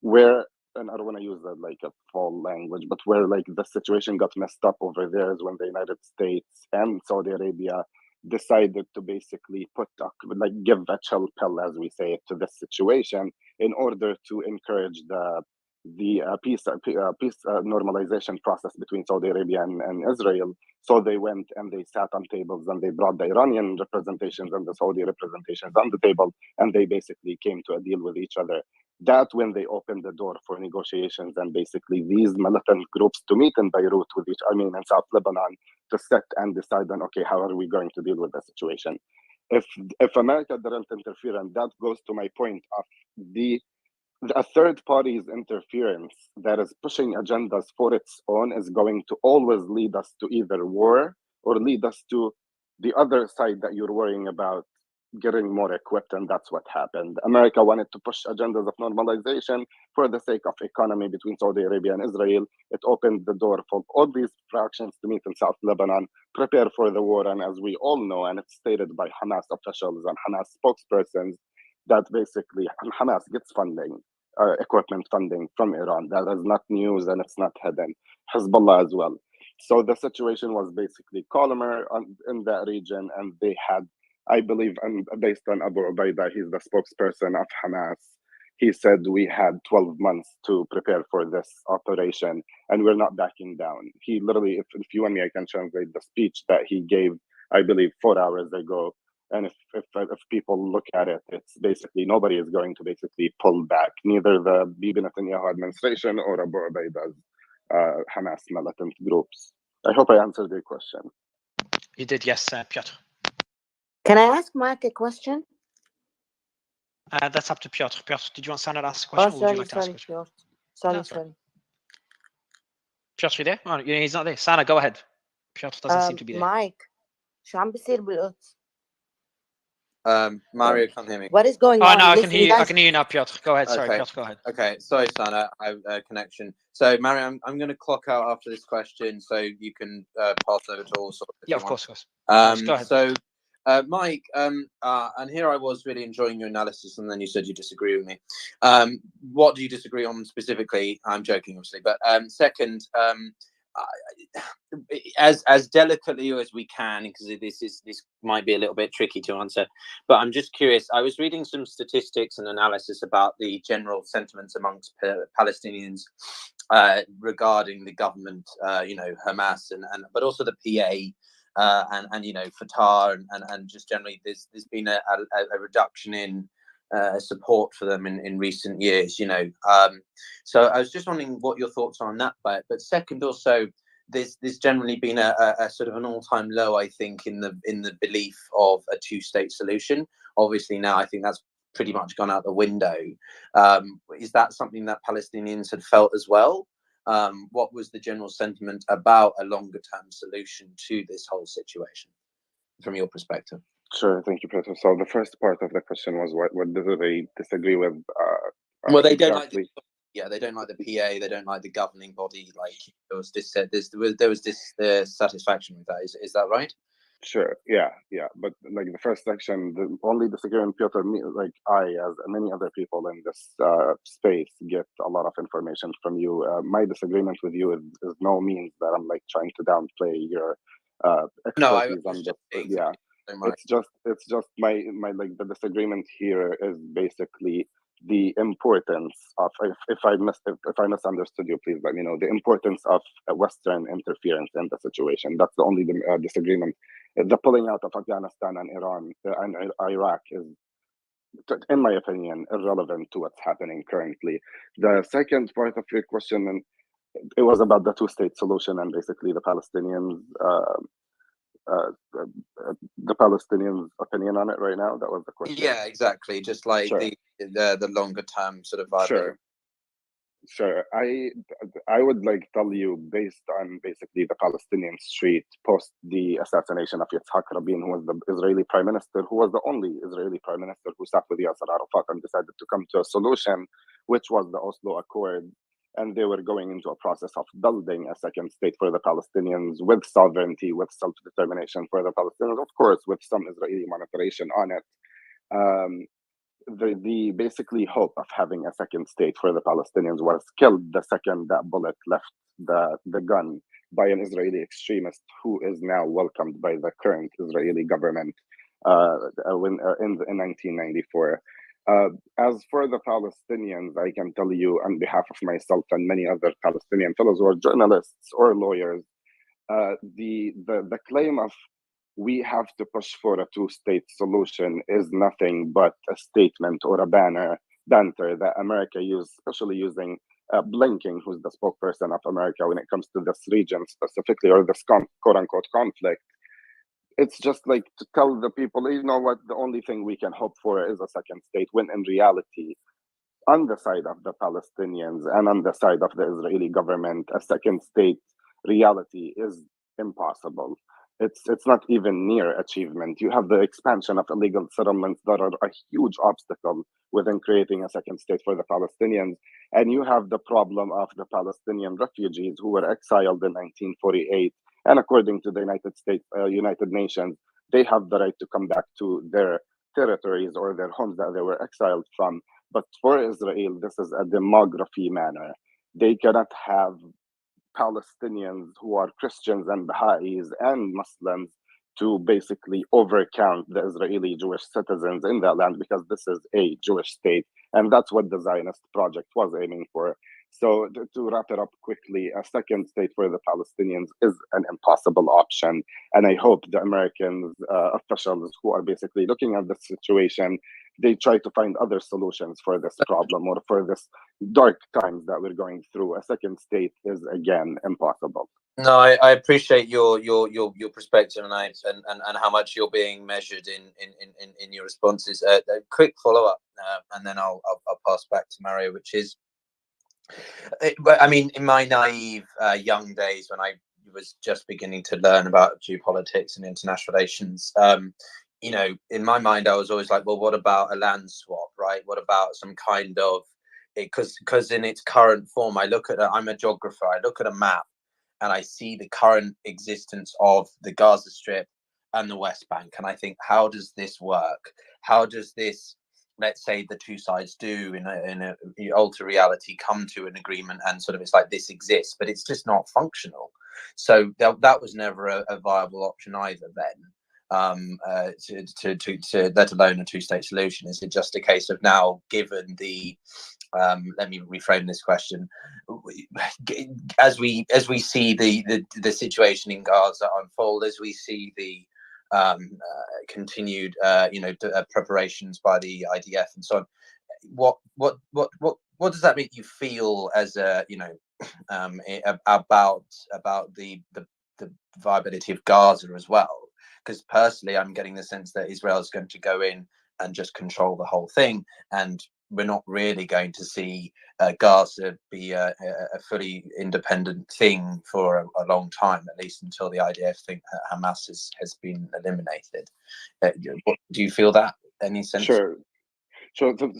where, and I don't want to use that like a full language, but where like the situation got messed up over there is when the United States and Saudi Arabia decided to basically give a chill pill, as we say it, to this situation in order to encourage the peace normalization process between Saudi Arabia and Israel. So they went and they sat on tables and they brought the Iranian representations and the Saudi representations on the table, and they basically came to a deal with each other. That when they opened the door for negotiations and basically these militant groups to meet in Beirut in South Lebanon, to sit and decide on, okay, how are we going to deal with the situation? If America didn't interfere, and that goes to my point of a third party's interference that is pushing agendas for its own is going to always lead us to either war or lead us to the other side that you're worrying about getting more equipped, and that's what happened. America wanted to push agendas of normalization for the sake of economy between Saudi Arabia and Israel. It opened the door for all these fractions to meet in South Lebanon, prepare for the war, and as we all know, and it's stated by Hamas officials and Hamas spokespersons, that basically Hamas gets funding equipment funding from Iran. That is not news and it's not hidden. Hezbollah as well. So the situation was basically calmer in that region, and they had, I believe, and based on Abu Ubaidah, he's the spokesperson of Hamas. He said we had 12 months to prepare for this operation, and we're not backing down. He literally, if you want me, I can translate the speech that he gave, I believe, 4 hours ago. And if people look at it, it's basically nobody is going to basically pull back, neither the Bibi Netanyahu administration or Abu Ubaidah's Hamas militant groups. I hope I answered your question. You did, yes, Piotr. Can I ask Mark a question? That's up to Piotr. Piotr, did you want Sana to ask a Oh, question, or would you sorry, like to ask a sorry, question? Piotr. Sorry, No, sorry. sorry. Piotr, you there? Oh, he's not there. Sana, go ahead. Piotr doesn't seem to be there. Mike, شو عم بيصير بالقدس؟ Mario can't hear me. What is going Oh, on? no, I can Listen, hear you. I guys. can hear you now, Piotr. Go ahead. Sorry, Okay. Piotr, go ahead. Okay, sorry, Sana, I have connection. So, Mario, I'm going to clock out after this question, so you can pass over to all sorts. Yeah, of course. Go ahead. So, Mike, and here I was really enjoying your analysis, and then you said you disagree with me. What do you disagree on specifically? I'm joking, obviously, but second, as delicately as we can, because this might be a little bit tricky to answer, but I'm just curious. I was reading some statistics and analysis about the general sentiments amongst Palestinians regarding the government, Hamas, and but also the PA, and Fatah, and just generally there's been a reduction in support for them in recent years, so I was just wondering what your thoughts are on that. But second, also there's generally been a sort of an all-time low, I think, in the belief of a two-state solution. Obviously now I think that's pretty much gone out the window. Is that something that Palestinians had felt as well? What was the general sentiment about a longer-term solution to this whole situation from your perspective? Sure, thank you, Peter. So the first part of the question was what do they disagree with? Well, they don't exactly? they don't like the PA. They don't like the governing body. Like there was dissatisfaction with that. Is that right? Sure, yeah. But like the first section, the only disagreement, Piotr, like I, as many other people in this space, get a lot of information from you. My disagreement with you is no means that I'm like trying to downplay your expertise on this. Yeah, it's just my like the disagreement here is basically the importance of if I misunderstood you, please let me know. The importance of Western interference in the situation. That's the only disagreement. The pulling out of Afghanistan and Iran and Iraq is, in my opinion, irrelevant to what's happening currently. The second part of your question, and it was about the two-state solution and basically the Palestinians. The Palestinians' opinion on it right now. That was the question. Yeah, exactly. Just like Sure. the longer term sort of viability. Sure. I would like tell you, based on basically the Palestinian street post the assassination of Yitzhak Rabin, who was the Israeli prime minister, who was the only Israeli prime minister who sat with Yasser Arafat and decided to come to a solution, which was the Oslo Accord. And they were going into a process of building a second state for the Palestinians with sovereignty, with self-determination for the Palestinians, of course, with some Israeli monitoration on it. The basically hope of having a second state for the Palestinians was killed the second that bullet left the gun by an Israeli extremist who is now welcomed by the current Israeli government in 1994. As for the Palestinians, I can tell you on behalf of myself and many other Palestinian fellows who are journalists or lawyers, the claim of we have to push for a two-state solution is nothing but a statement or a banter that America used, especially using Blinken, who's the spokesperson of America when it comes to this region specifically, or this quote-unquote conflict. It's just like to tell the people, you know what, the only thing we can hope for is a second state, when in reality, on the side of the Palestinians and on the side of the Israeli government, a second state reality is impossible. It's not even near achievement. You have the expansion of illegal settlements that are a huge obstacle within creating a second state for the Palestinians. And you have the problem of the Palestinian refugees who were exiled in 1948. And according to the United Nations, they have the right to come back to their territories or their homes that they were exiled from. But for Israel, this is a demography manner. They cannot have Palestinians who are Christians and Baha'is and Muslims to basically overcount the Israeli Jewish citizens in that land, because this is a Jewish state, and that's what the Zionist project was aiming for. So to wrap it up quickly, a second state for the Palestinians is an impossible option, and I hope the American officials who are basically looking at this situation, they try to find other solutions for this problem or for this dark times that we're going through. A second state is again impossible. No, I appreciate your perspective, and how much you're being measured in your responses. A quick follow up, and then I'll pass back to Mario, which is, but I mean, in my naive young days when I was just beginning to learn about geopolitics and international relations, you know, in my mind, I was always like, well, what about a land swap, right? What about some kind of, because in its current form, I'm a geographer, I look at a map and I see the current existence of the Gaza Strip and the West Bank, and I think, how does this work? How does this, let's say the two sides do in a alter reality, come to an agreement, and sort of it's like this exists, but it's just not functional. So that was never a viable option either then. To let alone a two-state solution. Is it just a case of now, given the let me reframe this question, as we see the situation in Gaza unfold, as we see the continued preparations by the IDF and so on, what does that make you feel as a about the viability of Gaza as well? Because personally, I'm getting the sense that Israel is going to go in and just control the whole thing, and we're not really going to see Gaza be a fully independent thing for a long time, at least until the IDF think Hamas has been eliminated. Do you feel that? Any sense? Sure. So to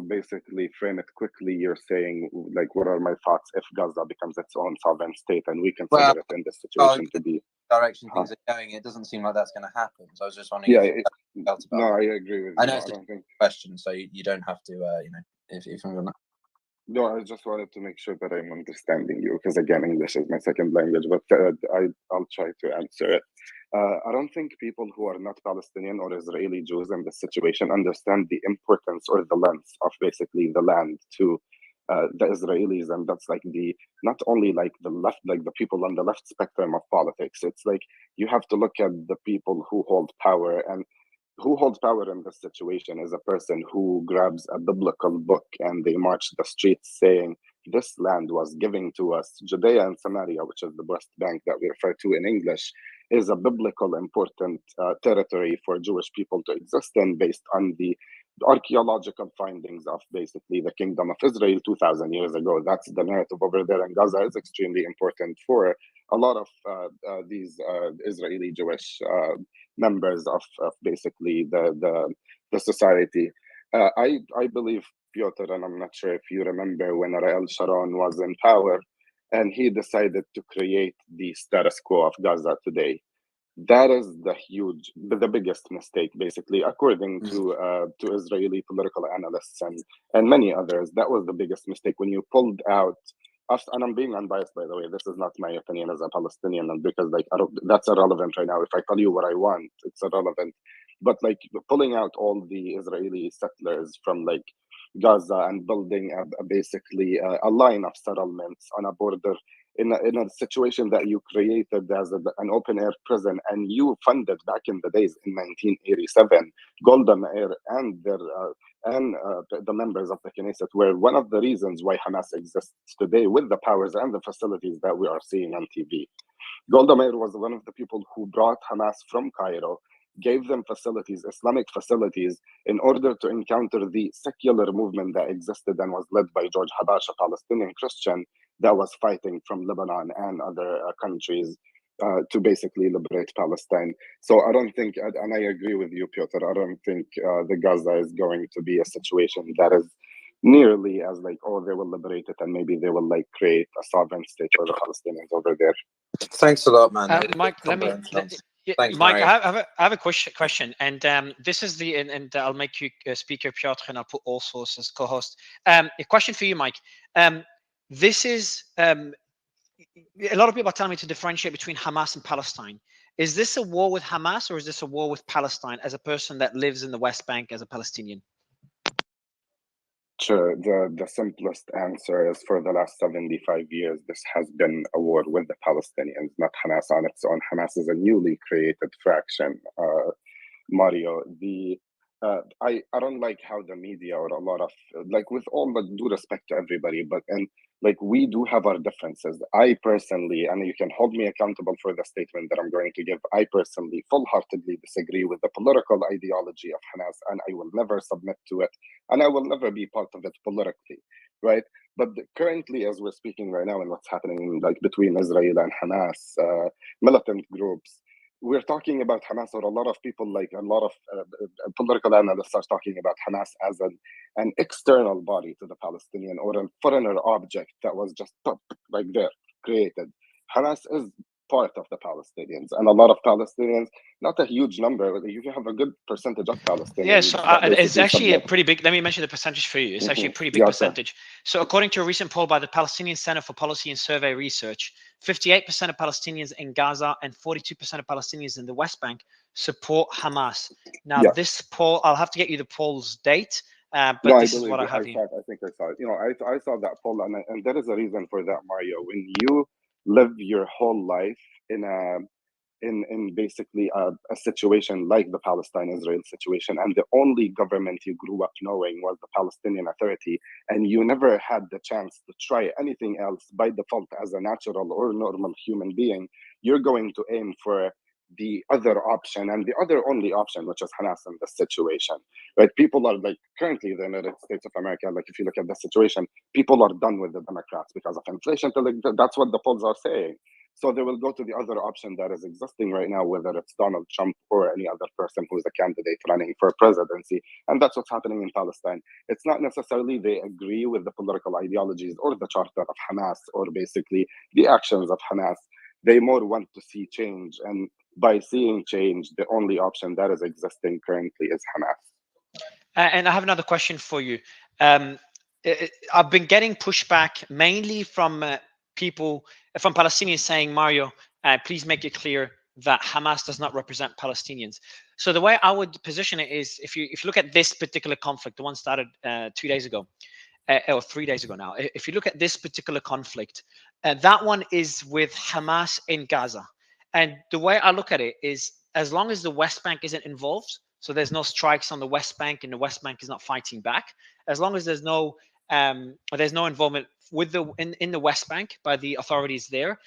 basically frame it quickly, you're saying, like, what are my thoughts if Gaza becomes its own sovereign state and we consider it in this situation to be direction things are going? It doesn't seem like that's going to happen. So I was just wondering. Yeah, if you felt about no, that. I agree with you. I know No, it's I a don't think. question, so you don't have to. If I'm gonna. No, I just wanted to make sure that I'm understanding you, because again, English is my second language, but I'll try to answer it. I don't think people who are not Palestinian or Israeli Jews in this situation understand the importance or the length of basically the land to the Israelis, and that's like not only like the left, like the people on the left spectrum of politics. It's like you have to look at the people who hold power, and who holds power in this situation is a person who grabs a biblical book and they march the streets saying, this land was given to us. Judea and Samaria, which is the West Bank that we refer to in English, is a biblical important territory for Jewish people to exist in, based on the archaeological findings of basically the Kingdom of Israel 2,000 years ago. That's the narrative over there, and Gaza is extremely important for a lot of these Israeli Jewish members of basically the society. I believe, Piotr, and I'm not sure if you remember when Ariel Sharon was in power and he decided to create the status quo of Gaza today. That is the biggest mistake, basically, according to Israeli political analysts and many others. That was the biggest mistake when you pulled out. And I'm being unbiased, by the way. This is not my opinion as a Palestinian, and because that's irrelevant right now. If I tell you what I want, it's irrelevant. But like pulling out all the Israeli settlers from like Gaza and building basically a line of settlements on a border in a situation that you created as an open air prison, and you funded back in the days in 1987, Golda Meir and the members of the Knesset were one of the reasons why Hamas exists today, with the powers and the facilities that we are seeing on TV. Golda Meir was one of the people who brought Hamas from Cairo, gave them facilities, Islamic facilities, in order to encounter the secular movement that existed and was led by George Habash, a Palestinian Christian that was fighting from Lebanon and other countries to basically liberate Palestine. So I don't think, and I agree with you, Piotr, I don't think the Gaza is going to be a situation that is nearly as like, oh, they will liberate it and maybe they will like create a sovereign state for the Palestinians over there. Thanks a lot, man. Mike, Yeah, Thanks, Mike, Mario. I have a question, and this is and I'll make you speaker, Piotr, and I'll put all sources as co-host. A question for you, Mike. This is a lot of people are telling me to differentiate between Hamas and Palestine. Is this a war with Hamas, or is this a war with Palestine? As a person that lives in the West Bank as a Palestinian. Sure. The simplest answer is for the last 75 years, this has been a war with the Palestinians, not Hamas on its own. Hamas is a newly created fraction. Mario, I don't like how the media or a lot of, like, with all the due respect to everybody, but like, we do have our differences. I personally, and you can hold me accountable for the statement that I'm going to give, I personally full-heartedly disagree with the political ideology of Hamas, and I will never submit to it, and I will never be part of it politically, right? But currently, as we're speaking right now, and what's happening like between Israel and Hamas, militant groups, we're talking about Hamas, or a lot of people, like a lot of political analysts, are talking about Hamas as an external body to the Palestinian, or a foreigner object that was just like there, created. Hamas is part of the Palestinians, and a lot of Palestinians, not a huge number, but you have a good percentage of Palestinians. Yeah, so it's actually a pretty big, let me mention the percentage for you. It's actually a pretty big percentage. So according to a recent poll by the Palestinian Center for Policy and Survey Research, 58% of Palestinians in Gaza and 42% of Palestinians in the West Bank support Hamas. Now, this poll, I'll have to get you the poll's date, but no, this is what I have here. I think I saw it. You know, I saw that poll, and there is a reason for that, Mario. When you live your whole life in basically a situation like the Palestine-Israel situation, and the only government you grew up knowing was the Palestinian Authority, and you never had the chance to try anything else by default as a natural or normal human being, you're going to aim for the other option, and the other only option, which is Hamas in this situation, right? People are like, currently the United States of America, like if you look at the situation, people are done with the Democrats because of inflation. That's what the polls are saying. So they will go to the other option that is existing right now, whether it's Donald Trump or any other person who is a candidate running for presidency. And that's what's happening in Palestine. It's not necessarily they agree with the political ideologies or the charter of Hamas, or basically the actions of Hamas. They more want to see change. And by seeing change, the only option that is existing currently is Hamas. And I have another question for you. I've been getting pushback mainly from people, from Palestinians saying, Mario, please make it clear that Hamas does not represent Palestinians. So the way I would position it is, if you look at this particular conflict, the one started 2 days ago, or 3 days ago now, if you look at this particular conflict, that one is with Hamas in Gaza. And the way I look at it is, as long as the West Bank isn't involved, so there's no strikes on the West Bank and the West Bank is not fighting back, as long as there's no involvement with in the West Bank by the authorities there,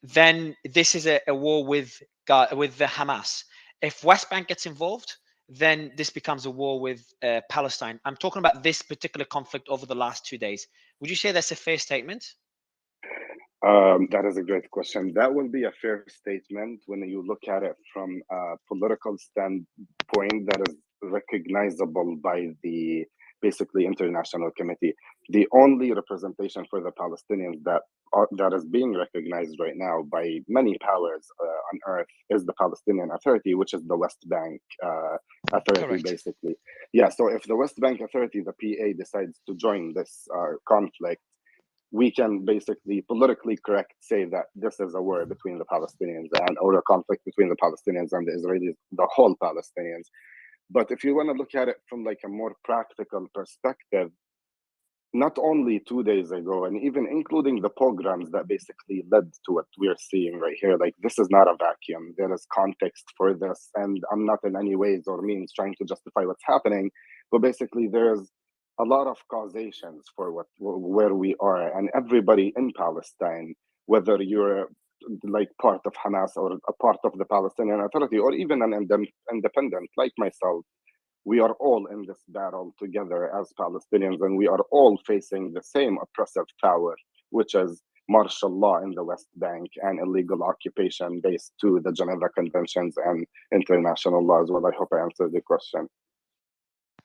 then this is a war with the Hamas. If West Bank gets involved, then this becomes a war with Palestine. I'm talking about this particular conflict over the last 2 days. Would you say that's a fair statement? That is a great question. That will be a fair statement when you look at it from a political standpoint that is recognizable by the basically international committee. The only representation for the Palestinians that is being recognized right now by many powers on earth is the Palestinian Authority, which is the West Bank Authority. Correct. Basically. Yeah, so if the West Bank Authority, the PA, decides to join this conflict, we can basically politically correct say that this is a war between the Palestinians or a conflict between the Palestinians and the Israelis, the whole Palestinians. But if you want to look at it from like a more practical perspective, not only 2 days ago, and even including the pogroms that basically led to what we're seeing right here, like, this is not a vacuum. There is context for this, and I'm not in any ways or means trying to justify what's happening, but basically there's a lot of causations for where we are, and everybody in Palestine, whether you're like part of Hamas or a part of the Palestinian Authority, or even an independent like myself, we are all in this battle together as Palestinians, and we are all facing the same oppressive power, which is martial law in the West Bank and illegal occupation based to the Geneva Conventions and international laws. Well, I hope I answered the question.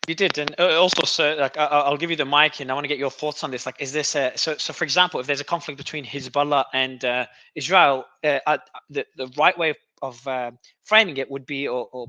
You did, and also, sir, like, I'll give you the mic, and I want to get your thoughts on this. Like, is this so? For example, if there's a conflict between Hezbollah and Israel, the right way framing it would be, or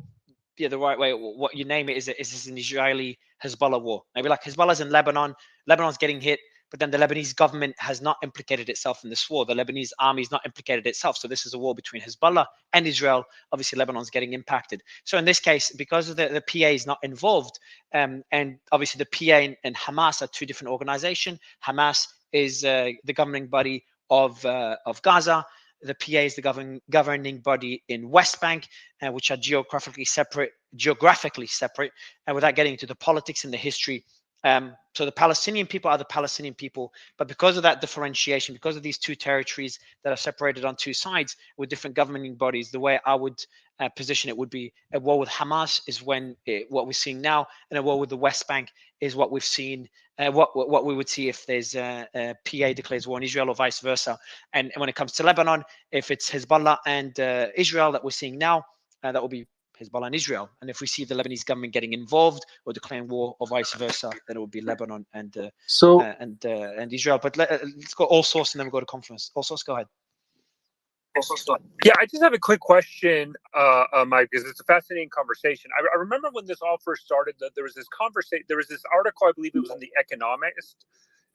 yeah, the right way, what you name it, is this an Israeli Hezbollah war? Maybe like Hezbollah's in Lebanon, Lebanon's getting hit, but then the Lebanese government has not implicated itself in this war. The Lebanese army has not implicated itself. So this is a war between Hezbollah and Israel. Obviously, Lebanon's getting impacted. So in this case, because of the PA is not involved, and obviously the PA and Hamas are two different organizations. Hamas is the governing body of Gaza. The PA is the governing body in West Bank, which are geographically separate, and without getting into the politics and the history. So the Palestinian people are the Palestinian people, but because of that differentiation, because of these two territories that are separated on two sides with different governing bodies, the way I would position it would be a war with Hamas is what we're seeing now, and a war with the West Bank is what we've seen, what we would see if there's a PA declares war on Israel or vice versa. And when it comes to Lebanon, if it's Hezbollah and Israel that we're seeing now, that will be Hezbollah and Israel. And if we see the Lebanese government getting involved or declaring war or vice versa, then it would be Lebanon and Israel. But let's go all source and then we'll go to conference. All source, go ahead. Yeah, I just have a quick question, Mike, because it's a fascinating conversation. I remember when this all first started, that there was this conversation, there was this article, I believe it was in the Economist,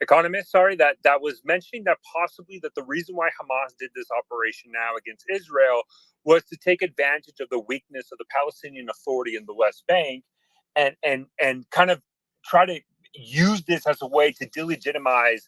that was mentioning that possibly that the reason why Hamas did this operation now against Israel was to take advantage of the weakness of the Palestinian Authority in the West Bank, and kind of try to use this as a way to delegitimize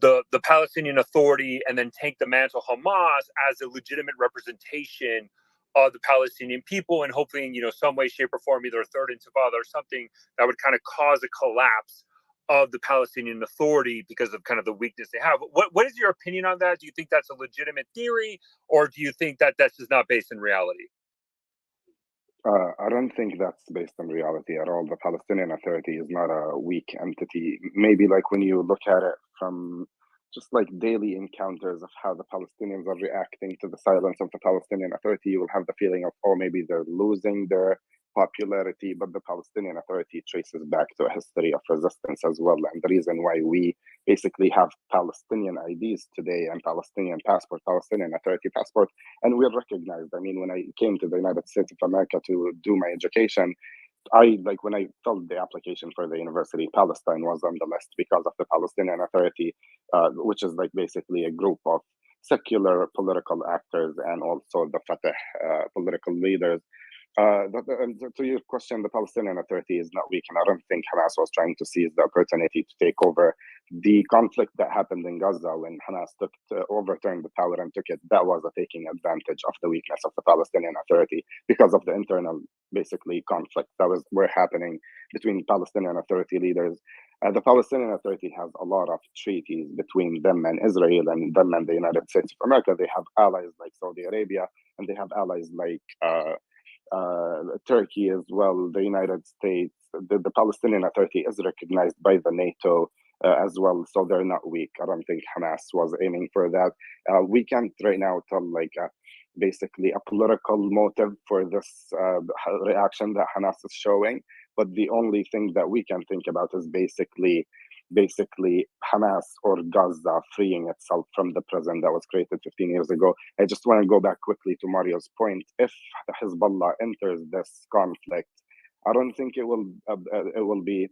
the Palestinian Authority, and then take the mantle Hamas as a legitimate representation of the Palestinian people, and hopefully in some way, shape, or form, either a third intifada or something that would kind of cause a collapse of the Palestinian Authority because of kind of the weakness they have. What is your opinion on that? Do you think that's a legitimate theory, or do you think that that's just not based in reality? I don't think that's based on reality at all. The Palestinian Authority is not a weak entity. Maybe like when you look at it from just like daily encounters of how the Palestinians are reacting to the silence of the Palestinian Authority, you will have the feeling of, oh, maybe they're losing their popularity. But the Palestinian Authority traces back to a history of resistance as well. And the reason why we basically have Palestinian IDs today and Palestinian passport, Palestinian Authority passport, and we're recognized. I mean, when I came to the United States of America to do my education, when I filled the application for the university, Palestine was on the list because of the Palestinian Authority, which is like basically a group of secular political actors and also the Fatah political leaders. To your question, the Palestinian Authority is not weak, and I don't think Hamas was trying to seize the opportunity to take over. The conflict that happened in Gaza when Hamas overturned the power and took it, that was a taking advantage of the weakness of the Palestinian Authority because of the internal, basically, conflict that were happening between Palestinian Authority leaders. The Palestinian Authority has a lot of treaties between them and Israel, and them and the United States of America. They have allies like Saudi Arabia, and they have allies like Turkey as well, the United States. The Palestinian Authority is recognized by the NATO as well, so they're not weak. I don't think Hamas was aiming for that. We can't right now tell basically a political motive for this reaction that Hamas is showing, but the only thing that we can think about is basically Hamas or Gaza freeing itself from the prison that was created 15 years ago. I just want to go back quickly to Mario's point. If Hezbollah enters this conflict, I don't think it will be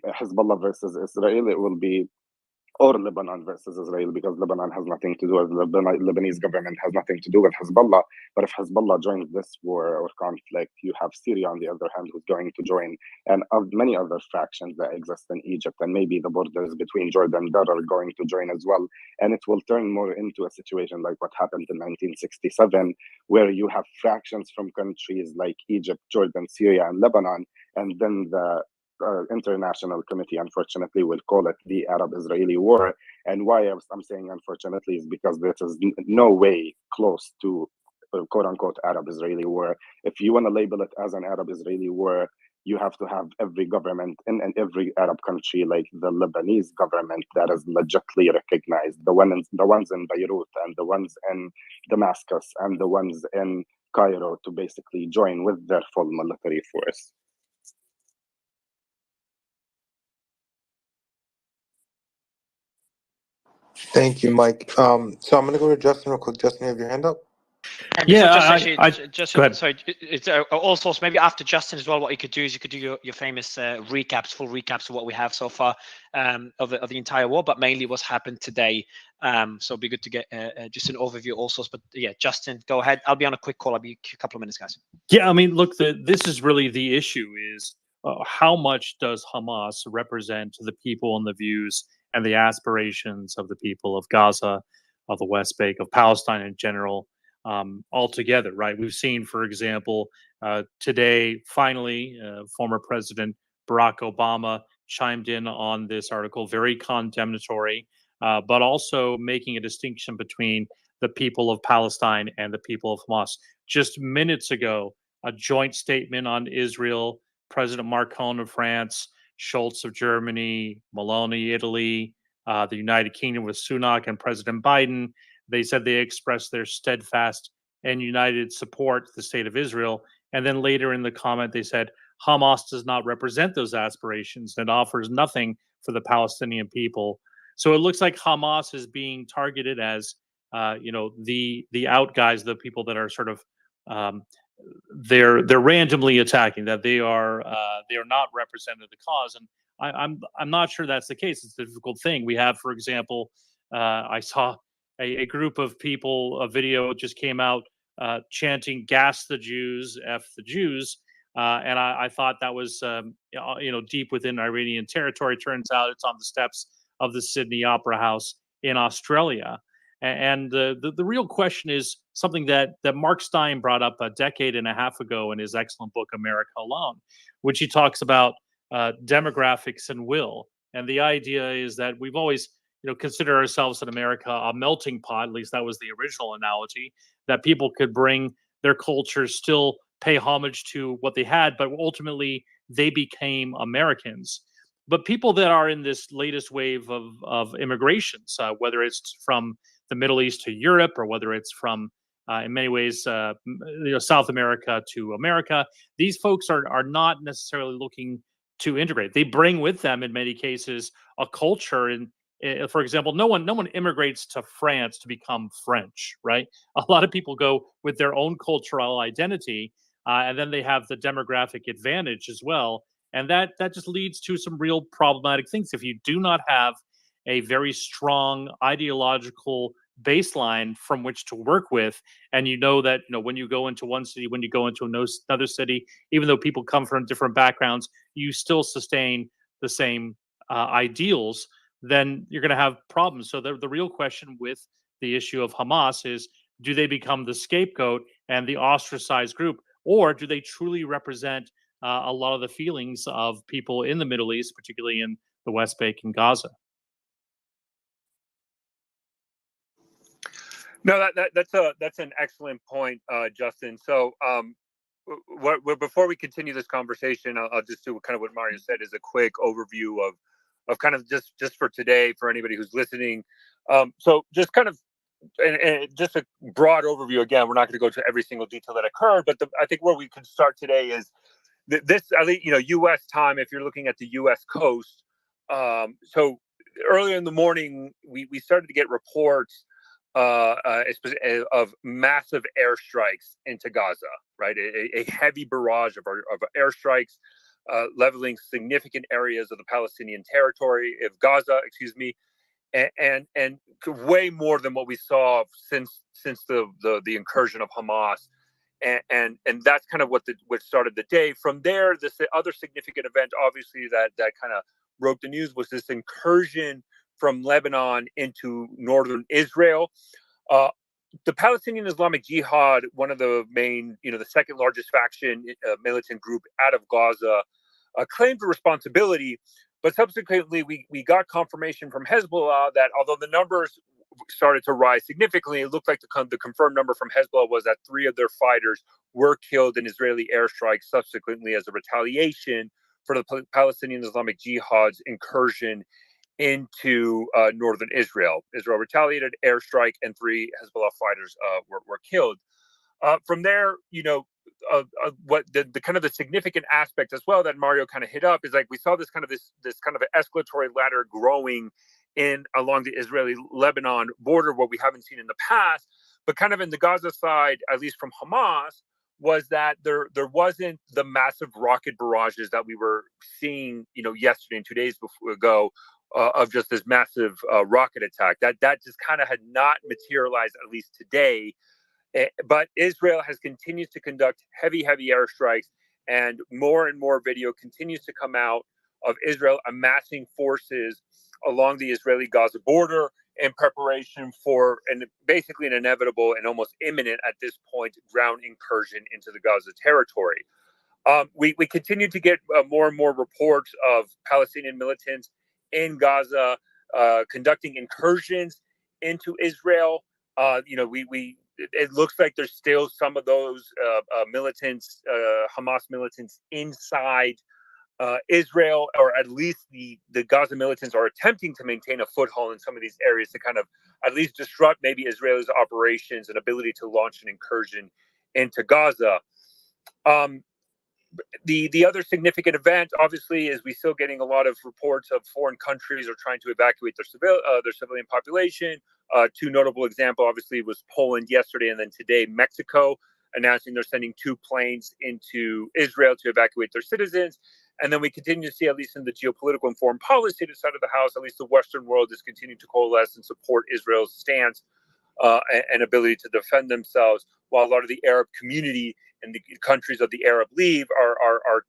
Hezbollah versus Israel. It will be or Lebanon versus Israel, because Lebanon has nothing to do with the Lebanese government, has nothing to do with Hezbollah. But if Hezbollah joins this war or conflict, you have Syria on the other hand who's going to join, and of many other factions that exist in Egypt, and maybe the borders between Jordan that are going to join as well. And it will turn more into a situation like what happened in 1967, where you have fractions from countries like Egypt, Jordan, Syria, and Lebanon, and then the international committee, unfortunately, will call it the Arab-Israeli war. And why I'm saying unfortunately is because this is no way close to quote-unquote Arab-Israeli war. If you want to label it as an Arab-Israeli war, you have to have every government in every Arab country, like the Lebanese government, that is legitimately recognized, the ones in Beirut and the ones in Damascus and the ones in Cairo, to basically join with their full military force. Thank you, Mike. So I'm going to go to Justin real quick. Justin, you have your hand up? And Yeah, so just actually, just go ahead. sorry, it's also maybe after Justin as well. What you could do is you could do your famous recaps, full recaps of what we have so far of the entire war, but mainly what's happened today. So it'd be good to get just an overview also. But yeah, Justin, go ahead. I'll be on a quick call. I'll be a couple of minutes, guys. Yeah, I mean, look, this is really the issue: is how much does Hamas represent the people and the views and the aspirations of the people of Gaza, of the West Bank, of Palestine in general, altogether, right? We've seen, for example, today, finally, former President Barack Obama chimed in on this article, very condemnatory, but also making a distinction between the people of Palestine and the people of Hamas. Just minutes ago, a joint statement on Israel, President Macron of France, Scholz of Germany, Meloni, Italy, the United Kingdom with Sunak and President Biden. They said they expressed their steadfast and united support to the state of Israel. And then later in the comment, they said Hamas does not represent those aspirations and offers nothing for the Palestinian people. So it looks like Hamas is being targeted as, the out guys, the people that are sort of they're randomly attacking, that they are not representative of the cause, and I'm not sure that's the case. It's a difficult thing. We have, for example, I saw a group of people, a video just came out chanting "Gas the Jews, F the Jews," and I thought that was deep within Iranian territory. Turns out it's on the steps of the Sydney Opera House in Australia. And the real question is something that Mark Stein brought up a decade and a half ago in his excellent book America Alone, which he talks about demographics and will. And the idea is that we've always consider ourselves in America a melting pot. At least that was the original analogy, that people could bring their cultures, still pay homage to what they had, but ultimately they became Americans. But people that are in this latest wave of immigrations, whether it's from the Middle East to Europe, or whether it's from, in many ways, South America to America, these folks are not necessarily looking to integrate. They bring with them, in many cases, a culture. And for example, no one immigrates to France to become French, right? A lot of people go with their own cultural identity, and then they have the demographic advantage as well. And that just leads to some real problematic things. If you do not have a very strong ideological baseline from which to work with, and that when you go into one city, when you go into another city, even though people come from different backgrounds, you still sustain the same ideals, then you're going to have problems. So the real question with the issue of Hamas is, do they become the scapegoat and the ostracized group, or do they truly represent a lot of the feelings of people in the Middle East, particularly in the West Bank and Gaza? No, that's an excellent point, Justin. So, before we continue this conversation, I'll just do kind of what Mario said is a quick overview of kind of just for today for anybody who's listening. So just kind of and just a broad overview. Again, we're not going to go to every single detail that occurred, but I think where we can start today is this. At least, U.S. time. If you're looking at the U.S. coast, so earlier in the morning, we started to get reports of massive airstrikes into Gaza, right? A heavy barrage of airstrikes, leveling significant areas of the Palestinian territory of Gaza, excuse me, and way more than what we saw since the incursion of Hamas, and that's kind of what started the day. From there, this other significant event, obviously that kind of broke the news, was this incursion from Lebanon into northern Israel. The Palestinian Islamic Jihad, one of the main, the second largest faction militant group out of Gaza, claimed responsibility. But subsequently, we got confirmation from Hezbollah that although the numbers started to rise significantly, it looked like the confirmed number from Hezbollah was that 3 of their fighters were killed in Israeli airstrikes subsequently as a retaliation for the Palestinian Islamic Jihad's incursion into northern Israel. Israel retaliated, airstrike, and 3 Hezbollah fighters were killed. From there, what the kind of the significant aspect as well that Mario kind of hit up is, like, we saw this kind of escalatory ladder growing along the Israeli-Lebanon border, what we haven't seen in the past. But kind of in the Gaza side, at least from Hamas, was that there wasn't the massive rocket barrages that we were seeing, yesterday and 2 days ago, of just this massive rocket attack. That just kind of had not materialized, at least today. But Israel has continued to conduct heavy airstrikes, and more video continues to come out of Israel amassing forces along the Israeli-Gaza border in preparation for basically an inevitable and almost imminent at this point ground incursion into the Gaza territory. We continue to get more and more reports of Palestinian militants in Gaza conducting incursions into Israel. It looks like there's still some of those militants, Hamas militants, inside Israel, or at least the Gaza militants are attempting to maintain a foothold in some of these areas to kind of at least disrupt maybe Israel's operations and ability to launch an incursion into Gaza. The other significant event, obviously, is we still getting a lot of reports of foreign countries are trying to evacuate their civilian population. Two notable examples, obviously, was Poland yesterday, and then today Mexico announcing they're sending 2 planes into Israel to evacuate their citizens. And then we continue to see, at least in the geopolitical and foreign policy side of the house, at least the Western world is continuing to coalesce and support Israel's stance and ability to defend themselves, while a lot of the Arab community and the countries of the Arab League are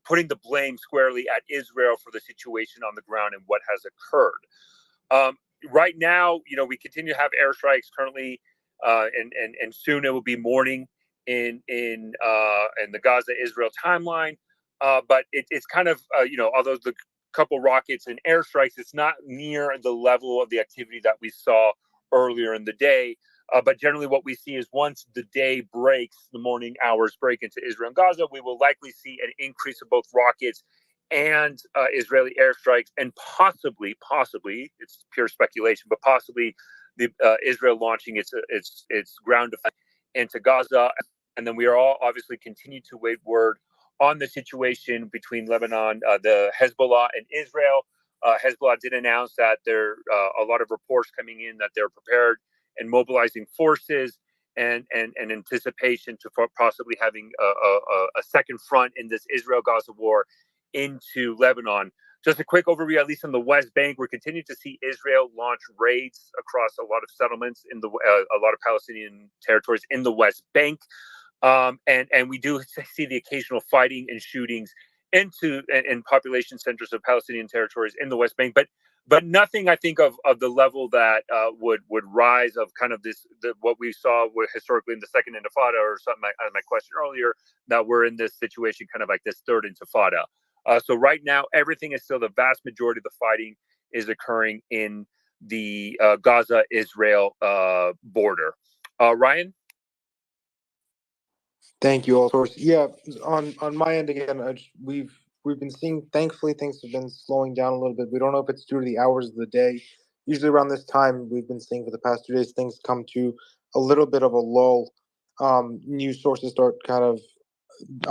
putting the blame squarely at Israel for the situation on the ground and what has occurred. Right now, we continue to have airstrikes currently, and soon it will be morning in the Gaza-Israel timeline. But it's kind of, although the couple rockets and airstrikes, it's not near the level of the activity that we saw earlier in the day. But generally what we see is once the day breaks, the morning hours break into Israel and Gaza, we will likely see an increase of both rockets and Israeli airstrikes, and possibly, it's pure speculation, but possibly the Israel launching its ground defense into Gaza. And then we are all obviously continue to wait word on the situation between Lebanon, the Hezbollah, and Israel. Hezbollah did announce that there are a lot of reports coming in that they're prepared and mobilizing forces and anticipation to possibly having a second front in this Israel-Gaza war into Lebanon. Just a quick overview, at least in the West Bank, we're continuing to see Israel launch raids across a lot of settlements in a lot of Palestinian territories in the West Bank. And we do see the occasional fighting and shootings in population centers of Palestinian territories in the West Bank, but nothing, I think, of the level that would rise of kind of what we saw historically in the Second Intifada, or something like my question earlier, that we're in this situation kind of like this third Intifada. So right now, everything is still, the vast majority of the fighting is occurring in the Gaza-Israel border. Ryan? Thank you, all. Source. Yeah, on my end again, we've been seeing. Thankfully, things have been slowing down a little bit. We don't know if it's due to the hours of the day. Usually around this time, we've been seeing for the past 2 days, things come to a little bit of a lull. News sources start kind of.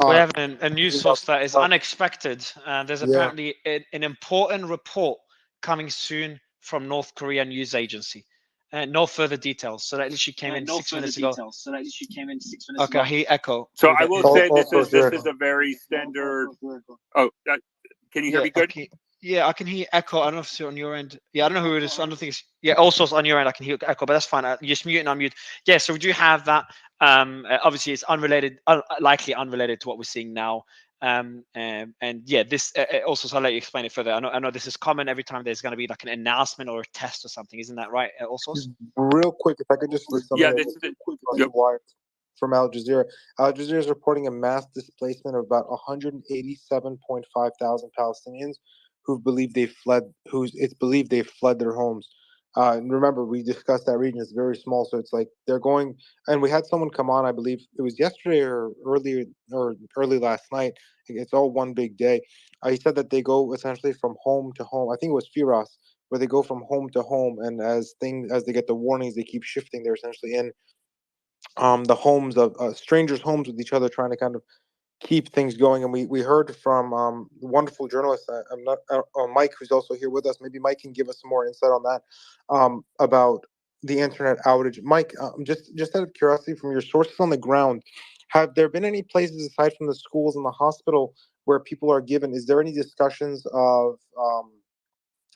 We have a news source that is unexpected. There's Yeah. apparently an important report coming soon from North Korea news agency. No further details. So that literally came in 6 minutes ago. Okay, I hear echo. So I will say this is a very standard. Oh, can you hear me good? Yeah, I can hear echo. I don't know if it's on your end. Yeah, I don't know who it is. I don't think it's. Yeah, also it's on your end. I can hear echo, but that's fine. You just mute and unmute. Yeah, so we do have that. Obviously, it's unrelated, likely unrelated to what we're seeing now. And yeah, this also. So I'll let you explain it further. I know this is common every time there's going to be like an announcement or a test or something. Isn't that right? Also. Real quick, if I could just list something. From Al Jazeera. Al Jazeera is reporting a mass displacement of about 187.5 thousand Palestinians who believe they fled. It's believed they fled their homes. And remember, we discussed that region is very small, so it's like they're going. And we had someone come on, I believe it was yesterday or early last night. It's all one big day. He said that they go essentially from home to home. I think it was Firas, where they go from home to home, and as they get the warnings, they keep shifting. They're essentially in the homes of strangers' homes with each other, trying to kind of keep things going. And we heard from the wonderful journalist, I'm not Mike, who's also here with us. Maybe Mike can give us some more insight on that, about the internet outage. Mike, just out of curiosity, from your sources on the ground, have there been any places aside from the schools and the hospital where people are given? Is there any discussions of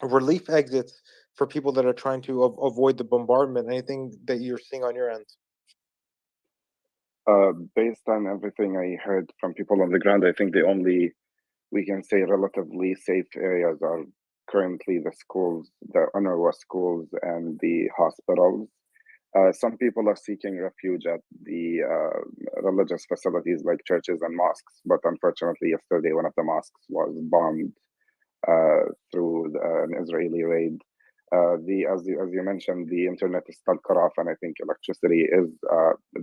relief exits for people that are trying to avoid the bombardment? Anything that you're seeing on your end? Based on everything I heard from people on the ground, I think the only, we can say, relatively safe areas are currently the schools, the UNRWA schools, and the hospitals. Some people are seeking refuge at the religious facilities like churches and mosques, but unfortunately, yesterday one of the mosques was bombed through an Israeli raid. As you mentioned, the internet is still cut off, and I think electricity is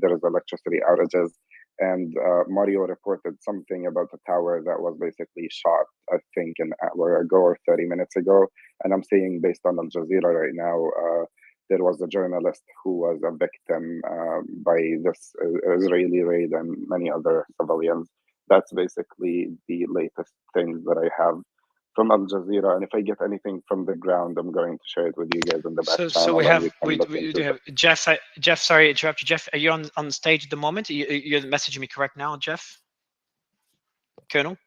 there is electricity outages. And Mario reported something about a tower that was basically shot, I think, an hour ago or 30 minutes ago. And I'm seeing, based on Al Jazeera right now, there was a journalist who was a victim by this Israeli raid and many other civilians. That's basically the latest things that I have from Al Jazeera. And if I get anything from the ground, I'm going to share it with you guys in the back channel. So we and have can we look do into have Jeff. Jeff, sorry to interrupt you. Jeff, are you on stage at the moment? You're messaging me correct now, Jeff? Colonel?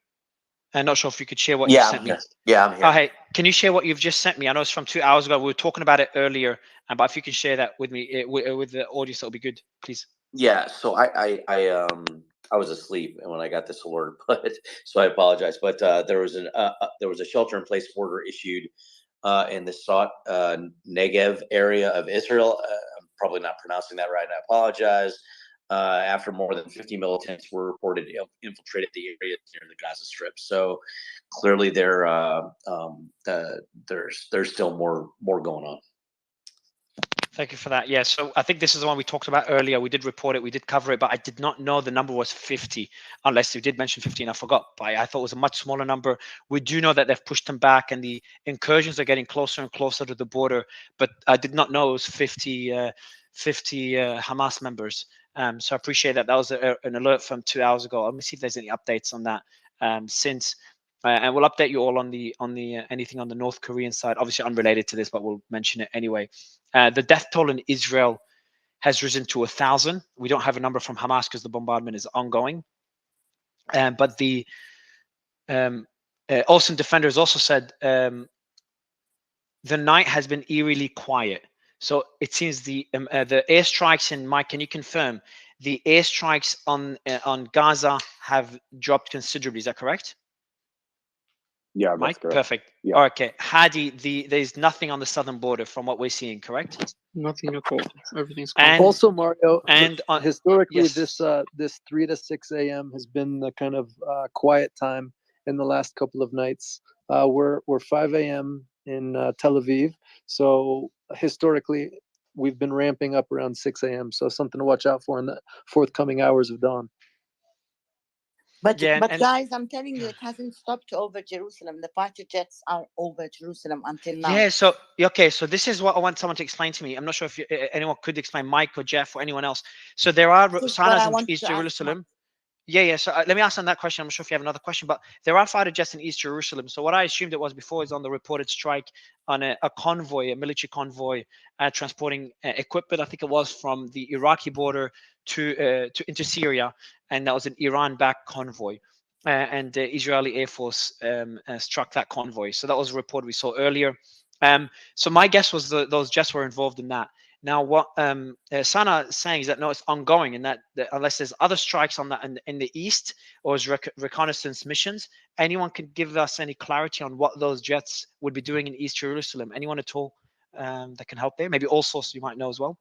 I'm not sure if you could share what you Yeah, sent I'm me. here. Yeah, I'm here. Oh, hey, can you share what you've just sent me? I know it's from 2 hours ago. We were talking about it earlier, but if you can share that with me, with the audience, that'll be good, please. Yeah, so I was asleep and when I got this alert, but so I apologize. But there was a shelter-in-place order issued in the Negev area of Israel. I'm probably not pronouncing that right. I apologize. After more than 50 militants were reported infiltrated the area near the Gaza Strip, so clearly there's still more going on. Thank you for that. Yeah, so I think this is the one we talked about earlier. We did report it, we did cover it, but I did not know the number was 50, unless you did mention 50 and I forgot. But I thought it was a much smaller number. We do know that they've pushed them back and the incursions are getting closer and closer to the border, but I did not know it was 50 Hamas members. So I appreciate that. That was an alert from 2 hours ago. Let me see if there's any updates on that since. And we'll update you all on the anything on the North Korean side, obviously unrelated to this, but we'll mention it anyway. The death toll in Israel has risen to 1,000. We don't have a number from Hamas because the bombardment is ongoing. But the Olsen defenders also said the night has been eerily quiet. So it seems the airstrikes, and Mike, can you confirm the airstrikes on Gaza have dropped considerably? Is that correct? Yeah, that's Mike, correct. perfect. Yeah. Okay, Hadi, there's nothing on the southern border from what we're seeing, correct? Nothing at all. Everything's And also, Mario, and historically, yes. this 3 to 6 a.m. has been the kind of quiet time in the last couple of nights. We're 5 a.m. in Tel Aviv, so historically we've been ramping up around 6 a.m. So something to watch out for in the forthcoming hours of dawn. But Yeah, but guys, I'm telling you, it hasn't stopped over Jerusalem. The fighter jets are over Jerusalem until now. Yeah, so okay, so this is what I want someone to explain to me. I'm not sure if anyone could explain, Mike or Jeff or anyone else. So there are This is what I SANAs in want East to ask Jerusalem. Yeah. So let me ask on that question. I'm not sure if you have another question, but there are fighter jets in East Jerusalem. So what I assumed it was before is on the reported strike on a convoy, a military convoy, transporting equipment. I think it was from the Iraqi border to into Syria, and that was an Iran-backed convoy. And the Israeli Air Force struck that convoy. So that was a report we saw earlier. So my guess was those jets were involved in that. Now, what Sana is saying is that no, it's ongoing, and that unless there's other strikes on that in the east or as reconnaissance missions, anyone can give us any clarity on what those jets would be doing in East Jerusalem? Anyone at all that can help there? Maybe all sources you might know as well.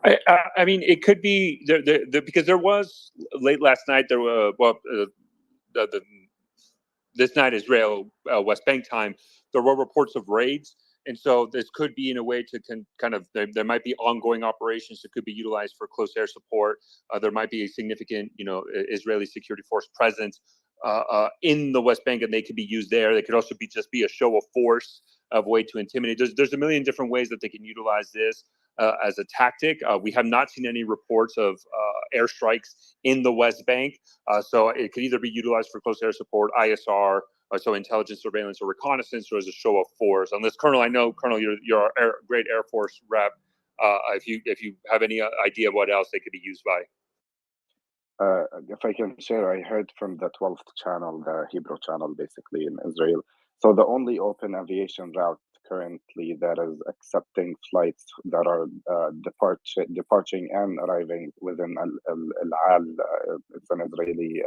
I mean, it could be because there was late last night. There were this night Israel West Bank time. There were reports of raids, and so this could be in a way to kind of there might be ongoing operations that could be utilized for close air support. There might be a significant Israeli security force presence in the West Bank, and they could be used there. They could also just be a show of force, of way to intimidate. There's a million different ways that they can utilize this as a tactic. We have not seen any reports of airstrikes in the West Bank, so it could either be utilized for close air support, ISR, so intelligence, surveillance, or reconnaissance, or as a show of force. Unless, Colonel, I know, Colonel, you're a great Air Force rep. If you have any idea what else they could be used by. If I can share, I heard from the 12th channel, the Hebrew channel, basically in Israel. So the only open aviation route currently that is accepting flights that are departing and arriving within Al, it's an Israeli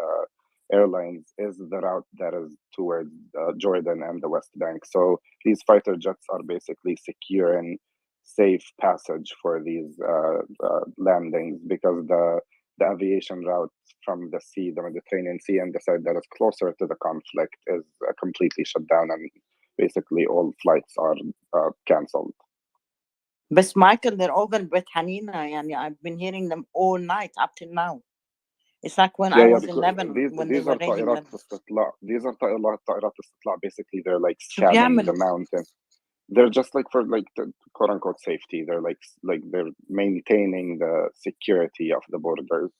airlines, is the route that is towards Jordan and the West Bank. So these fighter jets are basically securing safe passage for these landings, because the aviation route from the sea, the Mediterranean Sea, and the side that is closer to the conflict is completely shut down, and basically all flights are cancelled. But Michael, they're all going to Hanina, and I've been hearing them all night up till now. It's like when I was in Lebanon, when they were raiding Lebanon. These are طائرات استطلاع. Basically, they're like scanning the mountain. They're just like for like the quote unquote safety. They're like they're maintaining the security of the borders.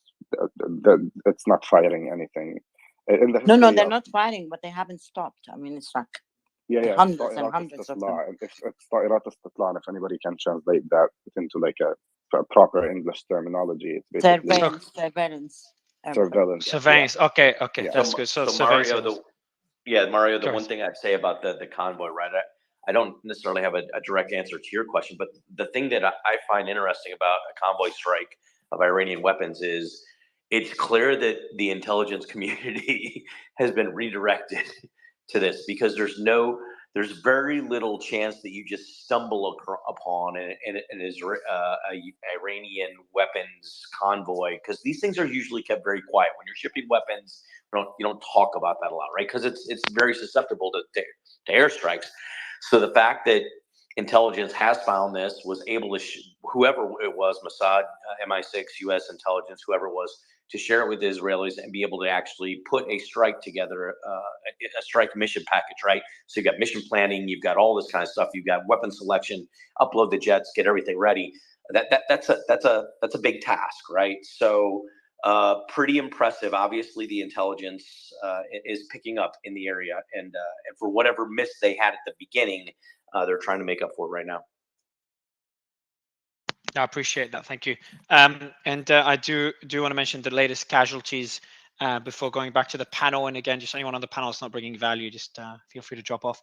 It's not firing anything. In the No, they're not firing, but they haven't stopped. I mean, it's like hundreds and hundreds of them. It's طائرات استطلاع. If anybody can translate that into like a proper English terminology, it's basically surveillance. Okay, Yeah. that's good. So Mario, Mario, the one thing I'd say about the convoy, right? I don't necessarily have a direct answer to your question, but the thing that I find interesting about a convoy strike of Iranian weapons is it's clear that the intelligence community has been redirected to this, because there's very little chance that you just stumble upon an Iranian weapons convoy, because these things are usually kept very quiet. When you're shipping weapons, you don't talk about that a lot, right? Because it's very susceptible to airstrikes. So the fact that intelligence has found this, was able to, whoever it was, Mossad, MI6, U.S. intelligence, whoever it was, to share it with the Israelis and be able to actually put a strike together, a strike mission package, right? So you've got mission planning, you've got all this kind of stuff, you've got weapon selection, upload the jets, get everything ready. That's a big task, right? So pretty impressive. Obviously, the intelligence is picking up in the area, and for whatever miss they had at the beginning, they're trying to make up for it right now. I appreciate that. Thank you. And I do want to mention the latest casualties before going back to the panel. And again, just anyone on the panel that's not bringing value, just feel free to drop off.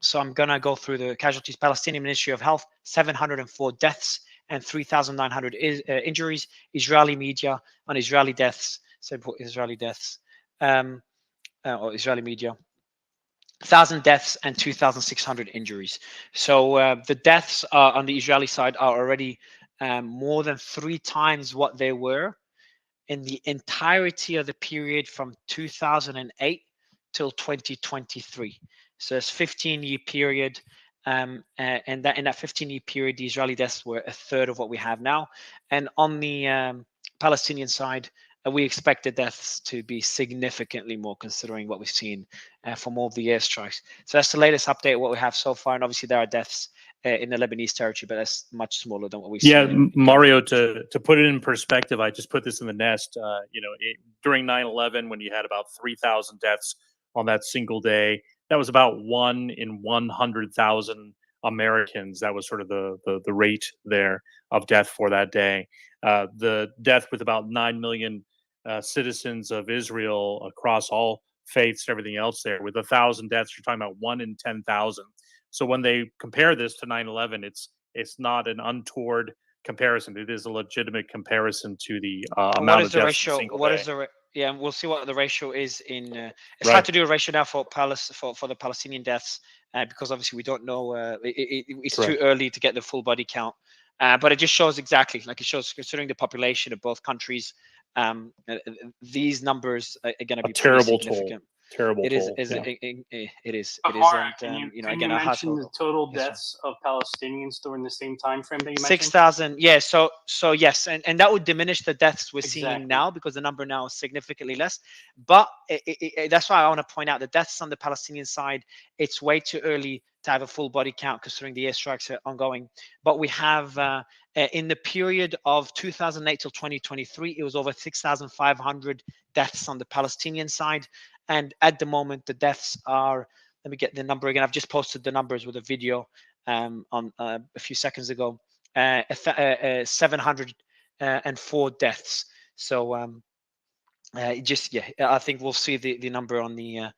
So I'm going to go through the casualties. Palestinian Ministry of Health, 704 deaths and 3,900 injuries. Israeli media on Israeli deaths, Israeli deaths, or Israeli media. 1,000 deaths and 2,600 injuries. So the deaths on the Israeli side are already more than 3 times what they were in the entirety of the period from 2008 till 2023. So it's 15-year period. And that in that 15-year period, the Israeli deaths were a third of what we have now. And on the Palestinian side, we expect the deaths to be significantly more, considering what we've seen from all the airstrikes. So that's the latest update of what we have so far. And obviously there are deaths in the Lebanese territory, but that's much smaller than what we see. Yeah, Mario, to put it in perspective, I just put this in the nest. During 9/11, when you had about 3,000 deaths on that single day, that was about 1 in 100,000 Americans. That was sort of the rate there of death for that day. The death with about 9 million citizens of Israel across all faiths, everything else there, with 1,000 deaths, you're talking about 1 in 10,000. So when they compare this to 9/11, it's not an untoward comparison. It is a legitimate comparison to the amount of deaths in a single day. Yeah, and we'll see what the ratio is in. It's hard to do a ratio now for the Palestinian deaths because obviously we don't know. It's too early to get the full body count. But it just shows exactly, like it shows, considering the population of both countries, these numbers are going to be terrible significant. toll. Terrible It is. toll. It is. Ahara, can you again, mention the total deaths of Palestinians during the same time frame that you mentioned? 6,000. Yeah. So yes, and that would diminish the deaths we're seeing now, because the number now is significantly less. But that's why I want to point out the deaths on the Palestinian side. It's way too early to have a full body count considering the airstrikes are ongoing. But we have in the period of 2008 till 2023, it was over 6,500 deaths on the Palestinian side. And at the moment, the deaths are, let me get the number again. I've just posted the numbers with a video on a few seconds ago. 704 deaths. So just I think we'll see the number on the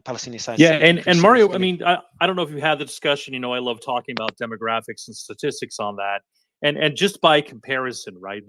Palestinian side. Yeah, and Mario, I mean, I don't know if you had the discussion. You know, I love talking about demographics and statistics on that, and just by comparison, right?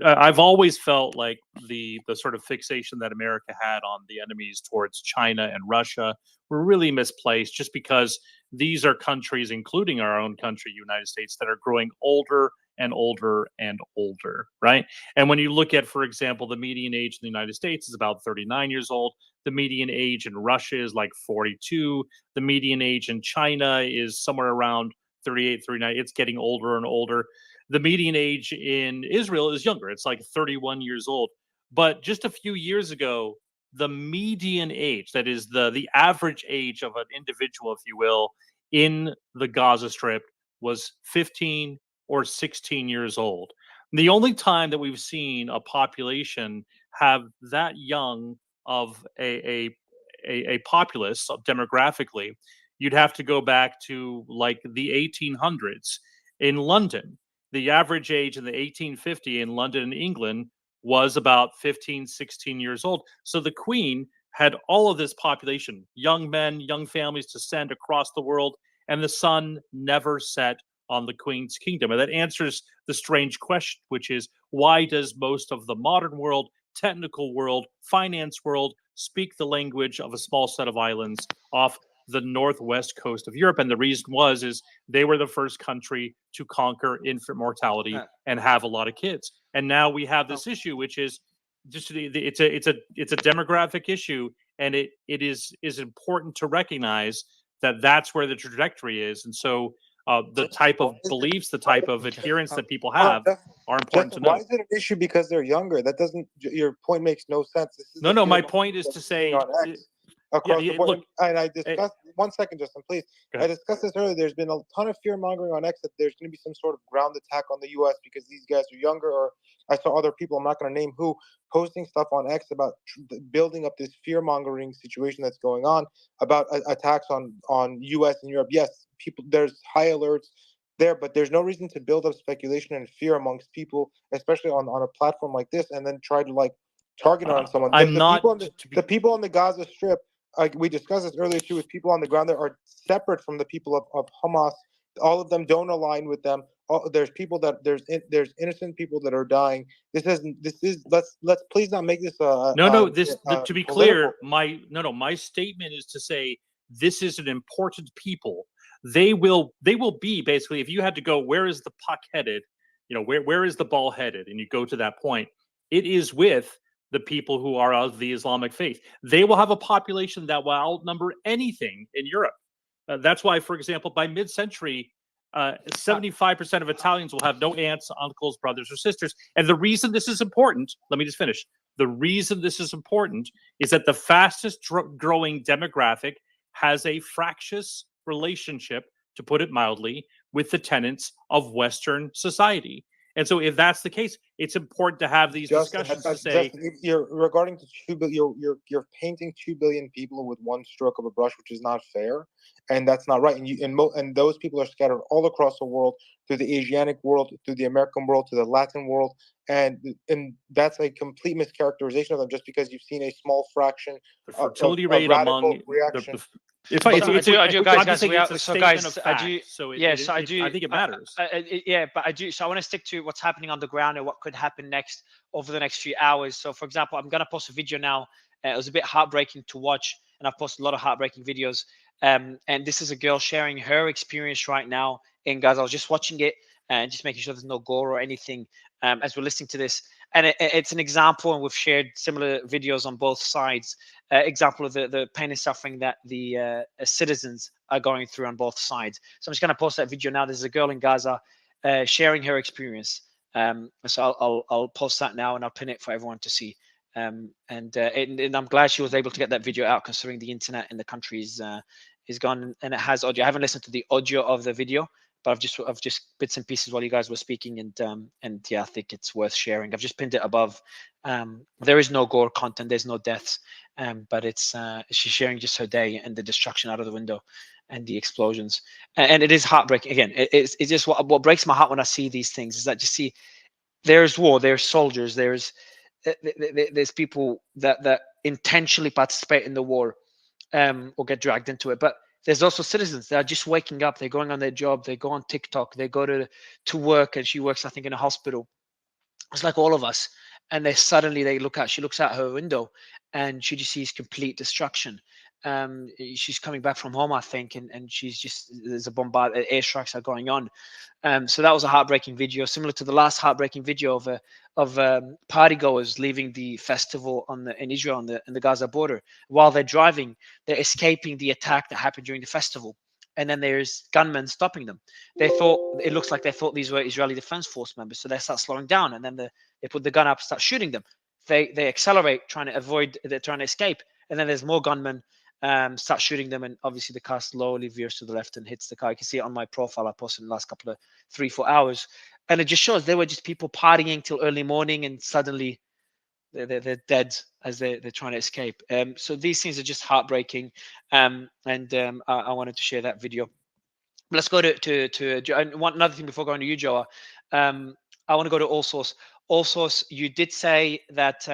I've always felt like the sort of fixation that America had on the enemies towards China and Russia were really misplaced, just because these are countries, including our own country, United States, that are growing older and older and older, right? And when you look at, for example, the median age in the United States is about 39 years old. The median age in Russia is like 42. The median age in China is somewhere around 38, 39. It's getting older and older. The median age in Israel is younger. It's like 31 years old. But just a few years ago, the median age, that is the average age of an individual, if you will, in the Gaza Strip was 15 or 16 years old. The only time that we've seen a population have that young of a populace demographically, you'd have to go back to like the 1800s. In London, the average age in the 1850 in London and England was about 15, 16 years old. So the Queen had all of this population, young men, young families, to send across the world, and the sun never set on the Queen's kingdom. And that answers the strange question, which is, why does most of the modern world, technical world, finance world speak the language of a small set of islands off the northwest coast of Europe? And the reason is they were the first country to conquer infant mortality and have a lot of kids. And now we have this issue, which is just it's a demographic issue, and it is important to recognize that that's where the trajectory is. And so the type of beliefs, the type of adherence that people have are important to know. Why is it an issue because they're younger? That doesn't. Your point makes no sense. This is No. My point is to say, across the board. Look, and I discussed 1 second, Justin, please. I discussed this earlier. There's been a ton of fear mongering on X that there's going to be some sort of ground attack on the U.S. because these guys are younger. Or I saw other people, I'm not going to name who, posting stuff on X about building up this fear mongering situation that's going on about attacks on U.S. and Europe. Yes, people. There's high alerts there, but there's no reason to build up speculation and fear amongst people, especially on a platform like this, and then try to like target on someone. The people on the Gaza Strip. Like we discussed this earlier too, with people on the ground that are separate from the people of Hamas. All of them don't align with them. There's people that there's innocent people that are dying. This is let's please not make this to be clear, my statement is to say this is an important people. They will be basically, if you had to go, where is the puck headed? You know, where is the ball headed? And you go to that point, it is with the people who are of the Islamic faith. They will have a population that will outnumber anything in Europe. That's why, for example, by mid-century, 75% of Italians will have no aunts, uncles, brothers, or sisters. And the reason this is important, let me just finish. The reason this is important is that the fastest growing demographic has a fractious relationship, to put it mildly, with the tenets of Western society. And so, if that's the case, it's important to have these discussions to say. Justin, you're regarding to 2 billion. You're painting 2 billion people with one stroke of a brush, which is not fair, and that's not right. And those people are scattered all across the world, through the Asiatic world, through the American world, to the Latin world, and that's a complete mischaracterization of them. Just because you've seen a small fraction the fertility rate among reaction. I think it matters. But I do. So I want to stick to what's happening on the ground and what could happen next over the next few hours. So, for example, I'm going to post a video now. It was a bit heartbreaking to watch, and I've posted a lot of heartbreaking videos. And this is a girl sharing her experience right now in Gaza. I was just watching it and just making sure there's no gore or anything as we're listening to this. And it's an example, and we've shared similar videos on both sides. Example of the pain and suffering that the citizens are going through on both sides. So I'm just going to post that video now. There's a girl in Gaza sharing her experience. So I'll post that now, and I'll pin it for everyone to see. And I'm glad she was able to get that video out, considering the internet in the country is gone, and it has audio. I haven't listened to the audio of the video, but I've just bits and pieces while you guys were speaking, and yeah, I think it's worth sharing. I've just pinned it above. There is no gore content, there's no deaths, but it's she's sharing just her day and the destruction out of the window and the explosions, and it is heartbreaking. Again, it's just what breaks my heart when I see these things is that you see there's war, there's soldiers, there's people that intentionally participate in the war, or get dragged into it, but there's also citizens that are just waking up, they're going on their job, they go on TikTok, they go to work, and she works, I think, in a hospital. It's like all of us, and she looks out her window, and she just sees complete destruction. She's coming back from home, I think, and she's just, there's a airstrikes are going on. So that was a heartbreaking video, similar to the last heartbreaking video of partygoers leaving the festival in Israel in the Gaza border. While they're driving, they're escaping the attack that happened during the festival, and then there's gunmen stopping them. It looks like they thought these were Israeli Defense Force members, so they start slowing down, and then they put the gun up, start shooting them. They accelerate, trying to escape, and then there's more gunmen. Start shooting them, and obviously the car slowly veers to the left and hits the car. You can see it on my profile I posted in the last couple of 3-4 hours, and it just shows they were just people partying till early morning, and suddenly they're dead as they're trying to escape. So these things are just heartbreaking, and I wanted to share that video. Let's go to and one another thing before going to you, Joa. I want to go to All Source. All Source, you did say that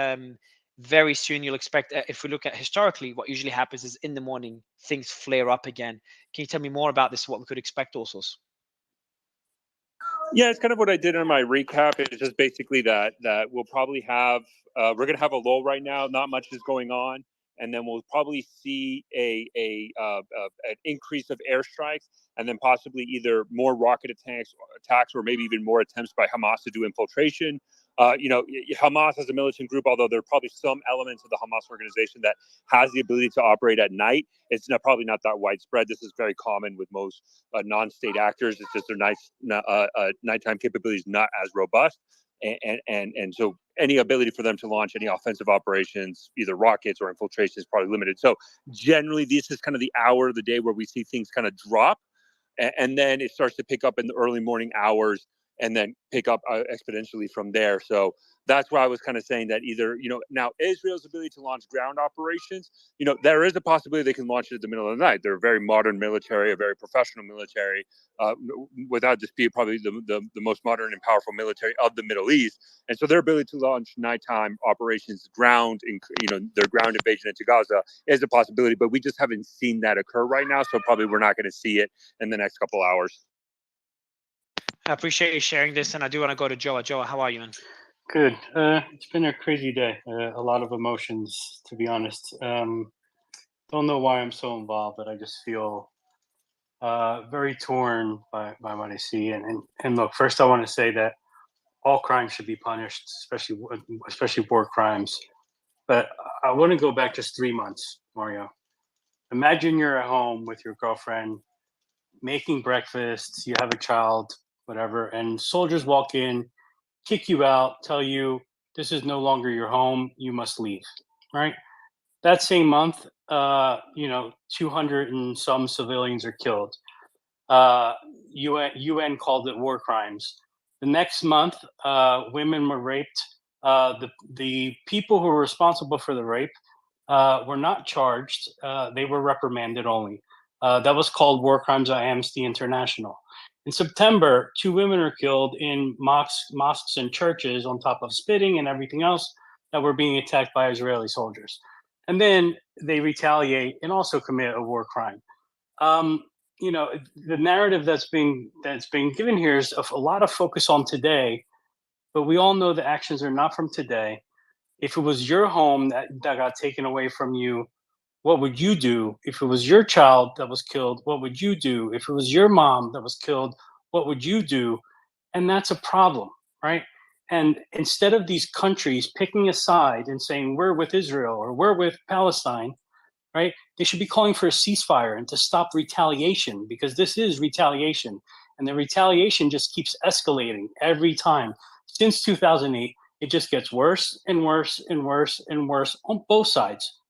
very soon you'll expect, if we look at historically, what usually happens is in the morning things flare up again. Can you tell me more about this, what we could expect, All Source? Yeah, it's kind of what I did in my recap. It's just basically that we'll probably have we're gonna have a lull right now. Not much is going on, and then we'll probably see an increase of airstrikes, and then possibly either more rocket attacks, or maybe even more attempts by Hamas to do infiltration. Hamas as a militant group, although there are probably some elements of the Hamas organization that has the ability to operate at night, it's probably not that widespread. This is very common with most non-state actors. It's just their nighttime capabilities not as robust, and so any ability for them to launch any offensive operations, either rockets or infiltration, is probably limited. So generally, this is kind of the hour of the day where we see things kind of drop, and then it starts to pick up in the early morning hours, and then pick up exponentially from there. So that's why I was kind of saying that either, now Israel's ability to launch ground operations, there is a possibility they can launch it in the middle of the night. They're a very modern military, a very professional military, without dispute, probably the most modern and powerful military of the Middle East. And so their ability to launch nighttime operations, their ground invasion into Gaza is a possibility, but we just haven't seen that occur right now. So probably we're not going to see it in the next couple hours. I appreciate you sharing this, and I do want to go to Joa. Joa, how are you, man? Good. It's been a crazy day. A lot of emotions, to be honest. Don't know why I'm so involved, but I just feel very torn by what I see. And look, first I want to say that all crimes should be punished, especially war crimes. But I want to go back just 3 months, Mario. Imagine you're at home with your girlfriend, making breakfast, you have a child, whatever, and soldiers walk in, kick you out, tell you this is no longer your home, you must leave, right? That same month, 200 and some civilians are killed. UN called it war crimes. The next month, women were raped. The people who were responsible for the rape were not charged. They were reprimanded only. That was called war crimes by Amnesty International. In September, 2 women were killed in mosques and churches, on top of spitting and everything else, that were being attacked by Israeli soldiers. And then they retaliate and also commit a war crime. The narrative that's being given here is a lot of focus on today, but we all know the actions are not from today. If it was your home that got taken away from you, what would you do? If it was your child that was killed, what would you do? If it was your mom that was killed, what would you do? And that's a problem, right? And instead of these countries picking a side and saying we're with Israel or we're with Palestine, right? They should be calling for a ceasefire and to stop retaliation, because this is retaliation. And the retaliation just keeps escalating every time. Since 2008, it just gets worse and worse and worse and worse on both sides.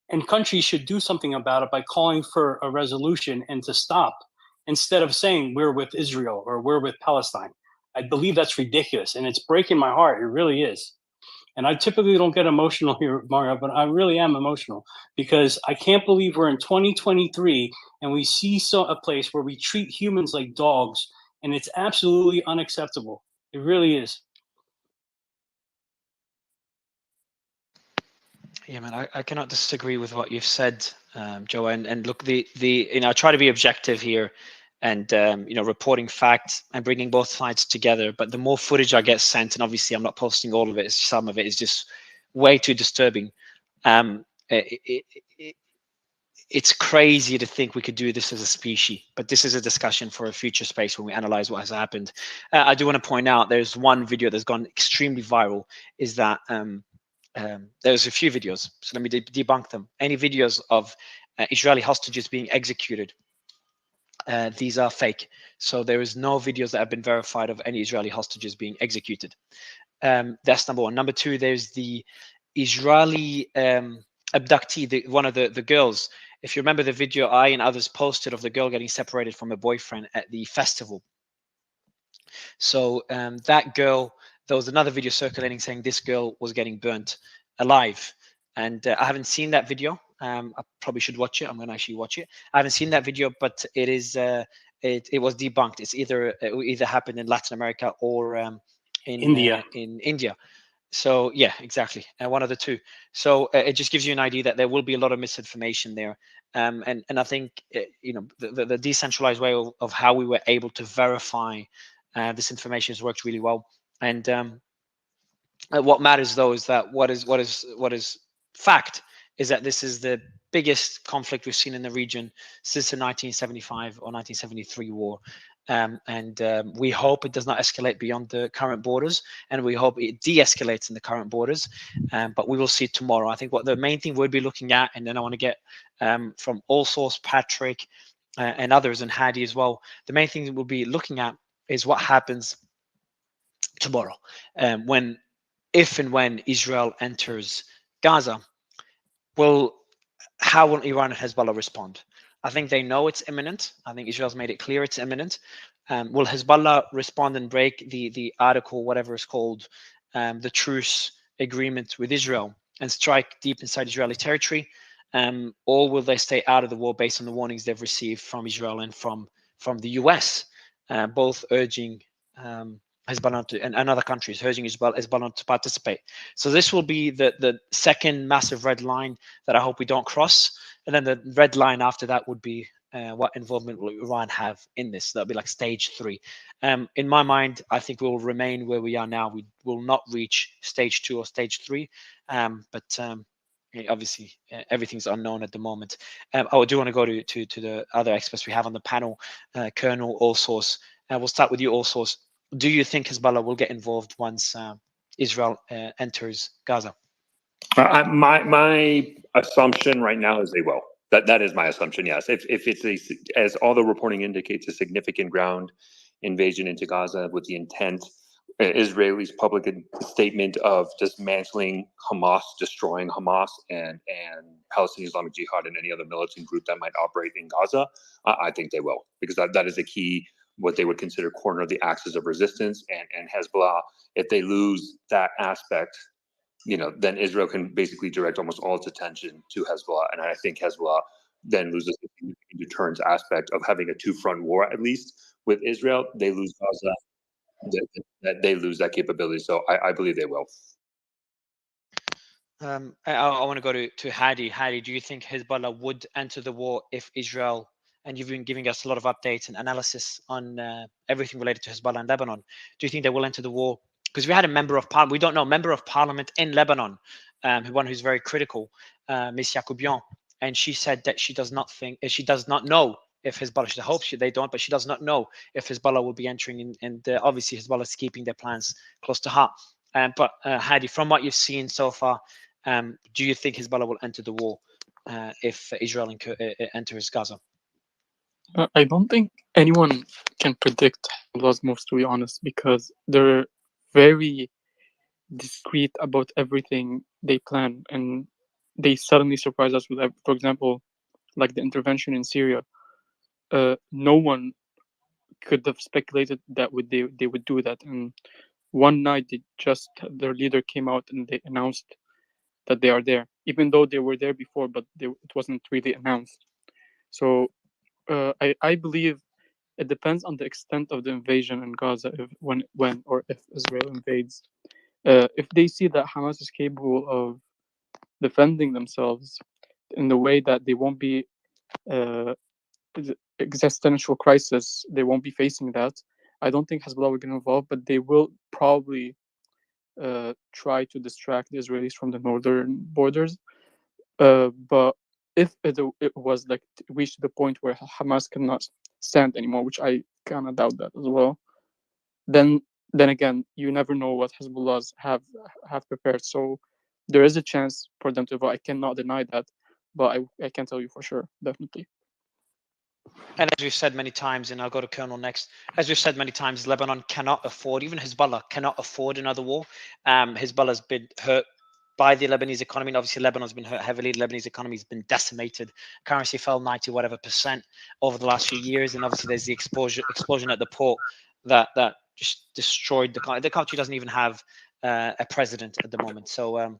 And countries should do something about it by calling for a resolution and to stop, instead of saying we're with Israel or we're with Palestine. I believe that's ridiculous, and it's breaking my heart. It really is. And I typically don't get emotional here, Mario, but I really am emotional because I can't believe we're in 2023 and we see a place where we treat humans like dogs, and it's absolutely unacceptable. It really is. Yeah, man, I cannot disagree with what you've said, Joe. And look, I try to be objective here, and reporting facts and bringing both sides together. But the more footage I get sent, and obviously I'm not posting all of it, some of it is just way too disturbing. It's crazy to think we could do this as a species, but this is a discussion for a future space when we analyze what has happened. I do want to point out there's one video that's gone extremely viral. Is that there's a few videos, so let me debunk them. Any videos of Israeli hostages being executed, these are fake. So there is no videos that have been verified of any Israeli hostages being executed. That's number one. Number two, there's the Israeli abductee, one of the girls. If you remember the video I and others posted of the girl getting separated from her boyfriend at the festival. So that girl, there was another video circulating saying this girl was getting burnt alive. And I haven't seen that video. I probably should watch it. I'm going to actually watch it. I haven't seen that video, but it is it was debunked. It's either happened in Latin America or in India. In India. So yeah, exactly, one of the two. So it just gives you an idea that there will be a lot of misinformation there, and I think the decentralized way of how we were able to verify this information has worked really well. And what matters though is that what is fact is that this is the biggest conflict we've seen in the region since the 1975 or 1973 war. We hope it does not escalate beyond the current borders, and we hope it de-escalates in the current borders. But we will see tomorrow. I think what the main thing we'll be looking at, and then I want to get from all source, Patrick, and others, and Hadi as well. The main thing we'll be looking at is what happens tomorrow, if and when Israel enters Gaza. How will Iran and Hezbollah respond? I think they know it's imminent. I think Israel's made it clear it's imminent. Will Hezbollah respond and break the article, whatever it's called, the truce agreement with Israel, and strike deep inside Israeli territory? Or will they stay out of the war based on the warnings they've received from Israel and from the US, both urging Hezbollah and other countries urging Hezbollah to participate? So this will be the second massive red line that I hope we don't cross. And then the red line after that would be what involvement will Iran have in this? That'll be like stage 3. In my mind, I think we'll remain where we are now. We will not reach stage 2 or stage 3. But obviously, everything's unknown at the moment. I do want to go to the other experts we have on the panel, Colonel Allsource. We'll start with you, Allsource. Do you think Hezbollah will get involved once Israel enters Gaza? My assumption right now is they will. That is my assumption. Yes, if it's as all the reporting indicates, a significant ground invasion into Gaza with the intent, Israelis' public statement of dismantling Hamas, destroying Hamas, and Palestinian Islamic Jihad and any other militant group that might operate in Gaza, I think they will, because that is a key, what they would consider corner of the axis of resistance, and Hezbollah, if they lose that aspect, then Israel can basically direct almost all its attention to Hezbollah. And I think Hezbollah then loses the deterrence aspect of having a two-front war, at least with Israel. They lose Gaza, they lose that capability. So I believe they will. I want to go to Hadi. Hadi, do you think Hezbollah would enter the war if Israel, and you've been giving us a lot of updates and analysis on everything related to Hezbollah and Lebanon, do you think they will enter the war? Because we had a member of parliament, we don't know, member of parliament in Lebanon, one who's very critical, Ms. Yacoubian, and she said that she does not know if Hezbollah, she hopes they don't, but she does not know if Hezbollah will be entering in, and obviously Hezbollah is keeping their plans close to heart. But Hadi, from what you've seen so far, do you think Hezbollah will enter the war if Israel enters Gaza? I don't think anyone can predict Hezbollah's moves, to be honest, because they're very discreet about everything they plan, and they suddenly surprise us with, for example, like the intervention in Syria. No one could have speculated that they would do that, and one night their leader came out and they announced that they are there, even though they were there before, but it wasn't really announced. So I believe it depends on the extent of the invasion in Gaza, when or if Israel invades. If they see that Hamas is capable of defending themselves in the way that they won't be existential crisis, they won't be facing that. I don't think Hezbollah will get involved, but they will probably try to distract the Israelis from the northern borders. But if it was like reached the point where Hamas cannot stand anymore, which I kind of doubt that as well, then again, you never know what Hezbollahs have prepared. So there is a chance for them to vote. I cannot deny that, but I can tell you for sure, definitely. And as we've said many times, and I'll go to Colonel next, as we've said many times, Lebanon cannot afford, even Hezbollah cannot afford another war. Hezbollah's been hurt by the Lebanese economy, and obviously Lebanon's been hurt heavily. The Lebanese economy has been decimated. Currency fell 90 whatever % over the last few years, and obviously there's the explosion at the port that just destroyed the country. The country doesn't even have a president at the moment. So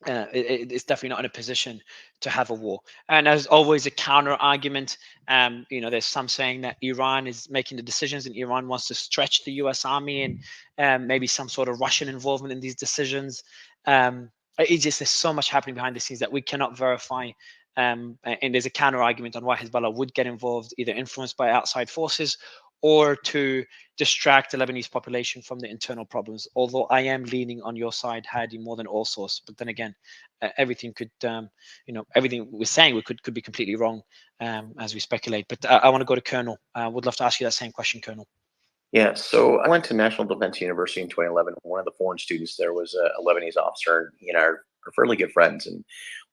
it's definitely not in a position to have a war. And as always, a counter argument. There's some saying that Iran is making the decisions, and Iran wants to stretch the U.S. Army, and maybe some sort of Russian involvement in these decisions. There's so much happening behind the scenes that we cannot verify. And there's a counter argument on why Hezbollah would get involved, either influenced by outside forces or to distract the Lebanese population from the internal problems. Although I am leaning on your side, Hadi, more than all source. But then again, everything could, everything we're saying could be completely wrong as we speculate. But I want to go to Colonel. Would love to ask you that same question, Colonel. Yeah, so I went to National Defense University in 2011. One of the foreign students there was a Lebanese officer, and he and I are fairly good friends. And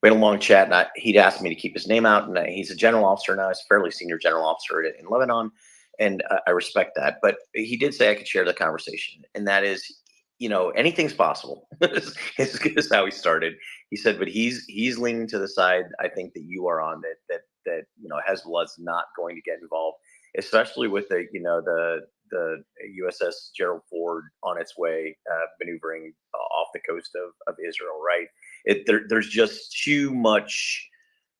we had a long chat, and he'd asked me to keep his name out. And he's a general officer now. He's a fairly senior general officer in Lebanon, and I respect that. But he did say I could share the conversation, and that is, anything's possible. is how he started. He said, but he's leaning to the side I think that you are on, that Hezbollah's not going to get involved, especially with the USS Gerald Ford on its way maneuvering off the coast of Israel, right? There's just too much.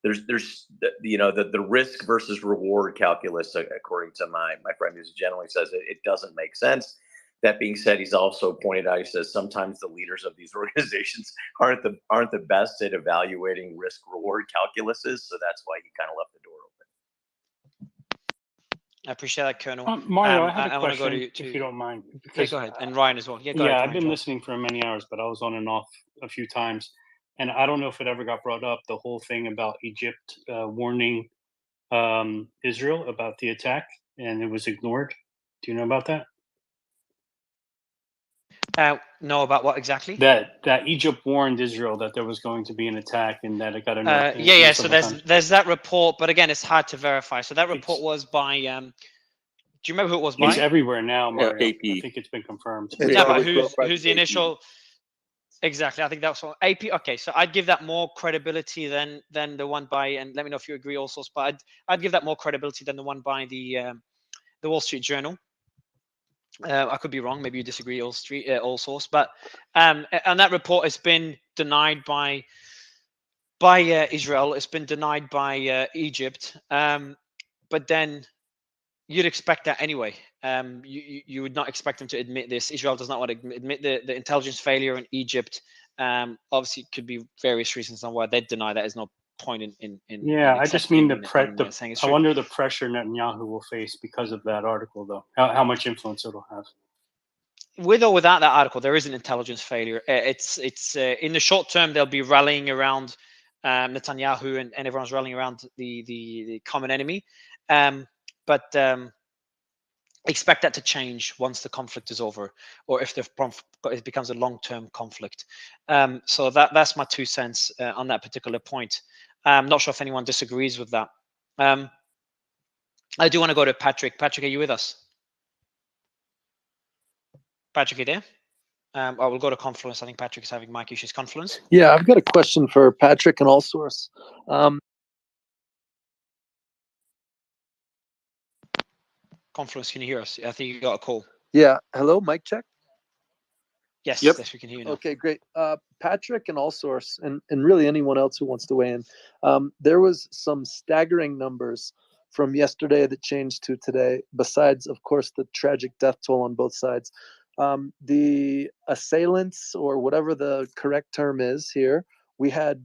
There's the risk versus reward calculus, according to my friend who's generally says it doesn't make sense. That being said, he's also pointed out, he says sometimes the leaders of these organizations aren't the best at evaluating risk reward calculuses, so that's why he kind of left the door open. I appreciate that, Colonel. Mario, I had a want to question, go to if you don't mind. Yeah, go ahead. And Ryan as well. Yeah, go ahead. I've been listening for many hours, but I was on and off a few times. And I don't know if it ever got brought up, the whole thing about Egypt warning Israel about the attack, and it was ignored. Do you know about that? No, about what exactly? That Egypt warned Israel that there was going to be an attack, and that it got a yeah. So there's that report, but again, it's hard to verify. So that report was by. Do you remember who it was by? It's everywhere now, Mario. AP. I think it's been confirmed. No, but who's the initial? Exactly. I think that's what AP. Okay, so I'd give that more credibility than the one by, and let me know if you agree also, but I'd give that more credibility than the one by the Wall Street Journal. I could be wrong. Maybe you disagree, all source, but and that report has been denied by Israel. It's been denied by Egypt. But then you'd expect that anyway. You would not expect them to admit this. Israel does not want to admit the intelligence failure in Egypt. Obviously, it could be various reasons on why they deny that. There's no point in I just mean saying it's I true. wonder the pressure Netanyahu will face because of that article, though. How much influence it'll have. With or without that article, there is an intelligence failure. It's in the short term they'll be rallying around Netanyahu and everyone's rallying around the common enemy, but expect that to change once the conflict is over, or if it becomes a long-term conflict. So that's my 2 cents on that particular point. I'm not sure if anyone disagrees with that. I do want to go to Patrick. Patrick, are you with us? Patrick, are you there? I will go to Confluence. I think Patrick is having mic issues. Confluence. Yeah, I've got a question for Patrick and All Source. Confluence, can you hear us? I think you got a call. Yeah, hello, mic check. Yes, Yep. yes, we can hear you now. Okay, great. Patrick and All Source, and really anyone else who wants to weigh in. There was some staggering numbers from yesterday that changed to today, besides, of course, the tragic death toll on both sides. The assailants, or whatever the correct term is here, we had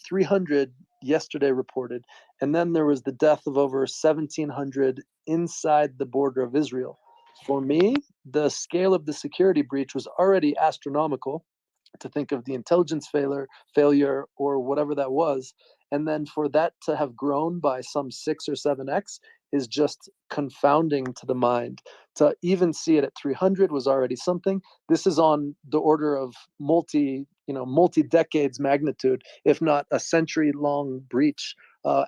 300 yesterday reported, and then there was the death of over 1,700 inside the border of Israel. For me, the scale of the security breach was already astronomical, to think of the intelligence failure or whatever that was. And then for that to have grown by some 6 or 7x is just confounding to the mind. To even see it at 300 was already something. This is on the order of multi-decades magnitude, if not a century-long breach.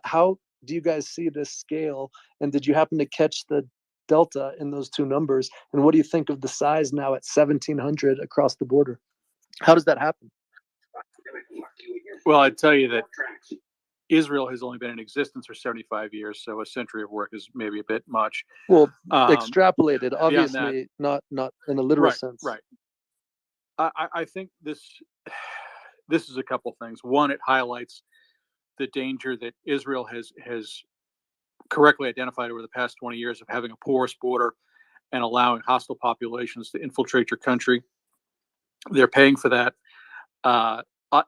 How do you guys see this scale? And did you happen to catch the delta in those two numbers? And what do you think of the size now at 1,700 across the border? How does that happen? Well, I'd tell you that Israel has only been in existence for 75 years, so a century of work is maybe a bit much. Well, extrapolated, obviously, that, not in a literal right, sense. Right. I think this is a couple things. One, it highlights the danger that Israel has correctly identified over the past 20 years of having a porous border and allowing hostile populations to infiltrate your country. They're paying for that,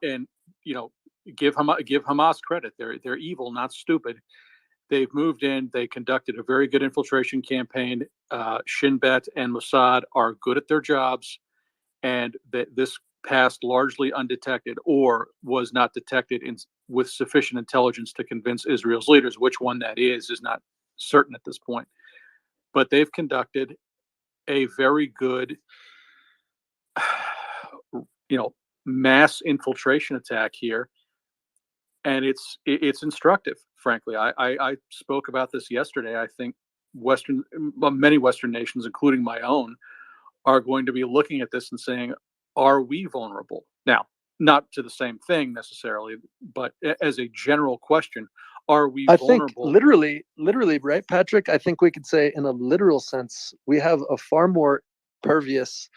and give Hamas credit. They're evil, not stupid. They've moved in. They conducted a very good infiltration campaign. Shin Bet and Mossad are good at their jobs, and that this passed largely undetected, or was not detected with sufficient intelligence to convince Israel's leaders. Which one that is not certain at this point. But they've conducted a very good, mass infiltration attack here, and it's instructive. Frankly, I spoke about this yesterday. I think many Western nations, including my own, are going to be looking at this and saying, are we vulnerable? Now, not to the same thing necessarily, but as a general question, are we vulnerable? I think literally, right, Patrick? I think we could say in a literal sense, we have a far more pervious,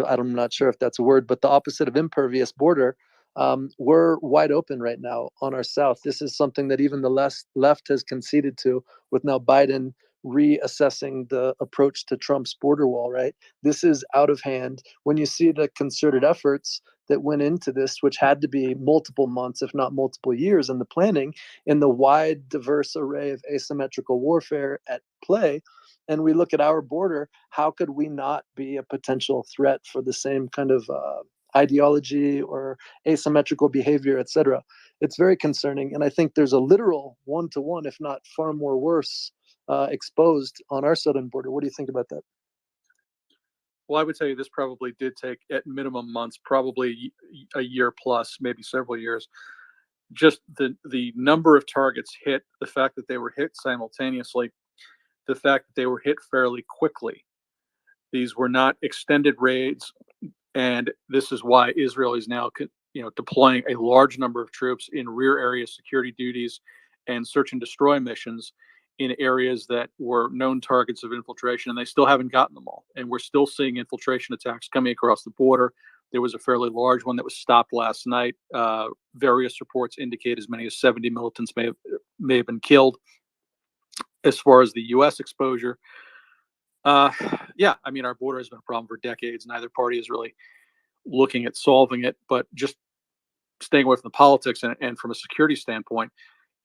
I'm not sure if that's a word, but the opposite of impervious border. We're wide open right now on our south. This is something that even the left has conceded to, with now Biden reassessing the approach to Trump's border wall, right? This is out of hand. When you see the concerted efforts that went into this, which had to be multiple months, if not multiple years, in the planning, in the wide, diverse array of asymmetrical warfare at play, and we look at our border, how could we not be a potential threat for the same kind of ideology or asymmetrical behavior, etc.? It's very concerning, and I think there's a literal one-to-one, if not far more worse, exposed on our southern border. What do you think about that? Well, I would tell you this probably did take, at minimum, months, probably a year plus, maybe several years. Just the number of targets hit, the fact that they were hit simultaneously, the fact that they were hit fairly quickly. These were not extended raids, and this is why Israel is now deploying a large number of troops in rear area security duties and search and destroy missions in areas that were known targets of infiltration, and they still haven't gotten them all. And we're still seeing infiltration attacks coming across the border. There was a fairly large one that was stopped last night. Various reports indicate as many as 70 militants may have been killed. As far as the U.S. exposure, yeah, I mean, our border has been a problem for decades. Neither party is really looking at solving it, but just staying away from the politics and from a security standpoint,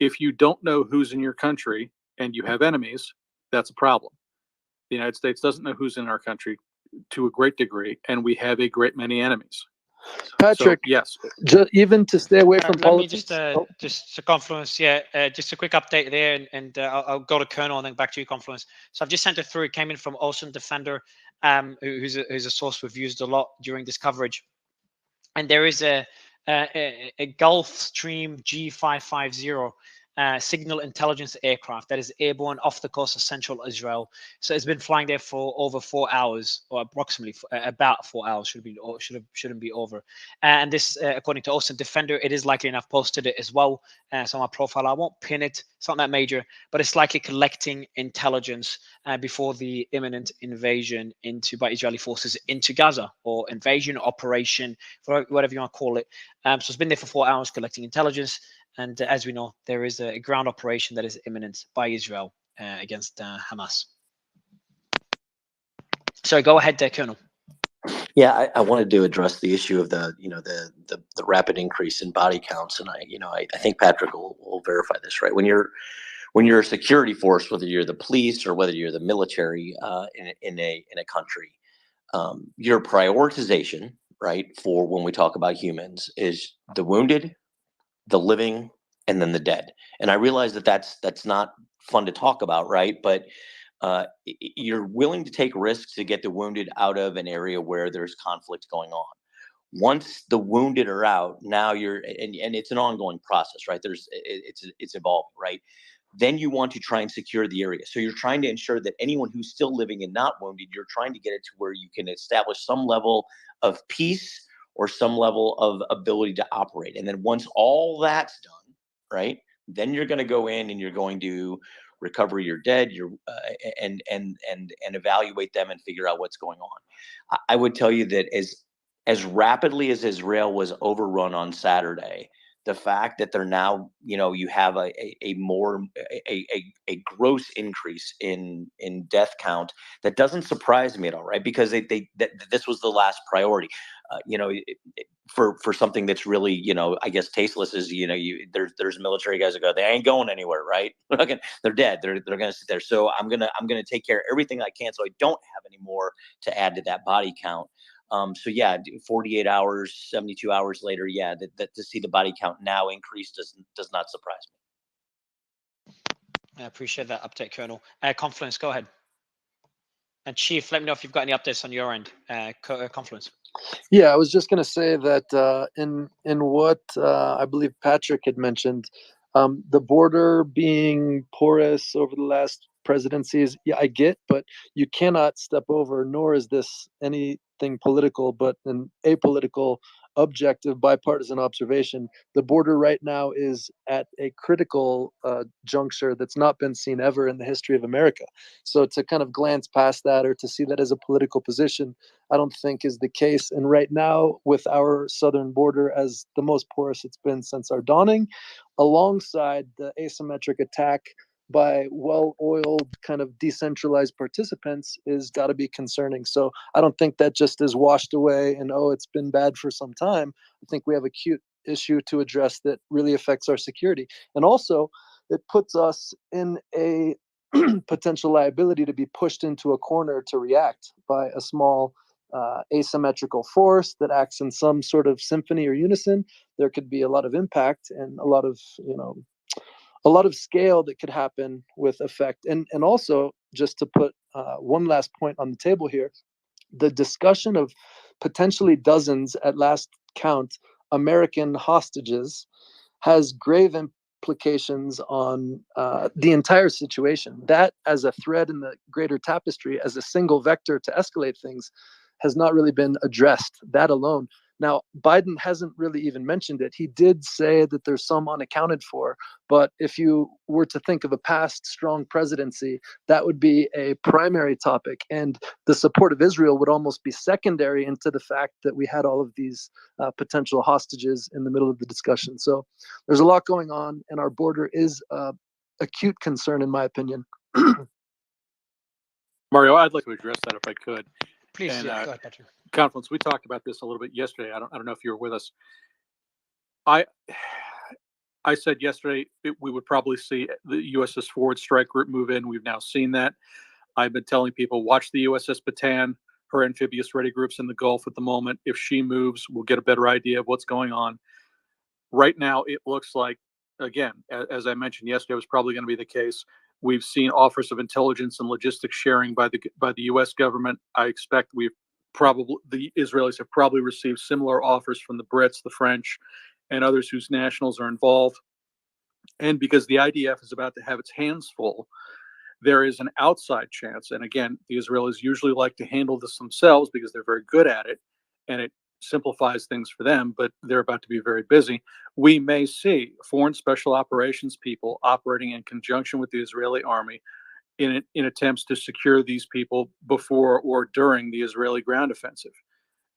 if you don't know who's in your country and you have enemies, that's a problem. The United States doesn't know who's in our country to a great degree, and we have a great many enemies. Patrick, so, yes, even to stay away from let politics. me just to Confluence, just a quick update there, and I'll go to Colonel and then back to you, Confluence. So I've just sent it through. It came in from Ocean Defender, who's a source we've used a lot during this coverage, and there is a Gulfstream G550 signal intelligence aircraft that is airborne off the coast of central Israel. So it's been flying there for over 4 hours, or approximately about 4 hours. Shouldn't be over. And this, according to Austin Defender, it is likely, and I've posted it as well. So on my profile, I won't pin it. It's not that major, but it's likely collecting intelligence before the imminent invasion by Israeli forces into Gaza, or invasion operation, whatever you want to call it. So it's been there for 4 hours collecting intelligence. And as we know, there is a ground operation that is imminent by Israel against Hamas. Sorry, go ahead, Colonel. Yeah, I wanted to address the issue of the rapid increase in body counts, and I think Patrick will verify this, right? When you're a security force, whether you're the police or whether you're the military in a country, your prioritization, right, for when we talk about humans is the wounded, the living, and then the dead. And I realize that that's not fun to talk about, right? But you're willing to take risks to get the wounded out of an area where there's conflict going on. Once the wounded are out, now and it's an ongoing process, right? It's evolving, right? Then you want to try and secure the area. So you're trying to ensure that anyone who's still living and not wounded, you're trying to get it to where you can establish some level of peace or some level of ability to operate. And then once all that's done, right, then you're going to go in and you're going to recover your dead, and evaluate them and figure out what's going on. I would tell you that as rapidly as Israel was overrun on Saturday, the fact that they're now, you have a gross increase in death count, that doesn't surprise me at all, right? Because this was the last priority. For something that's really, I guess tasteless, is there's military guys that go, they ain't going anywhere, right? They're dead. They're gonna sit there. So I'm gonna take care of everything I can, so I don't have any more to add to that body count. So yeah, 48 hours, 72 hours later, yeah, that to see the body count now increase does not surprise me. I appreciate that update, Colonel. Confluence, go ahead. And Chief, let me know if you've got any updates on your end. Confluence. Yeah, I was just going to say that in what I believe Patrick had mentioned, the border being porous over the last presidencies, yeah, I get, but you cannot step over, nor is this anything political, but an apolitical, objective, bipartisan observation. The border right now is at a critical juncture that's not been seen ever in the history of America. So to kind of glance past that, or to see that as a political position, I don't think is the case. And right now, with our southern border as the most porous it's been since our dawning, alongside the asymmetric attack by well-oiled, kind of decentralized participants, is got to be concerning. So I don't think that just is washed away and, oh, it's been bad for some time. I think we have a acute issue to address that really affects our security. And also, it puts us in a potential liability to be pushed into a corner to react by a small asymmetrical force that acts in some sort of symphony or unison. There could be a lot of impact and a lot of scale that could happen with effect. And also, just to put one last point on the table here, the discussion of potentially dozens, at last count, American hostages has grave implications on the entire situation. That, as a thread in the greater tapestry, as a single vector to escalate things, has not really been addressed, that alone. Now, Biden hasn't really even mentioned it. He did say that there's some unaccounted for, but if you were to think of a past strong presidency, that would be a primary topic. And the support of Israel would almost be secondary into the fact that we had all of these potential hostages in the middle of the discussion. So there's a lot going on, and our border is acute concern, in my opinion. Mario, I'd like to address that if I could. Please, and, go ahead, Patrick. Confluence, we talked about this a little bit yesterday. I don't know if you were with us. I said yesterday we would probably see the USS Forward Strike Group move in. We've now seen that. I've been telling people, watch the USS Bataan. Her amphibious ready group's in the Gulf at the moment. If she moves, we'll get a better idea of what's going on. Right now, it looks like, again, as I mentioned yesterday, it was probably going to be the case. We've seen offers of intelligence and logistics sharing by the U.S. government. I expect the Israelis have probably received similar offers from the Brits, the French, and others whose nationals are involved. And because the IDF is about to have its hands full, there is an outside chance. And again, the Israelis usually like to handle this themselves because they're very good at it and it simplifies things for them, but they're about to be very busy. We may see foreign special operations people operating in conjunction with the Israeli army in attempts to secure these people before or during the Israeli ground offensive.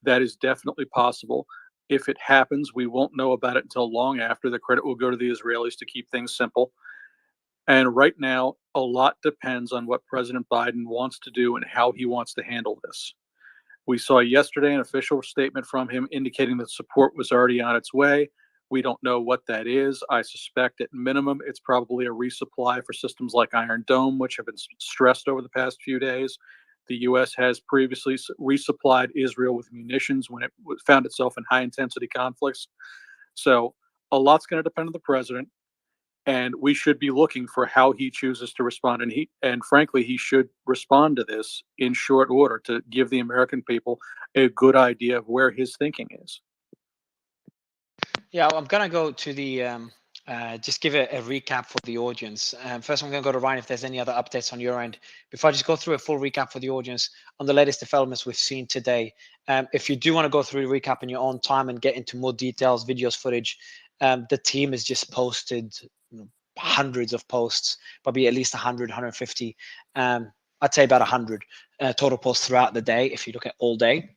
That is definitely possible. If it happens, we won't know about it until long after. The credit will go to the Israelis to keep things simple. And right now, a lot depends on what President Biden wants to do and how he wants to handle this. We saw yesterday an official statement from him indicating that support was already on its way. We don't know what that is. I suspect at minimum it's probably a resupply for systems like Iron Dome, which have been stressed over the past few days. The U.S. has previously resupplied Israel with munitions when it found itself in high-intensity conflicts. So a lot's going to depend on the president, and we should be looking for how he chooses to respond. And frankly, he should respond to this in short order to give the American people a good idea of where his thinking is. Yeah, I'm gonna go to the just give a recap for the audience. First, I'm gonna go to Ryan if there's any other updates on your end. Before I just go through a full recap for the audience on the latest developments we've seen today. If you do want to go through the recap in your own time and get into more details, videos, footage, the team has just posted hundreds of posts, probably at least 100, 150. I'd say about 100 total posts throughout the day if you look at all day.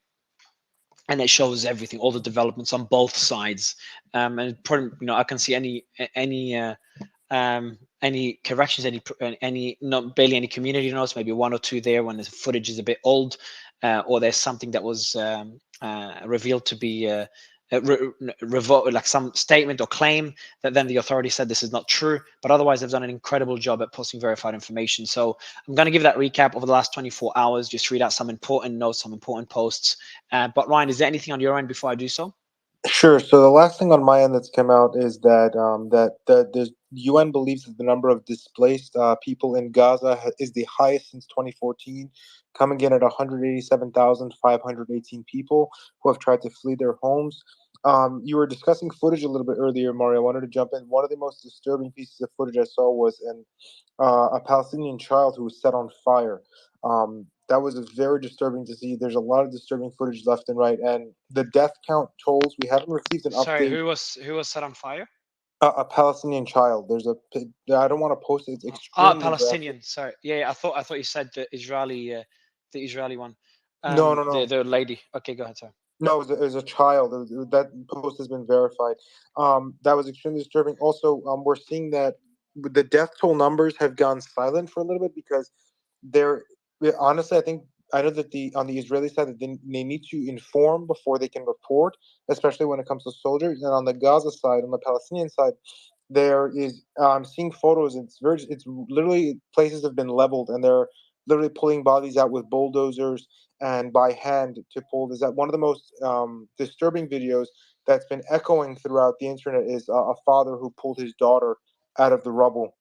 And it shows everything, all the developments on both sides. And I can see any corrections, any not barely any community notes, maybe one or two there when the footage is a bit old, or there's something that was revealed to be like some statement or claim that then the authority said this is not true, but otherwise they've done an incredible job at posting verified information. So I'm going to give that recap over the last 24 hours, just read out some important notes, some important posts. But Ryan, is there anything on your end before I do so? Sure. So the last thing on my end that's come out is that the UN believes that the number of displaced people in Gaza is the highest since 2014, coming in at 187,518 people who have tried to flee their homes. You were discussing footage a little bit earlier, Mario. I wanted to jump in. One of the most disturbing pieces of footage I saw was a Palestinian child who was set on fire. That was very disturbing to see. There's a lot of disturbing footage left and right, and the death count tolls. We haven't received an Sorry, update. who was set on fire? A Palestinian child. I don't want to post it. It's extremely Palestinian. graphic. Sorry. Yeah, I thought you said the Israeli one. No. The lady. Okay, go ahead. Sorry. No, it was a child. That post has been verified. That was extremely disturbing. Also, we're seeing that the death toll numbers have gone silent for a little bit because honestly, I know that on the Israeli side that they need to inform before they can report, especially when it comes to soldiers. And on the Gaza side, on the Palestinian side, there is I'm seeing photos. It's literally places have been leveled, and they're literally pulling bodies out with bulldozers and by hand to pull this out. One of the most disturbing videos that's been echoing throughout the internet is a father who pulled his daughter out of the rubble.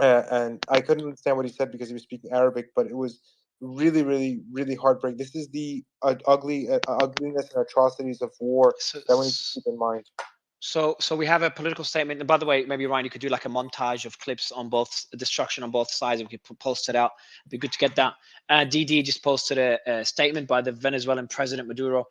And I couldn't understand what he said because he was speaking Arabic, but it was really, really, really heartbreaking. This is the ugliness and atrocities of war that we need to keep in mind. So we have a political statement. And by the way, maybe Ryan, you could do like a montage of clips on both destruction on both sides. We could post it out. It'd be good to get that. DD just posted a statement by the Venezuelan President Maduro.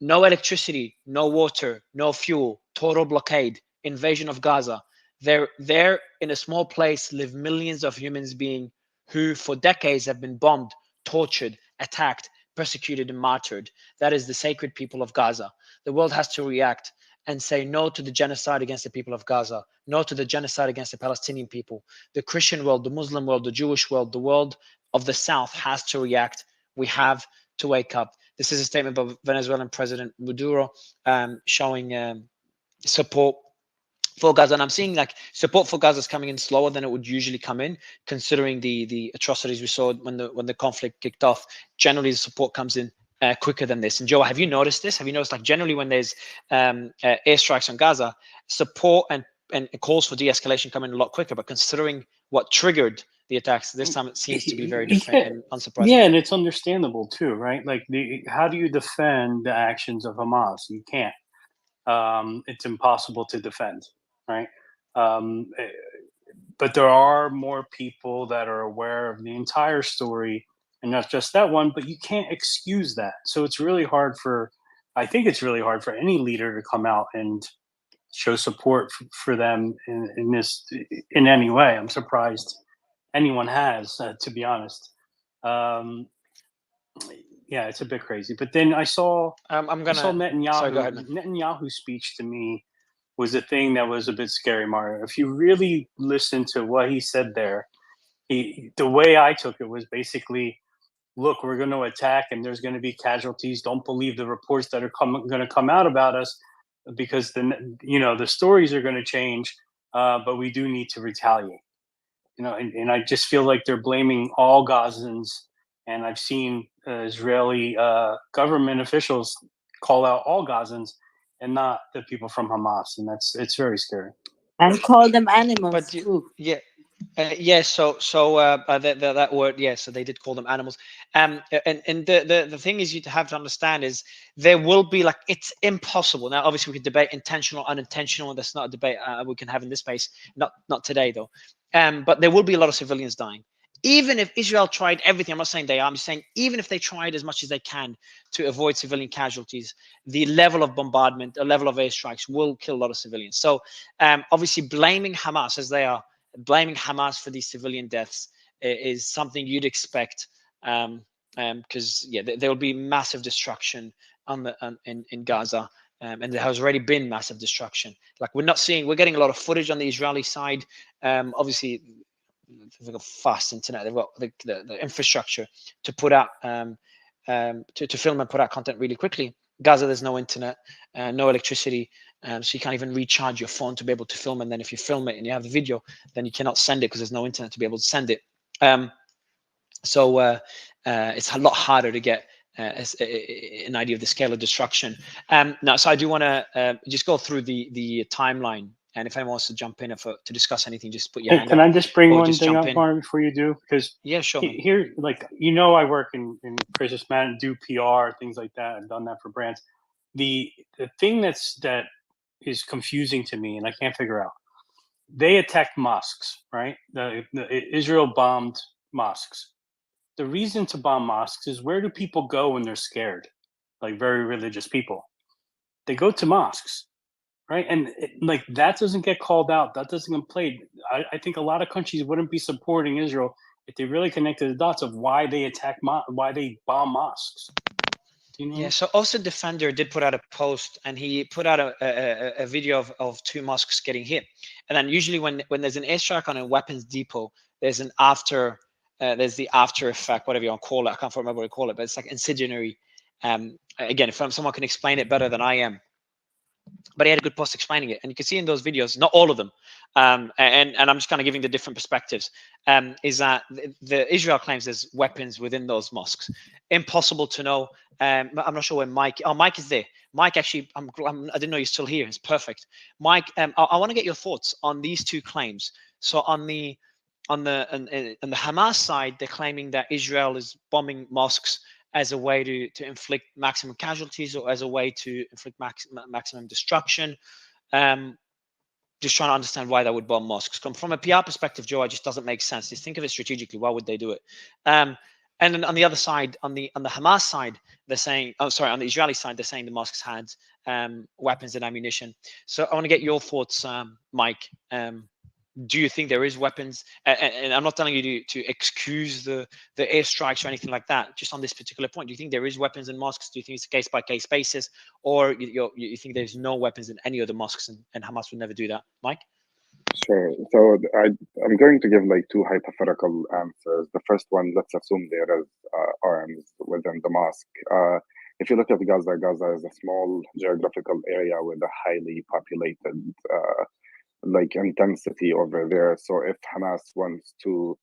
No electricity, no water, no fuel, total blockade, invasion of Gaza. There in a small place live millions of humans beings who for decades have been bombed, tortured, attacked, persecuted, and martyred. That is the sacred people of Gaza. The world has to react and say no to the genocide against the people of Gaza, no to the genocide against the Palestinian people. The Christian world, the Muslim world, the Jewish world, the world of the South has to react. We have to wake up. This is a statement by Venezuelan President Maduro showing support for Gaza. And I'm seeing like support for Gaza is coming in slower than it would usually come in, considering the atrocities we saw when the conflict kicked off. Generally, the support comes in quicker than this. And Joe, have you noticed this? Have you noticed like generally when there's airstrikes on Gaza, support and calls for de-escalation come in a lot quicker, but considering what triggered the attacks this time, it seems to be very different and unsurprising. Yeah, and it's understandable too, right? Like, how do you defend the actions of Hamas? You can't. It's impossible to defend, right? But there are more people that are aware of the entire story and not just that one, but you can't excuse that. So it's really hard I think it's really hard for any leader to come out and show support for them in any way. I'm surprised anyone has, to be honest. Yeah, it's a bit crazy. But then I saw Netanyahu. Sorry, go ahead, man. Netanyahu's speech to me was the thing that was a bit scary, Mario. If you really listen to what he said there, the way I took it was basically, look, we're going to attack and there's going to be casualties. Don't believe the reports that are going to come out about us, because the stories are going to change, but we do need to retaliate. And I just feel like they're blaming all Gazans, and I've seen Israeli government officials call out all Gazans and not the people from Hamas, and it's very scary. And call them animals But too. Yeah. That word, so they did call them animals. And the thing is, you have to understand is there will be, like, it's impossible. Now, obviously, we could debate intentional, unintentional. That's not a debate we can have in this space. Not today, though. But there will be a lot of civilians dying. Even if Israel tried everything, I'm not saying they are, I'm saying even if they tried as much as they can to avoid civilian casualties, the level of bombardment, the level of airstrikes will kill a lot of civilians. So obviously blaming Hamas, as they are, blaming Hamas for these civilian deaths is something you'd expect, because there will be massive destruction in Gaza, and there has already been massive destruction. Like, we're getting a lot of footage on the Israeli side. Obviously, they've got fast internet, they've got the infrastructure to put out to film and put out content really quickly. Gaza, there's no internet, no electricity, so you can't even recharge your phone to be able to film. And then if you film it and you have the video, then you cannot send it because there's no internet to be able to send it. So it's a lot harder to get an idea of the scale of destruction. Now, so I do want to just go through the timeline. And if anyone wants to jump in to discuss anything, just put your hand up. Can I just bring one just thing jump up, in. Mario, before you do? Because sure. Here, like, I work in crisis management, do PR, things like that. I've done that for brands. The thing that is confusing to me, and I can't figure out, they attacked mosques, right? Israel bombed mosques. The reason to bomb mosques is, where do people go when they're scared? Like, very religious people. They go to mosques. Right, and that doesn't get called out. That doesn't get played. I think a lot of countries wouldn't be supporting Israel if they really connected the dots of why they why they bomb mosques. Do you know? Yeah. So also Defender did put out a post, and he put out a video of 2 mosques getting hit. And then usually when there's an airstrike on a weapons depot, there's the after effect, whatever you want to call it. I can't remember what to call it, but it's like incendiary. Again, if someone can explain it better than I am. But he had a good post explaining it, and you can see in those videos, not all of them, and I'm just kind of giving the different perspectives, is that the Israel claims there's weapons within those mosques. Impossible to know. I'm not sure where Mike. Oh, Mike is there. Mike, actually, I didn't know you're still here. It's perfect. Mike, I want to get your thoughts on these 2 claims. So on the Hamas side, they're claiming that Israel is bombing mosques as a way to inflict maximum casualties, or as a way to inflict maximum destruction. Just trying to understand why they would bomb mosques. From a PR perspective, Joe, it just doesn't make sense. Just think of it strategically. Why would they do it? And then on the other side, on the Hamas side, they're saying, on the Israeli side, they're saying the mosques had weapons and ammunition. So I want to get your thoughts, Mike. Do you think there is weapons? And I'm not telling you to excuse the airstrikes or anything like that. Just on this particular point, do you think there is weapons in mosques? Do you think it's a case by case basis, or you think there's no weapons in any of the mosques, and Hamas would never do that? Mike? Sure. So I'm going to give 2 hypothetical answers. The first one, let's assume there is arms within the mosque. If you look at Gaza, Gaza is a small geographical area with a highly populated intensity over there. So if Hamas wants to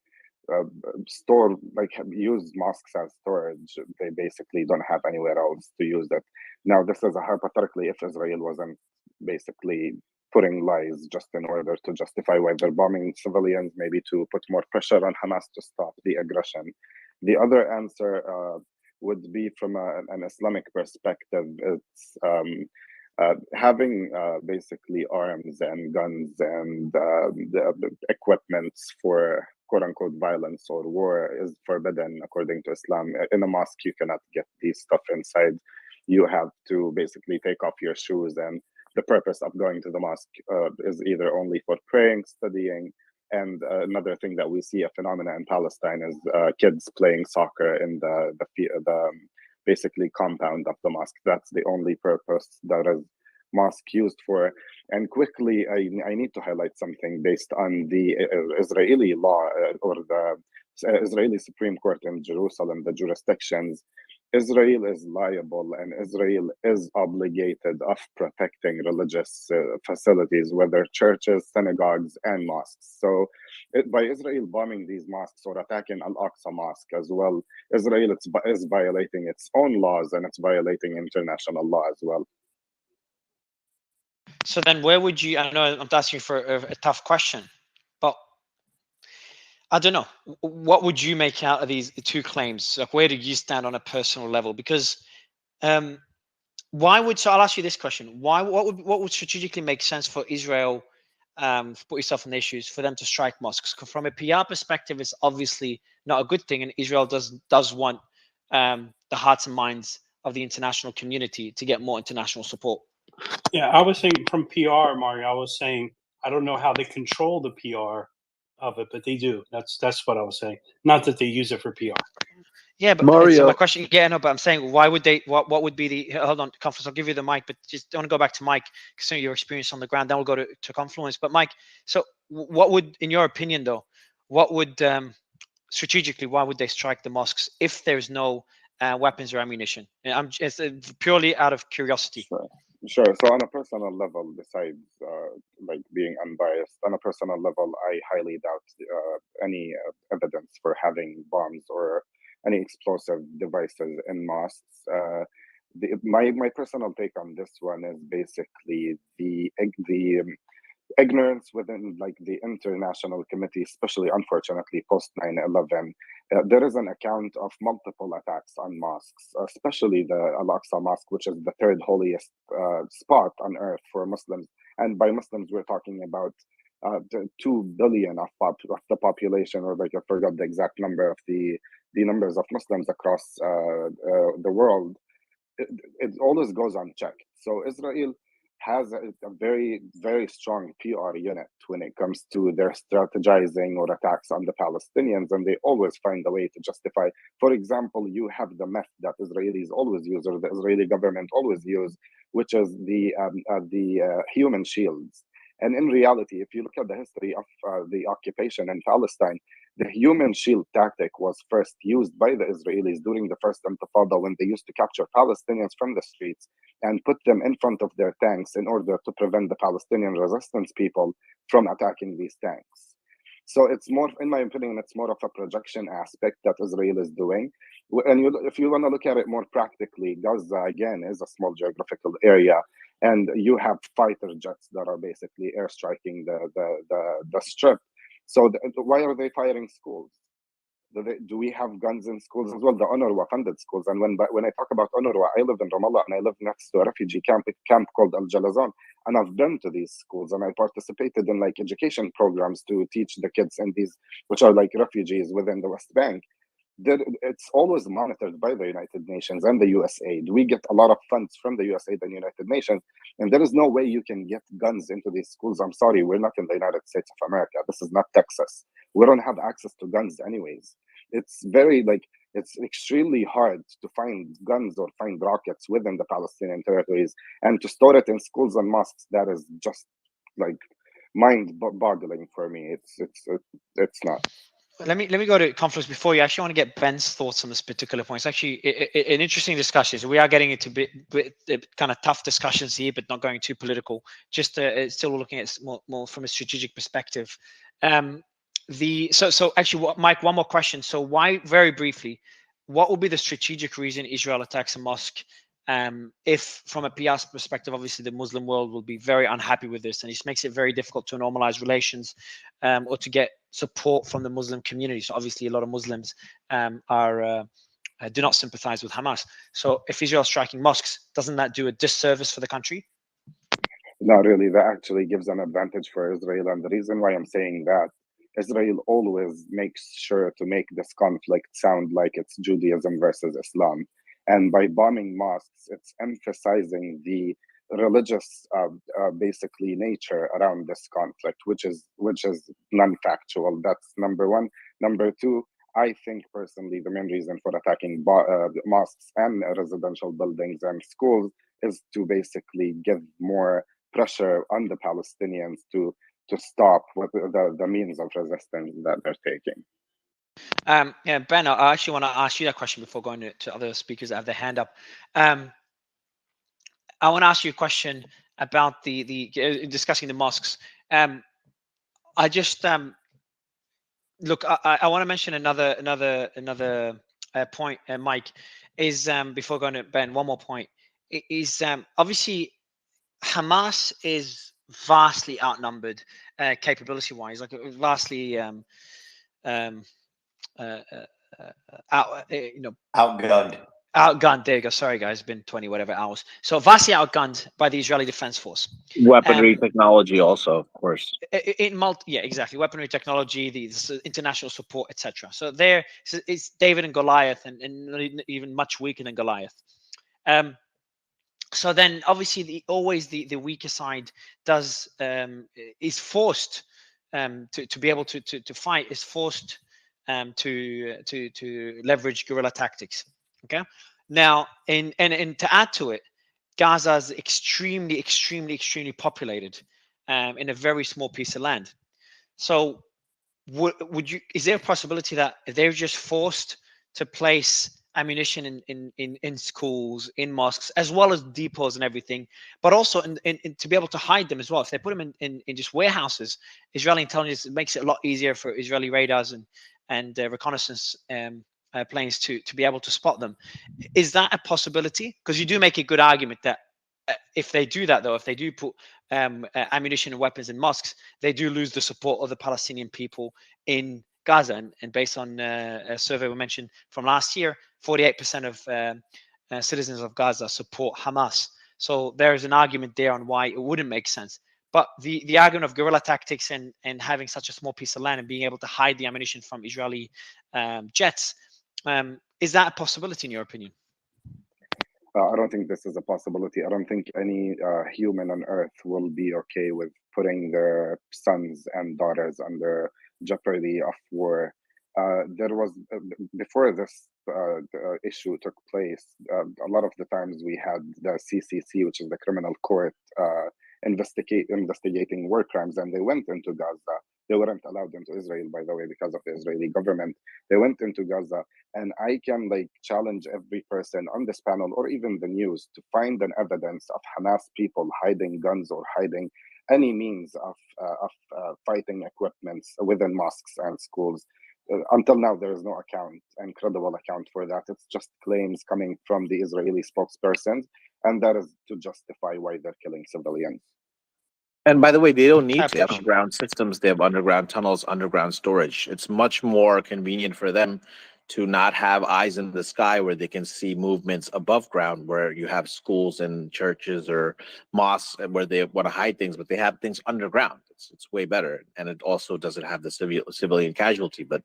use mosques as storage, they basically don't have anywhere else to use it. Now, this is hypothetically if Israel wasn't basically putting lies just in order to justify why they're bombing civilians, maybe to put more pressure on Hamas to stop the aggression. The other answer would be from an Islamic perspective. It's having basically arms and guns and the equipments for quote unquote violence or war is forbidden according to Islam. In a mosque, you cannot get these stuff inside. You have to basically take off your shoes, and the purpose of going to the mosque is either only for praying, studying, and another thing that we see a phenomena in Palestine is kids playing soccer in the basically compound of the mosque. That's the only purpose that is mosque used for. And quickly, I need to highlight something based on the Israeli law or the Israeli Supreme Court in Jerusalem, the jurisdictions. Israel is liable and Israel is obligated of protecting religious facilities, whether churches, synagogues, and mosques. So by Israel bombing these mosques or attacking Al-Aqsa Mosque as well, Israel is violating its own laws and it's violating international law as well. So then where would you, I know I'm asking for a tough question, but I don't know, what would you make out of these two claims? Like, where do you stand on a personal level? Because why would, so I'll ask you this question. What would strategically make sense for Israel, put yourself in the issues, for them to strike mosques? From a PR perspective, it's obviously not a good thing, and Israel does want the hearts and minds of the international community to get more international support. Yeah, I was saying from PR, Mario, I was saying, I don't know how they control the PR of it, but they do. That's what I was saying. Not that they use it for PR. Yeah, but Mario, so my question, yeah, no, but I'm saying, why would they, what would be the, hold on, Confluence, I'll give you the mic, but just want to go back to Mike, considering your experience on the ground, then we'll go to Confluence. But Mike, so what would, in your opinion though, what would, strategically, why would they strike the mosques if there's no weapons or ammunition? And it's purely out of curiosity. Sure. So on a personal level, besides like being unbiased, on a personal level, I highly doubt any evidence for having bombs or any explosive devices in mosques. My personal take on this one is basically the ignorance within like the international committee, especially unfortunately post 9/11. There is an account of multiple attacks on mosques, especially the Al-Aqsa Mosque, which is the third holiest spot on earth for Muslims. And by Muslims, we're talking about 2 billion of the population, or like I forgot the exact number of the numbers of Muslims across the world. It always goes unchecked. So Israel has a very, very strong PR unit when it comes to their strategizing or attacks on the Palestinians, and they always find a way to justify. For example, you have the myth that Israelis always use, or the Israeli government always use, which is the human shields. And in reality, if you look at the history of the occupation in Palestine, the human shield tactic was first used by the Israelis during the first Intifada, when they used to capture Palestinians from the streets and put them in front of their tanks in order to prevent the Palestinian resistance people from attacking these tanks. So it's more, in my opinion, it's more of a projection aspect that Israel is doing. And if you want to look at it more practically, Gaza, again, is a small geographical area, and you have fighter jets that are basically airstriking the strip. So why are they firing schools? Do we have guns in schools as well? The UNRWA funded schools. And when I talk about UNRWA, I live in Ramallah and I live next to a refugee camp called Al Jalazan. And I've been to these schools and I participated in like education programs to teach the kids in these, which are like refugees within the West Bank. It's always monitored by the United Nations and the USAID. We get a lot of funds from the USAID and United Nations, and there is no way you can get guns into these schools. I'm sorry, we're not in the United States of America. This is not Texas. We don't have access to guns anyways. It's it's extremely hard to find guns or find rockets within the Palestinian territories, and to store it in schools and mosques, that is just like mind-boggling for me. It's not. Let me go to Confluence before you. I actually want to get Ben's thoughts on this particular point. It's actually an interesting discussion. So we are getting into bit kind of tough discussions here, but not going too political. Just still looking at more from a strategic perspective. So actually, Mike, one more question. So why, very briefly, what will be the strategic reason Israel attacks a mosque? If from a PR perspective, obviously the Muslim world will be very unhappy with this, and this makes it very difficult to normalize relations or to get support from the Muslim community. So obviously a lot of Muslims do not sympathize with Hamas. So if Israel is striking mosques, doesn't that do a disservice for the country? Not really. That actually gives an advantage for Israel. And the reason why I'm saying that, Israel always makes sure to make this conflict sound like it's Judaism versus Islam. And by bombing mosques, it's emphasizing the religious, basically nature around this conflict, which is non-factual. That's number one. Number two, I think personally the main reason for attacking mosques and residential buildings and schools is to basically give more pressure on the Palestinians to stop what the means of resistance that they're taking. Yeah, Ben, I actually want to ask you that question before going to other speakers that have their hand up. I want to ask you a question about the discussing the mosques. I just look. I want to mention another point, Mike, is before going to Ben. One more point is obviously Hamas is vastly outnumbered capability-wise, like vastly Outgunned. Outgunned. There you go. Sorry, guys. It's been 20 whatever hours. So vastly outgunned by the Israeli Defense Force. Weaponry technology, also, of course. Yeah, exactly. Weaponry technology, the international support, etc. So there, it's David and Goliath, and even much weaker than Goliath. So then, obviously, always the weaker side is forced to be able to fight. Is forced to leverage guerrilla tactics. Okay. Now, and to add to it, Gaza is extremely populated in a very small piece of land. So, is there a possibility that they're just forced to place ammunition in schools, in mosques, as well as depots and everything, but also to be able to hide them as well? If they put them in just warehouses, Israeli intelligence makes it a lot easier for Israeli radars and reconnaissance planes to be able to spot them. Is that a possibility? Because you do make a good argument that if they do that, though, if they do put ammunition and weapons in mosques, they do lose the support of the Palestinian people in Gaza. And based on a survey we mentioned from last year, 48% of citizens of Gaza support Hamas. So there is an argument there on why it wouldn't make sense. But the argument of guerrilla tactics and having such a small piece of land and being able to hide the ammunition from Israeli jets, is that a possibility in your opinion? I don't think this is a possibility. I don't think any human on earth will be okay with putting their sons and daughters under jeopardy of war. There was, before this issue took place, a lot of the times we had the CCC, which is the criminal court, investigating war crimes, and they went into Gaza. They weren't allowed into Israel, by the way, because of the Israeli government. They went into Gaza, and I can challenge every person on this panel or even the news to find an evidence of Hamas people hiding guns or hiding any means of fighting equipments within mosques and schools. Until now, there is no account, and credible account for that. It's just claims coming from the Israeli spokespersons, and that is to justify why they're killing civilians. And by the way, they don't need the underground systems. They have underground tunnels, underground storage. It's much more convenient for them to not have eyes in the sky where they can see movements above ground, where you have schools and churches or mosques where they want to hide things, but they have things underground. It's way better. And it also doesn't have the civilian casualty. But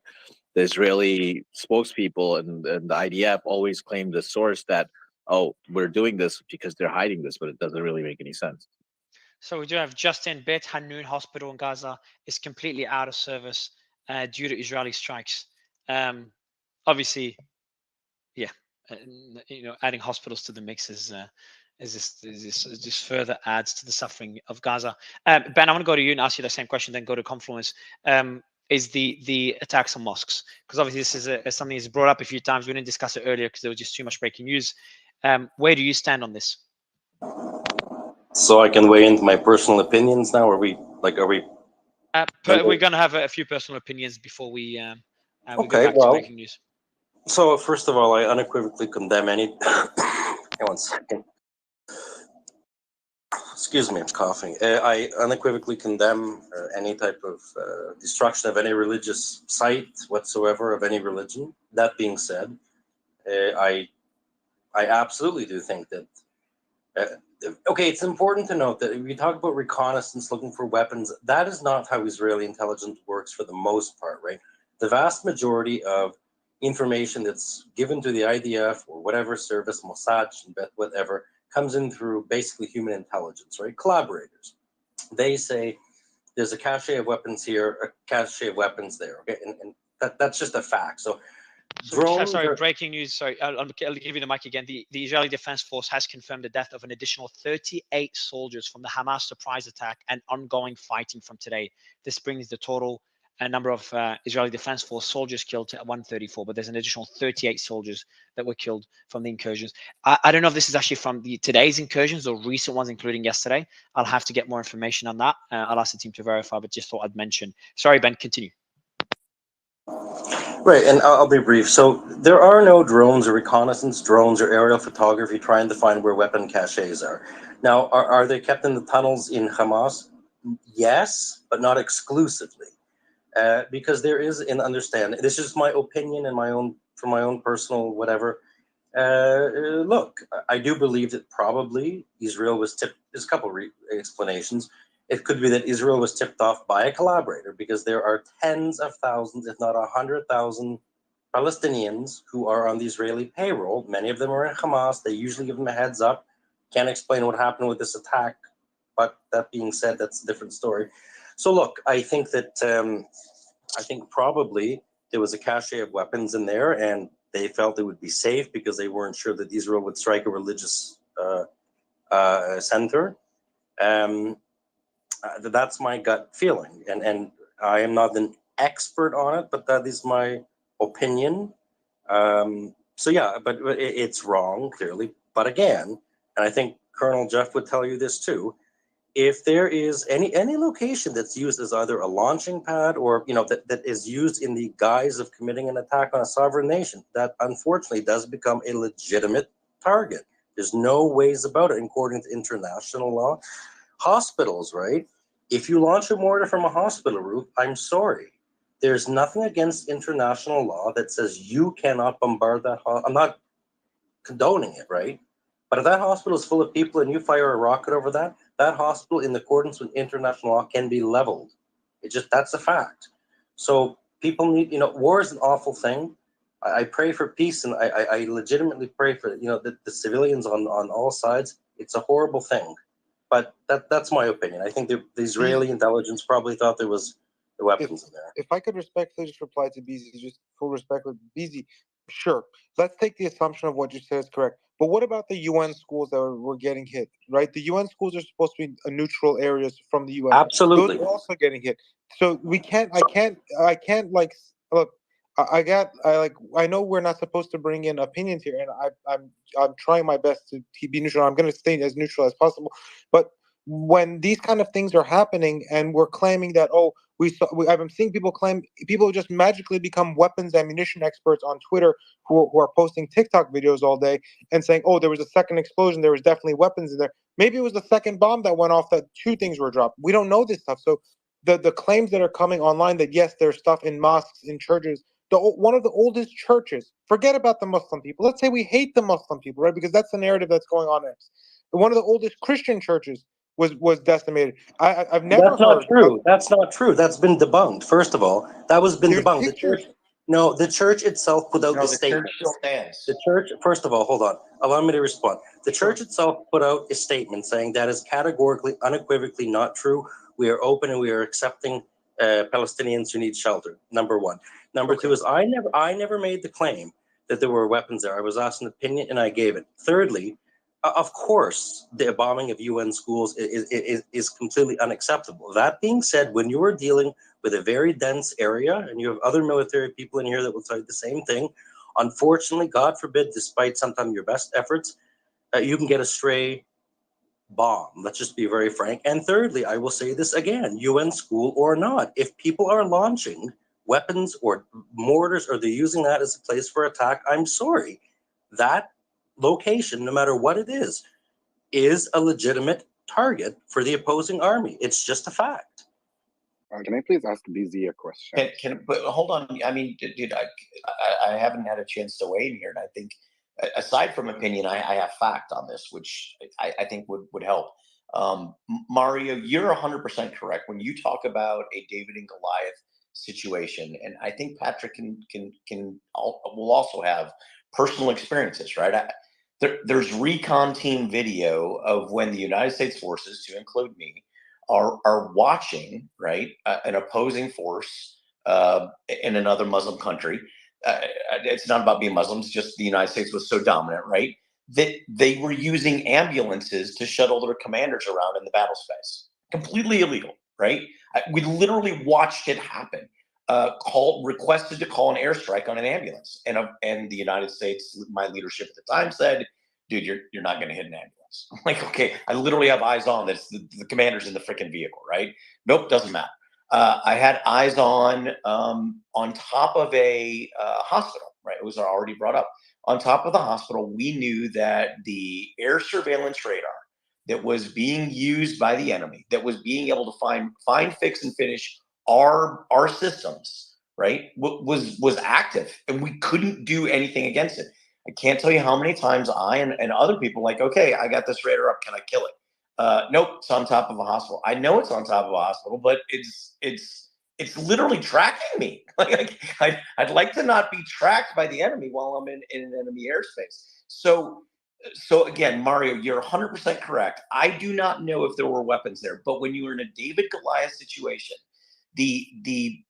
the Israeli spokespeople and the IDF always claim the source that, oh, we're doing this because they're hiding this, but it doesn't really make any sense. So we do have Justin Beit Hanun Hospital in Gaza is completely out of service due to Israeli strikes. Obviously, yeah, adding hospitals to the mix is just further adds to the suffering of Gaza. Ben, I want to go to you and ask you the same question, then go to Confluence. Is the attacks on mosques? Because obviously this is something that's brought up a few times. We didn't discuss it earlier because there was just too much breaking news. Where do you stand on this? So I can weigh into my personal opinions now. Are we? We're going to have a few personal opinions before we go back to breaking news. So first of all, I unequivocally condemn any. One second. Excuse me, I'm coughing. I unequivocally condemn any type of destruction of any religious site whatsoever of any religion. That being said, I absolutely do think that Okay, it's important to note that if we talk about reconnaissance, looking for weapons, that is not how Israeli intelligence works for the most part, right? The vast majority of information that's given to the IDF or whatever service, Mossad, whatever, comes in through basically human intelligence, right? Collaborators. They say there's a cache of weapons here, a cache of weapons there, okay? And that's just a fact. So drones sorry, are... breaking news. Sorry, I'll give you the mic again. The Israeli Defense Force has confirmed the death of an additional 38 soldiers from the Hamas surprise attack and ongoing fighting from today. This brings the total number of Israeli Defense Force soldiers killed to 134, but there's an additional 38 soldiers that were killed from the incursions. I don't know if this is actually from today's incursions or recent ones, including yesterday. I'll have to get more information on that. I'll ask the team to verify, but just thought I'd mention. Sorry, Ben, continue. Right, and I'll be brief. So there are no drones or reconnaissance drones or aerial photography trying to find where weapon caches are. Now, are they kept in the tunnels in Hamas? Yes, but not exclusively, because there is an understanding. This is my opinion and from my own personal whatever. Look, I do believe that probably Israel was tipped. There's a couple explanations. It could be that Israel was tipped off by a collaborator because there are tens of thousands, if not 100,000 Palestinians who are on the Israeli payroll. Many of them are in Hamas. They usually give them a heads up. Can't explain what happened with this attack, but that being said, that's a different story. So look, I think that I think probably there was a cache of weapons in there, and they felt it would be safe because they weren't sure that Israel would strike a religious center. That's my gut feeling, and I am not an expert on it, but that is my opinion. So yeah, but it's wrong clearly. But again, and I think Colonel Jeff would tell you this too. If there is any location that's used as either a launching pad or that is used in the guise of committing an attack on a sovereign nation, that unfortunately does become a legitimate target. There's no ways about it according to international law. Hospitals, right? If you launch a mortar from a hospital roof, I'm sorry. There's nothing against international law that says you cannot bombard that. I'm not condoning it, right? But if that hospital is full of people and you fire a rocket over that, that hospital, in accordance with international law, can be leveled. That's a fact. So people need, war is an awful thing. I pray for peace, and I legitimately pray for, the civilians on all sides. It's a horrible thing. But that's my opinion. I think the Israeli intelligence probably thought there was the weapons in there. If I could respectfully just reply to BZ, just full respect with BZ, sure. Let's take the assumption of what you said is correct. But what about the UN schools that were getting hit, right? The UN schools are supposed to be neutral areas from the UN. Absolutely. Those are also getting hit. So I can't like, look, I know we're not supposed to bring in opinions here, and I'm trying my best to be neutral. I'm going to stay as neutral as possible. But when these kind of things are happening, and we're claiming that, I've been seeing people just magically become weapons ammunition experts on Twitter who are posting TikTok videos all day and saying, there was a second explosion, there was definitely weapons in there. Maybe it was the second bomb that went off that 2 things were dropped. We don't know this stuff. So the claims that are coming online that yes, there's stuff in mosques, in churches. One of the oldest churches. Forget about the Muslim people. Let's say we hate the Muslim people, right? Because that's the narrative that's going on next. One of the oldest Christian churches was decimated. I've never That's not heard. true. That's not true. That's been debunked. First of all, that was been debunked. The church itself put out a statement. The church, first of all, hold on. Allow me to respond. The church itself put out a statement saying that is categorically, unequivocally not true. We are open and we are accepting Palestinians who need shelter. Number one. Number two is I never made the claim that there were weapons there. I was asked an opinion and I gave it. Thirdly, of course, the bombing of UN schools is completely unacceptable. That being said, when you are dealing with a very dense area, and you have other military people in here that will tell you the same thing, unfortunately, God forbid, despite sometimes your best efforts, you can get a stray bomb. Let's just be very frank. And thirdly, I will say this again, UN school or not, if people are launching weapons or mortars or they're using that as a place for attack, I'm sorry. That location, no matter what it is a legitimate target for the opposing army. It's just a fact. Can I please ask BZ a question? But hold on. I mean, dude, I haven't had a chance to weigh in here, and I think aside from opinion, I have fact on this, which I think would help. Mario, you're 100% correct when you talk about a David and Goliath situation, and I think Patrick will also have personal experiences, right? There's recon team video of when the United States forces, to include me, are watching, right, an opposing force in another Muslim country. It's not about being Muslims, just the United States was so dominant, right, that they were using ambulances to shuttle their commanders around in the battle space. Completely illegal, right? We literally watched it happen. Requested to call an airstrike on an ambulance, and the United States, my leadership at the time said, "Dude, you're not going to hit an ambulance." I'm like, okay, I literally have eyes on this. The commander's in the freaking vehicle, right? Nope, doesn't matter. I had eyes on top of a hospital, right? It was already brought up. On top of the hospital, we knew that the air surveillance radar that was being used by the enemy, that was being able to find, fix, and finish our systems, right, was active, and we couldn't do anything against it. I can't tell you how many times I and other people like, okay, I got this radar up, can I kill it? Nope, it's on top of a hospital. I know it's on top of a hospital, but it's literally tracking me. Like I'd like to not be tracked by the enemy while I'm in an enemy airspace. So again, Mario, you're 100% correct. I do not know if there were weapons there, but when you are in a David Goliath situation, the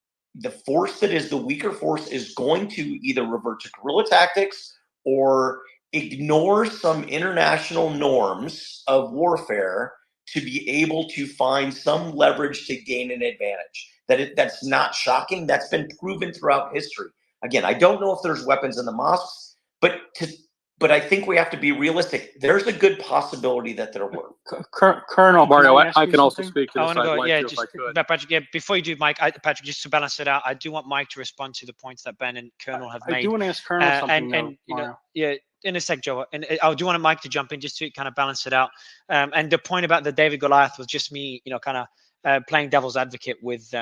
force that is the weaker force is going to either revert to guerrilla tactics or ignore some international norms of warfare to be able to find some leverage to gain an advantage. That's not shocking. That's been proven throughout history. Again, I don't know if there's weapons in the mosques, but I think we have to be realistic. There's a good possibility that there were. Colonel Mario, can ask I you can also something? speak to I this. want to I'd go. like Yeah, to just if I could. Patrick. Yeah, before you do, Mike, Patrick, just to balance it out, I do want Mike to respond to the points that Ben and Colonel have I made. do want to ask Colonel something, though, and you know, Mario. yeah, in a sec, Joe. And I do want Mike to jump in just to kind of balance it out. And the point about the David Goliath was just me, you know, kind of playing devil's advocate with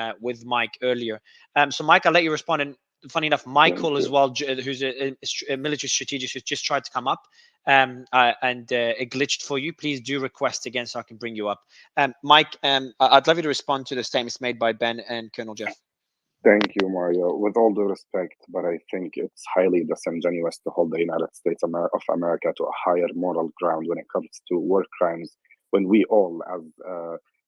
Mike earlier. So Mike, I'll let you respond. And funny enough, Michael as well, who's a military strategist, who's just tried to come up. And it glitched for you. Please do request again so I can bring you up. Mike, I'd love you to respond to the statements made by Ben and Colonel Jeff. Thank you, Mario. With all due respect, but I think it's highly disingenuous to hold the United States of America to a higher moral ground when it comes to war crimes, when we all, as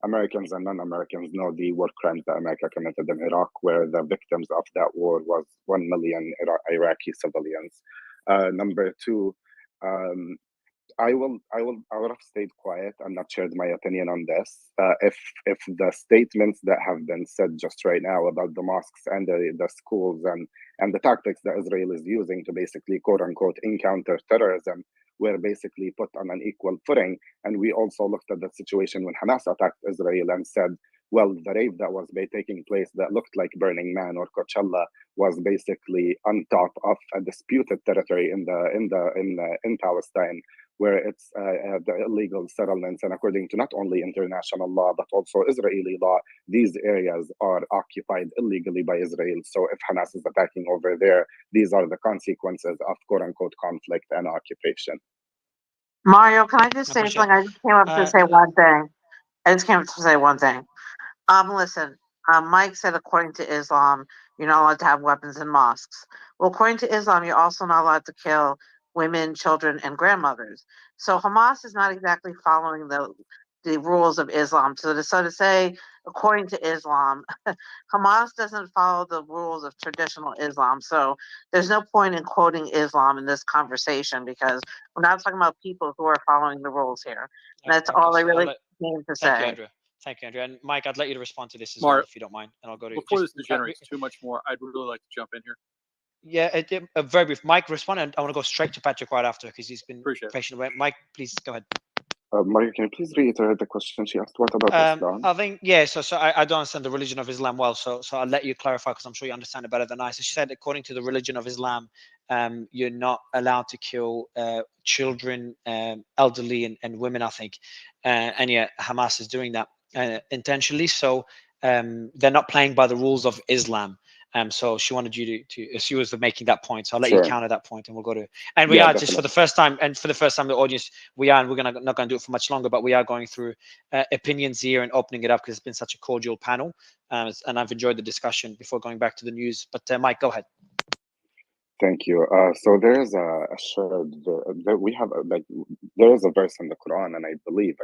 Americans and non-Americans, know the war crimes that America committed in Iraq, where the victims of that war was 1 million Iraqi civilians. Number two, I would have stayed quiet and not shared my opinion on this if the statements that have been said just right now about the mosques and the schools and the tactics that Israel is using to basically quote unquote encounter terrorism were basically put on an equal footing. And we also looked at the situation when Hamas attacked Israel and said, well, the rave that was taking place that looked like Burning Man or Coachella was basically on top of a disputed territory in Palestine, where it's the illegal settlements, and according to not only international law but also Israeli law, these areas are occupied illegally by Israel. So if Hamas is attacking over there, these are the consequences of quote-unquote conflict and occupation. Mario, can I just say something? I just came up to say one thing. I just came up to say one thing. Listen, Mike said according to Islam, you're not allowed to have weapons in mosques. Well, according to Islam, you're also not allowed to kill women, children, and grandmothers. So Hamas is not exactly following the rules of Islam. So to say, according to Islam, Hamas doesn't follow the rules of traditional Islam. So there's no point in quoting Islam in this conversation because we're not talking about people who are following the rules here. And that's all I really came to say. Thank you, Andrea. Thank you, Andrea. And Mike, I'd let you to respond to this as well, if you don't mind. And I'll go to before this degenerates too much more, I'd really like to jump in here. Yeah, very brief. Mike, respond, and I want to go straight to Patrick right after because he's been patient. Mike, please go ahead. Mario, can you please reiterate the question she asked? What about Islam? I think, yeah, so I don't understand the religion of Islam well, so I'll let you clarify because I'm sure you understand it better than I. So she said, according to the religion of Islam, you're not allowed to kill children, elderly, and women, I think. And yet Hamas is doing that intentionally. So they're not playing by the rules of Islam. So she wanted you to she was making that point. So I'll let you Sure. counter that point, and we'll go to. And we Yeah, are just for the first time, and for the first time, the audience, we are, and we're not going to do it for much longer, but we are going through opinions here and opening it up because it's been such a cordial panel, and I've enjoyed the discussion before going back to the news. But Mike, go ahead. Thank you. So there is a shared we have like there is a verse in the Quran, and I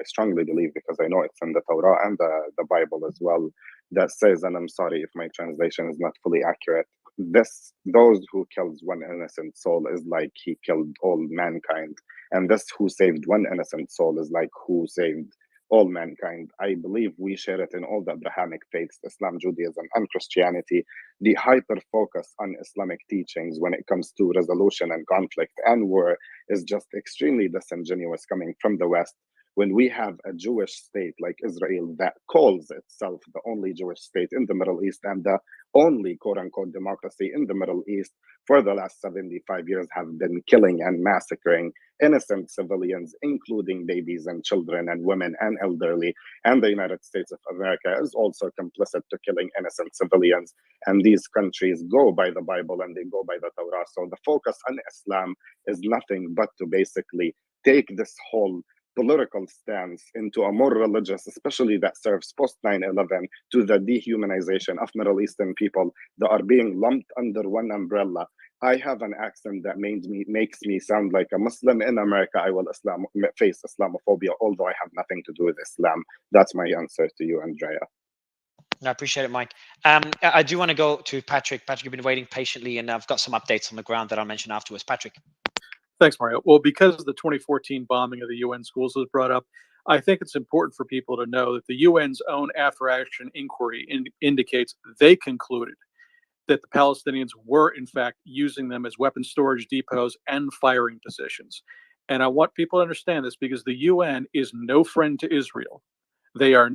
strongly believe, because I know it's in the Torah and the Bible as well, that says, and I'm sorry if my translation is not fully accurate. Those who kills one innocent soul is like he killed all mankind, and this who saved one innocent soul is like who saved all mankind. I believe we share it in all the Abrahamic faiths, Islam, Judaism, and Christianity. The hyper focus on Islamic teachings when it comes to resolution and conflict and war is just extremely disingenuous coming from the West. When we have a Jewish state like Israel that calls itself the only Jewish state in the Middle East and the only quote unquote democracy in the Middle East for the last 75 years have been killing and massacring innocent civilians, including babies and children and women and elderly, and the United States of America is also complicit to killing innocent civilians. And these countries go by the Bible and they go by the Torah. So the focus on Islam is nothing but to basically take this whole political stance into a more religious, especially that serves post 9/11, to the dehumanization of Middle Eastern people that are being lumped under one umbrella. I have an accent that makes me sound like a Muslim in America. I will face Islamophobia, although I have nothing to do with Islam. That's my answer to you, Andrea. I appreciate it, Mike. I do want to go to Patrick. Patrick, you've been waiting patiently, and I've got some updates on the ground that I'll mention afterwards. Patrick. Thanks, Mario. Well, because the 2014 bombing of the UN schools was brought up, I think it's important for people to know that the UN's own after-action inquiry indicates they concluded that the Palestinians were, in fact, using them as weapon storage depots and firing positions. And I want people to understand this because the UN is no friend to Israel. They are,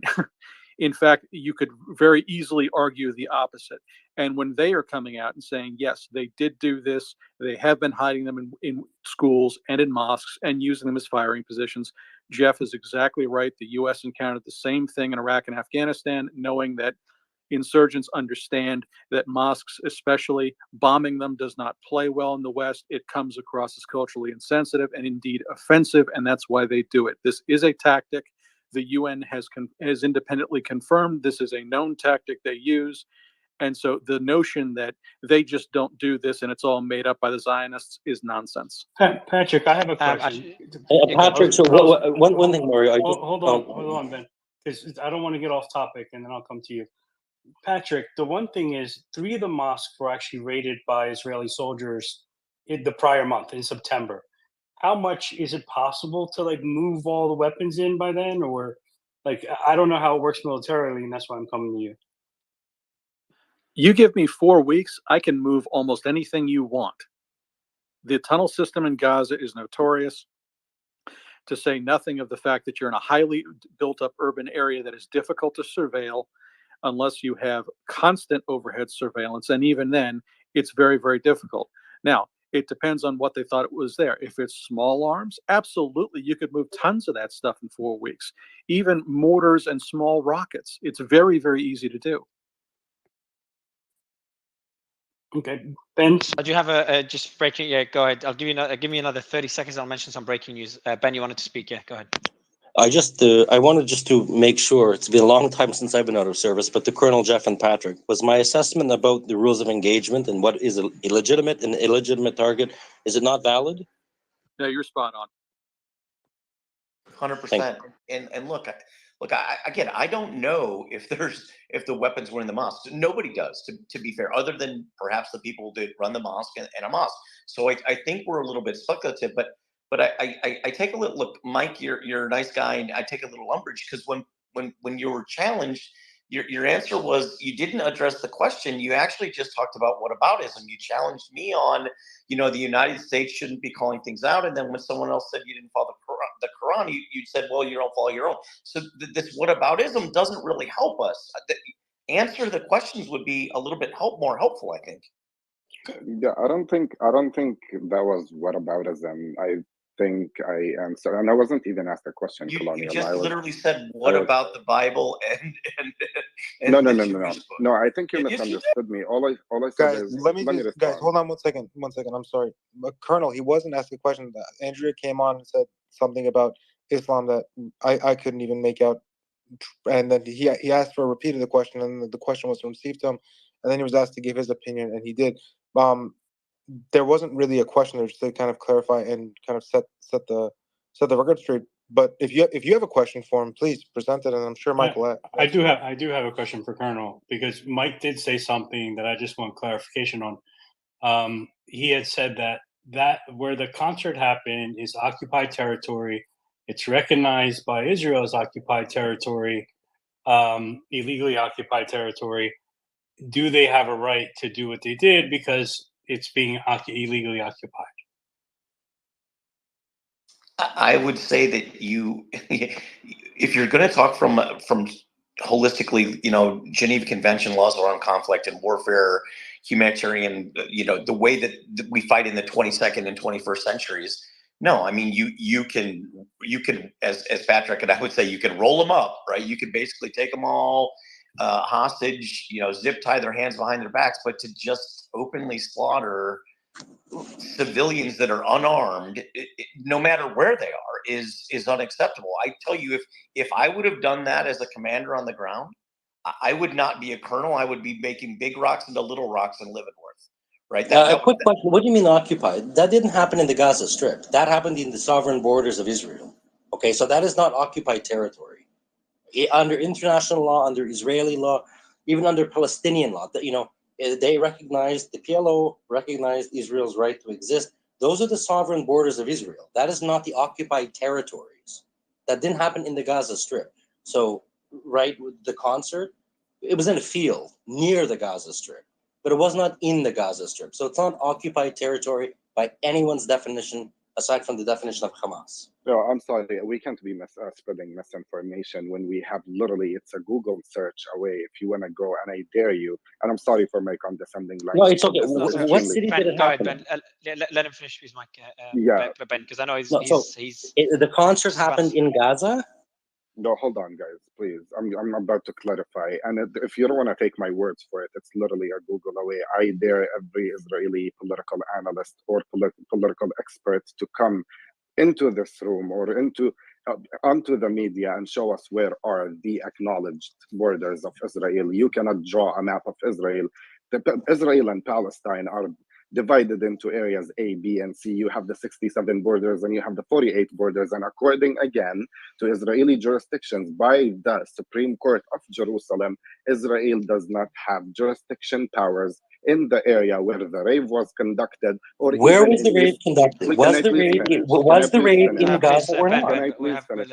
in fact, you could very easily argue the opposite. And when they are coming out and saying, yes, they did do this, they have been hiding them in schools and in mosques and using them as firing positions, Jeff is exactly right. The US encountered the same thing in Iraq and Afghanistan, knowing that insurgents understand that mosques, especially bombing them, does not play well in the West. It comes across as culturally insensitive and indeed offensive, and that's why they do it. This is a tactic. The UN has independently confirmed this is a known tactic they use. And so the notion that they just don't do this and it's all made up by the Zionists is nonsense. Patrick, I have a question. Patrick, so one thing, Mario. Hold on, Ben, because I don't want to get off topic, and then I'll come to you. Patrick, the one thing is 3 of the mosques were actually raided by Israeli soldiers in the prior month, in September. How much is it possible to like move all the weapons in by then? Or like, I don't know how it works militarily, and that's why I'm coming to you. You give me 4 weeks, I can move almost anything you want. The tunnel system in Gaza is notorious, to say nothing of the fact that you're in a highly built up urban area that is difficult to surveil unless you have constant overhead surveillance. And even then, it's very, very difficult. Now, it depends on what they thought it was there. If it's small arms, absolutely, you could move tons of that stuff in 4 weeks. Even mortars and small rockets. It's very, very easy to do. Okay, Ben. I do have a just breaking. Yeah, go ahead. I'll give me another 30 seconds. I'll mention some breaking news. Ben, you wanted to speak? Yeah, go ahead. I wanted just to make sure, it's been a long time since I've been out of service, but to Colonel Jeff and Patrick, was my assessment about the rules of engagement and what is a legitimate and illegitimate target, is it not valid? No, you're spot on. 100%. And look, again, I don't know if the weapons were in the mosque. Nobody does, to be fair, other than perhaps the people that run the mosque and a mosque. So I think we're a little bit speculative, but I take a little look, Mike. You're a nice guy, and I take a little umbrage because when you were challenged, your answer was you didn't address the question. You actually just talked about whataboutism. You challenged me on, the United States shouldn't be calling things out, and then when someone else said you didn't follow the Quran, you said, well, you don't follow your own. So this whataboutism doesn't really help us. The answer the questions would be a little bit more helpful, I think. Yeah, I don't think that was whataboutism. I think I answered, and I wasn't even asked a question, You Colonial. just I was, literally said, "What was, about the Bible?" and no, no, the no, no, no. Jewish book? No, I think you Yes, you did. misunderstood me. All I said Guys, is, let me let me just guys respond. hold on 1 second. 1 second. I'm sorry, but Colonel, he wasn't asked a question. Andrea came on and said something about Islam that I couldn't even make out, and then he asked for a repeat of the question, and the question was received to him, and then he was asked to give his opinion, and he did. There wasn't really a question there, just to kind of clarify and kind of set the record straight. But if you have a question for him, please present it, and I'm sure Michael. I do have a question for Colonel, because Mike did say something that I just want clarification on. He had said that where the concert happened is occupied territory. It's recognized by Israel as occupied territory, illegally occupied territory. Do they have a right to do what they did because it's being illegally occupied? I would say that if you're going to talk from holistically, Geneva Convention laws around conflict and warfare, humanitarian, the way that we fight in the 22nd and 21st centuries. No, I mean you can as Patrick and I would say, you can roll them up, right? You can basically take them all hostage, zip tie their hands behind their backs, but to just openly slaughter civilians that are unarmed, no matter where they are, is unacceptable. I tell you, if I would have done that as a commander on the ground, I would not be a colonel. I would be making big rocks into little rocks in Leavenworth, right? A quick question. What do you mean occupied? That didn't happen in the Gaza Strip. That happened in the sovereign borders of Israel. Okay, so that is not occupied territory. Under international law, under Israeli law, even under Palestinian law, they recognized, the PLO recognized Israel's right to exist. Those are the sovereign borders of Israel. That is not the occupied territories. That didn't happen in the Gaza Strip. So, right, with the concert, it was in a field near the Gaza Strip, but it was not in the Gaza Strip. So it's not occupied territory by anyone's definition, aside from the definition of Hamas. No, I'm sorry. We can't be spreading misinformation when we have literally, it's a Google search away if you want to go, and I dare you. And I'm sorry for my condescending language. No, it's okay. This is What extremely. city did it Go ahead, happen? Ben. Let him finish his mic, Yeah. Ben, because I know No, the concert happened in Gaza. No, hold on, guys, please. I'm about to clarify. And if you don't want to take my words for it, it's literally a Google away. I dare every Israeli political analyst or political expert to come into this room or onto the media and show us where are the acknowledged borders of Israel. You cannot draw a map of Israel. Israel and Palestine are divided into areas A, B, and C. You have the 67 borders and you have the 48 borders. And according again to Israeli jurisdictions by the Supreme Court of Jerusalem, Israel does not have jurisdiction powers in the area where the rave was conducted. Or Where even was the raid conducted? Was the raid in Gaza or not? Can I please finish?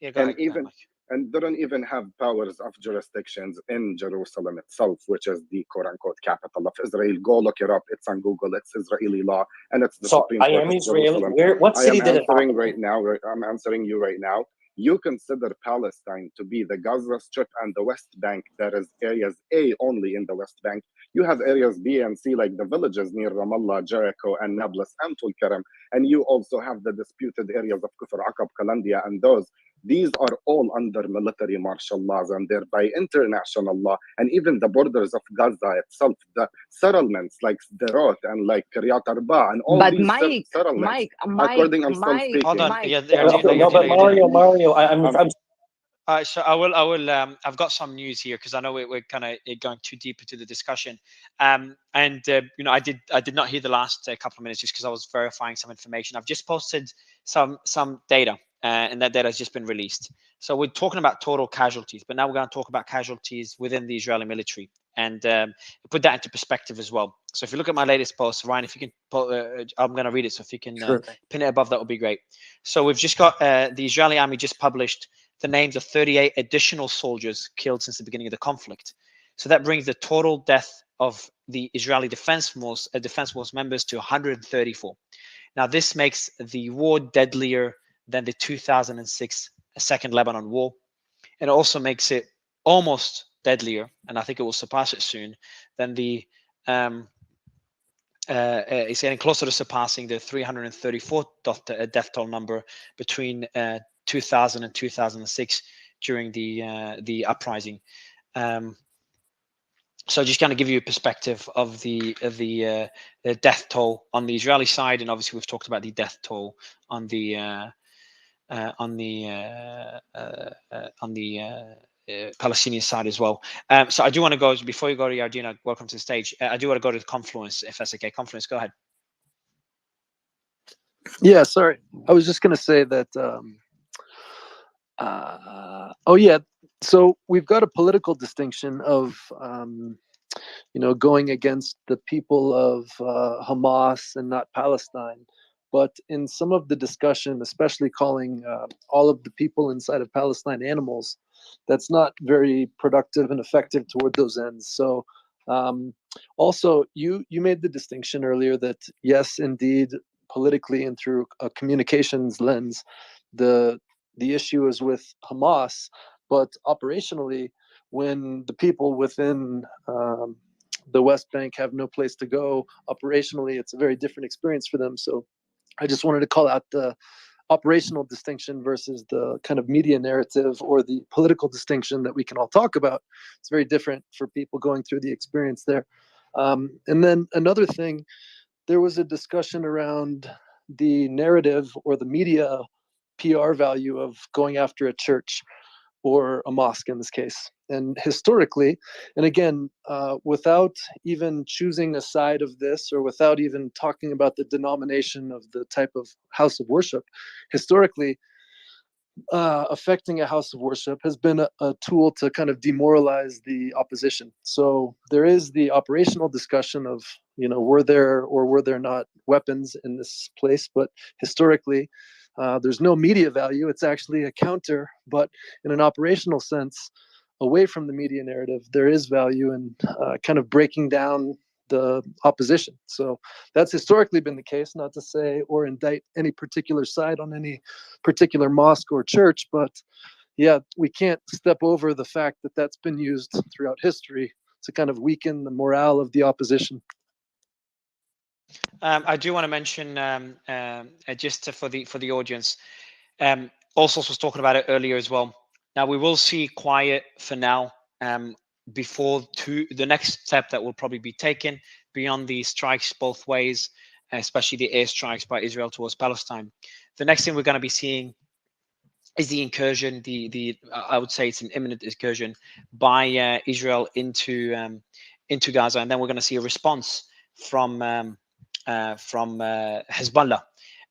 Yeah, go ahead. And they don't even have powers of jurisdictions in Jerusalem itself, which is the quote-unquote capital of Israel. Go look it up. It's on Google. It's Israeli law, and it's the Supreme Court of Jerusalem. What city did it happen? I'm answering you right now. You consider Palestine to be the Gaza Strip and the West Bank. That is areas A only in the West Bank. You have areas B and C, like the villages near Ramallah, Jericho, and Nablus, and Tulkarem. And you also have the disputed areas of Kufr Aqab, Kalandia, and those. These are all under military martial laws, and they're by international law. And even the borders of Gaza itself, the settlements like Sderot and like Kiryat Arba, and all these settlements, according, I'm still speaking. Hold on. But Mario, I'm so I will. I've got some news here because I know we're kind of going too deep into the discussion. I did not hear the last couple of minutes just because I was verifying some information. I've just posted some data, and that data has just been released. So we're talking about total casualties, but now we're going to talk about casualties within the Israeli military and put that into perspective as well. So if you look at my latest post, Ryan, if you can, I'm going to read it. So if you can pin it above, that would be great. So we've just got the Israeli army just published the names of 38 additional soldiers killed since the beginning of the conflict. So that brings the total death of the Israeli Defense Force members to 134. Now, this makes the war deadlier than the 2006 Second Lebanon War. It also makes it almost deadlier, and I think it will surpass it soon, than the is getting closer to surpassing the 334 death toll number between 2000 and 2006 during the uprising. So just kind of give you a perspective of the death toll on the Israeli side, and obviously we've talked about the death toll on the Palestinian side as well. So I do want to go, before you go to Yardina, welcome to the stage. I do want to go to the Confluence, if that's okay. Confluence, go ahead. Yeah, sorry. I was just going to say that, oh yeah, so we've got a political distinction of, going against the people of Hamas and not Palestine. But in some of the discussion, especially calling all of the people inside of Palestine animals, that's not very productive and effective toward those ends. So also, you made the distinction earlier that yes, indeed, politically and through a communications lens, the issue is with Hamas, but operationally, when the people within the West Bank have no place to go, operationally, it's a very different experience for them. So I just wanted to call out the operational distinction versus the kind of media narrative or the political distinction that we can all talk about. It's very different for people going through the experience there. And then another thing, there was a discussion around the narrative or the media PR value of going after a church or a mosque in this case. And historically, and again, without even choosing a side of this or without even talking about the denomination of the type of house of worship, historically, affecting a house of worship has been a tool to kind of demoralize the opposition. So there is the operational discussion of, were there or were there not weapons in this place? But historically, there's no media value. It's actually a counter, but in an operational sense, away from the media narrative, there is value in kind of breaking down the opposition. So that's historically been the case, not to say or indict any particular side on any particular mosque or church, but yeah, we can't step over the fact that that's been used throughout history to kind of weaken the morale of the opposition. I do want to mention just for the audience, Allsource was talking about it earlier as well. Now we will see quiet for now before the next step that will probably be taken beyond the strikes both ways, especially the airstrikes by Israel towards Palestine. The next thing we're going to be seeing is the incursion. I would say it's an imminent incursion by Israel into Gaza, and then we're going to see a response from Hezbollah.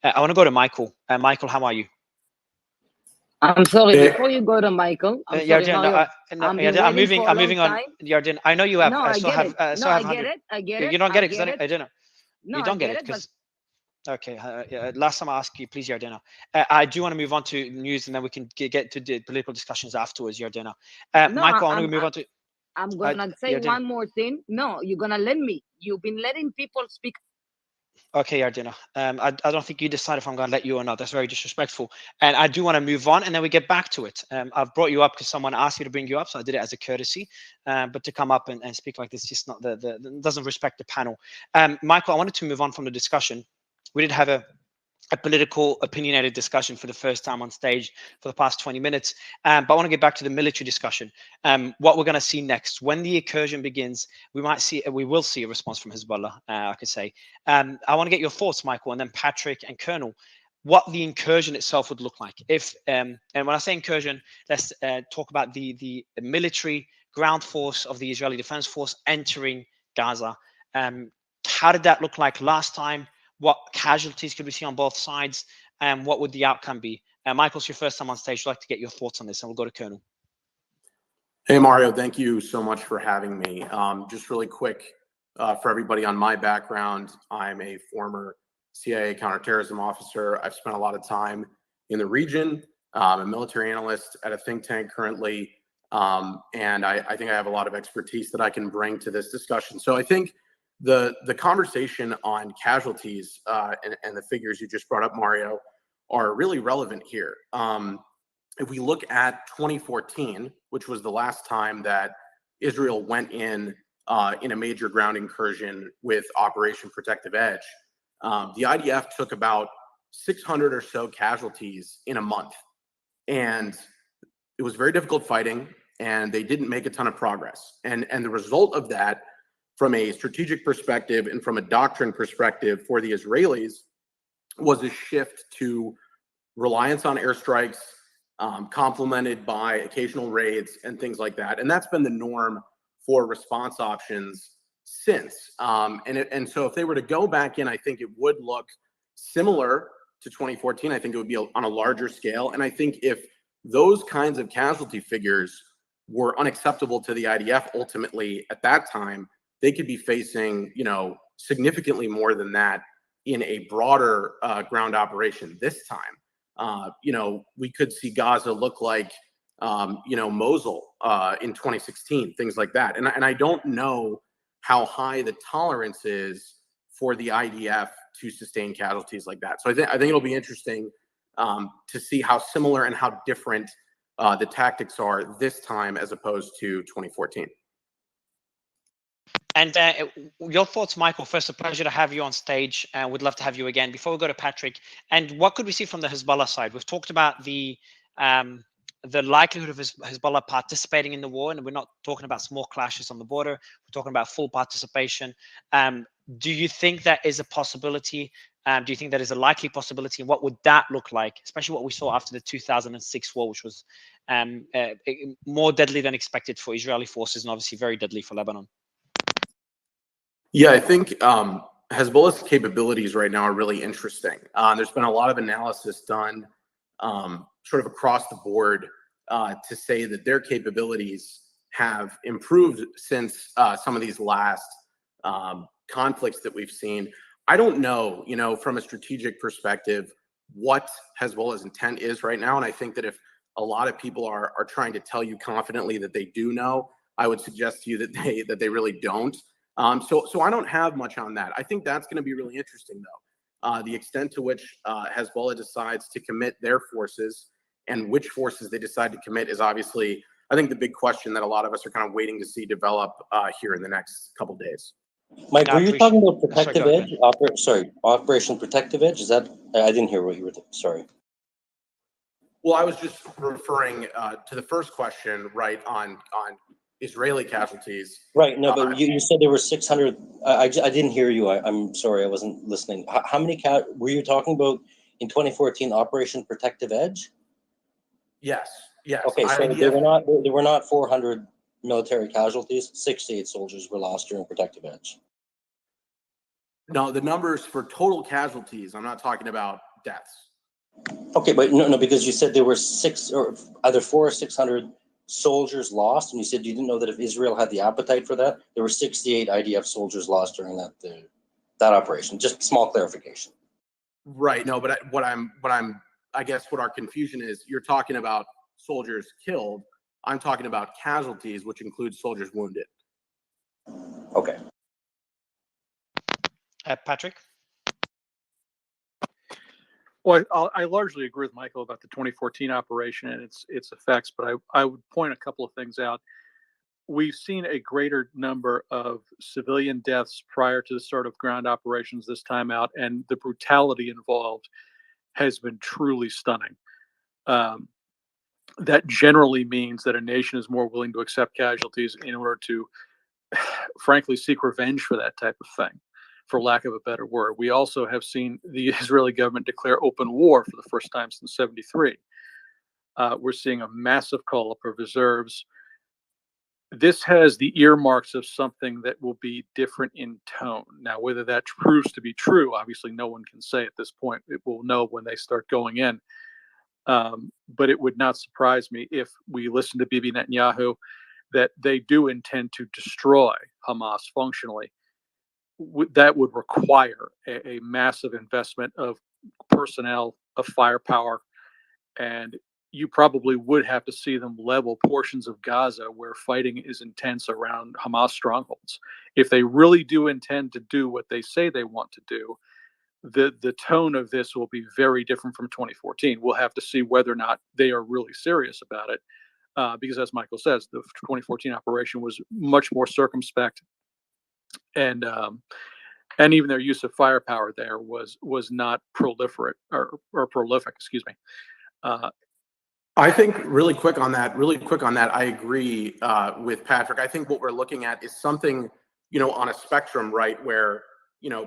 I want to go to Michael. Michael, how are you? I'm sorry. Before you go to Michael, I'm sorry. Yardin, I'm moving on. Yardin, I know you have. No, I get it. No, I get it. I get it. You don't get it because I don't know. No, you don't get it because. Okay. Last time I asked you, please, Yardina. I do want to move on to news, and then we can get to the political discussions afterwards, Yardina. Michael, I want to move on to. I'm gonna say one more thing. No, you're gonna let me. You've been letting people speak. Okay, Yardina. I don't think you decide if I'm going to let you or not. That's very disrespectful. And I do want to move on, and then we get back to it. I've brought you up because someone asked me to bring you up, so I did it as a courtesy. But to come up and speak like this, just not doesn't respect the panel. Michael, I wanted to move on from the discussion. We did have a political opinionated discussion for the first time on stage for the past 20 minutes. But I want to get back to the military discussion. What we're going to see next, when the incursion begins, we will see a response from Hezbollah, I could say. I want to get your thoughts, Michael, and then Patrick and Colonel, what the incursion itself would look like. And when I say incursion, let's talk about the military ground force of the Israeli Defense Force entering Gaza. How did that look like last time? What casualties could we see on both sides, and what would the outcome be? Michael, it's your first time on stage. I'd like to get your thoughts on this, and we'll go to Colonel. Hey, Mario, thank you so much for having me. Just really quick for everybody on my background, I'm a former CIA counterterrorism officer. I've spent a lot of time in the region. I'm a military analyst at a think tank currently, and I think I have a lot of expertise that I can bring to this discussion. So I think the conversation on casualties and the figures you just brought up, Mario, are really relevant here. If we look at 2014, which was the last time that Israel went in in a major ground incursion with Operation Protective Edge. The IDF took about 600 or so casualties in a month, and it was very difficult fighting, and they didn't make a ton of progress. And the result of that, from a strategic perspective and from a doctrine perspective for the Israelis, was a shift to reliance on airstrikes, complemented by occasional raids and things like that. And that's been the norm for response options since. And so if they were to go back in, I think it would look similar to 2014. I think it would be on a larger scale. And I think if those kinds of casualty figures were unacceptable to the IDF ultimately at that time, they could be facing, significantly more than that in a broader ground operation this time. We could see Gaza look like, Mosul in 2016, things like that. And I don't know how high the tolerance is for the IDF to sustain casualties like that. So I think it'll be interesting to see how similar and how different the tactics are this time as opposed to 2014. And your thoughts, Michael? First, a pleasure to have you on stage, and we'd love to have you again. Before we go to Patrick, and what could we see from the Hezbollah side? We've talked about the likelihood of Hezbollah participating in the war, and we're not talking about small clashes on the border. We're talking about full participation. Do you think that is a possibility? Do you think that is a likely possibility? And what would that look like, especially what we saw after the 2006 war, which was more deadly than expected for Israeli forces and obviously very deadly for Lebanon? Yeah, I think Hezbollah's capabilities right now are really interesting. There's been a lot of analysis done sort of across the board to say that their capabilities have improved since some of these last conflicts that we've seen. I don't know, from a strategic perspective, what Hezbollah's intent is right now. And I think that if a lot of people are trying to tell you confidently that they do know, I would suggest to you that they really don't. So I don't have much on that. I think that's going to be really interesting, though. The extent to which Hezbollah decides to commit their forces and which forces they decide to commit is obviously, I think, the big question that a lot of us are kind of waiting to see develop here in the next couple days. Mike, were you talking about Protective Edge? Operation Protective Edge? Is that? I didn't hear what you were. Sorry. Well, I was just referring to the first question, right, on Israeli casualties. Right. No, but you said there were 600. I didn't hear you. I'm sorry, I wasn't listening. How many were you talking about in 2014? Operation Protective Edge. Yes. Yes. Okay, so there were not 400 military casualties. 68 soldiers were lost during Protective Edge. No, the numbers for total casualties. I'm not talking about deaths. Okay, but no, because you said there were either 400 or 600 soldiers lost, and you said you didn't know that if Israel had the appetite for that. There were 68 IDF soldiers lost during that operation. Just small clarification. Right. No, but I guess what our confusion is, you're talking about soldiers killed. I'm talking about casualties, which includes soldiers wounded. Okay. Patrick? Well, I largely agree with Michael about the 2014 operation and its effects, but I would point a couple of things out. We've seen a greater number of civilian deaths prior to the start of ground operations this time out, and the brutality involved has been truly stunning. That generally means that a nation is more willing to accept casualties in order to, frankly, seek revenge for that type of thing, for lack of a better word. We also have seen the Israeli government declare open war for the first time since '73. We're seeing a massive call up of reserves. This has the earmarks of something that will be different in tone. Now, whether that proves to be true, obviously no one can say at this point. It will know when they start going in. But it would not surprise me if we listen to Bibi Netanyahu that they do intend to destroy Hamas functionally. That would require a massive investment of personnel, of firepower, and you probably would have to see them level portions of Gaza where fighting is intense around Hamas strongholds. If they really do intend to do what they say they want to do, the tone of this will be very different from 2014. We'll have to see whether or not they are really serious about it. Because as Michael says, the 2014 operation was much more circumspect and even their use of firepower there was not proliferate or prolific. Excuse me. I think really quick on that. I agree with Patrick. I think what we're looking at is something, on a spectrum, right, where,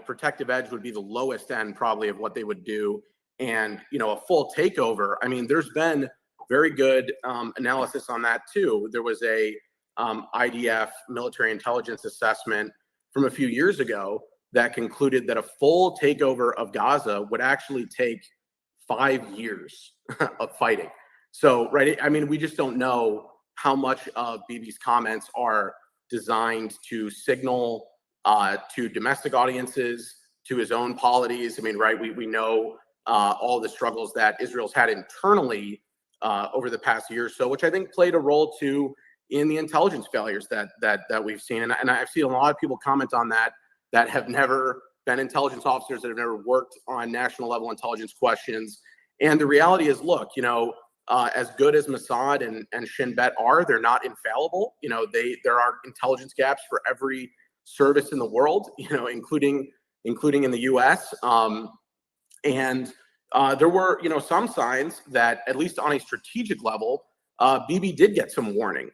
protective edge would be the lowest end probably of what they would do. And, a full takeover. I mean, there's been very good analysis on that too. There was a IDF military intelligence assessment from a few years ago that concluded that a full takeover of Gaza would actually take 5 years of fighting. So, right, I mean, we just don't know how much of Bibi's comments are designed to signal to domestic audiences, to his own polities. I mean, right, we know all the struggles that Israel's had internally over the past year or so, which I think played a role too in the intelligence failures that we've seen. And I've seen a lot of people comment on that have never been intelligence officers, that have never worked on national level intelligence questions. And the reality is, look, as good as Mossad and Shin Bet are, they're not infallible. There are intelligence gaps for every service in the world, including in the U.S. And there were, some signs that, at least on a strategic level, Bibi did get some warning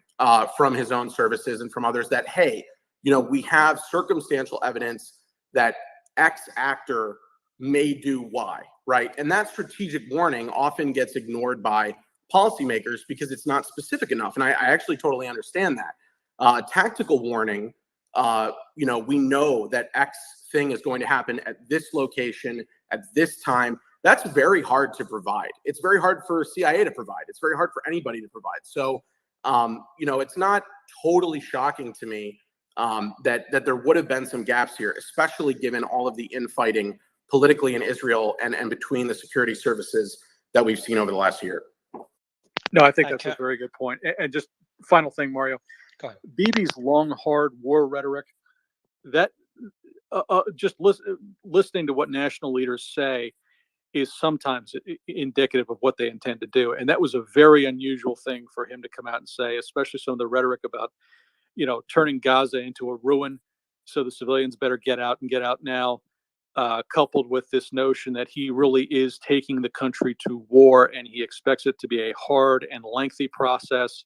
from his own services and from others that, hey, we have circumstantial evidence that X actor may do Y, right? And that strategic warning often gets ignored by policymakers because it's not specific enough. And I actually totally understand that. Tactical warning, we know that X thing is going to happen at this location at this time. That's very hard to provide. It's very hard for CIA to provide. It's very hard for anybody to provide. So, it's not totally shocking to me that there would have been some gaps here, especially given all of the infighting politically in Israel and between the security services that we've seen over the last year. No, I think that's a very good point. And just final thing, Mario. Go ahead. Bibi's long, hard war rhetoric, that just listening to what national leaders say is sometimes indicative of what they intend to do. And that was a very unusual thing for him to come out and say, especially some of the rhetoric about, turning Gaza into a ruin. So the civilians better get out and get out now. Coupled with this notion that he really is taking the country to war and he expects it to be a hard and lengthy process.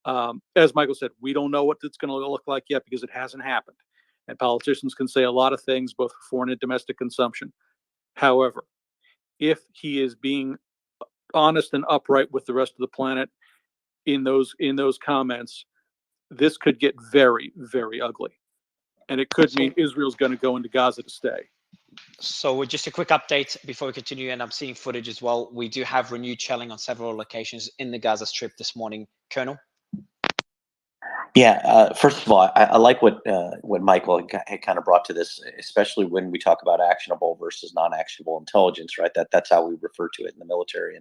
As Michael said, we don't know what it's going to look like yet because it hasn't happened. And politicians can say a lot of things, both for foreign and domestic consumption. However, if he is being honest and upright with the rest of the planet in those comments, this could get very, very ugly. And it could mean Israel's going to go into Gaza to stay. So just a quick update before we continue, and I'm seeing footage as well. We do have renewed shelling on several locations in the Gaza Strip this morning. Colonel? Yeah, first of all, I like what Michael had kind of brought to this, especially when we talk about actionable versus non-actionable intelligence, right? That's how we refer to it in the military.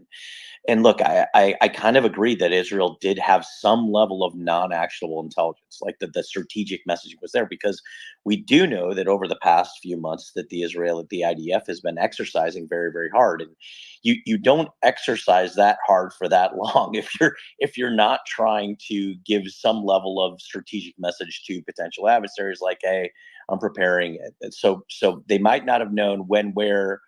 And look, I kind of agree that Israel did have some level of non-actionable intelligence, like the strategic messaging was there, because we do know that over the past few months that the IDF has been exercising very, very hard. And you don't exercise that hard for that long if you're not trying to give some level of strategic message to potential adversaries, like, hey, I'm preparing. So they might not have known when, where,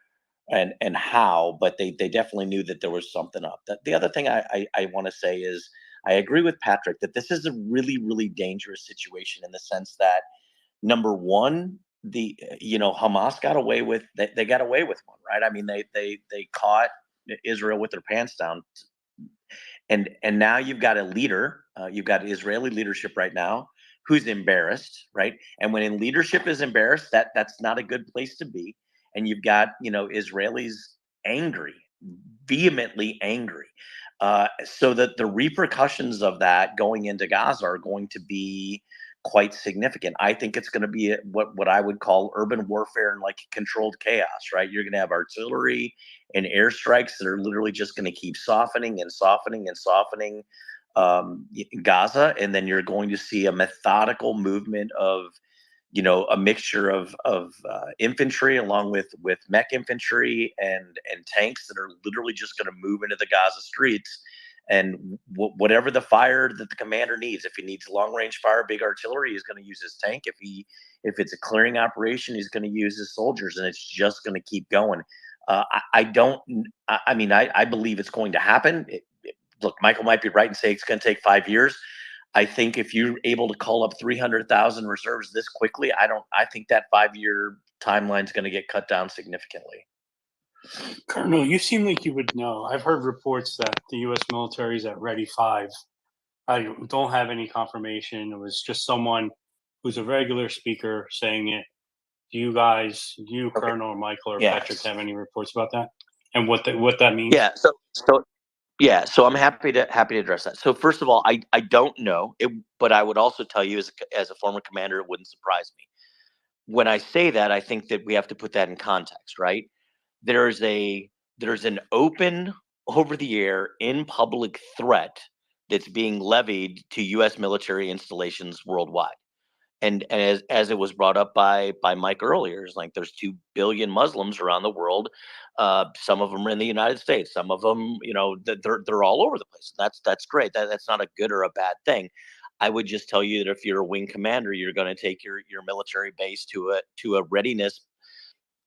and how, but they definitely knew that there was something up. The other thing I want to say is I agree with Patrick that this is a really, really dangerous situation in the sense that, number one, Hamas got away with they got away with one, right? I mean, they caught Israel with their pants down, and now you've got a leader, you've got Israeli leadership right now who's embarrassed, right? And when leadership is embarrassed, that's not a good place to be. And you've got Israelis angry, vehemently angry. So that the repercussions of that going into Gaza are going to be quite significant. I think it's going to be what I would call urban warfare and like controlled chaos, right? You're going to have artillery and airstrikes that are literally just going to keep softening and softening and softening Gaza, and then you're going to see a methodical movement of a mixture of infantry along with mech infantry and tanks that are literally just going to move into the Gaza streets And whatever the fire that the commander needs, if he needs long range fire, big artillery, he's going to use his tank. If it's a clearing operation, he's going to use his soldiers, and it's just going to keep going. I believe it's going to happen. Look, Michael might be right and say it's going to take 5 years. I think if you're able to call up 300,000 reserves this quickly, I think that 5-year timeline is going to get cut down significantly. Colonel, you seem like you would know. I've heard reports that the U.S. military is at Ready 5. I don't have any confirmation. It was just someone who's a regular speaker saying it. Do you guys, Colonel, or Michael, or Patrick, have any reports about that and what that means? Yeah. So I'm happy to address that. So first of all, I don't know it, but I would also tell you as a former commander, it wouldn't surprise me. When I say that, I think that we have to put that in context, right? There's an open, over the air, in public threat that's being levied to U.S. military installations worldwide. And as it was brought up by Mike earlier, it's like there's 2 billion Muslims around the world. Some of them are in the United States. Some of them, they're all over the place. That's great. That's not a good or a bad thing. I would just tell you that if you're a wing commander, you're going to take your military base to a readiness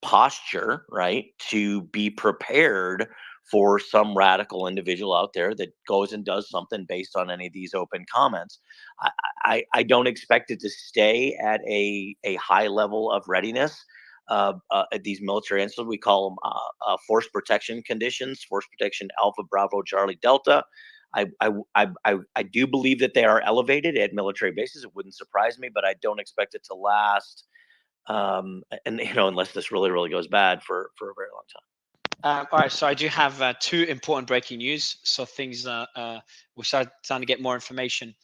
posture, right, to be prepared for some radical individual out there that goes and does something based on any of these open comments. I don't expect it to stay at a high level of readiness. At these military instances, we call them force protection conditions, force protection Alpha, Bravo, Charlie, Delta. I do believe that they are elevated at military bases. It wouldn't surprise me, but I don't expect it to last. Unless this really goes bad for a very long time. All right, so I do have 2 important breaking news. So things we're starting to get more information.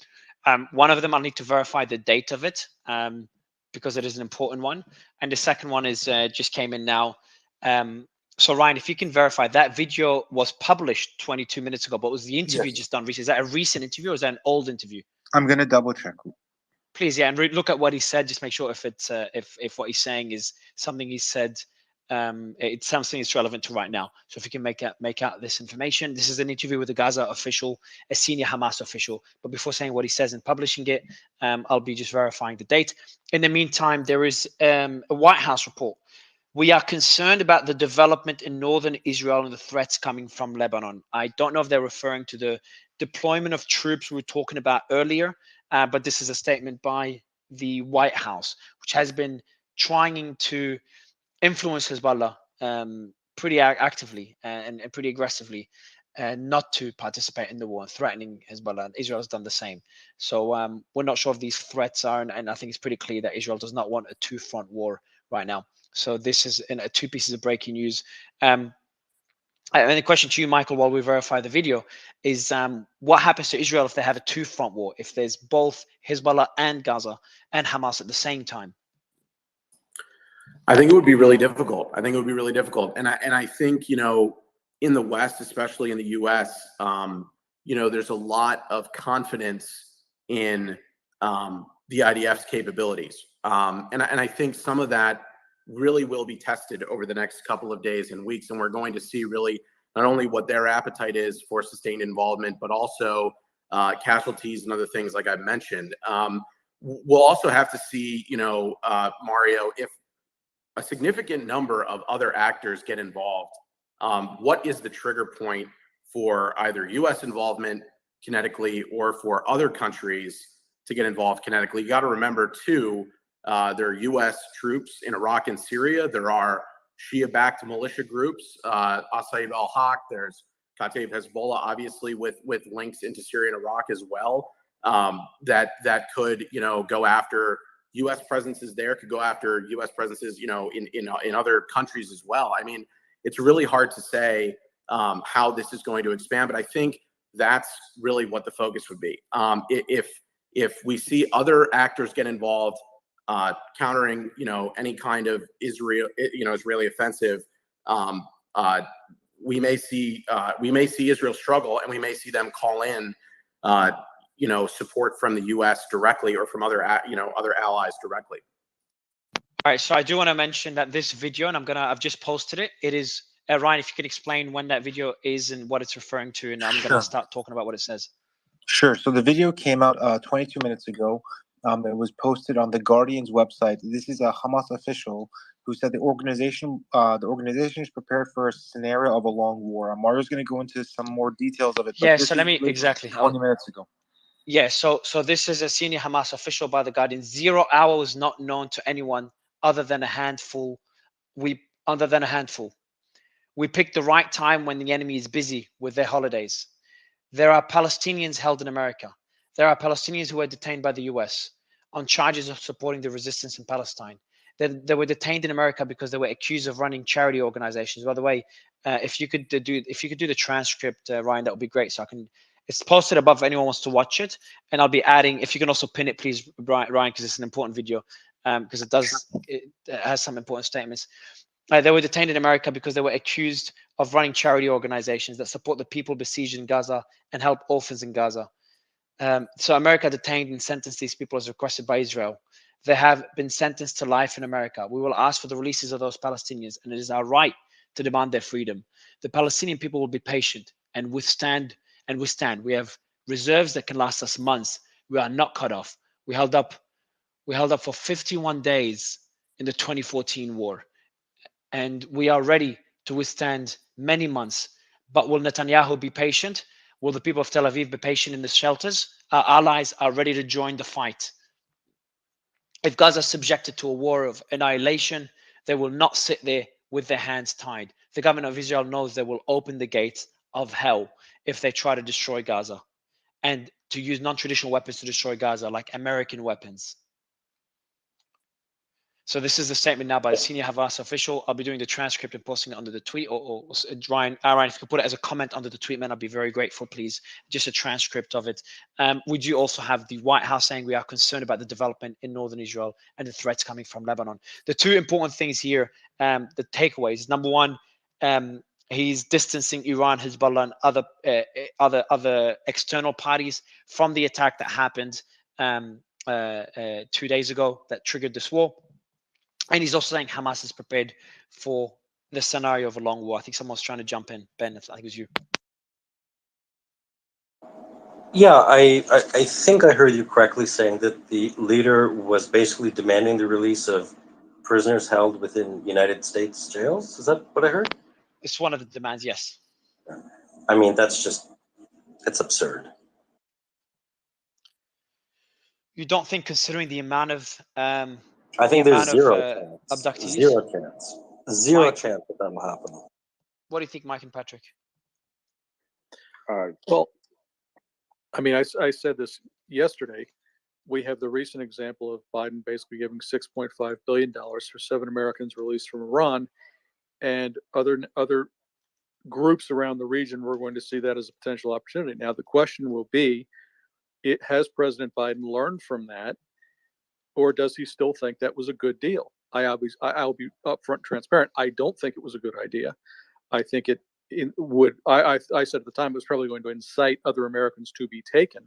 One of them, I'll need to verify the date of it because it is an important one. And the second one is just came in now. So Ryan, if you can verify, that video was published 22 minutes ago, but was the interview just done recently? Is that a recent interview or is that an old interview? I'm going to double check. Please, yeah, and look at what he said. Just make sure if it's if what he's saying is something he said, it's something that's relevant to right now. So if you can make out this information, this is an interview with a Gaza official, a senior Hamas official. But before saying what he says and publishing it, I'll be just verifying the date. In the meantime, there is a White House report. We are concerned about the development in northern Israel and the threats coming from Lebanon. I don't know if they're referring to the deployment of troops we were talking about earlier, but this is a statement by the White House, which has been trying to influence Hezbollah pretty actively and pretty aggressively not to participate in the war, threatening Hezbollah. And Israel has done the same. So we're not sure if these threats are, and I think it's pretty clear that Israel does not want a 2-front war right now. So this is 2 pieces of breaking news. And the question to you, Michael, while we verify the video, is what happens to Israel if they have a 2-front war, if there's both Hezbollah and Gaza and Hamas at the same time? I think it would be really difficult. And I think, in the West, especially in the U.S., there's a lot of confidence in the IDF's capabilities. And I think some of that really will be tested over the next couple of days and weeks. And we're going to see really not only what their appetite is for sustained involvement, but also casualties and other things like I've mentioned. We'll also have to see, Mario, if a significant number of other actors get involved, what is the trigger point for either U.S. involvement kinetically or for other countries to get involved kinetically? You got to remember, too, there are U.S. troops in Iraq and Syria. There are Shia-backed militia groups, Asaib al-Haq. There's Kataib Hezbollah, obviously, with links into Syria and Iraq as well. That could, go after U.S. presences there, could go after U.S. presences, in other countries as well. I mean, it's really hard to say how this is going to expand, but I think that's really what the focus would be. If we see other actors get involved, countering, any kind of Israeli offensive, we may see Israel struggle, and we may see them call in, support from the U.S. directly or from other allies directly. All right, so I do want to mention that this video, and I've just posted it. It is Ryan, if you could explain when that video is and what it's referring to, and I'm going Sure. to start talking about what it says. Sure. So the video came out 22 minutes ago. It was posted on the Guardian's website. This is a Hamas official who said the organization is prepared for a scenario of a long war. Mario's going to go into some more details of it. But Yeah. this So is let me literally exactly. 20 minutes ago. Yeah. So this is a senior Hamas official by the Guardian. 0 hour was not known to anyone other than a handful. We picked the right time when the enemy is busy with their holidays. There are Palestinians held in America. There are Palestinians who were detained by the US on charges of supporting the resistance in Palestine. They were detained in America because they were accused of running charity organizations. By the way, if you could do the transcript, Ryan, that would be great. So I can. It's posted above if anyone wants to watch it, and I'll be adding. If you can also pin it, please, Ryan, because it's an important video. Because it has some important statements. They were detained in America because they were accused of running charity organizations that support the people besieged in Gaza and help orphans in Gaza. So America detained and sentenced these people as requested by Israel. They have been sentenced to life in America. We will ask for the releases of those Palestinians, and it is our right to demand their freedom. The Palestinian people will be patient and withstand. We have reserves that can last us months. We are not cut off. We held up for 51 days in the 2014 war. And we are ready to withstand many months. But will Netanyahu be patient? Will the people of Tel Aviv be patient in the shelters? Our allies are ready to join the fight. If Gaza is subjected to a war of annihilation, they will not sit there with their hands tied. The government of Israel knows they will open the gates of hell if they try to destroy Gaza and to use non-traditional weapons to destroy Gaza, like American weapons. So this is the statement now by the senior Hamas official. I'll be doing the transcript and posting it under the tweet. Or Ryan, if you could put it as a comment under the tweet, man, I'd be very grateful, please. Just a transcript of it. We do also have the White House saying we are concerned about the development in northern Israel and the threats coming from Lebanon. The two important things here, the takeaways. Number one, he's distancing Iran, Hezbollah, and other external parties from the attack that happened 2 days ago that triggered this war. And he's also saying Hamas is prepared for the scenario of a long war. I think someone's trying to jump in. Ben, I think it was you. Yeah, I think I heard you correctly saying that the leader was basically demanding the release of prisoners held within United States jails. Is that what I heard? It's one of the demands, yes. I mean, it's absurd. You don't think, considering the amount of I think there's zero chance. abductees? Zero chance that will happen. What do you think, Mike and Patrick? Well, I mean, I said this yesterday. We have the recent example of Biden basically giving $6.5 billion for 7 Americans released from Iran, and other groups around the region. We're going to see that as a potential opportunity. Now, the question will be, has President Biden learned from that, or does he still think that was a good deal? I'll be upfront, transparent. I don't think it was a good idea. I think it would. I said at the time it was probably going to incite other Americans to be taken,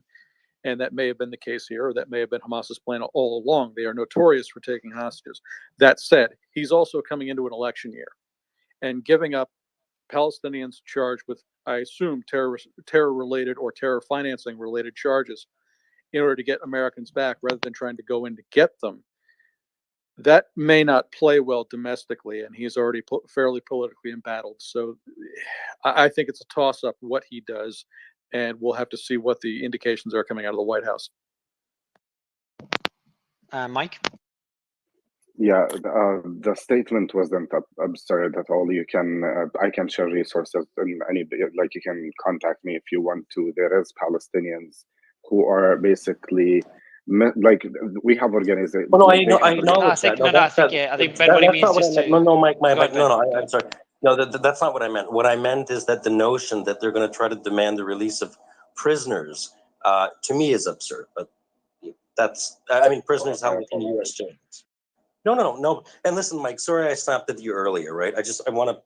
and that may have been the case here, or that may have been Hamas's plan all along. They are notorious for taking hostages. That said, he's also coming into an election year, and giving up Palestinians charged with, I assume, terror-related or terror financing-related charges in order to get Americans back rather than trying to go in to get them. That may not play well domestically, and he's already fairly politically embattled. So I think it's a toss-up what he does, and we'll have to see what the indications are coming out of the White House. Mike? Yeah, the statement wasn't absurd at all. You can, I can share resources in like you can contact me if you want to. There is Palestinians who are basically like we have organizations. Well, no, I acknowledge that. I think Ben, what he means is just no, Mike, I'm sorry. No, that's not what I meant. What I meant is that the notion that they're going to try to demand the release of prisoners, to me, is absurd. But prisoners held in U.S. jails. No. And listen, Mike, sorry I snapped at you earlier, right? I want to,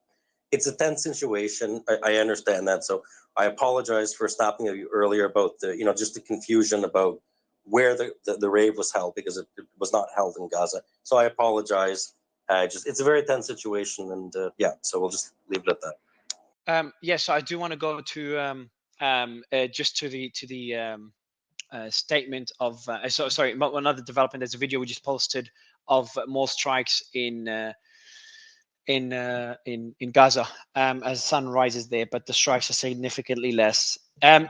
it's a tense situation. I understand that. So I apologize for snapping at you earlier about just the confusion about where the rave was held, because it was not held in Gaza. So I apologize. It's a very tense situation, and yeah, so we'll just leave it at that. Yes, I do want to go to just to the statement of sorry, another development. There's a video we just posted of more strikes in Gaza as the sun rises there, but the strikes are significantly less.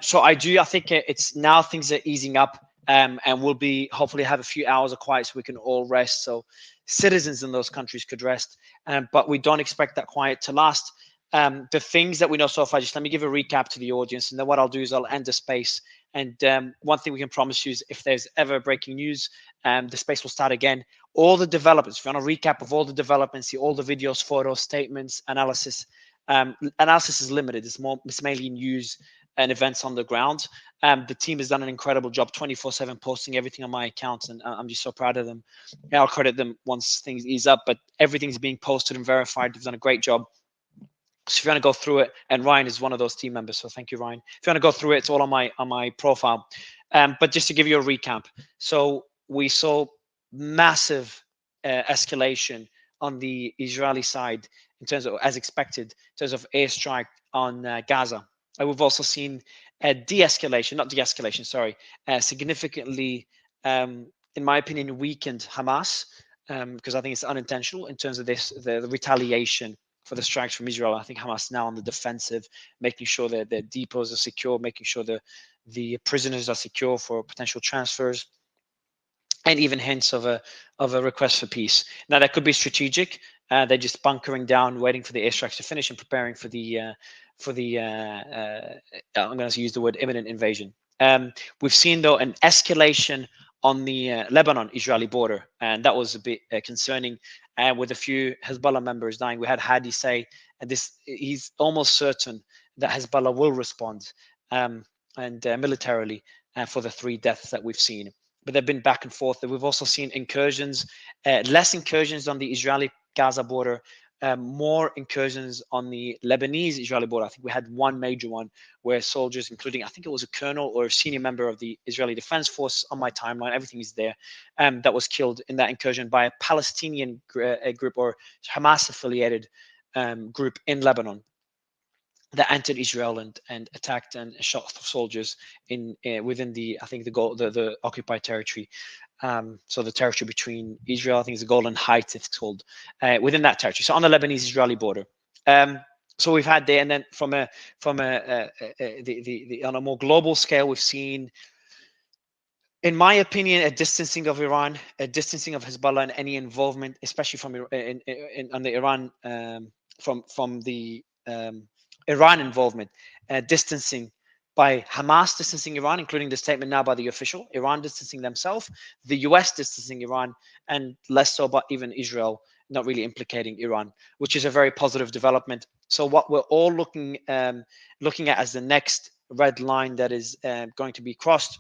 So I think it's now things are easing up, and we'll be hopefully have a few hours of quiet so we can all rest. So citizens in those countries could rest, but we don't expect that quiet to last. The things that we know so far, just let me give a recap to the audience, and then what I'll do is I'll end the space. And one thing we can promise you is if there's ever breaking news, the space will start again. All the developments, if you want a recap of all the developments, see all the videos, photos, statements, analysis. Analysis is limited. It's mainly news and events on the ground. The team has done an incredible job, 24/7, posting everything on my account, and I'm just so proud of them. Yeah, I'll credit them once things ease up, but everything's being posted and verified. They've done a great job. So if you want to go through it, and Ryan is one of those team members, so thank you, Ryan. If you want to go through it, it's all on my profile. But just to give you a recap, so we saw massive escalation on the Israeli side in terms of, as expected, in terms of airstrike on Gaza. And we've also seen a de-escalation, not de-escalation, sorry, significantly, in my opinion, weakened Hamas, because I think it's unintentional in terms of the retaliation for the strikes from Israel. I think Hamas now on the defensive, making sure that their depots are secure, making sure the prisoners are secure for potential transfers, and even hints of a request for peace. Now that could be strategic. They're just bunkering down, waiting for the airstrikes to finish and preparing for the I'm going to use the word imminent invasion. We've seen though an escalation on the Lebanon-Israeli border, and that was a bit concerning. With a few Hezbollah members dying, we had Hadi say, and he's almost certain that Hezbollah will respond and militarily for the 3 deaths that we've seen. But they've been back and forth. We've also seen incursions, less incursions on the Israeli-Gaza border, more incursions on the Lebanese-Israeli border. I think we had one major one where soldiers, including I think it was a colonel or a senior member of the Israeli Defense Force on my timeline, everything is there, that was killed in that incursion by a Palestinian group or Hamas-affiliated group in Lebanon that entered Israel and attacked and shot soldiers in within the the occupied territory. So the territory between Israel, I think it's the Golan Heights, it's called, within that territory. So on the Lebanese-Israeli border. So we've had there, and then from on a more global scale, we've seen, in my opinion, a distancing of Iran, a distancing of Hezbollah, and any involvement, especially from on the Iran from the Iran involvement, distancing by Hamas distancing Iran, including the statement now by the official, Iran distancing themselves, the US distancing Iran, and less so but even Israel not really implicating Iran, which is a very positive development. So what we're all looking at as the next red line that is going to be crossed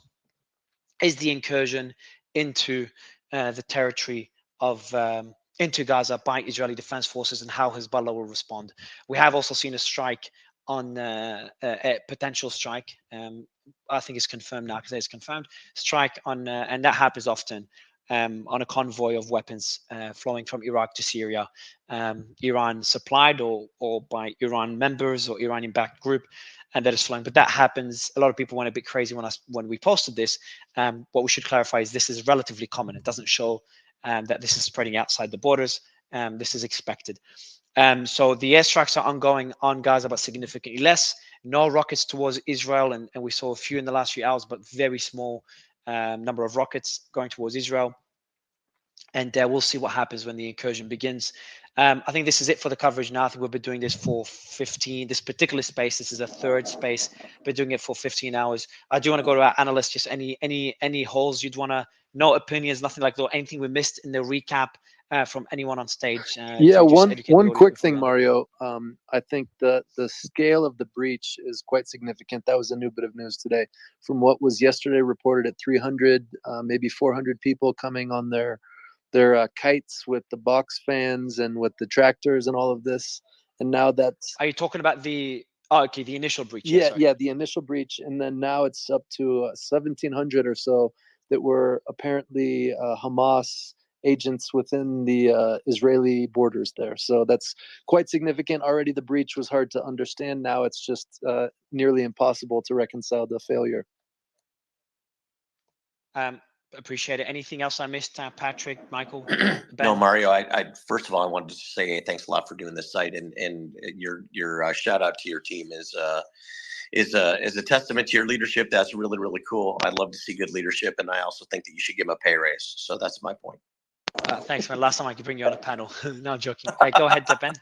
is the incursion into the territory of into Gaza by Israeli Defense Forces and how Hezbollah will respond. We have also seen a strike on a potential strike. I think it's confirmed now because it's confirmed strike on, and that happens often on a convoy of weapons flowing from Iraq to Syria, Iran supplied or by Iran members or Iranian-backed group, and that is flowing. But that happens. A lot of people went a bit crazy when we posted this. What we should clarify is this is relatively common. It doesn't show that this is spreading outside the borders. This is expected. So the airstrikes are ongoing on Gaza, but significantly less. No rockets towards Israel, and we saw a few in the last few hours, but very small number of rockets going towards Israel. And we'll see what happens when the incursion begins. I think this is it for the coverage now. I think we've been doing this for 15, this particular space. This is a third space. Been doing it for 15 hours. I do want to go to our analysts. Just any holes you'd want to know, opinions, nothing like that. Anything we missed in the recap from anyone on stage? Yeah, one quick thing, Mario. I think the scale of the breach is quite significant. That was a new bit of news today. From what was yesterday reported at 300, maybe 400 people coming on their kites with the box fans and with the tractors and all of this, and now that's. Are you talking about the? Oh, okay, the initial breach. Yeah, the initial breach, and then now it's up to 1,700 or so that were apparently Hamas agents within the Israeli borders there. So that's quite significant. Already the breach was hard to understand. Now it's just nearly impossible to reconcile the failure. Appreciate it. Anything else I missed, Patrick, Michael, Ben? No, Mario. I first of all, I wanted to say thanks a lot for doing this site, and your shout out to your team is a testament to your leadership. That's really, really cool. I love to see good leadership, and I also think that you should give them a pay raise. So that's my point. Thanks, man. Last time I could bring you on a panel. No, I'm joking. Go ahead, Ben.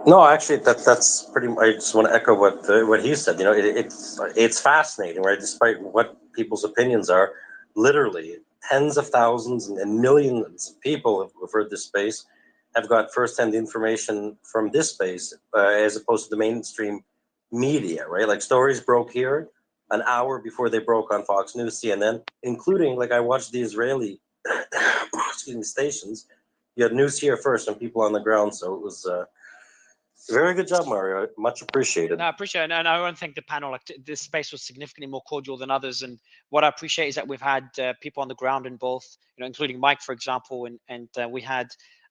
No, actually, that's pretty. I just want to echo what he said. You know, it's fascinating, right? Despite what people's opinions are, literally tens of thousands and millions of people who've heard this space have got firsthand information from this space, as opposed to the mainstream media, right? Like stories broke here an hour before they broke on Fox News, CNN, including I watched the Israeli stations. You had news here first and people on the ground, so it was. Very good job, Mario. Much appreciated. No, I appreciate it. And I want to thank the panel. Like, this space was significantly more cordial than others. And what I appreciate is that we've had people on the ground in both, including Mike, for example. And we had,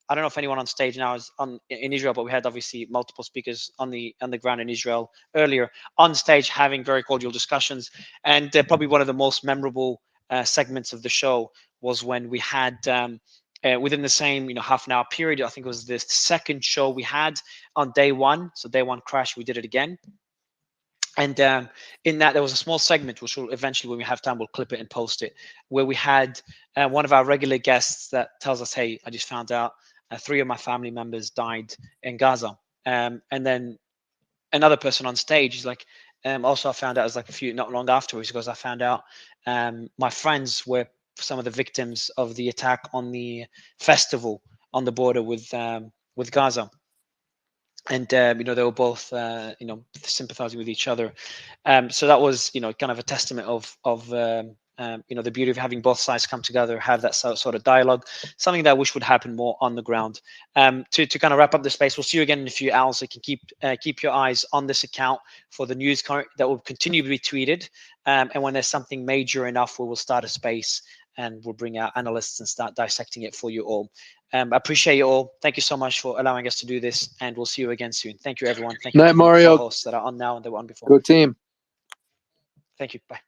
I don't know if anyone on stage now is in Israel, but we had obviously multiple speakers on the ground in Israel earlier on stage having very cordial discussions. And probably one of the most memorable segments of the show was when we had within the same half an hour period. I think it was the second show we had on day one. So day one crash, we did it again. And in that, there was a small segment, which will eventually, when we have time, we'll clip it and post it, where we had one of our regular guests that tells us, hey, I just found out 3 of my family members died in Gaza. And then another person on stage is like, also I found out, it was not long afterwards, because I found out my friends were some of the victims of the attack on the festival on the border with Gaza. And they were both sympathizing with each other. So that was kind of a testament of the beauty of having both sides come together, have that sort of dialogue, something that I wish would happen more on the ground. To kind of wrap up the space, we'll see you again in a few hours. So you can keep your eyes on this account for the news that will continue to be tweeted. And when there's something major enough, we will start a space and we'll bring out analysts and start dissecting it for you all. I appreciate you all. Thank you so much for allowing us to do this, and we'll see you again soon. Thank you, everyone. Thank you to the Mario. co-hosts that are on now and they were on before. Go team. Thank you. Bye.